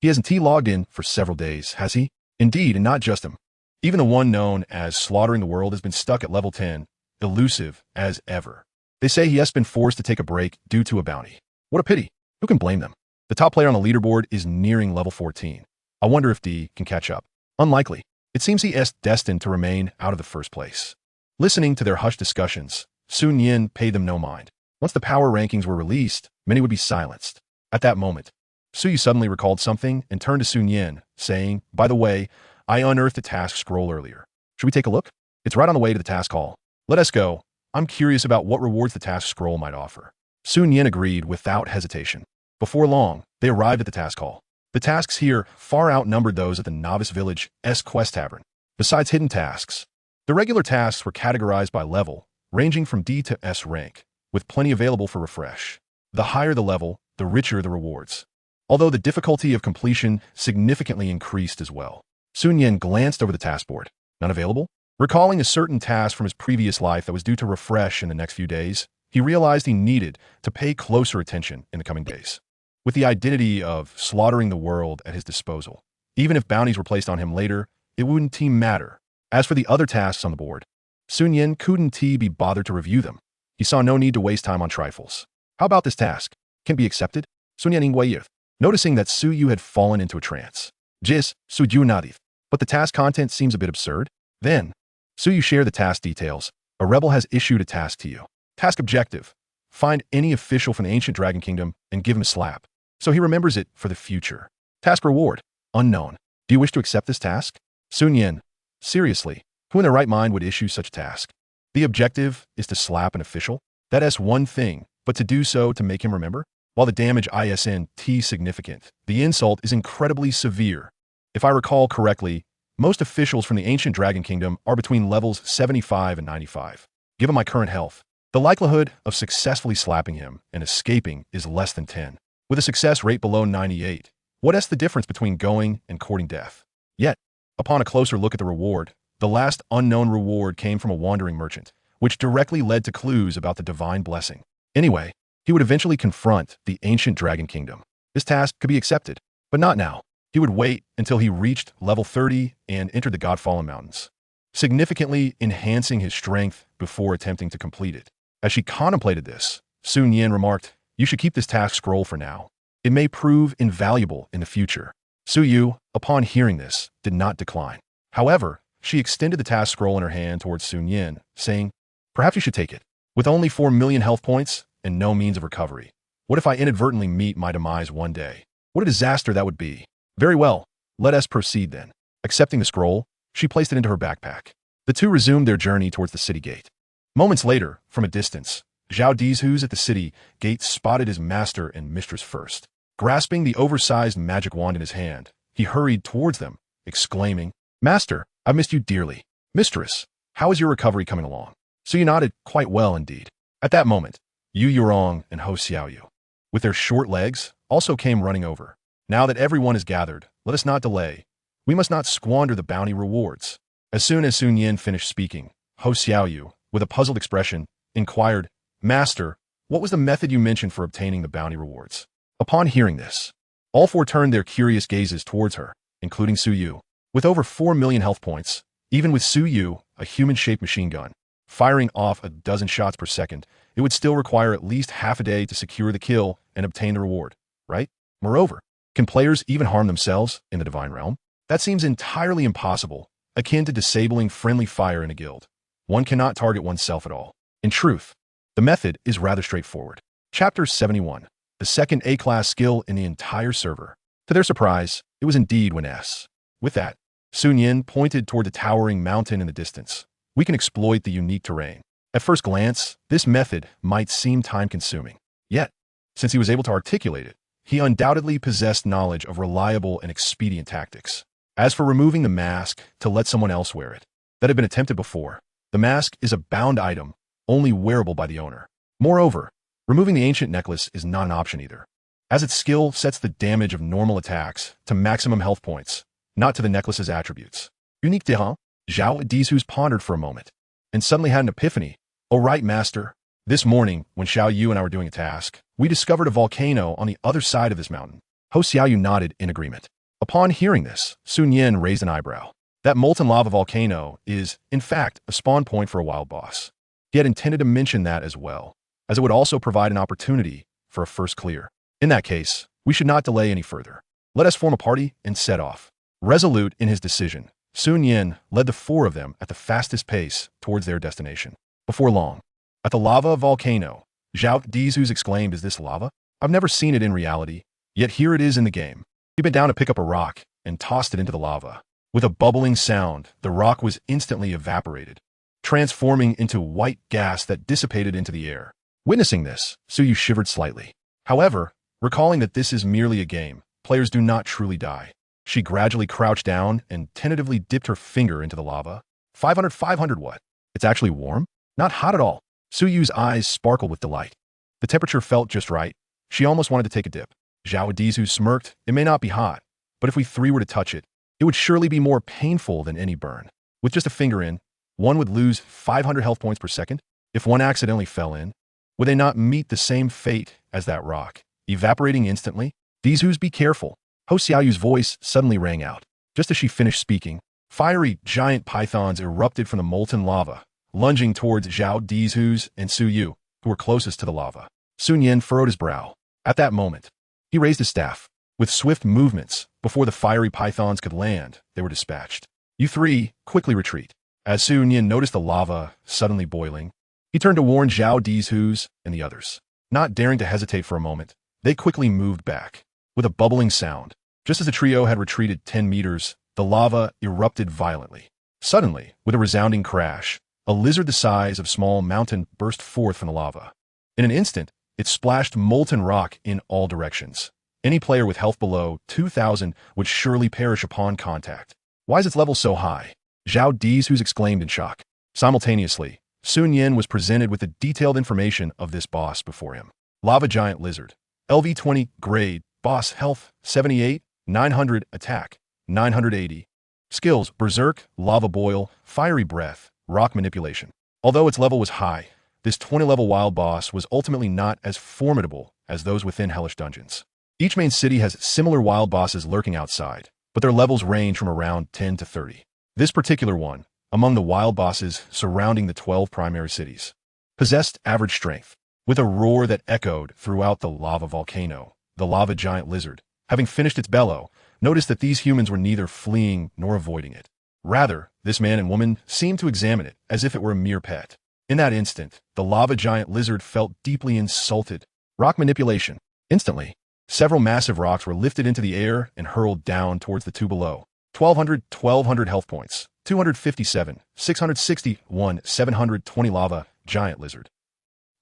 He hasn't logged in for several days, has he? Indeed, and not just him. Even the one known as Slaughtering the World has been stuck at level 10, elusive as ever. They say he has been forced to take a break due to a bounty. What a pity. Who can blame them? The top player on the leaderboard is nearing level 14. I wonder if D can catch up. Unlikely. It seems he is destined to remain out of the first place. Listening to their hushed discussions, Sun Yin paid them no mind. Once the power rankings were released, many would be silenced. At that moment, Suyu suddenly recalled something and turned to Sun Yin, saying, by the way, I unearthed a task scroll earlier. Should we take a look? It's right on the way to the task hall. Let us go. I'm curious about what rewards the task scroll might offer. Sun Yin agreed without hesitation. Before long, they arrived at the task hall. The tasks here far outnumbered those at the Novice Village's Quest Tavern. Besides hidden tasks, the regular tasks were categorized by level, ranging from D to S rank, with plenty available for refresh. The higher the level, the richer the rewards. Although the difficulty of completion significantly increased as well. Sun Yin glanced over the task board. None available? Recalling a certain task from his previous life that was due to refresh in the next few days, he realized he needed to pay closer attention in the coming days. With the identity of slaughtering the world at his disposal, even if bounties were placed on him later, it wouldn't matter. As for the other tasks on the board, Sun Yin couldn't be bothered to review them. He saw no need to waste time on trifles. How about this task? Can it be accepted? Sun Yin inquired, noticing that Suyu had fallen into a trance. Jis, Suyu nodded. But the task content seems a bit absurd. Then, Suyu shared the task details. A rebel has issued a task to you. Task objective. Find any official from the ancient Dragon Kingdom and give him a slap, so he remembers it for the future. Task reward. Unknown. Do you wish to accept this task? Sun Yin. Seriously, who in their right mind would issue such a task? The objective is to slap an official? That is one thing, but to do so to make him remember? While the damage isn't significant, the insult is incredibly severe. If I recall correctly, most officials from the ancient Dragon Kingdom are between levels 75 and 95. Given my current health, the likelihood of successfully slapping him and escaping is less than 10. With a success rate below 98, what is the difference between going and courting death? Yet, upon a closer look at the reward, the last unknown reward came from a wandering merchant, which directly led to clues about the divine blessing. Anyway, he would eventually confront the ancient Dragon Kingdom. This task could be accepted, but not now. He would wait until he reached level 30 and entered the Godfallen Mountains, significantly enhancing his strength before attempting to complete it. As she contemplated this, Nian remarked, "You should keep this task scroll for now. It may prove invaluable in the future." Yu, upon hearing this, did not decline. However, she extended the task scroll in her hand towards Nian, saying, "Perhaps you should take it. With only 4 million health points and no means of recovery, what if I inadvertently meet my demise one day? What a disaster that would be." "Very well, let us proceed then." Accepting the scroll, she placed it into her backpack. The two resumed their journey towards the city gate. Moments later, from a distance, Zhao Dizhu's at the city gate spotted his master and mistress first. Grasping the oversized magic wand in his hand, he hurried towards them, exclaiming, "Master, I've missed you dearly. Mistress, how is your recovery coming along?" Yu nodded, "Quite well indeed." At that moment, Yu Yurong and Ho Xiaoyu, with their short legs, also came running over. "Now that everyone is gathered, let us not delay. We must not squander the bounty rewards." As soon as Sun Yin finished speaking, Ho Xiaoyu, with a puzzled expression, inquired, "Master, what was the method you mentioned for obtaining the bounty rewards?" Upon hearing this, all four turned their curious gazes towards her, including Yu. With over 4 million health points, even with Yu, a human-shaped machine gun, firing off a dozen shots per second, it would still require at least half a day to secure the kill and obtain the reward, right? Moreover, can players even harm themselves in the Divine Realm? That seems entirely impossible, akin to disabling friendly fire in a guild. One cannot target oneself at all. In truth, the method is rather straightforward. Chapter 71. The second A-class skill in the entire server. To their surprise, it was indeed Wen-S. With that, Sun Yin pointed toward the towering mountain in the distance. "We can exploit the unique terrain." At first glance, this method might seem time-consuming. Yet, since he was able to articulate it, he undoubtedly possessed knowledge of reliable and expedient tactics. As for removing the mask to let someone else wear it, that had been attempted before. The mask is a bound item, only wearable by the owner. Moreover, removing the ancient necklace is not an option either, as its skill sets the damage of normal attacks to maximum health points, not to the necklace's attributes. Unique Dehan, Zhao Dizhu's pondered for a moment, and suddenly had an epiphany. "Oh right, master. This morning, when Xiao Yu and I were doing a task, we discovered a volcano on the other side of this mountain." Ho Xiaoyu nodded in agreement. Upon hearing this, Sun Yin raised an eyebrow. That molten lava volcano is, in fact, a spawn point for a wild boss. He had intended to mention that as well, as it would also provide an opportunity for a first clear. In that case, we should not delay any further. Let us form a party and set off. Resolute in his decision, Sun Yin led the four of them at the fastest pace towards their destination. Before long, at the lava volcano, Zhao Dizhu's exclaimed, "Is this lava? I've never seen it in reality, yet here it is in the game." He bent down to pick up a rock and tossed it into the lava. With a bubbling sound, the rock was instantly evaporated, transforming into white gas that dissipated into the air. Witnessing this, Yu shivered slightly. However, recalling that this is merely a game, players do not truly die. She gradually crouched down and tentatively dipped her finger into the lava. 500 what? It's actually warm? Not hot at all. Yu's eyes sparkled with delight. The temperature felt just right. She almost wanted to take a dip. Zhao Dizhu smirked. "It may not be hot, but if we three were to touch it, it would surely be more painful than any burn. With just a finger in, one would lose 500 health points per second. If one accidentally fell in, would they not meet the same fate as that rock, evaporating instantly? Dizhu's, be careful." Ho Xiaoyu's voice suddenly rang out. Just as she finished speaking, fiery giant pythons erupted from the molten lava, lunging towards Zhao Dizhu's and Yu, who were closest to the lava. Sun Yin furrowed his brow. At that moment, he raised his staff. With swift movements, before the fiery pythons could land, they were dispatched. "You three, quickly retreat." As Sun Yin noticed the lava suddenly boiling, he turned to warn Zhao Dizhu's and the others. Not daring to hesitate for a moment, they quickly moved back. With a bubbling sound, just as the trio had retreated 10 meters, the lava erupted violently. Suddenly, with a resounding crash, a lizard the size of a small mountain burst forth from the lava. In an instant, it splashed molten rock in all directions. Any player with health below 2,000 would surely perish upon contact. "Why is its level so high?" Zhao Dizhu exclaimed in shock. Simultaneously, Sun Yin was presented with the detailed information of this boss before him. Lava Giant Lizard. LV20, grade, boss health, 78, 900, attack, 980. Skills, Berserk, Lava Boil, Fiery Breath, Rock Manipulation. Although its level was high, this 20-level wild boss was ultimately not as formidable as those within Hellish Dungeons. Each main city has similar wild bosses lurking outside, but their levels range from around 10 to 30. This particular one, among the wild bosses surrounding the 12 primary cities, possessed average strength. With a roar that echoed throughout the lava volcano, the lava giant lizard, having finished its bellow, noticed that these humans were neither fleeing nor avoiding it. Rather, this man and woman seemed to examine it as if it were a mere pet. In that instant, the lava giant lizard felt deeply insulted. Rock manipulation. Instantly, several massive rocks were lifted into the air and hurled down towards the two below. 1,200 health points, 257, 661, 720 lava giant lizard.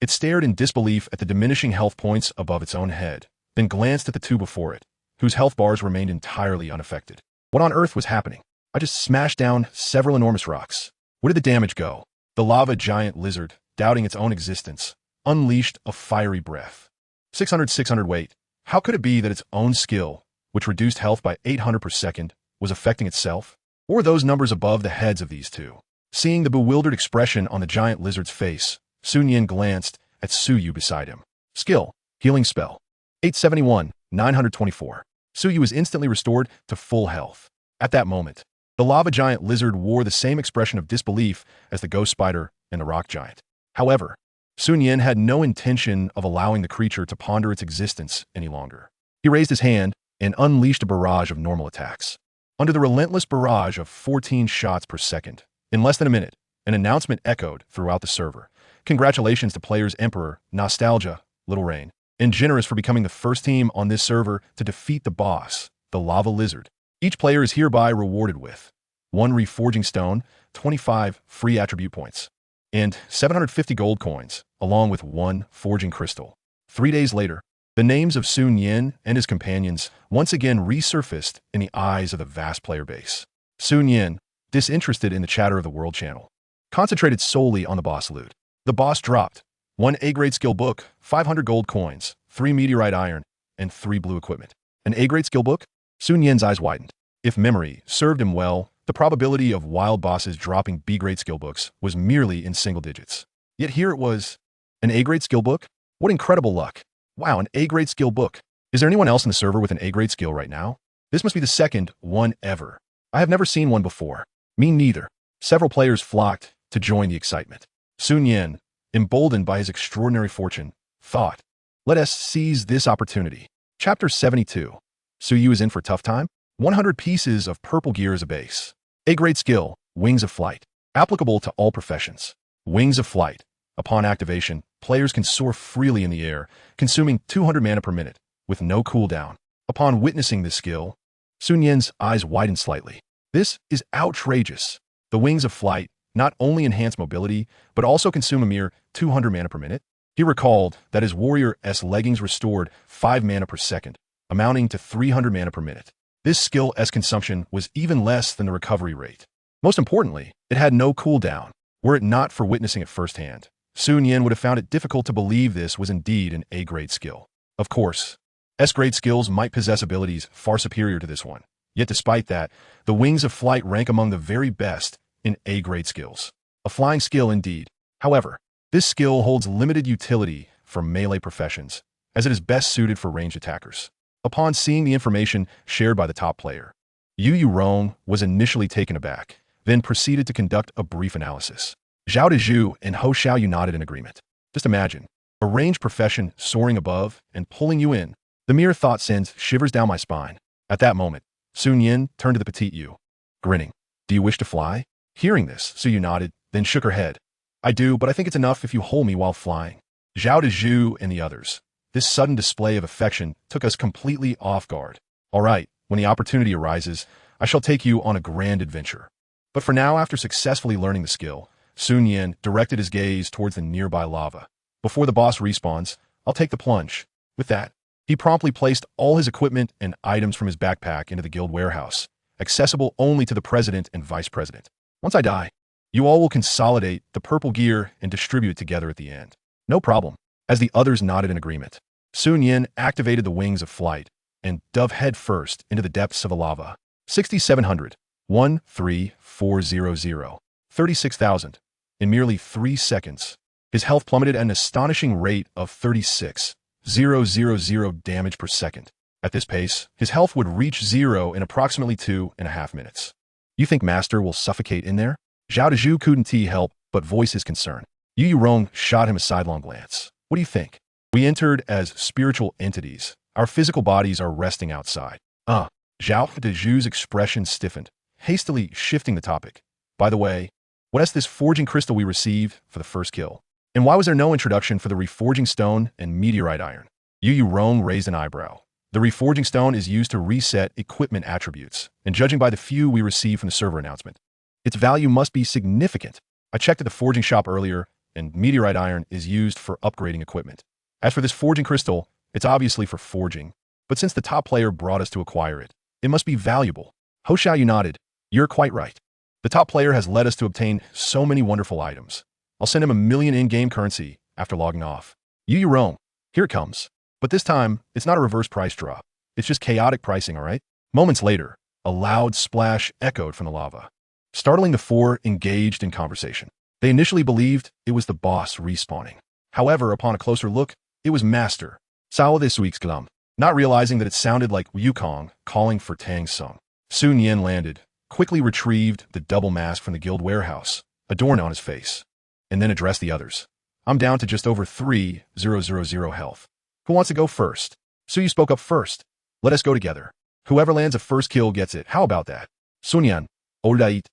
It stared in disbelief at the diminishing health points above its own head, then glanced at the two before it, whose health bars remained entirely unaffected. What on earth was happening? I just smashed down several enormous rocks. Where did the damage go? The lava giant lizard, doubting its own existence, unleashed a fiery breath. 600 wait. How could it be that its own skill, which reduced health by 800 per second, was affecting itself? Or those numbers above the heads of these two? Seeing the bewildered expression on the giant lizard's face, Nian glanced at Suyu beside him. Skill, healing spell. 871, 924. Suyu was instantly restored to full health. At that moment, the lava giant lizard wore the same expression of disbelief as the ghost spider and the rock giant. However, Nian had no intention of allowing the creature to ponder its existence any longer. He raised his hand and unleashed a barrage of normal attacks. Under the relentless barrage of 14 shots per second, in less than a minute, an announcement echoed throughout the server. Congratulations to players Emperor, Nostalgia, Little Rain, and Generous for becoming the first team on this server to defeat the boss, the lava lizard. Each player is hereby rewarded with 1 reforging stone, 25 free attribute points, and 750 gold coins, along with 1 forging crystal. 3 days later, the names of Nian and his companions once again resurfaced in the eyes of the vast player base. Nian, disinterested in the chatter of the world channel, concentrated solely on the boss loot. The boss dropped 1 A-grade skill book, 500 gold coins, 3 meteorite iron, and 3 blue equipment. An A-grade skill book? Nian's eyes widened. If memory served him well, the probability of wild bosses dropping B-grade skill books was merely in single digits. Yet here it was. An A-grade skill book? What incredible luck. Wow, an A-grade skill book. Is there anyone else in the server with an A-grade skill right now? This must be the second one ever. I have never seen one before. Me neither. Several players flocked to join the excitement. Nian, emboldened by his extraordinary fortune, thought, let us seize this opportunity. Chapter 72. Suyu is in for a tough time? 100 pieces of purple gear as a base. A-grade skill, Wings of Flight. Applicable to all professions. Wings of Flight. Upon activation, players can soar freely in the air, consuming 200 mana per minute, with no cooldown. Upon witnessing this skill, Nian's eyes widened slightly. This is outrageous. The Wings of Flight not only enhance mobility, but also consume a mere 200 mana per minute. He recalled that his Warrior S leggings restored 5 mana per second, amounting to 300 mana per minute. This skill S consumption was even less than the recovery rate. Most importantly, it had no cooldown. Were it not for witnessing it firsthand, Nian would have found it difficult to believe this was indeed an A-grade skill. Of course, S-grade skills might possess abilities far superior to this one. Yet despite that, the Wings of Flight rank among the very best in A-grade skills. A flying skill indeed. However, this skill holds limited utility for melee professions, as it is best suited for ranged attackers. Upon seeing the information shared by the top player, Yu Rong was initially taken aback, then proceeded to conduct a brief analysis. Zhao Dezhu and Ho Xiaoyu nodded in agreement. Just imagine, a ranged profession soaring above and pulling you in. The mere thought sends shivers down my spine. At that moment, Nian turned to the petite Yu, grinning. Do you wish to fly? Hearing this, Suyu nodded, then shook her head. I do, but I think it's enough if you hold me while flying. Zhao Dezhu and the others. This sudden display of affection took us completely off guard. All right, when the opportunity arises, I shall take you on a grand adventure. But for now, after successfully learning the skill, Nian directed his gaze towards the nearby lava. Before the boss respawns, I'll take the plunge. With that, he promptly placed all his equipment and items from his backpack into the guild warehouse, accessible only to the president and vice president. Once I die, you all will consolidate the purple gear and distribute it together at the end. No problem. As the others nodded in agreement, Nian activated the Wings of Flight and dove headfirst into the depths of the lava. 6,700, 13400, 36,000. In merely 3 seconds, his health plummeted at an astonishing rate of 36,000 damage per second. At this pace, his health would reach 0 in approximately 2.5 minutes. You think Master will suffocate in there? Zhao Dezhu couldn't help but voice his concern. Yu Yurong shot him a sidelong glance. What do you think? We entered as spiritual entities. Our physical bodies are resting outside. Zhao Dezhu's expression stiffened, hastily shifting the topic. By the way, what is this forging crystal we received for the first kill? And why was there no introduction for the reforging stone and meteorite iron? Yu Yurong raised an eyebrow. The reforging stone is used to reset equipment attributes, and judging by the few we received from the server announcement, its value must be significant. I checked at the forging shop earlier, and meteorite iron is used for upgrading equipment. As for this forging crystal, it's obviously for forging, but since the top player brought us to acquire it, it must be valuable. Ho Xiaoyu nodded. You're quite right. The top player has led us to obtain so many wonderful items. I'll send him 1 million in-game currency after logging off. Yu Yurong, here it comes. But this time, it's not a reverse price drop. It's just chaotic pricing, all right? Moments later, a loud splash echoed from the lava, startling the four engaged in conversation. They initially believed it was the boss respawning. However, upon a closer look, it was Master Sao this week's Glum. Not realizing that it sounded like Wukong calling for Tang Sung, Su Nian landed, quickly retrieved the double mask from the guild warehouse, adorned on his face, and then addressed the others. I'm down to just over 3,000 health. Who wants to go first? Su Yu spoke up first. Let us go together. Whoever lands a first kill gets it. How about that? Sun Yan, alright.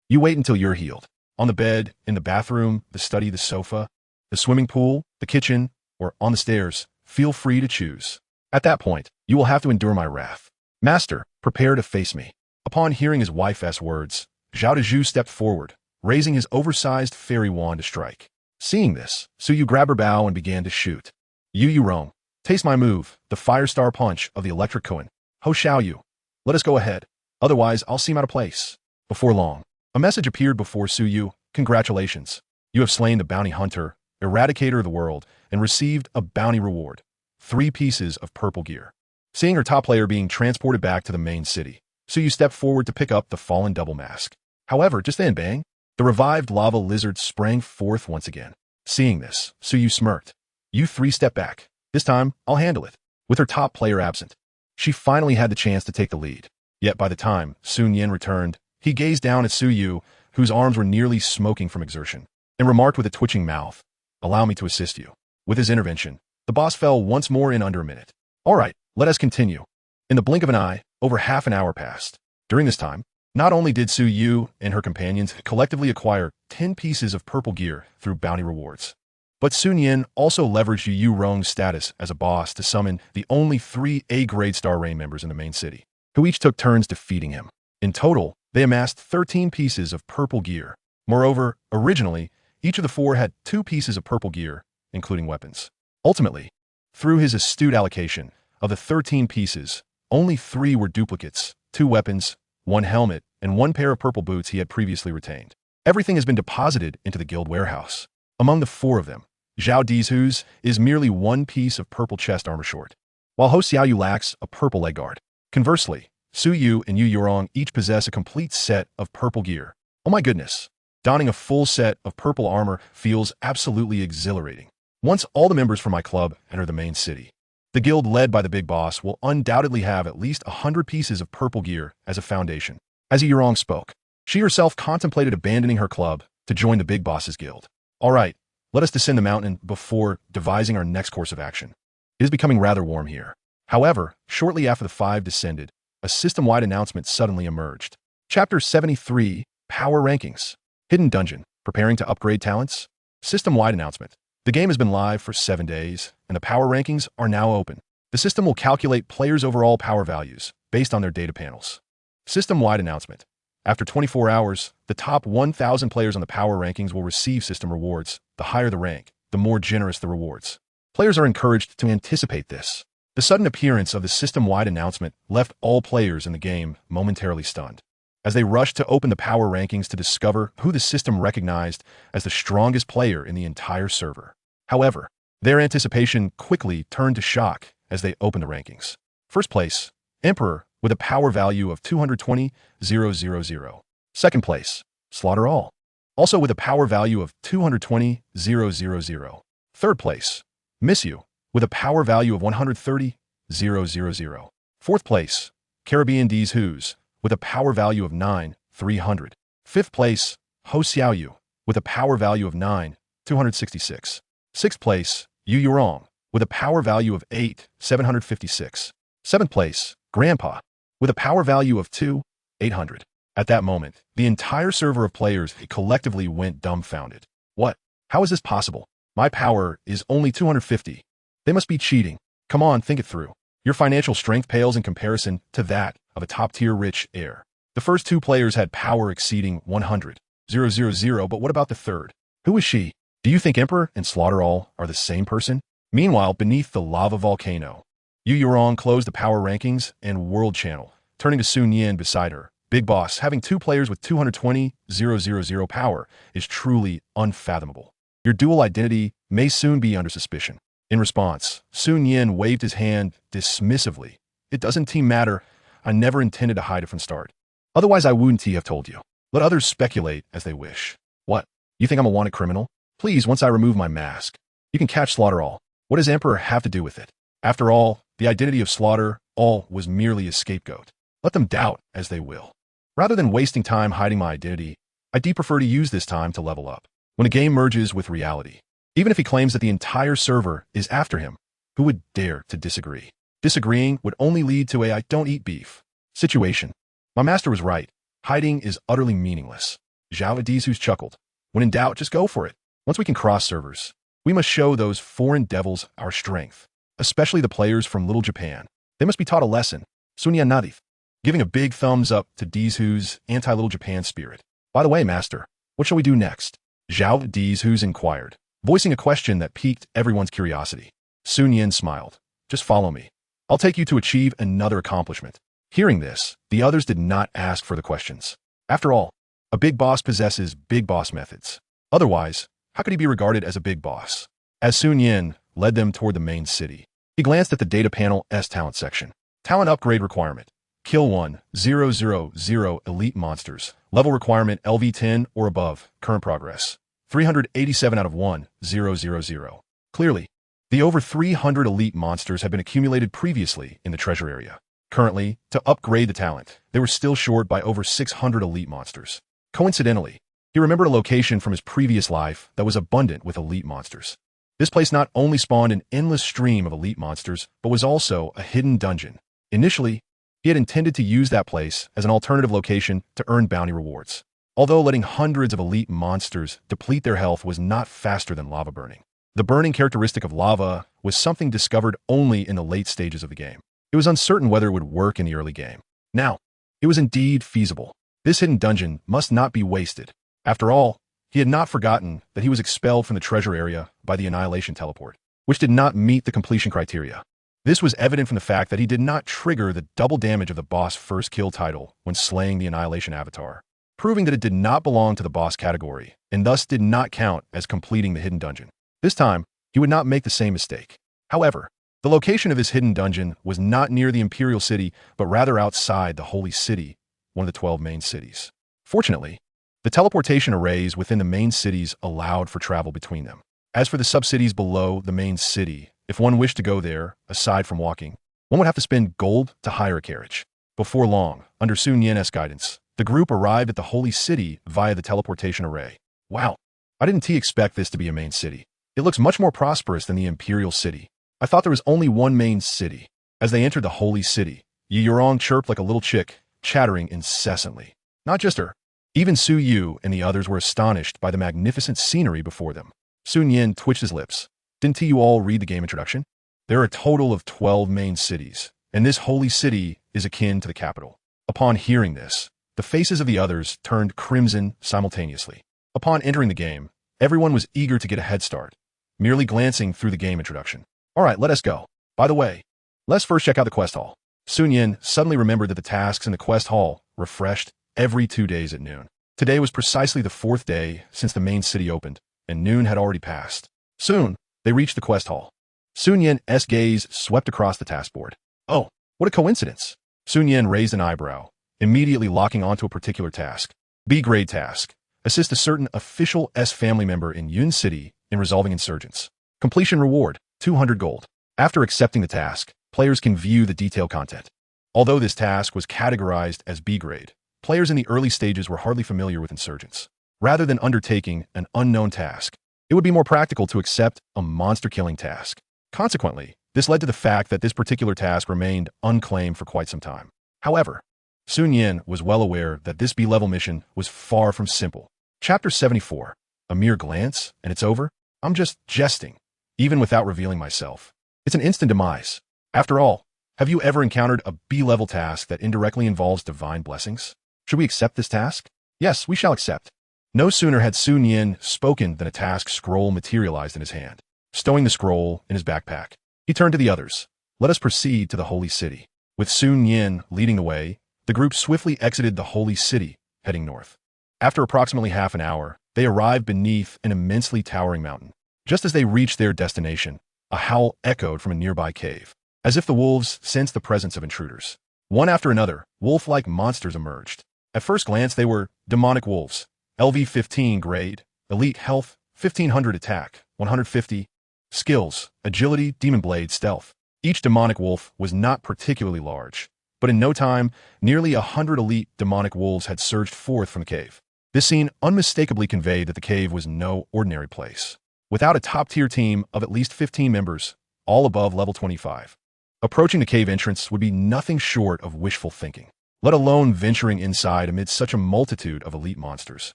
You wait until you're healed. On the bed, in the bathroom, the study, the sofa, the swimming pool, the kitchen, or on the stairs, feel free to choose. At that point, you will have to endure my wrath. Master, prepare to face me. Upon hearing his wife's words, Zhao Dezhu stepped forward, raising his oversized fairy wand to strike. Seeing this, Su Yu grabbed her bow and began to shoot. Yu Yurong, taste my move, the Firestar Punch of the Electric Koan. Ho Xiaoyu, let us go ahead. Otherwise, I'll seem out of place. Before long, a message appeared before Su Yu. Congratulations. You have slain the bounty hunter, eradicator of the world, and received a bounty reward. 3 pieces of purple gear. Seeing her top player being transported back to the main city, Su Yu stepped forward to pick up the fallen double mask. However, just then, bang, the revived lava lizard sprang forth once again. Seeing this, Su Yu smirked. You 3 step back. This time, I'll handle it. With her top player absent, she finally had the chance to take the lead. Yet by the time Sun Yin returned, he gazed down at Su Yu, whose arms were nearly smoking from exertion, and remarked with a twitching mouth, allow me to assist you. With his intervention, the boss fell once more in under a minute. All right, let us continue. In the blink of an eye, over half an hour passed. During this time, not only did Su Yu and her companions collectively acquire 10 pieces of purple gear through bounty rewards, but Sun Yin also leveraged Yu Rong's status as a boss to summon the only 3 A-grade Star Rain members in the main city, who each took turns defeating him. In total, they amassed 13 pieces of purple gear. Moreover, originally, each of the 4 had 2 pieces of purple gear, including weapons. Ultimately, through his astute allocation, of the 13 pieces, only 3 were duplicates, 2 weapons, 1 helmet, and 1 pair of purple boots he had previously retained. Everything has been deposited into the guild warehouse. Among the 4 of them, Zhao Dezhu's is merely 1 piece of purple chest armor short, while Ho Xiaoyu lacks a purple leg guard. Conversely, Su Yu and Yu Yurong each possess a complete set of purple gear. Oh my goodness! Donning a full set of purple armor feels absolutely exhilarating. Once all the members from my club enter the main city, the guild led by the big boss will undoubtedly have at least 100 pieces of purple gear as a foundation. As Yu Yurong spoke, she herself contemplated abandoning her club to join the big boss's guild. All right, let us descend the mountain before devising our next course of action. It is becoming rather warm here. However, shortly after the 5 descended, a system-wide announcement suddenly emerged. Chapter 73, Power Rankings. Hidden Dungeon, preparing to upgrade talents? System-wide announcement. The game has been live for 7 days, and the power rankings are now open. The system will calculate players' overall power values based on their data panels. System-wide announcement. After 24 hours, the top 1,000 players on the power rankings will receive system rewards. The higher the rank, the more generous the rewards. Players are encouraged to anticipate this. The sudden appearance of the system-wide announcement left all players in the game momentarily stunned, as they rushed to open the power rankings to discover who the system recognized as the strongest player in the entire server. However, their anticipation quickly turned to shock as they opened the rankings. First place, Emperor, with a power value of 220,000. Second place, Slaughter All, also with a power value of 220,000. Third place, Miss You, with a power value of 130,000. 000. Fourth place, Caribbean D's Who's, with a power value of 9, 300. Fifth place, Ho Xiaoyu, with a power value of 9, 266. Sixth place, Yu Yurong, with a power value of 8, 756. Seventh place, Grandpa, with a power value of 2, 800. At that moment, the entire server of players collectively went dumbfounded. What? How is this possible? My power is only 250. They must be cheating. Come on, think it through. Your financial strength pales in comparison to that of a top-tier rich heir. The first two players had power exceeding 100. 000, but what about the third? Who is she? Do you think Emperor and Slaughterall are the same person? Meanwhile, beneath the lava volcano, Yu Yurong closed the power rankings and world channel, turning to Sun Nian beside her. Big Boss, having two players with 220,000 power is truly unfathomable. Your dual identity may soon be under suspicion. In response, Sun Nian waved his hand dismissively. It doesn't matter. I never intended to hide it from start. Otherwise, I wouldn't have told you. Let others speculate as they wish. What? You think I'm a wanted criminal? Please, once I remove my mask, you can catch Slaughterall. What does Emperor have to do with it? After all, the identity of Slaughterall was merely a scapegoat. Let them doubt as they will. Rather than wasting time hiding my identity, I prefer to use this time to level up. When a game merges with reality, even if he claims that the entire server is after him, who would dare to disagree? Disagreeing would only lead to a I don't eat beef situation. My master was right. Hiding is utterly meaningless. Zhao Adizus chuckled. When in doubt, just go for it. Once we can cross servers, we must show those foreign devils our strength, especially the players from Little Japan. They must be taught a lesson. Sunya Nadif, giving a big thumbs up to Dizhu's anti-Little Japan spirit. By the way, master, what shall we do next? Zhao Dizhu's inquired, voicing a question that piqued everyone's curiosity. Sun Yin smiled. Just follow me. I'll take you to achieve another accomplishment. Hearing this, the others did not ask further questions. After all, a big boss possesses big boss methods. Otherwise, how could he be regarded as a big boss? As Sun Yin led them toward the main city, he glanced at the data panel S talent section. Talent upgrade requirement. Kill 1,000 elite monsters. Level requirement LV10 or above. Current progress. 387 out of 1,000. Clearly, the over 300 elite monsters had been accumulated previously in the treasure area. Currently, to upgrade the talent, they were still short by over 600 elite monsters. Coincidentally, he remembered a location from his previous life that was abundant with elite monsters. This place not only spawned an endless stream of elite monsters, but was also a hidden dungeon. Initially, he had intended to use that place as an alternative location to earn bounty rewards. Although letting hundreds of elite monsters deplete their health was not faster than lava burning. The burning characteristic of lava was something discovered only in the late stages of the game. It was uncertain whether it would work in the early game. Now, it was indeed feasible. This hidden dungeon must not be wasted. After all, he had not forgotten that he was expelled from the treasure area by the Annihilation teleport, which did not meet the completion criteria. This was evident from the fact that he did not trigger the double damage of the boss first kill title when slaying the Annihilation avatar, proving that it did not belong to the boss category and thus did not count as completing the hidden dungeon. This time, he would not make the same mistake. However, the location of his hidden dungeon was not near the Imperial City, but rather outside the Holy City, one of the 12 main cities. Fortunately, the teleportation arrays within the main cities allowed for travel between them. As for the sub-cities below the main city, if one wished to go there, aside from walking, one would have to spend gold to hire a carriage. Before long, under Sun Yan's guidance, the group arrived at the Holy City via the teleportation array. Wow, I didn't expect this to be a main city. It looks much more prosperous than the Imperial City. I thought there was only one main city. As they entered the Holy City, Yi Yurong chirped like a little chick, chattering incessantly. Not just her. Even Su Yu and the others were astonished by the magnificent scenery before them. Sun Yin twitched his lips. Didn't you all read the game introduction? There are a total of 12 main cities, and this Holy City is akin to the capital. Upon hearing this, the faces of the others turned crimson simultaneously. Upon entering the game, everyone was eager to get a head start, merely glancing through the game introduction. All right, let us go. By the way, let's first check out the quest hall. Sun Yin suddenly remembered that the tasks in the quest hall refreshed every 2 days at noon. Today was precisely the 4th day since the main city opened, and noon had already passed. Soon, they reached the quest hall. Sun Yin's gaze swept across the taskboard. Oh, what a coincidence. Sun Yin raised an eyebrow, immediately locking onto a particular task. B-grade task. Assist a certain official S family member in Yun City in resolving insurgents. Completion reward, 200 gold. After accepting the task, Players can view the detailed content. Although this task was categorized as B grade, players in the early stages were hardly familiar with insurgents. Rather than undertaking an unknown task, it would be more practical to accept a monster-killing task. Consequently, this led to the fact that this particular task remained unclaimed for quite some time. However, Nian was well aware that this B-level mission was far from simple. Chapter 74. A mere glance, and it's over? I'm just jesting, even without revealing myself. It's an instant demise. After all, have you ever encountered a B-level task that indirectly involves divine blessings? Should we accept this task? Yes, we shall accept. No sooner had Nian spoken than a task scroll materialized in his hand. Stowing the scroll in his backpack, he turned to the others. Let us proceed to the holy city. With Nian leading the way, the group swiftly exited the holy city, heading north. After approximately half an hour, they arrived beneath an immensely towering mountain. Just as they reached their destination, a howl echoed from a nearby cave, as if the wolves sensed the presence of intruders. One after another, wolf-like monsters emerged. At first glance, they were demonic wolves. LV 15 grade, elite health, 1500 attack, 150 skills, agility, demon blade, stealth. Each demonic wolf was not particularly large, but in no time, nearly 100 elite demonic wolves had surged forth from the cave. This scene unmistakably conveyed that the cave was no ordinary place. Without a top-tier team of at least 15 members, all above level 25, approaching the cave entrance would be nothing short of wishful thinking, let alone venturing inside amid such a multitude of elite monsters.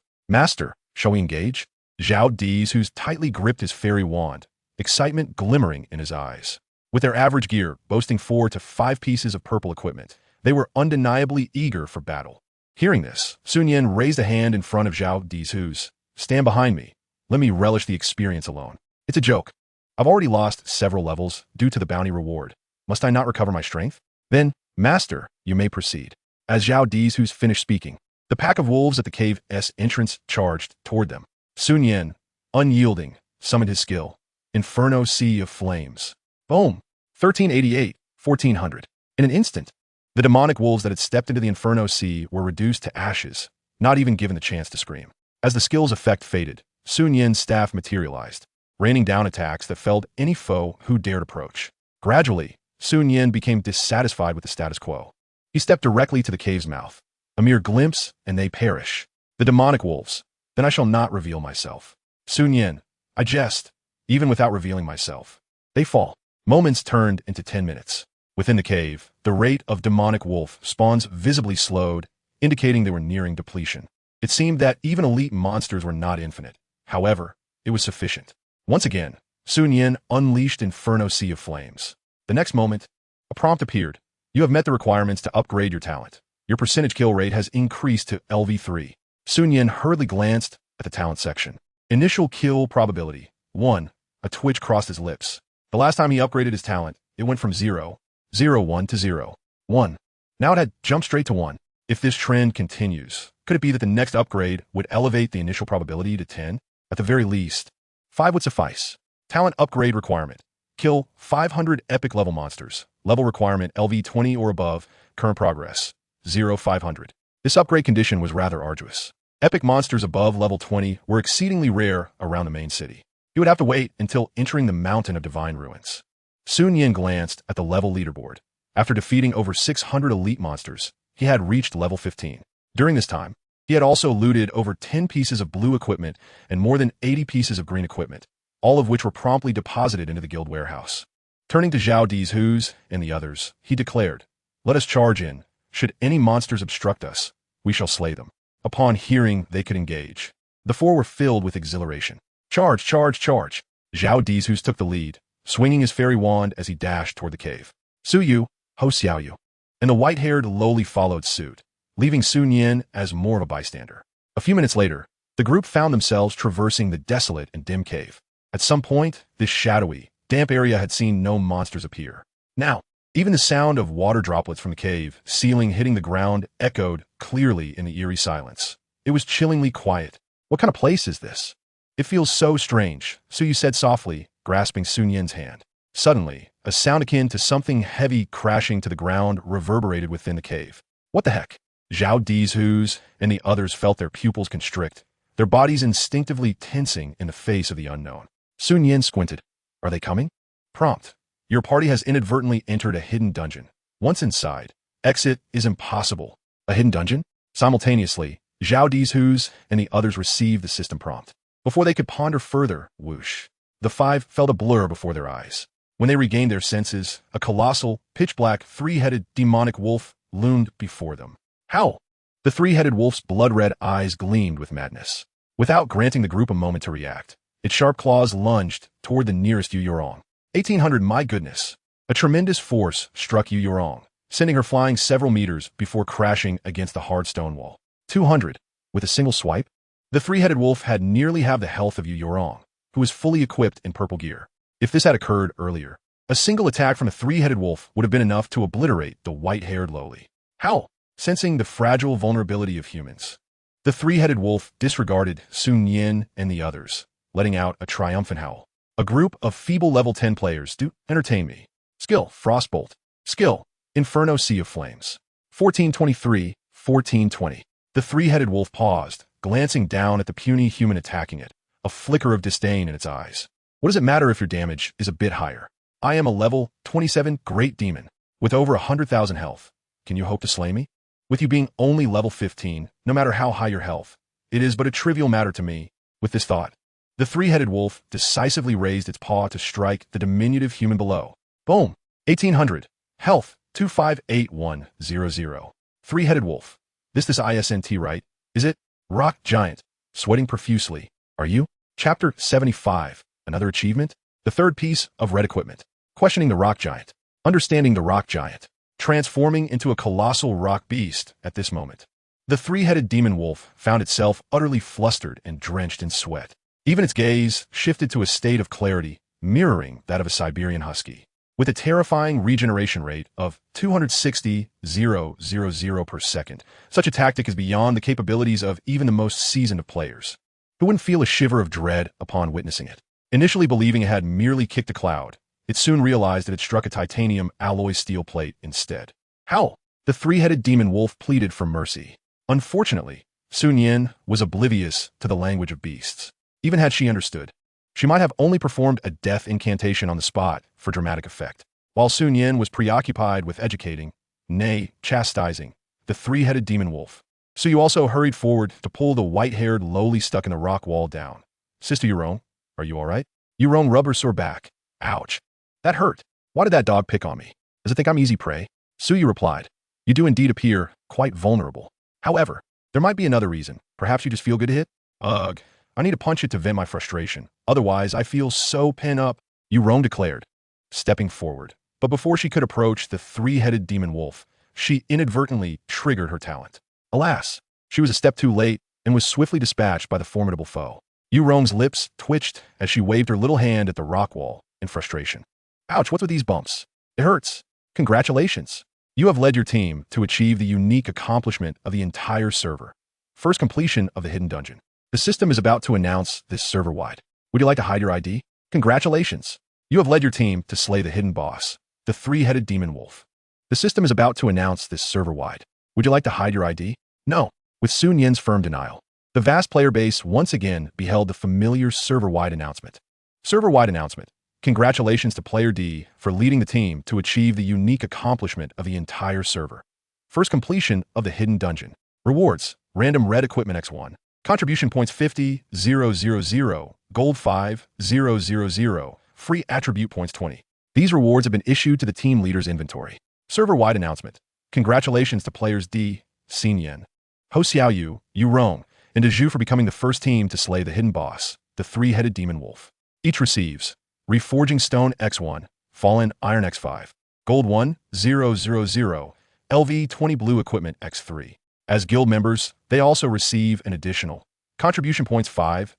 Master, shall we engage? Zhao Di's, who's tightly gripped his fairy wand, excitement glimmering in his eyes. With their average gear boasting 4 to 5 pieces of purple equipment, they were undeniably eager for battle. Hearing this, Nian raised a hand in front of Zhao Di's, who's, stand behind me. Let me relish the experience alone. It's a joke. I've already lost several levels due to the bounty reward. Must I not recover my strength? Then, Master, you may proceed. As Zhao Di's, who's finished speaking, the pack of wolves at the cave's entrance charged toward them. Nian, unyielding, summoned his skill. Inferno Sea of Flames. Boom! 1388, 1400. In an instant, the demonic wolves that had stepped into the Inferno Sea were reduced to ashes, not even given the chance to scream. As the skill's effect faded, Nian's staff materialized, raining down attacks that felled any foe who dared approach. Gradually, Nian became dissatisfied with the status quo. He stepped directly to the cave's mouth. A mere glimpse, and they perish. The demonic wolves. Then I shall not reveal myself. Nian, I jest, even without revealing myself. They fall. Moments turned into 10 minutes. Within the cave, the rate of demonic wolf spawns visibly slowed, indicating they were nearing depletion. It seemed that even elite monsters were not infinite. However, it was sufficient. Once again, Nian unleashed Inferno Sea of Flames. The next moment, a prompt appeared. You have met the requirements to upgrade your talent. Your percentage kill rate has increased to LV3. Nian hurriedly glanced at the talent section. Initial kill probability, 1. A twitch crossed his lips. The last time he upgraded his talent, it went from 0, 0, 1 to 0, 1. Now it had jumped straight to 1. If this trend continues, could it be that the next upgrade would elevate the initial probability to 10? At the very least, 5 would suffice. Talent upgrade requirement. Kill 500 epic level monsters. Level requirement LV 20 or above. Current progress 0, 500. This upgrade condition was rather arduous. Epic monsters above level 20 were exceedingly rare around the main city. He would have to wait until entering the Mountain of Divine Ruins. Nian glanced at the level leaderboard. After defeating over 600 elite monsters, he had reached level 15. During this time, he had also looted over 10 pieces of blue equipment and more than 80 pieces of green equipment, all of which were promptly deposited into the guild warehouse. Turning to Zhao Di's who's and the others, he declared, let us charge in. Should any monsters obstruct us, we shall slay them. Upon hearing they could engage, the four were filled with exhilaration. Charge, charge, charge. Zhao Di's who's took the lead, swinging his fairy wand as he dashed toward the cave. Su Yu, Ho Xiao Yu, and the white-haired lowly followed suit, leaving Nian as more of a bystander. A few minutes later, the group found themselves traversing the desolate and dim cave. At some point, this shadowy, damp area had seen no monsters appear. Now, even the sound of water droplets from the cave ceiling hitting the ground echoed clearly in the eerie silence. It was chillingly quiet. What kind of place is this? It feels so strange, Su Yu said softly, grasping Nian's hand. Suddenly, a sound akin to something heavy crashing to the ground reverberated within the cave. What the heck? Zhao Di's who's and the others felt their pupils constrict, their bodies instinctively tensing in the face of the unknown. Nian squinted. Are they coming? Prompt. Your party has inadvertently entered a hidden dungeon. Once inside, exit is impossible. A hidden dungeon? Simultaneously, Zhao Dizhu's and the others received the system prompt. Before they could ponder further, whoosh. The five felt a blur before their eyes. When they regained their senses, a colossal, pitch-black, three-headed demonic wolf loomed before them. How? The three-headed wolf's blood-red eyes gleamed with madness. Without granting the group a moment to react, its sharp claws lunged toward the nearest Yu Yurong. 1800, my goodness. A tremendous force struck Yu Yurong, sending her flying several meters before crashing against the hard stone wall. 200. With a single swipe, the three-headed wolf had nearly half the health of Yu Yurong, who was fully equipped in purple gear. If this had occurred earlier, a single attack from a three-headed wolf would have been enough to obliterate the white-haired lowly. How? Sensing the fragile vulnerability of humans, the three-headed wolf disregarded Nian and the others, letting out a triumphant howl. A group of feeble level 10 players do entertain me. Skill, Frostbolt. Skill, Inferno Sea of Flames. 1423, 1420. The three-headed wolf paused, glancing down at the puny human attacking it, a flicker of disdain in its eyes. What does it matter if your damage is a bit higher? I am a level 27 great demon, with over 100,000 health. Can you hope to slay me? With you being only level 15, no matter how high your health, it is but a trivial matter to me. With this thought, the three-headed wolf decisively raised its paw to strike the diminutive human below. Boom! 1800. Health, 258100. Three-headed wolf. This ISNT, right? Is it? Rock giant. Sweating profusely. Are you? Chapter 75. Another achievement? The third piece of red equipment. Questioning the rock giant. Understanding the rock giant. Transforming into a colossal rock beast at this moment. The three-headed demon wolf found itself utterly flustered and drenched in sweat. Even its gaze shifted to a state of clarity, mirroring that of a Siberian husky. With a terrifying regeneration rate of 260,000 per second, such a tactic is beyond the capabilities of even the most seasoned of players. Who wouldn't feel a shiver of dread upon witnessing it? Initially believing it had merely kicked a cloud, it soon realized that it struck a titanium alloy steel plate instead. How? The three-headed demon wolf pleaded for mercy. Unfortunately, Nian was oblivious to the language of beasts. Even had she understood, she might have only performed a death incantation on the spot for dramatic effect, while Nian was preoccupied with educating, nay, chastising, the three-headed demon wolf. You also hurried forward to pull the white-haired lowly stuck in the rock wall down. Sister Yurong, are you all right? Yurong rubbed her sore back. Ouch. That hurt. Why did that dog pick on me? Does it think I'm easy prey? Suyu replied. You do indeed appear quite vulnerable. However, there might be another reason. Perhaps you just feel good to hit? Ugh. I need to punch it to vent my frustration. Otherwise, I feel so pent up. Yurong declared, stepping forward. But before she could approach the three-headed demon wolf, she inadvertently triggered her talent. Alas, she was a step too late and was swiftly dispatched by the formidable foe. Yurong's lips twitched as she waved her little hand at the rock wall in frustration. Ouch, what's with these bumps? It hurts. Congratulations. You have led your team to achieve the unique accomplishment of the entire server. First completion of the hidden dungeon. The system is about to announce this server-wide. Would you like to hide your ID? Congratulations. You have led your team to slay the hidden boss, the three-headed demon wolf. The system is about to announce this server-wide. Would you like to hide your ID? No. With Nian's firm denial, the vast player base once again beheld the familiar server-wide announcement. Server-wide announcement. Congratulations to Player D for leading the team to achieve the unique accomplishment of the entire server. First completion of the hidden dungeon. Rewards. Random red equipment X1. Contribution points 50,000, gold 5,000, free attribute points 20. These rewards have been issued to the team leader's inventory. Server-wide announcement. Congratulations to players D, Nian, Ho Xiaoyu, Yurong, and Zhu for becoming the first team to slay the hidden boss, the three-headed demon wolf. Each receives Reforging Stone X1, Fallen Iron X5, Gold 1,000, LV 20 Blue Equipment X3. As guild members, they also receive an additional contribution points 5,000.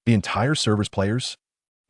The entire server's players?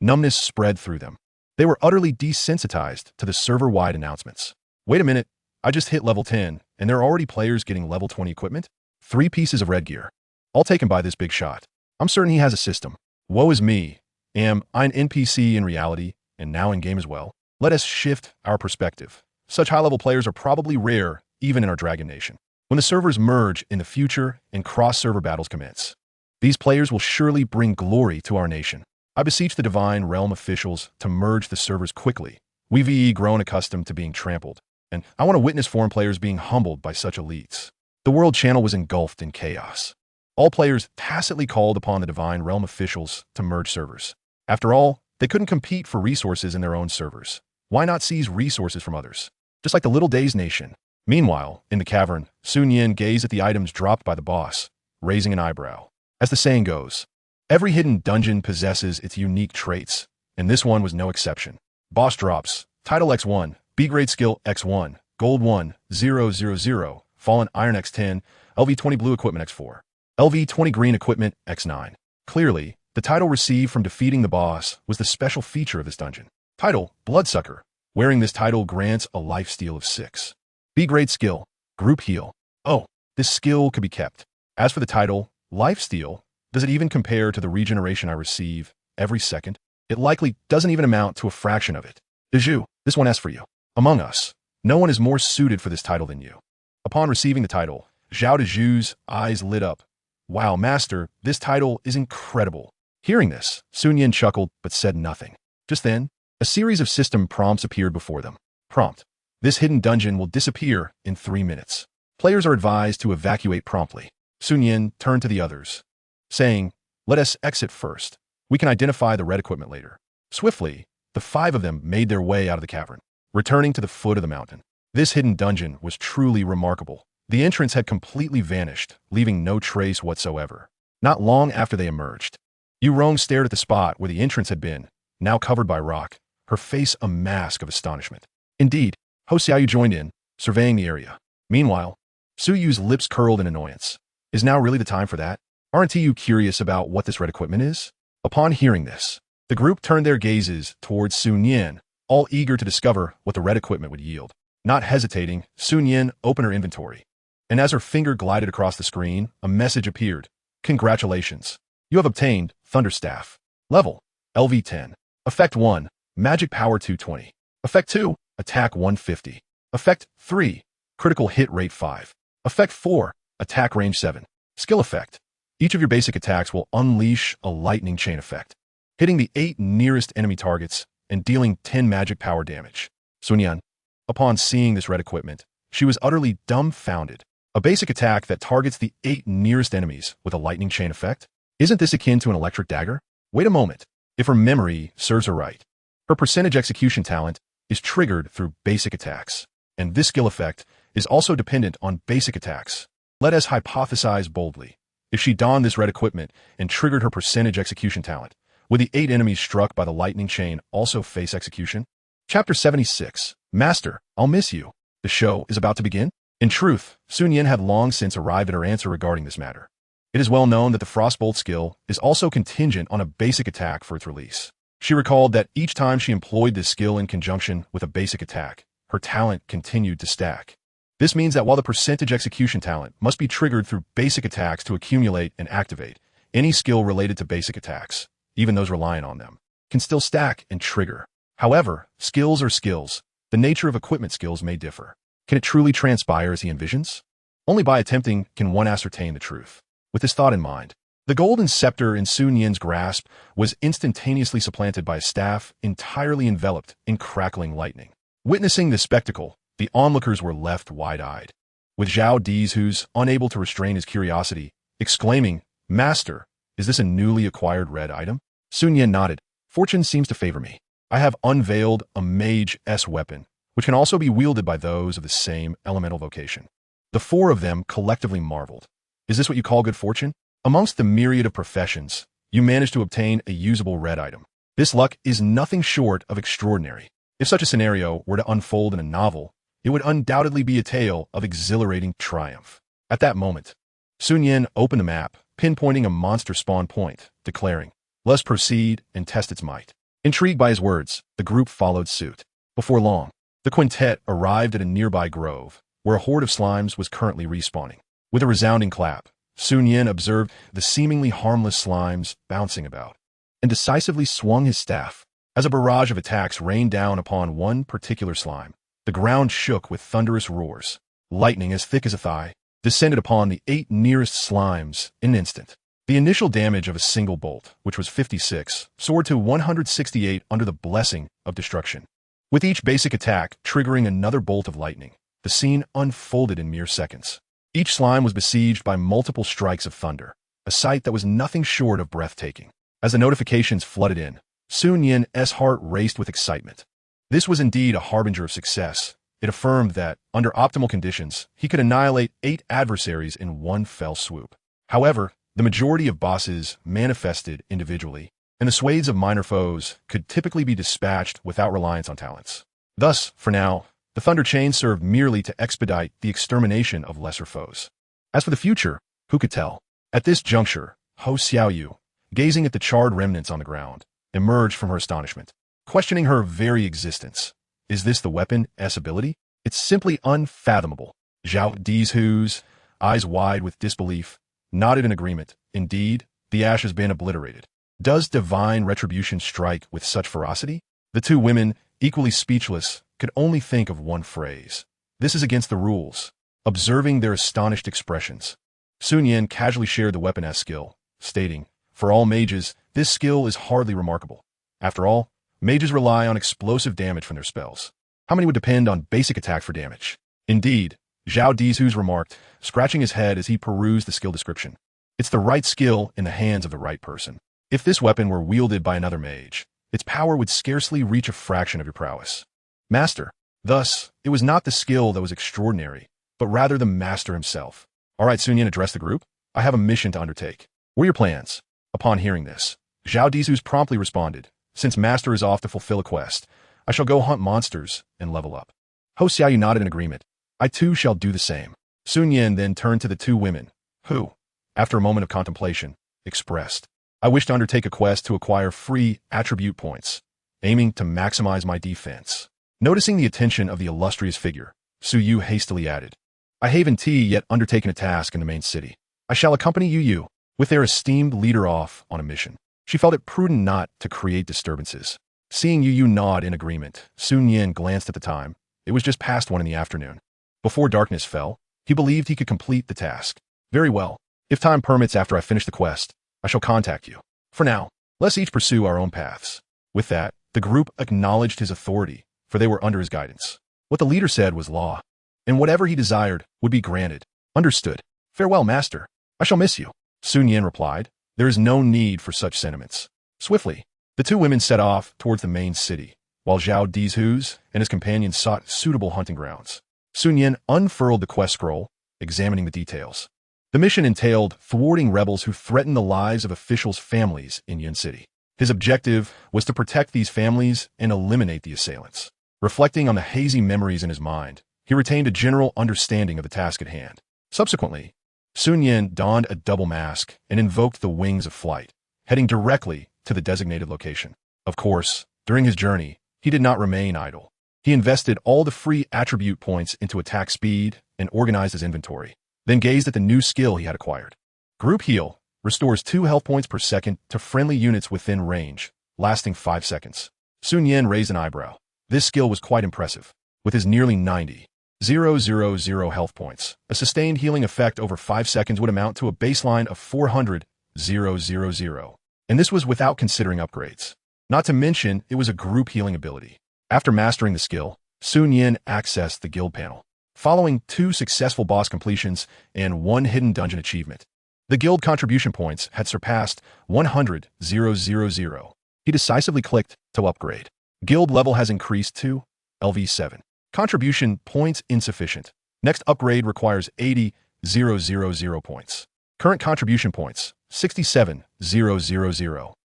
Numbness spread through them. They were utterly desensitized to the server-wide announcements. Wait a minute, I just hit level 10, and there are already players getting level 20 equipment? 3 pieces of red gear. All taken by this big shot. I'm certain he has a system. Woe is me. Am I an NPC in reality, and now in-game as well? Let us shift our perspective. Such high-level players are probably rare, even in our Dragon Nation. When the servers merge in the future and cross-server battles commence, these players will surely bring glory to our nation. I beseech the Divine Realm officials to merge the servers quickly. We've grown accustomed to being trampled, and I want to witness foreign players being humbled by such elites. The world channel was engulfed in chaos. All players tacitly called upon the Divine Realm officials to merge servers. After all, they couldn't compete for resources in their own servers. Why not seize resources from others? Just like the Little Days Nation. Meanwhile, in the cavern, Nian gazed at the items dropped by the boss, raising an eyebrow. As the saying goes, every hidden dungeon possesses its unique traits, and this one was no exception. Boss drops, Title X1, B-grade skill X1, Gold 1, 000, Fallen Iron X10, LV20 Blue Equipment X4, LV20 Green Equipment X9. Clearly, the title received from defeating the boss was the special feature of this dungeon. Title, Bloodsucker. Wearing this title grants a lifesteal of 6. B-grade skill, Group Heal. Oh, this skill could be kept. As for the title, Lifesteal, does it even compare to the regeneration I receive every second? It likely doesn't even amount to a fraction of it. Deju, this one asks for you. Among us, no one is more suited for this title than you. Upon receiving the title, Zhao Deju's eyes lit up. Wow, Master, this title is incredible. Hearing this, Nian chuckled but said nothing. Just then, a series of system prompts appeared before them. Prompt. This hidden dungeon will disappear in 3 minutes. Players are advised to evacuate promptly. Nian turned to the others, saying, let us exit first. We can identify the red equipment later. Swiftly, the 5 of them made their way out of the cavern, returning to the foot of the mountain. This hidden dungeon was truly remarkable. The entrance had completely vanished, leaving no trace whatsoever. Not long after they emerged, Yurong stared at the spot where the entrance had been, now covered by rock, her face a mask of astonishment. Indeed, Ho Xiaoyu joined in, surveying the area. Meanwhile, Su Yu's lips curled in annoyance. Is now really the time for that? Aren't you curious about what this red equipment is? Upon hearing this, the group turned their gazes towards Nian, all eager to discover what the red equipment would yield. Not hesitating, Nian opened her inventory. And as her finger glided across the screen, a message appeared. Congratulations. You have obtained Thunderstaff. Level, LV10. Effect 1, Magic Power 220. Effect 2, Attack 150. Effect 3, Critical Hit Rate 5. Effect 4, Attack Range 7. Skill Effect. Each of your basic attacks will unleash a lightning chain effect, hitting the 8 nearest enemy targets and dealing 10 magic power damage. Nian, upon seeing this red equipment, she was utterly dumbfounded. A basic attack that targets the 8 nearest enemies with a lightning chain effect? Isn't this akin to an electric dagger? Wait a moment. If her memory serves her right, her percentage execution talent is triggered through basic attacks, and this skill effect is also dependent on basic attacks. Let us hypothesize boldly. If she donned this red equipment and triggered her percentage execution talent, would the 8 enemies struck by the lightning chain also face execution? Chapter 76. Master, I'll miss you. The show is about to begin? In truth, Nian had long since arrived at her answer regarding this matter. It is well known that the Frostbolt skill is also contingent on a basic attack for its release. She recalled that each time she employed this skill in conjunction with a basic attack, her talent continued to stack. This means that while the percentage execution talent must be triggered through basic attacks to accumulate and activate, any skill related to basic attacks, even those relying on them, can still stack and trigger. However, skills are skills. The nature of equipment skills may differ. Can it truly transpire as he envisions? Only by attempting can one ascertain the truth. With this thought in mind, the golden scepter in Nian's grasp was instantaneously supplanted by a staff entirely enveloped in crackling lightning. Witnessing this spectacle, the onlookers were left wide-eyed, with Zhao Dezu's unable to restrain his curiosity, exclaiming, Master, is this a newly acquired red item? Nian nodded. Fortune seems to favor me. I have unveiled a Mage-S weapon, which can also be wielded by those of the same elemental vocation. The 4 of them collectively marveled. Is this what you call good fortune? Amongst the myriad of professions, you managed to obtain a usable red item. This luck is nothing short of extraordinary. If such a scenario were to unfold in a novel, it would undoubtedly be a tale of exhilarating triumph. At that moment, Nian opened the map, pinpointing a monster spawn point, declaring, Let's proceed and test its might. Intrigued by his words, the group followed suit. Before long, the quintet arrived at a nearby grove, where a horde of slimes was currently respawning. With a resounding clap, Nian observed the seemingly harmless slimes bouncing about, and decisively swung his staff. As a barrage of attacks rained down upon one particular slime, the ground shook with thunderous roars. Lightning as thick as a thigh descended upon the 8 nearest slimes in an instant. The initial damage of a single bolt, which was 56, soared to 168 under the blessing of destruction. With each basic attack triggering another bolt of lightning, the scene unfolded in mere seconds. Each slime was besieged by multiple strikes of thunder, a sight that was nothing short of breathtaking. As the notifications flooded in, Nian's heart raced with excitement. This was indeed a harbinger of success. It affirmed that, under optimal conditions, he could annihilate 8 adversaries in one fell swoop. However, the majority of bosses manifested individually, and the swathes of minor foes could typically be dispatched without reliance on talents. Thus, for now, the Thunder Chain served merely to expedite the extermination of lesser foes. As for the future, who could tell? At this juncture, Ho Xiaoyu, gazing at the charred remnants on the ground, emerged from her astonishment, questioning her very existence. Is this the weapon's ability? It's simply unfathomable. Zhao Dizhu's, eyes wide with disbelief, nodded in agreement. Indeed, the ash has been obliterated. Does divine retribution strike with such ferocity? The two women, equally speechless, could only think of one phrase. This is against the rules. Observing their astonished expressions, Nian casually shared the weapon-s skill, stating, "For all mages, this skill is hardly remarkable. After all, mages rely on explosive damage from their spells. How many would depend on basic attack for damage?" Indeed, Zhao Dizhu's remarked, scratching his head as he perused the skill description. It's the right skill in the hands of the right person. If this weapon were wielded by another mage, its power would scarcely reach a fraction of your prowess. Master. Thus, it was not the skill that was extraordinary, but rather the master himself. All right, Nian addressed the group. I have a mission to undertake. What are your plans? Upon hearing this, Zhao Dizhu promptly responded, "Since Master is off to fulfill a quest, I shall go hunt monsters and level up." Ho Xiaoyu nodded in agreement. "I too shall do the same." Nian then turned to the two women, who, after a moment of contemplation, expressed, "I wish to undertake a quest to acquire free attribute points, aiming to maximize my defense." Noticing the attention of the illustrious figure, Yu hastily added, "I haven't yet undertaken a task in the main city. I shall accompany Yu with their esteemed leader off on a mission." She felt it prudent not to create disturbances. Seeing Yu nod in agreement, Nian glanced at the time. It was just past 1 in the afternoon. Before darkness fell, he believed he could complete the task. "Very well. If time permits after I finish the quest, I shall contact you. For now, let's each pursue our own paths." With that, the group acknowledged his authority, for they were under his guidance. What the leader said was law, and whatever he desired would be granted. "Understood. Farewell, Master. I shall miss you." Nian replied, "There is no need for such sentiments." Swiftly, the two women set off towards the main city, while Zhao Dizhu and his companions sought suitable hunting grounds. Nian unfurled the quest scroll, examining the details. The mission entailed thwarting rebels who threatened the lives of officials' families in Yun City. His objective was to protect these families and eliminate the assailants. Reflecting on the hazy memories in his mind, he retained a general understanding of the task at hand. Subsequently, Nian donned a double mask and invoked the wings of flight, heading directly to the designated location. Of course, during his journey, he did not remain idle. He invested all the free attribute points into attack speed and organized his inventory, then gazed at the new skill he had acquired. Group Heal restores 2 health points per second to friendly units within range, lasting 5 seconds. Nian raised an eyebrow. This skill was quite impressive. With his nearly 90,000 health points, a sustained healing effect over 5 seconds would amount to a baseline of 400,000, and this was without considering upgrades. Not to mention, it was a group healing ability. After mastering the skill, Nian accessed the guild panel. Following 2 successful boss completions and 1 hidden dungeon achievement, the guild contribution points had surpassed 100,000. He decisively clicked to upgrade. Guild level has increased to LV7. Contribution points insufficient. Next upgrade requires 80,000 points. Current contribution points, 67,000.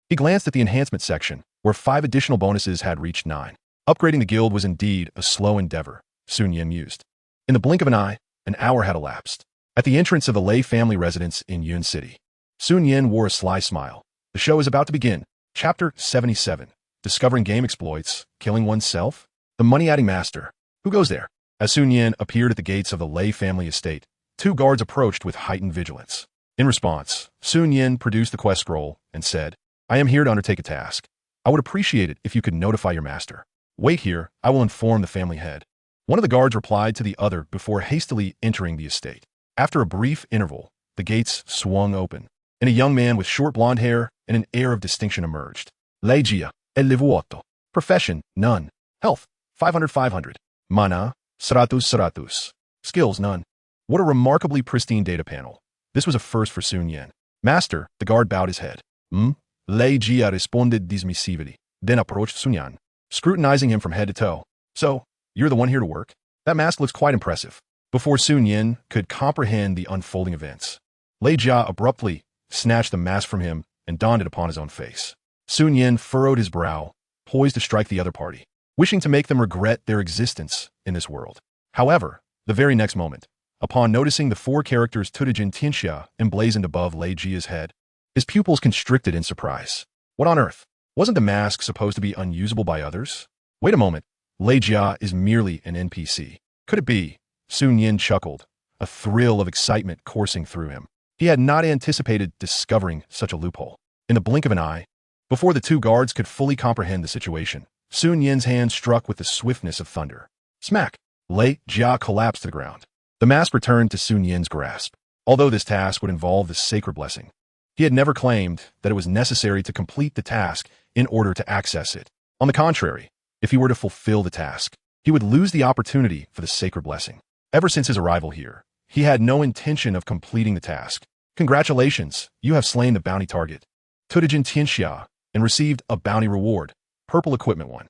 He glanced at the enhancement section, where 5 additional bonuses had reached 9. Upgrading the guild was indeed a slow endeavor, Nian mused. In the blink of an eye, an hour had elapsed. At the entrance of the Lei family residence in Yun City, Nian wore a sly smile. The show is about to begin. Chapter 77. Discovering game exploits, killing oneself? The money-adding master. Who goes there? As Nian appeared at the gates of the Lei family estate, 2 guards approached with heightened vigilance. In response, Nian produced the quest scroll and said, "I am here to undertake a task. I would appreciate it if you could notify your master. Wait here, I will inform the family head." One of the guards replied to the other before hastily entering the estate. After a brief interval, the gates swung open. and a young man with short blonde hair and an air of distinction emerged. Legia, el livuoto. Profession, none. Health, 500. Mana, seratus. Skills, none. What a remarkably pristine data panel. This was a first for Sun Yen. Master, the guard bowed his head. Legia responded dismissively, then approached Sun Yan, scrutinizing him from head to toe. So, you're the one here to work? That mask looks quite impressive. Before Sun Yin could comprehend the unfolding events, Legia abruptly snatched the mask from him and donned it upon his own face. Sun Yin furrowed his brow, poised to strike the other party, wishing to make them regret their existence in this world. However, the very next moment, upon noticing the 4 characters Tudijin Tianxia emblazoned above Legia's head, his pupils constricted in surprise. What on earth? Wasn't the mask supposed to be unusable by others? Wait a moment. Legia is merely an NPC. Could it be? Sun Yin chuckled, a thrill of excitement coursing through him. He had not anticipated discovering such a loophole. In the blink of an eye, before the 2 guards could fully comprehend the situation, Sun Yin's hand struck with the swiftness of thunder. Smack! Legia collapsed to the ground. The mask returned to Sun Yin's grasp. Although this task would involve the sacred blessing, he had never claimed that it was necessary to complete the task in order to access it. On the contrary, if he were to fulfill the task, he would lose the opportunity for the sacred blessing. Ever since his arrival here, he had no intention of completing the task. Congratulations, you have slain the bounty target, Tudijin Tianxia, and received a bounty reward, purple equipment 1.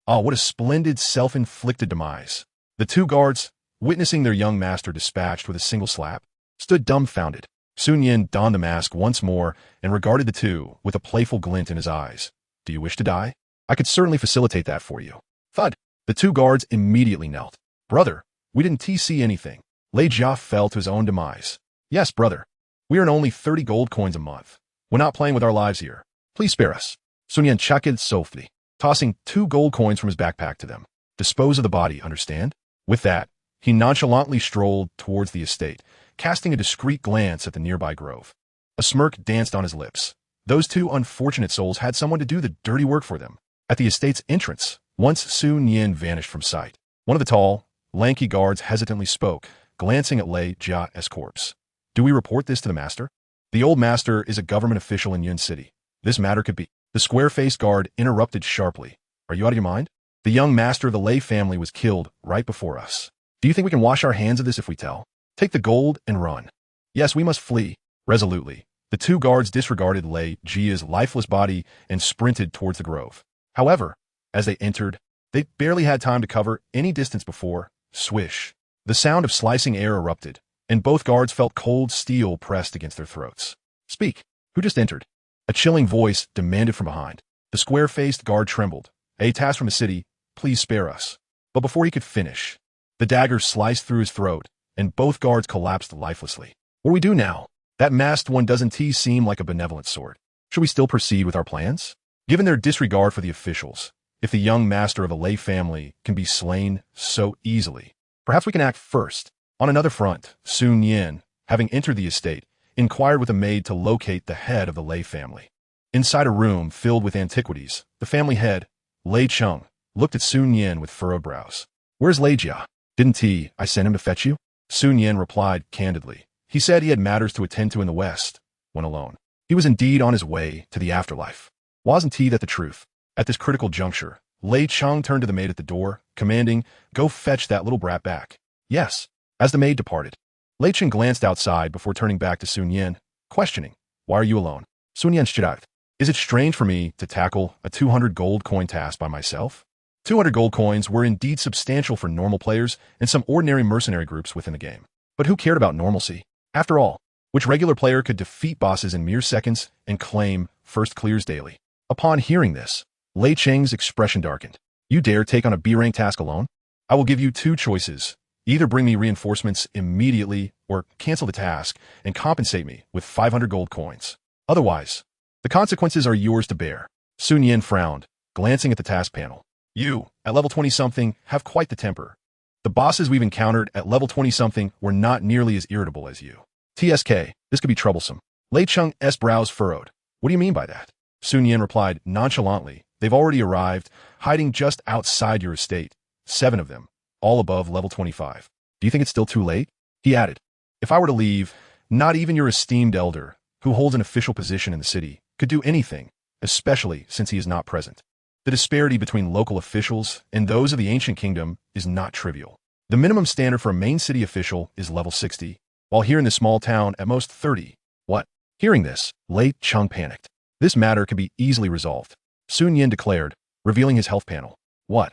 Ah, what a splendid self-inflicted demise. The 2 guards, witnessing their young master dispatched with a single slap, stood dumbfounded. Sun Yin donned the mask once more and regarded the 2 with a playful glint in his eyes. Do you wish to die? I could certainly facilitate that for you. Thud! The 2 guards immediately knelt. Brother, we didn't TC anything. Legia fell to his own demise. Yes, brother. We earn only 30 gold coins a month. We're not playing with our lives here. Please spare us. Sun Yin chuckled softly, tossing 2 gold coins from his backpack to them. Dispose of the body, understand? With that, he nonchalantly strolled towards the estate, casting a discreet glance at the nearby grove. A smirk danced on his lips. Those 2 unfortunate souls had someone to do the dirty work for them. At the estate's entrance, once Sun Yin vanished from sight, one of the tall, lanky guards hesitantly spoke, glancing at Legia's corpse. Do we report this to the master? The old master is a government official in Yun City. This matter could be. The square-faced guard interrupted sharply. Are you out of your mind? The young master of the Lei family was killed right before us. Do you think we can wash our hands of this if we tell? Take the gold and run. Yes, we must flee. Resolutely, the 2 guards disregarded Legia's lifeless body and sprinted towards the grove. However, as they entered, they barely had time to cover any distance before, swish. The sound of slicing air erupted, and both guards felt cold steel pressed against their throats. Speak. Who just entered? A chilling voice demanded from behind. The square-faced guard trembled. A task from the city, please spare us. But before he could finish, the dagger sliced through his throat, and both guards collapsed lifelessly. What do we do now? That masked one doesn't seem like a benevolent sort. Should we still proceed with our plans? Given their disregard for the officials, if the young master of a Lei family can be slain so easily, perhaps we can act first. On another front, Sun Yin, having entered the estate, inquired with a maid to locate the head of the Lei family. Inside a room filled with antiquities, the family head, Lei Chung, looked at Sun Yin with furrowed brows. Where's Legia? Didn't I send him to fetch you? Sun Yin replied candidly. He said he had matters to attend to in the West, when alone. He was indeed on his way to the afterlife. Wasn't that the truth? At this critical juncture, Lei Chung turned to the maid at the door, commanding, go fetch that little brat back. Yes. As the maid departed, Lei Chung glanced outside before turning back to Sun Yin, questioning, why are you alone? Sun Yin stood out. Is it strange for me to tackle a 200 gold coin task by myself? 200 gold coins were indeed substantial for normal players and some ordinary mercenary groups within the game. But who cared about normalcy? After all, which regular player could defeat bosses in mere seconds and claim first clears daily? Upon hearing this, Lei Cheng's expression darkened. You dare take on a B-rank task alone? I will give you 2 choices. Either bring me reinforcements immediately or cancel the task and compensate me with 500 gold coins. Otherwise, the consequences are yours to bear. Sun Yin frowned, glancing at the task panel. You, at level 20-something, have quite the temper. The bosses we've encountered at level 20-something were not nearly as irritable as you. TSK, this could be troublesome. Lei Chung's brows furrowed. What do you mean by that? Sun Yin replied nonchalantly. They've already arrived, hiding just outside your estate. 7 of them, all above level 25. Do you think it's still too late? He added, if I were to leave, not even your esteemed elder, who holds an official position in the city, could do anything, especially since he is not present. The disparity between local officials and those of the ancient kingdom is not trivial. The minimum standard for a main city official is level 60, while here in this small town at most 30. What? Hearing this, Lei Cheng panicked. This matter can be easily resolved, Sun Yin declared, revealing his health panel. What?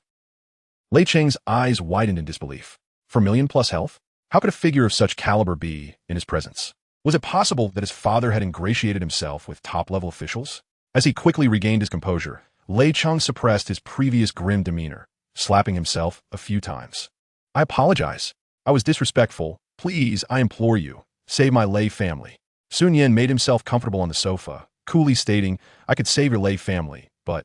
Lei Cheng's eyes widened in disbelief. 4 million plus health? How could a figure of such caliber be in his presence? Was it possible that his father had ingratiated himself with top-level officials? As he quickly regained his composure, Lei Cheng suppressed his previous grim demeanor, slapping himself a few times. I apologize. I was disrespectful. Please, I implore you, save my Lei family. Sun Yin made himself comfortable on the sofa, coolly stating, I could save your Lei family, but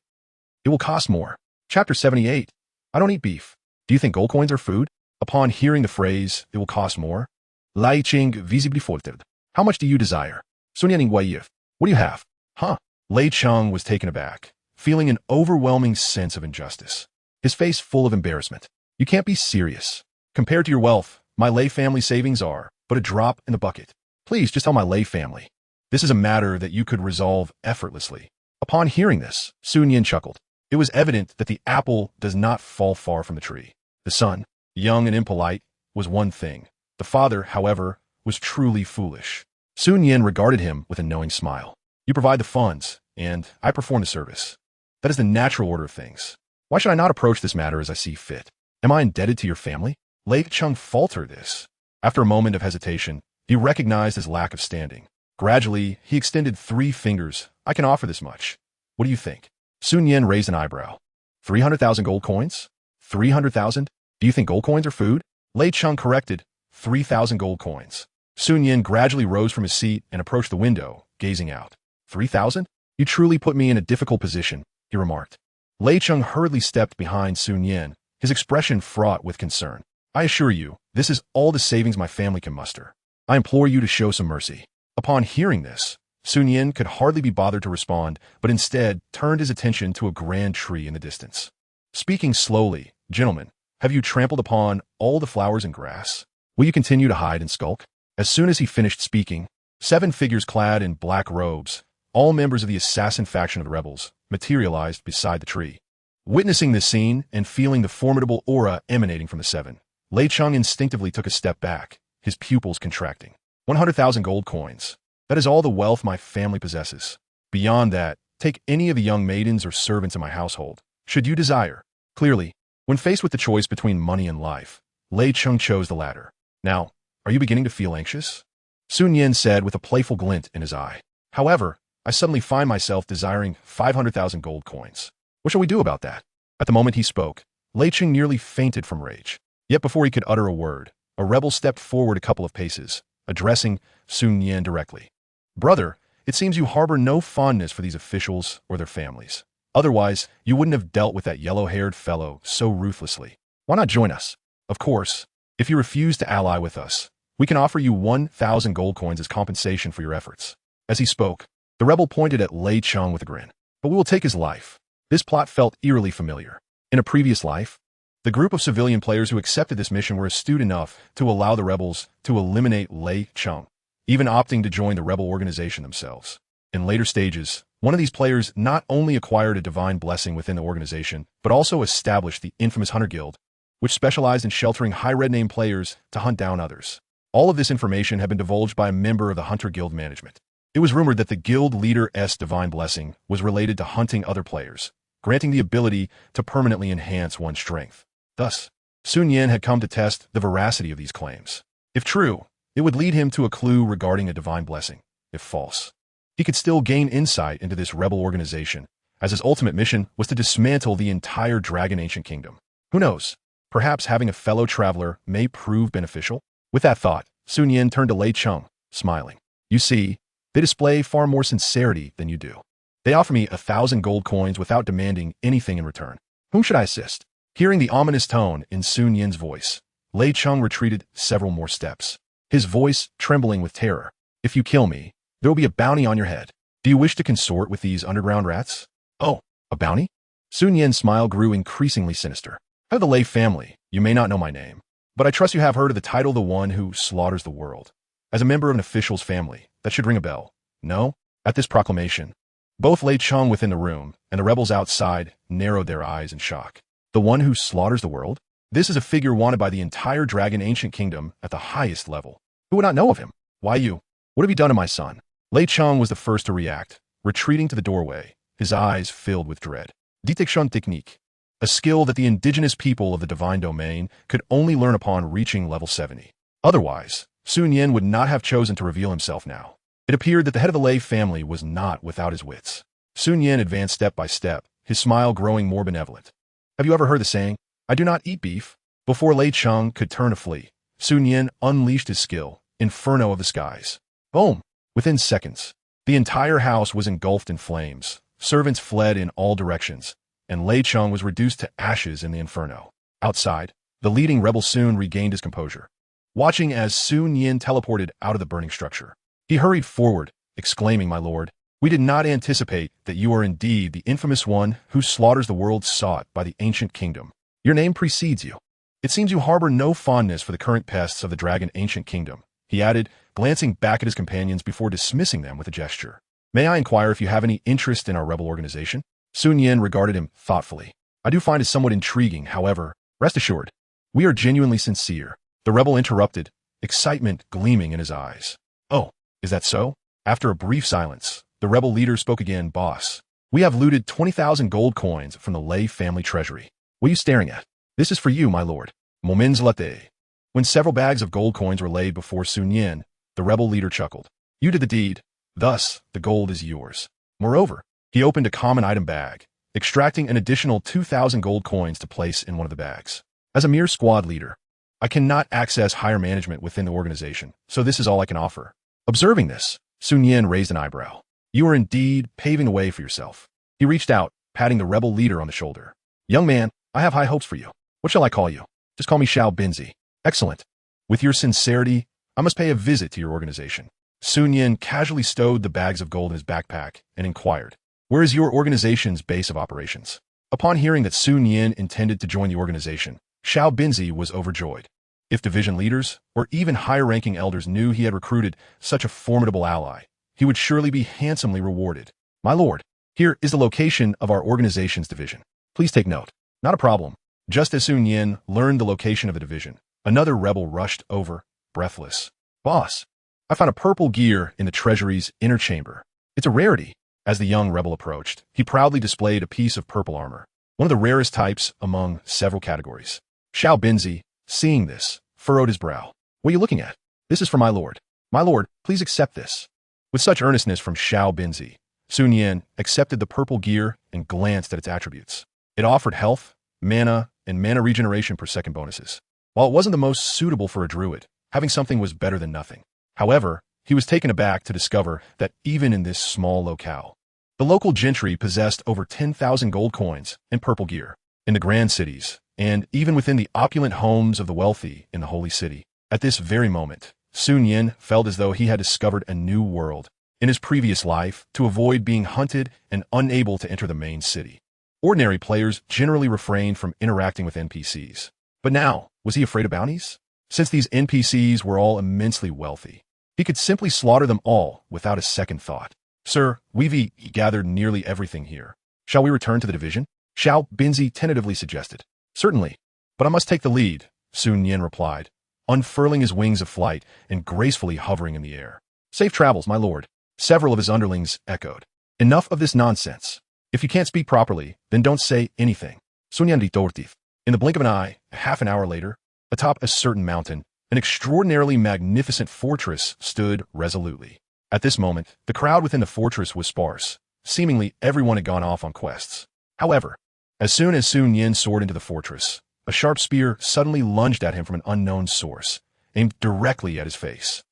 it will cost more. Chapter 78. I don't eat beef. Do you think gold coins are food? Upon hearing the phrase, it will cost more, Lei Cheng visibly faltered. How much do you desire? Sun Yin what do you have? Huh? Lei Cheng was taken aback, feeling an overwhelming sense of injustice. His face full of embarrassment. You can't be serious. Compared to your wealth, my Lei family savings are but a drop in the bucket. Please just tell my Lei family. This is a matter that you could resolve effortlessly. Upon hearing this, Sun Yin chuckled. It was evident that the apple does not fall far from the tree. The son, young and impolite, was one thing. The father, however, was truly foolish. Sun Yin regarded him with a knowing smile. You provide the funds, and I perform the service. That is the natural order of things. Why should I not approach this matter as I see fit? Am I indebted to your family? Lei Cheng faltered this. After a moment of hesitation, he recognized his lack of standing. Gradually, he extended 3 fingers. I can offer this much. What do you think? Sun Yin raised an eyebrow. 300,000 gold coins? 300,000? Do you think gold coins are food? Lei Cheng corrected. 3,000 gold coins. Sun Yin gradually rose from his seat and approached the window, gazing out. 3,000? You truly put me in a difficult position, he remarked. Lei Cheng hurriedly stepped behind Sun Yin, his expression fraught with concern. I assure you, this is all the savings my family can muster. I implore you to show some mercy. Upon hearing this, Sun Yin could hardly be bothered to respond, but instead turned his attention to a grand tree in the distance. Speaking slowly, gentlemen, have you trampled upon all the flowers and grass? Will you continue to hide and skulk? As soon as he finished speaking, 7 figures clad in black robes, all members of the assassin faction of the rebels, materialized beside the tree. Witnessing this scene and feeling the formidable aura emanating from the 7, Lei Cheng instinctively took a step back, his pupils contracting. 100,000 gold coins. That is all the wealth my family possesses. Beyond that, take any of the young maidens or servants in my household, should you desire. Clearly, when faced with the choice between money and life, Lei Cheng chose the latter. Now, are you beginning to feel anxious? Sun Yin said with a playful glint in his eye. However, I suddenly find myself desiring 500,000 gold coins. What shall we do about that? At the moment he spoke, Lei Cheng nearly fainted from rage. Yet before he could utter a word, a rebel stepped forward a couple of paces, addressing Sun Yin directly. Brother, it seems you harbor no fondness for these officials or their families. Otherwise, you wouldn't have dealt with that yellow-haired fellow so ruthlessly. Why not join us? Of course, if you refuse to ally with us, we can offer you 1,000 gold coins as compensation for your efforts. As he spoke, the rebel pointed at Lei Cheng with a grin. But we will take his life. This plot felt eerily familiar. In a previous life, the group of civilian players who accepted this mission were astute enough to allow the rebels to eliminate Lei Cheng, even opting to join the rebel organization themselves. In later stages, one of these players not only acquired a divine blessing within the organization, but also established the infamous Hunter Guild, which specialized in sheltering high red name players to hunt down others. All of this information had been divulged by a member of the Hunter Guild management. It was rumored that the guild leader's divine blessing was related to hunting other players, granting the ability to permanently enhance one's strength. Thus, Sun Yin had come to test the veracity of these claims. If true, it would lead him to a clue regarding a divine blessing. If false, he could still gain insight into this rebel organization, as his ultimate mission was to dismantle the entire Dragon Ancient Kingdom. Who knows? Perhaps having a fellow traveler may prove beneficial? With that thought, Sun Yin turned to Lei Cheng, smiling. You see, they display far more sincerity than you do. They offer me 1,000 gold coins without demanding anything in return. Whom should I assist? Hearing the ominous tone in Sun Yin's voice, Lei Cheng retreated several more steps, his voice trembling with terror. If you kill me, there will be a bounty on your head. Do you wish to consort with these underground rats? Oh, a bounty? Sun Yin's smile grew increasingly sinister. I have the Lei family. You may not know my name, but I trust you have heard of the title the one who slaughters the world. As a member of an official's family, that should ring a bell. No? At this proclamation, both Lei Cheng within the room and the rebels outside narrowed their eyes in shock. The one who slaughters the world? This is a figure wanted by the entire Dragon Ancient Kingdom at the highest level. Who would not know of him? Why you? What have you done to my son? Lei Cheng was the first to react, retreating to the doorway, his eyes filled with dread. Detection technique, a skill that the indigenous people of the divine domain could only learn upon reaching level 70. Otherwise, Sun Yin would not have chosen to reveal himself now. It appeared that the head of the Lei family was not without his wits. Sun Yin advanced step by step, his smile growing more benevolent. Have you ever heard the saying, I do not eat beef? Before Lei Cheng could turn to flee, Sun Yin unleashed his skill, Inferno of the Skies. Boom! Within seconds, the entire house was engulfed in flames. Servants fled in all directions, and Lei Cheng was reduced to ashes in the Inferno. Outside, the leading rebel soon regained his composure. Watching as Sun Yin teleported out of the burning structure, he hurried forward, exclaiming, My lord, we did not anticipate that you are indeed the infamous one who slaughters the world sought by the ancient kingdom. Your name precedes you. It seems you harbor no fondness for the current pests of the Dragon Ancient Kingdom, he added, glancing back at his companions before dismissing them with a gesture. May I inquire if you have any interest in our rebel organization? Sun Yin regarded him thoughtfully. I do find it somewhat intriguing, however, rest assured, we are genuinely sincere. The rebel interrupted, excitement gleaming in his eyes. Oh, is that so? After a brief silence, the rebel leader spoke again, Boss. We have looted 20,000 gold coins from the Lei family treasury. What are you staring at? This is for you, my lord. Moments latte. When several bags of gold coins were laid before Sun Yin, the rebel leader chuckled. You did the deed. Thus, the gold is yours. Moreover, he opened a common item bag, extracting an additional 2,000 gold coins to place in one of the bags. As a mere squad leader, I cannot access higher management within the organization, so this is all I can offer. Observing this, Sun Yin raised an eyebrow. You are indeed paving the way for yourself. He reached out, patting the rebel leader on the shoulder. Young man, I have high hopes for you. What shall I call you? Just call me Xiao Binzi. Excellent. With your sincerity, I must pay a visit to your organization. Sun Yin casually stowed the bags of gold in his backpack and inquired, Where is your organization's base of operations? Upon hearing that Sun Yin intended to join the organization, Xiao Binzi was overjoyed. If division leaders, or even higher-ranking elders knew he had recruited such a formidable ally, he would surely be handsomely rewarded. My lord, here is the location of our organization's division. Please take note. Not a problem. Just as Sun Yin learned the location of the division, another rebel rushed over, breathless. Boss, I found a purple gear in the treasury's inner chamber. It's a rarity. As the young rebel approached, he proudly displayed a piece of purple armor, one of the rarest types among several categories. Xiao Binzi, seeing this, furrowed his brow. What are you looking at? This is for my lord. My lord, please accept this. With such earnestness from Xiao Binzi, Sun Yin accepted the purple gear and glanced at its attributes. It offered health, mana, and mana regeneration per second bonuses. While it wasn't the most suitable for a druid, having something was better than nothing. However, he was taken aback to discover that even in this small locale, the local gentry possessed over 10,000 gold coins and purple gear. In the grand cities, and even within the opulent homes of the wealthy in the holy city, at this very moment, Sun Yin felt as though he had discovered a new world. In his previous life, to avoid being hunted and unable to enter the main city, ordinary players generally refrained from interacting with NPCs. But now, was he afraid of bounties? Since these NPCs were all immensely wealthy, he could simply slaughter them all without a second thought. Sir, we've gathered nearly everything here. Shall we return to the division? Xiao Binzi tentatively suggested. Certainly, but I must take the lead, Sun Yin replied, unfurling his wings of flight and gracefully hovering in the air. Safe travels, my lord. Several of his underlings echoed. Enough of this nonsense. If you can't speak properly, then don't say anything. Sun Yin retorted. In the blink of an eye, half an hour later, atop a certain mountain, an extraordinarily magnificent fortress stood resolutely. At this moment, the crowd within the fortress was sparse. Seemingly everyone had gone off on quests. However, as soon as Sun Yin soared into the fortress, a sharp spear suddenly lunged at him from an unknown source, aimed directly at his face.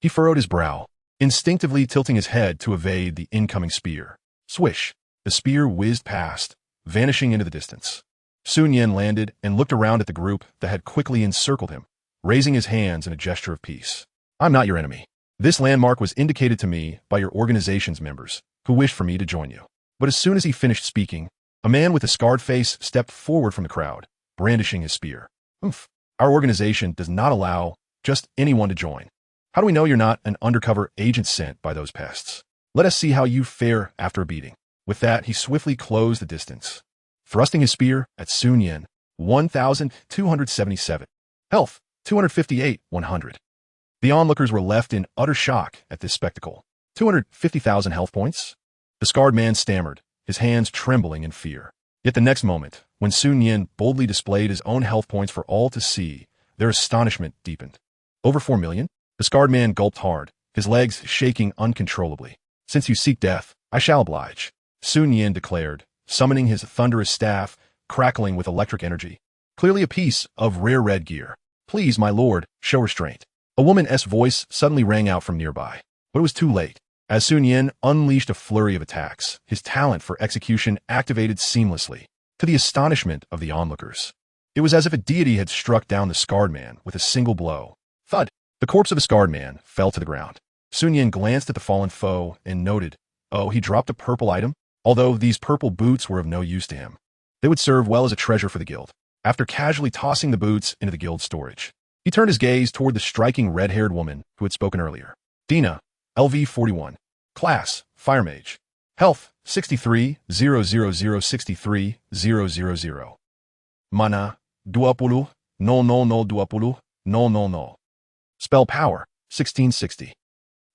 He furrowed his brow, instinctively tilting his head to evade the incoming spear. Swish! The spear whizzed past, vanishing into the distance. Sun Yin landed and looked around at the group that had quickly encircled him, raising his hands in a gesture of peace. I'm not your enemy. This landmark was indicated to me by your organization's members, who wished for me to join you. But as soon as he finished speaking, a man with a scarred face stepped forward from the crowd, brandishing his spear. Our organization does not allow just anyone to join. How do we know you're not an undercover agent sent by those pests? Let us see how you fare after a beating. With that, he swiftly closed the distance, thrusting his spear at Sun Yin. 1,277. Health, 258, 100. The onlookers were left in utter shock at this spectacle. 250,000 health points? The scarred man stammered, his hands trembling in fear. Yet the next moment, when Sun Yin boldly displayed his own health points for all to see, their astonishment deepened. Over 4 million? The scarred man gulped hard, his legs shaking uncontrollably. Since you seek death, I shall oblige, Sun Yin declared, summoning his thunderous staff, crackling with electric energy. Clearly a piece of rare red gear. Please, my lord, show restraint. A woman's voice suddenly rang out from nearby, but it was too late. As Sun Yin unleashed a flurry of attacks, his talent for execution activated seamlessly, to the astonishment of the onlookers. It was as if a deity had struck down the scarred man with a single blow. Thud! The corpse of the scarred man fell to the ground. Sun Yin glanced at the fallen foe and noted, oh, he dropped a purple item? Although these purple boots were of no use to him, they would serve well as a treasure for the guild. After casually tossing the boots into the guild storage, he turned his gaze toward the striking red-haired woman who had spoken earlier. Dina, LV 41. Class, Fire Mage. Health, 63, 00063, 000. Mana, 20, no, 20, no. Spell power, 1660.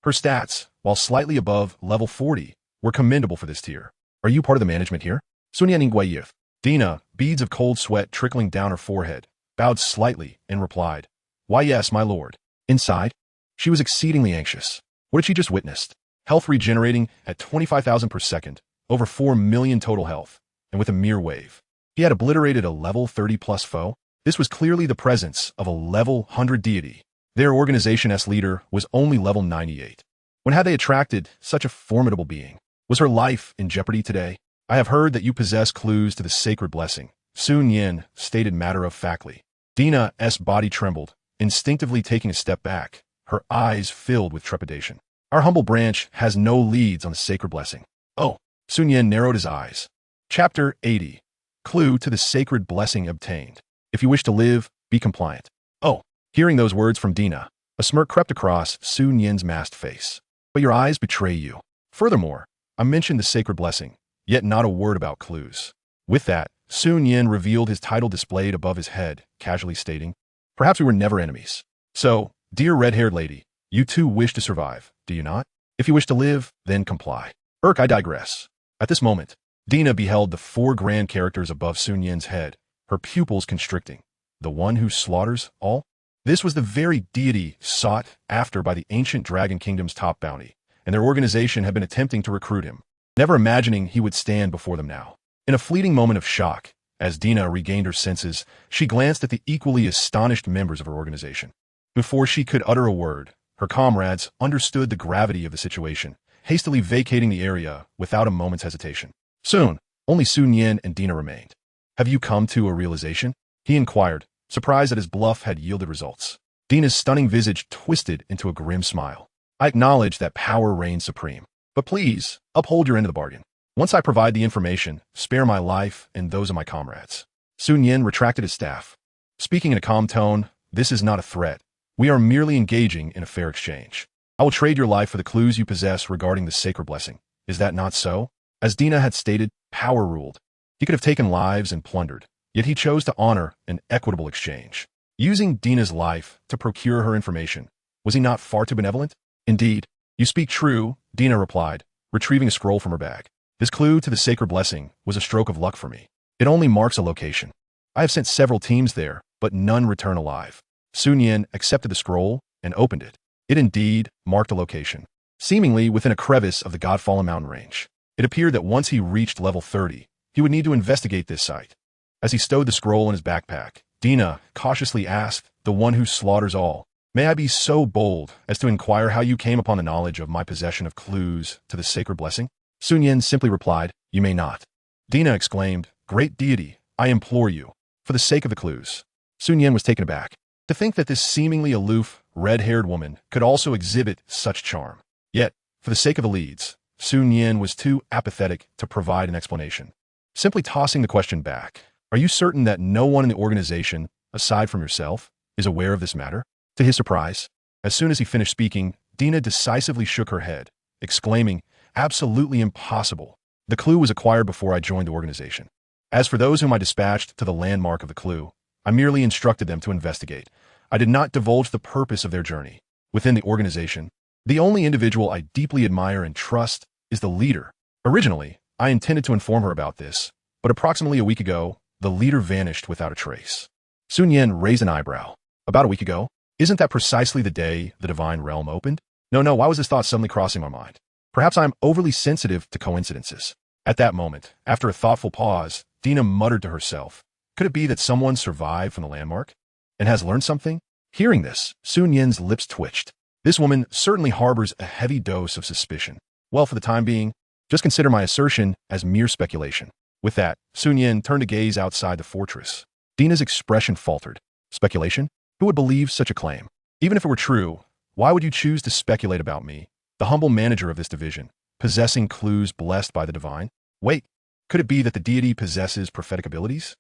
Her stats, while slightly above level 40, were commendable for this tier. Are you part of the management here? Sunyan Ingwayev. Dina, beads of cold sweat trickling down her forehead, bowed slightly and replied, why yes, my lord. Inside? She was exceedingly anxious. What had she just witnessed? Health regenerating at 25,000 per second, over 4 million total health, and with a mere wave. He had obliterated a level 30-plus foe. This was clearly the presence of a level 100 deity. Their organization's leader was only level 98. When had they attracted such a formidable being? Was her life in jeopardy today? I have heard that you possess clues to the sacred blessing, Sun Yin stated matter-of-factly. Dina's body trembled, instinctively taking a step back, her eyes filled with trepidation. Our humble branch has no leads on the sacred blessing. Oh, Sun Yin narrowed his eyes. Chapter 80. Clue to the sacred blessing obtained. If you wish to live, be compliant. Oh, hearing those words from Dina, a smirk crept across Sun Yin's masked face. But your eyes betray you. Furthermore, I mentioned the sacred blessing, yet not a word about clues. With that, Sun Yin revealed his title displayed above his head, casually stating, perhaps we were never enemies. So, dear red-haired lady, you too wish to survive, do you not? If you wish to live, then comply. I digress. At this moment, Dina beheld the 4 grand characters above Sun Yin's head, her pupils constricting. The one who slaughters all? This was the very deity sought after by the ancient Dragon Kingdom's top bounty, and their organization had been attempting to recruit him, never imagining he would stand before them now. In a fleeting moment of shock, as Dina regained her senses, she glanced at the equally astonished members of her organization. Before she could utter a word, her comrades understood the gravity of the situation, hastily vacating the area without a moment's hesitation. Soon, only Sun Yin and Dina remained. Have you come to a realization? He inquired, surprised that his bluff had yielded results. Dina's stunning visage twisted into a grim smile. I acknowledge that power reigns supreme. But please, uphold your end of the bargain. Once I provide the information, spare my life and those of my comrades. Sun Yin retracted his staff. Speaking in a calm tone, this is not a threat. We are merely engaging in a fair exchange. I will trade your life for the clues you possess regarding the sacred blessing. Is that not so? As Dina had stated, power ruled. He could have taken lives and plundered, yet he chose to honor an equitable exchange. Using Dina's life to procure her information, was he not far too benevolent? Indeed, you speak true, Dina replied, retrieving a scroll from her bag. This clue to the sacred blessing was a stroke of luck for me. It only marks a location. I have sent several teams there, but none return alive. Sun Yin accepted the scroll and opened it. It indeed marked a location, seemingly within a crevice of the God-fallen mountain range. It appeared that once he reached level 30, he would need to investigate this site. As he stowed the scroll in his backpack, Dina cautiously asked, the one who slaughters all, may I be so bold as to inquire how you came upon the knowledge of my possession of clues to the sacred blessing? Sun Yin simply replied, you may not. Dina exclaimed, great deity, I implore you, for the sake of the clues. Sun Yin was taken aback. To think that this seemingly aloof, red-haired woman could also exhibit such charm. Yet, for the sake of the leads, Sun Yin was too apathetic to provide an explanation. Simply tossing the question back, are you certain that no one in the organization, aside from yourself, is aware of this matter? To his surprise, As soon as he finished speaking, Dina decisively shook her head, exclaiming, "Absolutely impossible. The clue was acquired before I joined the organization. As for those whom I dispatched to the landmark of the clue, I merely instructed them to investigate. I did not divulge the purpose of their journey. Within the organization, the only individual I deeply admire and trust is the leader. Originally, I intended to inform her about this, but approximately a week ago, the leader vanished without a trace." Sun Yen raised an eyebrow. "About a week ago? Isn't that precisely the day the Divine Realm opened? No, why was this thought suddenly crossing my mind? Perhaps I am overly sensitive to coincidences." At that moment, after a thoughtful pause, Dina muttered to herself, "Could it be that someone survived from the landmark and has learned something?" Hearing this, Sun Yen's lips twitched. This woman certainly harbors a heavy dose of suspicion. Well, for the time being, just consider my assertion as mere speculation. With that, Sun Yen turned to gaze outside the fortress. Dina's expression faltered. Speculation? Who would believe such a claim? Even if it were true, why would you choose to speculate about me, the humble manager of this division, possessing clues blessed by the divine? Wait, could it be that the deity possesses prophetic abilities?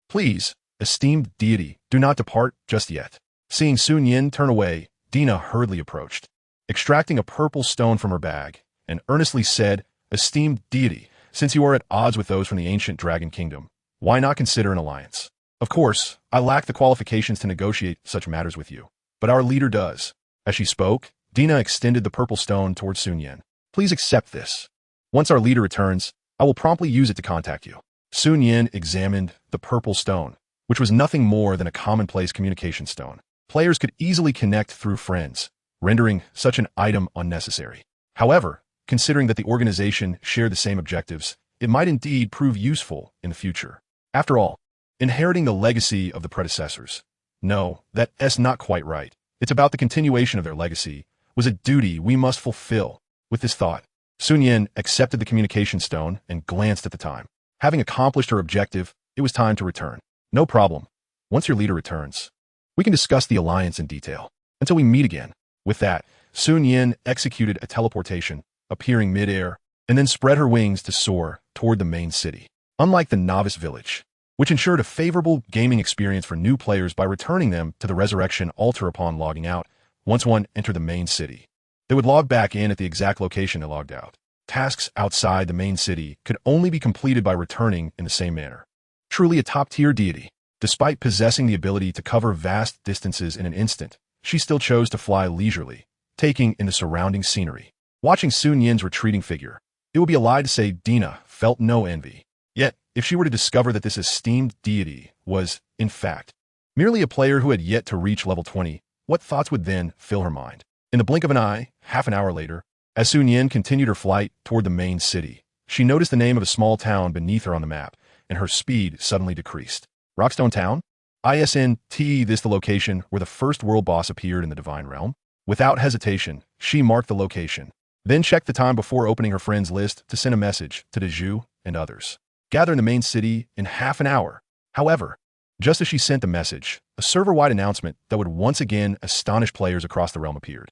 Please, esteemed deity, do not depart just yet. Seeing Sun Yen turn away, Dina hurriedly approached, extracting a purple stone from her bag, and earnestly said, "Esteemed deity, since you are at odds with those from the ancient dragon kingdom, why not consider an alliance? Of course, I lack the qualifications to negotiate such matters with you, but our leader does." As she spoke, Dina extended the purple stone towards Sun Yen. "Please accept this. Once our leader returns, I will promptly use it to contact you." Sun Yen examined the purple stone, which was nothing more than a commonplace communication stone. Players could easily connect through friends, rendering such an item unnecessary. However, considering that the organization shared the same objectives, it might indeed prove useful in the future. After all, inheriting the legacy of the predecessors. No, that's not quite right. It's about the continuation of their legacy, was a duty we must fulfill. With this thought, Sun Yen accepted the communication stone and glanced at the time. Having accomplished her objective, it was time to return. "No problem. Once your leader returns, we can discuss the alliance in detail. Until we meet again." With that, Sun Yen executed a teleportation, appearing mid-air, and then spread her wings to soar toward the main city. Unlike the novice village, which ensured a favorable gaming experience for new players by returning them to the resurrection altar upon logging out, once one entered the main city, they would log back in at the exact location they logged out. Tasks outside the main city could only be completed by returning in the same manner. Truly a top-tier deity. Despite possessing the ability to cover vast distances in an instant, she still chose to fly leisurely, taking in the surrounding scenery. Watching Sun Yen's retreating figure, it would be a lie to say Dina felt no envy. Yet, if she were to discover that this esteemed deity was, in fact, merely a player who had yet to reach level 20, what thoughts would then fill her mind? In the blink of an eye, half an hour later, as Sun Yen continued her flight toward the main city, she noticed the name of a small town beneath her on the map, and her speed suddenly decreased. Rockstone Town? ISNT, this the location where the first world boss appeared in the Divine Realm? Without hesitation, she marked the location, then checked the time before opening her friends list to send a message to Deju and others. Gather in the main city in half an hour. However, just as she sent the message, a server-wide announcement that would once again astonish players across the realm appeared.